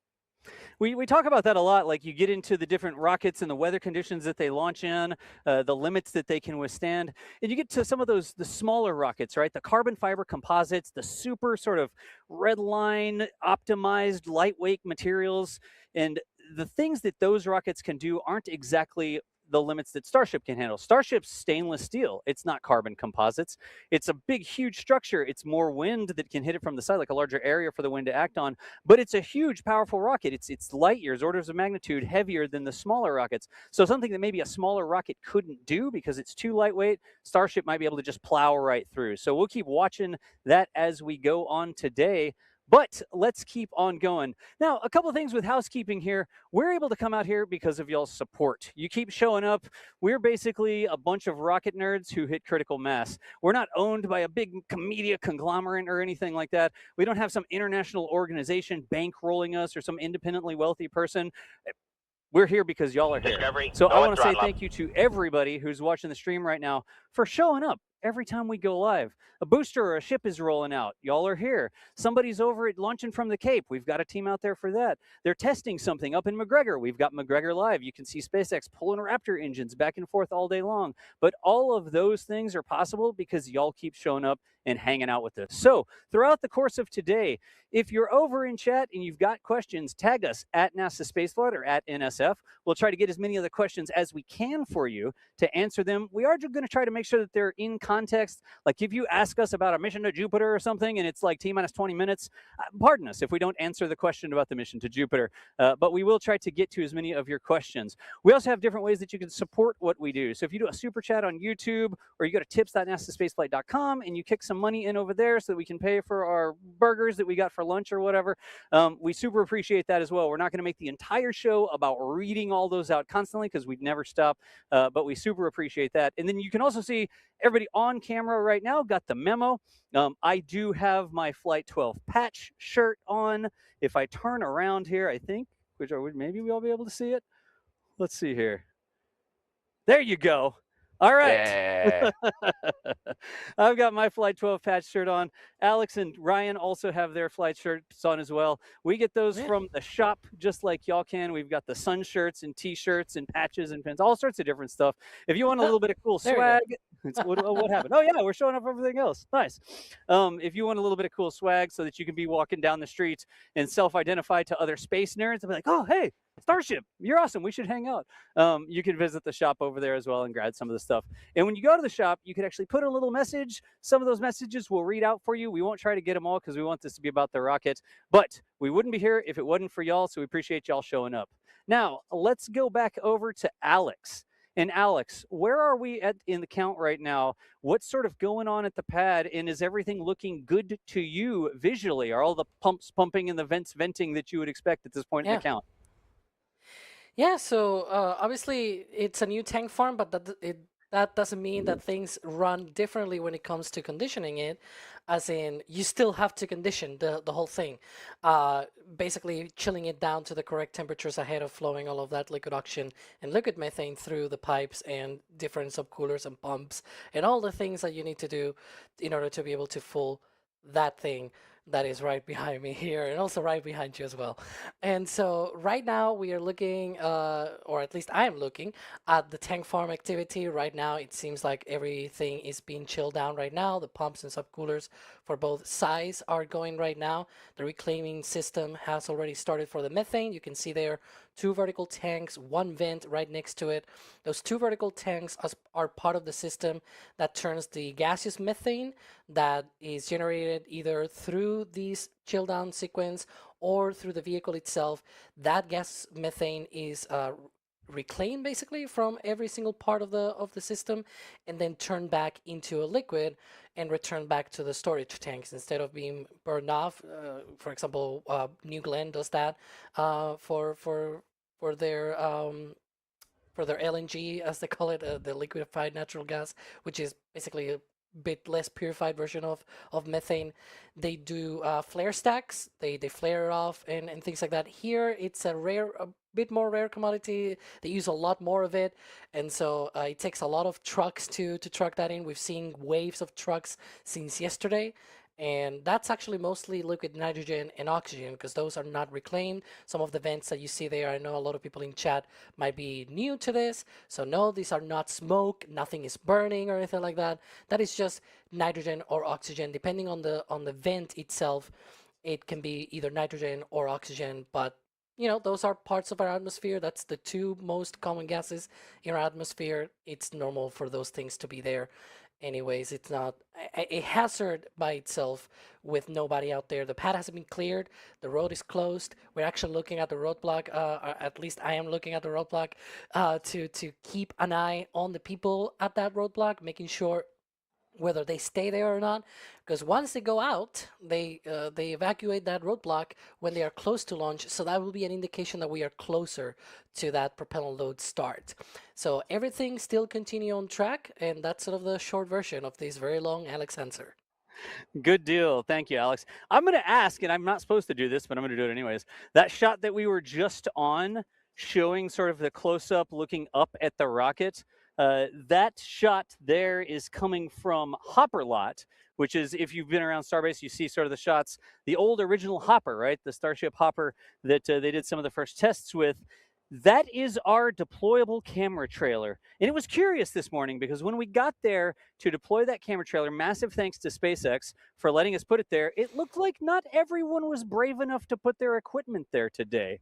We talk about that a lot. Like, you get into the different rockets and the weather conditions that they launch in, the limits that they can withstand. And you get to some of the smaller rockets, right? The carbon fiber composites, the super sort of red line optimized lightweight materials. And the things that those rockets can do aren't exactly the limits that Starship can handle. Starship's stainless steel. It's not carbon composites. It's a big, huge structure. It's more wind that can hit it from the side, like a larger area for the wind to act on. But it's a huge, powerful rocket. It's light years, orders of magnitude heavier than the smaller rockets. So something that maybe a smaller rocket couldn't do because it's too lightweight, Starship might be able to just plow right through. So we'll keep watching that as we go on today. But let's keep on going. Now, a couple of things with housekeeping here. We're able to come out here because of y'all's support. You keep showing up. We're basically a bunch of rocket nerds who hit critical mass. We're not owned by a big media conglomerate or anything like that. We don't have some international organization bankrolling us or some independently wealthy person. We're here because y'all are here. So I want to say thank you to everybody who's watching the stream right now for showing up every time we go live. A booster or a ship is rolling out. Y'all are here. Somebody's over at launching from the Cape. We've got a team out there for that. They're testing something up in McGregor. We've got McGregor Live. You can see SpaceX pulling Raptor engines back and forth all day long. But all of those things are possible because y'all keep showing up and hanging out with us. So throughout the course of today, if you're over in chat and you've got questions, tag us at NASA Space Flight or at NSF. We'll try to get as many of the questions as we can for you to answer them. We are going to try to make sure that they're in context. Like, if you ask us about a mission to Jupiter or something and it's like T-minus 20 minutes, pardon us if we don't answer the question about the mission to Jupiter. But we will try to get to as many of your questions. We also have different ways that you can support what we do. So if you do a super chat on YouTube, or you go to tips.nasaspaceflight.com and you kick some money in over there so that we can pay for our burgers that we got for lunch or whatever, we super appreciate that as well. We're not going to make the entire show about reading all those out constantly because we'd never stop, but we super appreciate that. And then you can also see everybody on camera right now got the memo. I do have my Flight 12 patch shirt on. If I turn around here, I think, maybe we'll be able to see it. Let's see here. There you go. All right. Yeah. I've got my Flight 12 patch shirt on. Alex and Ryan also have their flight shirts on as well. We get those from the shop just like y'all can. We've got the sun shirts and t-shirts and patches and pins, all sorts of different stuff. If you want a little bit of cool swag, what happened? Oh yeah, we're showing up everything else. Nice. If you want a little bit of cool swag so that you can be walking down the street and self-identify to other space nerds and be like, oh, hey, Starship, you're awesome. We should hang out. You can visit the shop over there as well and grab some of the stuff. And when you go to the shop, you can actually put a little message. Some of those messages we'll read out for you. We won't try to get them all because we want this to be about the rocket. But we wouldn't be here if it wasn't for y'all, so we appreciate y'all showing up. Now, let's go back over to Alex. And Alex, where are we at in the count right now? What's sort of going on at the pad? And is everything looking good to you visually? Are all the pumps pumping and the vents venting that you would expect at this point in the count? Yeah, so obviously it's a new tank farm, but it that doesn't mean that things run differently when it comes to conditioning it, as in you still have to condition the whole thing, basically chilling it down to the correct temperatures ahead of flowing all of that liquid oxygen and liquid methane through the pipes and different subcoolers and pumps and all the things that you need to do in order to be able to fool that thing that is right behind me here and also right behind you as well. And so right now we are looking, or at least I am looking at the tank farm activity. Right now it seems like everything is being chilled down right now. The pumps and subcoolers for both sides are going right now. The reclaiming system has already started for the methane. You can see there 2 vertical tanks, 1 vent right next to it. Those 2 vertical tanks are part of the system that turns the gaseous methane that is generated either through these chill down sequence or through the vehicle itself. That gas methane is reclaimed basically from every single part of the system and then turned back into a liquid and returned back to the storage tanks instead of being burned off. For example, New Glenn does that for their LNG, as they call it, the liquefied natural gas, which is basically a bit less purified version of methane. They do flare stacks. They flare it off and things like that. Here, it's a bit more rare commodity. They use a lot more of it, and so it takes a lot of trucks to truck that in. We've seen waves of trucks since yesterday. And that's actually mostly liquid nitrogen and oxygen because those are not reclaimed. Some of the vents that you see there, I know a lot of people in chat might be new to this. So no, these are not smoke, nothing is burning or anything like that. That is just nitrogen or oxygen. Depending on the vent itself, it can be either nitrogen or oxygen, but you know, those are parts of our atmosphere. That's the 2 most common gases in our atmosphere. It's normal for those things to be there. Anyways, it's not a hazard by itself with nobody out there. The pad hasn't been cleared. The road is closed. We're actually looking at the roadblock. At least I am looking at the roadblock to keep an eye on the people at that roadblock, making sure whether they stay there or not, because once they go out, they evacuate that roadblock when they are close to launch, so that will be an indication that we are closer to that propellant load start. So everything still continue on track, and that's sort of the short version of this very long Alex answer. Good deal. Thank you, Alex. I'm going to ask, and I'm not supposed to do this, but I'm going to do it anyways. That shot that we were just on, showing sort of the close-up looking up at the rocket, that shot there is coming from Hopper Lot, which is, if you've been around Starbase, you see sort of the shots, the old original Hopper, right? The Starship Hopper that they did some of the first tests with. That is our deployable camera trailer. And it was curious this morning because when we got there to deploy that camera trailer, massive thanks to SpaceX for letting us put it there, it looked like not everyone was brave enough to put their equipment there today.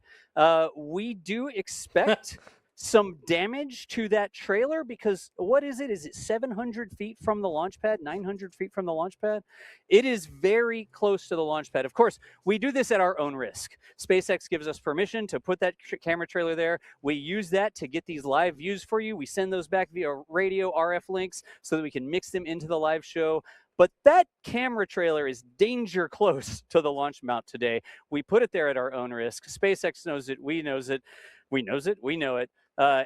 We do expect some damage to that trailer because what is it? Is it 700 feet from the launch pad, 900 feet from the launch pad? It is very close to the launch pad. Of course, we do this at our own risk. SpaceX gives us permission to put that camera trailer there. We use that to get these live views for you. We send those back via radio RF links so that we can mix them into the live show. But that camera trailer is danger close to the launch mount today. We put it there at our own risk. SpaceX knows it. We know it. We know it.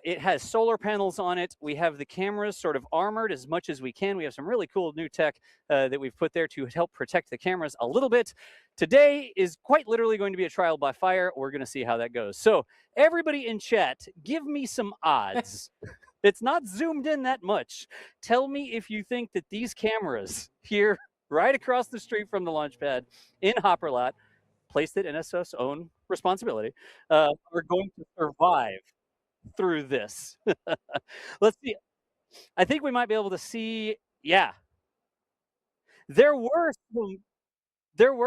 It has solar panels on it. We have the cameras sort of armored as much as we can. We have some really cool new tech that we've put there to help protect the cameras a little bit. Today is quite literally going to be a trial by fire. We're going to see how that goes. So everybody in chat, give me some odds. It's not zoomed in that much. Tell me if you think that these cameras here right across the street from the launch pad in Hopper Lot, placed at NSF's own responsibility, are going to survive through this. Let's see. I think we might be able to see. Yeah, there were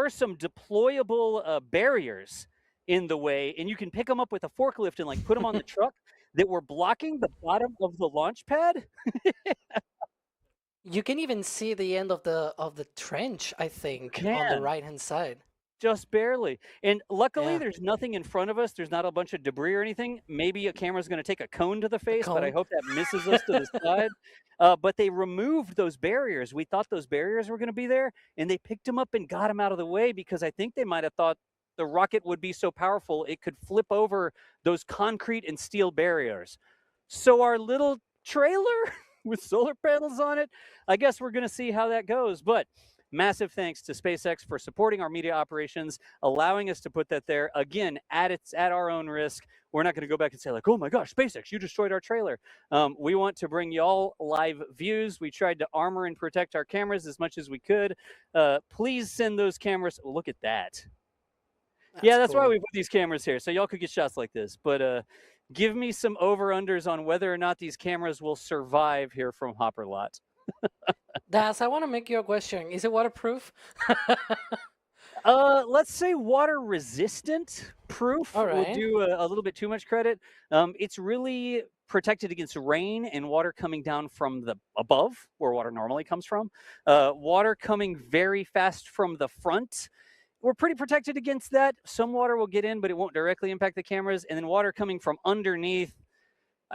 some deployable barriers in the way, and you can pick them up with a forklift and like put them on the truck that were blocking the bottom of the launch pad. You can even see the end of the trench, I think, on the right hand side. Just barely. And luckily, Yeah. there's nothing in front of us. There's not a bunch of debris or anything. Maybe a camera's going to take a cone to the face, but I cone. hope that misses us to the side. But they removed those barriers. We thought those barriers were going to be there, and they picked them up and got them out of the way because I think they might have thought the rocket would be so powerful it could flip over those concrete and steel barriers. So our little trailer with solar panels on it. I guess we're going to see how that goes. But massive thanks to SpaceX for supporting our media operations, allowing us to put that there again at our own risk. We're not going to go back and say like, oh my gosh, SpaceX, you destroyed our trailer. We want to bring y'all live views. We tried to armor and protect our cameras as much as we could. Please send those cameras. Oh, look at that. That's why we put these cameras here, so y'all could get shots like this. But give me some over-unders on whether or not these cameras will survive here from Hopper Lot. Das, I want to make you a question. Is it waterproof? Let's say water resistant proof All will right. do a little bit too much credit. It's really protected against rain and water coming down from the above, where water normally comes from. Water coming very fast from the front. We're pretty protected against that. Some water will get in, but it won't directly impact the cameras. And then water coming from underneath.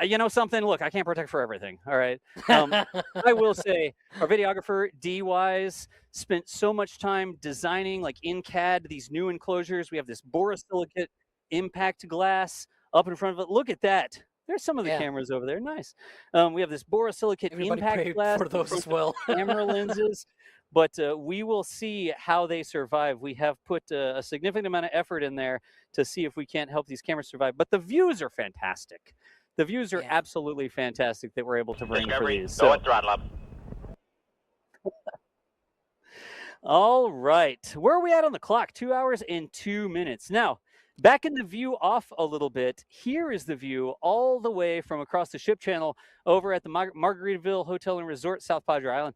You know something? Look, I can't protect for everything. All right. I will say our videographer, D-Wise, spent so much time designing, like in CAD, these new enclosures. We have this borosilicate impact glass up in front of it. Look at that. There's some of the cameras over there. Nice. We have this borosilicate Everybody impact pray glass for those as well. camera lenses. But we will see how they survive. We have put a significant amount of effort in there to see if we can't help these cameras survive. But the views are fantastic. The views are absolutely fantastic that we're able to bring for these. Go at throttle up. All right. Where are we at on the clock? 2 hours and 2 minutes. Now, back in the view off a little bit, here is the view all the way from across the ship channel over at the Margaritaville Hotel and Resort, South Padre Island.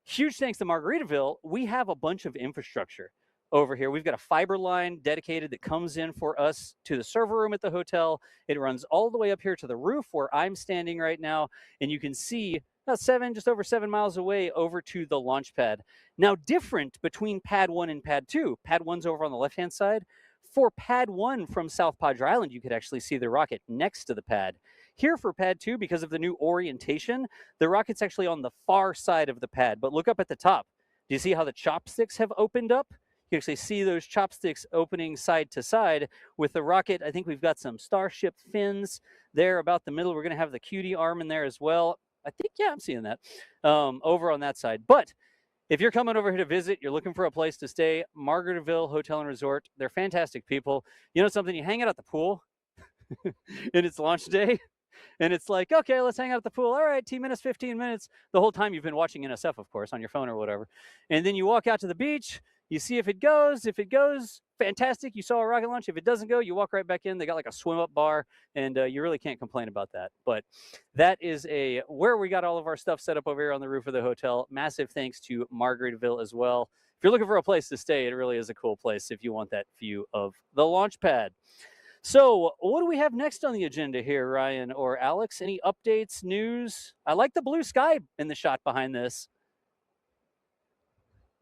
Huge thanks to Margaritaville. We have a bunch of infrastructure over here. We've got a fiber line dedicated that comes in for us to the server room at the hotel. It runs all the way up here to the roof where I'm standing right now. And you can see about just over 7 miles away over to the launch pad. Now, different between pad 1 and pad 2. Pad 1's over on the left-hand side. For pad 1 from South Padre Island, you could actually see the rocket next to the pad. Here for pad 2, because of the new orientation, the rocket's actually on the far side of the pad. But look up at the top. Do you see how the chopsticks have opened up? You actually see those chopsticks opening side to side with the rocket. I think we've got some Starship fins there about the middle. We're going to have the cutie arm in there as well. I think, I'm seeing that over on that side. But if you're coming over here to visit, you're looking for a place to stay, Margaritaville Hotel and Resort. They're fantastic people. You know something? You hang out at the pool and it's launch day. And it's like, okay, let's hang out at the pool. All right, 10 minutes, 15 minutes. The whole time you've been watching NSF, of course, on your phone or whatever. And then you walk out to the beach. You see if it goes. If it goes, fantastic. You saw a rocket launch. If it doesn't go, you walk right back in. They got like a swim-up bar, and you really can't complain about that. But that is where we got all of our stuff set up over here on the roof of the hotel. Massive thanks to Margaritaville as well. If you're looking for a place to stay, it really is a cool place if you want that view of the launch pad. So what do we have next on the agenda here, Ryan or Alex? Any updates, news? I like the blue sky in the shot behind this.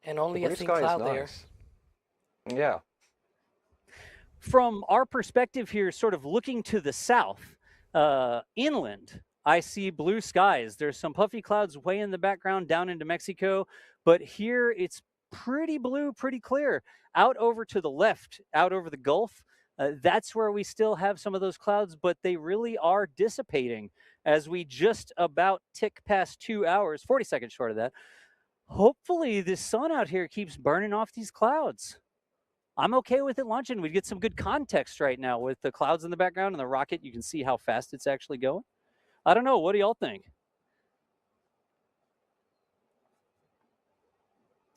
And only a thin cloud there. Yeah. From our perspective here, sort of looking to the south, inland, I see blue skies. There's some puffy clouds way in the background down into Mexico, but here it's pretty blue, pretty clear. Out over to the left, out over the Gulf, that's where we still have some of those clouds, but they really are dissipating as we just about tick past 2 hours, 40 seconds short of that. Hopefully this sun out here keeps burning off these clouds. I'm okay with it launching. We get some good context right now with the clouds in the background and the rocket. You can see how fast it's actually going. I don't know. What do y'all think?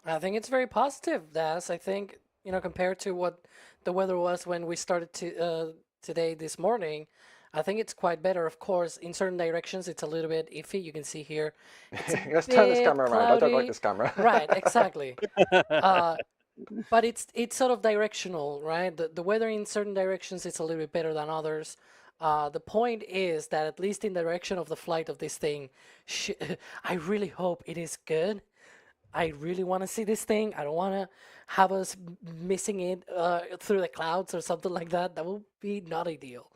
I think it's very positive, Das. I think, compared to what the weather was when we started today, this morning, I think it's quite better. Of course, in certain directions, it's a little bit iffy. You can see here. Let's turn this camera around. I don't like this camera. Right, exactly. But it's sort of directional, right? The weather in certain directions is a little bit better than others. The point is that at least in the direction of the flight of this thing, I really hope it is good. I really want to see this thing. I don't want to have us missing it through the clouds or something like that. That would be not ideal.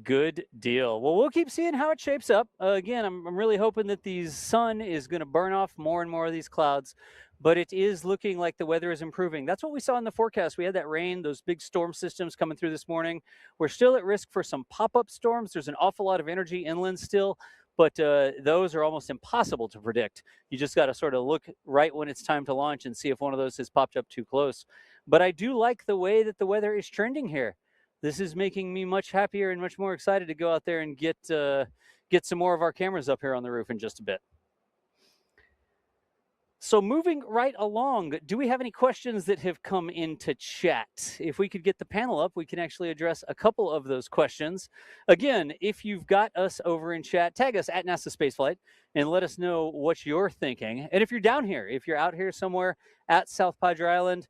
Good deal. Well, we'll keep seeing how it shapes up. Again, I'm really hoping that the sun is going to burn off more and more of these clouds, but it is looking like the weather is improving. That's what we saw in the forecast. We had that rain, those big storm systems coming through this morning. We're still at risk for some pop-up storms. There's an awful lot of energy inland still, but those are almost impossible to predict. You just got to sort of look right when it's time to launch and see if one of those has popped up too close. But I do like the way that the weather is trending here. This is making me much happier and much more excited to go out there and get some more of our cameras up here on the roof in just a bit. So moving right along, do we have any questions that have come into chat? If we could get the panel up, we can actually address a couple of those questions. Again, if you've got us over in chat, tag us at NASA Spaceflight and let us know what you're thinking. And if you're down here, if you're out here somewhere at South Padre Island,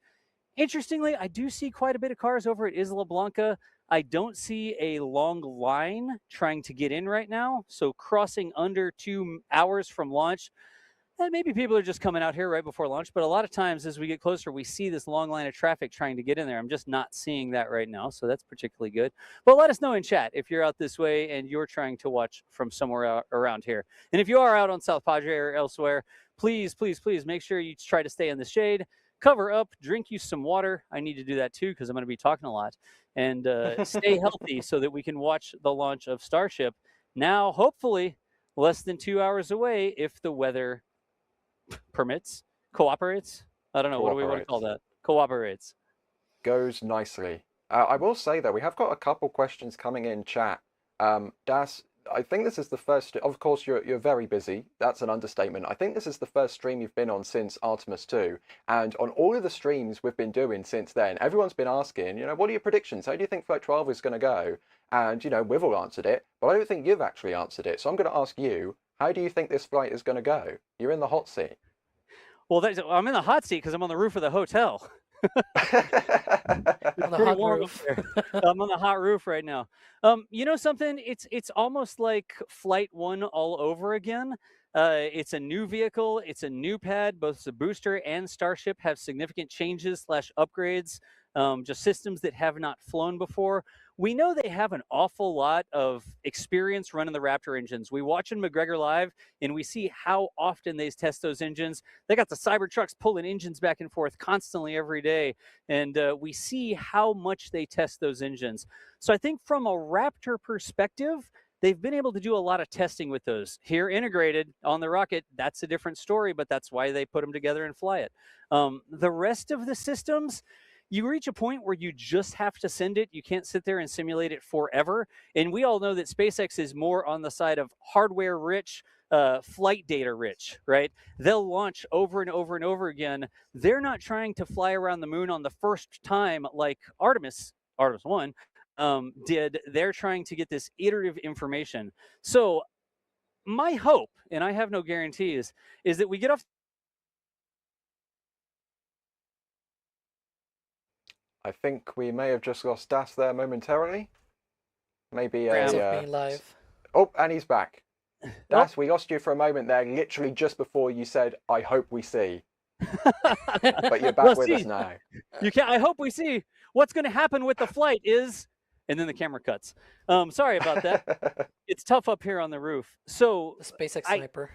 interestingly, I do see quite a bit of cars over at Isla Blanca. I don't see a long line trying to get in right now. So crossing under 2 hours from launch, maybe people are just coming out here right before launch. But a lot of times as we get closer, we see this long line of traffic trying to get in there. I'm just not seeing that right now. So that's particularly good. But let us know in chat if you're out this way and you're trying to watch from somewhere around here. And if you are out on South Padre or elsewhere, please, please, please make sure you try to stay in the shade. Cover up, drink you some water. I need to do that too because I'm going to be talking a lot. And stay healthy so that we can watch the launch of Starship. Now, hopefully, less than 2 hours away if the weather permits, cooperates. I don't know. What do we want to call that? Cooperates. Goes nicely. I will say, though, we have got a couple questions coming in chat. Das, I think this is the first, of course, you're very busy. That's an understatement. I think this is the first stream you've been on since Artemis 2. And on all of the streams we've been doing since then, everyone's been asking, what are your predictions? How do you think Flight 12 is going to go? And, we've all answered it, but I don't think you've actually answered it. So I'm going to ask you, how do you think this flight is going to go? You're in the hot seat. Well, I'm in the hot seat because I'm on the roof of the hotel. On the hot roof. I'm on the hot roof right now. You know something? It's almost like Flight 1 all over again. It's a new vehicle. It's a new pad. Both the booster and Starship have significant changes / upgrades, just systems that have not flown before. We know they have an awful lot of experience running the Raptor engines. We watch McGregor live, and we see how often they test those engines. They got the Cybertrucks pulling engines back and forth constantly every day, and we see how much they test those engines. So I think from a Raptor perspective, they've been able to do a lot of testing with those. Here integrated on the rocket, that's a different story, but that's why they put them together and fly it. The rest of the systems, you reach a point where you just have to send it. You can't sit there and simulate it forever. And we all know that SpaceX is more on the side of hardware rich, flight data rich, right? They'll launch over and over and over again. They're not trying to fly around the moon on the first time like Artemis 1 did. They're trying to get this iterative information. So my hope, and I have no guarantees, is that we get off. I think we may have just lost Das there momentarily. Maybe live. Oh, and he's back. Das, we lost you for a moment there, literally just before you said, "I hope we see." But you're back with us now. I hope we see. What's going to happen with the flight is, and then the camera cuts. Sorry about that. It's tough up here on the roof. So the SpaceX sniper.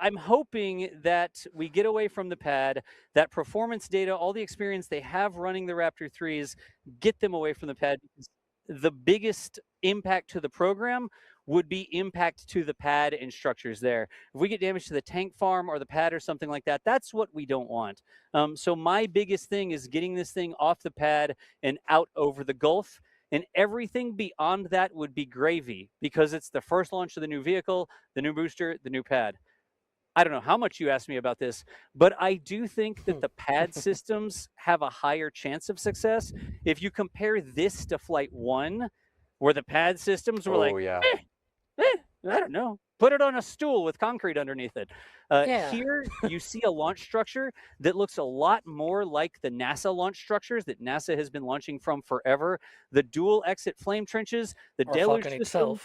I'm hoping that we get away from the pad, that performance data, all the experience they have running the Raptor 3s, get them away from the pad. The biggest impact to the program would be impact to the pad and structures there. If we get damage to the tank farm or the pad or something like that, that's what we don't want. So my biggest thing is getting this thing off the pad and out over the Gulf. And everything beyond that would be gravy because it's the first launch of the new vehicle, the new booster, the new pad. I don't know how much you asked me about this, but I do think that the pad systems have a higher chance of success. If you compare this to Flight 1, where the pad systems were I don't know, put it on a stool with concrete underneath it. Here, you see a launch structure that looks a lot more like the NASA launch structures that NASA has been launching from forever. The dual exit flame trenches, the deluge system.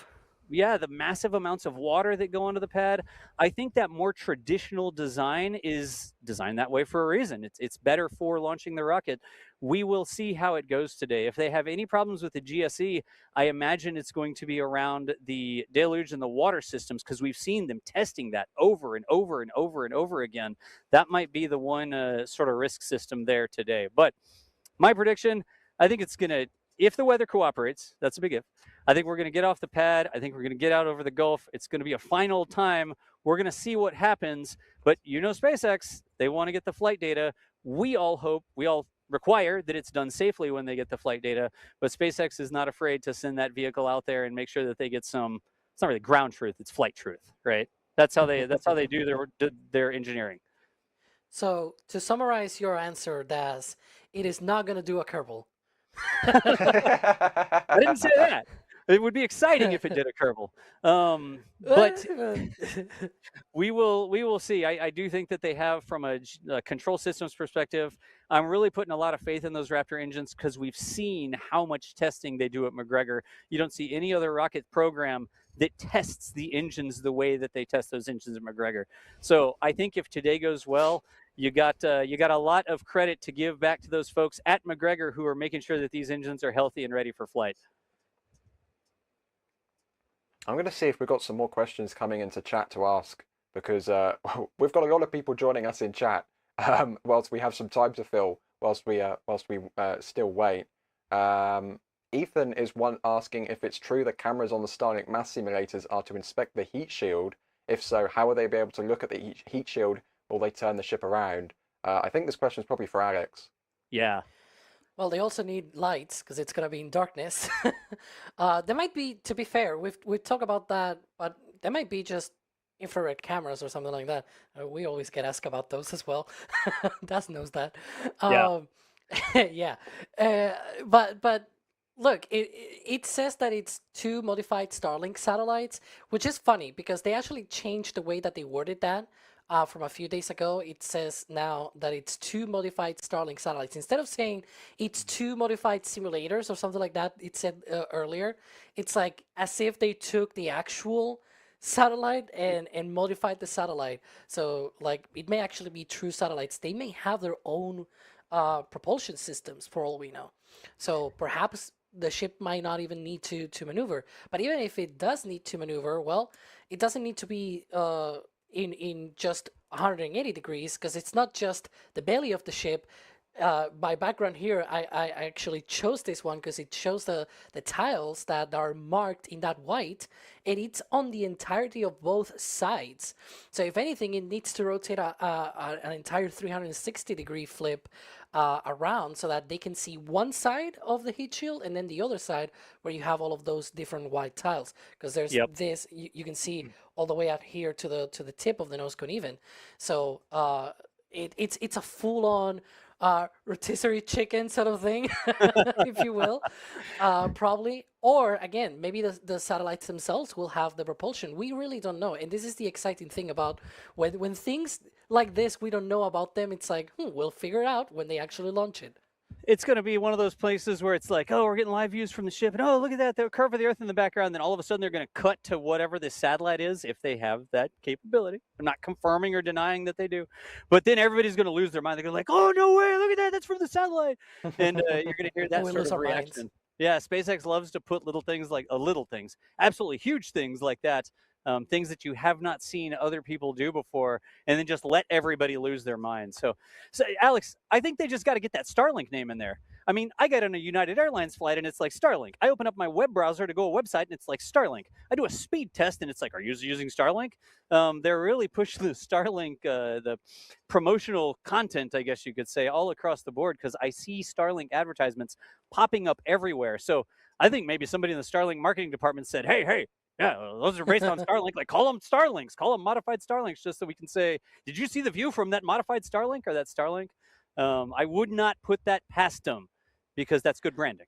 the massive amounts of water that go onto the pad. I think that more traditional design is designed that way for a reason. It's better for launching the rocket. We will see how it goes today. If they have any problems with the GSE, I imagine it's going to be around the deluge and the water systems, because we've seen them testing that over and over and over and over again. That might be the one sort of risk system there today. But my prediction, I think it's going to, if the weather cooperates, that's a big if. I think we're going to get off the pad. I think we're going to get out over the Gulf. It's going to be a final time. We're going to see what happens. But SpaceX, they want to get the flight data. We all hope, we all require that it's done safely when they get the flight data. But SpaceX is not afraid to send that vehicle out there and make sure that they get some, it's not really ground truth, it's flight truth, right? That's how they do their engineering. So to summarize your answer, Daz, it is not going to do a Kerbal. I didn't say that. It would be exciting if it did a Kerbal. But we will see. I do think that they have, from a control systems perspective, I'm really putting a lot of faith in those Raptor engines, because we've seen how much testing they do at McGregor. You don't see any other rocket program that tests the engines the way that they test those engines at McGregor. So I think if today goes well, you got a lot of credit to give back to those folks at McGregor who are making sure that these engines are healthy and ready for flight. I'm going to see if we've got some more questions coming into chat to ask, because we've got a lot of people joining us in chat whilst we have some time to fill, whilst we still wait. Ethan is one asking if it's true that cameras on the Starlink mass simulators are to inspect the heat shield. If so, how will they be able to look at the heat shield? Will they turn the ship around? I think this question is probably for Alex. Yeah. Well, they also need lights because it's going to be in darkness. There might be, to be fair, we've talked about that, but there might be just infrared cameras or something like that. We always get asked about those as well. Das knows that. Yeah. But look, it says that it's 2 modified Starlink satellites, which is funny because they actually changed the way that they worded that. From a few days ago, it says now that it's 2 modified Starlink satellites. Instead of saying it's 2 modified simulators or something like that, it said earlier, it's like as if they took the actual satellite and modified the satellite. So like it may actually be true satellites. They may have their own propulsion systems for all we know. So perhaps the ship might not even need to maneuver. But even if it does need to maneuver, well, it doesn't need to be in just 180 degrees, because it's not just the belly of the ship. My background here, I actually chose this one because it shows the tiles that are marked in that white, and it's on the entirety of both sides. So if anything, it needs to rotate an entire 360-degree flip around so that they can see one side of the heat shield and then the other side where you have all of those different white tiles. Because there's this, you can see all the way out here to the tip of the nose cone even. So it's a full-on rotisserie chicken sort of thing, if you will, probably. Or again, maybe the satellites themselves will have the propulsion. We really don't know. And this is the exciting thing about when things like this, we don't know about them. It's like, we'll figure it out when they actually launch it. It's going to be one of those places where it's like, oh, we're getting live views from the ship, and oh, look at that, the curve of the Earth in the background. Then all of a sudden, they're going to cut to whatever this satellite is, if they have that capability. I'm not confirming or denying that they do, but then everybody's going to lose their mind. They're going to like, oh, no way, look at that, that's from the satellite, and you're going to hear that sort of reaction. Minds. Yeah, SpaceX loves to put little things, absolutely huge things like that. Things that you have not seen other people do before, and then just let everybody lose their minds. So Alex, I think they just got to get that Starlink name in there. I mean, I got on a United Airlines flight, and it's like Starlink. I open up my web browser to go to a website, and it's like Starlink. I do a speed test, and it's like, are you using Starlink? They're really pushing the Starlink, the promotional content, I guess you could say, all across the board, because I see Starlink advertisements popping up everywhere. So I think maybe somebody in the Starlink marketing department said, hey, yeah, those are based on Starlink. Like, call them Starlinks, call them modified Starlinks, just so we can say, did you see the view from that modified Starlink or that Starlink? I would not put that past them, because that's good branding.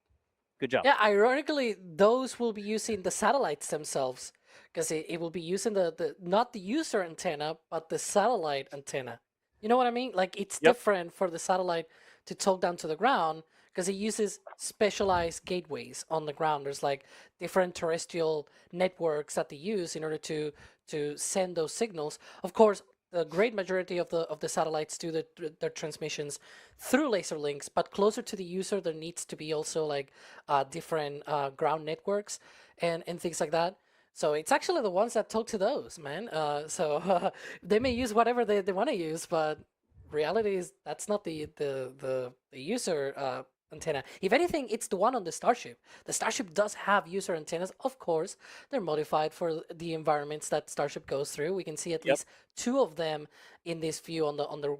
Good job. Yeah, ironically, those will be using the satellites themselves, because it will be using the not the user antenna, but the satellite antenna. You know what I mean? Like, it's different for the satellite to talk down to the ground, because it uses specialized gateways on the ground. There's like different terrestrial networks that they use in order to send those signals. Of course, the great majority of the satellites do their transmissions through laser links, but closer to the user, there needs to be also like different ground networks and things like that. So it's actually the ones that talk to those, man. So they may use whatever they want to use, but reality is that's not the user antenna. If anything, it's the one on the Starship. The Starship does have user antennas. Of course, they're modified for the environments that Starship goes through. We can see at least 2 of them in this view on the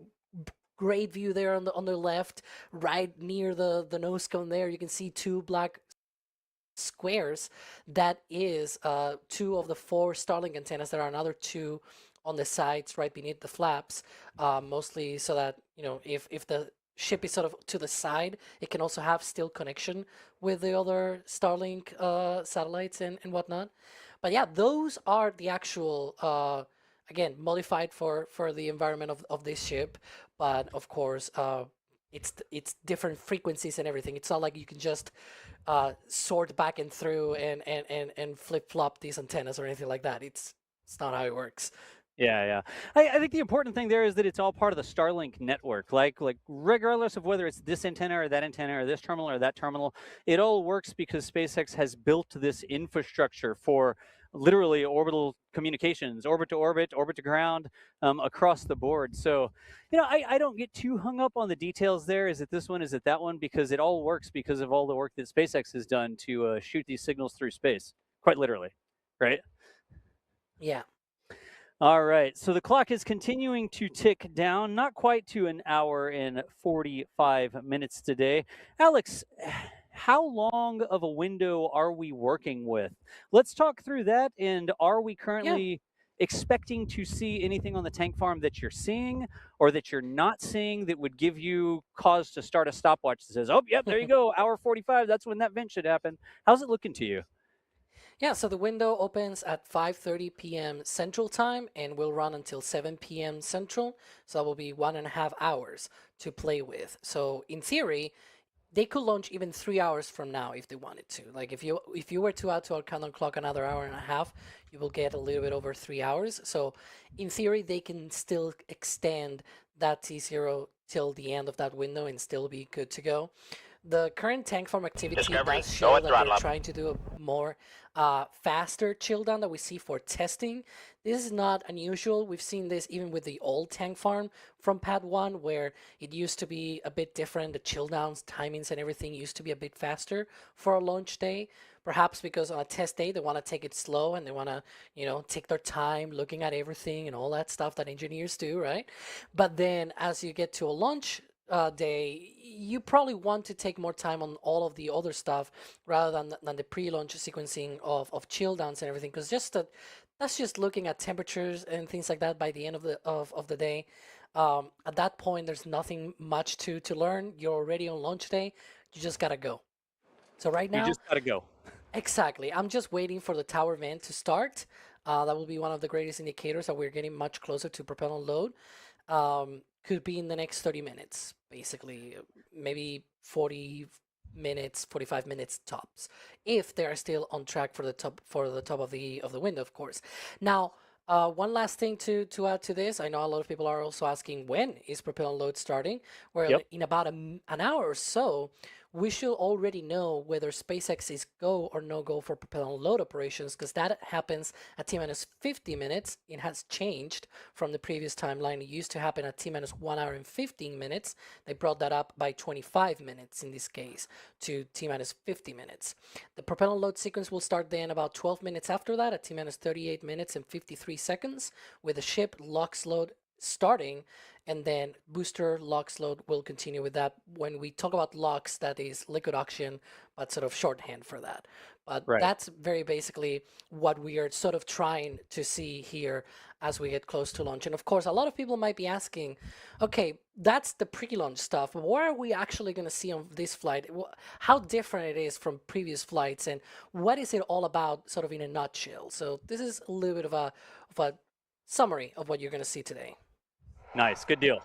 great view there on the left, right near the nose cone there. You can see 2 black squares. That is 2 of the 4 Starlink antennas. There are another 2 on the sides right beneath the flaps, mostly so that, you know, if the ship is sort of to the side, it can also have still connection with the other Starlink satellites and whatnot. But yeah, those are the actual, again, modified for the environment of this ship. But of course, it's different frequencies and everything. It's not like you can just sort back and through and flip flop these antennas or anything like that. It's not how it works. Yeah. I think the important thing there is that it's all part of the Starlink network. Like regardless of whether it's this antenna or this terminal or that terminal, it all works because SpaceX has built this infrastructure for literally orbital communications, orbit to orbit, orbit to ground, across the board. So, you know, I don't get too hung up on the details there. Is it this one? Is it that one? Because it all works because of all the work that SpaceX has done to shoot these signals through space, quite literally, right? Yeah. All right, so the clock is continuing to tick down, not quite to an hour and 45 minutes today. Alex, how long of a window are we working with? Let's talk through that, and are we currently expecting to see anything on the tank farm that you're seeing or that you're not seeing that would give you cause to start a stopwatch that says, oh, yep, there you go, hour 45, that's when that vent should happen. How's it looking to you? Yeah, so the window opens at 5:30 p.m. Central Time and will run until 7 p.m. Central. So that will be 1.5 hours to play with. So in theory, they could launch even 3 hours from now if they wanted to. Like if you were to add to our countdown clock another hour and a half, you will get a little bit over 3 hours. So in theory, they can still extend that T0 till the end of that window and still be good to go. The current tank farm activity does show that they're trying to do a more faster chill down that we see for testing. This is not unusual. We've seen this even with the old tank farm from Pad 1, where it used to be a bit different. The chill downs, timings, and everything used to be a bit faster for a launch day. Perhaps because on a test day, they want to take it slow and they want to, you know, take their time looking at everything and all that stuff that engineers do, right? But then as you get to a launch day, you probably want to take more time on all of the other stuff rather than the pre-launch sequencing of chill downs and everything, because that's just looking at temperatures and things like that by the end of the day. At that point, there's nothing much to learn. You're already on launch day. You just gotta go. So right now, you just gotta go. Exactly. I'm just waiting for the tower vent to start. That will be one of the greatest indicators that we're getting much closer to propellant load. Could be in the next 30 minutes, basically, maybe 40 minutes, 45 minutes tops, if they are still on track for the top of the window, of course. Now, one last thing to add to this, I know a lot of people are also asking when is propellant load starting. Well, in about an hour or so, we should already know whether SpaceX is go or no go for propellant load operations, because that happens at T-minus 50 minutes. It has changed from the previous timeline. It used to happen at T-minus 1 hour and 15 minutes. They brought that up by 25 minutes in this case to T-minus 50 minutes. The propellant load sequence will start then about 12 minutes after that at T-minus 38 minutes and 53 seconds, with the ship LOX load starting, and then booster LOX load will continue with that. When we talk about LOX, that is liquid oxygen, but sort of shorthand for that. But that's very basically what we are sort of trying to see here as we get close to launch. And of course, a lot of people might be asking, okay, that's the pre-launch stuff. What are we actually going to see on this flight? How different it is from previous flights, and what is it all about sort of in a nutshell? So this is a little bit of a summary of what you're going to see today. Nice, good deal.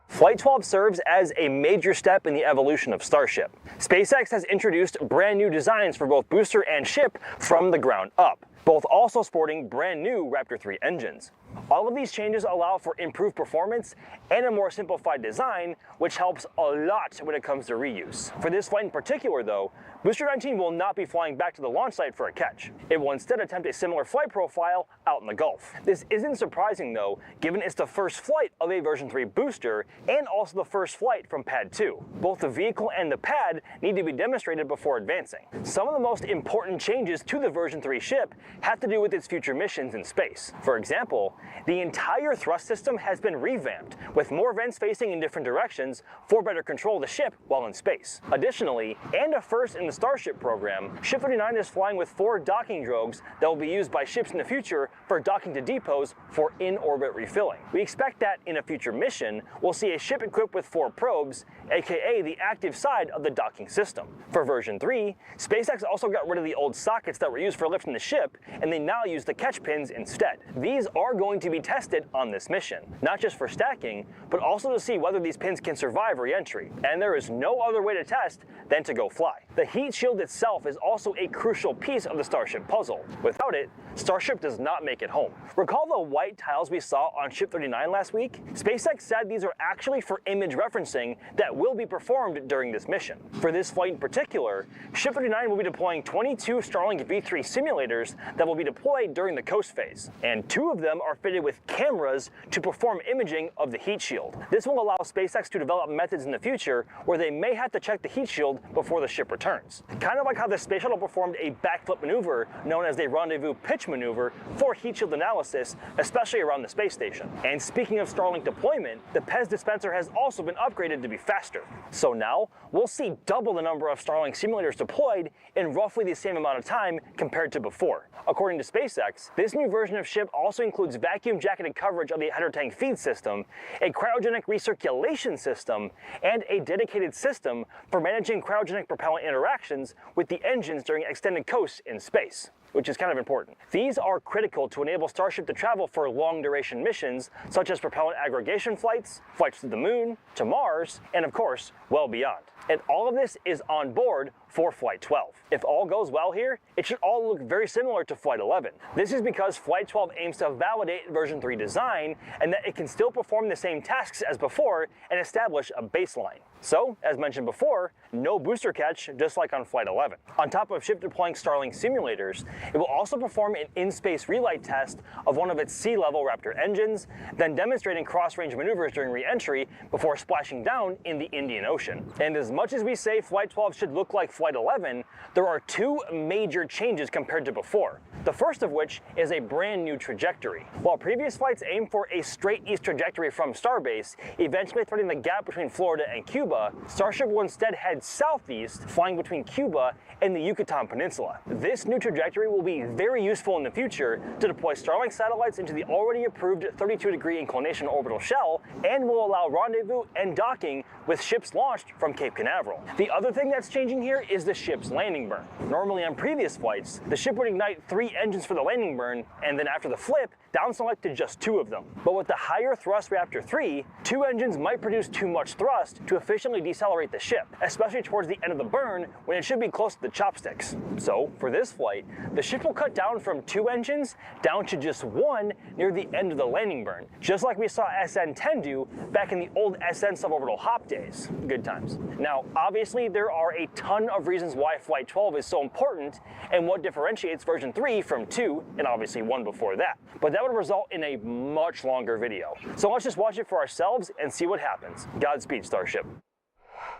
Flight 12 serves as a major step in the evolution of Starship. SpaceX has introduced brand new designs for both booster and ship from the ground up, both also sporting brand new Raptor 3 engines. All of these changes allow for improved performance and a more simplified design, which helps a lot when it comes to reuse. For this flight in particular though, Booster 19 will not be flying back to the launch site for a catch. It will instead attempt a similar flight profile out in the Gulf. This isn't surprising though, given it's the first flight of a version 3 booster and also the first flight from Pad 2. Both the vehicle and the pad need to be demonstrated before advancing. Some of the most important changes to the version 3 ship have to do with its future missions in space. For example, the entire thrust system has been revamped, with more vents facing in different directions for better control of the ship while in space. Additionally, and a first in the Starship program, Ship 39 is flying with 4 docking drogues that will be used by ships in the future for docking to depots for in-orbit refilling. We expect that in a future mission, we'll see a ship equipped with 4 probes, aka the active side of the docking system. For version 3, SpaceX also got rid of the old sockets that were used for lifting the ship, and they now use the catch pins instead. These are going to be tested on this mission, not just for stacking, but also to see whether these pins can survive re-entry. And there is no other way to test than to go fly. The heat shield itself is also a crucial piece of the Starship puzzle. Without it, Starship does not make it home. Recall the white tiles we saw on Ship 39 last week? SpaceX said these are actually for image referencing that will be performed during this mission. For this flight in particular, Ship 39 will be deploying 22 Starlink V3 simulators that will be deployed during the coast phase, and 2 of them are fitted with cameras to perform imaging of the heat shield. This will allow SpaceX to develop methods in the future where they may have to check the heat shield before the ship returns. Kind of like how the Space Shuttle performed a backflip maneuver known as the rendezvous pitch maneuver for heat shield analysis, especially around the space station. And speaking of Starlink deployment, the PEZ dispenser has also been upgraded to be faster. So now, we'll see double the number of Starlink simulators deployed in roughly the same amount of time compared to before. According to SpaceX, this new version of ship also includes vacuum jacketed coverage of the header tank feed system, a cryogenic recirculation system, and a dedicated system for managing cryogenic propellant interactions with the engines during extended coasts in space, which is kind of important. These are critical to enable Starship to travel for long-duration missions, such as propellant aggregation flights, flights to the moon, to Mars, and of course, well beyond. And all of this is on board for Flight 12. If all goes well here, it should all look very similar to Flight 11. This is because Flight 12 aims to validate version 3 design and that it can still perform the same tasks as before and establish a baseline. So, as mentioned before, no booster catch, just like on Flight 11. On top of ship deploying Starlink simulators, it will also perform an in-space relight test of one of its sea-level Raptor engines, then demonstrating cross-range maneuvers during re-entry before splashing down in the Indian Ocean. And as much as we say Flight 12 should look like Flight 11, there are 2 major changes compared to before. The first of which is a brand new trajectory. While previous flights aimed for a straight east trajectory from Starbase, eventually threading the gap between Florida and Cuba, Starship will instead head southeast, flying between Cuba and the Yucatan Peninsula. This new trajectory will be very useful in the future to deploy Starlink satellites into the already approved 32-degree inclination orbital shell, and will allow rendezvous and docking with ships launched from Cape Canaveral. The other thing that's changing here is the ship's landing burn. Normally on previous flights, the ship would ignite 3 engines for the landing burn, and then after the flip, down select to just 2 of them. But with the higher thrust Raptor 3, 2 engines might produce too much thrust to efficiently decelerate the ship, especially towards the end of the burn when it should be close to the chopsticks. So, for this flight, the ship will cut down from 2 engines down to just 1 near the end of the landing burn, just like we saw SN10 do back in the old SN suborbital hop days. Good times. Now, obviously, there are a ton of reasons why Flight 12 is so important and what differentiates version 3 from 2, and obviously 1 before that. But that would result in a much longer video. So let's just watch it for ourselves and see what happens. Godspeed, Starship.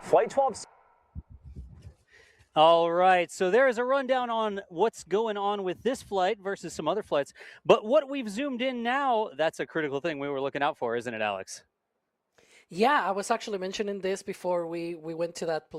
Flight 12. All right, so there is a rundown on what's going on with this flight versus some other flights. But what we've zoomed in now, that's a critical thing we were looking out for, isn't it, Alex? Yeah, I was actually mentioning this before we went to that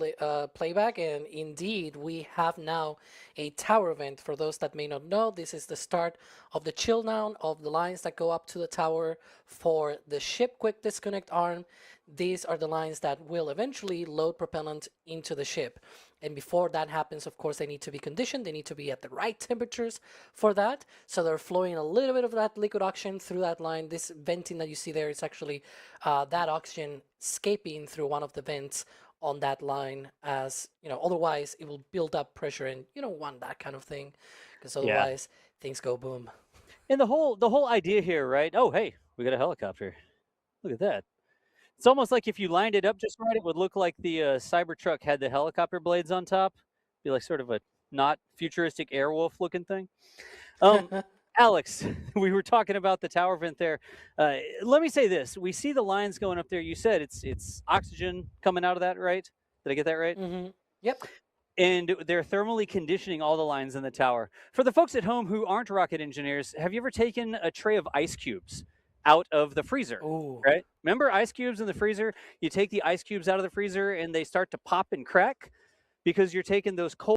playback, and indeed, we have now a tower event. For those that may not know, this is the start of the chill down of the lines that go up to the tower for the ship quick disconnect arm. These are the lines that will eventually load propellant into the ship. And before that happens, of course, they need to be conditioned. They need to be at the right temperatures for that. So they're flowing a little bit of that liquid oxygen through that line. This venting that you see there is actually that oxygen escaping through one of the vents on that line, as you know, otherwise it will build up pressure, and you don't want that kind of thing, because otherwise things go boom. And the whole idea here, right? Oh, hey, we got a helicopter. Look at that. It's almost like if you lined it up just right, it would look like the Cybertruck had the helicopter blades on top. Be like sort of a not futuristic Airwolf looking thing. Alex, we were talking about the tower vent there. Let me say this. We see the lines going up there. You said it's oxygen coming out of that, right? Did I get that right? Mm-hmm. Yep. And they're thermally conditioning all the lines in the tower. For the folks at home who aren't rocket engineers, have you ever taken a tray of ice cubes out of the freezer? Ooh. Right? Remember ice cubes in the freezer? You take the ice cubes out of the freezer and they start to pop and crack because you're taking those cold